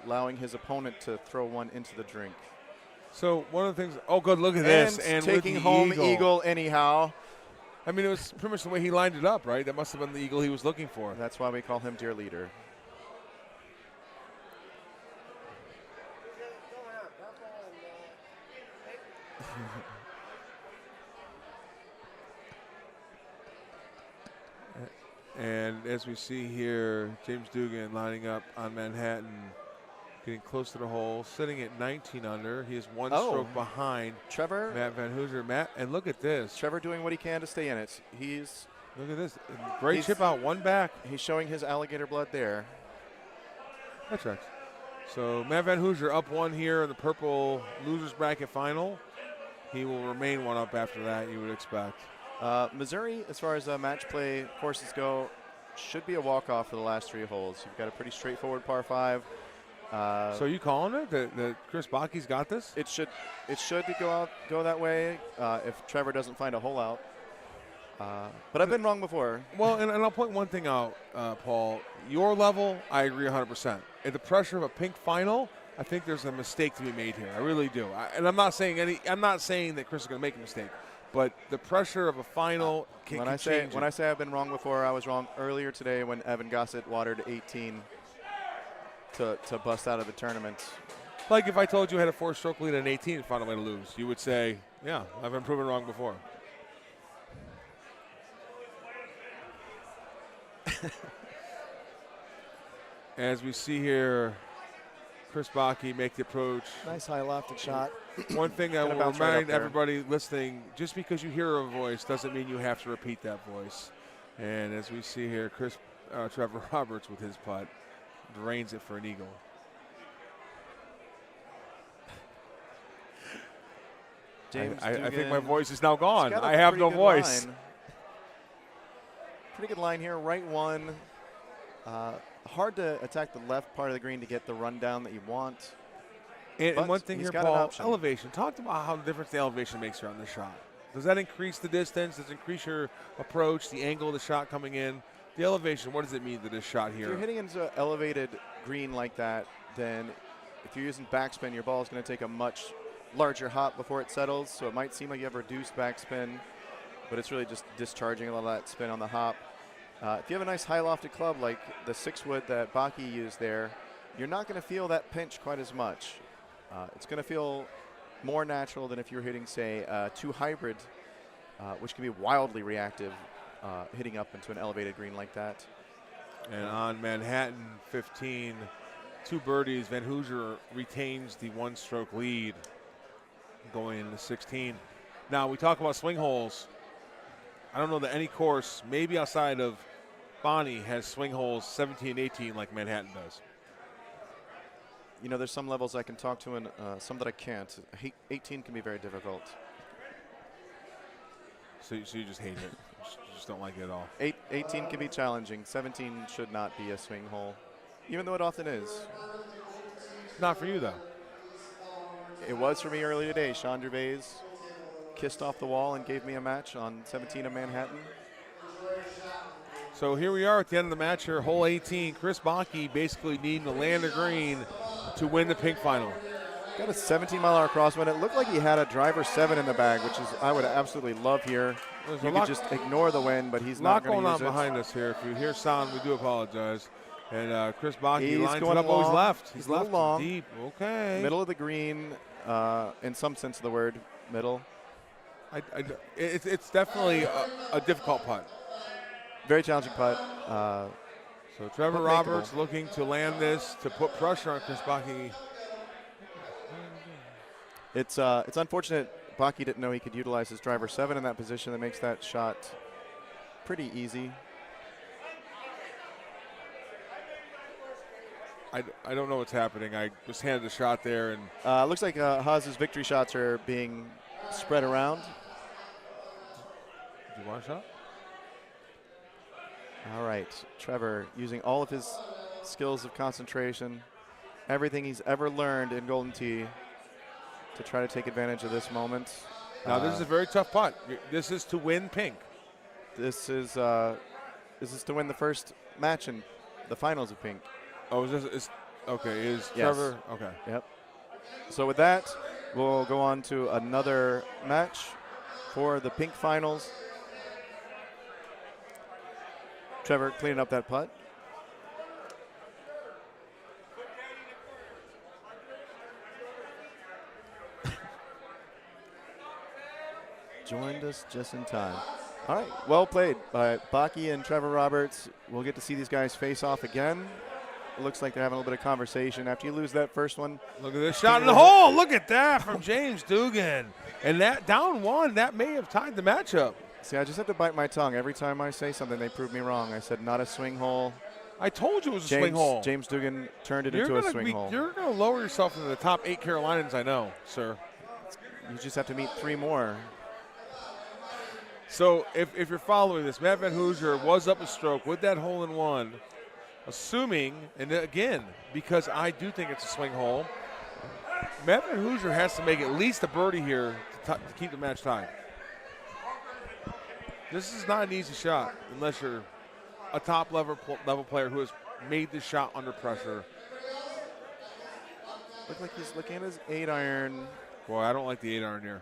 allowing his opponent to throw one into the drink. So one of the things, oh good, look at this. And taking home eagle anyhow. I mean, it was pretty much the way he lined it up, right? That must have been the eagle he was looking for. That's why we call him Dear Leader. And as we see here, James Dugan lining up on Manhattan, getting close to the hole, sitting at 19 under. He is one stroke behind Trevor. Matt Van Hooser. Matt, and look at this. Trevor doing what he can to stay in it. Look at this. Great chip out, one back. He's showing his alligator blood there. That's right. So Matt Van Hooser up one here in the purple losers bracket final. He will remain one up after that, you would expect. Missouri, as far as match play courses go, should be a walk-off for the last 3 holes. You've got a pretty straightforward par 5. So you calling it that Chris Baki's got this? It should go that way if Trevor doesn't find a hole out. But I've been wrong before. Well, and I'll point one thing out, Paul. Your level, I agree 100%. At the pressure of a pink final, I think there's a mistake to be made here. I really do. And I'm not saying that Chris is going to make a mistake, but the pressure of a final can change. When I say I've been wrong before, I was wrong earlier today when Evan Gossett watered 18 to bust out of the tournament. Like if I told you I had a 4-stroke lead at 18 and found a way to lose, you would say, yeah, I've been proven wrong before. As we see here, Chris Baki make the approach. Nice high lofted shot. One thing I will remind everybody listening, just because you hear a voice doesn't mean you have to repeat that voice. And as we see here, Trevor Roberts with his putt drains it for an eagle. James I think my voice is now gone. I have no voice. Pretty good line here, right one. Hard to attack the left part of the green to get the rundown that you want. And one thing here, Paul, elevation. Talk about how the difference the elevation makes here on this shot. Does that increase the distance? Does it increase your approach, the angle of the shot coming in? The elevation, what does it mean to this shot here? If you're hitting into an elevated green like that, then if you're using backspin, your ball is going to take a much larger hop before it settles, so it might seem like you have reduced backspin, but it's really just discharging a lot of that spin on the hop. If you have a nice high lofted club like the 6-wood that Baki used there, you're not going to feel that pinch quite as much. It's going to feel more natural than if you're hitting, say, 2 hybrid, which can be wildly reactive, hitting up into an elevated green like that. And on Manhattan 15, 2 birdies, Van Hooser retains the 1-stroke lead going into 16. Now, we talk about swing holes. I don't know that any course, maybe outside of Bonnie, has swing holes 17 and 18 like Manhattan does. You know, there's some levels I can talk to and some that I can't. 18 can be very difficult. So you just hate it. You just don't like it at all. 18 can be challenging. 17 should not be a swing hole, even though it often is. Not for you, though. It was for me earlier today. Sean Gervais kissed off the wall and gave me a match on 17 of Manhattan. So here we are at the end of the match here, hole 18. Chris Baki basically needing to land the green to win the pink final. Got a 17-mile-an-hour crosswind. It looked like he had a driver 7 in the bag, which is I would absolutely love here. You could just ignore the wind, but he's not going to use it. A lot going on behind us here. If you hear sound, we do apologize. And Chris Baki lines it up. Oh, he's left. He's left long. Deep. Okay. Middle of the green, in some sense of the word, middle. It's definitely a difficult putt. Very challenging putt. So Trevor Roberts looking to land this to put pressure on Chris Baki. It's unfortunate Baki didn't know he could utilize his driver 7 in that position. That makes that shot pretty easy. I don't know what's happening. I just handed the shot there, and looks like Haas's victory shots are being spread around. Did you want a shot? All right, Trevor using all of his skills of concentration, everything he's ever learned in Golden Tee to try to take advantage of this moment. Now this is a very tough putt. This is to win pink. This is to win the first match in the finals of pink. Oh, is yes. Trevor? Okay. Yep. So with that, we'll go on to another match for the pink finals. Trevor cleaning up that putt. Joined us just in time. All right, well played by Baki and Trevor Roberts. We'll get to see these guys face off again It looks like they're having a little bit of conversation after you lose that first one. Look at this shot in the hole. Look at that from James Dugan. And that down one, that may have tied the matchup. See, I just have to bite my tongue. Every time I say something, they prove me wrong. I said not a swing hole. I told you it was a swing hole. James Dugan turned it into a swing hole. You're going to lower yourself into the top 8 Carolinians I know, sir. You just have to meet 3 more. So if you're following this, Matt Van Hoosier was up a stroke with that hole-in-one, assuming, and again, because I do think it's a swing hole, Matt Van Hoosier has to make at least a birdie here to keep the match tied. This is not an easy shot unless you're a top level player who has made this shot under pressure. Looks like he's looking at his 8-iron. Boy, I don't like the 8-iron here.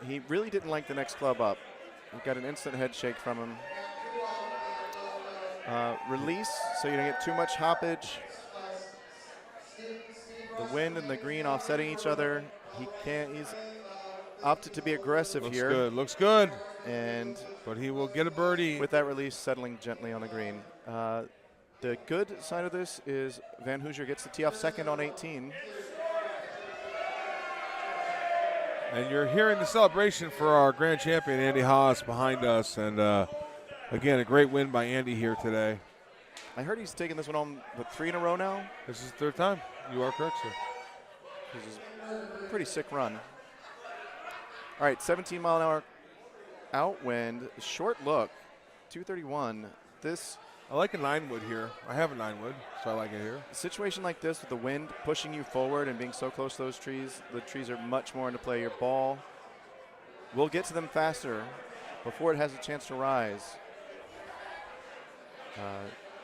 He really didn't like the next club up. He got an instant head shake from him. Release so you don't get too much hoppage. The wind and the green offsetting each other. He's opted to be aggressive here. Looks good. But he will get a birdie. With that release settling gently on the green. The good side of this is Van Hoosier gets the tee off second on 18. And you're hearing the celebration for our grand champion, Andy Haas, behind us. And, again, a great win by Andy here today. I heard he's taking this one on 3 in a row now. This is the 3rd time. You are correct, sir. This is a pretty sick run. All right, 17-mile-an-hour outwind, short look, 231. I like a 9-wood here. I have a 9-wood, so I like it here. A situation like this with the wind pushing you forward and being so close to those trees, the trees are much more into play. Your ball will get to them faster before it has a chance to rise.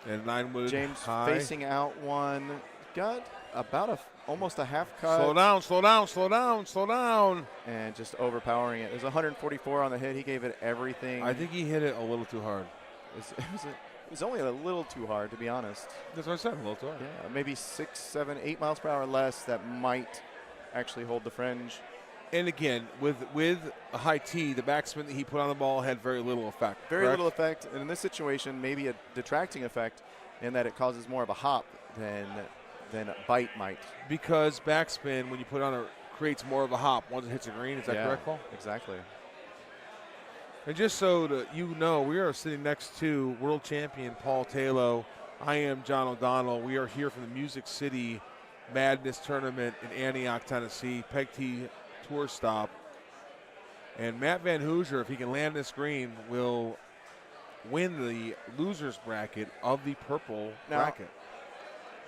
And 9-wood James high. facing out one. Got about almost a half cut. Slow down, slow down, slow down, slow down. And just overpowering it. It was 144 on the hit. He gave it everything. I think he hit it a little too hard. It was only a little too hard, to be honest. That's what I said, a little too hard. Yeah, maybe 6, 7, 8 miles per hour less that might actually hold the fringe. And again, with a high tee, the backspin that he put on the ball had very little effect. Very little effect. And in this situation, maybe a detracting effect in that it causes more of a hop than a bite might. Because backspin, when you put on creates more of a hop once it hits a green. Is that correct, Paul? Exactly. And just so that you know, we are sitting next to world champion Paul Taylor. I am John O'Donnell. We are here from the Music City Madness Tournament in Antioch, Tennessee, Peg T Tour stop. And Matt Van Hoosier, if he can land this green, will win the loser's bracket of the purple bracket.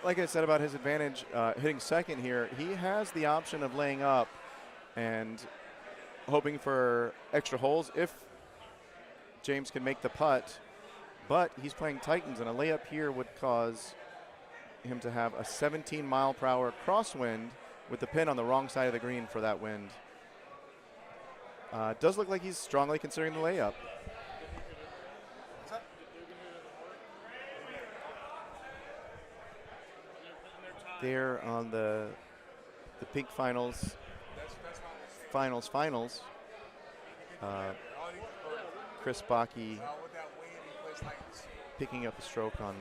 Like I said about his advantage hitting second here, he has the option of laying up and hoping for extra holes if James can make the putt, but he's playing Titans, and a layup here would cause him to have a 17-mile-per-hour crosswind with the pin on the wrong side of the green for that wind. Does look like he's strongly considering the layup. There on the pink finals. Chris Bakke picking up a stroke on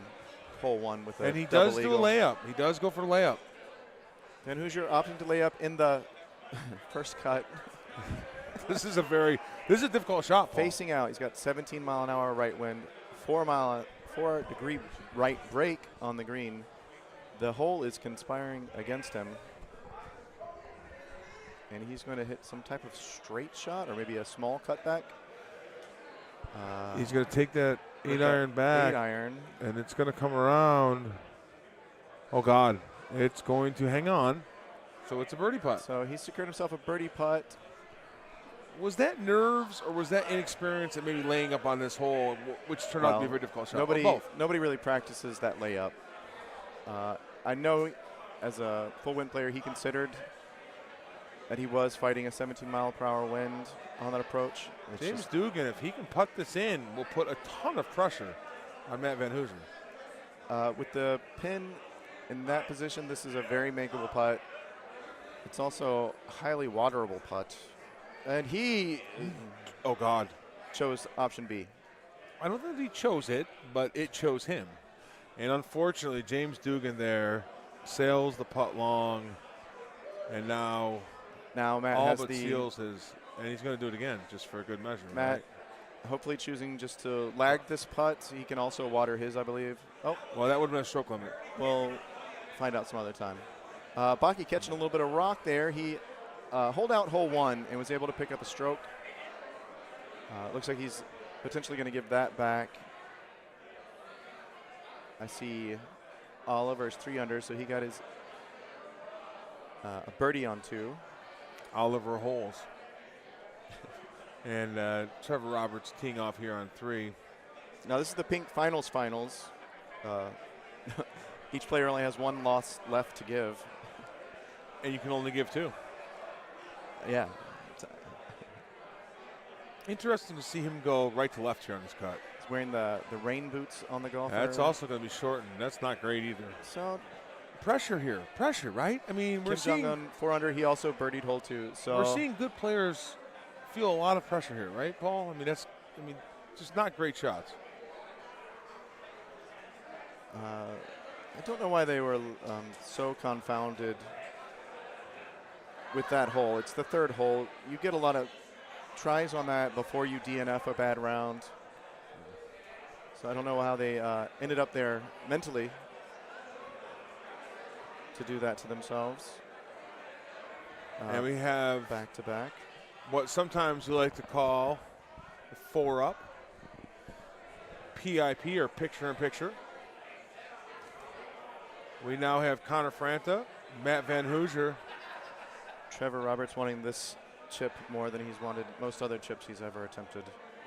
hole 1 with a and he double does eagle. do a layup. He does go for a layup. Van Hoosier opting to lay up in the first cut. This is a difficult shot, Paul. Facing out, he's got 17-mile-an-hour right wind, 4-degree right break on the green. The hole is conspiring against him. And he's going to hit some type of straight shot or maybe a small cutback. He's going to take that 8-iron back. 8-iron. And it's going to come around. Oh, God. It's going to hang on. So it's a birdie putt. So he secured himself a birdie putt. Was that nerves or was that inexperience at maybe laying up on this hole, which turned out to be a very difficult shot? Nobody really practices that layup. I know as a full wind player he considered that he was fighting a 17-mile-per-hour wind on that approach. James Dugan, if he can putt this in, will put a ton of pressure on Matt Van Hoosier. With the pin in that position, this is a very makeable putt. It's also a highly waterable putt. And he, oh God, chose option B. I don't think he chose it, but it chose him. And unfortunately, James Dugan there sails the putt long, and now Matt all has but the seals his, and he's going to do it again just for a good measure. Matt right? hopefully choosing just to lag this putt. He can also water his, I believe. Oh, well, that would have been a stroke limit. We'll find out some other time. Baki catching a little bit of rock there. He holed out hole 1 and was able to pick up a stroke. Looks like he's potentially going to give that back. I see Oliver's 3 under, so he got his a birdie on 2. Oliver holes. And Trevor Roberts teeing off here on 3. Now this is the pink finals. Each player only has 1 loss left to give. And you can only give 2. Yeah. Interesting to see him go right to left here on this cut. He's wearing the rain boots on the golfer. That's also going to be shortened. That's not great either. So pressure here. Pressure, right? I mean, we're Kim seeing Jong-un 4 under. He also birdied hole 2. So we're seeing good players feel a lot of pressure here, right, Paul? I mean, just not great shots. I don't know why they were so confounded with that hole. It's the 3rd hole. You get a lot of tries on that before you DNF a bad round. So I don't know how they ended up there mentally to do that to themselves. And we have back-to-back. What sometimes we like to call 4-up. PIP, or picture-in-picture. We now have Connor Franta, Matt Van Hoosier. Trevor Roberts wanting this chip more than he's wanted most other chips he's ever attempted.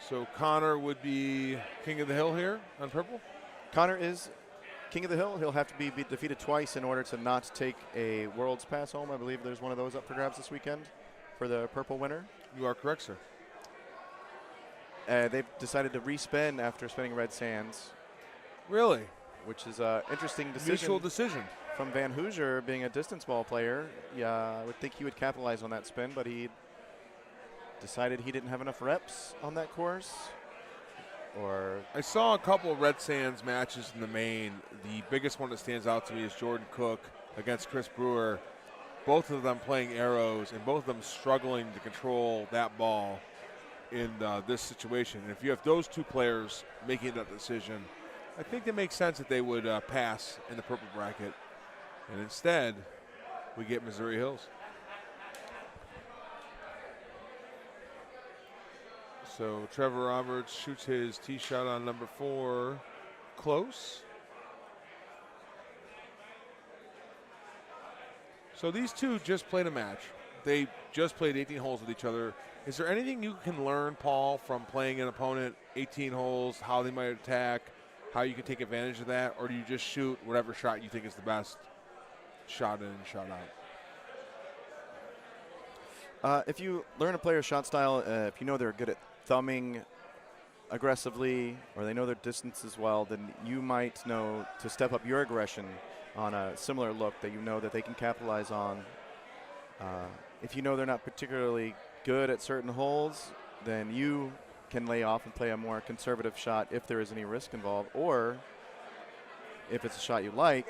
So Connor would be king of the hill here on purple? Connor is king of the hill. He'll have to be defeated twice in order to not take a World's Pass home. I believe there's one of those up for grabs this weekend for the purple winner. You are correct, sir. They've decided to respin after spinning red sands. Really? Which is an interesting decision. Mutual decision. From Van Hoosier being a distance ball player. Yeah, I would think he would capitalize on that spin, but he decided he didn't have enough reps on that course. Or I saw a couple of Red Sands matches in the main. The biggest one that stands out to me is Jordan Cook against Chris Brewer. Both of them playing arrows and both of them struggling to control that ball in this situation. And if you have those 2 players making that decision, I think it makes sense that they would pass in the purple bracket. And instead, we get Missouri Hills. So Trevor Roberts shoots his tee shot on number 4 close. So these 2 just played a match. They just played 18 holes with each other. Is there anything you can learn, Paul, from playing an opponent 18 holes, how they might attack, how you can take advantage of that, or do you just shoot whatever shot you think is the best, shot in and shot out? If you learn a player's shot style, if you know they're good at thumbing aggressively or they know their distance as well, then you might know to step up your aggression on a similar look that you know that they can capitalize on. If you know they're not particularly good at certain holes, then you can lay off and play a more conservative shot if there is any risk involved, or if it's a shot you like,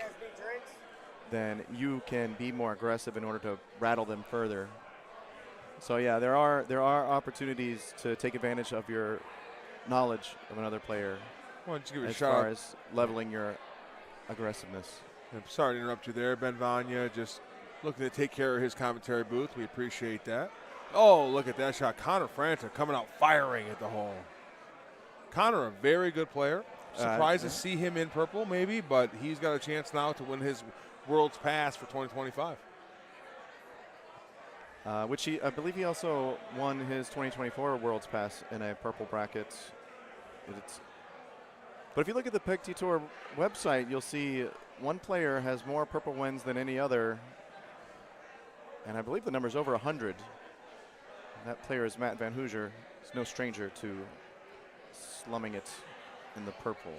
then you can be more aggressive in order to rattle them further. So yeah, there are opportunities to take advantage of your knowledge of another player. Why don't you give it a as shot far as leveling your aggressiveness. I'm sorry to interrupt you there, Ben Vanya, just looking to take care of his commentary booth. We appreciate that. Oh, look at that shot. Connor Franta coming out firing at the hole. Connor, a very good player. Surprised to see him in purple, maybe, but he's got a chance now to win his World's Pass for 2025. Which I believe he also won his 2024 World's Pass in a purple bracket. But if you look at the PEGT Tour website, you'll see one player has more purple wins than any other, and I believe the number's over 100. That player is Matt Van Hoosier. He's no stranger to slumming it in the purple.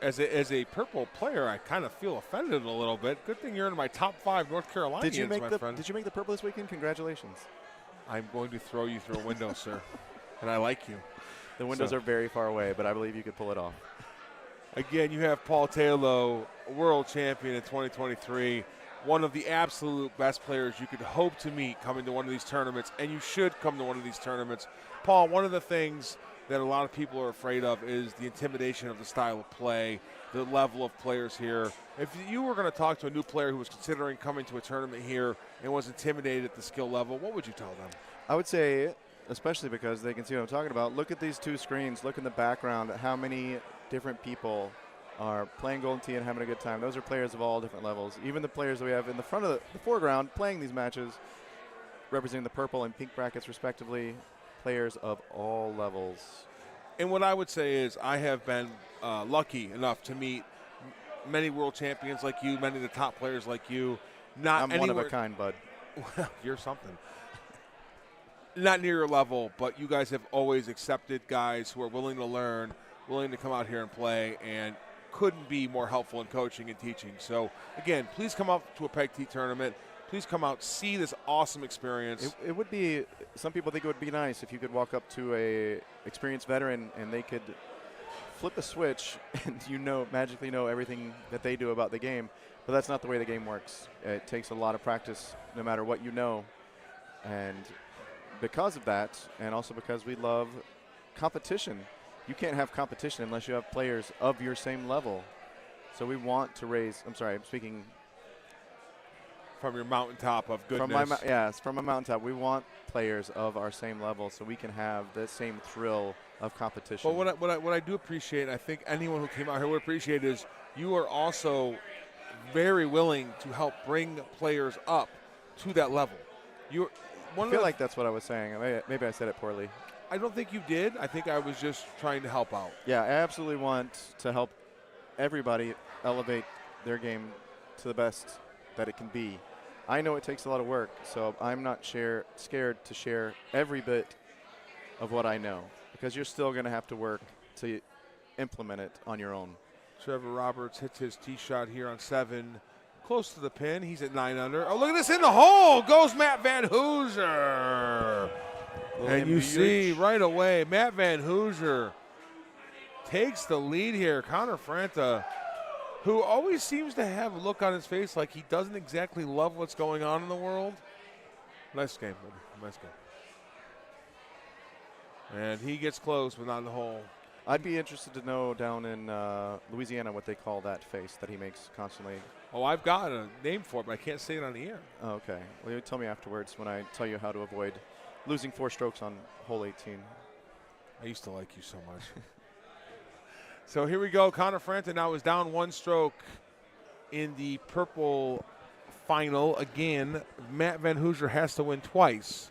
As a purple player, I kind of feel offended a little bit. Good thing you're in my top 5 North Carolinians, Did you make my the friend. Did you make the purple this weekend? Congratulations. I'm going to throw you through a window, sir. And I like you. The windows are very far away, but I believe you could pull it off. Again, you have Paul Taylor, world champion in 2023, one of the absolute best players you could hope to meet coming to one of these tournaments, and you should come to one of these tournaments. Paul, one of the things that a lot of people are afraid of is the intimidation of the style of play, the level of players here. If you were going to talk to a new player who was considering coming to a tournament here and was intimidated at the skill level, what would you tell them? I would say, especially because they can see what I'm talking about, look at these two screens, look in the background at how many different people are playing Golden Tee and having a good time. Those are players of all different levels. Even the players that we have in the front of the foreground playing these matches, representing the purple and pink brackets respectively, players of all levels. And what I would say is I have been lucky enough to meet many world champions like you, many of the top players like you. I'm one of a kind, bud. Well, you're something. Not near your level, but you guys have always accepted guys who are willing to learn, willing to come out here and play, and couldn't be more helpful in coaching and teaching. So, again, please come out to a Peg Tee tournament. Please come out, see this awesome experience. It would be, some people think it would be nice if you could walk up to a experienced veteran and they could flip a switch and magically know everything that they do about the game. But that's not the way the game works. It takes a lot of practice no matter what you know. And because of that, and also because we love competition, you can't have competition unless you have players of your same level. So we want to raise, I'm speaking from your mountaintop of goodness. From a mountaintop. We want players of our same level so we can have the same thrill of competition. But what I do appreciate, I think anyone who came out here would appreciate, is you are also very willing to help bring players up to that level. I feel like that's what I was saying. Maybe I said it poorly. I don't think you did. I think I was just trying to help out. Yeah, I absolutely want to help everybody elevate their game to the best that it can be. I know it takes a lot of work, so I'm not scared to share every bit of what I know, because you're still going to have to work to implement it on your own. Trevor Roberts hits his tee shot here on 7. Close to the pin. He's at 9 under. Oh, look at this in the hole. Goes Matt Van Hooser. And you see right away, Matt Van Hooser takes the lead here. Connor Franta, who always seems to have a look on his face like he doesn't exactly love what's going on in the world. Nice game, buddy. Nice game. And he gets close, but not in the hole. I'd be interested to know down in Louisiana what they call that face that he makes constantly. Oh, I've got a name for it, but I can't say it on the air. Oh, okay. Well, you tell me afterwards when I tell you how to avoid losing 4 strokes on hole 18. I used to like you so much. So here we go. Connor Franta now is down 1 stroke in the purple final. Again, Matt Van Hooser has to win twice,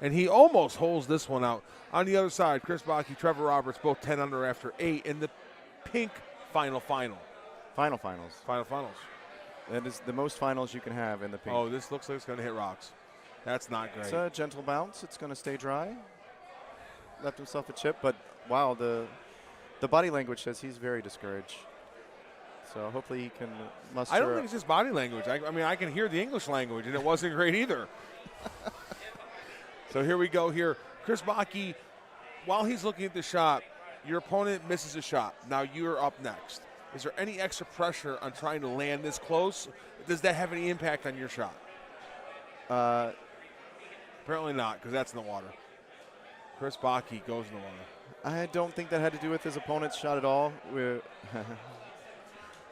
and he almost holds this one out. On the other side, Chris Bakke, Trevor Roberts, both 10 under after 8 in the pink final. Finals. That is the most finals you can have in the pink. Oh, this looks like it's going to hit rocks. That's not great. It's a gentle bounce. It's going to stay dry. Left himself a chip, but wow, the body language says he's very discouraged. So hopefully he can muster. I don't think it's just body language. I mean, I can hear the English language, and it wasn't great either. So here we go here. Chris Bakke, while he's looking at the shot, your opponent misses a shot. Now you're up next. Is there any extra pressure on trying to land this close? Does that have any impact on your shot? Apparently not, because that's in the water. Chris Bakke goes in the water. I don't think that had to do with his opponent's shot at all.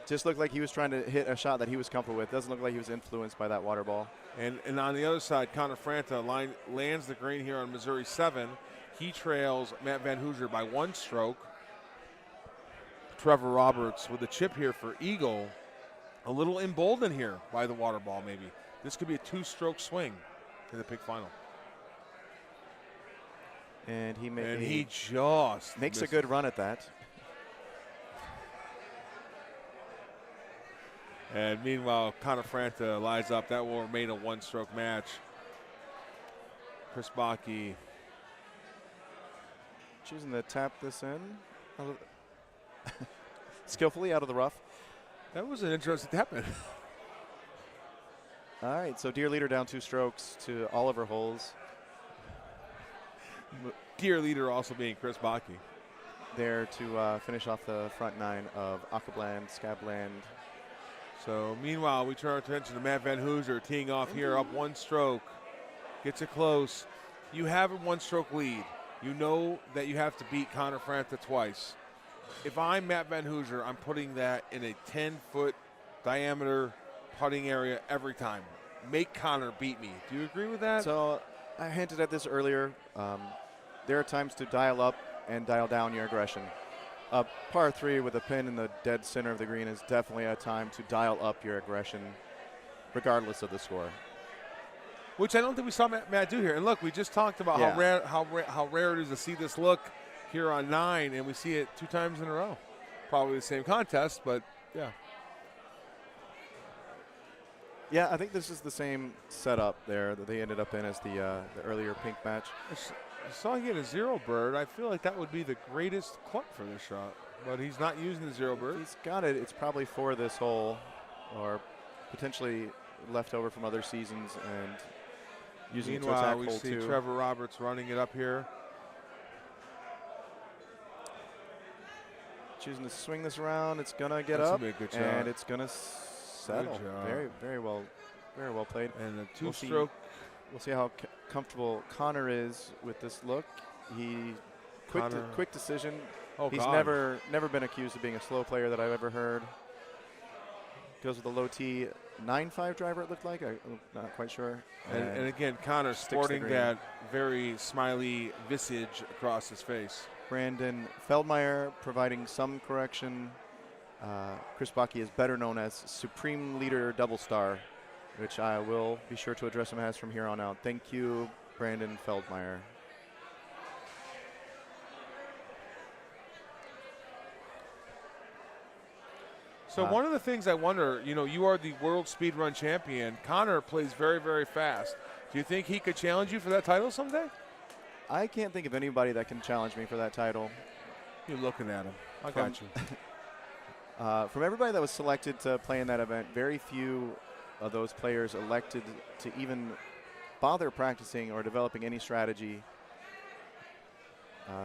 Just looked like he was trying to hit a shot that he was comfortable with. Doesn't look like he was influenced by that water ball. And on the other side, Connor Franta lands the green here on Missouri 7. He trails Matt Van Hooser by 1 stroke. Trevor Roberts with a chip here for eagle. A little emboldened here by the water ball, maybe. This could be a 2-stroke swing in the pink final. And he just makes a good run at that. And meanwhile, Connor Franta lies up. That will remain a 1-stroke match. Chris Bakke choosing to tap this in skillfully out of the rough. That was an interesting tap in. All right, so dear leader down 2 strokes to Oliver holes. Dear leader also being Chris Bakke. there to finish off the front 9 of Aquabland, Scabland. So meanwhile, we turn our attention to Matt Van Hooser teeing off here, up 1 stroke. Gets it close. You have a 1-stroke lead. You know that you have to beat Connor Franta twice. If I'm Matt Van Hooser, I'm putting that in a 10-foot diameter putting area every time. Make Connor beat me. Do you agree with that? So I hinted at this earlier. There are times to dial up and dial down your aggression. Par 3 with a pin in the dead center of the green is definitely a time to dial up your aggression regardless of the score. Which I don't think we saw Matt do here. And look, we just talked about how rare it is to see this look here on 9, and we see it 2 times in a row. Probably the same contest, but yeah. Yeah, I think this is the same setup there that they ended up in as the earlier pink match. I saw he had a 0 bird. I feel like that would be the greatest club for this shot, but he's not using the 0 bird. He's got it. It's probably for this hole, or potentially left over from other seasons and using it to attack we hole see 2. Trevor Roberts running it up here. Choosing to swing this around. It's gonna get That's up, gonna be a good shot. and it's gonna settle. Very well played. And a 2-stroke. We'll see how comfortable Connor is with this look. He quick decision. Oh, He's God. never been accused of being a slow player that I've ever heard. Goes with a low T 9-5 driver. It looked like. I'm not quite sure. And again, Connor sporting that very smiley visage across his face. Brandon Feldmeyer providing some correction. Chris Bakke is better known as Supreme Leader Double Star, which I will be sure to address him as from here on out. Thank you, Brandon Feldmeyer. So one of the things I wonder, you are the world speed run champion. Connor plays very, very fast. Do you think he could challenge you for that title someday? I can't think of anybody that can challenge me for that title. You're looking at him. I got you. From everybody that was selected to play in that event, very few of those players elected to even bother practicing or developing any strategy.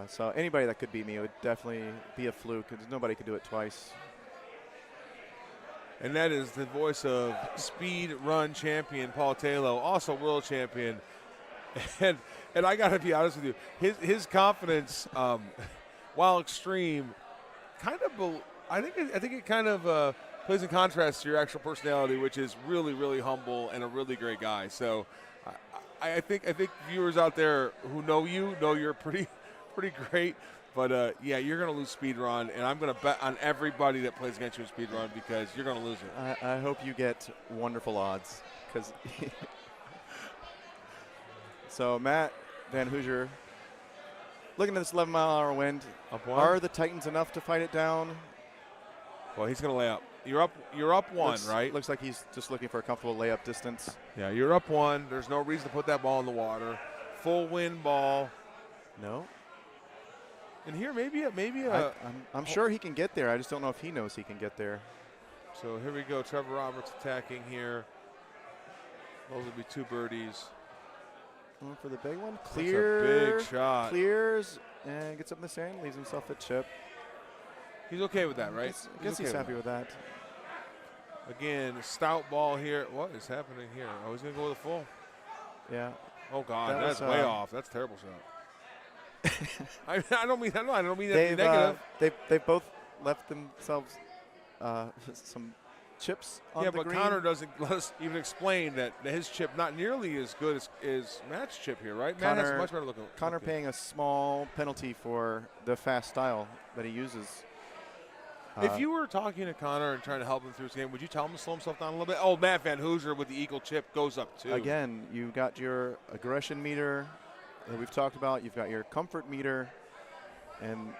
So anybody that could beat me would definitely be a fluke, because nobody could do it twice. And that is the voice of speed run champion Paul Taylor, also world champion. And I got to be honest with you, his confidence, while extreme, I think it kind of plays in contrast to your actual personality, which is really, really humble and a really great guy. So I think viewers out there who know you're pretty great. But yeah, you're going to lose speed run, and I'm going to bet on everybody that plays against you in speed run, because you're going to lose it. I hope you get wonderful odds, because so Matt Van Hooser, looking at this 11-mile-an-hour wind, are the Titans enough to fight it down? Well, he's going to lay up. You're up 1, right? Looks like he's just looking for a comfortable layup distance. Yeah, you're up 1. There's no reason to put that ball in the water. Full wind ball. No. And here, I'm sure he can get there. I just don't know if he knows he can get there. So here we go. Trevor Roberts attacking here. Those will be 2 birdies. Going for the big one. That's a big shot. Clears and gets up in the sand. Leaves himself a chip. He's okay with that, right? I guess he's happy with that. Again, stout ball here. What is happening here? Oh, he's going to go with a full. Yeah. Oh, God. That's way off. That's a terrible shot. I don't mean that negative. They've both left themselves some chips on the green. Yeah, but Connor doesn't let us even explain that his chip not nearly as good as Matt's chip here, right? Matt has much better looking. Connor paying a small penalty for the fast style that he uses. If you were talking to Connor and trying to help him through his game, would you tell him to slow himself down a little bit? Oh, Matt Van Hooser with the eagle chip goes up too. Again, you got your aggression meter that we've talked about. You've got your comfort meter, and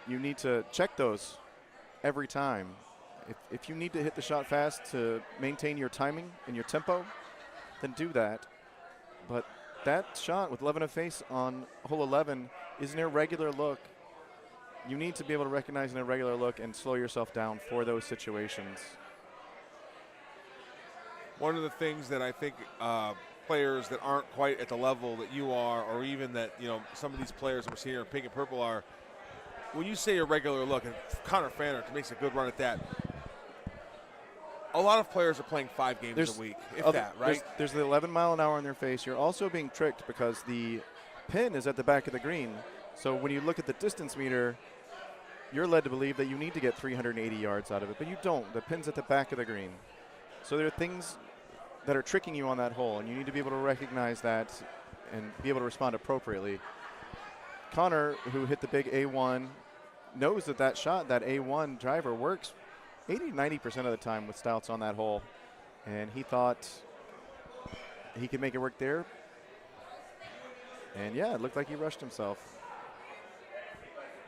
you need to check those every time. If you need to hit the shot fast to maintain your timing and your tempo, then do that. But that shot with 11 of face on hole 11 is an irregular look. You need to be able to recognize an irregular look and slow yourself down for those situations. One of the things that I think players that aren't quite at the level that you are, or even that some of these players we're seeing here in pink and purple are, when you say a regular look, and Connor Franter makes a good run at that, a lot of players are playing 5 games a week, if that, right? There's the 11 mile an hour in their face. You're also being tricked because the pin is at the back of the green. So when you look at the distance meter, you're led to believe that you need to get 380 yards out of it, but you don't. The pin's at the back of the green. So there are things that are tricking you on that hole, and you need to be able to recognize that and be able to respond appropriately. Connor, who hit the big A1, knows that shot, that A1 driver, works 80-90% of the time with stouts on that hole, and he thought he could make it work there. And yeah, it looked like he rushed himself.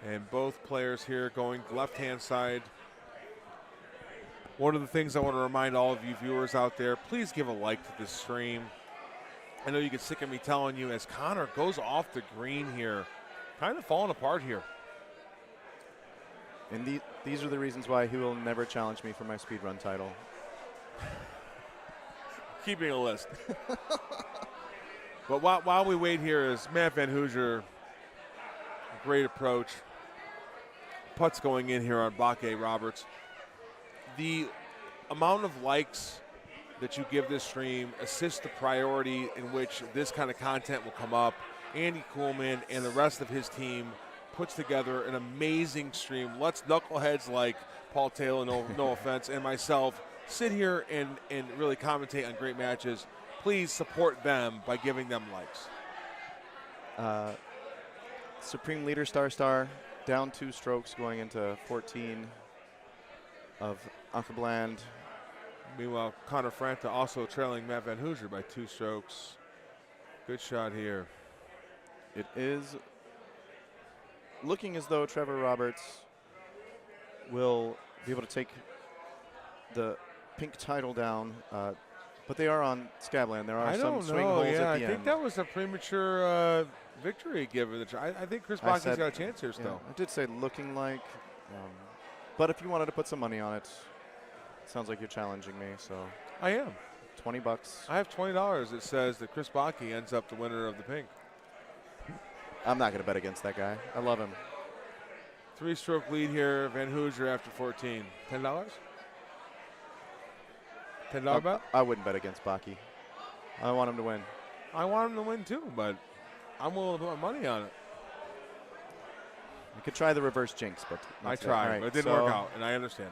And both players here going left-hand side. One of the things I want to remind all of you viewers out there, please give a like to this stream. I know you get sick of me telling you as Connor goes off the green here, kind of falling apart here. And these are the reasons why he will never challenge me for my speed run title. Keeping a list. But while we wait here is Matt Van Hoosier. Great approach. Putts going in here on Bakke Roberts. The amount of likes that you give this stream assists the priority in which this kind of content will come up. Andy Kuhlman and the rest of his team puts together an amazing stream. Let's knuckleheads like Paul Taylor, no offense, and myself sit here and really commentate on great matches. Please support them by giving them likes. Supreme Leader Star down 2 strokes going into 14 of Uncle Bland. Meanwhile, Connor Franter also trailing Matt Van Hoosier by 2 strokes. Good shot here. It is looking as though Trevor Roberts will be able to take the pink title down, but they are on Scabland. There are some swing holes at the end. I think that was a premature victory given. I think Chris Bakke's got a chance here still. I did say looking like, but if you wanted to put some money on it, sounds like you're challenging me. So I am. $20. I have $20 that says that Chris Bakke ends up the winner of the pink. I'm not going to bet against that guy. I love him. 3-stroke lead here, Van Hoosier after 14. $10? $10 bet? I wouldn't bet against Bakke. I want him to win. I want him to win too, but I'm willing to put my money on it. You could try the reverse jinx, but I tried, right, but it didn't work out, and I understand.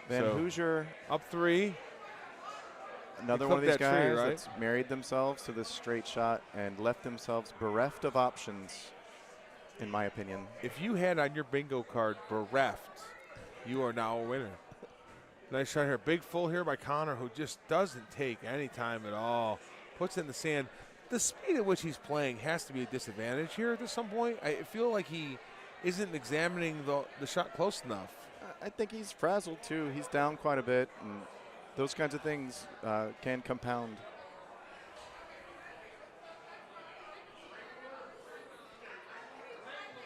Van Hoosier up 3. Another one of these guys that's married themselves to this straight shot and left themselves bereft of options, in my opinion. If you had on your bingo card bereft, you are now a winner. Nice shot here. Big full here by Connor, who just doesn't take any time at all. Puts it in the sand. The speed at which he's playing has to be a disadvantage here at some point. I feel like he isn't examining the shot close enough. I think he's frazzled too. He's down quite a bit, and those kinds of things can compound.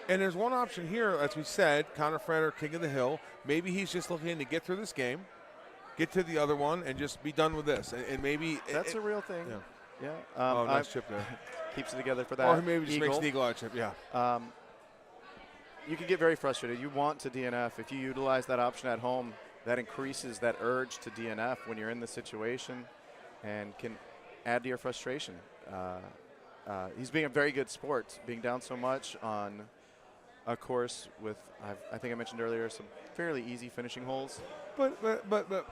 And there's one option here, as we said, Connor Franter, king of the hill. Maybe he's just looking to get through this game, get to the other one, and just be done with this. And maybe that's a real thing. Yeah. Nice chip there. Keeps it together for that. Or maybe just makes an eagle out of chip. Yeah. You can get very frustrated. You want to DNF. If you utilize that option at home, that increases that urge to DNF when you're in the situation and can add to your frustration. He's being a very good sport, being down so much on a course with, I think I mentioned earlier, some fairly easy finishing holes. But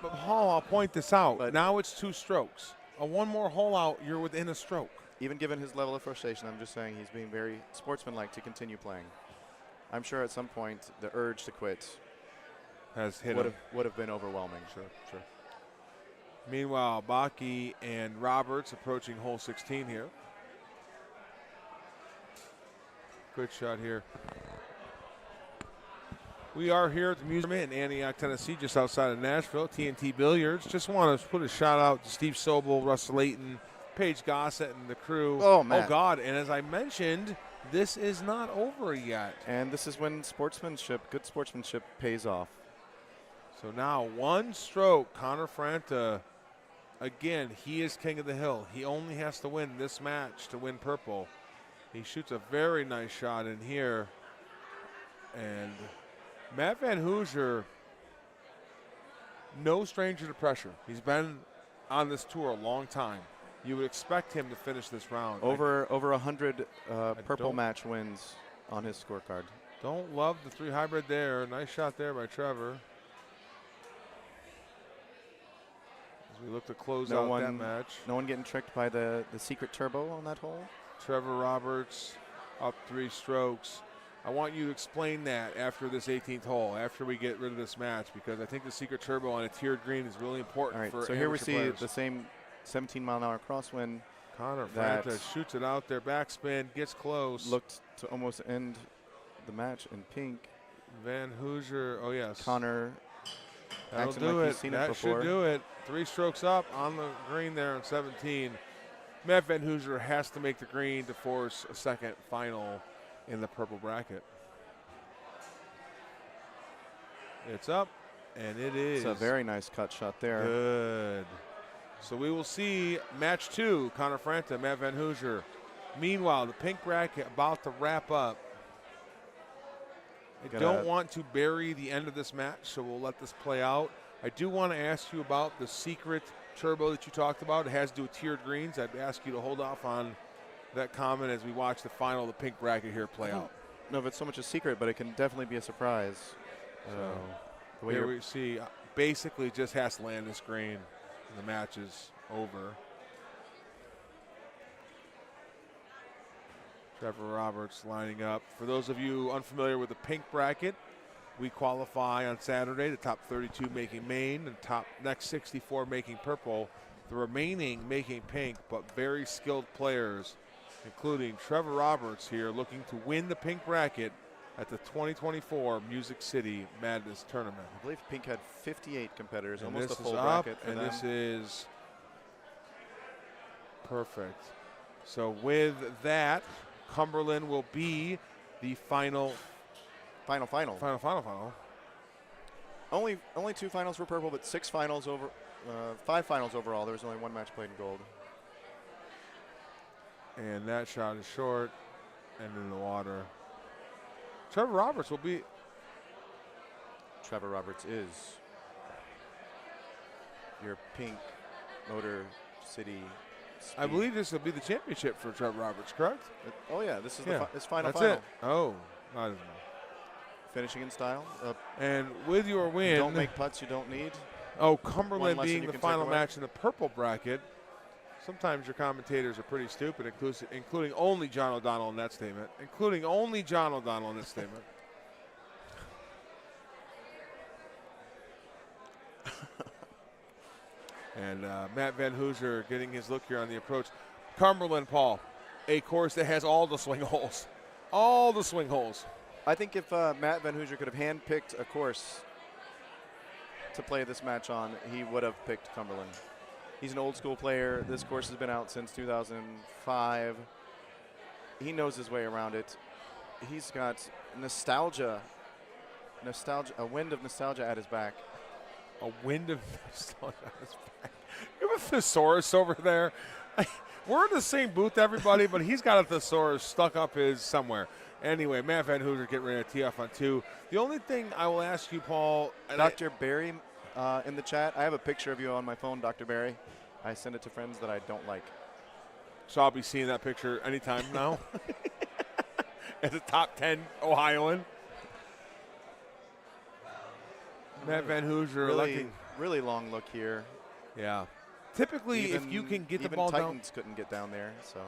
Hall, I'll point this out. But now it's 2 strokes. One more hole out, you're within a stroke. Even given his level of frustration, I'm just saying he's being very sportsmanlike to continue playing. I'm sure at some point the urge to quit has hit would have been overwhelming. Sure. Meanwhile, Bakke and Roberts approaching hole 16 here. Good shot here. We are here at the museum in Antioch, Tennessee, just outside of Nashville. TNT Billiards. Just want to put a shout out to Steve Sobel, Russ Layton, Paige Gossett, and the crew. Oh, man. Oh, God. And as I mentioned, this is not over yet. And this is when good sportsmanship pays off. So now 1 stroke, Connor Franta. Again, he is king of the hill. He only has to win this match to win purple. He shoots a very nice shot in here. And Matt Van Hoosier, no stranger to pressure. He's been on this tour a long time. You would expect him to finish this round. Over 100 purple match wins on his scorecard. Don't love the 3 hybrid there. Nice shot there by Trevor. As we look to close out that match. No one getting tricked by the secret turbo on that hole. Trevor Roberts up 3 strokes. I want you to explain that after this 18th hole, after we get rid of this match, because I think the secret turbo on a tiered green is really important. All right, for so here we see players. the same 17-mile-an-hour crosswind. Connor Franta shoots it out there, backspin, gets close. Looked to almost end the match in pink. Van Hoosier, oh yes. Connor. That'll do it. That should do it. 3 strokes up on the green there in 17. Matt Van Hoosier has to make the green to force a second final in the purple bracket. It's up, and it is. It's a very nice cut shot there. Good. So we will see match 2, Connor Franta, Matt Van Hoosier. Meanwhile, the pink bracket about to wrap up. I don't want to bury the end of this match, so we'll let this play out. I do want to ask you about the secret turbo that you talked about. It has to do with tiered greens. I'd ask you to hold off on that comment as we watch the final of the pink bracket here play out. No, if it's so much a secret, but it can definitely be a surprise. So here we see basically just has to land this green, and the match is over. Trevor Roberts lining up. For those of you unfamiliar with the pink bracket, we qualify on Saturday, the top 32 making main and top next 64 making purple, the remaining making pink, but very skilled players, including Trevor Roberts here looking to win the pink bracket at the 2024 Music City Madness Tournament. I believe pink had 58 competitors, And almost this a full is up, bracket for and them. this is perfect. So with that, Cumberland will be the final. Only 2 finals for purple, but 5 finals overall. There was only 1 match played in gold. And that shot is short and in the water. Trevor Roberts will be. Trevor Roberts is your pink Motor City Speed. I believe this will be the championship for Trevor Roberts, correct? Oh yeah, this is his That's final. it. Oh, I don't know. Finishing in style. And with your win, don't make putts you don't need. Oh, Cumberland One lesson being you the can final take away. match in the purple bracket. Sometimes your commentators are pretty stupid, including only John O'Donnell in that statement. Including only John O'Donnell in that statement. And Matt Van Hoosier getting his look here on the approach. Cumberland, Paul, a course that has all the swing holes. All the swing holes. I think if Matt Van Hoosier could have handpicked a course to play this match on, he would have picked Cumberland. He's an old school player. This course has been out since 2005. He knows his way around it. He's got nostalgia, a wind of nostalgia at his back. A wind of nostalgia at his back. You have a thesaurus over there. We're in the same booth, everybody, but he's got a thesaurus stuck up his somewhere. Anyway, Matt Van Hoosier getting ready to tee off on 2. The only thing I will ask you, Paul. Dr. Barry in the chat, I have a picture of you on my phone, Dr. Barry. I send it to friends that I don't like. So I'll be seeing that picture anytime now. As a top 10 Ohioan. Matt Van Hoosier really long look here. Yeah. Typically, if you can get the ball down. Even Titans couldn't get down there, so.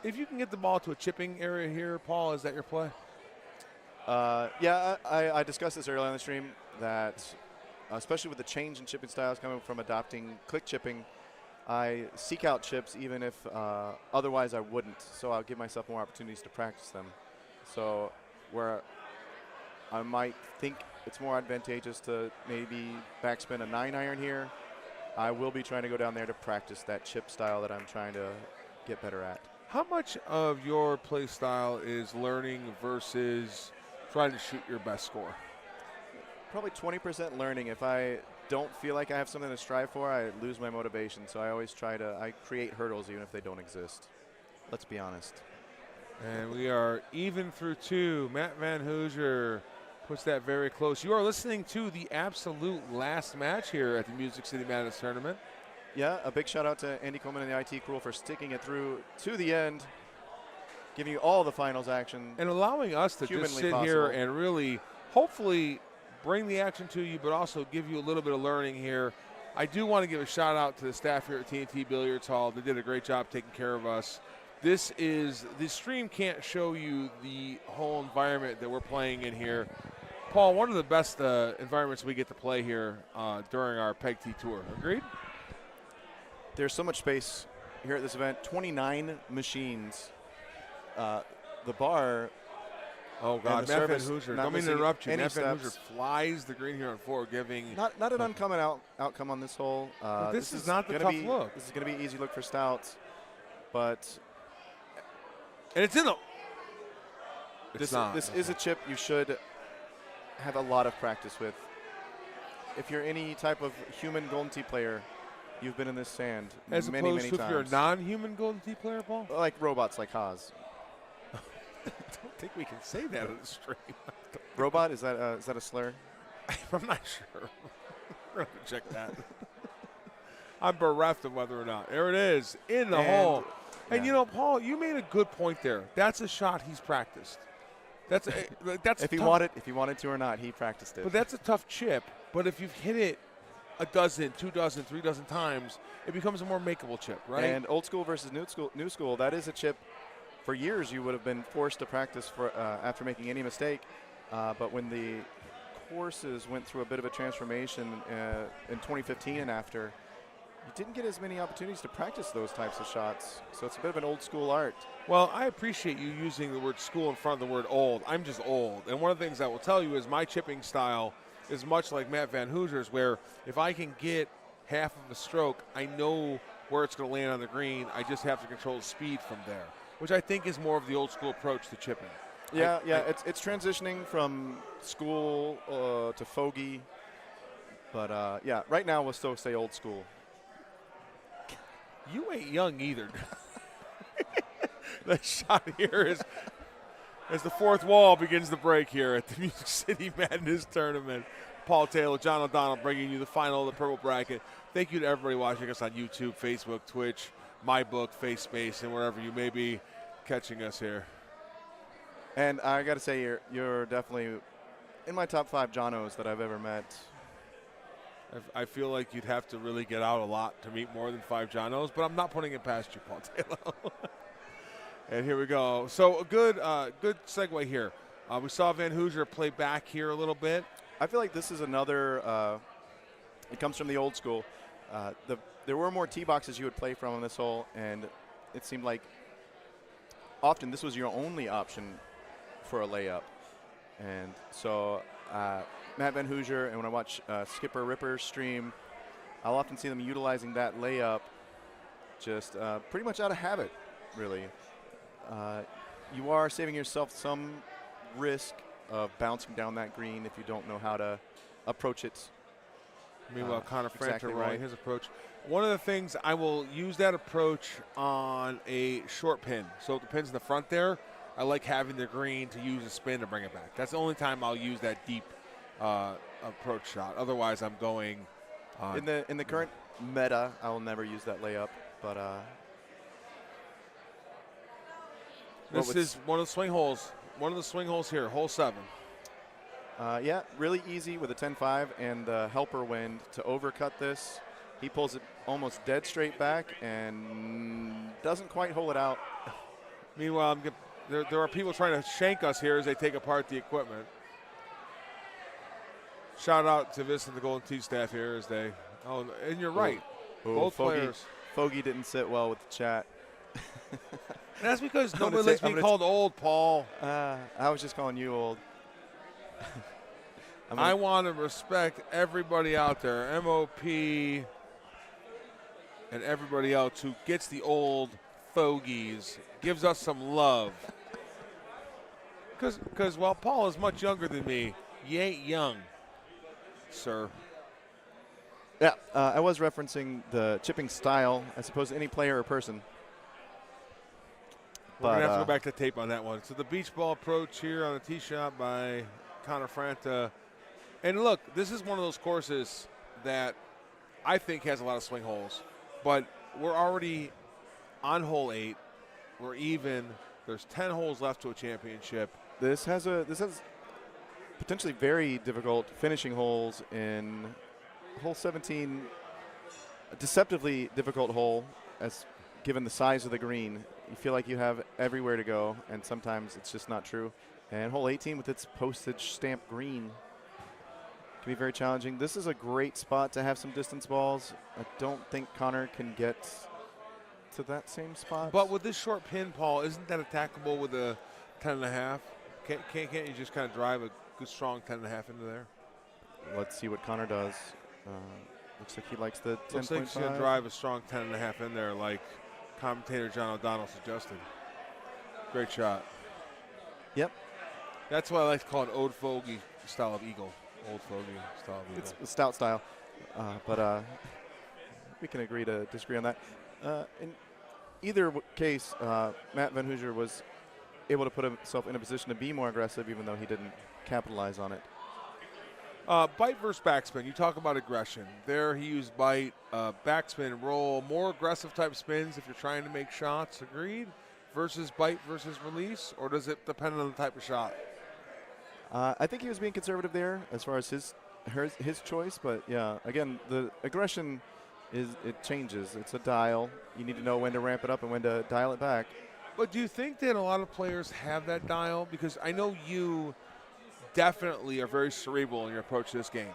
If you can get the ball to a chipping area here, Paul, is that your play? Yeah, I discussed this earlier on the stream that, especially with the change in chipping styles coming from adopting click chipping, I seek out chips even if otherwise I wouldn't. So I'll give myself more opportunities to practice them. So where I might think it's more advantageous to maybe backspin a 9-iron here, I will be trying to go down there to practice that chip style that I'm trying to get better at. How much of your play style is learning versus trying to shoot your best score? Probably 20% learning. If I don't feel like I have something to strive for, I lose my motivation. So I always I create hurdles even if they don't exist. Let's be honest. And we are even through 2. Matt Van Hoosier Puts that very close. You are listening to the absolute last match here at the Music City Madness Tournament. Yeah, a big shout out to Andy Coleman and the IT crew for sticking it through to the end, giving you all the finals action. And allowing us to just sit here and really, hopefully, bring the action to you, but also give you a little bit of learning here. I do want to give a shout out to the staff here at TNT Billiards Hall. They did a great job taking care of us. The stream can't show you the whole environment that we're playing in here. Paul, one of the best environments we get to play here during our Peg T Tour. Agreed? There's so much space here at this event. 29 machines. The bar. Oh, God. Matt Van Hoosier. Don't mean to interrupt you. Matt Van Hoosier steps. flies the green here on 4, giving. Not an uncommon outcome on this hole. This is not the tough look. This is going to be an easy look for Stouts. But. And it's in the. This is a chip you should have a lot of practice with. If you're any type of human Golden Tee player, you've been in this sand As many opposed to times. if you're a non-human Golden Tee player, Paul? Like robots like Haas. I don't think we can say that on the stream. Robot, is that a slur? I'm not sure. We're going to check that. I'm bereft of whether or not. There it is, in the hole. And, you know, Paul, you made a good point there. That's a shot he's practiced. That's if he wanted to or not, he practiced it. But that's a tough chip. But if you've hit it a dozen, 2 dozen, 3 dozen times, it becomes a more makeable chip, right? And old school versus new school, that is a chip. For years, you would have been forced to practice for after making any mistake. But when the courses went through a bit of a transformation in 2015 and after, you didn't get as many opportunities to practice those types of shots. So it's a bit of an old school art. Well, I appreciate you using the word school in front of the word old. I'm just old. And one of the things I will tell you is my chipping style is much like Matt Van Hoosier's, where if I can get half of a stroke, I know where it's going to land on the green. I just have to control the speed from there, which I think is more of the old school approach to chipping. Yeah, it's transitioning from school to fogey. But, yeah, right now we'll still say old school. You ain't young either. The shot here is as the fourth wall begins to break here at the Music City Madness Tournament. Paul Taylor, John O'Donnell bringing you the final of the purple bracket. Thank you to everybody watching us on YouTube, Facebook, Twitch, MyBook, FaceSpace, and wherever you may be catching us here. And I got to say, you're definitely in my top 5 Jonos that I've ever met. I feel like you'd have to really get out a lot to meet more than 5 Jonos, but I'm not putting it past you, Paul Taylor. And here we go. So a good segue here. We saw Van Hoosier play back here a little bit. I feel like this is another, it comes from the old school. There were more tee boxes you would play from on this hole, and it seemed like often this was your only option for a layup. And so Matt Van Hoosier, and when I watch Skipper Ripper's stream, I'll often see them utilizing that layup just pretty much out of habit, really. You are saving yourself some risk of bouncing down that green if you don't know how to approach it. Meanwhile, Connor exactly Franter right. his approach. One of the things, I will use that approach on a short pin. So if the pin's in the front there, I like having the green to use a spin to bring it back. That's the only time I'll use that deep approach shot. Otherwise, I'm going. In the current meta, I will never use that layup. But this is one of the swing holes. One of the swing holes here, hole 7. Yeah, really easy with a 10-5 and the helper wind to overcut this. He pulls it almost dead straight back and doesn't quite hold it out. Meanwhile, there are people trying to shank us here as they take apart the equipment. Shout out to this and the Golden Tee staff here as they. Oh, and you're right. Both players. Fogey didn't sit well with the chat. And that's because nobody likes being called old, Paul. I was just calling you old. I want to respect everybody out there, MOP and everybody else who gets the old fogies, gives us some love. Because while Paul is much younger than me, you ain't young, sir. Yeah, I was referencing the chipping style as opposed to any player or person. We're going to have to go back to tape on that one. So the beach ball approach here on the tee shot by Connor Franta. And look, this is one of those courses that I think has a lot of swing holes. But we're already on hole 8. We're even. There's 10 holes left to a championship. This has potentially very difficult finishing holes in hole 17. A deceptively difficult hole, as given the size of the green. You feel like you have everywhere to go, and sometimes it's just not true. And hole 18 with its postage stamp green can be very challenging. This is a great spot to have some distance balls. I don't think Connor can get to that same spot. But with this short pin, Paul, isn't that attackable with a 10.5? Can't you just kind of drive a good strong 10.5 into there? Let's see what Connor does. Looks like he likes the 10.5. Looks like he's going to drive a strong 10.5 in there, like commentator John O'Donnell suggested. Great shot. Yep. That's why I like to call it Old Fogey style of eagle. Old Fogey style of eagle. It's a stout style, but we can agree to disagree on that. In either case, Matt Van Hoosier was able to put himself in a position to be more aggressive, even though he didn't capitalize on it. Bite versus backspin. You talk about aggression. There he used bite, backspin, roll, more aggressive type spins if you're trying to make shots. Agreed? Versus bite versus release, or does it depend on the type of shot? I think he was being conservative there as far as his choice, but yeah, again, the aggression it changes. It's a dial. You need to know when to ramp it up and when to dial it back. But do you think that a lot of players have that dial? Because I know you definitely are very cerebral in your approach to this game.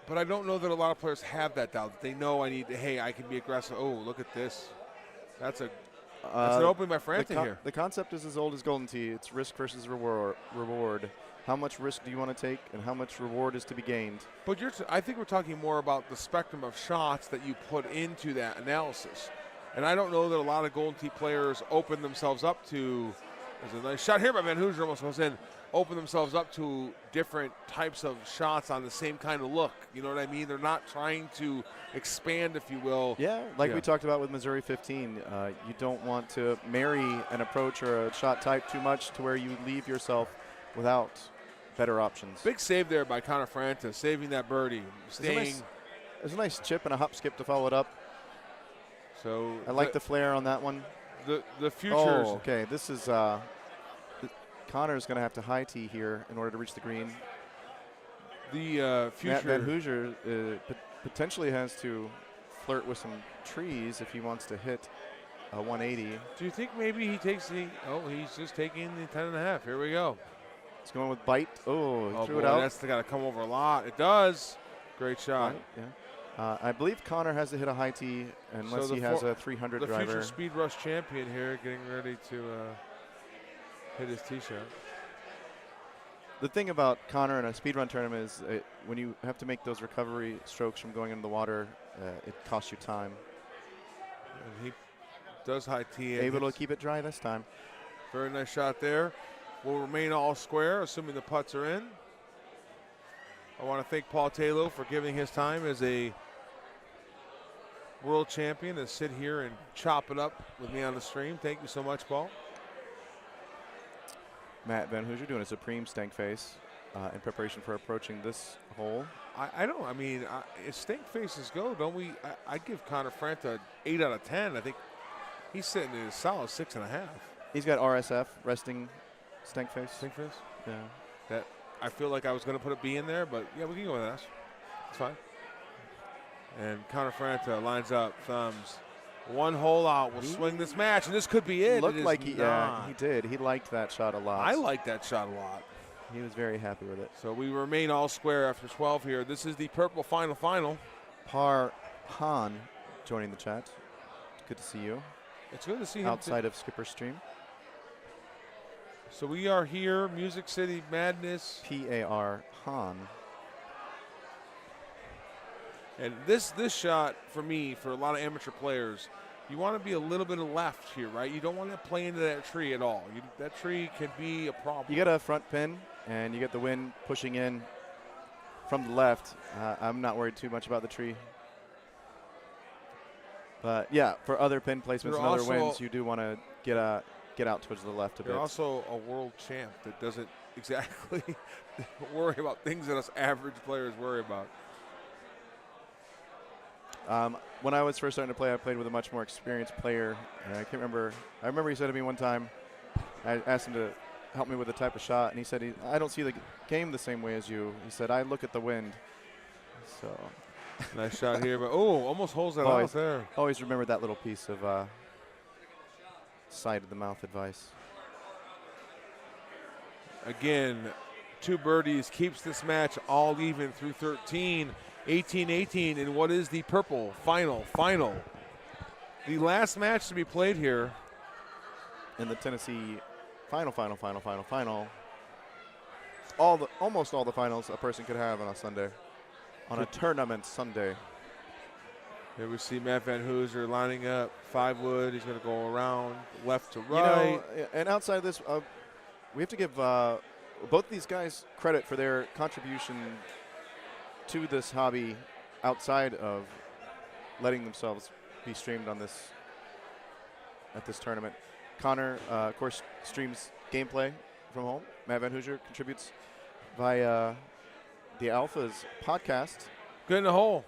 But I don't know that a lot of players have that dial. That they know I can be aggressive. Oh, look at this. That's an opening by Franta here. The concept is as old as Golden Tee. It's risk versus reward. How much risk do you want to take and how much reward is to be gained? But I think we're talking more about the spectrum of shots that you put into that analysis. And I don't know that a lot of Golden Tee players open themselves up to, there's a nice shot here by Van Hoosier, almost goes in, open themselves up to different types of shots on the same kind of look. You know what I mean? They're not trying to expand, if you will. Yeah, we talked about with Missouri 15. You don't want to marry an approach or a shot type too much to where you leave yourself without better options. Big save there by Connor Franta, saving that birdie. There's a nice chip and a hop skip to follow it up. So I like the flare on that one. The futures. Oh, okay. This is Connor's going to have to high tee here in order to reach the green. The future. Matt Van Hoosier potentially has to flirt with some trees if he wants to hit a 180. Do you think maybe he takes he's just taking the 10.5. Here we go. He's going with bite. Oh, he threw it boy, out. That's got to come over a lot. It does. Great shot. Right, yeah. I believe Connor has to hit a high tee unless he has a 300 driver. The future Speed Rush champion here getting ready to hit his tee shot. The thing about Connor in a speed run tournament is when you have to make those recovery strokes from going into the water, it costs you time. And he does high tee. Able to keep it dry this time. Very nice shot there. Will remain all square, assuming the putts are in. I want to thank Paul Taylor for giving his time as a world champion to sit here and chop it up with me on the stream. Thank you so much, Paul. Matt Van Hoosier doing a supreme stank face in preparation for approaching this hole. I don't. I mean, as stank faces go, don't we? I give Connor Franta 8 out of 10. I think he's sitting in a solid 6.5. He's got RSF, resting stank face. Stank face? Yeah. That I feel like I was going to put a B in there, but yeah, we can go with that. It's fine. And Connor Franta lines up, thumbs. One hole out will swing this match, and this could be it. Looked like he did. He liked that shot a lot. I liked that shot a lot. He was very happy with it. So we remain all square after 12 here. This is the purple final. Par Han joining the chat. Good to see you. It's good to see him outside of Skipper's stream. So we are here, Music City Madness. P-A-R Han. And this shot, for me, for a lot of amateur players, you want to be a little bit of left here, right? You don't want to play into that tree at all. That tree can be a problem. You get a front pin, and you get the wind pushing in from the left. I'm not worried too much about the tree. But, yeah, for other pin placements and other winds, you do want to get out towards the left a bit. You're also a world champ that doesn't exactly worry about things that us average players worry about. When I was first starting to play, I played with a much more experienced player. And I can't remember. I remember he said to me one time, I asked him to help me with a type of shot, and he said, I don't see the game the same way as you. He said, I look at the wind. So nice shot here, but almost holds that out there. Always remember that little piece of side of the mouth advice. Again, 2 birdies keeps this match all even through 13. 18-18 in what is the purple final. The last match to be played here. In the Tennessee final. Almost all the finals a person could have on a Sunday. On a tournament Sunday. Here we see Matt Van Hooser lining up 5 wood. He's going to go around left to right. You know, and outside of this, we have to give both these guys credit for their contribution to this hobby outside of letting themselves be streamed on this at this tournament. Connor, of course, streams gameplay from home. Matt Van Hooser contributes via the Alphas podcast. Good in the hole.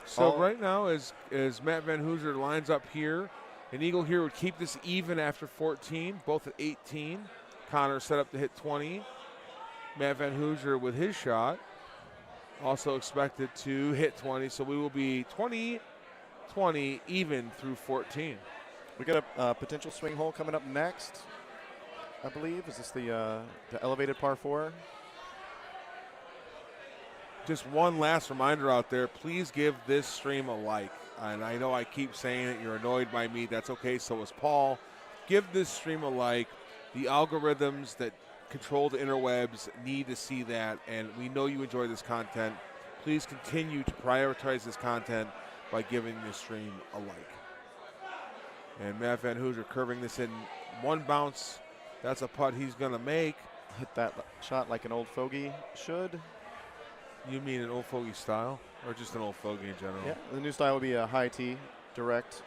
So right now, as Matt Van Hooser lines up here, an eagle here would keep this even after 14, both at 18. Connor set up to hit 20. Matt Van Hooser with his shot also expected to hit 20, so we will be 20-20 even through 14. We got a potential swing hole coming up next, I believe. Is this the elevated par 4? Just one last reminder out there, please give this stream a like. And I know I keep saying it, you're annoyed by me, that's okay, so is Paul. Give this stream a like. The algorithms that control the interwebs need to see that, and we know you enjoy this content. Please continue to prioritize this content by giving this stream a like. And Matt Van Hooser curving this in one bounce. That's a putt he's going to make. Hit that shot like an old fogey should. You mean an old fogey style, or just an old fogey in general? Yeah, the new style would be a high tee, direct.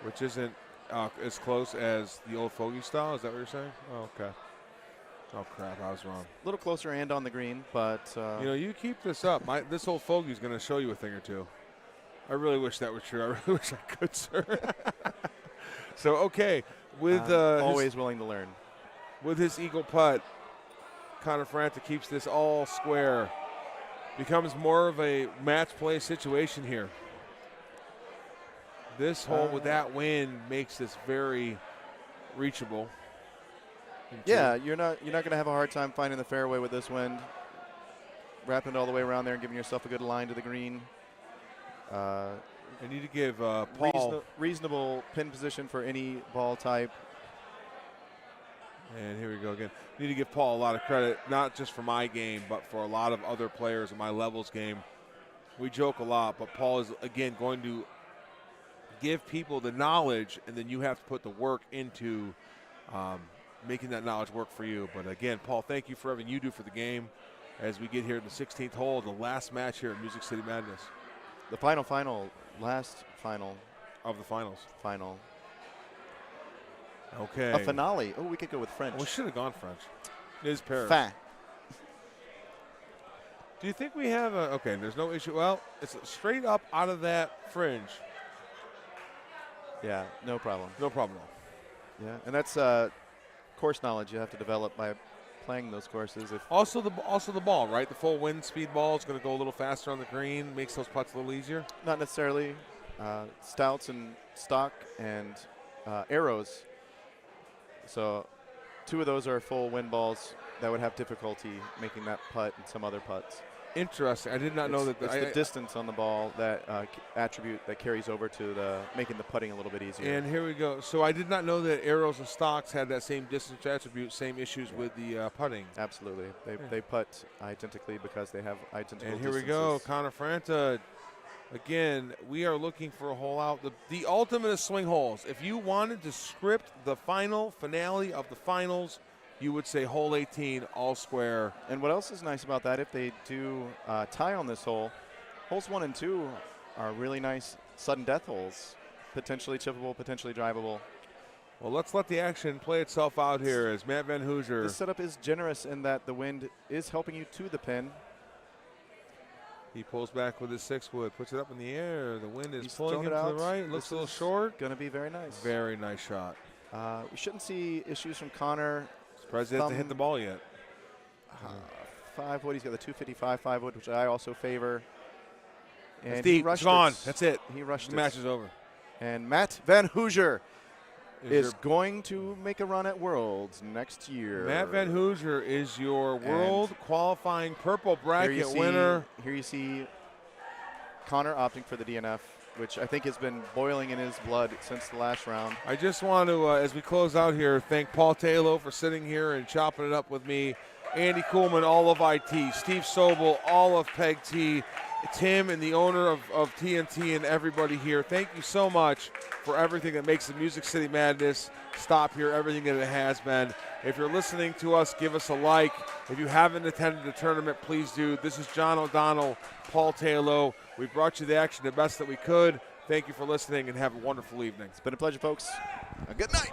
Which isn't as close as the old fogey style, is that what you're saying? Oh, okay. Oh, crap, I was wrong. A little closer and on the green, but... you know, you keep this up. This old fogey's going to show you a thing or two. I really wish that were true. I really wish I could, sir. So, okay. With always willing to learn. With his eagle putt, Connor Franta keeps this all square. Becomes more of a match play situation here. This hole with that wind makes this very reachable. Yeah, you're not going to have a hard time finding the fairway with this wind. Wrapping it all the way around there and giving yourself a good line to the green. I need to give Paul reasonable pin position for any ball type. And here we go again. Need to give Paul a lot of credit, not just for my game, but for a lot of other players in my levels game. We joke a lot, but Paul is, again, going to give people the knowledge, and then you have to put the work into making that knowledge work for you. But again, Paul, thank you for everything you do for the game as we get here in the 16th hole, the last match here at Music City Madness. The last final. Of the finals. Final. Okay. A finale. Oh, we could go with French. We should have gone French. It is Paris. Fin. Do you think we have a... Okay, there's no issue. Well, it's straight up out of that fringe. Yeah, no problem. No problem at all. Yeah, and that's course knowledge you have to develop by playing those courses. Also the ball, right? The full wind speed ball is going to go a little faster on the green, makes those putts a little easier? Not necessarily. Stouts and stock and arrows. So 2 of those are full wind balls that would have difficulty making that putt and some other putts. Interesting. I did not know that. It's the distance on the ball, that attribute that carries over to making the putting a little bit easier. And here we go. So I did not know that arrows and stocks had that same distance attribute, same issues with the putting. Absolutely. They putt identically because they have identical And here distances. we go. Connor Franta. Again, we are looking for a hole out. The ultimate of swing holes. If you wanted to script the finale of the finals, you would say hole 18, all square. And what else is nice about that, if they do tie on this hole, holes 1 and 2 are really nice sudden death holes. Potentially chippable, potentially drivable. Well, let's let the action play itself out here as Matt Van Hoosier. This setup is generous in that the wind is helping you to the pin. He pulls back with his 6-wood, puts it up in the air. The wind is He's pulling him thrown it to the out. right. Looks This a little is short. Going to be very nice. Very nice shot. We shouldn't see issues from Connor. Surprised he hasn't hit the ball yet. 5-wood. He's got the 255 5-wood, which I also favor. And It's he deep. rushed It's gone. it. That's it. He rushed the it. match is over. And Matt Van Hoosier is your- going to make a run at Worlds next year. Matt Van Hoosier is your world qualifying purple bracket see, winner. Here you see Connor opting for the DNF, which I think has been boiling in his blood since the last round. I just want to, as we close out here, thank Paul Taylor for sitting here and chopping it up with me. Andy Kuhlman, all of IT. Steve Sobel, all of Peg T. Tim and the owner of TNT and everybody here. Thank you so much for everything that makes the Music City Madness stop here, everything that it has been. If you're listening to us, give us a like. If you haven't attended the tournament, please do. This is John O'Donnell, Paul Taylor. We brought you the action the best that we could. Thank you for listening and have a wonderful evening. It's been a pleasure, folks. Good night.